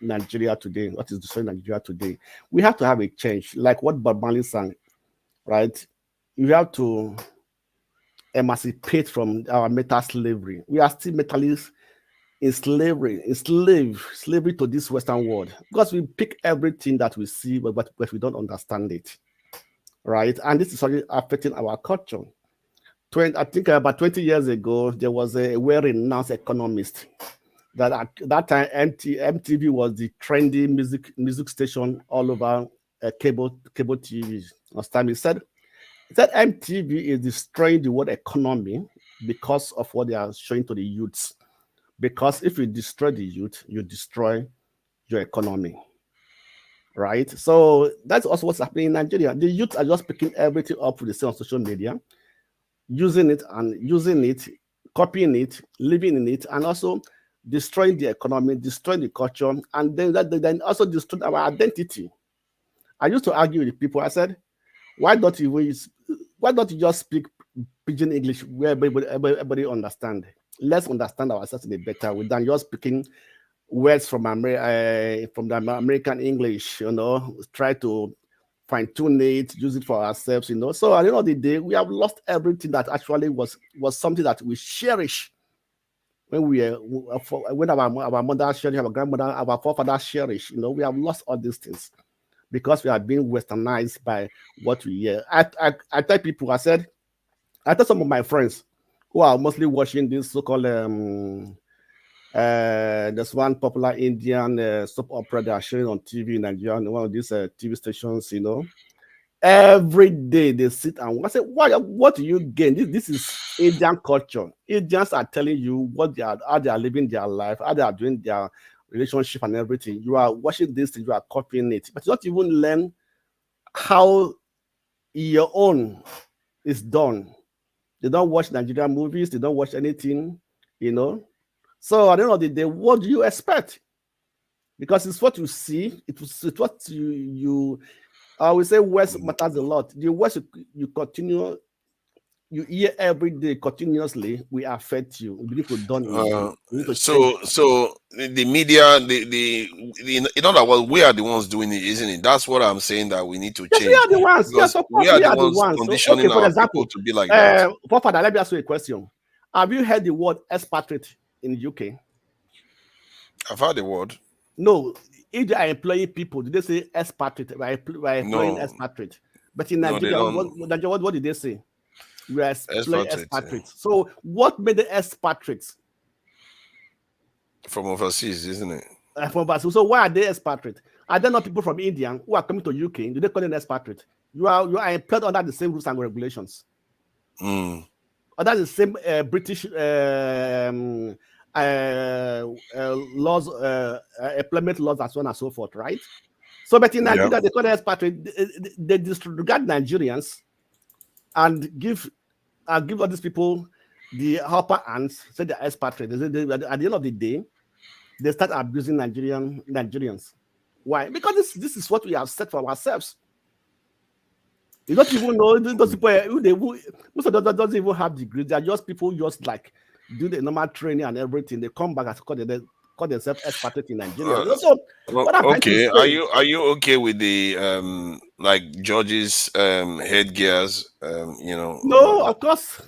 Nigeria today. What is destroying Nigeria today? We have to have a change, like what Bob Marley sang, right? You have to emancipate from our metal slavery. We are still mentally in slavery, slavery to this Western world, because we pick everything that we see, but we don't understand it, right? And this is already affecting our culture. I think about 20 years ago, there was a well-renowned economist that at that time MTV was the trendy music station all over cable TV. Last time he said MTV is destroying the world economy because of what they are showing to the youths. Because if you destroy the youth, you destroy your economy, right? So that's also what's happening in Nigeria. The youth are just picking everything up with the same on social media, using it, copying it, living in it, and also destroying the economy, destroying the culture, and then also destroy our identity. I used to argue with people. I said, why don't you just speak pidgin English where everybody understand? Let's understand ourselves in a better way than just speaking words from the American English, you know, try to fine-tune it, use it for ourselves, you know. So at the end of the day, we have lost everything that actually was something that we cherish when our mother cherish, our grandmother, our forefathers cherish, you know. We have lost all these things because we are being westernized by what we hear. I tell people, I tell some of my friends who are mostly watching this so-called there's one popular Indian soap opera they are showing on TV in Nigeria, one of these TV stations, you know. Every day they sit and I say, what do you gain? This is Indian culture. Indians are telling you how they are living their life, how they are doing their relationship and everything. You are watching this thing, you are copying it, but you don't even learn how your own is done. They don't watch Nigerian movies, they don't watch anything, you know. So at the end of the day, what do you expect? Because it's what you see, it's what you I will say West matters a lot. The West, you continue you hear every day continuously will affect you. We need to done it. We need to change. So the media, in other words, we are the ones doing it, isn't it? That's what I'm saying, that we need to Yes, we change, are the ones. Yes, because of we course, are we the are the ones ones. So, conditioning okay, for our people example, to be like that. Father, let me ask you a question. Have you heard the word expatriate in the UK? I've heard the word. No, if they are employing people, did they say expatriate? We are employing No, expatriate. But in no, they Nigeria, don't. what did they say? We are employing Expatriate, expatriates. So what made the expatriates? from overseas, isn't it? From overseas. So why are they expatriate? Are there not people from India who are coming to UK? Do they call them expatriate? You are employed under the same rules and regulations. Under the same British laws, employment laws, and so on and so forth, right? So, but in Nigeria, they call them expatriate. They disregard Nigerians and give all these people the upper hands, say they're expatriate. At the end of the day, they start abusing Nigerians. Why? Because this is what we have set for ourselves. You don't even know those people most of them doesn't even have degrees. They are just people just like do the normal training and everything. They come back and call themselves expatriate in Nigeria. So what I'm trying to Okay, say, are you okay with the like judges headgears? No, of course,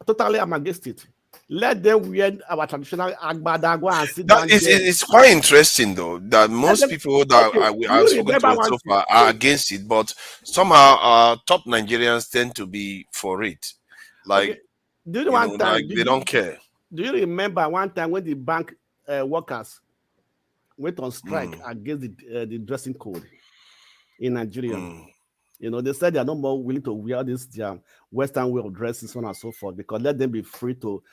totally I'm against it. Let them wear our traditional agbada, go and sit down there. It's quite interesting though that most people that I've spoken to so far are against it, but somehow top Nigerians tend to be for it. Like, do you one time they don't care. Do you remember one time when the bank workers went on strike against the dressing code in Nigeria? They said they are no more willing to wear this Western way of dressing, so on and so forth, because let them be free to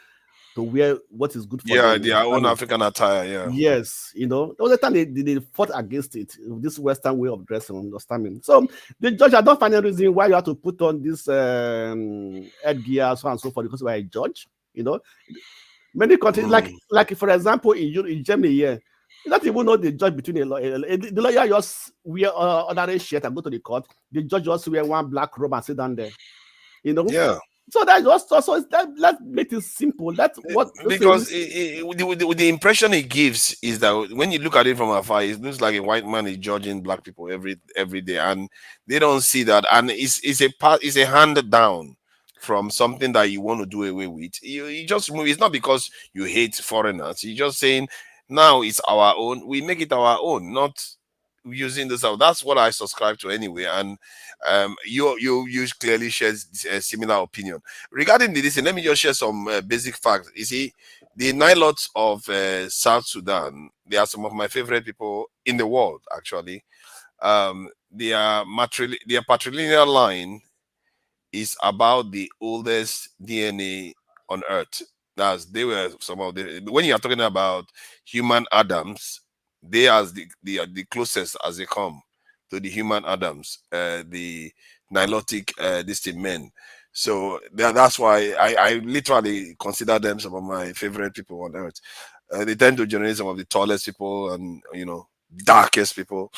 wear what is good for them. Their own African attire. Yes, all the time they fought against it, this Western way of dressing, understanding. So the judge, I don't find any reason why you have to put on this headgear, so on and so forth, because we are a judge. Many countries, like for example, in Germany, you don't even know the judge between the lawyer just wear another shirt and go to the court. The judge just wear one black robe and sit down there. Yeah. So that's just let's make it simple. That's what because the impression it gives is that when you look at it from afar, it looks like a white man is judging black people every day, and they don't see that. And it's a hand down from something that you want to do away with. You just move. It's not because you hate foreigners. You're just saying now it's our own. We make it our own, not using this out. That's what I subscribe to anyway. And you clearly share a similar opinion regarding this. And let me just share some basic facts. You see, the Nilots of South Sudan, they are some of my favorite people in the world, actually. Their patrilineal line is about the oldest DNA on earth. They were some of the, when you are talking about human Adams, they are the closest as they come to the human Adams, the Nilotic distant men. So that's why I literally consider them some of my favorite people on earth. They tend to generate some of the tallest people and darkest people,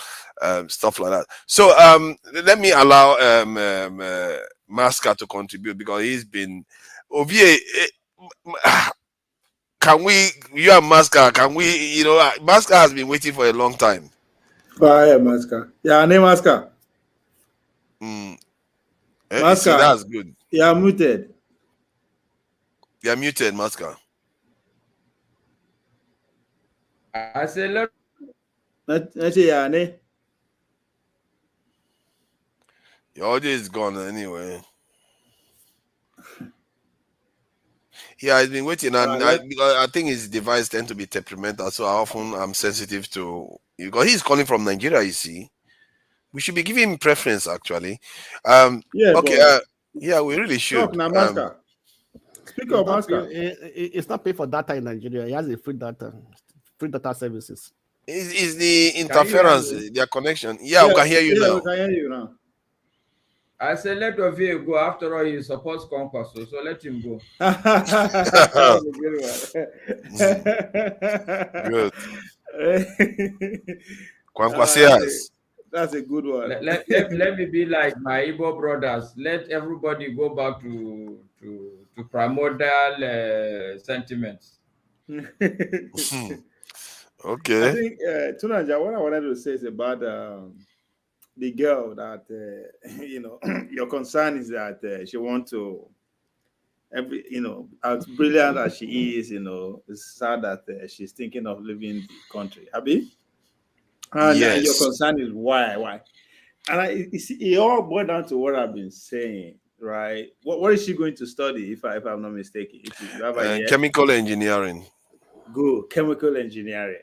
stuff like that. So let me allow Masca to contribute, because he's been Ovie. Can we, you and Masca, Masca has been waiting for a long time. Bye, Masca. Yeah, name Masca. Masca, see, that's good. You're muted. You're muted, Masca. I said, look. Your audio is gone anyway. Yeah, I've been waiting, and I think his device tend to be temperamental, so I'm sensitive to, because he's calling from Nigeria. You see, we should be giving him preference, actually. Yeah. Okay. Yeah, we really should. Speak of Masca. It's not paid for data in Nigeria. He has a free data services. Is the interference, their connection? Yeah, we can hear you now. We can hear you now. I said, let Ovie go. After all, he supports Conquest, so let him go. Good. Conquest, yes. That's a good one. Let me be like my Igbo brothers. Let everybody go back to primordial sentiments. Okay. I think Tunanja, what I wanted to say is about the girl that your concern is that she wants to as brilliant as she is, it's sad that she's thinking of leaving the country. Abi? And your Yes. concern is why? And it all boils down to what I've been saying, right? What is she going to study, if I'm not mistaken? If you have a Chemical engineering. Good, chemical engineering.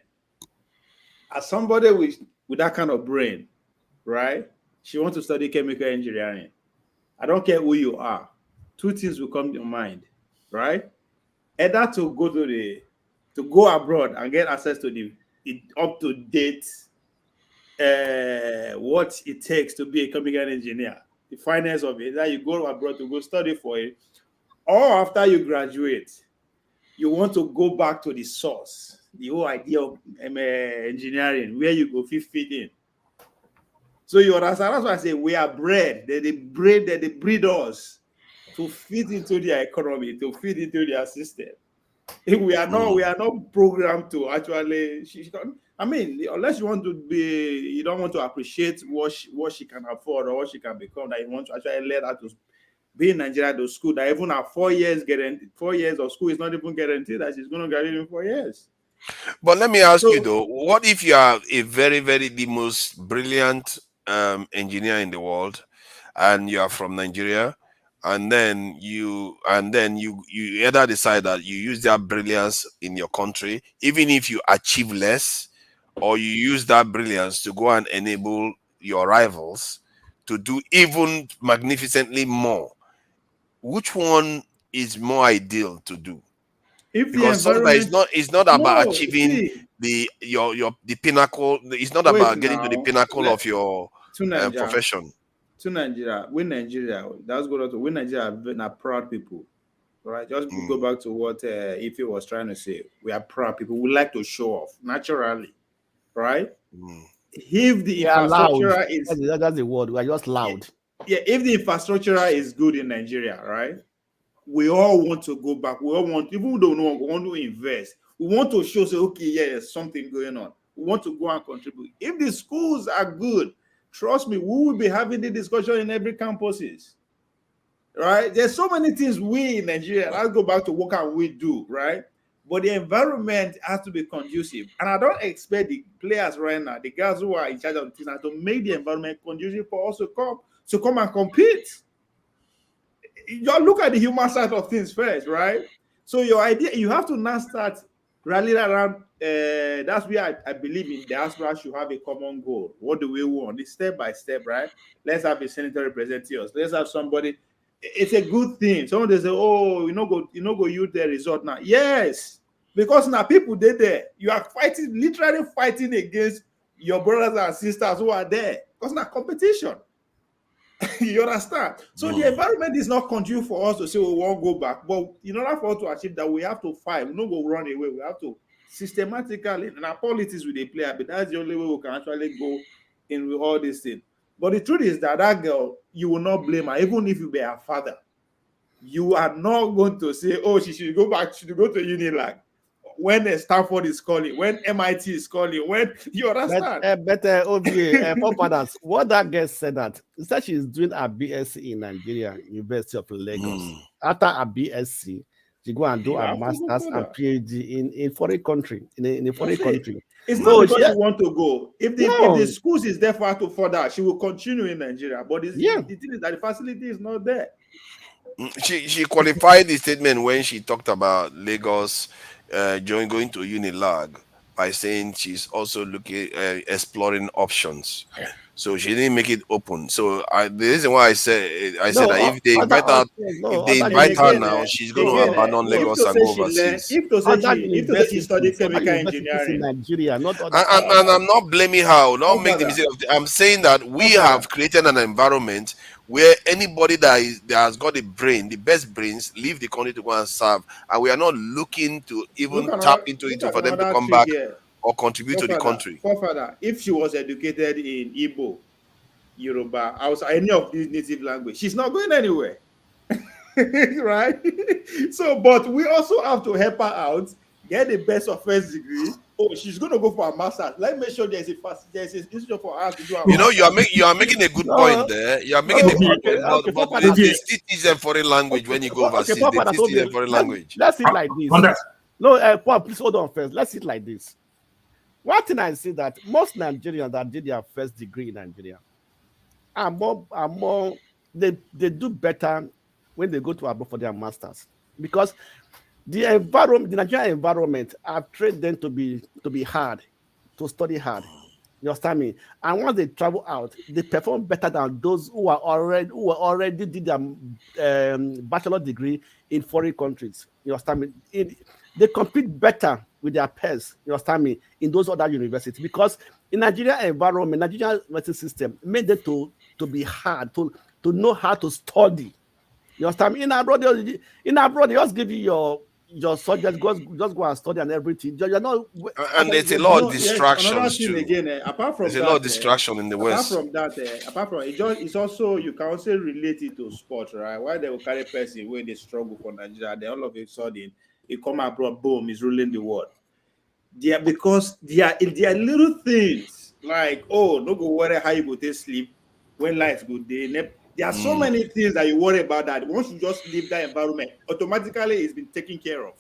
As somebody with that kind of brain, right? She wants to study chemical engineering. I don't care who you are. Two things will come to mind, right? Either to go abroad and get access to the up to date what it takes to be a chemical engineer, the finance of it, that you go abroad to go study for it, or after you graduate, you want to go back to the source, the whole idea of engineering, where you go fit in. So you understand? That's why I say we are bred. They breed us to fit into their economy, to fit into their system. We are not programmed to actually. I mean, unless you want to be, you don't want to appreciate what she can afford or what she can become, that you want to actually let her to be in Nigeria to school. That even at 4 years guaranteed, 4 years of school is not even guaranteed that she's going to graduate in 4 years. But let me ask you though, what if you are a very, very the most brilliant engineer in the world, and you are from Nigeria, and then you either decide that you use that brilliance in your country, even if you achieve less, or you use that brilliance to go and enable your rivals to do even magnificently more. Which one is more ideal to do? If Because the environment, it's not about no, achieving see, the pinnacle. It's not wait about getting to the now, pinnacle of your to Nigeria, profession. to Nigeria, that's good to we Nigeria are proud people, right? Just go back to what Ife was trying to say. We are proud people. We like to show off naturally, right? If the We are loud. infrastructure is That's the word. We are just loud. yeah, if the infrastructure is good in Nigeria, right? We all want to go back. We all want, even though we want to invest. We want to show, say, okay, yeah, there's something going on. We want to go and contribute. If the schools are good, trust me, we will be having the discussion in every campuses. Right? There's so many things we in Nigeria, let's go back to what can we do, right? But the environment has to be conducive. And I don't expect the players right now, the guys who are in charge of the things, to make the environment conducive for us to come and compete. You look at the human side of things first, right? So your idea, you have to now start rallying around. That's where I believe in diaspora should have a common goal. What do we want? It's step by step, right? Let's have a senator representing us. Let's have somebody. It's a good thing. Someone they say, "Oh, go use the result now." Yes, because now people they there. You are literally fighting against your brothers and sisters who are there. Because now competition. You understand? So the environment is not conducive for us to say we won't go back. But in order for us to achieve that, we have to fight. We don't go run away. We have to systematically, and our politics with the player, but that's the only way we can actually go in with all these things. But the truth is that girl, you will not blame her, even if you be her father. You are not going to say, oh, she should go back, she should go to Unilag. When Stanford is calling, when MIT is calling, when you understand. But OBA, forefathers, what that girl said that she said she's doing a BSc in Nigeria, University of Lagos. After a BSc, she go and do a master's and PhD in foreign country, in a foreign country. It's not because she want to go. If the schools is there for her to further, she will continue in Nigeria. But the thing is that the facility is not there. She qualified the statement when she talked about Lagos going to Unilag by saying she's also looking exploring options. So she didn't make it open. So the reason why I said that if they invite her now, she's going to abandon Lagos and go overseas. If to say she studied chemical engineering in Nigeria, not other and I'm not blaming her. Don't make the mistake. I'm saying that we have created an environment where anybody that has got a brain, the best brains, leave the country to go and serve, and we are not looking to even tap into it for them to come back or contribute to the country. Forefather, if she was educated in Igbo, Yoruba, Hausa, any of these native language, she's not going anywhere. Right? So, but we also have to help her out, get the best of first degree. Oh, she's going to go for a master's. Let's make sure there's an institution for her to do her You know, master's. you are making a good No, point there. You are no, making a good okay, point, but okay, Papa, they still teach a foreign language when you go okay, overseas. Papa, They that's teach okay. a foreign language. Let's sit like this. No, Paul, please hold on first. Let's sit like this. One thing I see that most Nigerians that did their first degree in Nigeria are more they do better when they go to abroad for their masters, because the Nigerian environment have trained them to be hard, to study hard. You understand me? And once they travel out, they perform better than those who already did their bachelor degree in foreign countries. You understand me? They compete better with their peers. You understand me? In those other universities, because in Nigerian environment, Nigerian university system made them to be hard, to know how to study. You understand me? In abroad, they just give you your subject, just go and study and everything. You're not, And there's a lot of Yes, another distractions thing too. again, apart from There's a that, lot of distraction in the West. apart from it's also, you can also relate it to sport, right? Why they will carry person when they struggle for Nigeria, then all of a sudden you come abroad, boom, is ruling the world. Because they are little things like, oh, no go worry how you go to sleep when lights go day. There are so many things that you worry about that once you just leave that environment, automatically it's been taken care of.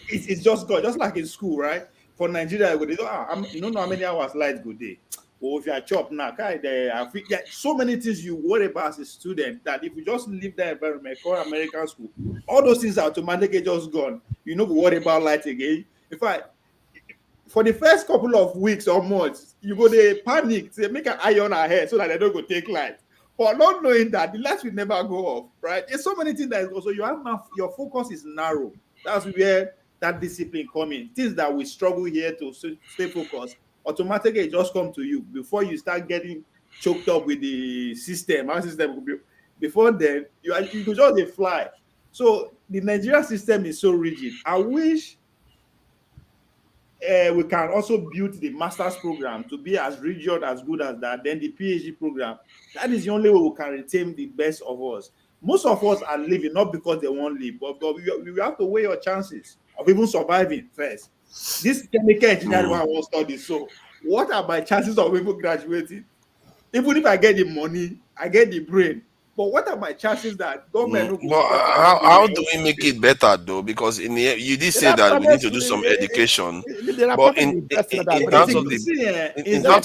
It's just good, just like in school, right? For Nigeria, you don't know how many hours lights go day. Or if you are chop now, so many things you worry about as a student that if you just leave that environment, call American school, all those things are automatically just gone. You don't worry about light again. In fact, for the first couple of weeks or months, you go to panic, say make an eye on our head so that they don't go take light. But not knowing that the lights will never go off, right? There's so many things that is also your focus is narrow. That's where that discipline comes in. Things that we struggle here to stay focused, automatically it just come to you before you start getting choked up with the system. Our system will be, before then you could just fly. So the Nigerian system is so rigid. I wish we can also build the master's program to be as rigid, as good as that. Then the PhD program. That is the only way we can retain the best of us. Most of us are living not because they won't live, but we have to weigh your chances of even surviving first. This chemical engineering one I want to study. So, what are my chances of even graduating? Even if I get the money, I get the brain. But what are my chances that government How do we make it better though? Because in the you did say that we need to do some education, but in terms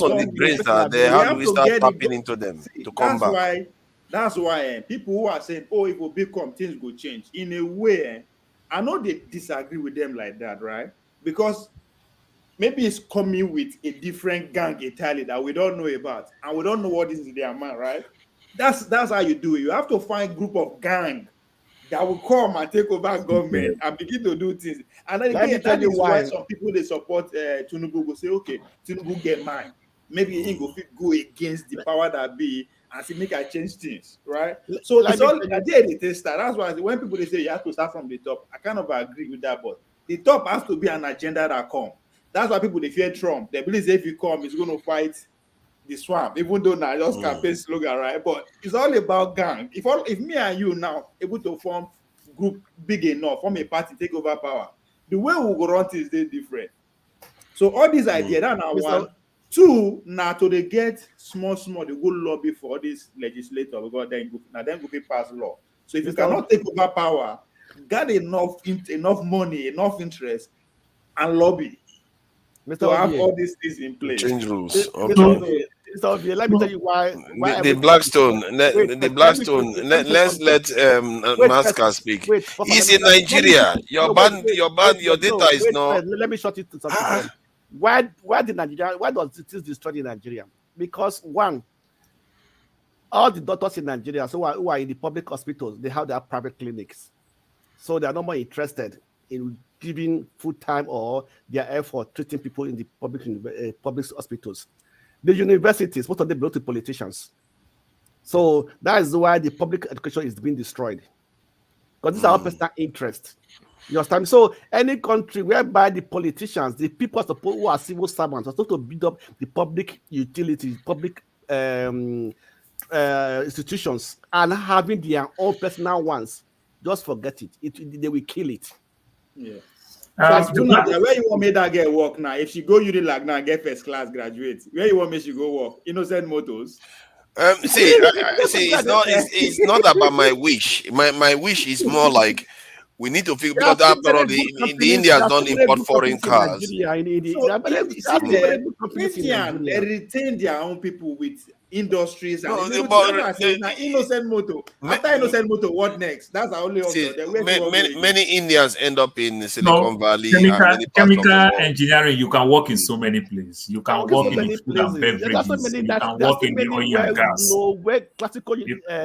of the brains that are there, how do we start tapping into them to come back? That's why people who are saying, "Oh, if we become things will change," in a way, I know they disagree with them like that, right? Because maybe it's coming with a different gang entirely that we don't know about, and we don't know what is in their mind, right? That's how you do it. You have to find a group of gang that will come and take over government and begin to do things. And then again, that is why some people they support Tinubu go say, okay, Tinubu get mine. Maybe he go against the power that be and say make I change things, right? So it's all I did the start. That's why when people they say you have to start from the top, I kind of agree with that, but the top has to be an agenda that come. That's why people they fear Trump. They believe if he come, he's going to fight the swamp, even though now just campaign slogan, right? But it's all about gang. If me and you now able to form group big enough, form a party, take over power, the way we go run things is different. So all these ideas, that now one. Two, now to they get small, they go lobby for this legislator because then go pass law. So if you cannot take over power, got enough money, enough interest, and lobby to have all these things in place. Change rules. Okay. Let me tell you why the Blackstone. Let's let Masca speak. He's in Nigeria. Your data is not. Let me short it to something. Why does it destroy in Nigeria? Because one, all the doctors in Nigeria who are in the public hospitals, they have their private clinics, so they are no more interested in giving full time or their effort treating people in the public hospitals. The universities, most of them belong to politicians. So that is why the public education is being destroyed. Because these are all personal interests. You understand? So any country whereby the politicians, the people who are civil servants, are supposed to build up the public utilities, public institutions and having their own personal ones, just forget it. They will kill it. Yeah. So where you want me that girl work now? If she go Unilag now, get first class graduate. Where you want me she go work? Innocent Motors. See, it's not about my wish. My wish is more like we need to figure because after all, the Indians don't import foreign cars. They retain their own people with industries and innocent motor. After innocent motor, what next? That's our only option. Many Indians end up in Silicon Valley. Chemical engineering, you can work in so many places. You can work in the food and beverages. You can work in the oil and gas.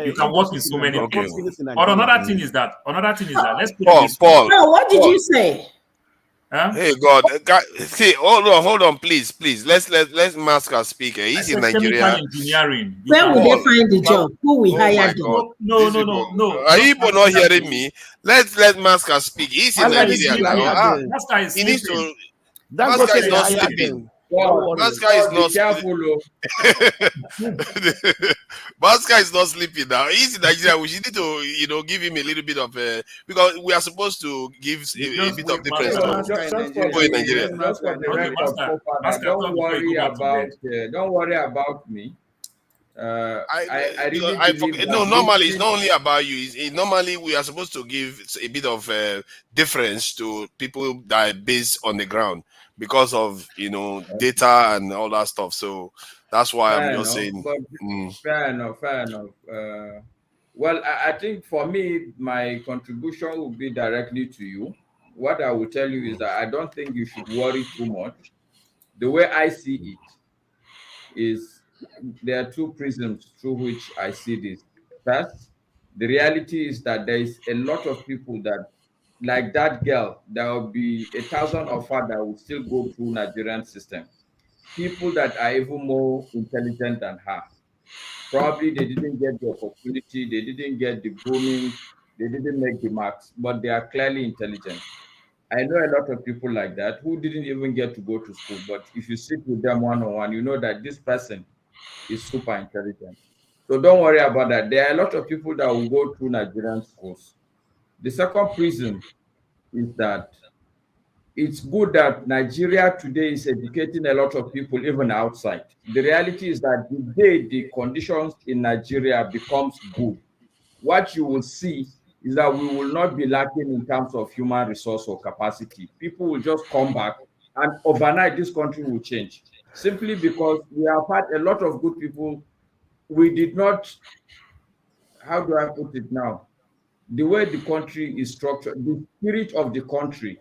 You can work in so many places. But another thing is that let's put it this way. Paul, what did you say? Huh? Hey God, see, hold on, please. Let's Masker speak. He's in Nigeria. Engineering. Where will they find the job? Who will hire them? No. Are you people not hearing me? Let Masker speak. He's in Nigeria now. He needs to. Masker is not sleeping. Masker is not sleeping. Masker is not sleeping now. He's in Nigeria. We need to, give him a little bit of because we are supposed to give a bit of difference to people in Nigeria. Don't worry about me. I really normally it's not only about you. Normally we are supposed to give a bit of difference to people that are based on the ground because of data and all that stuff. So that's why I'm just saying. Fair enough. Well, I think for me, my contribution will be directly to you. What I will tell you is that I don't think you should worry too much. The way I see it is there are two prisms through which I see this. First, the reality is that there is a lot of people that, like that girl, there will be 1,000 of her that will still go through Nigerian system. People that are even more intelligent than her. Probably they didn't get the opportunity, they didn't get the grooming, they didn't make the marks, but they are clearly intelligent. I know a lot of people like that who didn't even get to go to school, but if you sit with them one-on-one, you know that this person is super intelligent. So don't worry about that. There are a lot of people that will go through Nigerian schools. The second reason is that it's good that Nigeria today is educating a lot of people even outside. The reality is that the day the conditions in Nigeria becomes good, what you will see is that we will not be lacking in terms of human resource or capacity. People will just come back and overnight this country will change. Simply because we have had a lot of good people. We did not, how do I put it now? The way the country is structured, the spirit of the country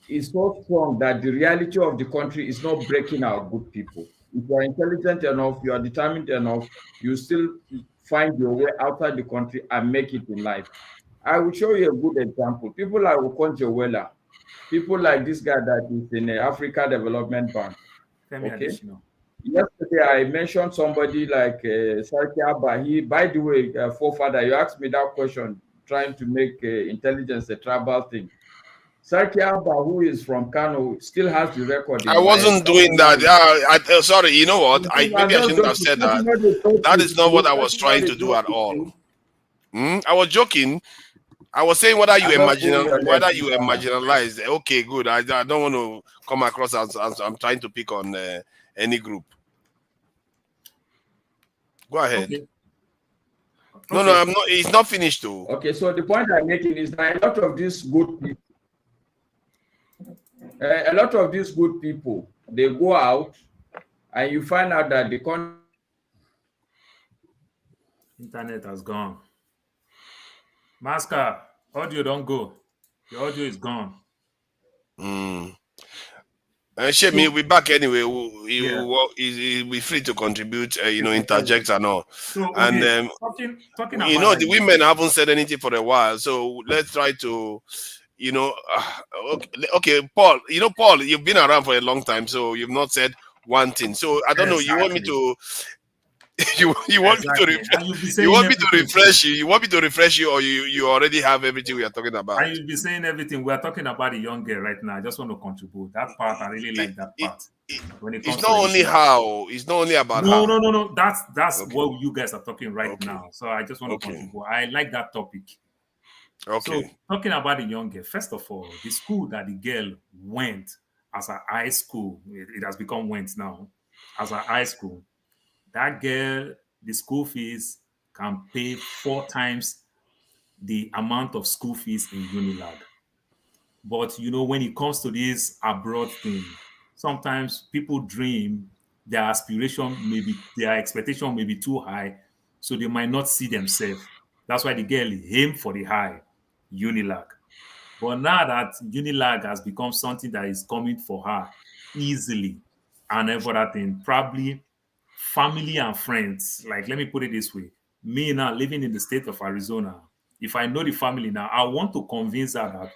is so strong that the reality of the country is not breaking our good people. If you are intelligent enough, you are determined enough, you still find your way outside the country and make it in life. I will show you a good example. People like Okonkwo, people like this guy that is in the Africa Development Bank. Okay. Yesterday I mentioned somebody like Sarki Abba. He, by the way, forefather, you asked me that question, trying to make intelligence a tribal thing. Sarki Abba, who is from Kano, still has the record. I wasn't doing that. Sorry, you know what? Maybe I shouldn't have said that. That is not what I was trying to do at all. I was joking. I was saying whether you were marginalized. Okay, good. I don't want to come across as I'm trying to pick on any group. Go ahead. Okay. No, I'm not. It's not finished though. Okay, so the point I'm making is that a lot of these good people, they go out, and you find out that the internet has gone. Masker, audio don't go. The audio is gone. Shemi, we'll be back anyway. He'll be free to contribute, interject and all. So, and talking the women haven't said anything for a while, so let's try to, okay, Paul. Paul, you've been around for a long time, so you've not said one thing. So I don't know. You want me to? You want me to refresh you? You want me to refresh you, or you already have everything we are talking about? And you'll be saying everything. We are talking about a young girl right now. I just want to contribute that part. I really like that part. when it It's comes not to only education. how. It's not only about No, how. no, no, no. That's Okay. what you guys are talking right Okay. now. So I just want to Okay. contribute. I like that topic. Okay. So talking about the young girl, first of all, the school that the girl went as a high school, it has become went now, as a high school, that girl, the school fees can pay 4 times the amount of school fees in Unilag. But when it comes to this abroad thing, sometimes people dream, their their expectation may be too high, so they might not see themselves. That's why the girl aim for the high, Unilag. But now that Unilag has become something that is coming for her easily and every other thing, probably family and friends, like let me put it this way, me now living in the state of Arizona, if I know the family now, I want to convince her that,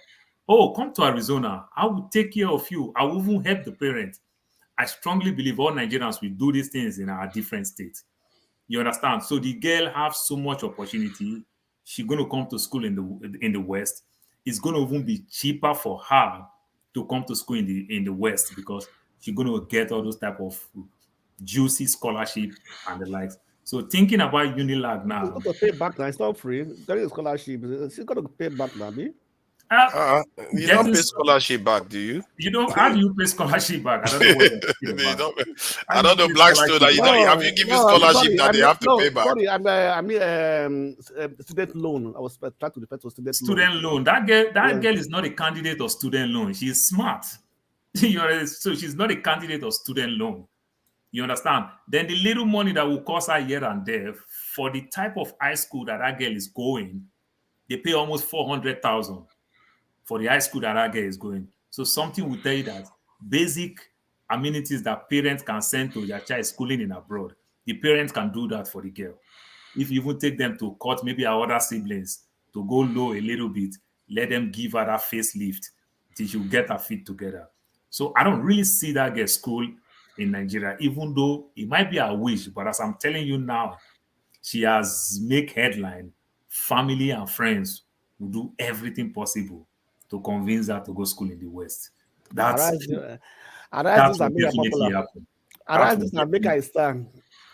oh, come to Arizona, I will take care of you. I will even help the parents. I strongly believe all Nigerians will do these things in our different states. You understand? So the girl have so much opportunity. She's going to come to school in the West. It's going to even be cheaper for her to come to school in the West because she's going to get all those type of juicy scholarship and the likes. So thinking about Unilag She's now, got to pay back now. It's not free. There is a scholarship. She's got to pay back now. You don't pay scholarship back, do you? How do you pay scholarship back? I don't know what you're talking They about. don't- How I do don't you know, pay Blackstone. scholarship That back? have you given scholarship that they have to pay back? Sorry, I mean, student loan. I was trying to refer to Student loan. That girl is not a candidate of student loan. She's smart. So she's not a candidate of student loan. You understand? Then the little money that will cost her here and there for the type of high school that girl is going, they pay almost 400,000 for the high school that girl is going. So something will tell you that basic amenities that parents can send to their child schooling in abroad, the parents can do that for the girl. If you even take them to court, maybe our other siblings, to go low a little bit, let them give her that facelift till she will get her feet together. So I don't really see that girl school in Nigeria, even though it might be a wish. But as I'm telling you now, she has make headline. Family and friends will do everything possible to convince her to go school in the West. That Arise will and make her definitely popular. happen. Arise and make her stand.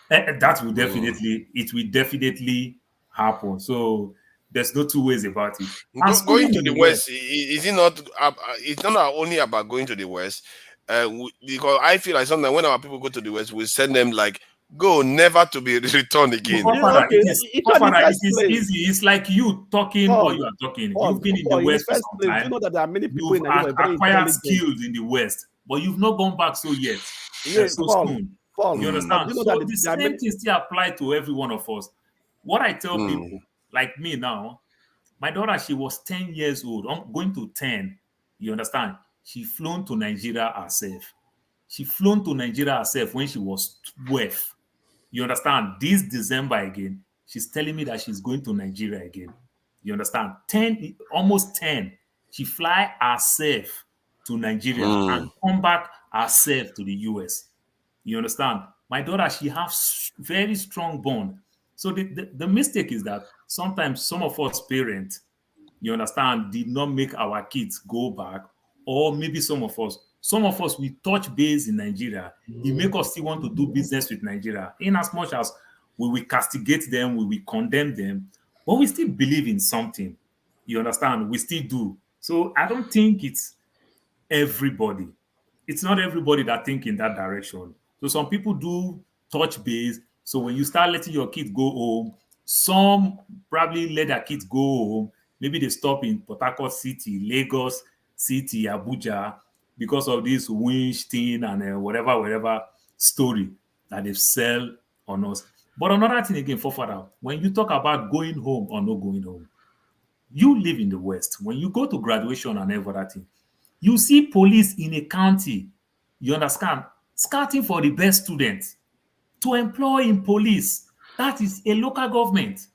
That will definitely, it will definitely happen. So there's no two ways about it. And Going schooling to in the West, is it not? It's not only about going to the West, because I feel like sometimes when our people go to the West, we send them like, go, never to be returned again. Father, it is easy. It's like you talking or you are talking. You've been in the in the West for first some place, time. you know that there are many people You've in Nigeria very acquired intelligent. skills in the West, but you've not gone back so yet. Yes, So Paul, soon. Paul, You understand? you know So that the there are same many. thing still apply to every one of us. What I tell people, like me now, my daughter, she was 10 years old, going to 10. You understand? She flown to Nigeria herself. She flown to Nigeria herself when she was 12. You understand? This December again, she's telling me that she's going to Nigeria again. You understand? 10, almost 10. She fly herself to Nigeria and come back herself to the US. You understand? My daughter, she has very strong bond. So the mistake is that sometimes some of us parents, you understand, did not make our kids go back, or maybe some of us we touch base in Nigeria. It make us still want to do business with Nigeria. In as much as we will castigate them, we will condemn them, but we still believe in something. You understand? We still do. So I don't think it's everybody. It's not everybody that think in that direction. So some people do touch base. So when you start letting your kids go home, some probably let their kids go home. Maybe they stop in Port Harcourt City, Lagos City, Abuja, because of this winch thing and whatever story that they sell on us. But another thing again, for further, when you talk about going home or not going home, you live in the West. When you go to graduation and every other thing, you see police in a county, you understand, scouting for the best students to employ in police. That is a local government.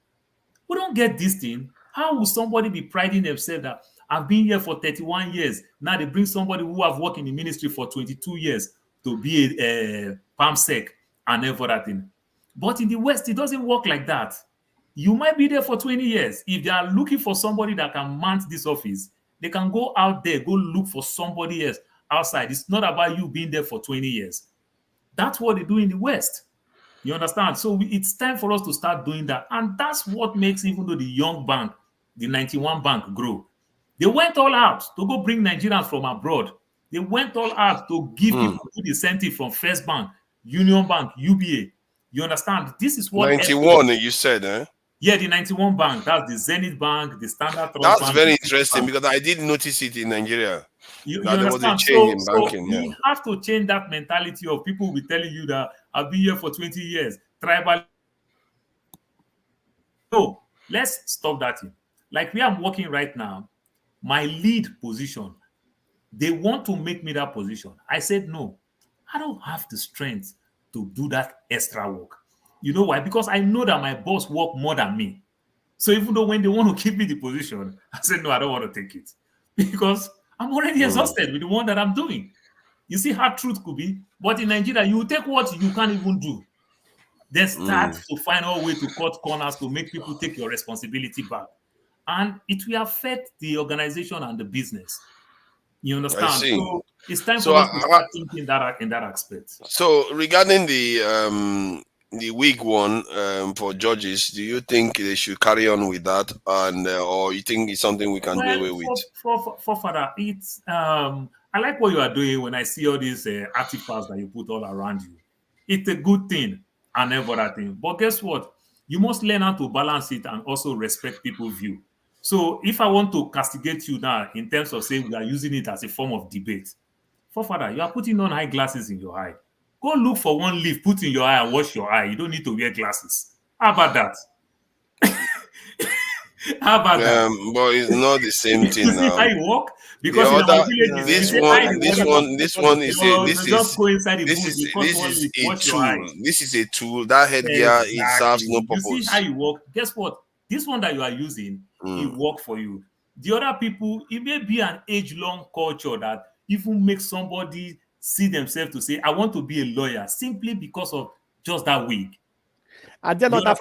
We don't get this thing. How will somebody be priding themselves that I've been here for 31 years? Now they bring somebody who have worked in the ministry for 22 years to be a PAMSEC and every other thing. But in the West, it doesn't work like that. You might be there for 20 years. If they are looking for somebody that can mount this office, they can go out there, go look for somebody else outside. It's not about you being there for 20 years. That's what they do in the West. You understand? So it's time for us to start doing that. And that's what makes, even though the young bank, the 91 bank, grow. They went all out to go bring Nigerians from abroad. They went all out to give people good incentive from First Bank, Union Bank, UBA. You understand? This is what 91, you said, eh? Yeah, the 91 bank. That's the Zenith Bank, the Standard Trust That's Bank. very interesting because I did notice it in Nigeria. You there was a understand? change in banking. We have to change that mentality of people will be telling you that I've been here for 20 years. Tribal. No, let's stop that. Like where I'm working right now, my lead position, they want to make me that position. I said, no, I don't have the strength to do that extra work. You know why? Because I know that my boss work more than me. So even though when they want to give me the position, I said, no, I don't want to take it. Because I'm already exhausted with the one that I'm doing. You see how truth could be? But in Nigeria, you take what you can't even do. Then start to find a way to cut corners to make people take your responsibility back. And it will affect the organization and the business. You understand? I see. So it's time for us to start thinking that in that aspect. So regarding the week one for judges, do you think they should carry on with that, and or you think it's something we can do away with? For Father, it's I like what you are doing when I see all these artifacts that you put all around you. It's a good thing and everything. But guess what? You must learn how to balance it and also respect people's view. So if I want to castigate you now in terms of saying we are using it as a form of debate, for Father, you are putting on eyeglasses in your eye. Go look for one leaf, put in your eye and wash your eye. You don't need to wear glasses. How about that? How about that? But it's not the same thing you see now. how you walk? Because in our villages, this one is a tool. This is a tool. That headgear it serves no purpose. You see how you walk? Guess what? This one that you are using, it work for you. The other people, it may be an age-long culture that even makes somebody see themselves to say, I want to be a lawyer simply because of just that wig. Are there no other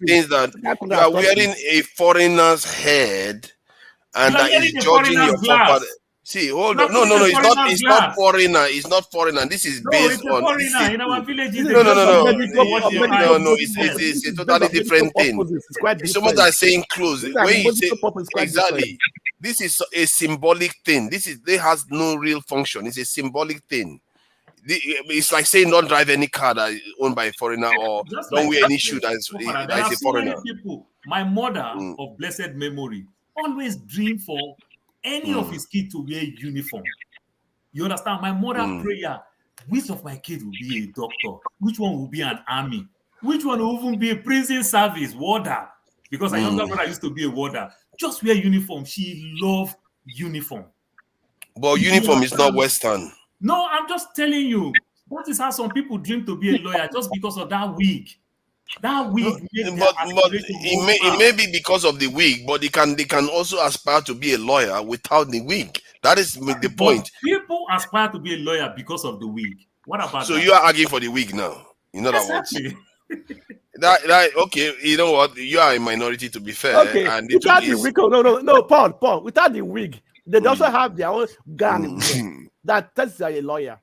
things that you are wearing a foreigner's head and that is judging your property? See, hold on. No, it's not foreigner. It's not foreigner. This is based on in our villages. No. It's a totally different thing. Someone that is saying close. When you say exactly, this is a symbolic thing. They has no real function. It's a symbolic thing. It's like saying don't drive any car that is owned by a foreigner or don't wear any shoe that is a foreigner. People, my mother of blessed memory always dreamed for any of his kids to wear uniform. You understand? My mother prayer, which of my kids will be a doctor? Which one will be an army? Which one will even be a prison service warder? Because her younger brother used to be a warder. Just wear uniform. She loved uniform. But uniform is not Western. No, I'm just telling you. That is how some people dream to be a lawyer just because of that wig. That wig. But it may be because of the wig, but they can also aspire to be a lawyer without the wig. That is the point. People aspire to be a lawyer because of the wig. What about so that? You are arguing for the wig now? In other words. Okay, you know what? You are a minority, to be fair. Okay, and without the wig, no, Paul. Without the wig, they also have their own gun that tells you are a lawyer.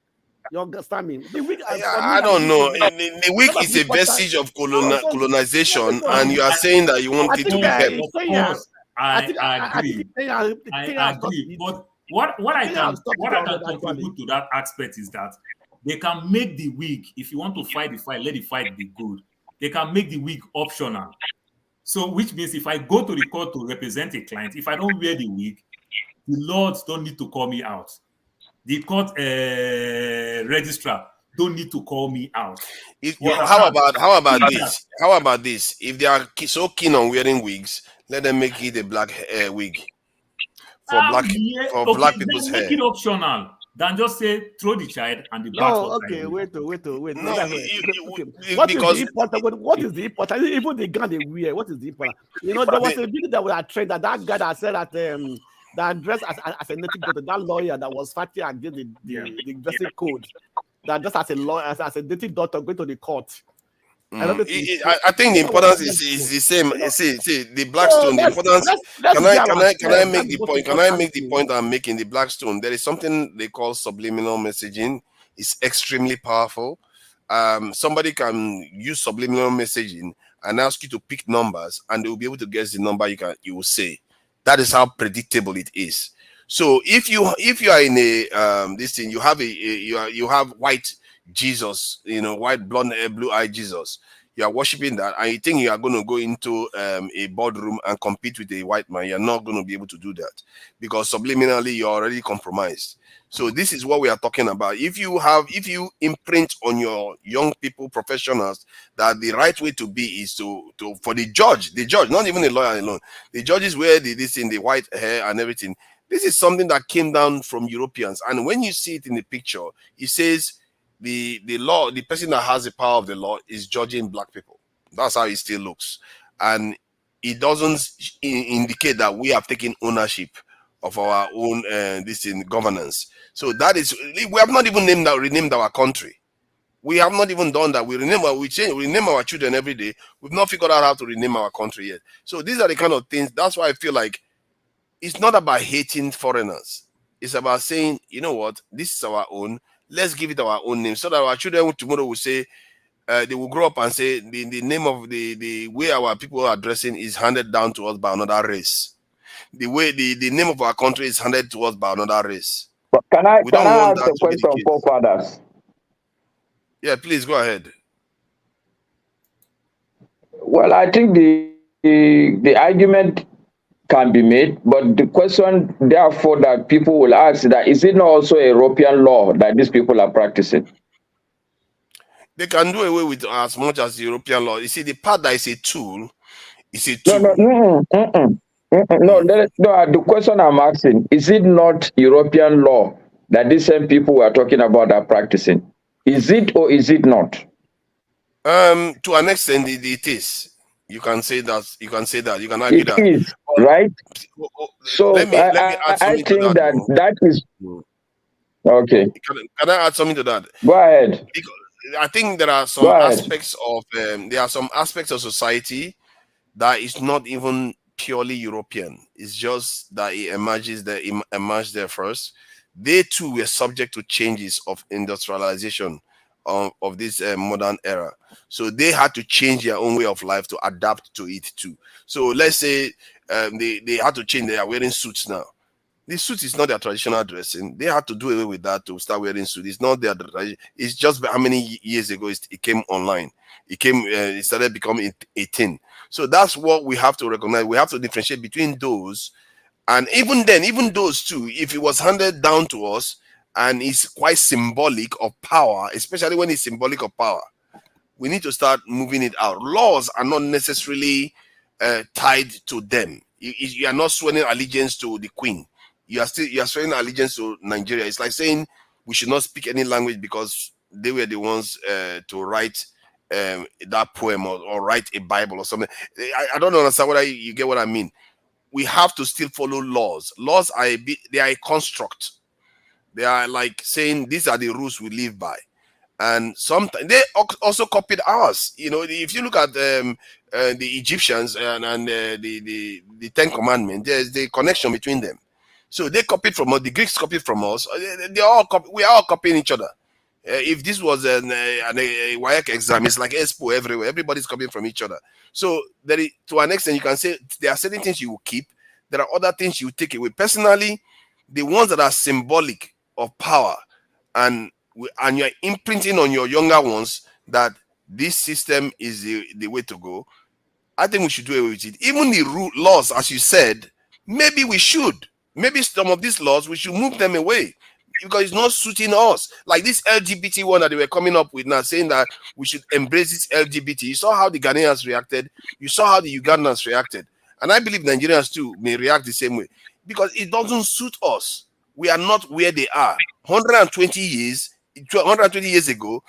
You understand me? The wig, I don't know. The wig is a vestige of colonization, and you are saying that you want it to be kept. I agree. But what I can contribute to that aspect is that they can make the wig, if you want to fight the fight, let the fight be good. They can make the wig optional. So, which means if I go to the court to represent a client, if I don't wear the wig, the lords don't need to call me out. The court registrar don't need to call me out. How about this? How about this? If they are so keen on wearing wigs, let them make it a black wig for black people's hair. Make it optional. Than just say throw the child and the bat. Oh, okay. Wait. No, what is the important? Even the gun they wear. What is the important? You know, there was a video that was a trend that guy that said that that dressed as a native doctor, that lawyer that was fighting against the dressing code, that just as a lawyer, as a native doctor going to the court, I think the importance is the same. See, the Blackstone, the let's importance. let's Can be I ourselves. make That's the the most point? Can I important make the thing. point I'm making? The Blackstone, there is something they call subliminal messaging. It's extremely powerful. Somebody can use subliminal messaging and ask you to pick numbers, and they will be able to guess the number you will say. That is how predictable it is. So if you are in a this thing, you have you have white Jesus, white blonde hair, blue eye Jesus. You are worshiping that, and you think you are going to go into a boardroom and compete with a white man. You're not going to be able to do that because subliminally you're already compromised. So this is what we are talking about. If you imprint on your young people, professionals, that the right way to be is to for the judge, not even the lawyer alone. The judges wear this in the white hair and everything. This is something that came down from Europeans, and when you see it in the picture, it says the law, the person that has the power of the law is judging black people. That's how it still looks, and it doesn't indicate that we have taken ownership of our own this in governance. So that is, we have not even renamed our country. We have not even done that. We rename our children every day. We've not figured out how to rename our country yet. So these are the kind of things. That's why I feel like it's not about hating foreigners. It's about saying, you know what, this is our own. Let's give it our own name so that our children tomorrow will say, they will grow up and say the name of the way our people are dressing is handed down to us by another race. The way the name of our country is handed to us by another race. But can I We don't want ask that a to be the question, case. forefathers? Yeah, please go ahead. Well, I think the argument can be made, but the question, therefore, that people will ask that is it not also a European law that these people are practicing? They can do away with as much as the European law. You see, the part that is a tool is a No, tool. no. The question I'm asking, is it not European law that these same people we are talking about are practicing? Is it or is it not? To an extent, it is. You can say that. You can argue that. It is, right? So Let me add I something to think that. that is okay. Can I add something to that? Go ahead. Because I think there are Go some ahead. aspects of society that is not even purely European. It's just that it emerged there first. They too were subject to changes of industrialization of this modern era. So they had to change their own way of life to adapt to it too. So let's say they had to change. They are wearing suits now. The suit is not their traditional dressing. They had to do away with that to start wearing suit. It's not their tradition. It's just how many years ago it came online. It started becoming a thing. So that's what we have to recognize. We have to differentiate between those, and even then, even those two, if it was handed down to us and it's quite symbolic of power, especially when it's symbolic of power, we need to start moving it out. Laws are not necessarily tied to them. You are not swearing allegiance to the queen. You are swearing allegiance to Nigeria. It's like saying we should not speak any language because they were the ones to write that poem or write a Bible or something. I don't understand whether you get what I mean. We have to still follow laws. Laws are a construct. They are like saying these are the rules we live by. And sometimes they also copied ours. If you look at the Egyptians and the Ten Commandments, there's the connection between them. So they copied from us. The Greeks copied from us. We are all copying each other. If this was a WAEC exam, it's like Expo everywhere. Everybody's copying from each other. So to an extent, you can say there are certain things you will keep. There are other things you take away. Personally, the ones that are symbolic of power and you're imprinting on your younger ones that this system is the way to go, I think we should do away with it. Even the laws, as you said, maybe we should. Maybe some of these laws, we should move them away because it's not suiting us. Like this LGBT one that they were coming up with now, saying that we should embrace this LGBT. You saw how the Ghanaians reacted. You saw how the Ugandans reacted. And I believe Nigerians too may react the same way because it doesn't suit us. We are not where they are. 120 years ago,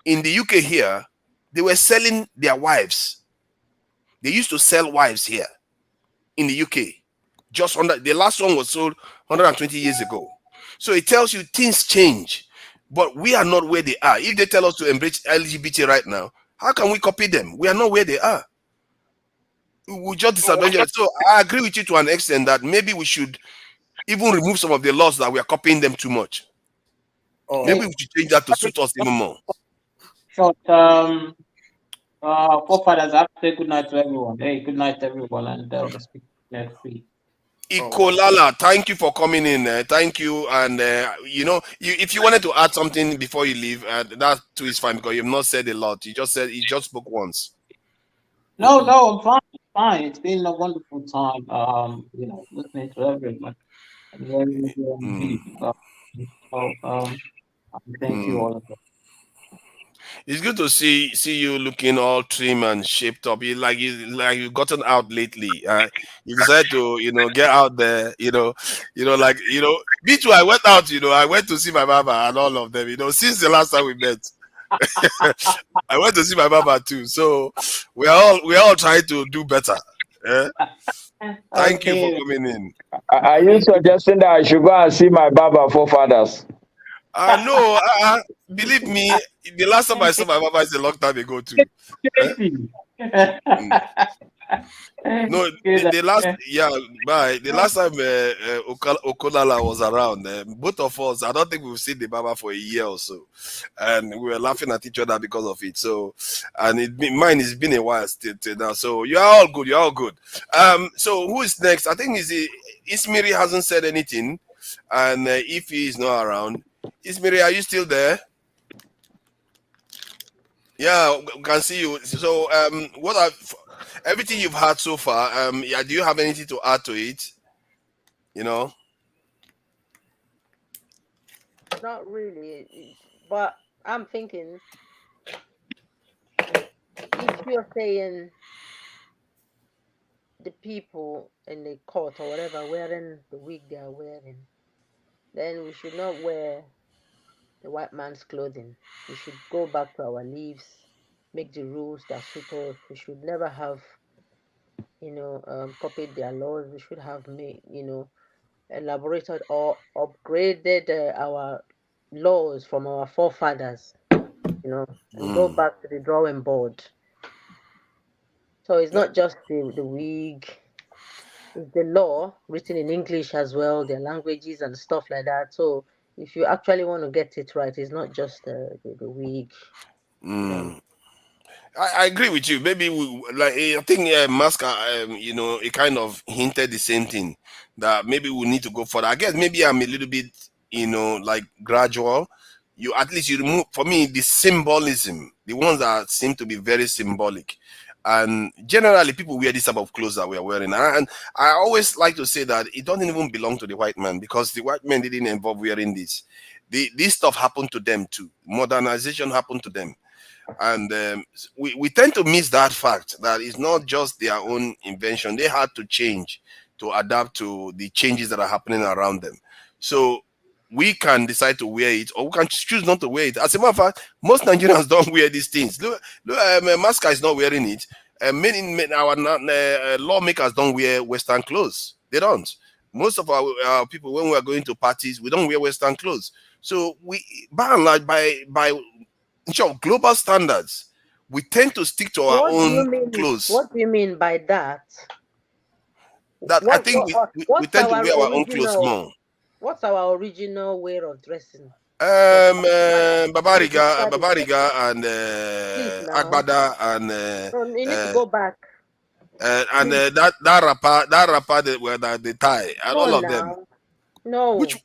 in the UK here, they were selling their wives. They used to sell wives here in the UK. The last one was sold 120 years ago. So it tells you things change, but we are not where they are. If they tell us to embrace LGBT right now, How can we copy them? We are not where they are. We just disadvantage. So I agree with you to an extent that maybe we should even remove some of the laws that we are copying them too much. Maybe we should change that to suit us even more. Short forefathers, I have to say good night to everyone. Hey, good night everyone, and we'll speak next week. Ikolala, thank you for coming in. Thank you. And if you wanted to add something before you leave, that too is fine because you've not said a lot. You just spoke once. No, I'm fine. Fine. It's been a wonderful time. Listening to everyone. Thank you all of them. It's good to see you looking all trim and shaped up. You've gotten out lately. You decided to get out there. Me too. I went out. I went to see my mama and all of them. Since the last time we met, I went to see my mama too. So we are all trying to do better. Thank you for coming in. Are you suggesting that I should go and see my Baba forefathers? No, believe me, the last time I saw my mama is a long time ago too. No, the last time Okonala was around, both of us, I don't think we've seen the Baba for a year or so, and we were laughing at each other because of it. So, and it's been a while till now. So you are all good. You are all good. So who is next? I think Ismiri hasn't said anything, and if he is not around, Ismiri, are you still there? Yeah, we can see you. So, everything you've heard so far, do you have anything to add to it? Not really, but I'm thinking if you're saying the people in the court or whatever wearing the wig they are wearing, then we should not wear the white man's clothing. We should go back to our leaves, make the rules that suit us. We should never have, copied their laws. We should have made, elaborated or upgraded our laws from our forefathers, and go back to the drawing board. So it's not just the wig, it's the law written in English as well, their languages and stuff like that. So if you actually want to get it right, it's not just the wig. I agree with you. Maybe I think Masca, it kind of hinted the same thing that maybe we need to go further. I guess maybe I'm a little bit, gradual. You at least you remove for me the symbolism, the ones that seem to be very symbolic. And generally, people wear this type of clothes that we are wearing. And I always like to say that it doesn't even belong to the white man because the white man didn't involve wearing this. This stuff happened to them too. Modernization happened to them. And we tend to miss that fact that it's not just their own invention. They had to change to adapt to the changes that are happening around them. So we can decide to wear it or we can choose not to wear it. As a matter of fact, most Nigerians don't wear these things. Look, Masca is not wearing it. Our lawmakers don't wear Western clothes. They don't. Most of our people, when we are going to parties, we don't wear Western clothes. So we, by and large, by global standards, we tend to stick to our own clothes. What do you mean by that? I think we tend to wear our own clothes more. What's our original way of dressing? Babariga and Agbada and you need to go back. And that rapper that the tie and all of them. No. Which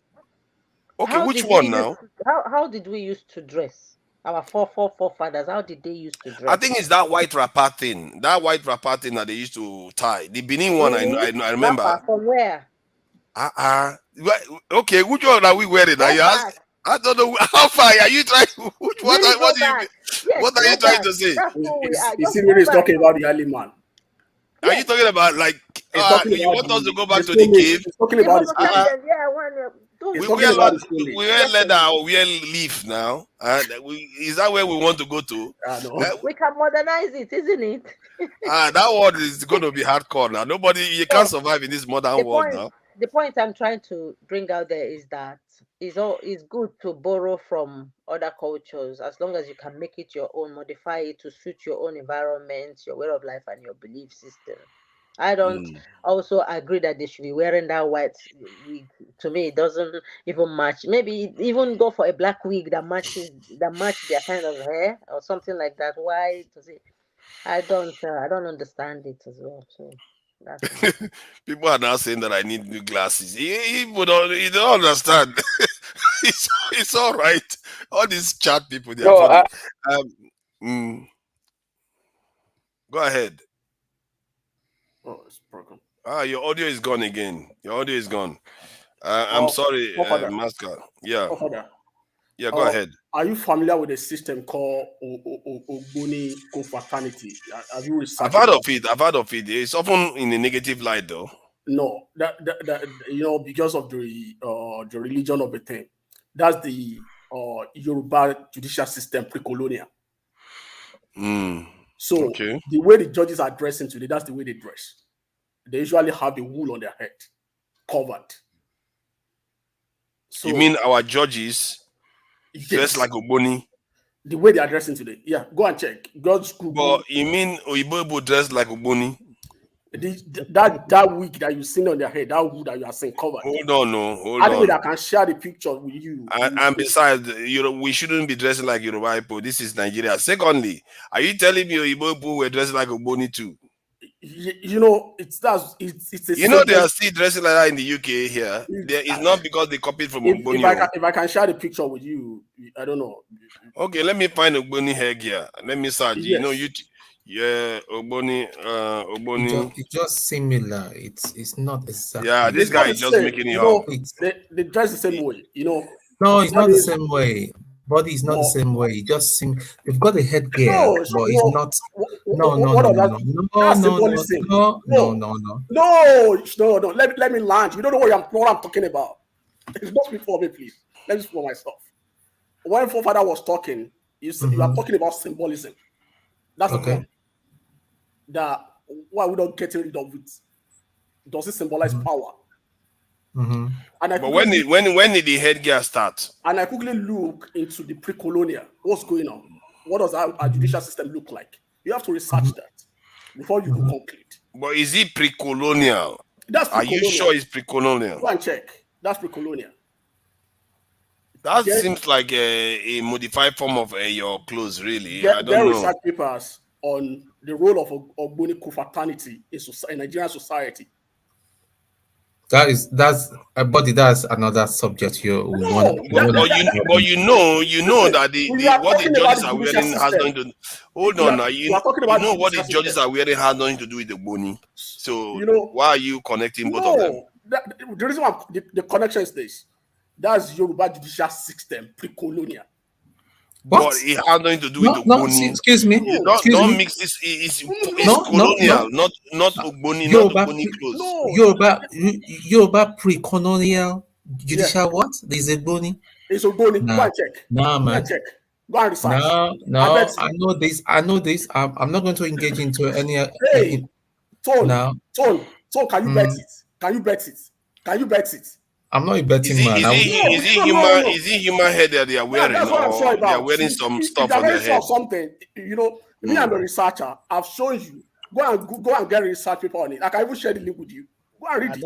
one now? How did we used to dress? Our forefathers, how did they used to dress? I think it's that white wrapper thing. That white wrapper thing that they used to tie. The Benin one, I remember. Wrapper from where? Okay, which one are we wearing? I don't know. How far are you trying? What are you trying to say? He's talking about the early man. Are you talking about you want us to go back to the cave? He's talking about we wear leather or wear leaf now. Is that where we want to go to? We can modernize it, isn't it? That word is going to be hardcore now. You can't survive in this modern world now. the point I'm trying to bring out there is that it's good to borrow from other cultures as long as you can make it your own, modify it to suit your own environment, your way of life, and your belief system. I don't also agree that they should be wearing that white wig. To me, it doesn't even match. Maybe even go for a black wig that match their kind of hair or something like that. Why does it? I don't understand it as well. So that's my People are now saying that I need new glasses. You don't understand. it's all right. All these chat people, they are No, funny. Go ahead. Oh, it's broken. Your audio is gone again. Your audio is gone. I'm sorry, Master. Yeah. Yeah, go ahead. Are you familiar with a system called Ogboni confraternity? Have you researched? I've heard of it. It's often in a negative light, though. No, that because of the religion of the thing. That's the Yoruba judicial system pre-colonial. So the way the judges are dressing today, that's the way they dress. They usually have the wool on their head, covered. So, you mean our judges dress like Ogboni? The way they are dressing today. Yeah, go and check. But you mean Oyibo dress like Ogboni? That wig that you seen on their head, that wool that you are seeing covered. Hold on. Anyway, I can share the picture with you. And besides, we shouldn't be dressing like Yoruba people. This is Nigeria. Secondly, are you telling me Oyibo people were dressing like Ogboni too? It's they are still dressing like that in the UK here. It's not because they copied from Ogboni. If I can share the picture with you, I don't know. Okay, let me find Ogboni hair here. Let me search. Yes. Ogboni. It's just similar. It's not exactly. Yeah, this guy is just making it up. They dress the same way, No, it's not the same way. Body is not the same way. It just seems they've got a headgear, but it's not. No. Let me land. You don't know what I'm talking about. It's not before me, please. Let me speak for myself. When forefather was talking, you are talking about symbolism. That's the point. That why we don't get rid of it? Does it symbolize power? But when did the headgear start? And I quickly look into the pre-colonial. What's going on? What does our judicial system look like? You have to research that before you go concrete. But is it pre-colonial? That's pre-colonial. Are you sure it's pre-colonial? Go and check. That's pre-colonial. That seems like a modified form of your clothes, really. I don't know. Research papers on the role of Ogboni confraternity in Nigerian society. That's another subject here. But you know that what the judges are wearing has nothing to. Hold on, now you know what the judges are wearing has nothing to do with the Ogboni. So why are you connecting both of them? The reason why the connection is this. That's Yoruba judicial system pre-colonial. But it has nothing to do with Ogboni. Excuse me. Don't mix this. It's colonial, not Ogboni, not Ogboni clothes. Yoruba pre-colonial judicial what? There's Ogboni. It's Ogboni. Go and check. No, man. Go and check. Go and research. No. I know this. I'm not going to engage into any. Hey, Tone, can you bet it? Can you bet it? I'm not a betting man. Is it human hair that they are wearing? That's what I'm sure about. They are wearing some stuff on their head. Something, me and the researcher, I've shown you. Go and get a research paper on it. Like I even share the link with you. Go and read it.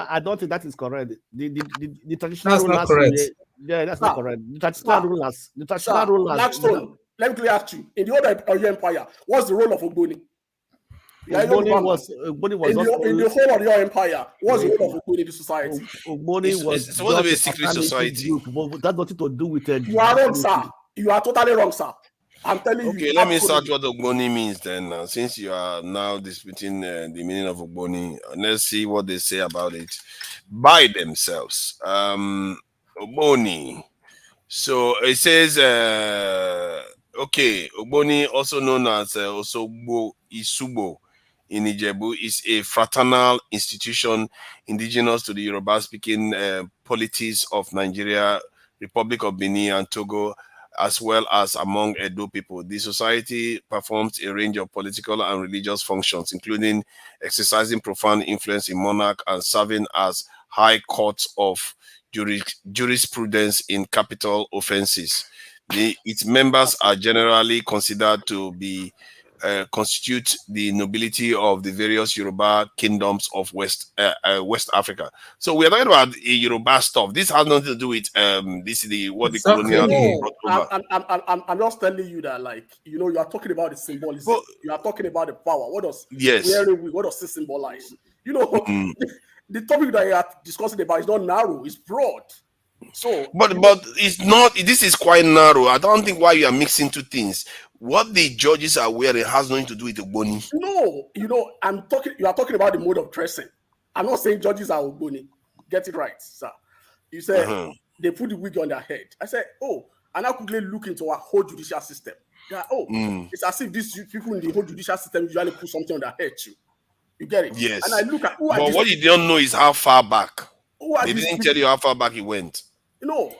I don't think that is correct. The traditional that's not correct. That's not correct. The traditional rulers. Let me clearly ask you. In the old empire, what's the role of Ogboni? Ogboni was in the whole of your empire. What's the role of Ogboni in the society? Ogboni was supposed to be a secret society. That's nothing to do with it. You are wrong, sir. You are totally wrong, sir. I'm telling you. Okay, let me search what Ogboni means then. Since you are now disputing the meaning of Ogboni, let's see what they say about it by themselves. Ogboni. So it says, Ogboni, also known as Osogbo Isubo in Ijebu, is a fraternal institution indigenous to the Yoruba-speaking polities of Nigeria, Republic of Benin, and Togo, as well as among Edo people. The society performs a range of political and religious functions, including exercising profound influence in monarch and serving as high court of jurisprudence in capital offenses. Its members are generally considered to be constitute the nobility of the various Yoruba kingdoms of West Africa. So we are talking about Yoruba stuff. This has nothing to do with this is the what the colonial brought over. I'm just telling you that, like, you know, you are talking about the symbolism. You are talking about the power. What does what does this symbolize? You know, the topic that you are discussing about is not narrow; it's broad. So, but it's not. This is quite narrow. I don't think why you are mixing two things. What the judges are wearing has nothing to do with the boni. No, you know, you are talking about the mode of dressing. I'm not saying judges are Ogboni. Get it right, sir. You said they put the wig on their head. I said, oh, and I quickly look into our whole judicial system. Like, it's as if these people in the whole judicial system usually put something on their head too. You get it? Yes. And I look at but what you don't know is how far back. They didn't tell you how far back it went. You know,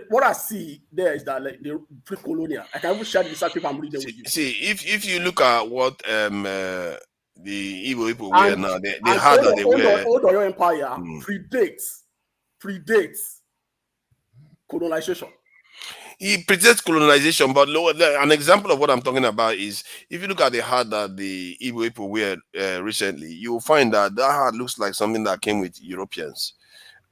what I see there is that, like, the pre-colonial. I can even share the research paper I'm reading with you. See, if you look at what the Igbo people wear now, they had that they wear. Old Oyo Empire predates colonization. It predates colonization, but an example of what I'm talking about is if you look at the hat that the Igbo people wear recently, you will find that hat looks like something that came with Europeans.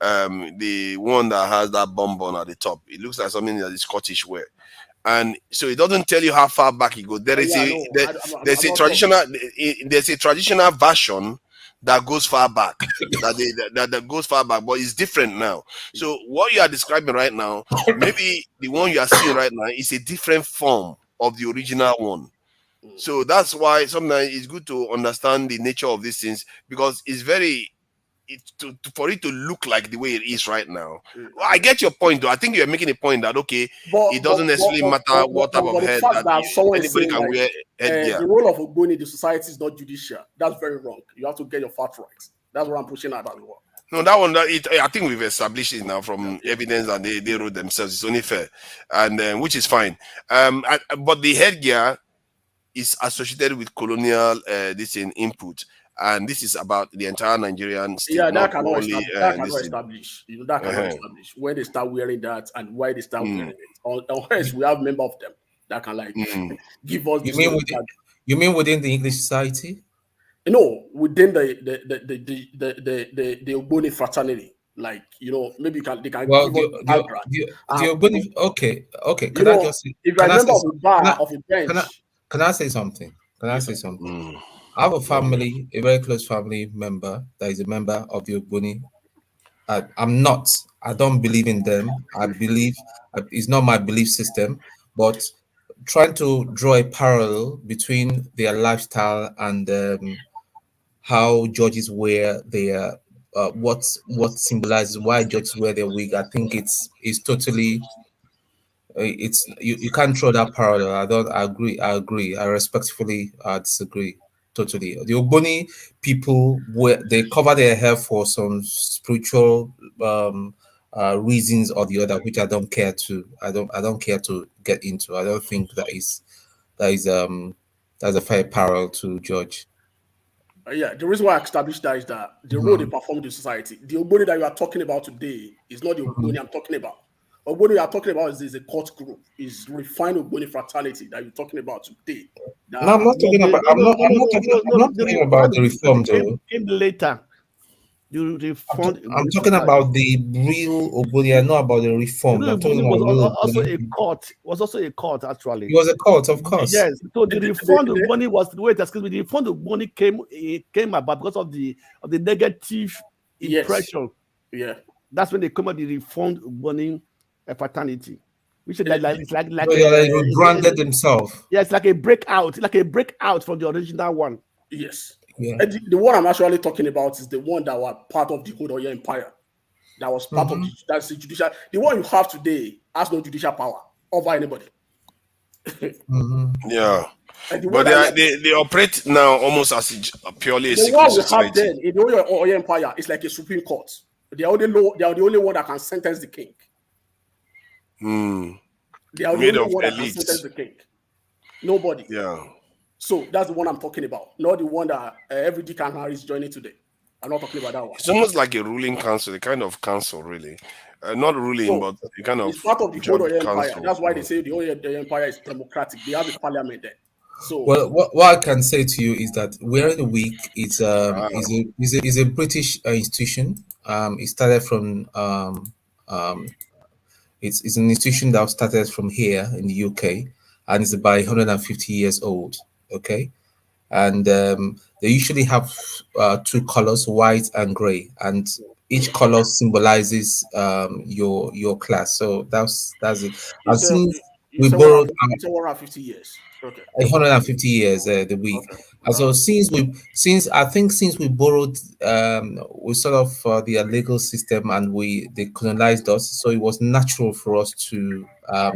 The one that has that bonbon at the top, it looks like something that the Scottish wear, and so it doesn't tell you how far back it goes. There's a traditional version that goes far back, that goes far back, but it's different now. So what you are describing right now, maybe the one you are seeing right now is a different form of the original one. So that's why sometimes it's good to understand the nature of these things, because it's very. For it to look like the way it is right now. Well, I get your point, though. I think you're making a point that it doesn't necessarily matter what type of head that anybody can wear headgear. The role of Ogboni in the society is not judicial. That's very wrong. You have to get your facts right. That's what I'm pushing at as well. No, that one. I think we've established it now from evidence that they wrote themselves. It's only fair, and which is fine. But the headgear is associated with colonial input. And this is about the entire Nigerian state. Yeah, that cannot establish. You know, that cannot establish when they start wearing that and why they start wearing it. Unless we have members of them that can give us. You mean within the English society? No, within the Ogboni fraternity. Like, you know, maybe they can give us Ogboni. Okay. Can I just? If you're a member of a bar of a bench, can I say something? I have a family, a very close family member that is a member of the Ogboni. I don't believe in them. I believe it's not my belief system, but trying to draw a parallel between their lifestyle and how judges wear their what symbolizes why judges wear their wig. I think it's totally. You can't draw that parallel. I agree. I respectfully disagree. Totally. The Ogboni people they cover their hair for some spiritual reasons or the other, which I don't care to get into. I don't think that's a fair parallel to judge. Yeah, the reason why I established that is that the role they perform in the society. The Ogboni that you are talking about today is not the Ogboni I'm talking about. Ogboni you are talking about is a court group, is refined Ogboni fraternity that you're talking about today. No, I'm not talking about. I'm not talking about the reform, though. Later, I'm talking about the real Ogboni. I know about the reform. I'm talking about also a court. Was also a court actually. It was a court, of course. Yes. So the reformed Ogboni was the way. Excuse me. The reformed Ogboni came about because of the negative impression. Yeah. That's when they come up with the reformed Ogboni fraternity, which is like they rebranded themselves. Yeah, it's like a breakout from the original one. Yes. Yeah. And the one I'm actually talking about is the one that was part of the whole Oyo Empire. That was part of that's the judicial. The one you have today has no judicial power over anybody. Yeah. But they operate now almost as purely a secret society. The one we have then in the Oyo Empire is like a Supreme Court. They are the only one that can sentence the king. They are the Made only of one that can elites. sentence the king. Nobody. Yeah. So that's the one I'm talking about, not the one that every Dick and Harry is joining today. I'm not talking about that one. It's almost like a ruling council, a kind of council, really. Not ruling, So but a kind of it's part of the whole of the empire. council. That's why they say the whole of the empire is democratic. They have a parliament there. So Well, what I can say to you is that We're in the Week is a British institution. It started from it's an institution that started from here in the UK, and it's about 150 years old. Okay, and they usually have two colors, white and gray, and each color symbolizes your class. So that's it. you And say since you we say borrowed 150 years. Okay. 150 years the week. Okay. And so since we borrowed we sort of the legal system, and they colonized us, so it was natural for us to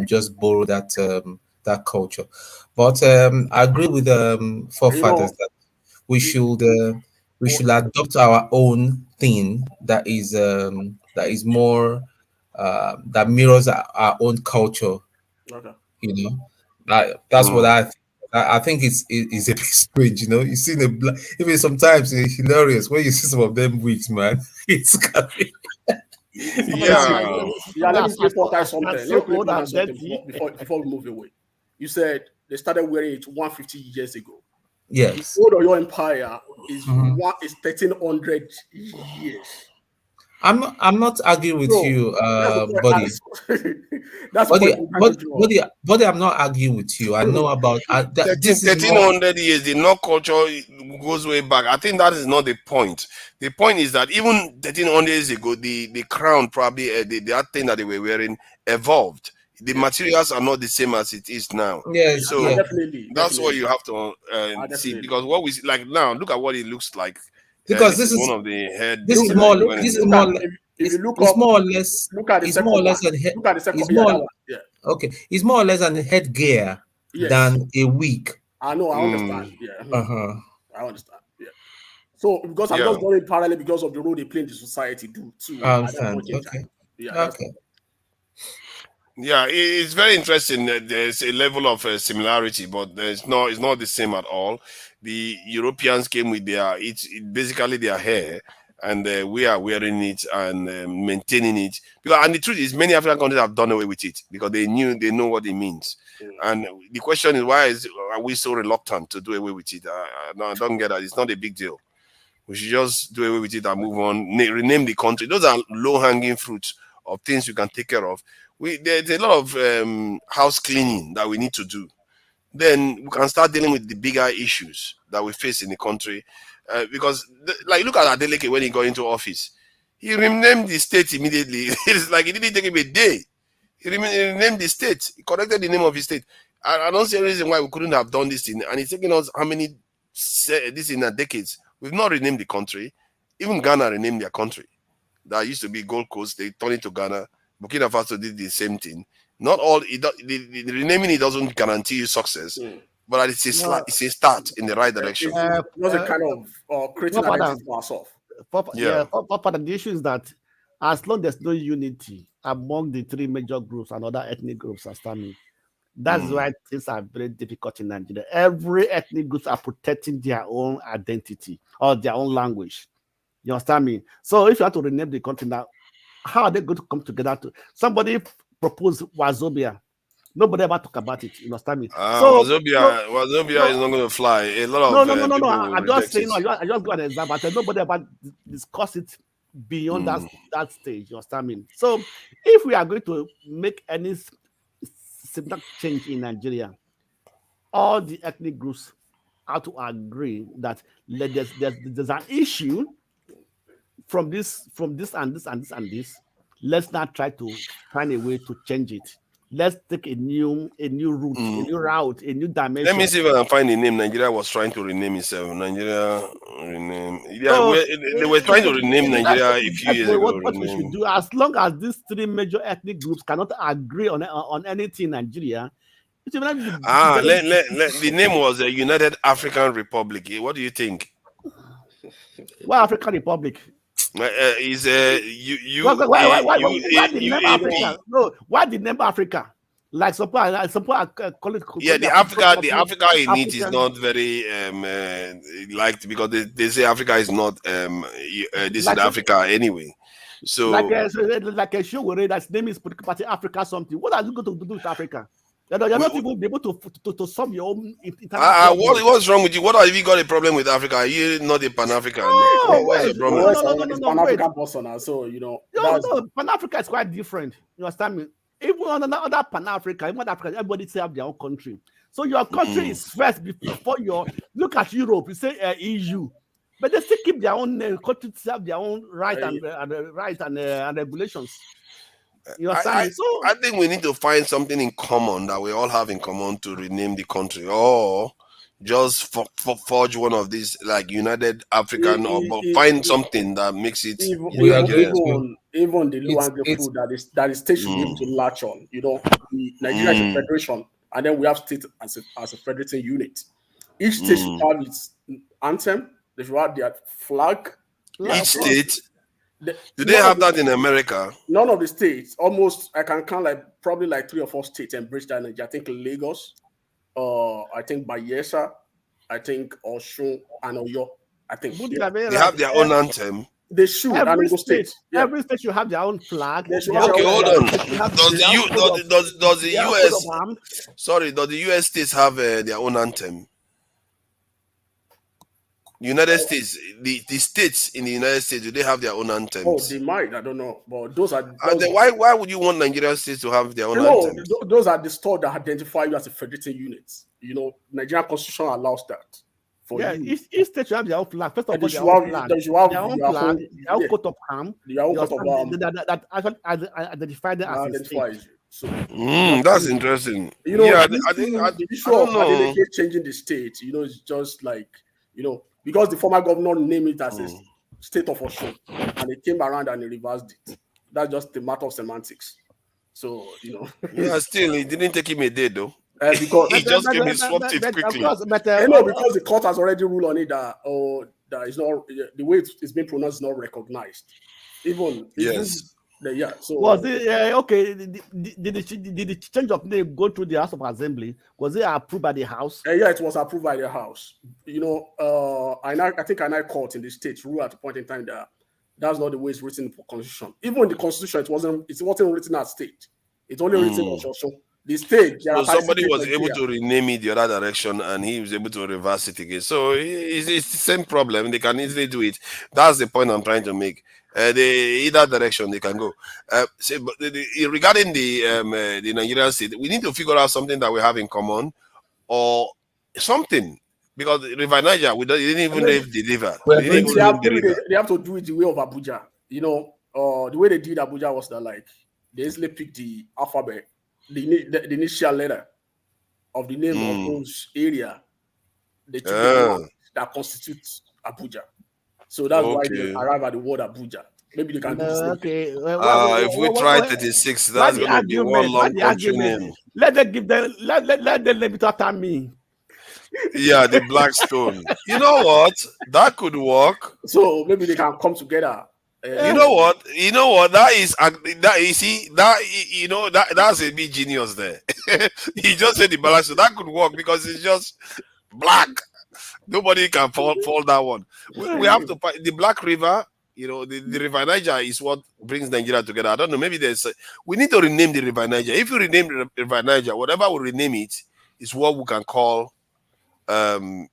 just borrow that culture. But I agree with forefathers that we should adopt our own thing that is more that mirrors our own culture. Okay. You know, that's what I think it's a bit strange. You see even sometimes it's hilarious when you see some of them wigs, man. It's Let me play Porter something. That's Let me so play old Porter and something dirty. before we move away. You said they started wearing it 150 years ago. Yes. The whole of your empire is Mhm. is 1300 years. I'm not arguing with So, you, that's the point. buddy. That's the point I'm trying to draw. Buddy, I'm not arguing with you. I know about this is more 1300 years, the North culture goes way back. I think that is not the point. The point is that even 1300 years ago, the crown probably, that thing that they were wearing evolved. The materials are not the same as it is now. Yes, So yeah. that's what you have to see. Because what we see, like now, look at what it looks like. because this is one of the head. this is more or less look at the it's second more or less one. an head Look at the second it's yeah, more that one. Yeah. okay it's more or less an headgear Yes. than a wig. I know, I understand. Yeah. Uh-huh. I understand. Yeah. So because I'm just going parallel because of the role they play in the society too. I understand. Okay. Yeah. Okay. Yeah, it's very interesting. There's a level of similarity, but it's not the same at all. The Europeans came with it's basically their hair, and we are wearing it and maintaining it. And the truth is, many African countries have done away with it because they know what it means. And the question is, are we so reluctant to do away with it? I don't get that. It's not a big deal. We should just do away with it and move on. Rename the country. Those are low-hanging fruits of things you can take care of. There's a lot of house cleaning that we need to do. Then we can start dealing with the bigger issues that we face in the country. Because, look at Adeleke when he got into office. He renamed the state immediately. It's like it didn't take him a day. He renamed the state. He corrected the name of his state. I don't see a reason why we couldn't have done this thing. And it's taken us how many decades? We've not renamed the country. Even Ghana renamed their country. That used to be Gold Coast. They turned it to Ghana. Burkina Faso did the same thing. Not all the renaming it doesn't guarantee you success, but it's a start in the right direction. It was a kind of creating an identity for ourselves. The issue is that as long as there's no unity among the three major groups and other ethnic groups, that's why things are very difficult in Nigeria. Every ethnic groups are protecting their own identity or their own language. You understand me? So if you have to rename the country now, how are they going to come together? Somebody proposed Wazobia. Nobody ever talk about it. You understand me? Wazobia is not going to fly. A lot of no. I'm just saying. I just got an example. Nobody ever discuss it beyond that stage. You understand me? So if we are going to make any significant change in Nigeria, all the ethnic groups have to agree that there's an issue from this and this. Let's not try to find a way to change it. Let's take a new route, a new route, a new dimension. Let me see if I can find the name. Nigeria was trying to rename itself. Nigeria rename. They were trying to rename Nigeria a few years ago. What we should do, as long as these three major ethnic groups cannot agree on anything in Nigeria, the name was the United African Republic. What do you think? What African Republic? Is why the name Africa? No, why the name Africa? Like suppose I call it. Yeah, the Africa in it is not very liked because they say Africa is not this Like is Africa anyway. So like a show where that's name is political party Africa something. What are you going to do with Africa? You're not even be able to solve your own internal what's wrong with you? What have you got a problem with Africa? Are you not a Pan-African? What's the problem? No, Pan-African person, so no, Pan-Africa is quite different. You understand me? Even on other Pan-Africa, even Africa, everybody say have their own country. So your country is first before your look at Europe. You say EU, but they still keep their own country to have their own right and regulations. You understand me? So I think we need to find something in common that we all have in common to rename the country, or just forge one of these like United African, or find something that makes it. Even the low-hanging fruit that the state should be able to latch on. You know, Nigeria is a federation, and then we have state as a federating unit. Each state should have its anthem. They should have their flag. Each state. Do they have that in America? None of the states. Almost, I can count probably 3 or 4 states embrace that energy. I think Lagos, I think Bayelsa, I think Osun and Oyo. I think they have their own anthem. They should. Every state should have their own flag. Okay, hold on. Does the US? Sorry, does the US states have their own anthem? United States, the states in the United States, do they have their own anthems? Oh, they might. I don't know, but those are. Then why would you want Nigerian states to have their own anthems? Those are the stores that identify you as a federating unit. You know, Nigerian constitution allows that. Each state should have their own flag. First of all, their own flag, their own coat of arms, their own coat of arms that actually identify them as a state. So, that's interesting. You know, I don't know. Changing the state, you know, it's just like, you know, because the former governor named it as a state of Osun, and they came around and they reversed it. That's just a matter of semantics. So, you know. Yeah, still, it didn't take him a day, though. Because he just came and swapped it quickly. Because the court has already ruled on it that is not the way it's been pronounced is not recognized. Yes. So was it okay? Did the change of name go through the House of Assembly? Was it approved by the House? Yeah, it was approved by the House. You know, I think I court in the state ruled at a point in time that that's not the way it's written in the Constitution. Even in the Constitution, it wasn't written as state. It's only written as Osun. The state. So somebody was able to rename it the other direction, and he was able to reverse it again. So it's the same problem. They can easily do it. That's the point I'm trying to make. Either direction they can go. Regarding the Nigerian state, we need to figure out something that we have in common, or something. Because River Niger, they didn't even deliver. They have to do it the way of Abuja. You know, the way they did Abuja was that they easily picked the alphabet, the initial letter of the name of those area. They took the that constitutes Abuja. So that's why they arrive at the word Abuja. Maybe they can do this. Okay. If we try 36, that's going to be one long country name. Let them let me talk to me. Yeah, the Blackstone. You know what? That could work. So maybe they can come together. You know what? That's a bit genius there. He just said the balance, so that could work because it's just black. Nobody can fall that one. We have to find the Black River. You know, the River Niger is what brings Nigeria together. I don't know. Maybe we need to rename the River Niger. If you rename the River Niger, whatever we rename it is what we can call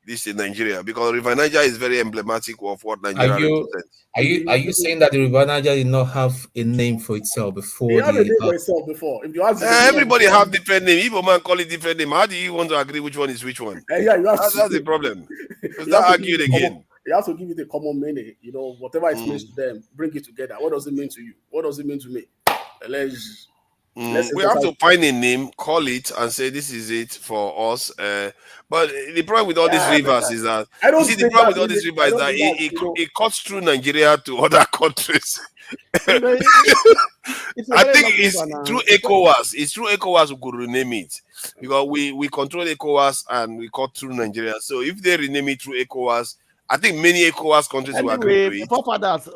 this in Nigeria, because River Niger is very emblematic of what Nigeria represents. Are you saying that the River Niger did not have a name for itself before? It had a name for itself before. If you ask everybody have different name. If a man call it different name, how do you want to agree which one is which one? That's the problem. Not argued again. You have to give it a common meaning. You know, whatever it means to them, bring it together. What does it mean to you? What does it mean to me? We have to find a name, call it, and say this is it for us. But the problem with all these rivers is that the problem with all these rivers is that it cuts through Nigeria to other countries. I think it's through ECOWAS. It's through ECOWAS we could rename it, because we control ECOWAS and we cut through Nigeria. So if they rename it through ECOWAS I think many ECOWAS countries will agree Anyway, to it. forefathers,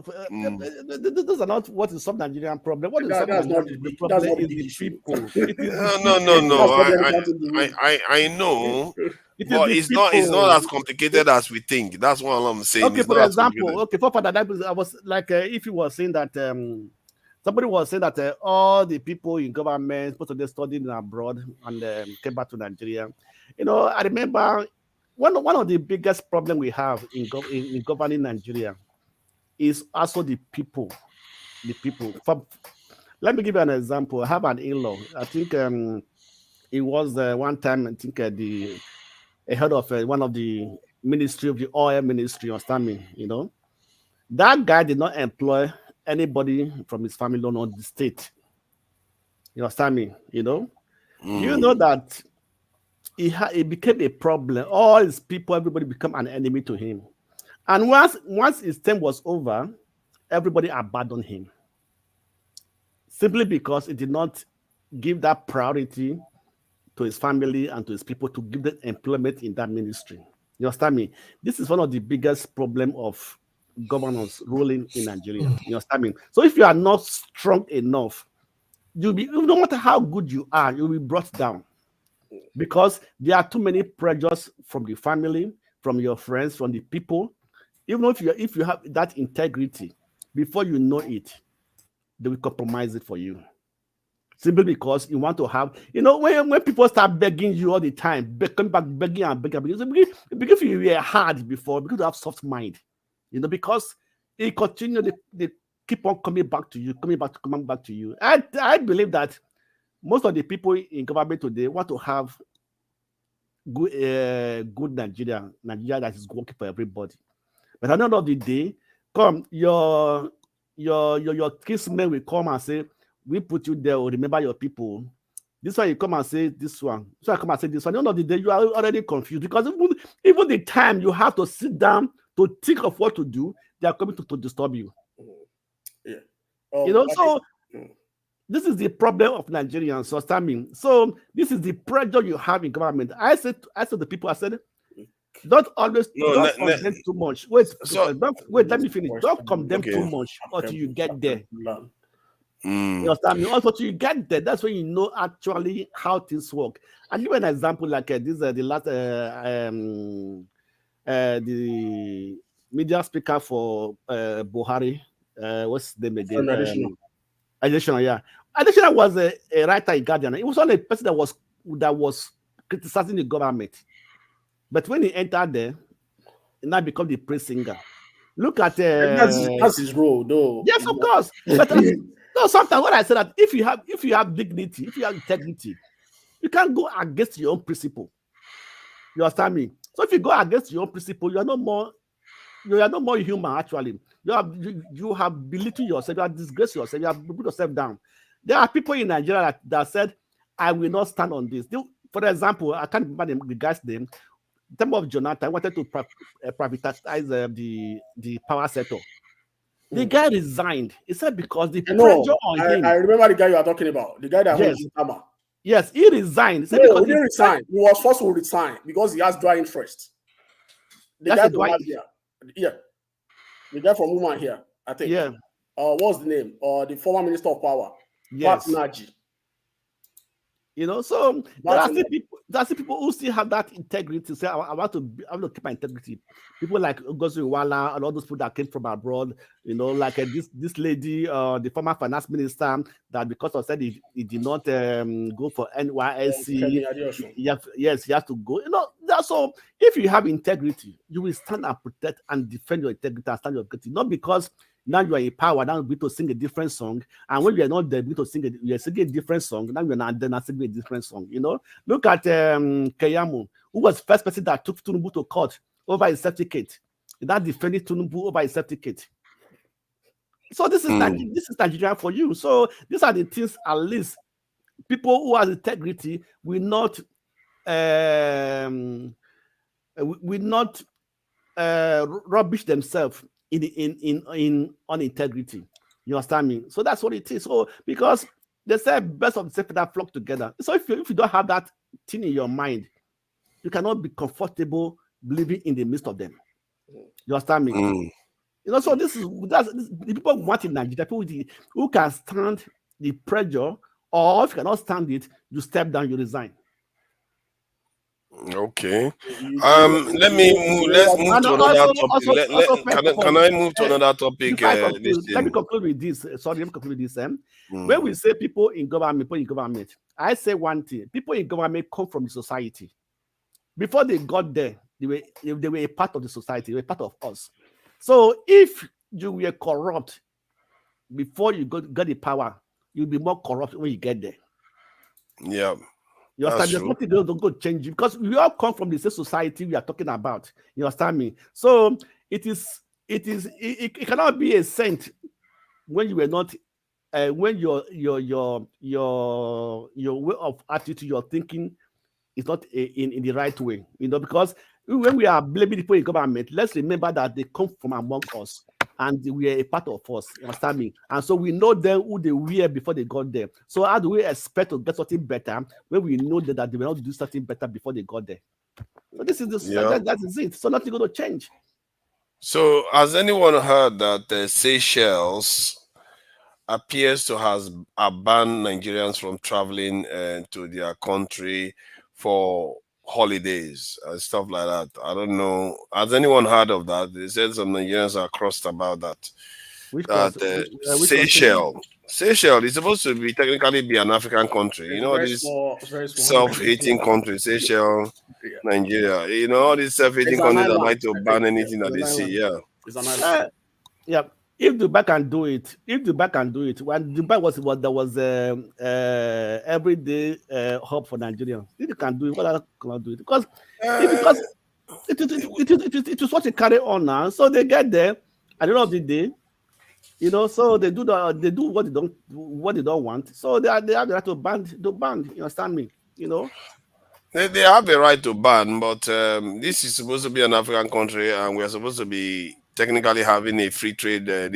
those are not what is some Nigerian problem. What is some Nigerian problem is the people. It is the No. I know, It is but the it's people. not as complicated as we think. That's what I'm saying. Okay, It's for not as example, complicated. okay, forefather, I was like, if you were saying that somebody was saying that all the people in government supposed to be studying abroad and came back to Nigeria. You know, I remember one of the biggest problem we have in governing Nigeria is also the people. The people. Let me give you an example. I have an in-law. I think it was one time. I think the head of one of the ministry of the oil ministry or something. You know, that guy did not employ anybody from his family or the state. You understand me? You know, do you know that it became a problem? All his people, everybody become an enemy to him. And once his term was over, everybody abandoned him. Simply because it did not give that priority to his family and to his people to give them employment in that ministry. You understand me? This is one of the biggest problem of governance ruling in Nigeria. You understand me? So if you are not strong enough, you'll be, no matter how good you are, you'll be brought down. Because there are too many pressures from the family, from your friends, from the people. Even if you have that integrity, before you know it, they will compromise it for you. Simply because you want to have, you know, when people start begging you all the time, coming back begging and begging, because you were hard before, because you have soft mind, you know, because it continue, they keep on coming back to you. I believe that most of the people in government today want to have good Nigeria that is working for everybody. But at the end of the day, your kinsmen will come and say, we put you there, remember your people. This one you come and say this one. So I come and say this one. At the end of the day, you are already confused because even the time you have to sit down to think of what to do, they are coming to disturb you. Yeah. You know, so this is the problem of Nigerians. So so this is the pressure you have in government. I said to the people, I said, don't condemn too much. Wait, let me finish. Don't condemn too much until you get there. You understand me? Also, till you get there, that's when you know actually how things work. I'll give you an example like this. The last the media speaker for Buhari. What's his name again? Additional, yeah. Additional was a writer in Guardian. It was only a person that was criticizing the government. But when he entered there, he now become the praise singer. Look at that's his role, though. Yes, of course. But no, sometimes when I say that if you have dignity, if you have integrity, you can't go against your own principle. You understand me? So if you go against your own principle, you are no more human. Actually, you have belittled yourself, you have disgraced yourself, you have put yourself down. There are people in Nigeria that said, "I will not stand on this." For example, I can't remember the guy's name. In terms of Jonathan, wanted to privatize the power sector. The guy resigned. He said because the pressure on him. I remember the guy you are talking about. The guy that was in Tama. Yes, he resigned. He didn't resign. He was forced to resign because he has dry interest. The guy from here. Yeah. The guy from Woman here, I think. Yeah. What's the name? The former Minister of Power. Yes. Naji. You know, so there are still people who still have that integrity. Say, I want to keep my integrity. People like Ngozi Iweala and all those people that came from abroad, you know, like this lady, the former finance minister, that because of said he did not go for NYSC. Yes, he has to go. You know, so if you have integrity, you will stand and protect and defend your integrity and stand your integrity. Not because now you are in power, now you're to sing a different song. And when you are not there, you're singing a different song. Now you're not then singing a different song. You know, look at Keyamo, who was the first person that took Tinubu to court over his certificate. That defended Tinubu over his certificate. So this is Nigeria for you. So these are the things at least people who have integrity will not rubbish themselves on integrity. You understand me? So that's what it is. So because they say best of the same that flock together. So if you don't have that thing in your mind, you cannot be comfortable living in the midst of them. You understand me? You know, so the people want in Nigeria, people who can stand the pressure, or if you cannot stand it, you step down, you resign. Okay. Let's move to another topic. Can I move to another topic? Let me conclude with this. Sorry, let me conclude with this. When we say people in government, I say one thing: people in government come from the society. Before they got there, they were a part of the society. They were part of us. So if you were corrupt before you got the power, you'll be more corrupt when you get there. Yeah. You understand? There's nothing don't go change because we all come from the same society we are talking about. You understand me? So it cannot be a saint when you were not when your way of attitude, your thinking is not in the right way. You know, because when we are blaming people in government, let's remember that they come from among us. And we are a part of us, you understand me? And so we know them who they were before they got there. So how do we expect to get something better when we know that they will not do something better before they got there? So this is that is it. So nothing going to change. So has anyone heard that Seychelles appears to have banned Nigerians from traveling to their country for holidays and stuff like that? I don't know. Has anyone heard of that? They said some Nigerians are crossed about that. Seychelles is supposed to be technically be an African country. You know, this self-hating country, Seychelles, Nigeria. You know, all these self-hating countries that like to ban anything that they see. Yeah. Yeah. If Dubai can do it, when Dubai there was everyday hub for Nigerians. If you can do it, what cannot do it? Because it is what they carry on now. So they get there at the end of the day, you know. So they do what they don't want. So they have the right to ban. You understand me? You know. They have the right to ban, but this is supposed to be an African country, and we are supposed to be technically having a free trade. We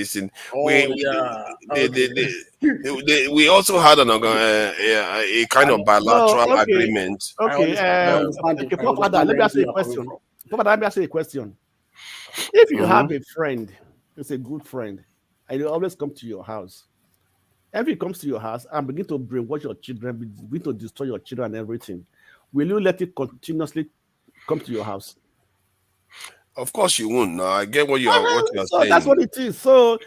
also had a kind of bilateral agreement. Let me ask you a question. Let me ask you a question. If you have a friend, it's a good friend, and you always come to your house, if he comes to your house and begin to brainwash your children, begin to destroy your children and everything, will you let it continuously come to your house? Of course you won't. No, I get what you are saying. That's what it is. So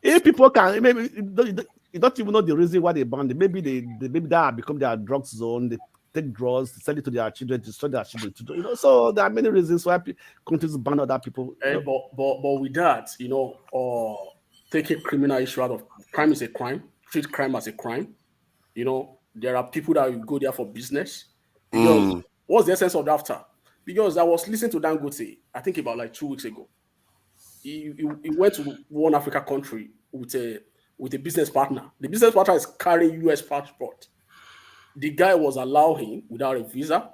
if people can, maybe you don't even know the reason why they banned it. Maybe that become their drug zone. They take drugs, sell it to their children, destroy their children. You know, so there are many reasons why countries ban other people. But with that, you know, take a criminal issue out of crime is a crime. Treat crime as a crime. You know, there are people that will go there for business. Because what's the essence of NAFTA? Because I was listening to Dangote, I think about like 2 weeks ago. He went to one Africa country with a business partner. The business partner is carrying US passport. The guy was allowing without a visa.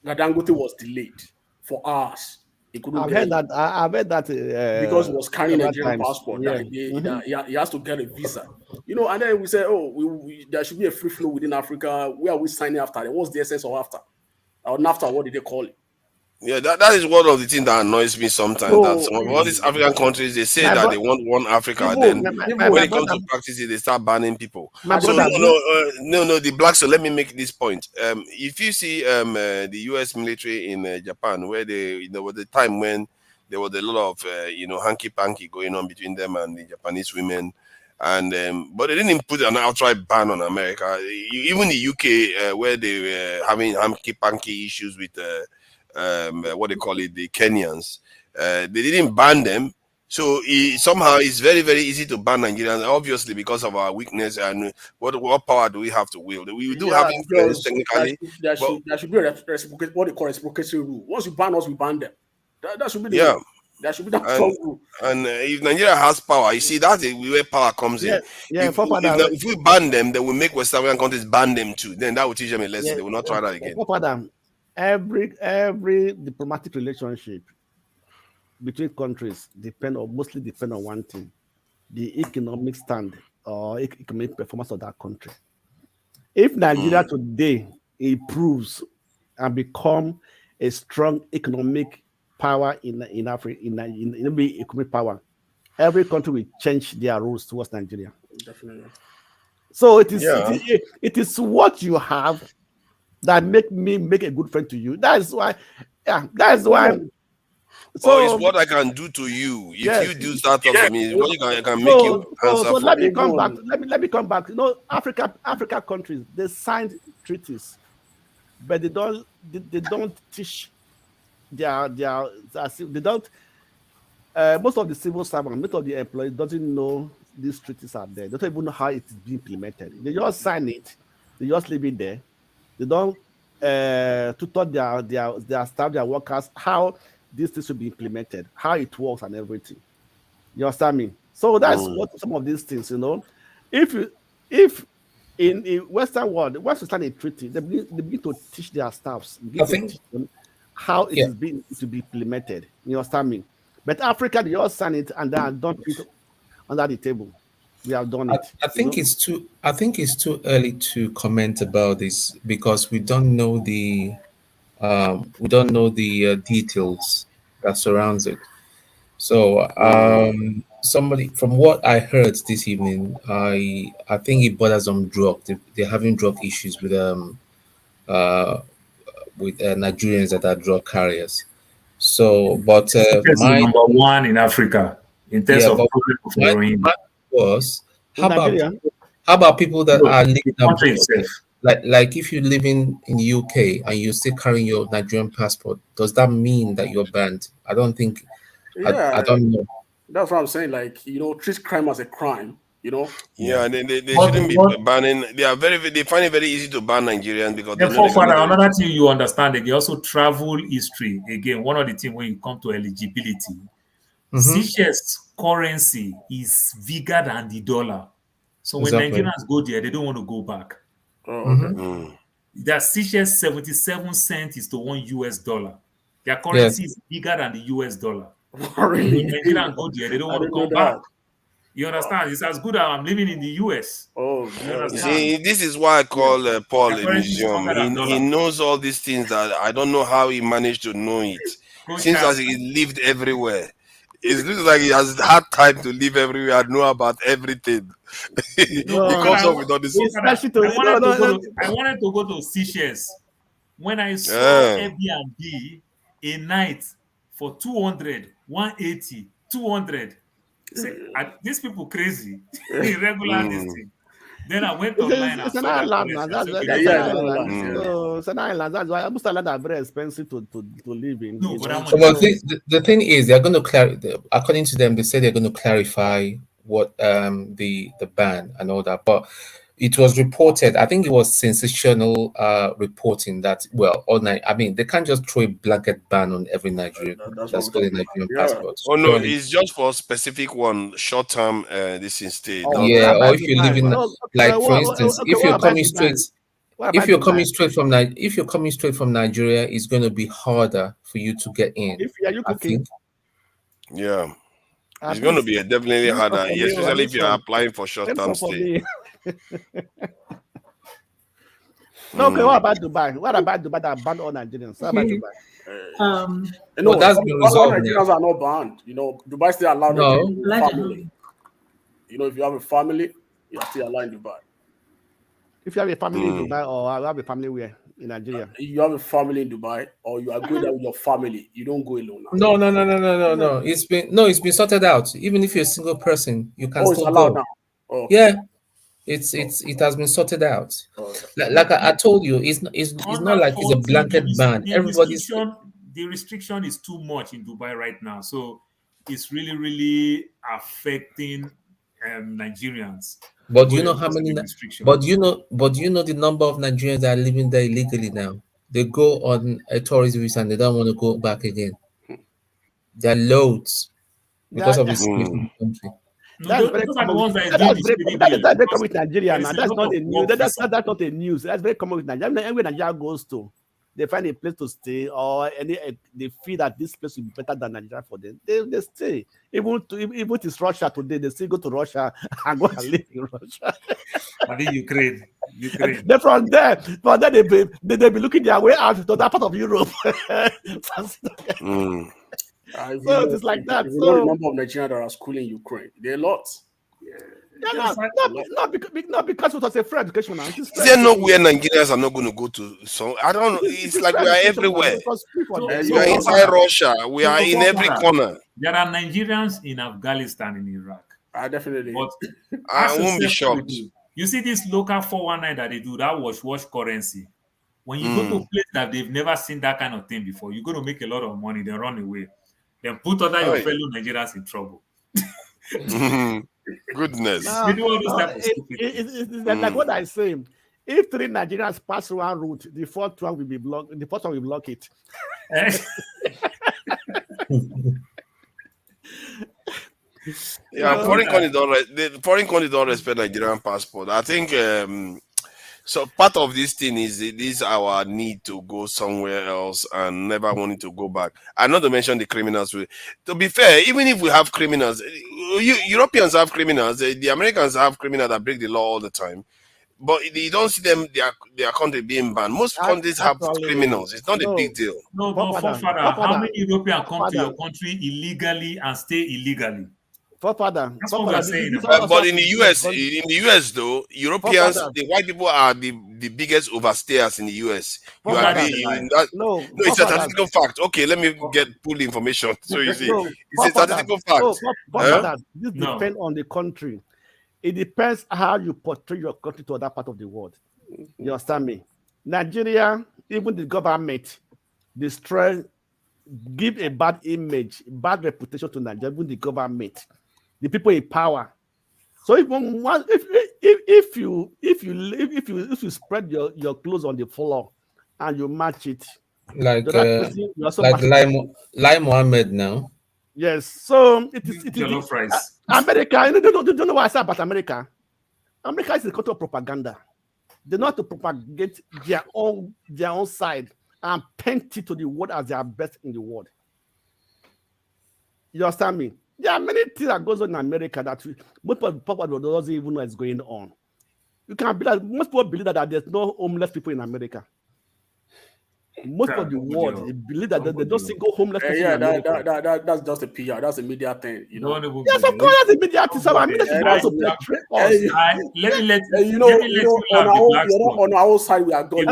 Dangote was delayed for hours. I've heard that because he was carrying a Nigerian passport. Yeah. He has to get a visa. You know, and then we said, there should be a free flow within Africa. Where are we signing after? What's the essence of after? Or NAFTA, what did they call it? Yeah, that is one of the things that annoys me sometimes. That some of all these African countries, they say that they want one Africa, then when it comes to practice it, they start banning people. No, the blacks. So let me make this point. If you see the U.S. military in Japan, where there was the time when there was a lot of hanky panky going on between them and the Japanese women. And but they didn't put an outright ban on America. Even the UK, where they were having hanky-panky issues with what they call it, the Kenyans, they didn't ban them. So somehow it's very, very easy to ban Nigerians, obviously because of our weakness and what power do we have to wield? We do have influence technically. There should be a what they call reciprocation rule. Once you ban us, we ban them. That should be the rule. There should be that strong rule. And if Nigeria has power, you see, that's where power comes in. If we ban them, then we make West African countries ban them too. Then that will teach them a lesson. They will not try that again. Every diplomatic relationship between countries mostly depend on one thing: the economic stand or economic performance of that country. If Nigeria today improves and become a strong economic power in Africa, in be economic power, every country will change their rules towards Nigeria. Definitely. So it is what you have that make me make a good friend to you. That's why, that's why. So it's what I can do to you. If you do start up for me, what I can make you answer so for let me me. come back. Let me come back. You know, Africa countries, they signed treaties, but they don't teach they don't. Most of the civil servants, most of the employees doesn't know these treaties are there. They don't even know how it is being implemented. They just sign it. They just leave it there. They don't tutor their staff, their workers, how this thing should be implemented, how it works and everything. You understand me? So that's what some of these things, you know. If in Western world, once you sign a treaty, they begin to teach their staffs, teach them how it is being to be implemented. You understand me? But Africa, they all sign it and then don't put it under the table. We have done it. I think it's too. I think it's too early to comment about this because we don't know the details that surrounds it. So somebody, from what I heard this evening, I think it borders on drug. They're having drug issues with Nigerians that are drug carriers. So, but my number one in Africa in terms of problem of heroin. Was how about people that are living abroad? Like if you're living in the UK and you're still carrying your Nigerian passport, does that mean that you're banned? I don't think. Yeah, I don't know. That's what I'm saying. Like, you know, treat crime as a crime. You know. Yeah, they shouldn't be banning. They find it very easy to ban Nigerians because they know another thing you understand, they also travel history. Again, one of the things when you come to eligibility, Seychelles currency is bigger than the dollar. So when Nigerians go there, they don't want to go back. That Seychelles 77 cents is to $1. Their currency is bigger than the US dollar. When Nigerians go there, they don't want to come back. You understand? It's as good as I'm living in the US. Oh, see, this is why I call Paul a museum. He knows all these things that I don't know how he managed to know it. Since as he lived everywhere. It looks like he has had time to live everywhere and know about everything. He comes up with all this. I wanted to go to Seychelles. When I saw Airbnb a night for 200, 180, 200. See, these people crazy. Irregular this thing. Then I went online. It's an island. It's an island. That's why most islands are very expensive to live in. No, the thing is, they're going to clarify. According to them, they say they're going to clarify what the ban and all that. But it was reported. I think it was sensational reporting that I mean, they can't just throw a blanket ban on every Nigerian that's got a Nigerian passport. Oh no, it's just for specific one short-term this instead. Or if you're living like, for instance, if you're coming straight from Nigeria, it's going to be harder for you to get in. I think. Yeah, it's going to be definitely harder, especially if you're applying for short-term stay. Okay, what about Dubai? What about Dubai that banned all Nigerians? What about Dubai? That's been resolved. Nigerians are not banned. You know, Dubai still allowed family. You know, if you have a family, you're still allowed in Dubai. If you have a family in Dubai, or you have a family where in Nigeria, you have a family in Dubai, or you are going there with your family, you don't go alone. Now. No. It's been sorted out. Even if you're a single person, you can still go. Now. Okay. Yeah. It has been sorted out. Like I told you, it's not like it's a blanket ban. The restriction is too much in Dubai right now, so it's really affecting Nigerians. But you know how many? But you know the number of Nigerians that are living there illegally now. They go on a tourist visa and they don't want to go back again. There are loads because of the situation in the country. That's very common. That's very common with Nigeria. Now. That's not a news. That's not a news. That's very common with Nigeria. Everywhere Nigeria goes to, they find a place to stay, or they feel that this place will be better than Nigeria for them. They stay. Even if it's Russia today, they still go to Russia and go and live in Russia. I think Ukraine. They're from there. They be looking their way out to that part of Europe. So it is like that. If you know the So number of Nigerians that are schooling in Ukraine, there are lots. yeah, not because it was a free education now. It is Is free there education. nowhere Nigerians are not going to go to? So I don't know. It It's is like free we are education now. everywhere. It was free for them. We are inside Russia. We are in every Father, corner. there are Nigerians in Afghanistan, in Iraq. Definitely. But I as a won't be self shocked. review, you see this local 419 that they do, that wash currency. When you go to a place that they've never seen that kind of thing before, you're going to make a lot of money, then run away. Then put other your Aye. fellow Nigerians in trouble. Goodness. No, You do all those no, type of stupid things. it's like what I say. If 3 Nigerians pass one route, the fourth one will be blocked. The fourth one will block it. Yeah, foreign countries don't respect Nigerian passport. I think so. Part of this thing is our need to go somewhere else and never wanting to go back. And not to mention the criminals. To be fair, even if we have criminals, Europeans have criminals. The Americans have criminals that break the law all the time. But you don't see them their country being banned. Most countries have criminals. It's not a big deal. No, but Father, how many Europeans come to your country illegally and stay illegally? That's what we're saying. But in the US though, Europeans, the white people are the biggest overstayers in the US. You agree? No, it's a statistical fact. Okay, let me pull the information so you see. It's a statistical fact. This depends on the country. It depends how you portray your country to other part of the world. You understand me? Nigeria, even the government, give a bad image, bad reputation to Nigeria, even the government, the people in power. So if you spread your clothes on the floor and you match it, like Lai Mohammed now. Yes, so it is America. You don't know what I say about America. America is the country of propaganda. They know how to propagate their own side and paint it to the world as their best in the world. You understand me? There are many things that goes on in America that most people doesn't even know is going on. You can be like most people believe that there's no homeless people in America. Most of the world believe that there's no single homeless person in America. That's just a PR. That's a media thing, you know. Yes, of course, that's a media thing. So I'm also portray us. On our side, we are going.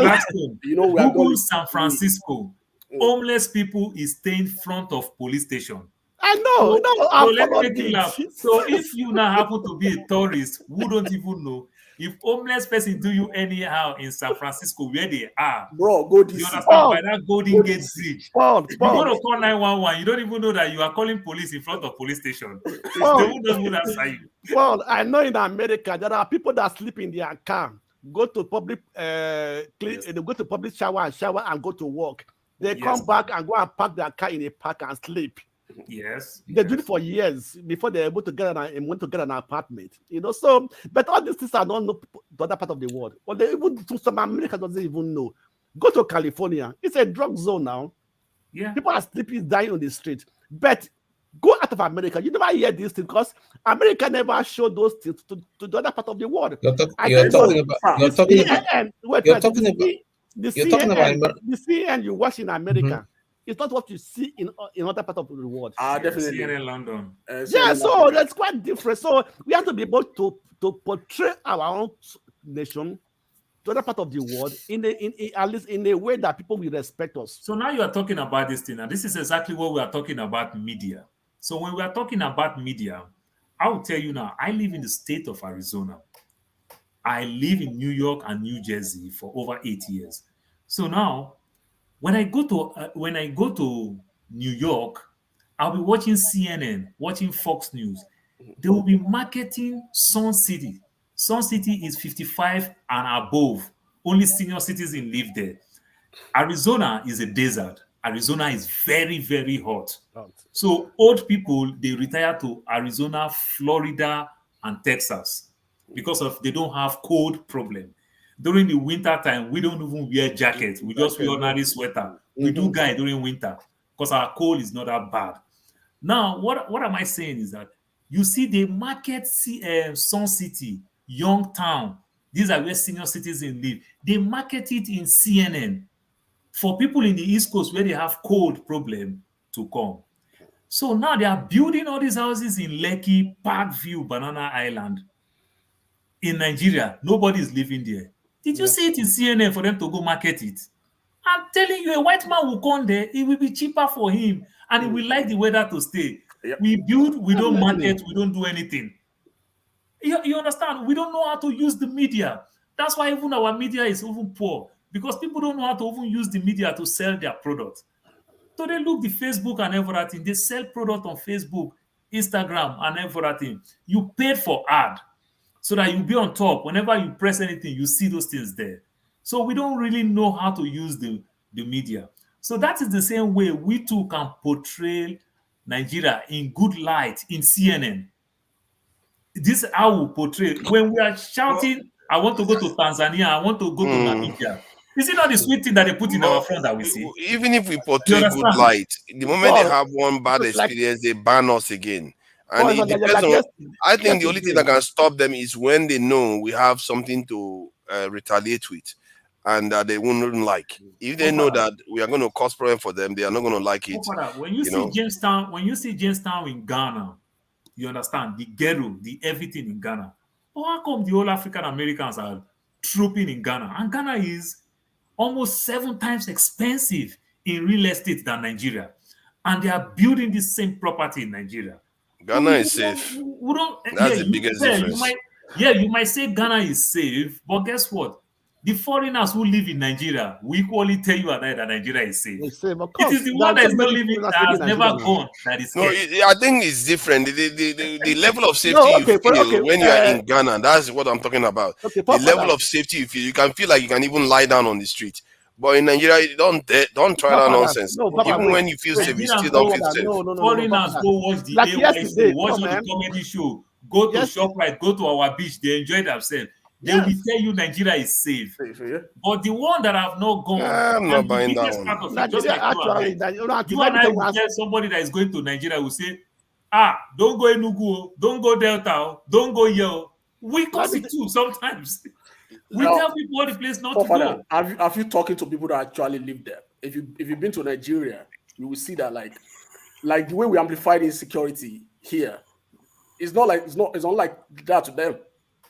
You know, we are going. San Francisco. Homeless people is staying in front of police station. I know. So let me make you laugh. So if you now happen to be a tourist who don't even know, if homeless person do you anyhow in San Francisco where they are, bro, go this. You understand by that Golden Gate Bridge. You go to call 911. You don't even know that you are calling police in front of police station. They won't even answer you. Well, I know in America there are people that sleep in their car, go to public they go to public shower and go to work. They come back and go and park their car in a park and sleep. Yes, they do it for years before they're able to get an apartment. You know, so but all these things are not known to the other part of the world. Well, they even to some America doesn't even know. Go to California, it's a drug zone now. Yeah, people are sleeping, dying on the street. But go out of America, you never hear these things because America never showed those things to the other part of the world. You're talking about the CNN you watch in America. It's not what you see in other parts of the world. Definitely. CNN London. So that's quite different. So we have to be able to portray our own nation to other part of the world at least in a way that people will respect us. So now you are talking about this thing, and this is exactly what we are talking about media. So when we are talking about media, I will tell you now, I live in the state of Arizona. I live in New York and New Jersey for over 8 years. So now, when I go to New York, I'll be watching CNN, watching Fox News. They will be marketing Sun City. Sun City is 55 and above. Only senior citizens live there. Arizona is a desert. Arizona is very, very hot. So old people, they retire to Arizona, Florida, and Texas because they don't have cold problem. During the winter time, we don't even wear jackets. We just wear ordinary sweater. We do guy during winter because our cold is not that bad. Now, what am I saying is that you see the market Sun City, Youngtown. These are where senior citizens live. They market it in CNN for people in the East Coast where they have cold problem to come. So now they are building all these houses in Lekki, Parkview, Banana Island. In Nigeria, nobody is living there. Did you see it in CNN for them to go market it? I'm telling you, a white man will come there, it will be cheaper for him, and he will like the weather to stay. We build, we don't market, we don't do anything. You understand? We don't know how to use the media. That's why even our media is even poor, because people don't know how to even use the media to sell their products. So they look the Facebook and everything. They sell product on Facebook, Instagram, and everything. You paid for ad so that you be on top. Whenever you press anything, you see those things there. So we don't really know how to use the media. So that is the same way we too can portray Nigeria in good light in CNN. This is how we portray. When we are shouting, I want to go to Tanzania, I want to go to Namibia. Is it not the sweet thing that they put in our front that we see? Even if we portray good light, the moment they have one bad experience, they ban us again. And it depends on, I think the only thing that can stop them is when they know we have something to retaliate with, and that they wouldn't like. If they know that we are going to cause problem for them, they are not going to like it. When you see Jamestown, in Ghana, you understand the ghetto, the everything in Ghana. But how come the whole African Americans are trooping in Ghana? And Ghana is almost 7 times expensive in real estate than Nigeria, and they are building the same property in Nigeria. Ghana is safe. That's the biggest difference. You might say Ghana is safe, but guess what? The foreigners who live in Nigeria will equally tell you that Nigeria is safe. It is the one that is not living, that has never gone, that is scared. No, I think it's different. The level of safety you feel when you are in Ghana, that's what I'm talking about. The level of safety you feel, you can feel like you can even lie down on the street. But in Nigeria, don't try that nonsense. Even when you feel safe, you still don't feel safe. Foreigners go watch the AY, watch the comedy show, go to ShopRite, go to our beach, they enjoy themselves. They will tell you Nigeria is safe. But the one that have not gone, I'm not buying that one. You and I will tell somebody that is going to Nigeria will say, don't go Enugu, don't go Delta, don't go here. We cause it too sometimes. We tell people what the place not to go. Have you talking to people that actually live there? If you've been to Nigeria, you will see that like the way we amplify the insecurity here, it's not like that to them.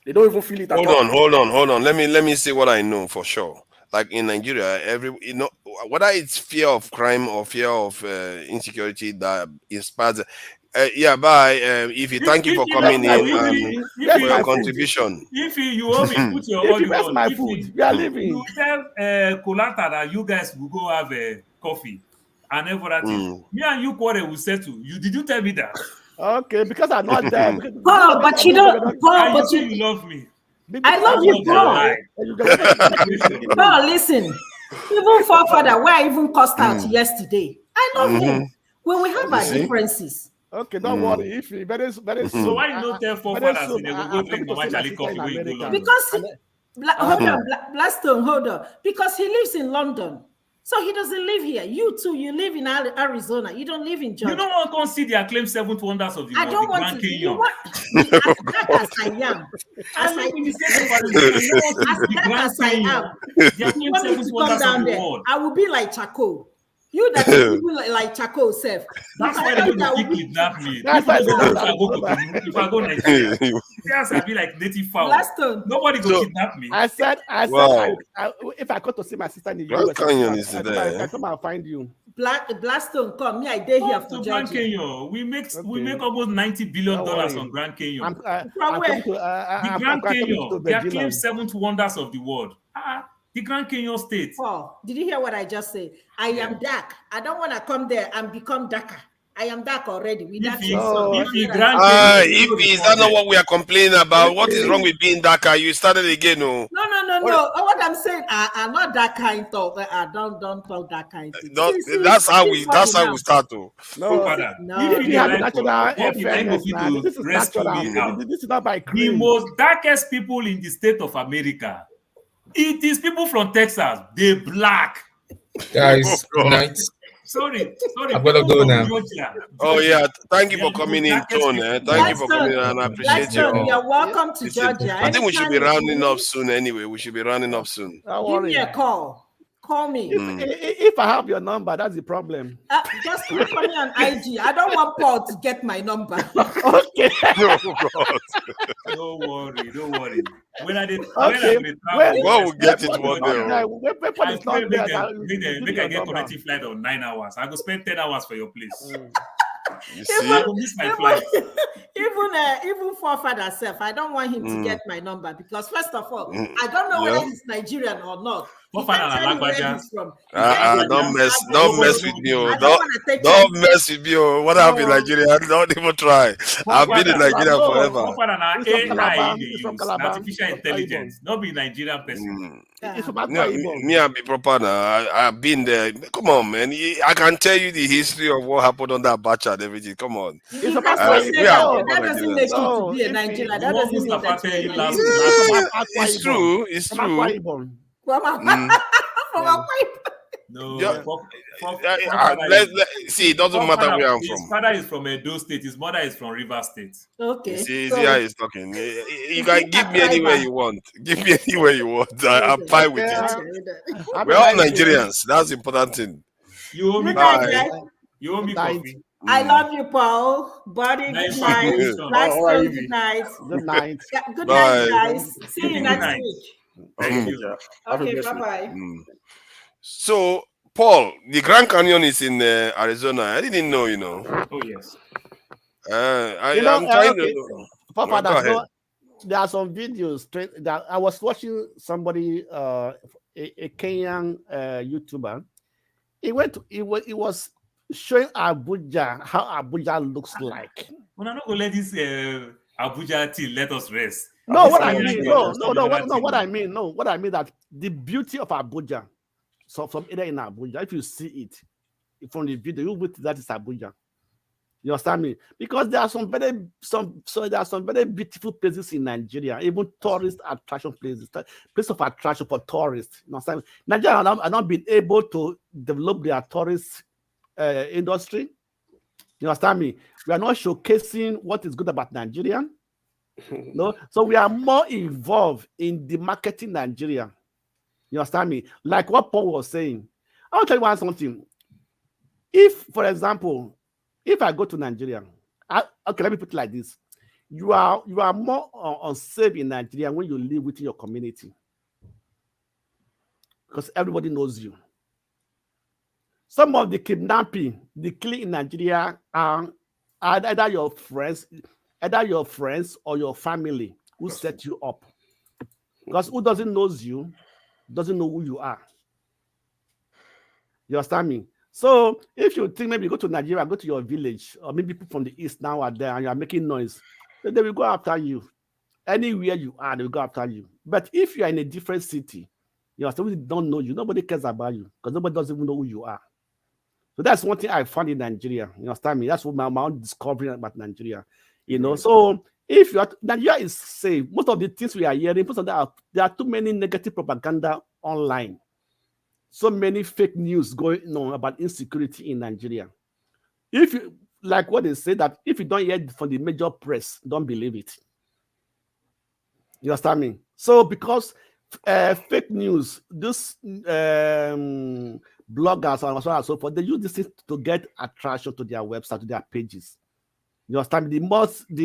They don't even feel it. Hold on. Let me say what I know for sure. Like in Nigeria, whether it's fear of crime or fear of insecurity that inspires. If you thank you for coming in for your contribution. If you owe me, put your audio on. My food. We are leaving. You tell Kolanta that you guys will go have a coffee and everything. Me and you quarrel will settle. Did you tell me that? Okay, because I'm not there. Paul, but you don't. Paul, but you love me. I love you, Paul. Paul, listen. Even forefather, where I even cussed out yesterday. I love him. When we have our differences. Okay, don't worry. If very soon. So why you not tell forefathers they will go drink Mama Charlie coffee when you go London? Because hold on, Blastone, hold on. Because he lives in London. So he doesn't live here. You too, you live in Arizona. You don't live in Georgia. You don't want to come see the acclaimed 7th wonders of the world. I don't want Grand to. Canyon. As I am. As I am. You want me to come down there? I will be like charcoal. You that you like charcoal self. That's why they don't kidnap me. If I go Nigeria, yes, I'll be like native fowl. Nobody go kidnap me. I said, wow. if I go to see my sister in the Grand US, Canyon is there. I come and find you. Blastone, come. Me, I did here for Grand Canyon. We make almost $90 billion on Grand Canyon. From where? The Grand Canyon. They are claimed 7th wonders of the world. The Grand Canyon State. Paul, did you hear what I just said? I am dark. I don't want to come there and become darker. I am dark already. If is that not what we are complaining about? What is wrong with being darker? You started again, no. What I'm saying, I'm not that kind of. Don't talk that kind. That's how we start to. This is not by cream. The most darkest people in the state of America. It is people from Texas. They black. Guys, good night. Sorry. I'm gonna go now. Oh yeah, thank you for coming in, Tone. Thank you for coming in, and I appreciate you. You're welcome to Georgia. I think we should be rounding up soon. Anyway, we should be rounding up soon. Give me a call. Call me. If I have your number, that's the problem. Just look for me on IG. I don't want Paul to get my number. Okay. Oh God. Don't worry. When I did, Okay. God will get it one day. Make I get connecting flight on 9 hours. I go spend 10 hours for your place. You see? I go miss my flight. Even forefather self, I don't want him to get my number because first of all, I don't know whether he's Nigerian or not. Don't mess with me. Don't mess with me. What happened in Nigeria? Don't even try. I've been in Nigeria forever. Artificial intelligence, not be Nigerian person. Me and be proper now. I've been there. Come on, man. I can tell you the history of what happened on that Bacha and everything. Come on. That doesn't make you to be a Nigerian. That doesn't mean that it's true. It's true. No, see, it doesn't matter where I'm from. His father is from Edo State, his mother is from River State. Okay. See how he's talking. You can give me anywhere you want. Give me anywhere you want. I'm fine with it. We're all Nigerians. That's the important thing. You owe me coffee. I love you, Paul. Buddy, good night. Blackstone, good night. Good night. Good night, guys. See you next week. Thank you. Okay, bye-bye. So, Paul, the Grand Canyon is in Arizona. I didn't know, Oh, yes. I'm trying to... Papa, there are some videos that I was watching somebody, a Kenyan YouTuber. He was showing Abuja, how Abuja looks like. We're not going to let this Abuja till let us rest. No, what I mean that the beauty of Abuja, so from either in Abuja, if you see it from the video, you will that is Abuja. You understand me? Because there are some very beautiful places in Nigeria, even tourist attraction places, place of attraction for tourists. You understand me? Nigeria are not been able to develop their tourist industry. You understand me? We are not showcasing what is good about Nigeria. No, so we are more involved in the marketing Nigeria. You understand me? Like what Paul was saying. I want to tell you something. If, for example, if I go to Nigeria, okay, let me put it like this: you are more unsafe in Nigeria when you live within your community, because everybody knows you. Some of the kidnapping, the killing in Nigeria are either your friends or your family who set you up. Because who doesn't know you doesn't know who you are. You understand me? So if you think maybe you go to Nigeria, go to your village, or maybe people from the east now are there and you are making noise, then they will go after you. Anywhere you are, they will go after you. But if you are in a different city, you know, somebody don't know you, nobody cares about you because nobody doesn't even know who you are. So that's one thing I found in Nigeria. You understand me? That's what my own discovery about Nigeria. You know, so if you are, Nigeria is safe. Most of the things we are hearing, there are too many negative propaganda online. So many fake news going on about insecurity in Nigeria. If you like what they say, that if you don't hear it from the major press, don't believe it. You understand me? So because fake news, this bloggers and so on and so forth, they use this to get attraction to their website, to their pages. You understand? The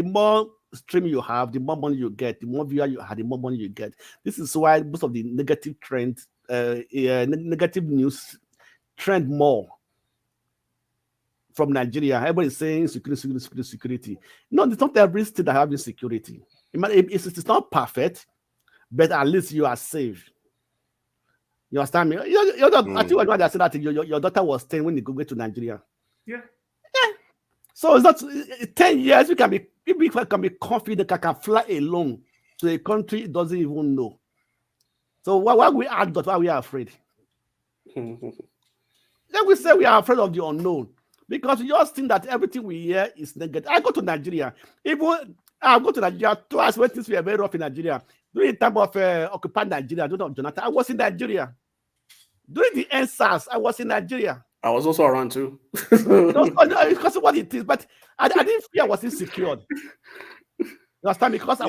more stream you have, the more money you get. The more viewer you have, the more money you get. This is why most of the negative trends, negative news trend more from Nigeria. Everybody is saying security. No, it's not every state that have insecurity. It's not perfect, but at least you are safe. You understand me? I think when I said that your daughter was 10 when you go to Nigeria. Yeah. So it's not 10 years. We can be confident. I can fly alone to a country it doesn't even know. So why we adults? Why we are afraid? Then we say we are afraid of the unknown because we just think that everything we hear is negative. I go to Nigeria. Even I go to Nigeria twice when things were very rough in Nigeria. During the time of occupied Nigeria, Jonathan, I was in Nigeria. During the NSAS, I was in Nigeria. I was also around too. Because of what it is, but I didn't feel I was insecure. You understand? Because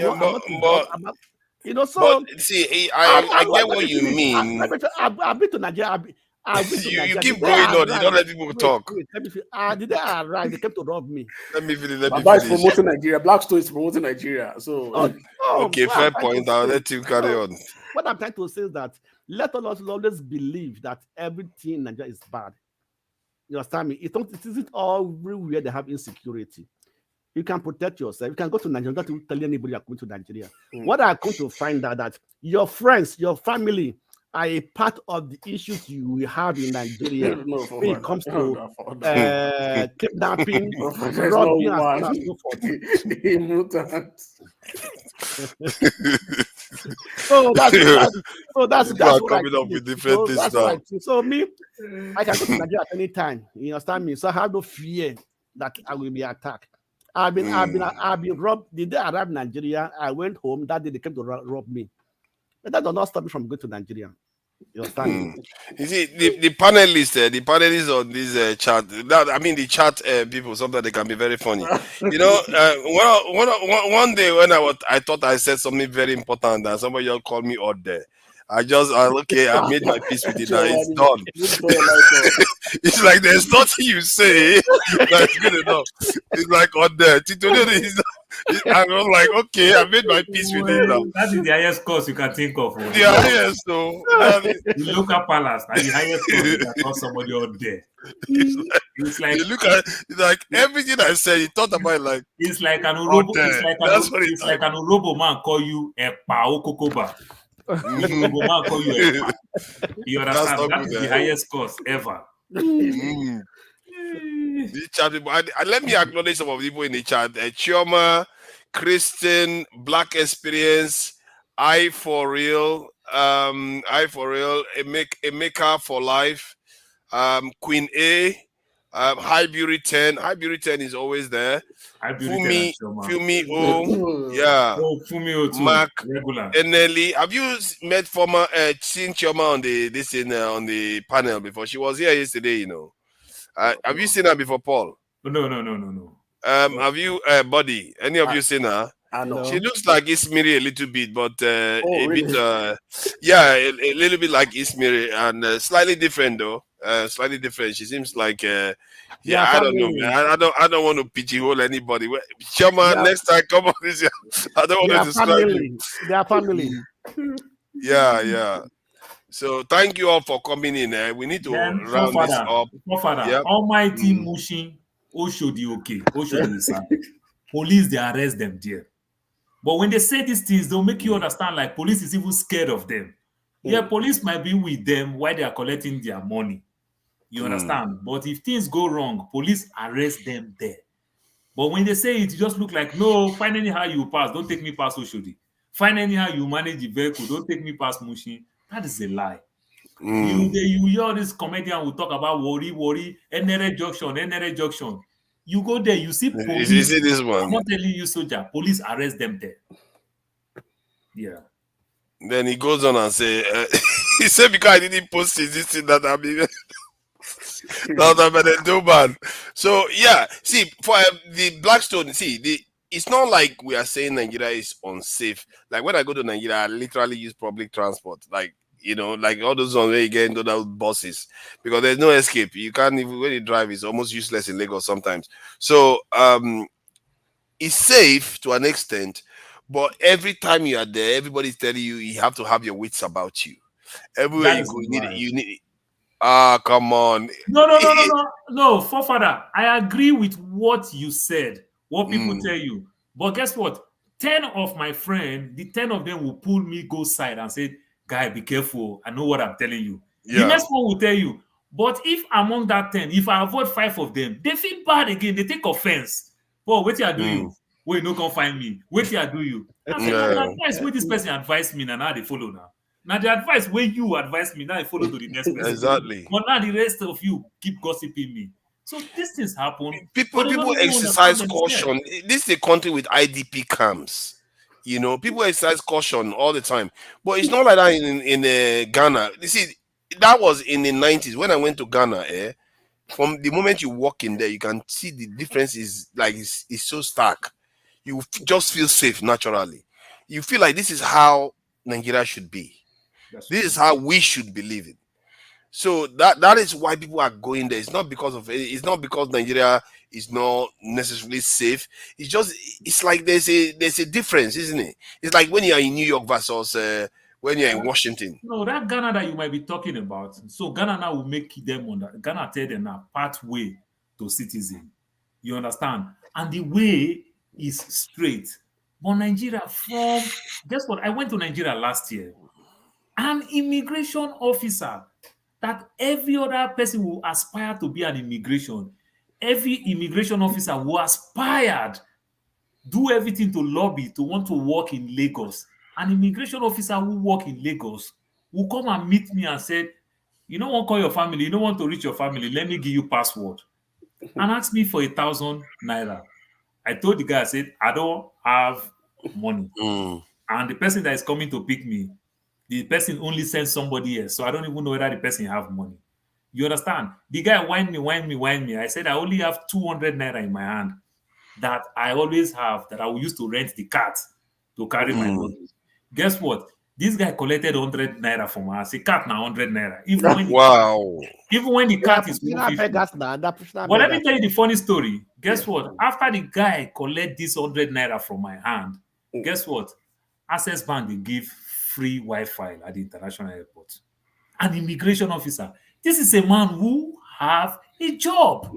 You know, so But see, I get what you mean. I've been to Nigeria. I've been to You Nigeria. keep The day I going on. You don't arrived, let people talk. wait, let me finish. The day I arrived, they came to rob me. Let me finish. Let me Baba is finish. promoting Nigeria. Blackstone is promoting Nigeria. So Okay, fair point. I'll let you carry on. What I'm trying to say is that let us always believe that everything in Nigeria is bad. You understand me? It isn't all everywhere they have insecurity. You can protect yourself. You can go to Nigeria without telling anybody you're going to Nigeria. What I come to find out that your friends, your family are a part of the issues you will have in Nigeria when it comes to kidnapping, robbing, and so forth. So that's what I coming up with different things now. So me, I can go to Nigeria at any time. You understand me? So I have no fear that I will be attacked. I've been robbed. The day I arrived in Nigeria, I went home. That day they came to rob me. But that does not stop me from going to Nigeria. You understand? You see, the panelists on this chat. The chat people. Sometimes they can be very funny. You know, one day when I thought I said something very important, and somebody else called me out there. I made my peace with it. Now it's done. It's like there's nothing you say that's good enough. It's like on there. I was like, okay, I made my peace with it now. That is the highest cost you can think of. The highest, though. The local palace, and the highest cost you can call somebody out there. It's like you look at it's like everything I said, you thought about it like it's like an Urobo. It's like an Urobo man call you Epa Okokoba. Urobo man call you Epa. You understand? That is the highest cost ever. The chat people, and let me acknowledge some of the people in the chat. Chioma, Kristen, Black Experience, I for real, Emeka for life, Queen A, High Beauty 10. High Beauty 10 is always there. Fumi O, yeah. Fumi O too. Mark, regular. Eneli. Have you met former seen Chioma on the panel before? She was here yesterday, you know. Have you seen her before, Paul? No. Have you, Buddy? Any of you seen her? No. She looks like Ismiri a little bit, but a little bit like Ismiri, and slightly different though. Slightly different. She seems like, I don't know, man. I don't want to pigeonhole anybody. Chama, next time, come on, I don't want to describe you. They are family. Yeah. So thank you all for coming in. We need to round this up. Almighty Mushin, Oshodi police, they arrest them there. But when they say these things, they'll make you understand like police is even scared of them. Yeah, police might be with them while they are collecting their money. You understand? But if things go wrong, police arrest them there. But when they say it just look like, no, find anyhow you pass. Don't take me past Oshodi. Find anyhow you manage the vehicle. Don't take me past Mushin. That is a lie. You hear this comedian will talk about worry, NRA junction. You go there, you see police. You see this one? I'm not telling you, soldier. Police arrest them there. Yeah. Then he goes on and say, he said because I didn't post this thing that I mean. Man. So yeah, see for the Blackstone, it's not like we are saying Nigeria is unsafe. Like when I go to Nigeria, I literally use public transport, like like all those ones where you get into those buses because there's no escape. You can't even when you drive, it's almost useless in Lagos sometimes. So it's safe to an extent, but every time you are there, everybody's telling you have to have your wits about you. Everywhere you go, you need it. Come on. No, forefather. I agree with what you said, what people tell you. But guess what? 10 of my friends, the 10 of them will pull me go side and say, guy, be careful. I know what I'm telling you. Yeah. The next one will tell you. But if among that 10, if I avoid 5 of them, they feel bad again. They take offense. Oh, wait till I do you. Wait, no, come find me. Wait till I do you. I say, the advice where this person advised me, and now they follow now. Now the advice where you advise me, now I follow to the next person. Exactly. But now the rest of you keep gossiping me. So these things happen. People exercise caution. This is a country with IDP camps. People exercise caution all the time. But it's not like that in Ghana. You see, that was in the 90s when I went to Ghana. From the moment you walk in there, you can see the difference is like it's so stark. You just feel safe naturally. you feel like this is how Nigeria should be. This is how we should be living. So that is why people are going there. It's not because Nigeria is not necessarily safe. It's like there's a difference, isn't it? It's like when you're in New York versus when you're in Washington. No, that Ghana that you might be talking about. So Ghana now will make them Ghana tell them now pathway to citizen. You understand? And the way is straight. But Nigeria guess what? I went to Nigeria last year. An immigration officer that every other person will aspire to be an immigration. Every immigration officer who aspired, do everything to lobby to want to work in Lagos. An immigration officer who work in Lagos will come and meet me and said, you don't want to call your family, you don't want to reach your family, let me give you password. And asked me for 1,000 naira. I told the guy, I said, I don't have money. And the person that is coming to pick me, the person only sends somebody else. So I don't even know whether the person have money. You understand? The guy whine me. I said, I only have 200 naira in my hand that I always have, that I will use to rent the cart to carry my luggage. Guess what? This guy collected 100 naira from us. A cart now 100 naira. Even when the cart is 150. But let me tell you the funny story. Guess what? After the guy collect this 100 naira from my hand, guess what? Access Bank, they give free Wi-Fi at the international airport. An immigration officer. This is a man who have a job.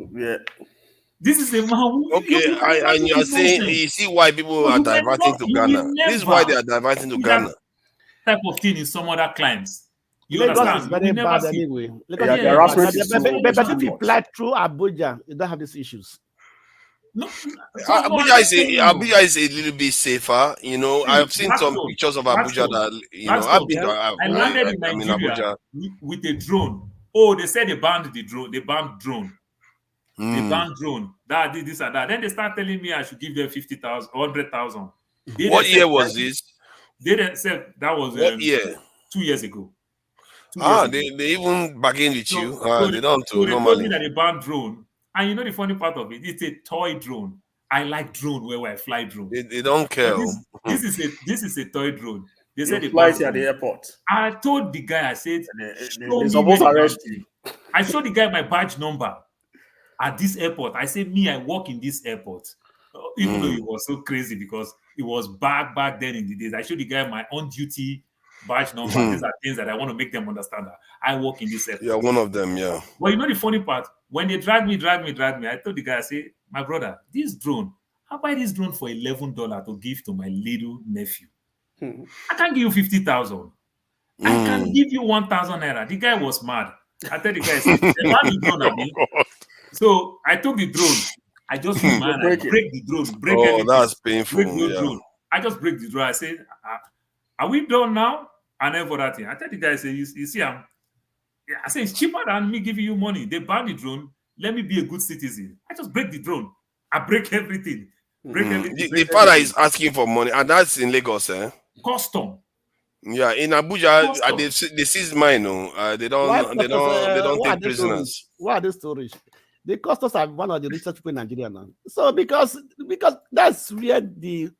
This is a man who... and you're saying, you see why people are diverting to Ghana. This is why they are diverting to Ghana. Type of thing in some other climes. You Lagos understand? is very bad anyway. But if you fly through Abuja, you don't have these issues. Abuja is a little bit safer. You know, I've seen some pictures of Abuja that, you know, I landed in Nigeria with a drone. Oh, they said they banned the drone. They banned drone. They banned drone. That did this and that. Then they start telling me I should give them 50,000, 100,000. What year was this? They said that was what year? 2 years ago. They even bargain with you. They don't so they normally. told me that they banned drone. And you know the funny part of it? It's a toy drone. I like drone where I fly drone. They don't care. This is a toy drone. They said they fly banned at the airport. I told the guy, I said, they're supposed to arrest you. I showed the guy my badge number at this airport. I said, me, I work in this airport. Even though it was so crazy because it was back then in the days. I showed the guy my on-duty badge number. These are things that I want to make them understand that I work in this airport. Yeah, one of them, yeah. Well, you know the funny part? When they drag me, I told the guy, I say, my brother, this drone, I buy this drone for $11 to give to my little nephew. I can't give you 50,000. I can give you 1,000 naira. The guy was mad. I tell the guy, the drone at me. So I took the drone. I just use my hand, I break the drone, break everything. That's painful. Break the drone. I just break the drone. I said, are we done now? And then for that thing, I tell the guy, I say, you see, I say it's cheaper than me giving you money. They ban the drone. Let me be a good citizen. I just break the drone. I break everything. The father is asking for money, and that's in Lagos, eh? Custom. Yeah, in Abuja, they seize mine. They don't take prisoners. What are these stories? The customers are one of the richest people in Nigeria now. So because that's where the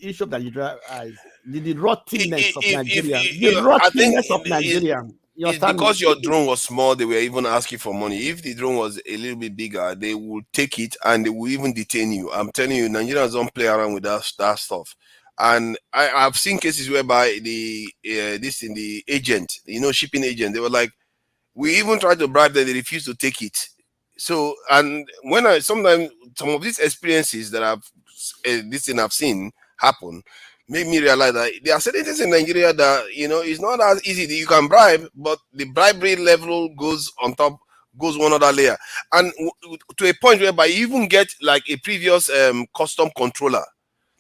issue of Nigeria is, the rottenness of Nigeria. The rottenness of Nigeria. It's because your drone was small, they were even asking for money. If the drone was a little bit bigger, they would take it and they will even detain you. I'm telling you, Nigerians don't play around with that stuff. And I've seen cases whereby the agent, shipping agent, they were like, we even tried to bribe them, they refused to take it. So, and when sometimes some of these experiences that I've seen happen, made me realize that there are certain things in Nigeria that, it's not as easy. You can bribe, but the bribery level goes on top, goes one other layer. And to a point whereby you even get like a previous custom controller,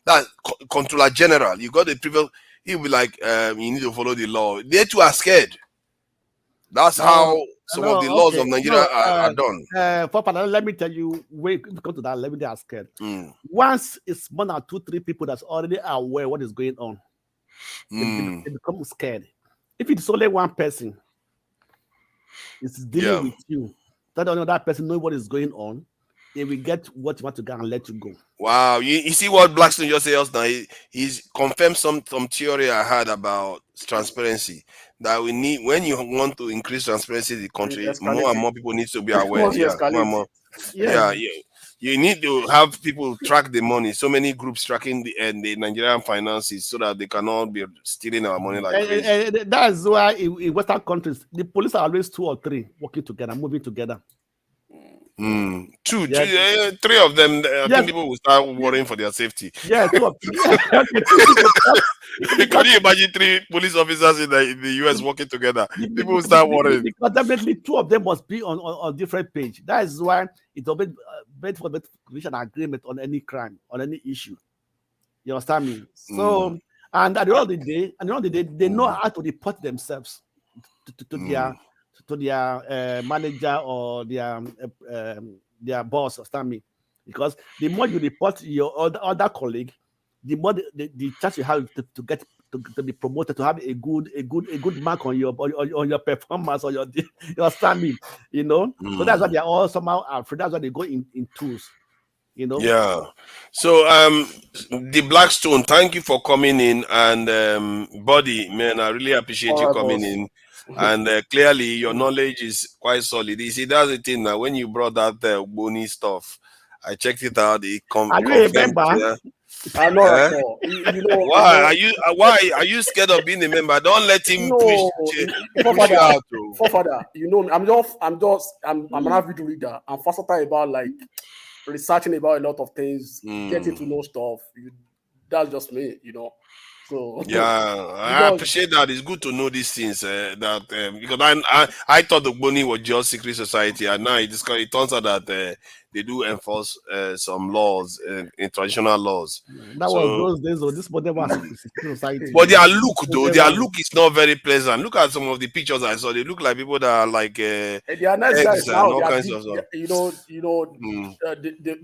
that controller general, you got the previous, he'll be like, you need to follow the law. They too are scared. That's how some of the laws of Nigeria are done. Let me tell you, when we come to that level, they are scared. Once it's more than 2-3 people that's already aware what is going on, they become scared. If it's only one person, it's dealing with you. That another person knows what is going on. they will get what you want to get and let you go. Wow, you see what Blackstone just said now? He's confirmed some theory I had about transparency, that we need, when you want to increase transparency in the country, more and more people need to be aware. Yeah, more and more. Yeah. You need to have people track the money. So many groups tracking the Nigerian finances so that they cannot be stealing our money like crazy. That's why in Western countries, the police are always 2 or 3 working together, moving together. Three of them. I think people will start worrying for their safety. Yeah, 2 or 3. Can you imagine 3 police officers in the US working together? People will start worrying. Because definitely 2 of them must be on different page. That is why it's always made for an agreement on any crime, on any issue. You understand me? So, and at the end of the day, they know how to report themselves to their manager or their boss, understand me? Because the more you report your other colleague, the more the chance you have to be promoted, to have a good mark on your performance or your understand me, you know. So that's why they are all somehow afraid. That's why they go in twos, you know. Yeah. So the Blackstone, thank you for coming in, and Buddy, man, I really appreciate you coming in. And clearly your knowledge is quite solid. You see, that's the thing now. When you brought that Boni stuff, I checked it out. It confirmed. I know at all. You know, why are you scared of being a member? Don't let him push you out. Father, you know, I'm an avid reader. I'm versatile about like researching about a lot of things, getting to know stuff. That's just me, you know. So yeah, I appreciate that. It's good to know these things. Because I thought the Boni was just secret society, and now it turns out that they do enforce some laws, in traditional laws. That was those days, or this modern was secret society. But their look is not very pleasant. Look at some of the pictures I saw. They look like people that are like they are nice guys now. All kinds of stuff. The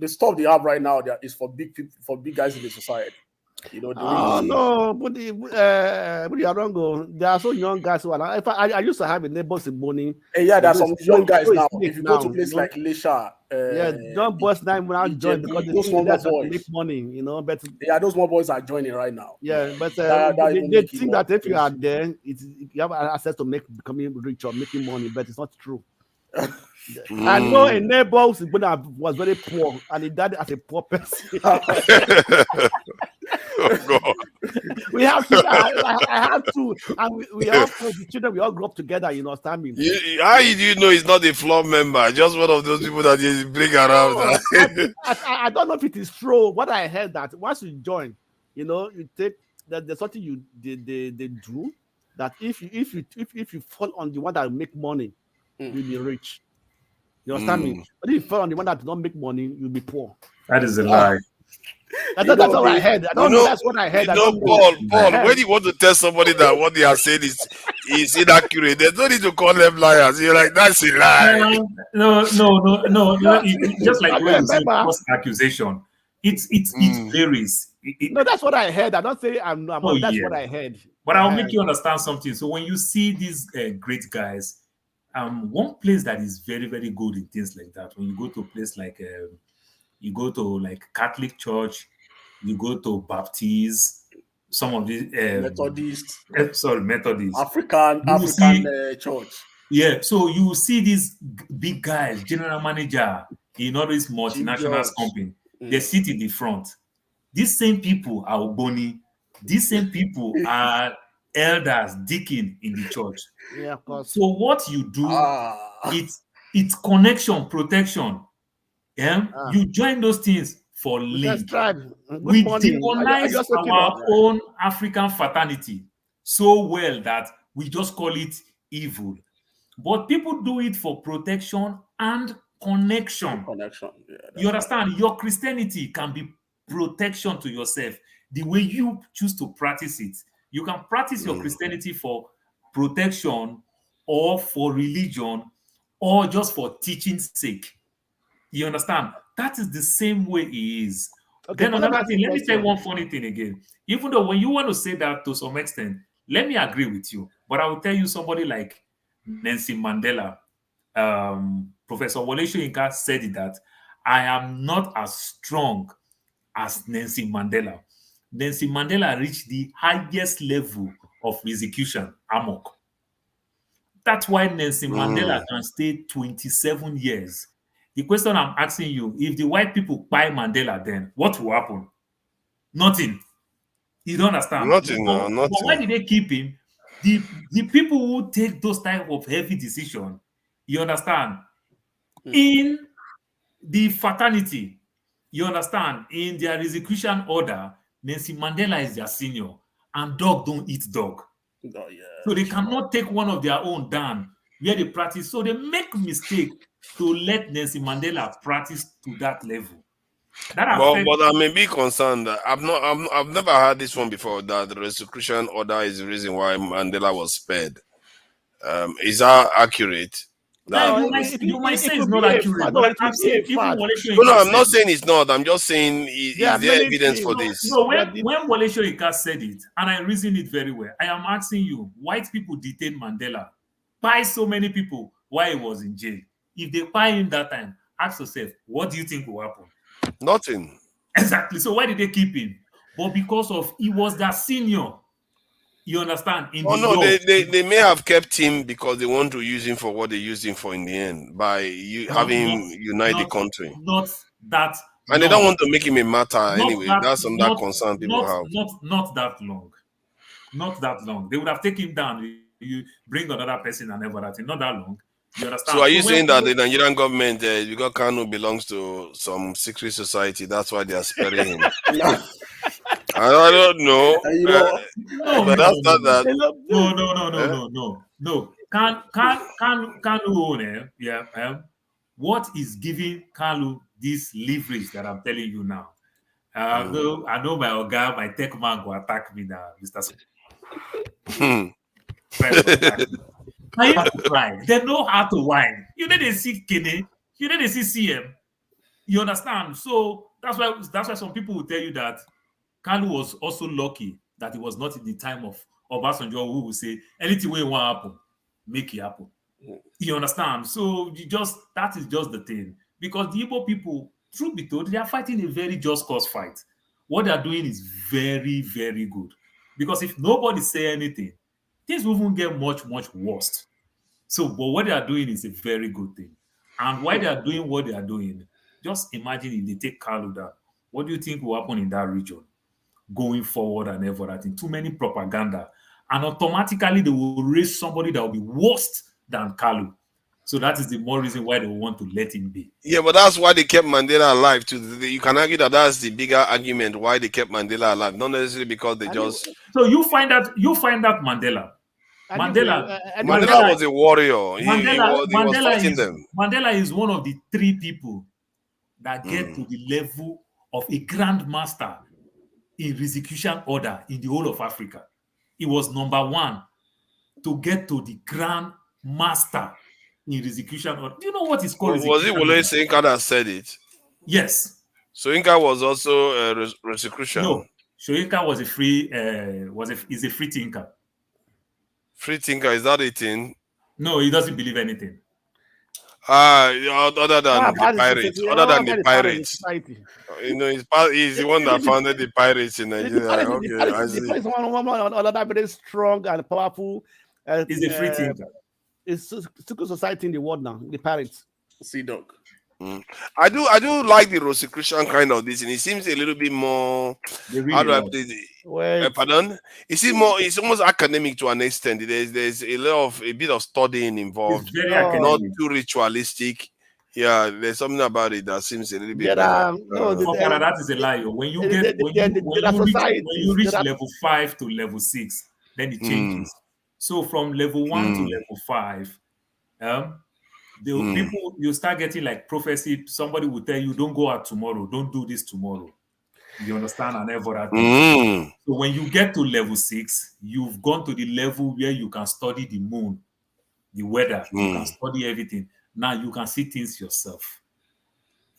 stuff they have right now is for big people, for big guys in the society. You know, no, but you are wrong. There are some young guys who are. I used to have a neighbors in Boni. Yeah, there are some young guys now. If you go to a place like Lesha, young boys now join because those small boys make money, you know. But those small boys are joining right now. Yeah, but they think that if you are there, you have access to becoming rich or making money, but it's not true. I know a neighbor was very poor and he died as a poor person. Oh God. We have to. I have to, and we all the children. We all grew up together. You know, understand me? How do you know he's not a floor member? Just one of those people that you bring around. I don't know if it is true. What I heard that once you join, you know, you take that there's something they do that if you fall on the one that make money, you'll be rich. You understand me? But if you fall on the one that does not make money, you'll be poor. That is a lie. That's what I heard. I don't know. That's what I heard. Paul, when you want to tell somebody that what they are saying is inaccurate, there's no need to call them liars. You're like, that's a lie. No. Just like when you say false accusation, it varies. No, that's what I heard. I don't say I'm not. That's what I heard. But I'll make you understand something. So when you see these great guys, one place that is very, very good in things like that, when you go to a place like you go to like Catholic church, you go to Baptist, some of these Methodist, Methodist, African church. Yeah, so you see these big guys, general manager in all these multinational companies. They sit in the front. These same people are Boni. These same people are elders, deacon in the church. Yeah, of course. So what you do, it's connection, protection. Yeah, you join those things for link. We demonize our own African fraternity so well that we just call it evil. But people do it for protection and connection. You understand? Your Christianity can be protection to yourself. The way you choose to practice it, you can practice your Christianity for protection or for religion or just for teaching's sake. You understand? That is the same way it is. Okay, then another thing, let me say one funny thing again. Even though when you want to say that to some extent, let me agree with you. But I will tell you somebody like Nelson Mandela, Professor Wole Soyinka said that I am not as strong as Nelson Mandela. Nelson Mandela reached the highest level of execution, amok. That's why Nelson Mandela can stay 27 years. The question I'm asking you, if the white people buy Mandela, then what will happen? Nothing. You don't understand. Nothing, But why nothing. did they keep him? The people who take those type of heavy decision, you understand, in the fraternity, you understand, in their execution order, Nelson Mandela is their senior, and dog don't eat dog. Oh, yeah. So they cannot take one of their own down where they practice. So they make mistake to let Nelson Mandela practice to that level. That affects. But I may be concerned. I've never heard this one before. That the execution order is the reason why Mandela was spared. Is that accurate? Now, you might say it's not accurate, but I've seen even Wole Soyinka. No, I'm not saying it's not. I'm just saying is there evidence for this? No, when Wole Soyinka said it, and I reasoned it very well, I am asking you, white people detained Mandela by so many people while he was in jail. If they buy him that time, ask yourself, what do you think will happen? Nothing. Exactly. So why did they keep him? But because of he was their senior. You understand? They may have kept him because they want to use him for what they used him for in the end by having him unite the country. Not that. And they don't want to make him a martyr anyway. That's some that concern people have. Not that long. Not that long. They would have taken him down. You bring another person and everything. Not that long. You understand? So are you saying that the Nigerian government, because Kanu belongs to some secret society, that's why they are sparing him? I don't know. But that's not that. No. Kanu, what is giving Kanu this leverage that I'm telling you now? I know my Oga, my tech man will attack me now, Mr. I have to cry. They know how to whine. You know they see Kene, you know they see CM. You understand? So that's why some people will tell you that Kanu was also lucky that it was not in the time of Obasanjo, who will say anything we want happen, make it happen. You understand? So that is just the thing. Because the Igbo people, truth be told, they are fighting a very just cause fight. What they are doing is very, very good. Because if nobody say anything, things will even get much, much worse. So, but what they are doing is a very good thing. And why they are doing what they are doing, just imagine if they take Kalu down. What do you think will happen in that region going forward and everything? Too many propaganda. And automatically they will raise somebody that will be worse than Kalu. So that is the more reason why they want to let him be. Yeah, but that's why they kept Mandela alive too. You can argue that that's the bigger argument why they kept Mandela alive, not necessarily because they just. So you find that Mandela was a warrior. He was fighting them. Mandela is one of the 3 people that get to the level of a grandmaster in execution order in the whole of Africa. He was number 1 to get to the grand master in execution order. Do you know what is called? Was it Wole Soyinka that said it? Yes. Soyinka was also a execution. No, Soyinka was is a free thinker. Free thinker, is that a thing? No, he doesn't believe anything. Other than the pirates. You know, he's the one that founded the pirates in Nigeria. The pirates one very strong and powerful. He's a free thinker. It's secret society in the world now. The pirates. See, dog. I do like the Rosicrucian kind of this, and it seems a little bit more. How do I put it? Pardon? It's almost academic to an extent. There's a bit of studying involved. It's very academic. Not too ritualistic. Yeah, there's something about it that seems a little bit. That is a lie. When you reach level 5 to level 6, then it changes. So from level 1 to level 5, the people, you start getting like prophecy. Somebody will tell you, don't go out tomorrow, don't do this tomorrow. You understand? And everything. So when you get to level 6, you've gone to the level where you can study the moon, the weather, you can study everything. Now you can see things yourself.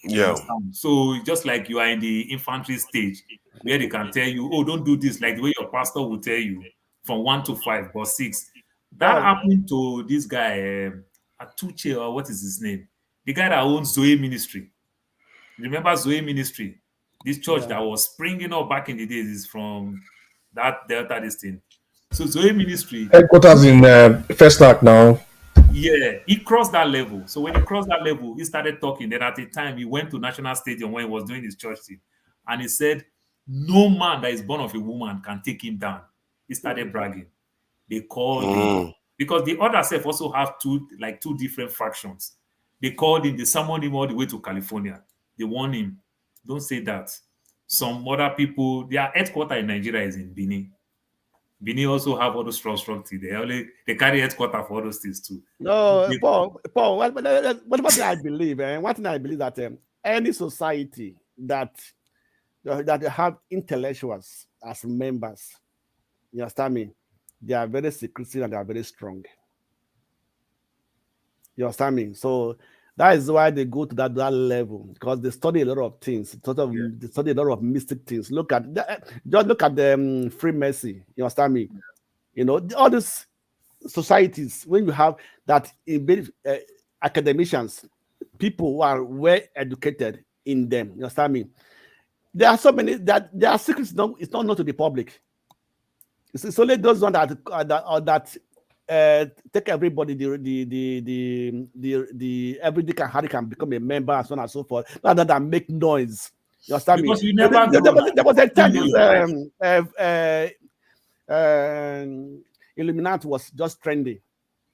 Yeah. So just like you are in the infantry stage where they can tell you, oh, don't do this, like the way your pastor will tell you from 1 to 5, but 6. That happened to this guy, Atuche, or what is his name? The guy that owns Zoe Ministry. Remember Zoe Ministry? This church that was springing up back in the days is from that Delta this thing. So Zoe Ministry headquarters in First Act now. Yeah, he crossed that level. So when he crossed that level, he started talking. Then at the time, he went to National Stadium when he was doing his church thing, and he said, "No man that is born of a woman can take him down." He started bragging. They called him because the other self also have two different factions. They called him. They summoned him all the way to California. They warned him, "Don't say that." Some other people, their headquarters in Nigeria is in Benin. Benin also have all those strong things. They carry headquarters for all those things too. No, Paul, what I believe, one thing I believe that any society that they have intellectuals as members, you understand me? They are very secretive and they are very strong. You understand me? So that is why they go to that level, because they study a lot of things. They study a lot of mystic things. Just look at the Freemason. You understand me? You know, all these societies, when you have that academicians, people who are well educated in them, you understand me? There are so many that there are secrets. It's not known to the public. It's only those ones that take everybody the everyday can become a member and so on and so forth, rather than make noise. You understand because me? You never there was a time Illuminati was just trending.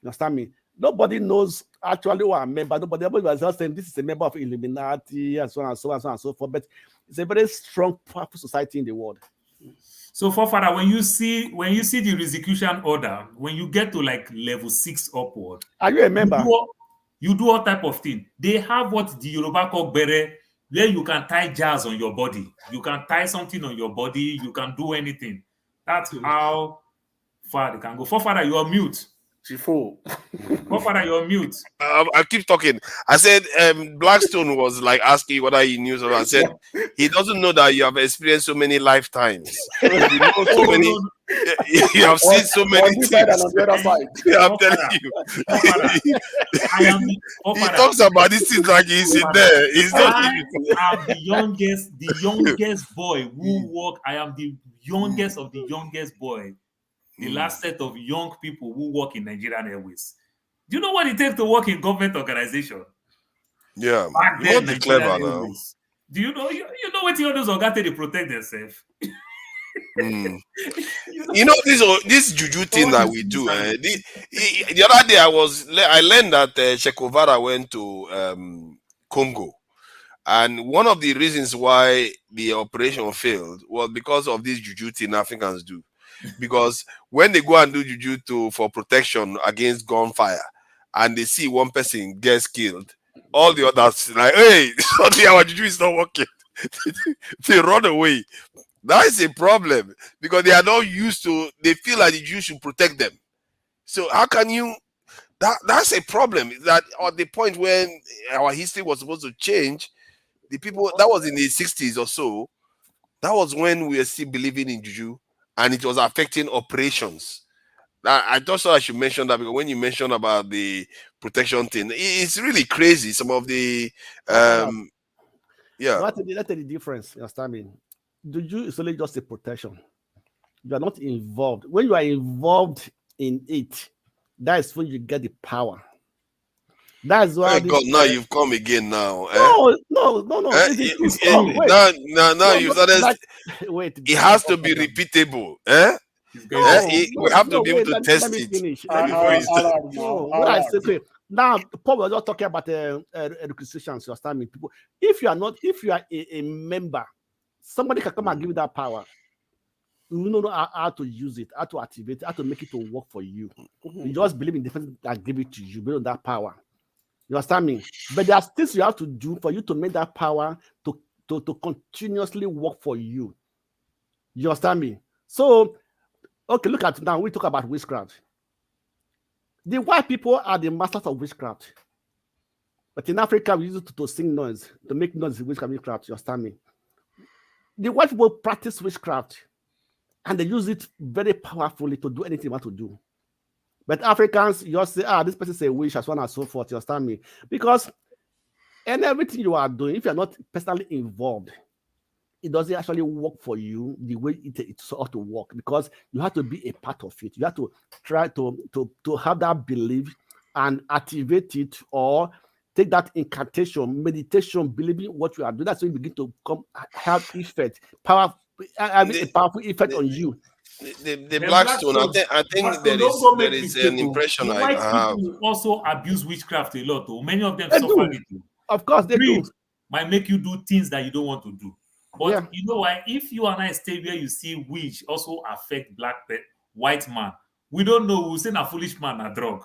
You understand me? Nobody knows actually who are a member. Everybody was just saying this is a member of Illuminati and so on and so on and so on and so forth. But it's a very strong, powerful society in the world. So, Forefather, when you see the execution order, when you get to like level 6 upward, are you a member? You do all type of thing. They have what the Yoruba call bere, where you can tie jars on your body. You can tie something on your body. You can do anything. That's how far they can go. Forefather, you are mute. Forefather, you're mute. I keep talking. I said Blackstone was like asking whether he knew something. I said he doesn't know that you have experienced so many lifetimes. You know so many. You have seen so many things. And on the other side. I'm telling you. He talks about these things like he's in there. He's not. I am the youngest boy who work. I am the youngest of the youngest boy. The last set of young people who work in Nigerian Airways. Do you know what it takes to work in government organization? Yeah, back you then, must be clever now. Do you know? You know what the others organs they protect themselves. You know this juju thing that we do. The other day I learned that Che Guevara went to Congo, and one of the reasons why the operation failed was because of this juju thing Africans do. Because when they go and do juju for protection against gunfire, and they see one person gets killed, all the others like, hey, sorry, our juju is not working. They run away. That is a problem because they are not used to. They feel like the juju should protect them. So how can you? That's a problem. That at the point when our history was supposed to change, the people that was in the 60s or so, that was when we were still believing in juju. And it was affecting operations. I just thought I should mention that because when you mentioned about the protection thing, it's really crazy. Some of the That's the difference. You understand me? Juju is only just a protection. You are not involved. When you are involved in it, that is when you get the power. That's why. God, now you've come again. Now, no. Now you started. Wait. It has to be repeatable. We have to be able to test it before you start. Now, Paul was just talking about requisitions. You understand me? People, if you are a member, somebody can come and give you that power. You know how to use it, how to activate it, how to make it to work for you. You just believe in the person that give it to you, build that power. You understand me? But there are things you have to do for you to make that power to continuously work for you. You understand me? So, okay, look at now. We talk about witchcraft. The white people are the masters of witchcraft. But in Africa, we use it to sing noise, to make noise in witchcraft. You understand me? The white people practice witchcraft, and they use it very powerfully to do anything they want to do. But Africans, you just say, this person is a witch, as well and so forth. You understand me? Because And everything you are doing, if you're not personally involved, it doesn't actually work for you the way it ought to work, because you have to be a part of it. You have to try to have that belief and activate it, or take that incantation, meditation, believing what you are doing. That's when you begin to have effect, having a powerful effect on you. The Blackstone, I think there is an impression the I white have. people also abuse witchcraft a lot. Though many of them They suffer do. it. Of course, they Greed do. might make you do things that you don't want to do. But Yeah. you know why? If you and I stay where you see witch also affect white man, we don't know. We say a foolish man a drug.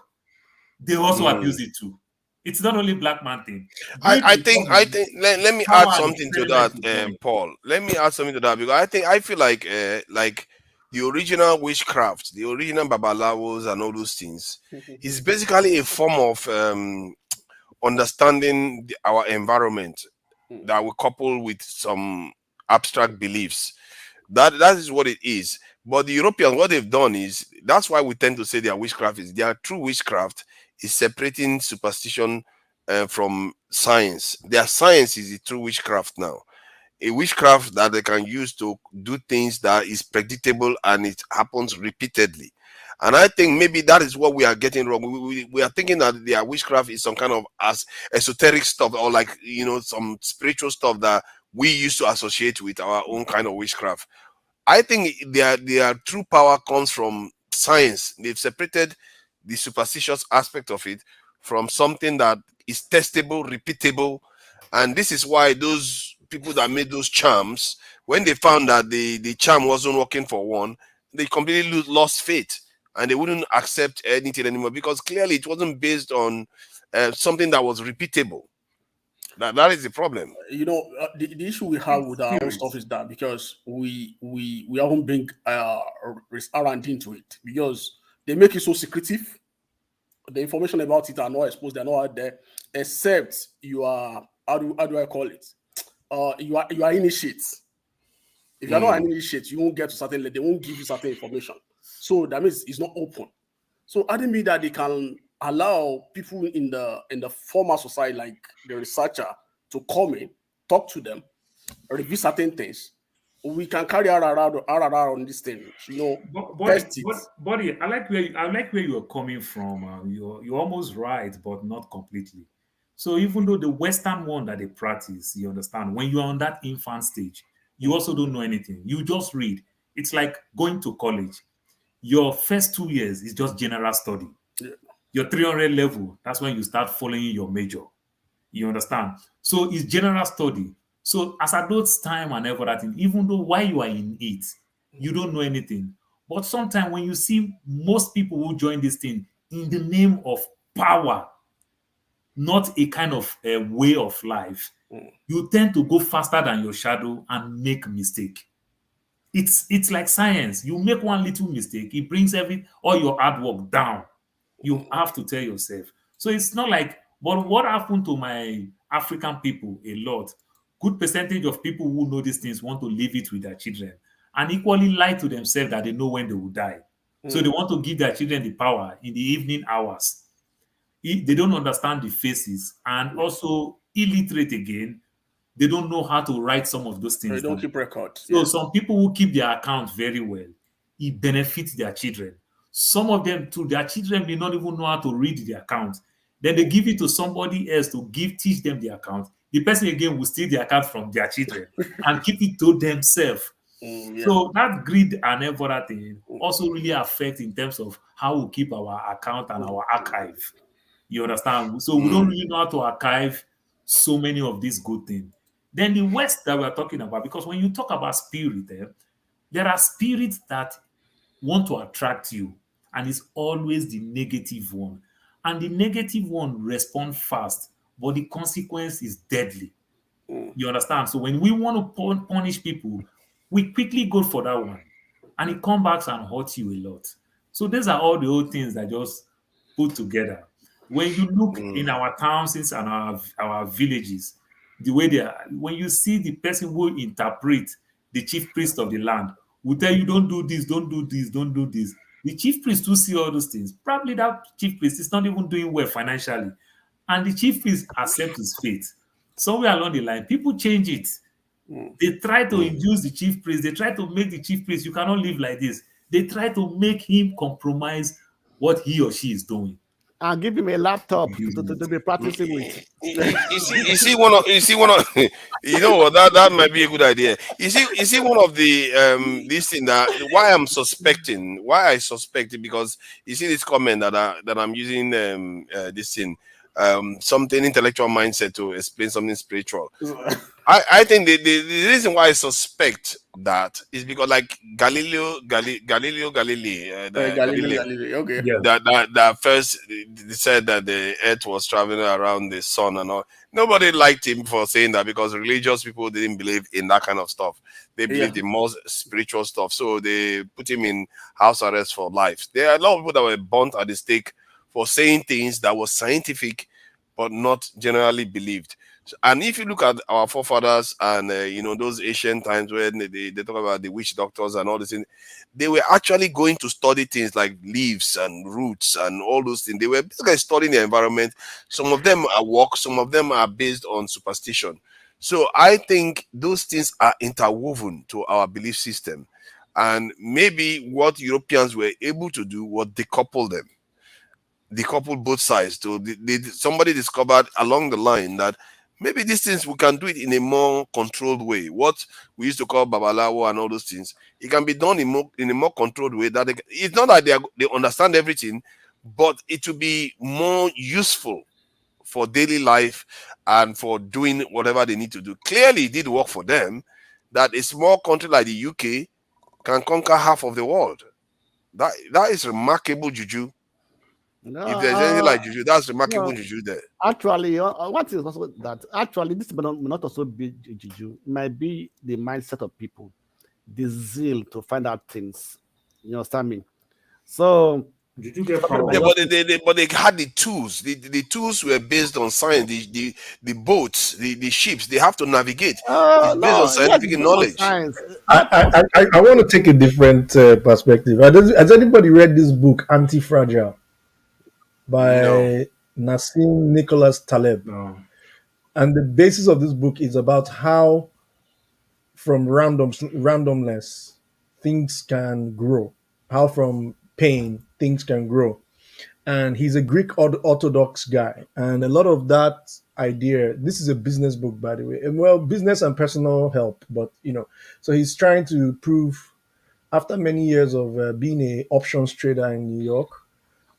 They also abuse it too. It's not only black man thing. I think let me add something to that, Paul. Paul. Let me add something to that, because I feel like the original witchcraft, the original babalawos and all those things is basically a form of understanding our environment that we couple with some abstract beliefs. That is what it is. But the Europeans, what they've done is, that's why we tend to say their witchcraft is, their true witchcraft is separating superstition from science. Their science is the true witchcraft now. A witchcraft that they can use to do things that is predictable and it happens repeatedly. And I think maybe that is what we are getting wrong. We are thinking that their witchcraft is some kind of esoteric stuff, or like, some spiritual stuff that we used to associate with our own kind of witchcraft. I think their true power comes from science. They've separated the superstitious aspect of it from something that is testable, repeatable. And this is why those people that made those charms, when they found that the charm wasn't working for one, they completely lost faith, and they wouldn't accept anything anymore, because clearly it wasn't based on something that was repeatable. That is the problem. The issue we have with our own stuff is that because we often bring R&D into it, because they make it so secretive. The information about it are not exposed; they're not out there, except you are how do I call it? You are initiates. If you're not an initiate, you won't get to certain. They won't give you certain information. So that means it's not open. So I didn't mean that they can allow people in the formal society, like the researcher, to come in, talk to them, review certain things. We can carry around on this thing, test it. Buddy, I like where you're coming from. You're almost right, but not completely. So even though the Western one that they practice, you understand, when you're on that infant stage, you also don't know anything. You just read. It's like going to college. Your first 2 years is just general study. Yeah. Your 300 level, that's when you start following your major. You understand? So it's general study. So as adults time and everything, even though while you are in it, you don't know anything. But sometimes when you see most people who join this thing in the name of power, not a kind of a way of life, you tend to go faster than your shadow and make mistake. It's like science. You make one little mistake, it brings all your hard work down. You have to tell yourself. So it's not like, but what happened to my African people a lot? Good percentage of people who know these things want to leave it with their children, and equally lie to themselves that they know when they will die. So they want to give their children the power in the evening hours. They don't understand the faces, and also illiterate again. They don't know how to write some of those things. They don't keep record. So some people who keep their account very well, it benefits their children. Some of them too, their children may not even know how to read the account. Then they give it to somebody else to teach them the account. The person again will steal the account from their children and keep it to themselves. So that greed and everything also really affects in terms of how we keep our account and our archive. You understand? So we don't really know how to archive so many of these good things. Then the West that we're talking about, because when you talk about spirit, there are spirits that want to attract you, and it's always the negative one. And the negative one responds fast, but the consequence is deadly. You understand? So when we want to punish people, we quickly go for that one, and it comes back and hurts you a lot. So these are all the old things that just put together. When you look in our towns and our villages, the way they are, when you see the person who interprets the chief priest of the land, will tell you, don't do this, don't do this, don't do this. The chief priest will see all those things. Probably that chief priest is not even doing well financially. And the chief priest accepts his fate. somewhere along the line, people change it. They try to induce the chief priest. They try to make the chief priest, you cannot live like this. They try to make him compromise what he or she is doing. And give him a laptop to be practicing with. You see one of you know what, that might be a good idea. You see one of the this thing that why I suspect it, because you see this comment that I'm using this thing something intellectual mindset to explain something spiritual. I think the reason why I suspect that is because, like Galilei, Galilei, okay. that first they said that the earth was traveling around the sun and all. Nobody liked him for saying that, because religious people didn't believe in that kind of stuff. They believed in more spiritual stuff. So they put him in house arrest for life. There are a lot of people that were burnt at the stake for saying things that were scientific but not generally believed. And if you look at our forefathers and those ancient times when they talk about the witch doctors and all these things, they were actually going to study things like leaves and roots and all those things. They were basically studying the environment. Some of them are work, some of them are based on superstition. So I think those things are interwoven to our belief system. And maybe what Europeans were able to do was decouple them. Decouple both sides. Somebody discovered along the line that maybe these things we can do it in a more controlled way. What we used to call babalawo and all those things, it can be done in a more controlled way. That it's not that they understand everything, but it will be more useful for daily life and for doing whatever they need to do. Clearly, it did work for them. That a small country like the UK can conquer half of the world. That is remarkable juju. No, if there's anything like juju, that's remarkable juju there. Actually, what is also that actually this may not also be juju. It might be the mindset of people, the zeal to find out things. You understand me? So but they had the tools. The tools were based on science. The boats, the ships, they have to navigate. It's based on scientific knowledge. I want to take a different perspective. Has anybody read this book, Anti-Fragile, by Nassim Nicholas Taleb? No. And the basis of this book is about how from randomness things can grow. How from pain things can grow. And he's a Greek Orthodox guy. And a lot of that idea, this is a business book, by the way. Well, business and personal help, but so he's trying to prove, after many years of being a options trader in New York,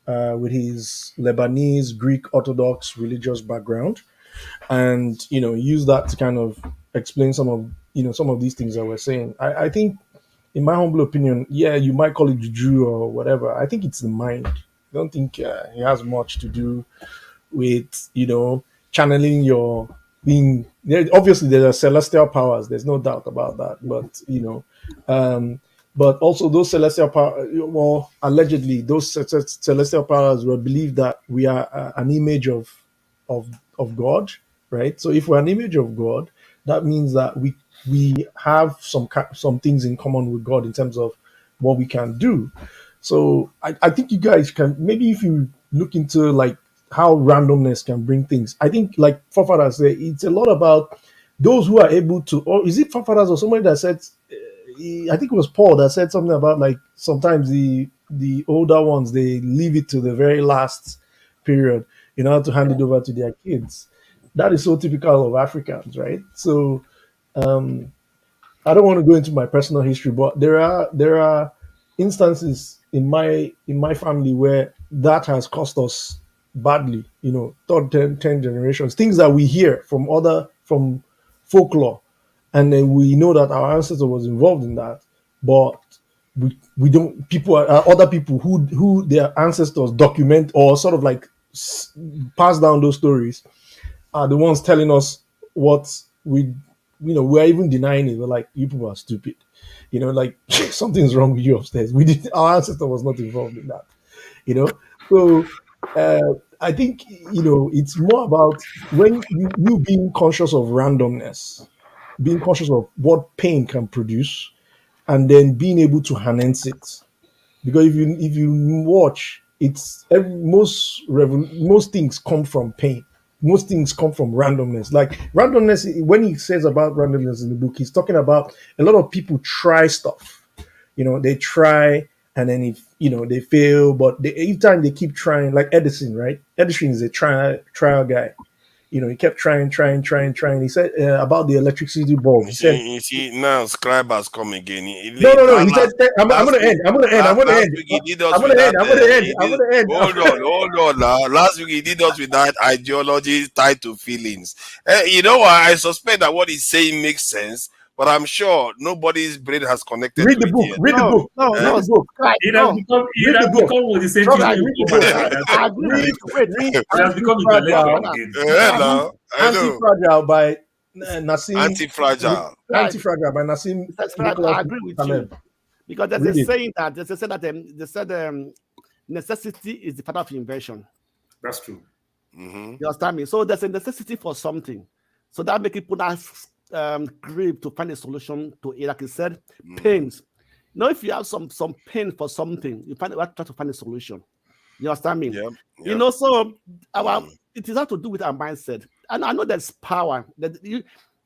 with his Lebanese Greek Orthodox religious background, and use that to kind of explain some of these things that we're saying. I think, in my humble opinion, you might call it juju or whatever. I think it's the mind. I don't think it has much to do with channeling your being. Obviously, there are celestial powers. There's no doubt about that. But but also those celestial powers. Well, allegedly, those celestial powers were believed that we are an image of God, right? So if we're an image of God, that means that we have some things in common with God in terms of what we can do. So I think you guys can, maybe if you look into like how randomness can bring things, I think like forefathers say, it's a lot about those who are able to, or is it forefathers or somebody that said, I think it was Paul that said something about like sometimes the older ones, they leave it to the very last period in order to hand it over to their kids. That is so typical of Africans, right? So I don't want to go into my personal history, but there are instances in my family where that has cost us badly. Third, 10 generations, things that we hear from folklore, and then we know that our ancestor was involved in that, but we don't. Other people who their ancestors document or sort of like pass down those stories are the ones telling us what we're even denying it. We're like, you people are stupid. Like something's wrong with you upstairs. Our ancestor was not involved in that. So I think it's more about when you being conscious of randomness, being conscious of what pain can produce, and then being able to harness it. Because if you watch, it's most things come from pain. most things come from randomness. Like randomness, when he says about randomness in the book, he's talking about a lot of people try stuff. They try and then if they fail, but each time they keep trying, like Edison, right? Edison is a trial guy. He kept trying. He said about the electricity bulb. He said, You see, now Scribe has come again. no. He said, I'm going to end. Last week he did us with that. Hold on now. Last week he did us with that ideology tied to feelings. You know what? I suspect that what he's saying makes sense, but I'm sure nobody's brain has connected read to the book. it yet. Read the book. Read the book. It has become what the same thing. I agree with Read It has become intellectual again. Anti-Fragile by Nassim. Anti-Fragile. Anti-Fragile by Nassim. I agree with you. Because there's a saying that they said necessity is the father of invention. That's true. You understand me? So there's a necessity for something. So that makes people grip to find a solution to it. Like I said, pains. Now, if you have some pain for something, you try to find a solution. You understand me? Yep. So it is have to do with our mindset. And I know there's power.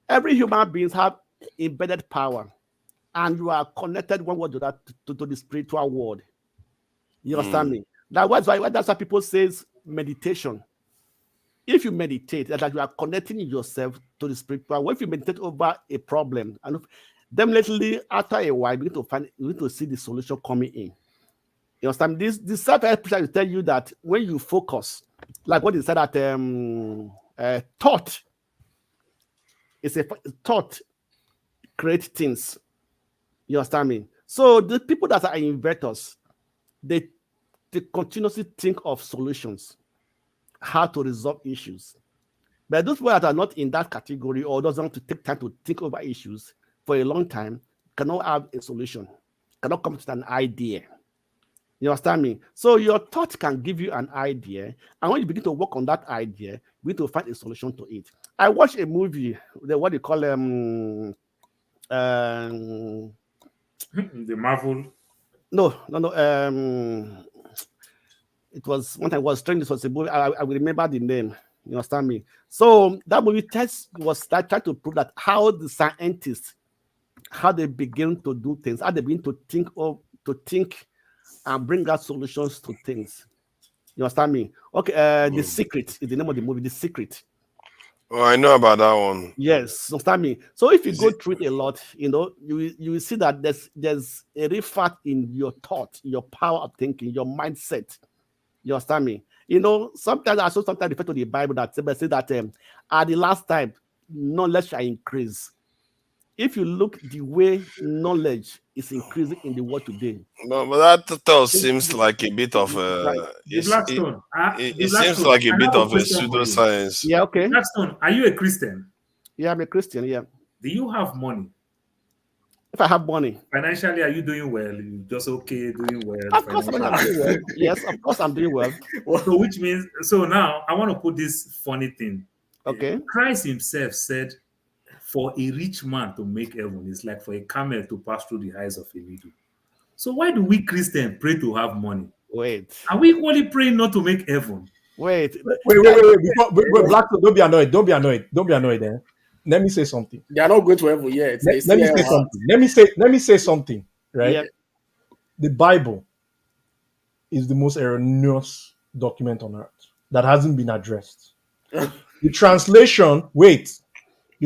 Every human being have embedded power, and you are connected one way to that to the spiritual world. You understand me? That's why people says meditation. If you meditate, that you are connecting yourself to the spiritual world. If you meditate over a problem, and definitely after a while, you need to see the solution coming in. You understand? This self-help will tell you that when you focus, like what he said that thought is a thought create things. You understand me? So the people that are inventors, they continuously think of solutions, how to resolve issues. But those people that are not in that category or doesn't want to take time to think over issues for a long time cannot have a solution, cannot come to an idea. You understand me? So your thought can give you an idea, and when you begin to work on that idea, we need to find a solution to it. I watched a movie, what they call the Marvel. No. It was one time. Was strange. This was a movie. I will remember the name. You understand me? So that movie was trying to prove that how the scientists, how they begin to do things, how they begin to think and bring out solutions to things. You understand me? Okay. The Secret is the name of the movie. The Secret. Oh, I know about that one. Yes, understand me. So if you go through it a lot, you will see that there's a real fact in your thought, your power of thinking, your mindset. You understand me? Sometimes I saw refer to the Bible that say that at the last time, knowledge shall increase. If you look the way knowledge is increasing in the world today. But that seems like a bit of it seems like a bit of a pseudoscience. Yeah, okay. Blackstone, are you a Christian? Yeah, I'm a Christian, yeah. Do you have money? If I have money. Financially, are you doing well? You just okay, doing well? Of course I'm doing well. Yes, of course I'm doing well. So which means, so now I want to put this funny thing. Okay. Christ himself said, for a rich man to make heaven is like for a camel to pass through the eyes of a needle. So why do we Christians pray to have money? Wait. Are we equally praying not to make heaven? Wait. Blackstone, don't be annoyed. Don't be annoyed. Let me say something. They are not going to heaven yet. Let me say something. Right? Yeah. The Bible is the most erroneous document on earth that hasn't been addressed. The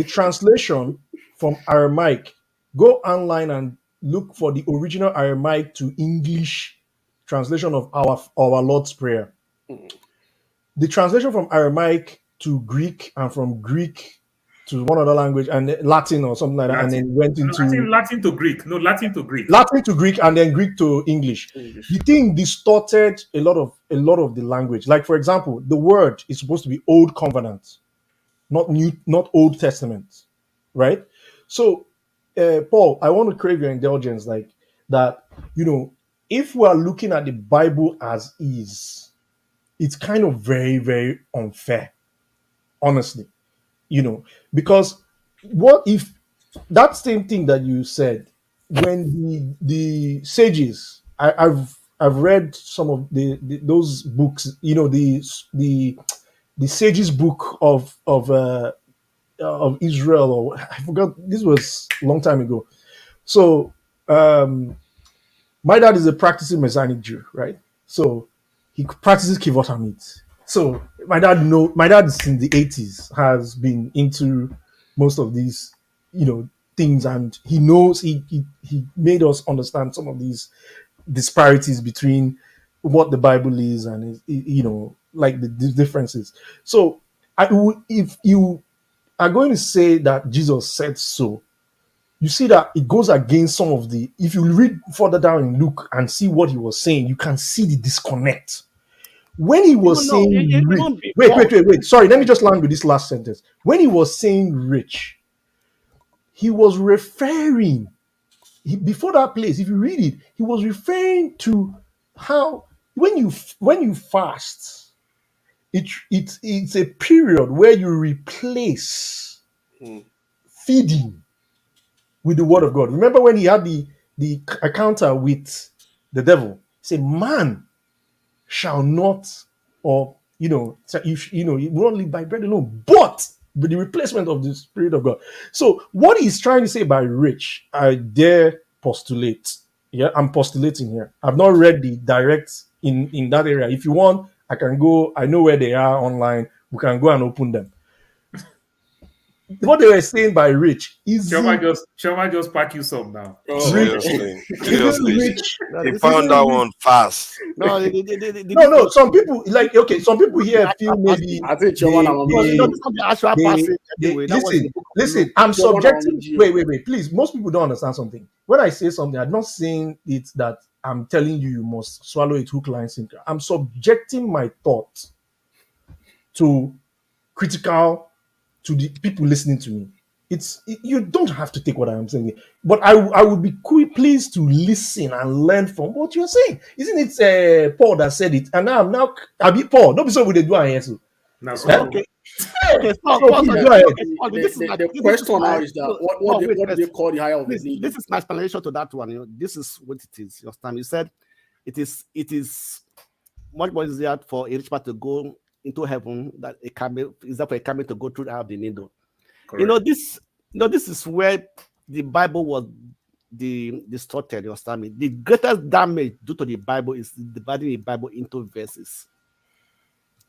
translation from Aramaic, go online and look for the original Aramaic to English translation of our Lord's Prayer. The translation from Aramaic to Greek and from Greek to one other language and Latin or something like that, and then went into Latin to Greek. No, Latin to Greek. Latin to Greek and then Greek to English. The thing distorted a lot of the language. Like, for example, the word is supposed to be Old Covenant, not Old Testament, right? So, Paul, I want to crave your indulgence, like that. If we are looking at the Bible as is, it's kind of very, very unfair, honestly. Because what if that same thing that you said when the sages, I've read some of those books, the the Sages book of Israel, or I forgot. This was a long time ago. So my dad is a practicing Messianic Jew, right? So he practices kivota meat. So my dad since the 80s has been into most of these, things, and he knows he made us understand some of these disparities between what the Bible is and like the differences. So if you are going to say that Jesus said so, you see that it goes against some of the, if you read further down in Luke and see what he was saying, you can see the disconnect. When he was No, saying rich, even before. wait. Sorry, let me just land with this last sentence. When he was saying rich, he was referring, before that place, if you read it, he was referring to how when you fast, it's a period where you replace feeding with the word of God. Remember when he had the encounter with the devil? He said, "Man shall not," or you won't live by bread alone, but with the replacement of the Spirit of God. So what he's trying to say by rich, I dare postulate. Yeah, I'm postulating here. I've not read the direct in that area. If you want, I can go. I know where they are online. We can go and open them. What they were saying by rich is Shoma just pack you some now. Seriously. Rich. He found that one fast. No, no. Some people some people here feel maybe I think the actual passage. Anyway, listen. I'm subjecting. Wait. Please, most people don't understand something. When I say something, I'm not saying it that I'm telling you must swallow it hook, line, sinker. I'm subjecting my thoughts to the people listening to me. You don't have to take what I'm saying, but I would be pleased to listen and learn from what you're saying. Isn't it Paul that said it? And now I be Paul. Don't be so with the do I answer. Okay. Okay, the question now is that what do they call the higher of the need? This is my explanation to that one. This is what it is. Your time. You said it is much more easier for a rich man to go into heaven that a camel is that for a camel to go through the eye of the needle. Correct. This is where the Bible was distorted. You understand me? The greatest damage due to the Bible is dividing the Bible into verses.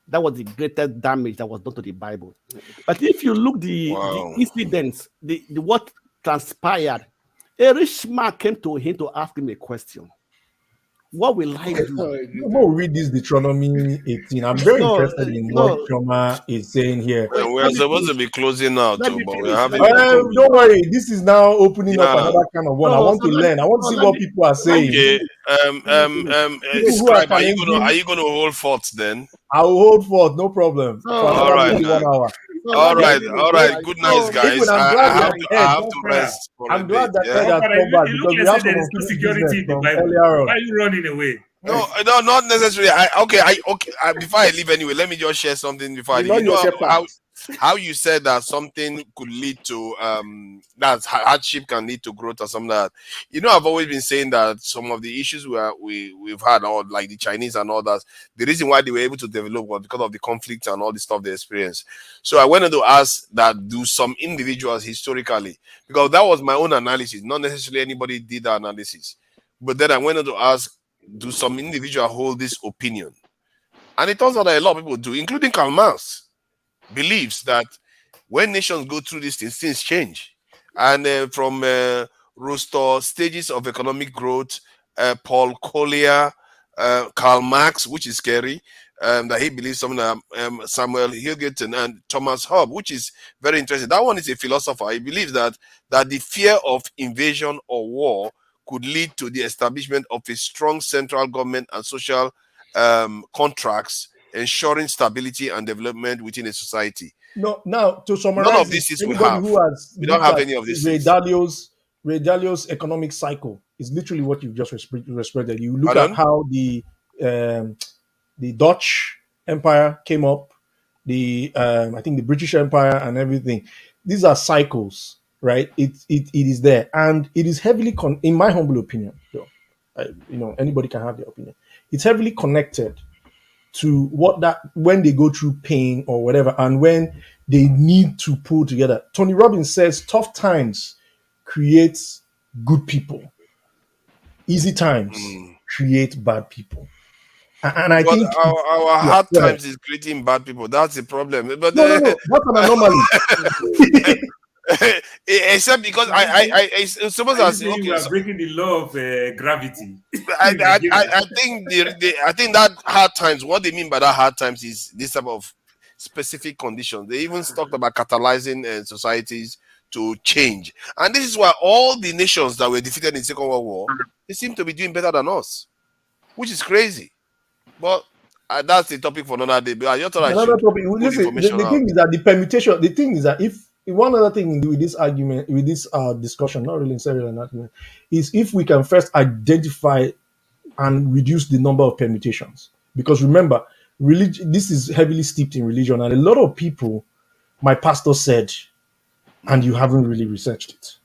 That was the greatest damage that was done to the Bible. But if you look the incidents, the what transpired, a rich man came to him to ask him a question. What will I do? We'll read this Deuteronomy 18. I'm very interested in what Choma is saying here. And we're supposed to be closing now too, but we're having don't worry, this is now opening up another kind of one. I want to learn. I want to see what people are saying. Okay. Scribe, are you gonna hold forth then? I will hold forth, no problem. All right. 1 hour. All right. Good night, guys. I have to rest. I'm glad that Ed has come back because we have some security in the Bible. Why are you running away? No, not necessarily. Before I leave anyway, let me just share something before I leave. How you said that something could lead to that hardship can lead to growth or something like that. I've always been saying that some of the issues we've had, or like the Chinese and all that, the reason why they were able to develop was because of the conflict and all the stuff they experienced. So I wanted to ask that, do some individuals historically, because that was my own analysis, not necessarily anybody did that analysis, but then I wanted to ask, do some individuals hold this opinion? And it turns out that a lot of people do, including Karl Marx believes that when nations go through these things change. And from Rostow, Stages of Economic Growth, Paul Collier, Karl Marx, which is scary, that he believes something that Samuel Hilgerton and Thomas Hobbes, which is very interesting. That one is a philosopher. He believes that the fear of invasion or war could lead to the establishment of a strong central government and social contracts ensuring stability and development within a society. No, now to summarize, none of this is we have. We don't have any of this. Ray Dalio's economic cycle is literally what you've just responded. You look at how the Dutch Empire came up, I think the British Empire and everything. These are cycles, right? It is there, and it is heavily in my humble opinion, though. Anybody can have their opinion. It's heavily connected to what that when they go through pain or whatever, and when they need to pull together. Tony Robbins says tough times create good people. Easy times create bad people. And I But think our yeah, hard go ahead. times is creating bad people. That's the problem. But No, that's an anomaly. except because it's supposed Are to you say, saying okay, we are so breaking the law of gravity I, in I, Nigeria? I think I think that hard times, what they mean by that hard times is this type of specific conditions. They even talked about catalyzing societies to change. And this is why all the nations that were defeated in the Second World War, they seem to be doing better than us, which is crazy. But that's the topic for another day. But I just thought I Another should topic. put Listen, information the out. thing is that the permutation. The thing is that if one other thing with this argument, with this discussion, not really necessarily an argument, is if we can first identify and reduce the number of permutations. Because remember, religion. This is heavily steeped in religion, and a lot of people, my pastor said, and you haven't really researched it.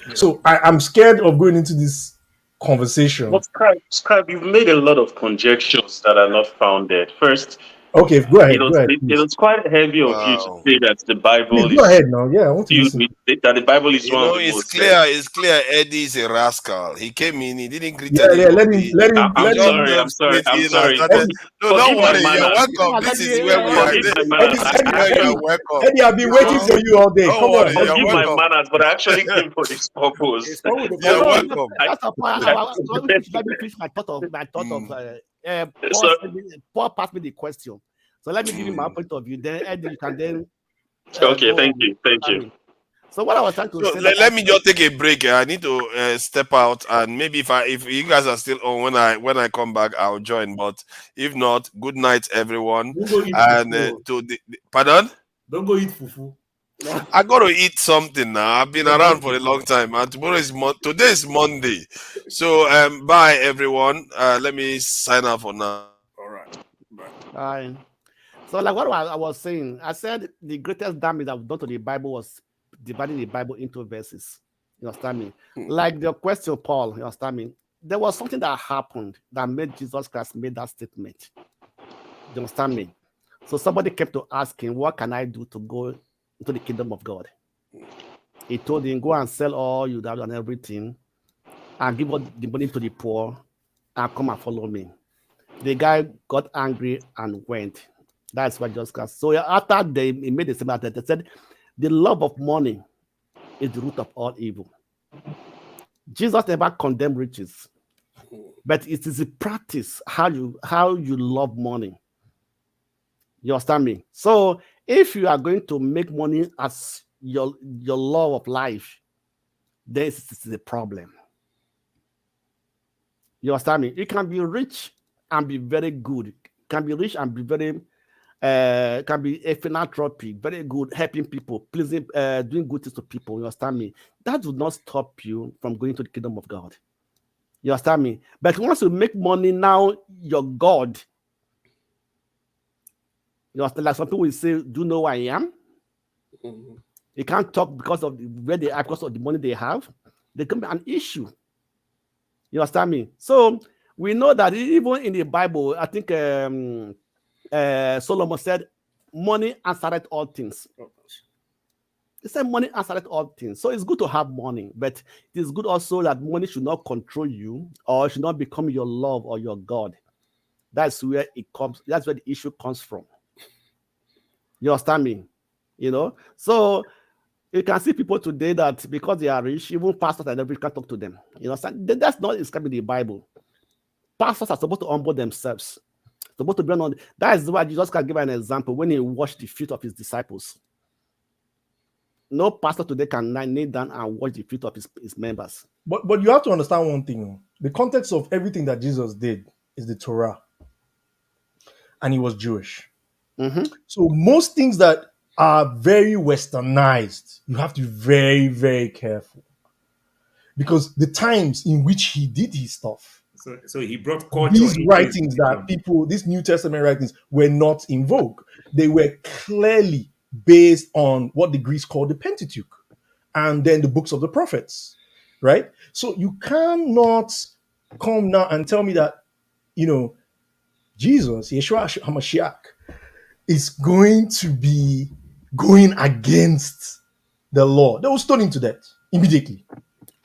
Yeah. So I'm scared of going into this conversation. But Scribe, you've made a lot of conjectures that are not founded. First, Okay, go ahead. Go ahead, it please. was quite heavy of you to say that the Bible Please go is ahead now. Yeah, I want to filled listen. with that the Bible is You one of know, the it's most. clear. It's clear. Eddie is a rascal. He came in. He didn't greet Yeah, let him. anybody. He I'm just sorry. came straight I'm in and sorry. started. No, don't Forgive my worry. You're manners. welcome. This is where we are. Forgive my This manners. is where you are welcome. Eddie, I've been You waiting know, for you all day. don't Come worry. on, let's You're Forgive do my it. welcome. manners, but I actually came for this purpose. You're Okay. welcome. That's a point. Let me finish my thought of Paul passed me the question. So let me give you my point of view. Then Eddie, you can then Okay, go thank on. you. Thank you. So what I was trying to So say let me just take a break. I need to step out, and maybe if you guys are still on when I come back, I'll join. But if not, good night, everyone. Don't go eat And fufu. pardon. Don't go eat fufu. I got to eat something now. I've been around for a long time, and today is Monday. So bye everyone. Let me sign off for now. All right. Bye. So like what I was saying, I said the greatest damage I've done to the Bible was dividing the Bible into verses. You understand me? Like the question, Paul, you understand me? There was something that happened that made Jesus Christ made that statement. You understand me? So somebody kept to asking, what can I do to go into the kingdom of God? He told him, go and sell all you have and everything and give all the money to the poor and come and follow me. The guy got angry and went. That's what Jesus Christ. So after he made the statement, they said, the love of money is the root of all evil. Jesus never condemned riches, but it is a practice how you love money. You understand me? So if you are going to make money as your love of life, this is the problem. You understand me? You can be rich and be very good. Can be rich and be very can be a philanthropy, very good, helping people, pleasing, doing good things to people. You understand me? That will not stop you from going to the kingdom of God. You understand me? But once you make money, now you're God. You understand? Like some people will say, "Do you know who I am?" Mm-hmm. They can't talk because of where they are, because of the money they have. There can be an issue. You understand me? So we know that even in the Bible, I think Solomon said, money answereth all things. He said money answereth all things. So it's good to have money, but it is good also that money should not control you or should not become your love or your God. That's where it comes. That's where the issue comes from. You understand me? You know? So you can see people today that because they are rich, even pastors and everything can't talk to them. You know, that's not described in the Bible. Pastors are supposed to humble themselves. Supposed to be on. That is why Jesus can give an example when he washed the feet of his disciples. No pastor today can kneel down and wash the feet of his members. But you have to understand one thing. The context of everything that Jesus did is the Torah. And he was Jewish. Mm-hmm. So most things that are very westernized, you have to be very, very careful. Because the times in which he did his stuff, so he brought culture. These writings that people, these New Testament writings, were not in vogue. They were clearly based on what the Greeks called the Pentateuch, and then the books of the prophets, right? So you cannot come now and tell me that, Jesus, Yeshua HaMashiach, is going to be going against the law. They will stone him to death immediately.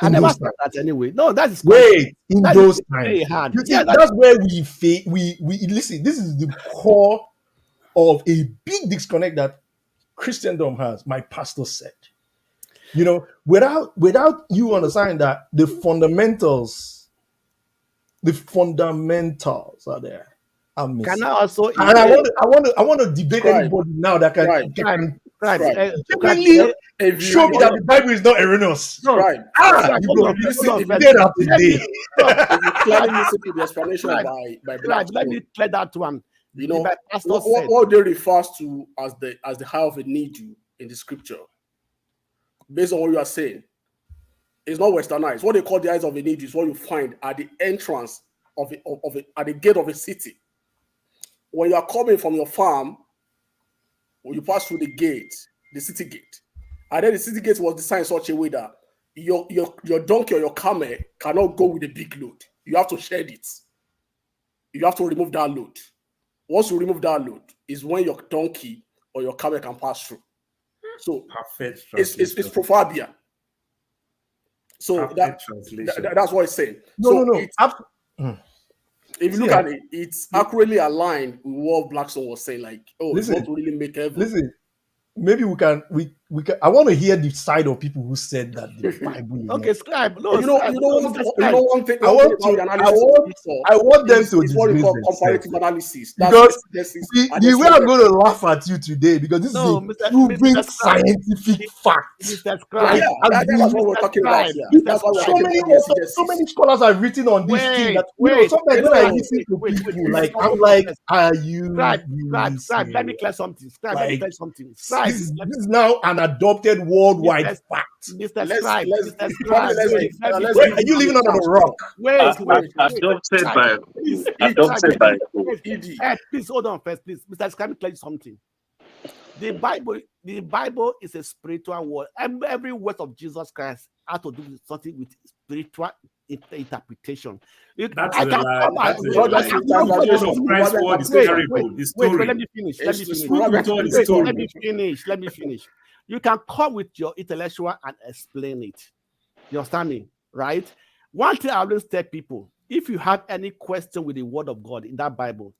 I In never those said times. that anyway. No, that is Wait, in that those is times. very hard. You see, Yeah, that's where we listen. This is the core of a big disconnect that Christendom has. My pastor said, you know, without you understanding that the fundamentals are there. I'm missing. Can I also And I want to debate Scribe. anybody now that can Scribe. genuinely show me that the Bible is not erroneous. Scribe. You go dead up today. If you clearly listen to the explanation by Blackstone, let me clear that one. You know My pastor said, what they refers to as the high of a needle in the scripture, based on what you are saying, it's not westernized. What they call the eyes of a needle is what you find at the entrance at the gate of a city. When you are coming from your farm, when you pass through the gate, the city gate, and then the city gate was designed in such a way that your donkey or your camel cannot go with a big load. You have to shed it. You have to remove that load. Once you remove that load, is when your donkey or your camel can pass through. So perfect it's prophobia. So that's what it's saying. If you look at it, it's accurately aligned with what Blackstone was saying. Like, it's not to really make heaven. Listen, maybe we can. I want to hear the side of people who said that the Bible is okay, Scribe. No, you know one thing. I want them to is what we call dismiss comparative analysis. Because the way I'm going to laugh at you today, because this is a proven scientific fact. Mr. Scribe. That's what we're talking about here. That's what so many scholars have written on this thing that sometimes when I listen to people, like I'm like, are you? Scribe, let me clear something. Scribe, let me clear something. Scribe, this is now an adopted worldwide fact. Mr. Scribe, are you living under a rock? Adopted by please hold on first, please. Mr. Scribe, let me tell you something. The Bible is a spiritual word. Every word of Jesus Christ has to do with something with spiritual interpretation. That's a lie. Christ's word is terrible. It's story. Let me finish. You can come with your intellectual and explain it. You understand me, right? One thing I always tell people: if you have any question with the word of God in that Bible,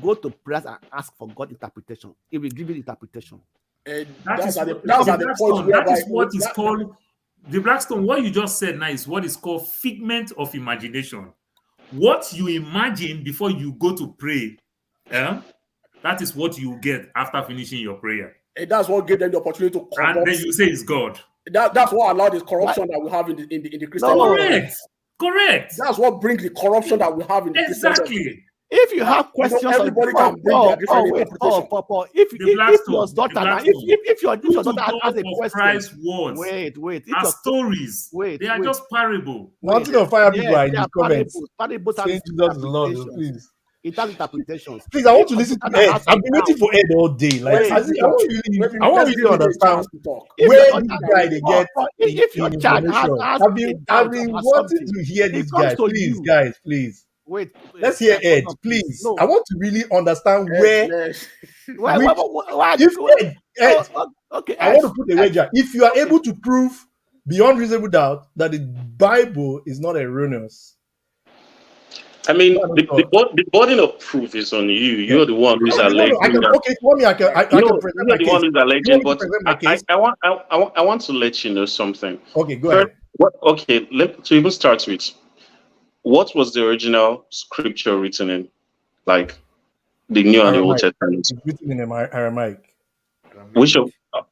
go to prayer and ask for God interpretation. It will give you interpretation. That is what is called the Blackstone. What you just said now is what is called figment of imagination. What you imagine before you go to pray, that is what you get after finishing your prayer. And that's what gave them the opportunity to corrupt. And then you say it's God. That's what allowed this corruption that we have in the Christian. Correct. That's what brings the corruption that we have in the Christian. Exactly. If you have questions, everybody can bring their different interpretation. If your daughter has a question, wait. Stories. They are just parable. Nothing of fire people are in the comments. Saying Jesus is Lord, please. It has interpretations. Please, I want to listen to Ed. I've been waiting for Ed all day. Like, I want really understand where this guy they get if your child has I've been wanting to hear this guy. Please, guys, please. Wait, let's hear Ed, please. No. I want to really understand where. Ed, okay, I want to put a wager. If you are able to prove beyond reasonable doubt that the Bible is not erroneous, I mean, the burden of proof is on you. You're the one who's alleging. Okay, for me, I can present my case. You're the one who's alleging, but I want to let you know something. Okay, go ahead. To even start with, what was the original scripture written in? Like the New and the Old Testament? It's written in Aramaic. Which of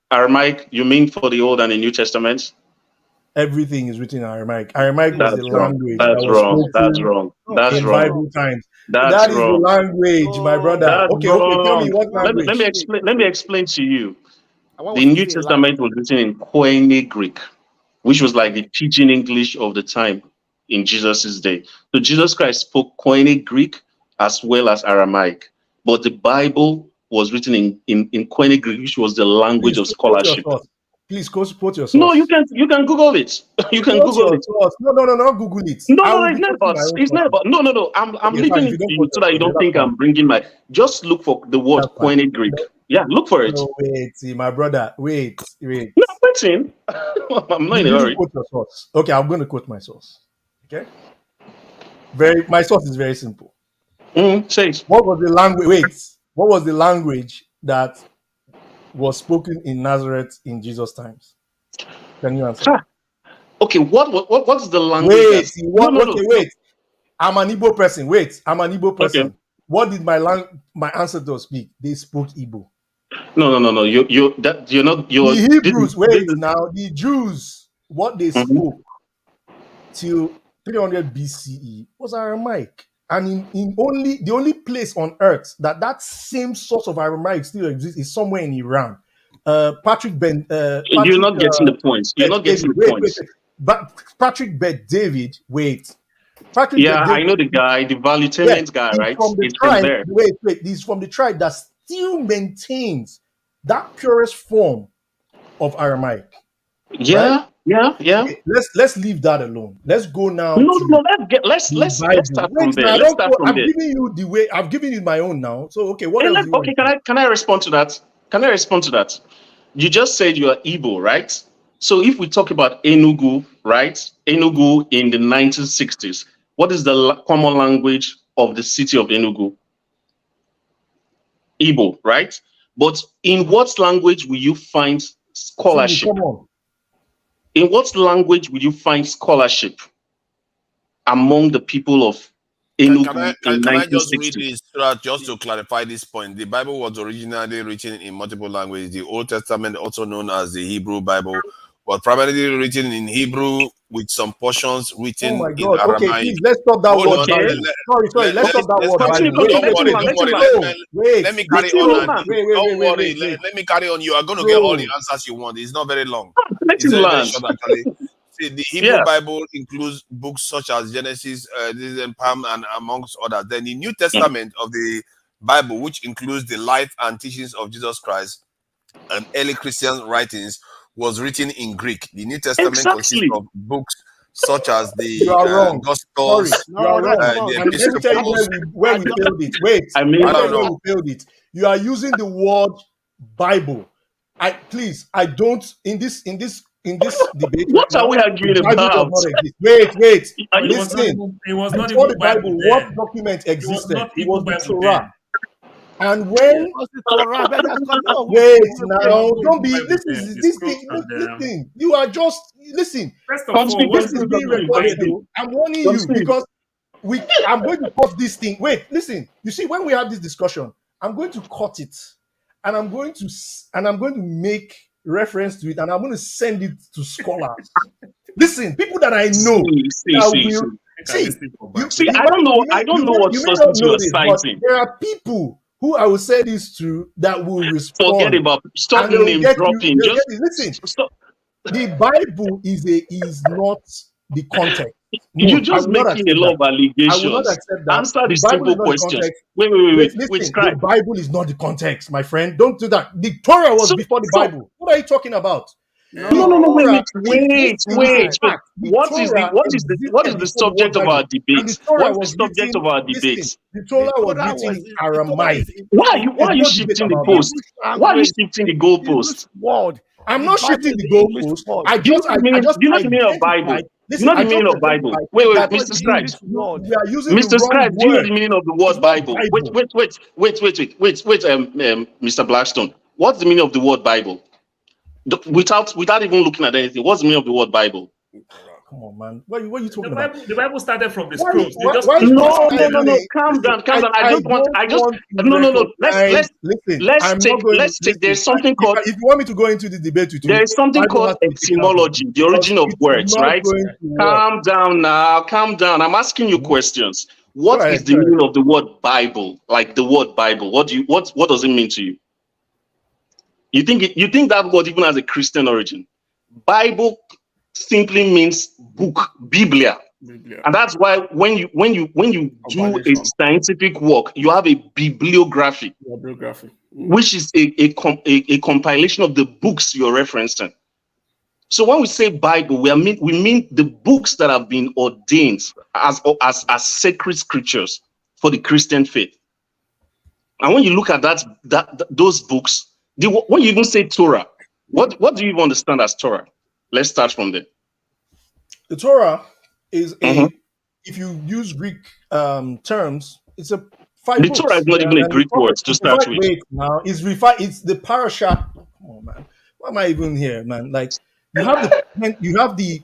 Aramaic you mean for the Old and the New Testament? Everything is written in Aramaic. Aramaic was the language. That's wrong. That's wrong. That's in wrong. Bible times. That is the language, my brother. Okay, tell me what language. Let me explain to you. The New Testament was written in Koine Greek, which was like the pidgin English of the time in Jesus' day. So Jesus Christ spoke Koine Greek as well as Aramaic, but the Bible was written in Koine Greek, which was the language of scholarship. Please quote your source. No, you can Google it. You can Quote Google your it. source. No, not Google it. No, I will it's be not quoting about. my own It's not sources. about. No. I'm Okay, leaving fine. If it you to don't you quote so your that you source, don't that's think fine. I'm bringing my. Just look for the word That's fine. Koine Greek. Yeah, look for it. No, wait, see, my brother. Wait. No, I'm waiting. I'm not You in a didn't hurry. quote your source. Okay, I'm going to quote my source. Okay. My source is very simple. Say it. What was the language? Wait. What was the language that was spoken in Nazareth in Jesus' times? Can you answer? Okay, what's the language Wait. that's no. Wait. I'm an Igbo person. Wait. I'm an Igbo person. Okay. What did my ancestors speak? They spoke Igbo. No. You're not. The Hebrews. Now the Jews. What they spoke till 300 BCE was Aramaic. And in only the only place on earth that same source of Aramaic still exists is somewhere in Iran. Patrick You're not getting the point. You're not getting the point. But Patrick Bet David, Patrick Yeah, Bet I David, know the guy, the valuetainment guy, right? From the It's from tribe. there. He's from the tribe that still maintains that purest form of Aramaic. Yeah. Okay, let's leave that alone. Let's go now. No. Let's start from there. I'm giving you the way. I've given you my own now. So okay, what else? Okay, can I respond to that? You just said you are Igbo, right? So if we talk about Enugu, right? Enugu in the 1960s, what is the common language of the city of Enugu? Igbo, right? But in what language will you find scholarship? In what language will you find scholarship among the people of Enugu Can I just 1960? read this just to clarify this point? The Bible was originally written in multiple languages. The Old Testament, also known as the Hebrew Bible, was primarily written in Hebrew with some portions written in Aramaic. Okay, please, let's stop that word Bible. Sorry, let's stop that word Bible. Wait, let me carry on. Don't worry. Let me carry on. You are going to get all the answers you want. It's not very long. It's very short, actually. See, the Hebrew Bible includes books such as Genesis, Palm, and amongst others. Then the New Testament of the Bible, which includes the life and teachings of Jesus Christ and early Christian writings, was written in Greek. The New Testament consists of books such as the Gospels, the Epistles. Where we failed it. Wait, I mean, where we failed it. You are using the word Bible. I don't in this debate. What are we arguing about? Wait. Listen. It was not even the Bible. What document existed? It was the Torah. And when wait now, don't be. Listen. You are just listen. First of all, this is being recorded. I'm warning you because I'm going to cut this thing. Wait, listen. You see, when we have this discussion, I'm going to cut it, and I'm going to make reference to it, and I'm going to send it to scholars. Listen, people that I know. I don't know what sources you are citing. There are people who I will say this to that will respond. Forget about stop name dropping. Listen, stop. The Bible is not the context. No, you're just making a lot of allegations. I will not accept that. Answer the simple question. Wait. Listen, the Bible is not the context, my friend. Don't do that. The Torah was before the Bible. What are you talking about? No, wait. What is the subject of our debate? What's the subject of our debate? The Torah was written in Aramaic. Why are you shifting the post? Why are you shifting the goalpost? I'm not shifting the goalpost. Do you know the meaning of Bible? You know the meaning of Bible? Wait, Mr. Scribes. Mr. Scribes, do you know the meaning of the word Bible? Wait, Mr. Blackstone. What's the meaning of the word Bible? Without even looking at anything, what's the meaning of the word Bible? Come on, man. What are you talking about? The Bible started from the scrolls. No. Calm down. Let's take. There's something called. If you want me to go into the debate with you, there is something called etymology, the origin of words, right? Calm down now. Calm down. I'm asking you questions. What is the meaning of the word Bible? Like the word Bible. What does it mean to you? You think that word even has a Christian origin? Bible simply means book, Biblia. And that's why when you do a scientific work, you have a bibliography, which is a compilation of the books you're referencing. So when we say Bible, we mean the books that have been ordained as sacred scriptures for the Christian faith. And when you look at those books, when you even say Torah, what do you even understand as Torah? Let's start from there. The Torah is if you use Greek terms, it's a 5 the books. Torah is not even a Greek word to start with. Wait, now it's the parasha. Come on, man. Why am I even here, man? Like you have the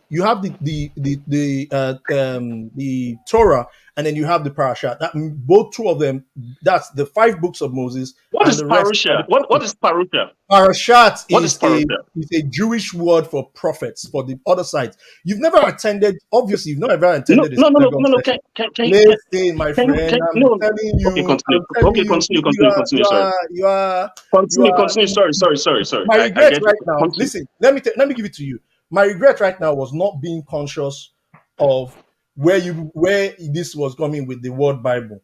Torah, and then you have the parasha. That both two of them. That's the 5 books of Moses. What is parasha? What is parasha? Parashat is parasha? a Jewish word for prophets for the other side. You've never attended. Obviously, you've not ever attended. No. Listen, my friend, I'm telling you. Okay, continue. Continue. Sorry. My regret right now. Listen, let me give it to you. My regret right now was not being conscious of where this was coming with the word Bible.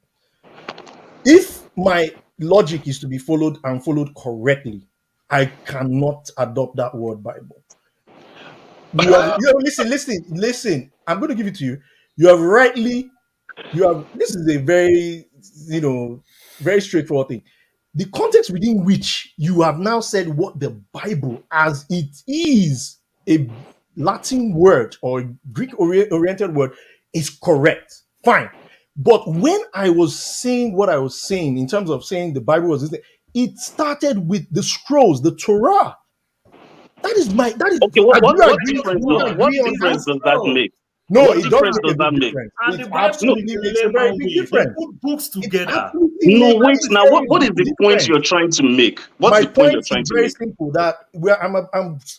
If my logic is to be followed and followed correctly, I cannot adopt that word Bible. Listen. I'm going to give it to you. This is a very, very straightforward thing. The context within which you have now said what the Bible, as it is a Latin word or Greek-oriented word, is correct. Fine. But when I was saying what I was saying in terms of saying the Bible was this, it started with the scrolls, the Torah. That is okay. What difference does that make? No, what it difference doesn't does make that make? And it absolutely makes a very big difference. Put books together. No, wait. Now, what is the point you're trying to make? What's the point you're trying to make? My point is very simple. That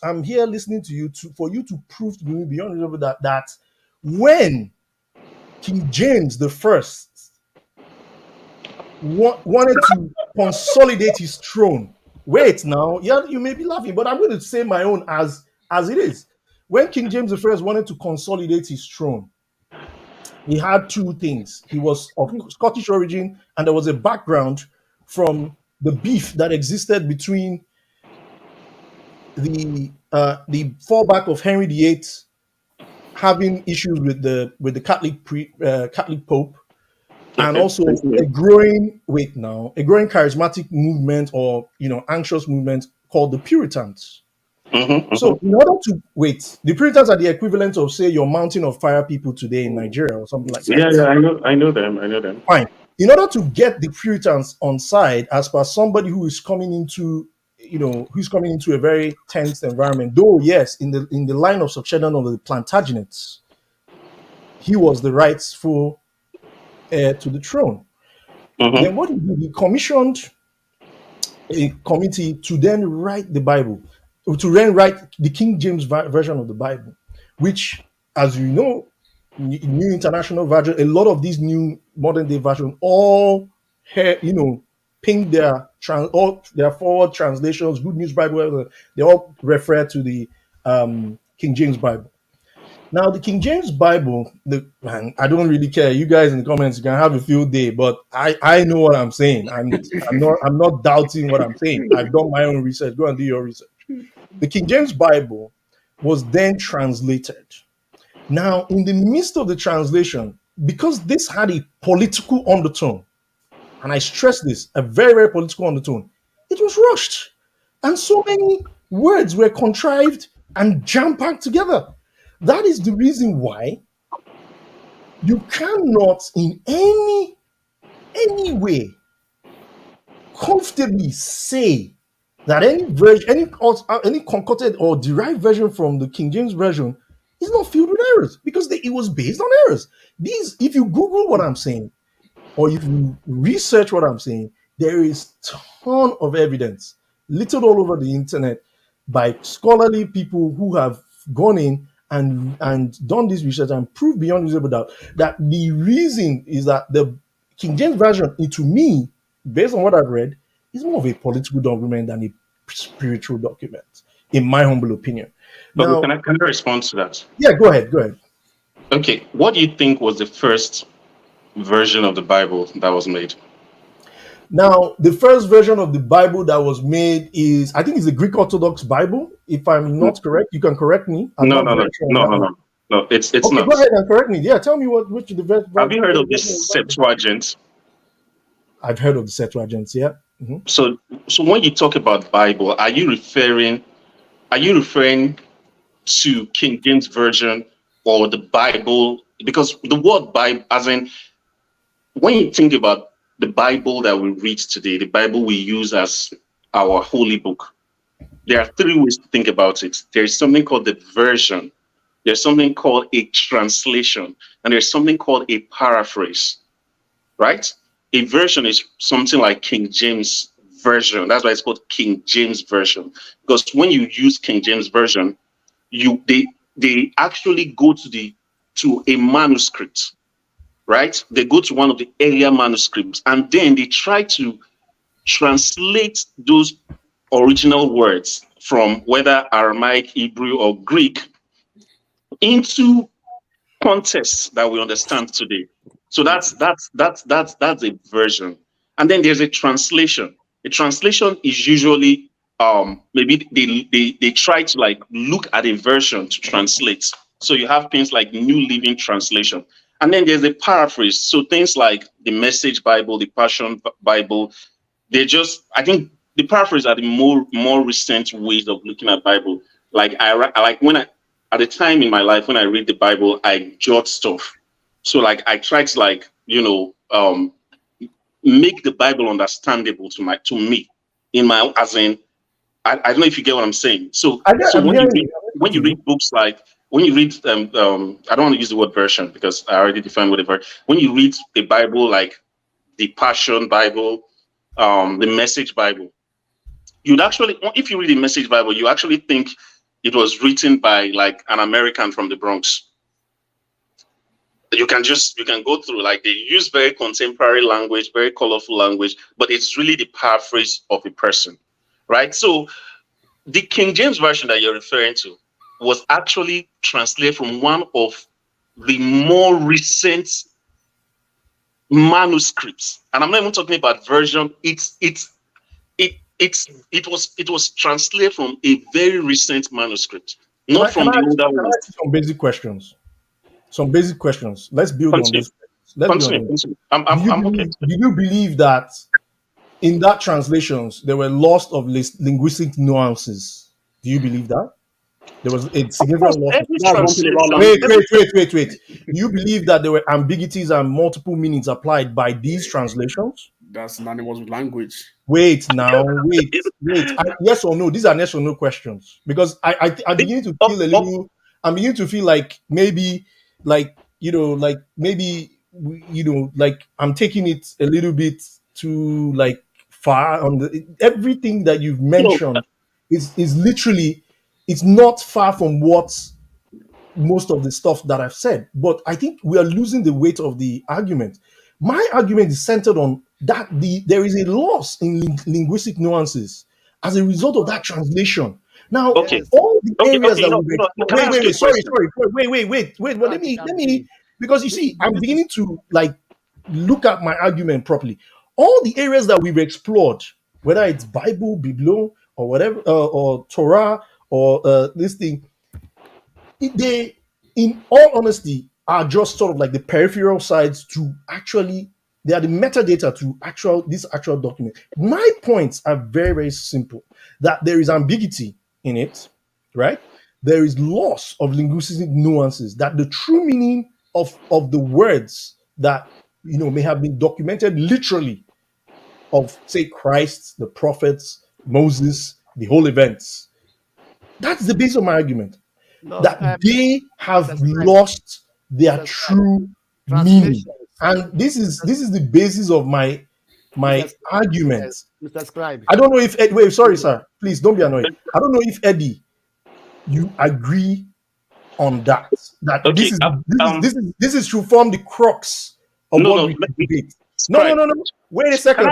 I'm here listening to you for you to prove to me beyond that when King James the First wanted to consolidate his throne. Wait, now, you may be laughing, but I'm going to say my own as it is. When King James I wanted to consolidate his throne, he had 2 things. He was of Scottish origin, and there was a background from the beef that existed between the fallback of Henry VIII having issues with the Catholic Pope, and also a growing charismatic movement or anxious movement called the Puritans. So in order to the Puritans are the equivalent of, say, your Mountain of Fire people today in Nigeria or something like that. Yeah, I know them. Fine. In order to get the Puritans on side, as per somebody who is coming into a very tense environment, though yes, in the line of succession of the Plantagenets, he was the rightful heir to the throne. Then what he did, he commissioned a committee to then write the Bible, to then write the King James version of the Bible, which, as you know, New International Version, a lot of these new modern day versions all ping all their forward translations, Good News Bible, they all refer to the King James Bible. Now, the King James Bible, I don't really care. You guys in the comments, you can have a field day, but I know what I'm saying. I'm not doubting what I'm saying. I've done my own research. Go and do your research. The King James Bible was then translated. Now, in the midst of the translation, because this had a political undertone, and I stress this, a very, very political undertone, it was rushed. And so many words were contrived and jam-packed together. That is the reason why you cannot in any way comfortably say that any version, any concocted or derived version from the King James Version is not filled with errors, because it was based on errors. If you Google what I'm saying, or if you research what I'm saying, there is a ton of evidence littered all over the internet by scholarly people who have gone in and done this research and proved beyond reasonable doubt that the reason is that the King James Version, to me, based on what I've read, is more of a political document than a spiritual document, in my humble opinion. Now, can I respond to that? Yeah, go ahead. Okay, what do you think was the first version of the Bible that was made? Now, the first version of the Bible that was made is, I think, it's the Greek Orthodox Bible. If I'm not correct, you can correct me. I'm No, not no, no, very sure on no, that no, one. no, no. It's Okay, not. go ahead and correct me. Yeah, tell me which the version Have you heard of of the this Bible. Septuagint? I've heard of the Septuagint. Yeah. Mhm. So, when you talk about Bible, are you referring to King James Version or the Bible? Because the word Bible, as in, when you think about the Bible that we read today, the Bible we use as our holy book, there are three ways to think about it. There's something called the version, there's something called a translation, and there's something called a paraphrase, right? A version is something like King James Version. That's why it's called King James Version. Because when you use King James Version, they actually go to a manuscript, right? They go to one of the earlier manuscripts, and then they try to translate those original words from whether Aramaic, Hebrew, or Greek into context that we understand today. So that's a version. And then there's a translation. A translation is usually maybe they try to like look at a version to translate. So you have things like New Living Translation. And then there's a paraphrase. So things like the Message Bible, the Passion Bible, I think the paraphrase are the more recent ways of looking at Bible. Like I like when at the time in my life when I read the Bible, I jot stuff. So like I try to like, make the Bible understandable to me in my, as in, I don't know if you get what I'm saying. So I'm when hearing you. when you read books like, when you read I don't want to use the word version because I already defined what a version. When you read the Bible like the Passion Bible, the Message Bible, you'd actually, if you read the Message Bible, you actually think it was written by like an American from the Bronx. You can go through, like they use very contemporary language, very colorful language, but it's really the paraphrase of a person, right? So the King James Version that you're referring to was actually translated from one of the more recent manuscripts, and I'm not even talking about version. It was translated from a very recent manuscript, not Can from I the ask older can I ones. ask you some basic questions? Some basic questions. Let's build on Continue. this. Let's build on this. Continue. I'm okay. Do you believe that in that translations there were lost of linguistic nuances? Do you believe that there was a Of course, significant loss? every That's one thing about translation. language. Do you believe that there were ambiguities and multiple meanings applied by these translations? That's synonymous with language. Wait now, wait. Yes or no? These are yes or no questions because I'm beginning to feel a little. I'm beginning to feel like maybe, like like maybe like I'm taking it a little bit too like far on the everything that you've No, mentioned is literally it's not far from what most of the stuff that I've said, but I think we are losing the weight of the argument. My argument is centered on that there is a loss in linguistic nuances as a result of that translation. Now, okay. all the areas that No, we've no. Can I wait, ask wait, you a wait, sorry, question? wait. But let me, because you see, I'm beginning to like look at my argument properly. All the areas that we've explored, whether it's Bible, Biblo, or whatever, or Torah, or this thing, they, in all honesty, are just sort of like the peripheral sides to actually, they are the metadata to this actual document. My points are very, very simple. That there is ambiguity in it, right? There is loss of linguistic nuances, that the true meaning of the words that may have been documented literally of, say, Christ, the prophets, Moses, the whole events. That's the base of my argument, No, that they have Mr. Scribe, lost their Mr. Scribe, true meaning, translations. and this is the basis of my Mr. argument. Mr. Scribe. I don't know if wait, sorry, sir, please don't be annoyed. I don't know if Eddie, you agree on that Okay. this is to form the crux of what we debate. No. Wait a second.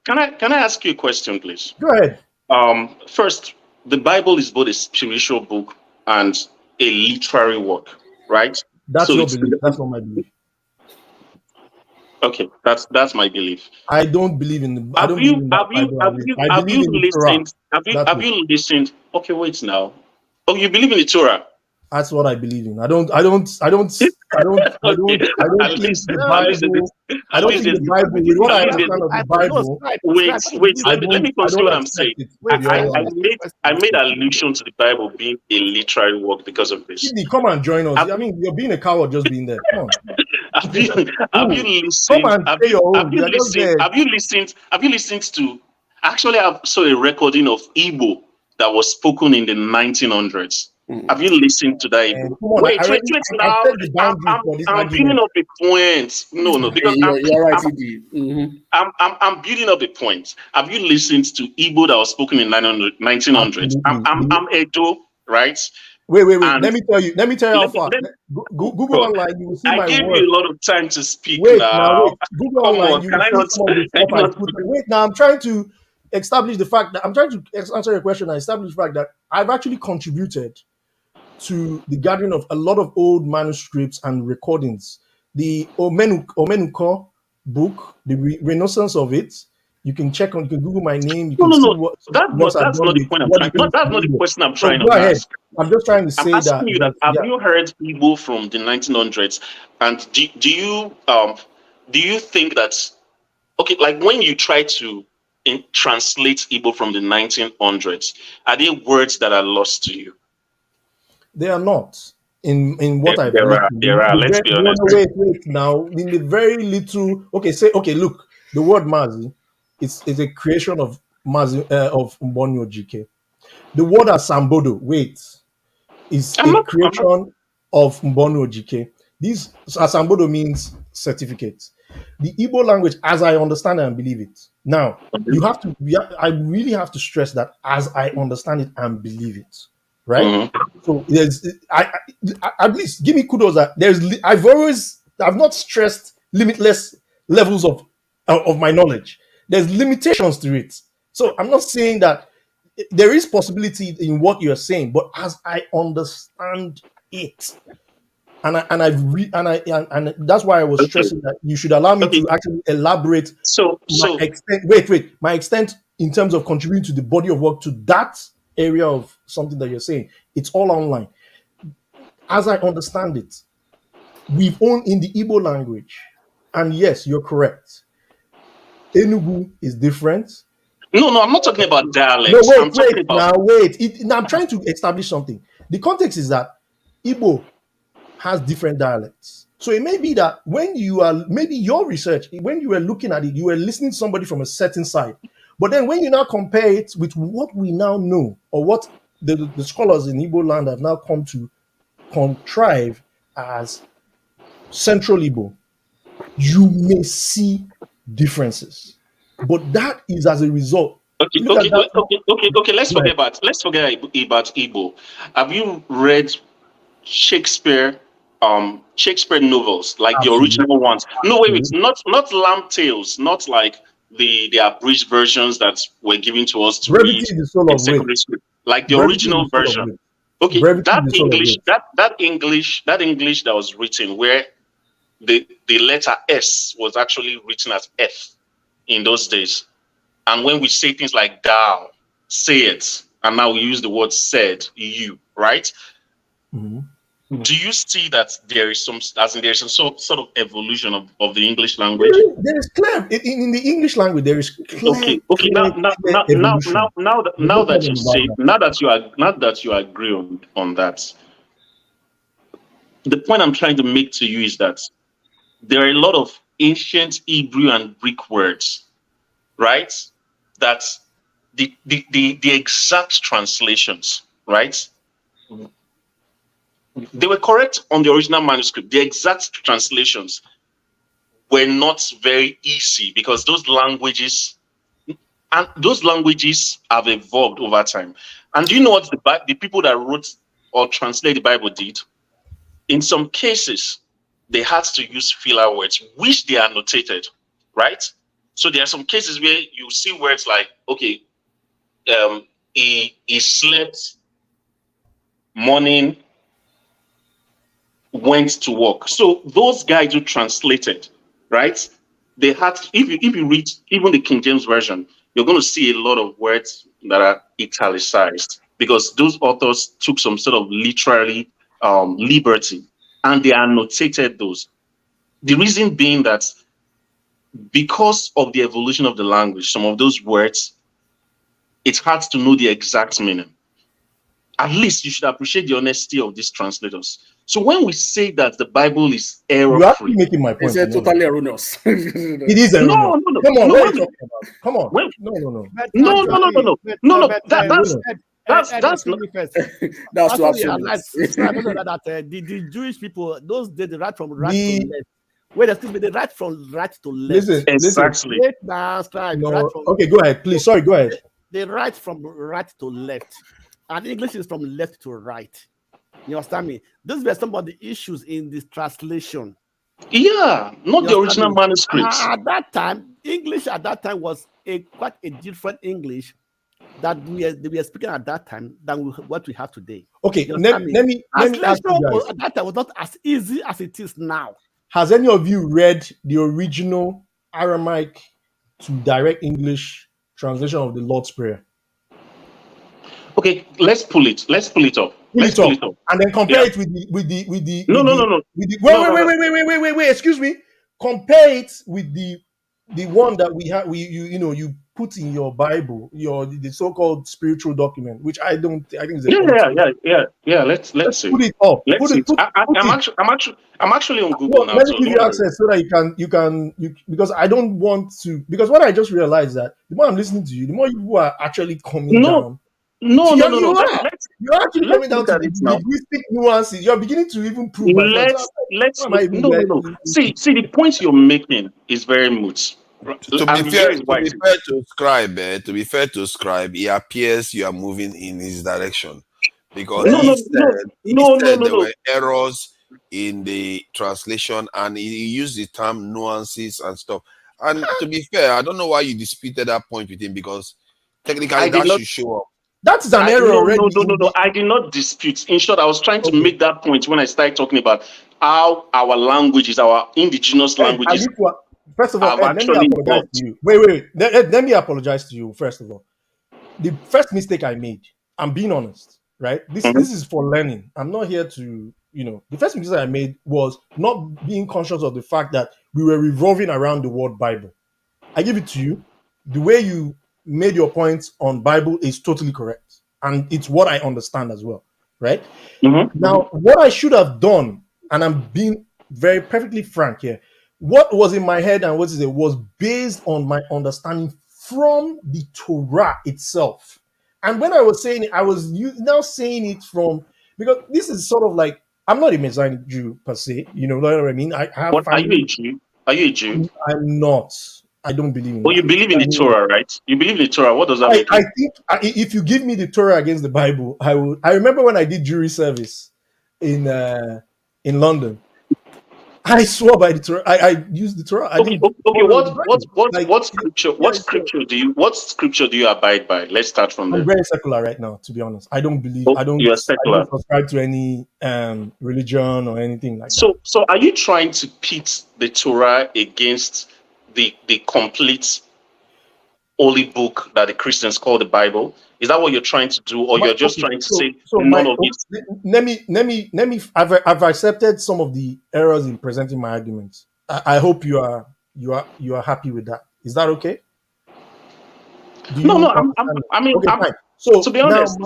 Can I ask you a question, please? Go ahead. First, the Bible is both a spiritual book and a literary work, right? That's So your it's belief. That's not my belief. Okay, that's my belief. I don't believe in the. I Have don't believe you in that Bible. I have believe you in the Torah. listened? That's Have it. you listened? Okay, wait now. Oh, you believe in the Torah? That's what I believe in. I don't think Okay, at the least Bible. I at don't least think the there's Bible, with what at I least there's understand of the No, Bible, wait, let me I consider don't what I'm accept saying. it. To be honest. I made allusion to the Bible being a literary work because of this. Chidi, come and join us. Have, I mean, you're being a coward just being there. Come on. have you Come listened? and say your own. You are just there. Have you listened to? Actually, I saw a recording of Igbo that was spoken in the 1900s. Have you listened to that Igbo? Come on, Wait I now. set the boundaries for this I'm building argument. up a point. No, because You're right, indeed. I'm building up a point. Have you listened to Igbo that was spoken in 1900s? I'm Edo, right? Wait. And Let me tell you how far. Google God, online, you will see I my gave work. you a lot of time to speak Wait. now. Google Come online, on, you can will I see not? some of the Can stuff I I not? put. Wait, now I'm trying to establish the fact that answer your question and establish the fact that I've actually contributed to the gathering of a lot of old manuscripts and recordings. The Omenuko book, the renaissance of it. You can Google my name. You can see No. what works I've That's done not the with point I'm what trying. it No, means that's to not the Igbo. question I'm So trying go to ahead. ask. I'm just trying to I'm say asking you that that have yeah. you heard Igbo from the 1900s, and do you think that okay, like when you try to translate Igbo from the 1900s, are there words that are lost to you? They are not in what I've There are. written. Let's be honest. Wait. Now, in the very little. Okay, look. The word Mazi is a creation of Mazi of Mbonyo GK. The word Asambodo, is a creation of Mbonyo GK. This Asambodo means certificate. The Igbo language, as I understand it and believe it. Now, I really have to stress that as I understand it and believe it, right? Mm-hmm. So I at least give me kudos that I've not stressed limitless levels of my knowledge. There's limitations to it. So I'm not saying that there is possibility in what you're saying, but as I understand it, and that's why I was stressing that you should allow me to actually elaborate. My extent. My extent in terms of contributing to the body of work to that area of something that you're saying. It's all online. As I understand it, we've owned in the Igbo language, and yes, you're correct. Enugu is different. No, I'm not talking about dialects. No, I'm talking about I'm trying to establish something. The context is that Igbo has different dialects. So it may be that when you are, maybe your research, when you were looking at it, you were listening to somebody from a certain side. But then when you now compare it with what we now know, or what the scholars in Igbo land have now come to contrive as Central Igbo, you may see differences. But that is as a result. Okay. Let's forget about Igbo. Have you read Shakespeare novels, like the original ones? No, wait, not lamb tales, not like the abridged versions that were given to us to read in secondary school, like the original version. Okay, that English that was written where the letter S was actually written as F in those days. And when we say things like thou, say it, and now we use the word said, you, right? Mm-hmm. Do you see that there's some sort of evolution of the English language? There is clear in the English language. There is clear. Okay. Now that you agree on that, the point I'm trying to make to you is that there are a lot of ancient Hebrew and Greek words, right? That the exact translations, right? They were correct on the original manuscript. The exact translations were not very easy because those languages have evolved over time. And do you know what the people that wrote or translate the Bible did? In some cases, they had to use filler words, which they annotated, right? So there are some cases where you see words like, okay, he slept, morning, went to work. So those guys who translated, right? they had, if you read even the King James Version, you're going to see a lot of words that are italicized because those authors took some sort of literary liberty and they annotated those. The reason being that because of the evolution of the language, some of those words, it's hard to know the exact meaning. At least you should appreciate the honesty of these translators. So when we say that the Bible is error-free, you're actually making my point. It's totally erroneous. It is erroneous. No. Come on, No, what are you talking about? Come on. No. That's That's not. That's too the Jewish people, those days, they write from right to left. Wait, excuse me, they write from right to left. Exactly. No. Okay, go ahead, please. Sorry, go ahead. They write from right to left, and English is from left to right. You understand me? These were some of the issues in this translation. Yeah, not the original manuscripts. At that time, English at that time was quite a different English that they were speaking at that time than what we have today. Okay, let me ask you guys. At that time was not as easy as it is now. Has any of you read the original Aramaic to direct English translation of the Lord's Prayer? Okay, let's pull it up. Let's pull it up. And then compare it with the No. Wait, excuse me. Compare it with the one that we have, you put in your Bible, the so-called spiritual document, which I think is a yeah. Let's see. Put it up. I'm actually on Google now. Let me give you access so that you can because I don't want to, because what I just realized that the more I'm listening to you, the more you are actually coming down. No. You're actually coming down to the linguistic nuances. You're beginning to even prove my point. See, the point you're making is very moot. To be fair to Scribe, it appears you are moving in his direction because he said there were errors in the translation and he used the term nuances and stuff. And to be fair, I don't know why you disputed that point with him because technically that should show up. That's an error already. No. I did not dispute. In short, I was trying to make that point when I started talking about how our languages, our indigenous languages. First of all, let me apologize to you. Wait. Let me apologize to you, first of all. The first mistake I made, I'm being honest, right? This is for learning. I'm not here to, the first mistake I made was not being conscious of the fact that we were revolving around the word Bible. I give it to you. The way you made your points on Bible is totally correct. And it's what I understand as well, right? Now, what I should have done, and I'm being very perfectly frank here, what was in my head and was based on my understanding from the Torah itself. And when I was saying it, I was now saying it from, because this is sort of like, I'm not a Messianic Jew per se, you know what I mean? I have. What, are you a Jew? Are you a Jew? I'm not. I don't believe in that. You believe in the Torah, right? You believe in the Torah. What does that mean? I think if you give me the Torah against the Bible, I will. I remember when I did jury service in London. I swore by the Torah. I used the Torah. What scripture do you abide by? Let's start from there. I'm very secular right now, to be honest. I don't believe. You're secular. I don't subscribe to any religion or anything like that. So are you trying to pit the Torah against the complete holy book that the Christians call the Bible? Is that what you're trying to do, or you're just trying to say none of it? Let me. I've accepted some of the errors in presenting my arguments. I hope you are happy with that. Is that okay? Okay, so to be honest,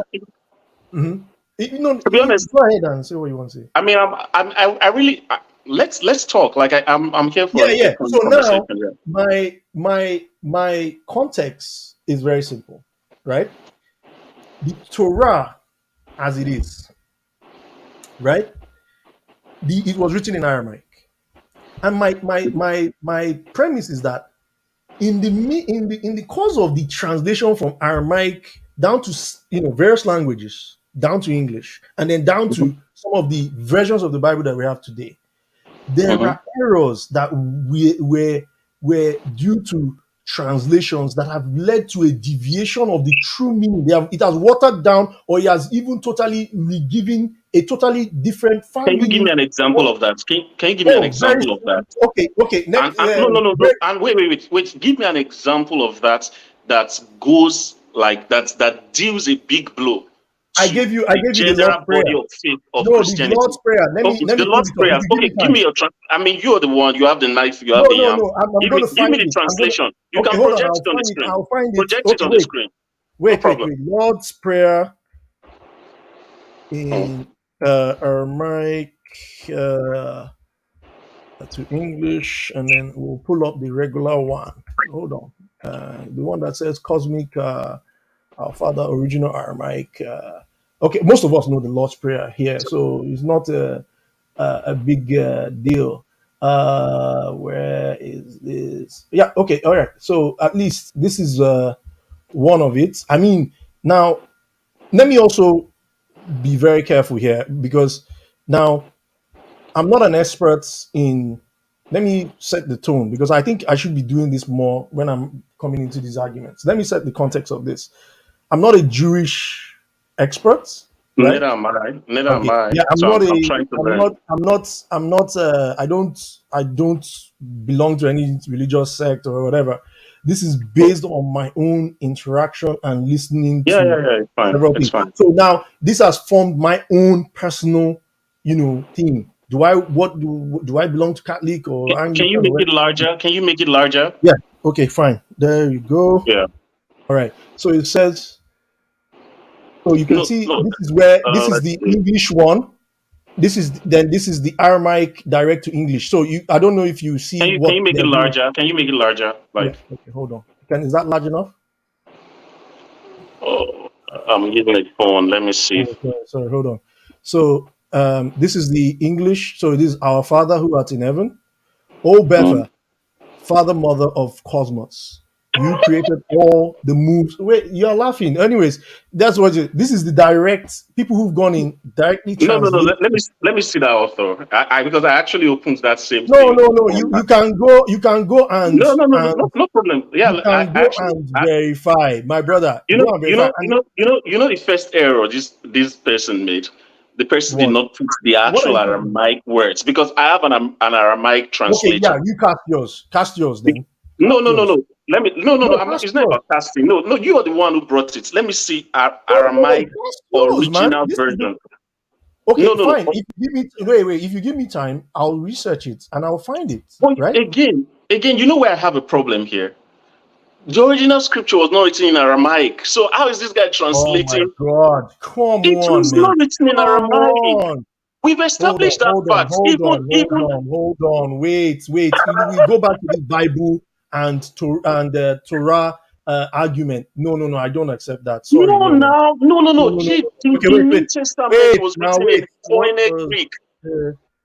to be honest, go ahead and say what you want to say. I mean, I really let's talk. Like I'm here for So now my context is very simple, right? The Torah, as it is, right? It was written in Aramaic, and my premise is that in the course of the translation from Aramaic down to various languages, down to English, and then down to some of the versions of the Bible that we have today, there are errors that were due to translations that have led to a deviation of the true meaning. It has watered down, or it has even totally given a totally different Can you give family. me an example of that? Can you give me an example of that? Okay. And no. And wait. Give me an example of that that goes like that, that deals a big blow. I gave you the general Lord's Prayer. body of faith of No, Christianity. the Lord's Prayer. Let me the pull Lord's it up. Prayer. If you Okay, me give me your. I mean, you are the one. You have the knife. You have the yam. I'm going to Give find me the it. translation. You Okay, can hold on. project I'll it on the find it. screen. I'll find it. Project Okay, it on the screen. Wait. problem. Lord's Prayer in Aramaic to English, and then we'll pull up the regular one. Hold on. The one that says Cosmic Our Father, original Aramaic. Okay, most of us know the Lord's Prayer here, so it's not a big deal. Where is this? Yeah, okay, all right. So at least this is one of it. I mean, now let me also be very careful here, because now I'm not an expert in. Let me set the tone, because I think I should be doing this more when I'm coming into these arguments. Let me set the context of this. I'm not a Jewish expert, right? Neither am I. Neither am Okay. I. Yeah, I'm So not I'm trying to learn. I don't belong to any religious sect or whatever. This is based on my own interaction and listening Yeah. to It's fine. several It's people. fine. So now this has formed my own personal, thing. Do I belong to Catholic or Can Anglican you or make whatever? it larger? Can you make it larger? Yeah. Okay, fine. There you go. Yeah. All right. So it says, so you can see No. this is where this is Let's the see. English one. This is the Aramaic direct to English. So I don't know if you see Can what you make they're it doing. larger? Can you make it larger? Yeah. Like, Okay. Hold on. Is that large enough? oh, I'm using a phone. Let me see. Sorry. Hold on. So this is the English. So it is Our Father who art in heaven. O Betha, Father, Mother of Cosmos. You created all the moves. Wait, you're laughing. Anyways, that's what this is the direct people who've gone in directly No. translate. Let me see that author. Because I actually opened that same No. thing. You can go and No problem. Yeah, you can I go actually. and verify, my brother. You Go know, and verify. And the first error this person made. The person did what? not put the What are actual you talking Aramaic words, because I have an Aramaic about? Okay, yeah, translator. you cast yours. Cast yours then. No. Cast yours. Let me. No. Cast It's not yours. about casting. No. You are the one who brought it. Let me see Aramaic Cast yours, man. original This is version. okay, No. fine. If you give me wait. If you give me time, I'll research it and I'll find it. But Right? again, you know where I have a problem here. The original scripture was not written in Aramaic. So how is this guy Oh my translating? God! Come It on, was man. not written in Come Aramaic. on. We've established that fact. Hold on. Wait. We go back to the Bible and Torah argument. No. I don't accept that. Sorry. No. No. Okay, The wait. New Testament was Now written in wait. What? Koine Greek.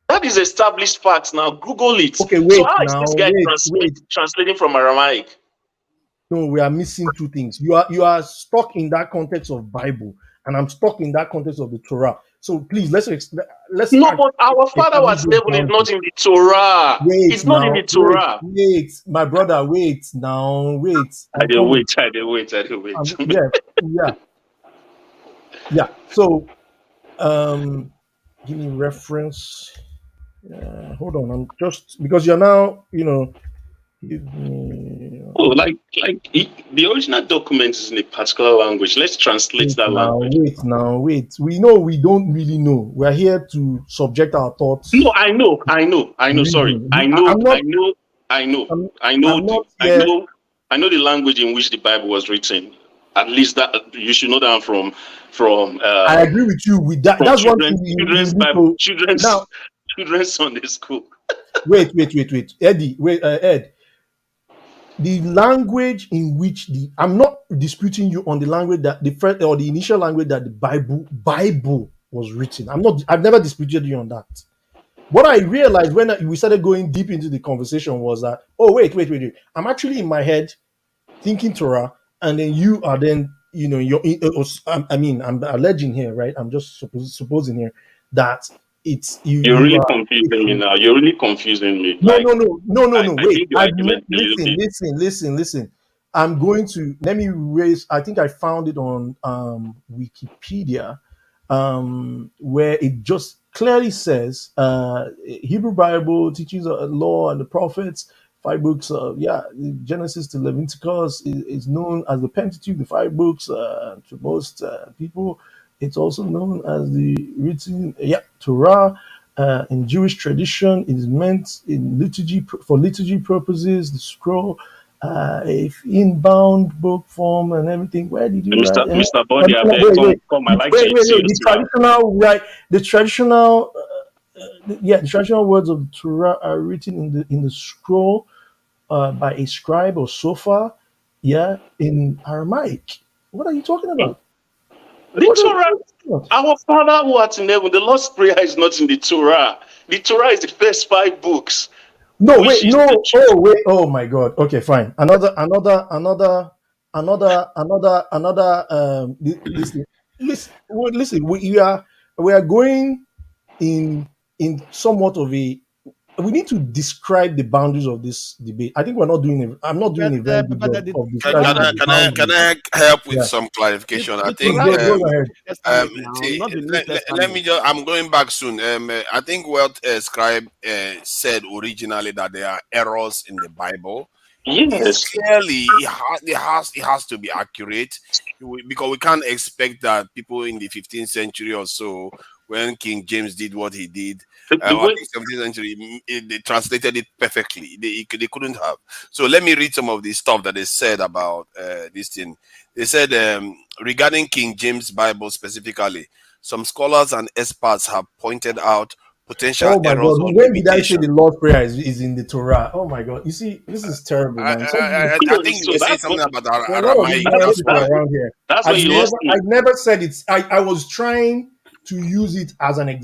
That is established facts. Now Google it. Okay, So wait. how is Now this guy wait. translating from Aramaic? No, we are missing two things. You are stuck in that context of Bible, and I'm stuck in that context of the Torah. So please let's No, but our Father was level is not in the Torah. It's not in the Torah. Wait, my brother, wait now, wait. I did wait. Yeah. So, give me reference. Hold on, I'm just because you're now, give me. Oh, like the original document is in a particular language. Let's translate that language. Wait. We know we don't really know. We're here to subject our thoughts. No, I know. Sorry, I know the language in which the Bible was written. At least that you should know that from. I agree with you with that. That's one thing. Children's Bible, children's Sunday school. Wait, Eddie. Ed. The language in which I'm not disputing you on the language that the first or the initial language that the Bible was written. I've never disputed you on that. What I realized when we started going deep into the conversation was that, wait. I'm actually in my head thinking Torah, and then you are then, I'm alleging here, right? I'm just supposing here that it's you. You're really confusing me now. You're really confusing me. No. Wait. Listen. I'm going to let me raise. I think I found it on Wikipedia. where it just clearly says Hebrew Bible teaches law and the prophets. 5 books, Genesis to Leviticus is known as the Pentateuch, the 5 books to most people. It's also known as the written Torah. In Jewish tradition, it is meant in liturgy for liturgy purposes. The scroll, if inbound book form and everything. Where did you write? Mr. Body, I beg, come. I like to eat The traditional, right? The traditional, the traditional words of the Torah are written in the scroll by a scribe or sofa, in Aramaic. What are you talking about? The Torah, our Father who art in heaven, the Lord's Prayer is not in the Torah. The Torah is the first 5 books. No, wait, no. Oh, wait. Oh my God. Okay, fine. Another. Listen. We are going in somewhat of a. We need to describe the boundaries of this debate. I think we're not doing it. I'm not doing a very good job of describing the boundaries. Can I help with some clarification? I think. Go ahead. Let me just. I'm going back soon. I think what Scribe said originally that there are errors in the Bible. Yes, clearly it has to be accurate, because we can't expect that people in the 15th century or so, when King James did what he did, or the 17th century, they translated it perfectly. They couldn't have. So let me read some of the stuff that they said about this thing. They said regarding King James Bible specifically, some scholars and experts have pointed out potential oh my errors. God! When did I say the Lord's Prayer is in the Torah? Oh my God! You see, this is terrible, man. I think you said something about Aramaic. Around here. That's why you lost me. I never said it's. I was trying to use it as an example.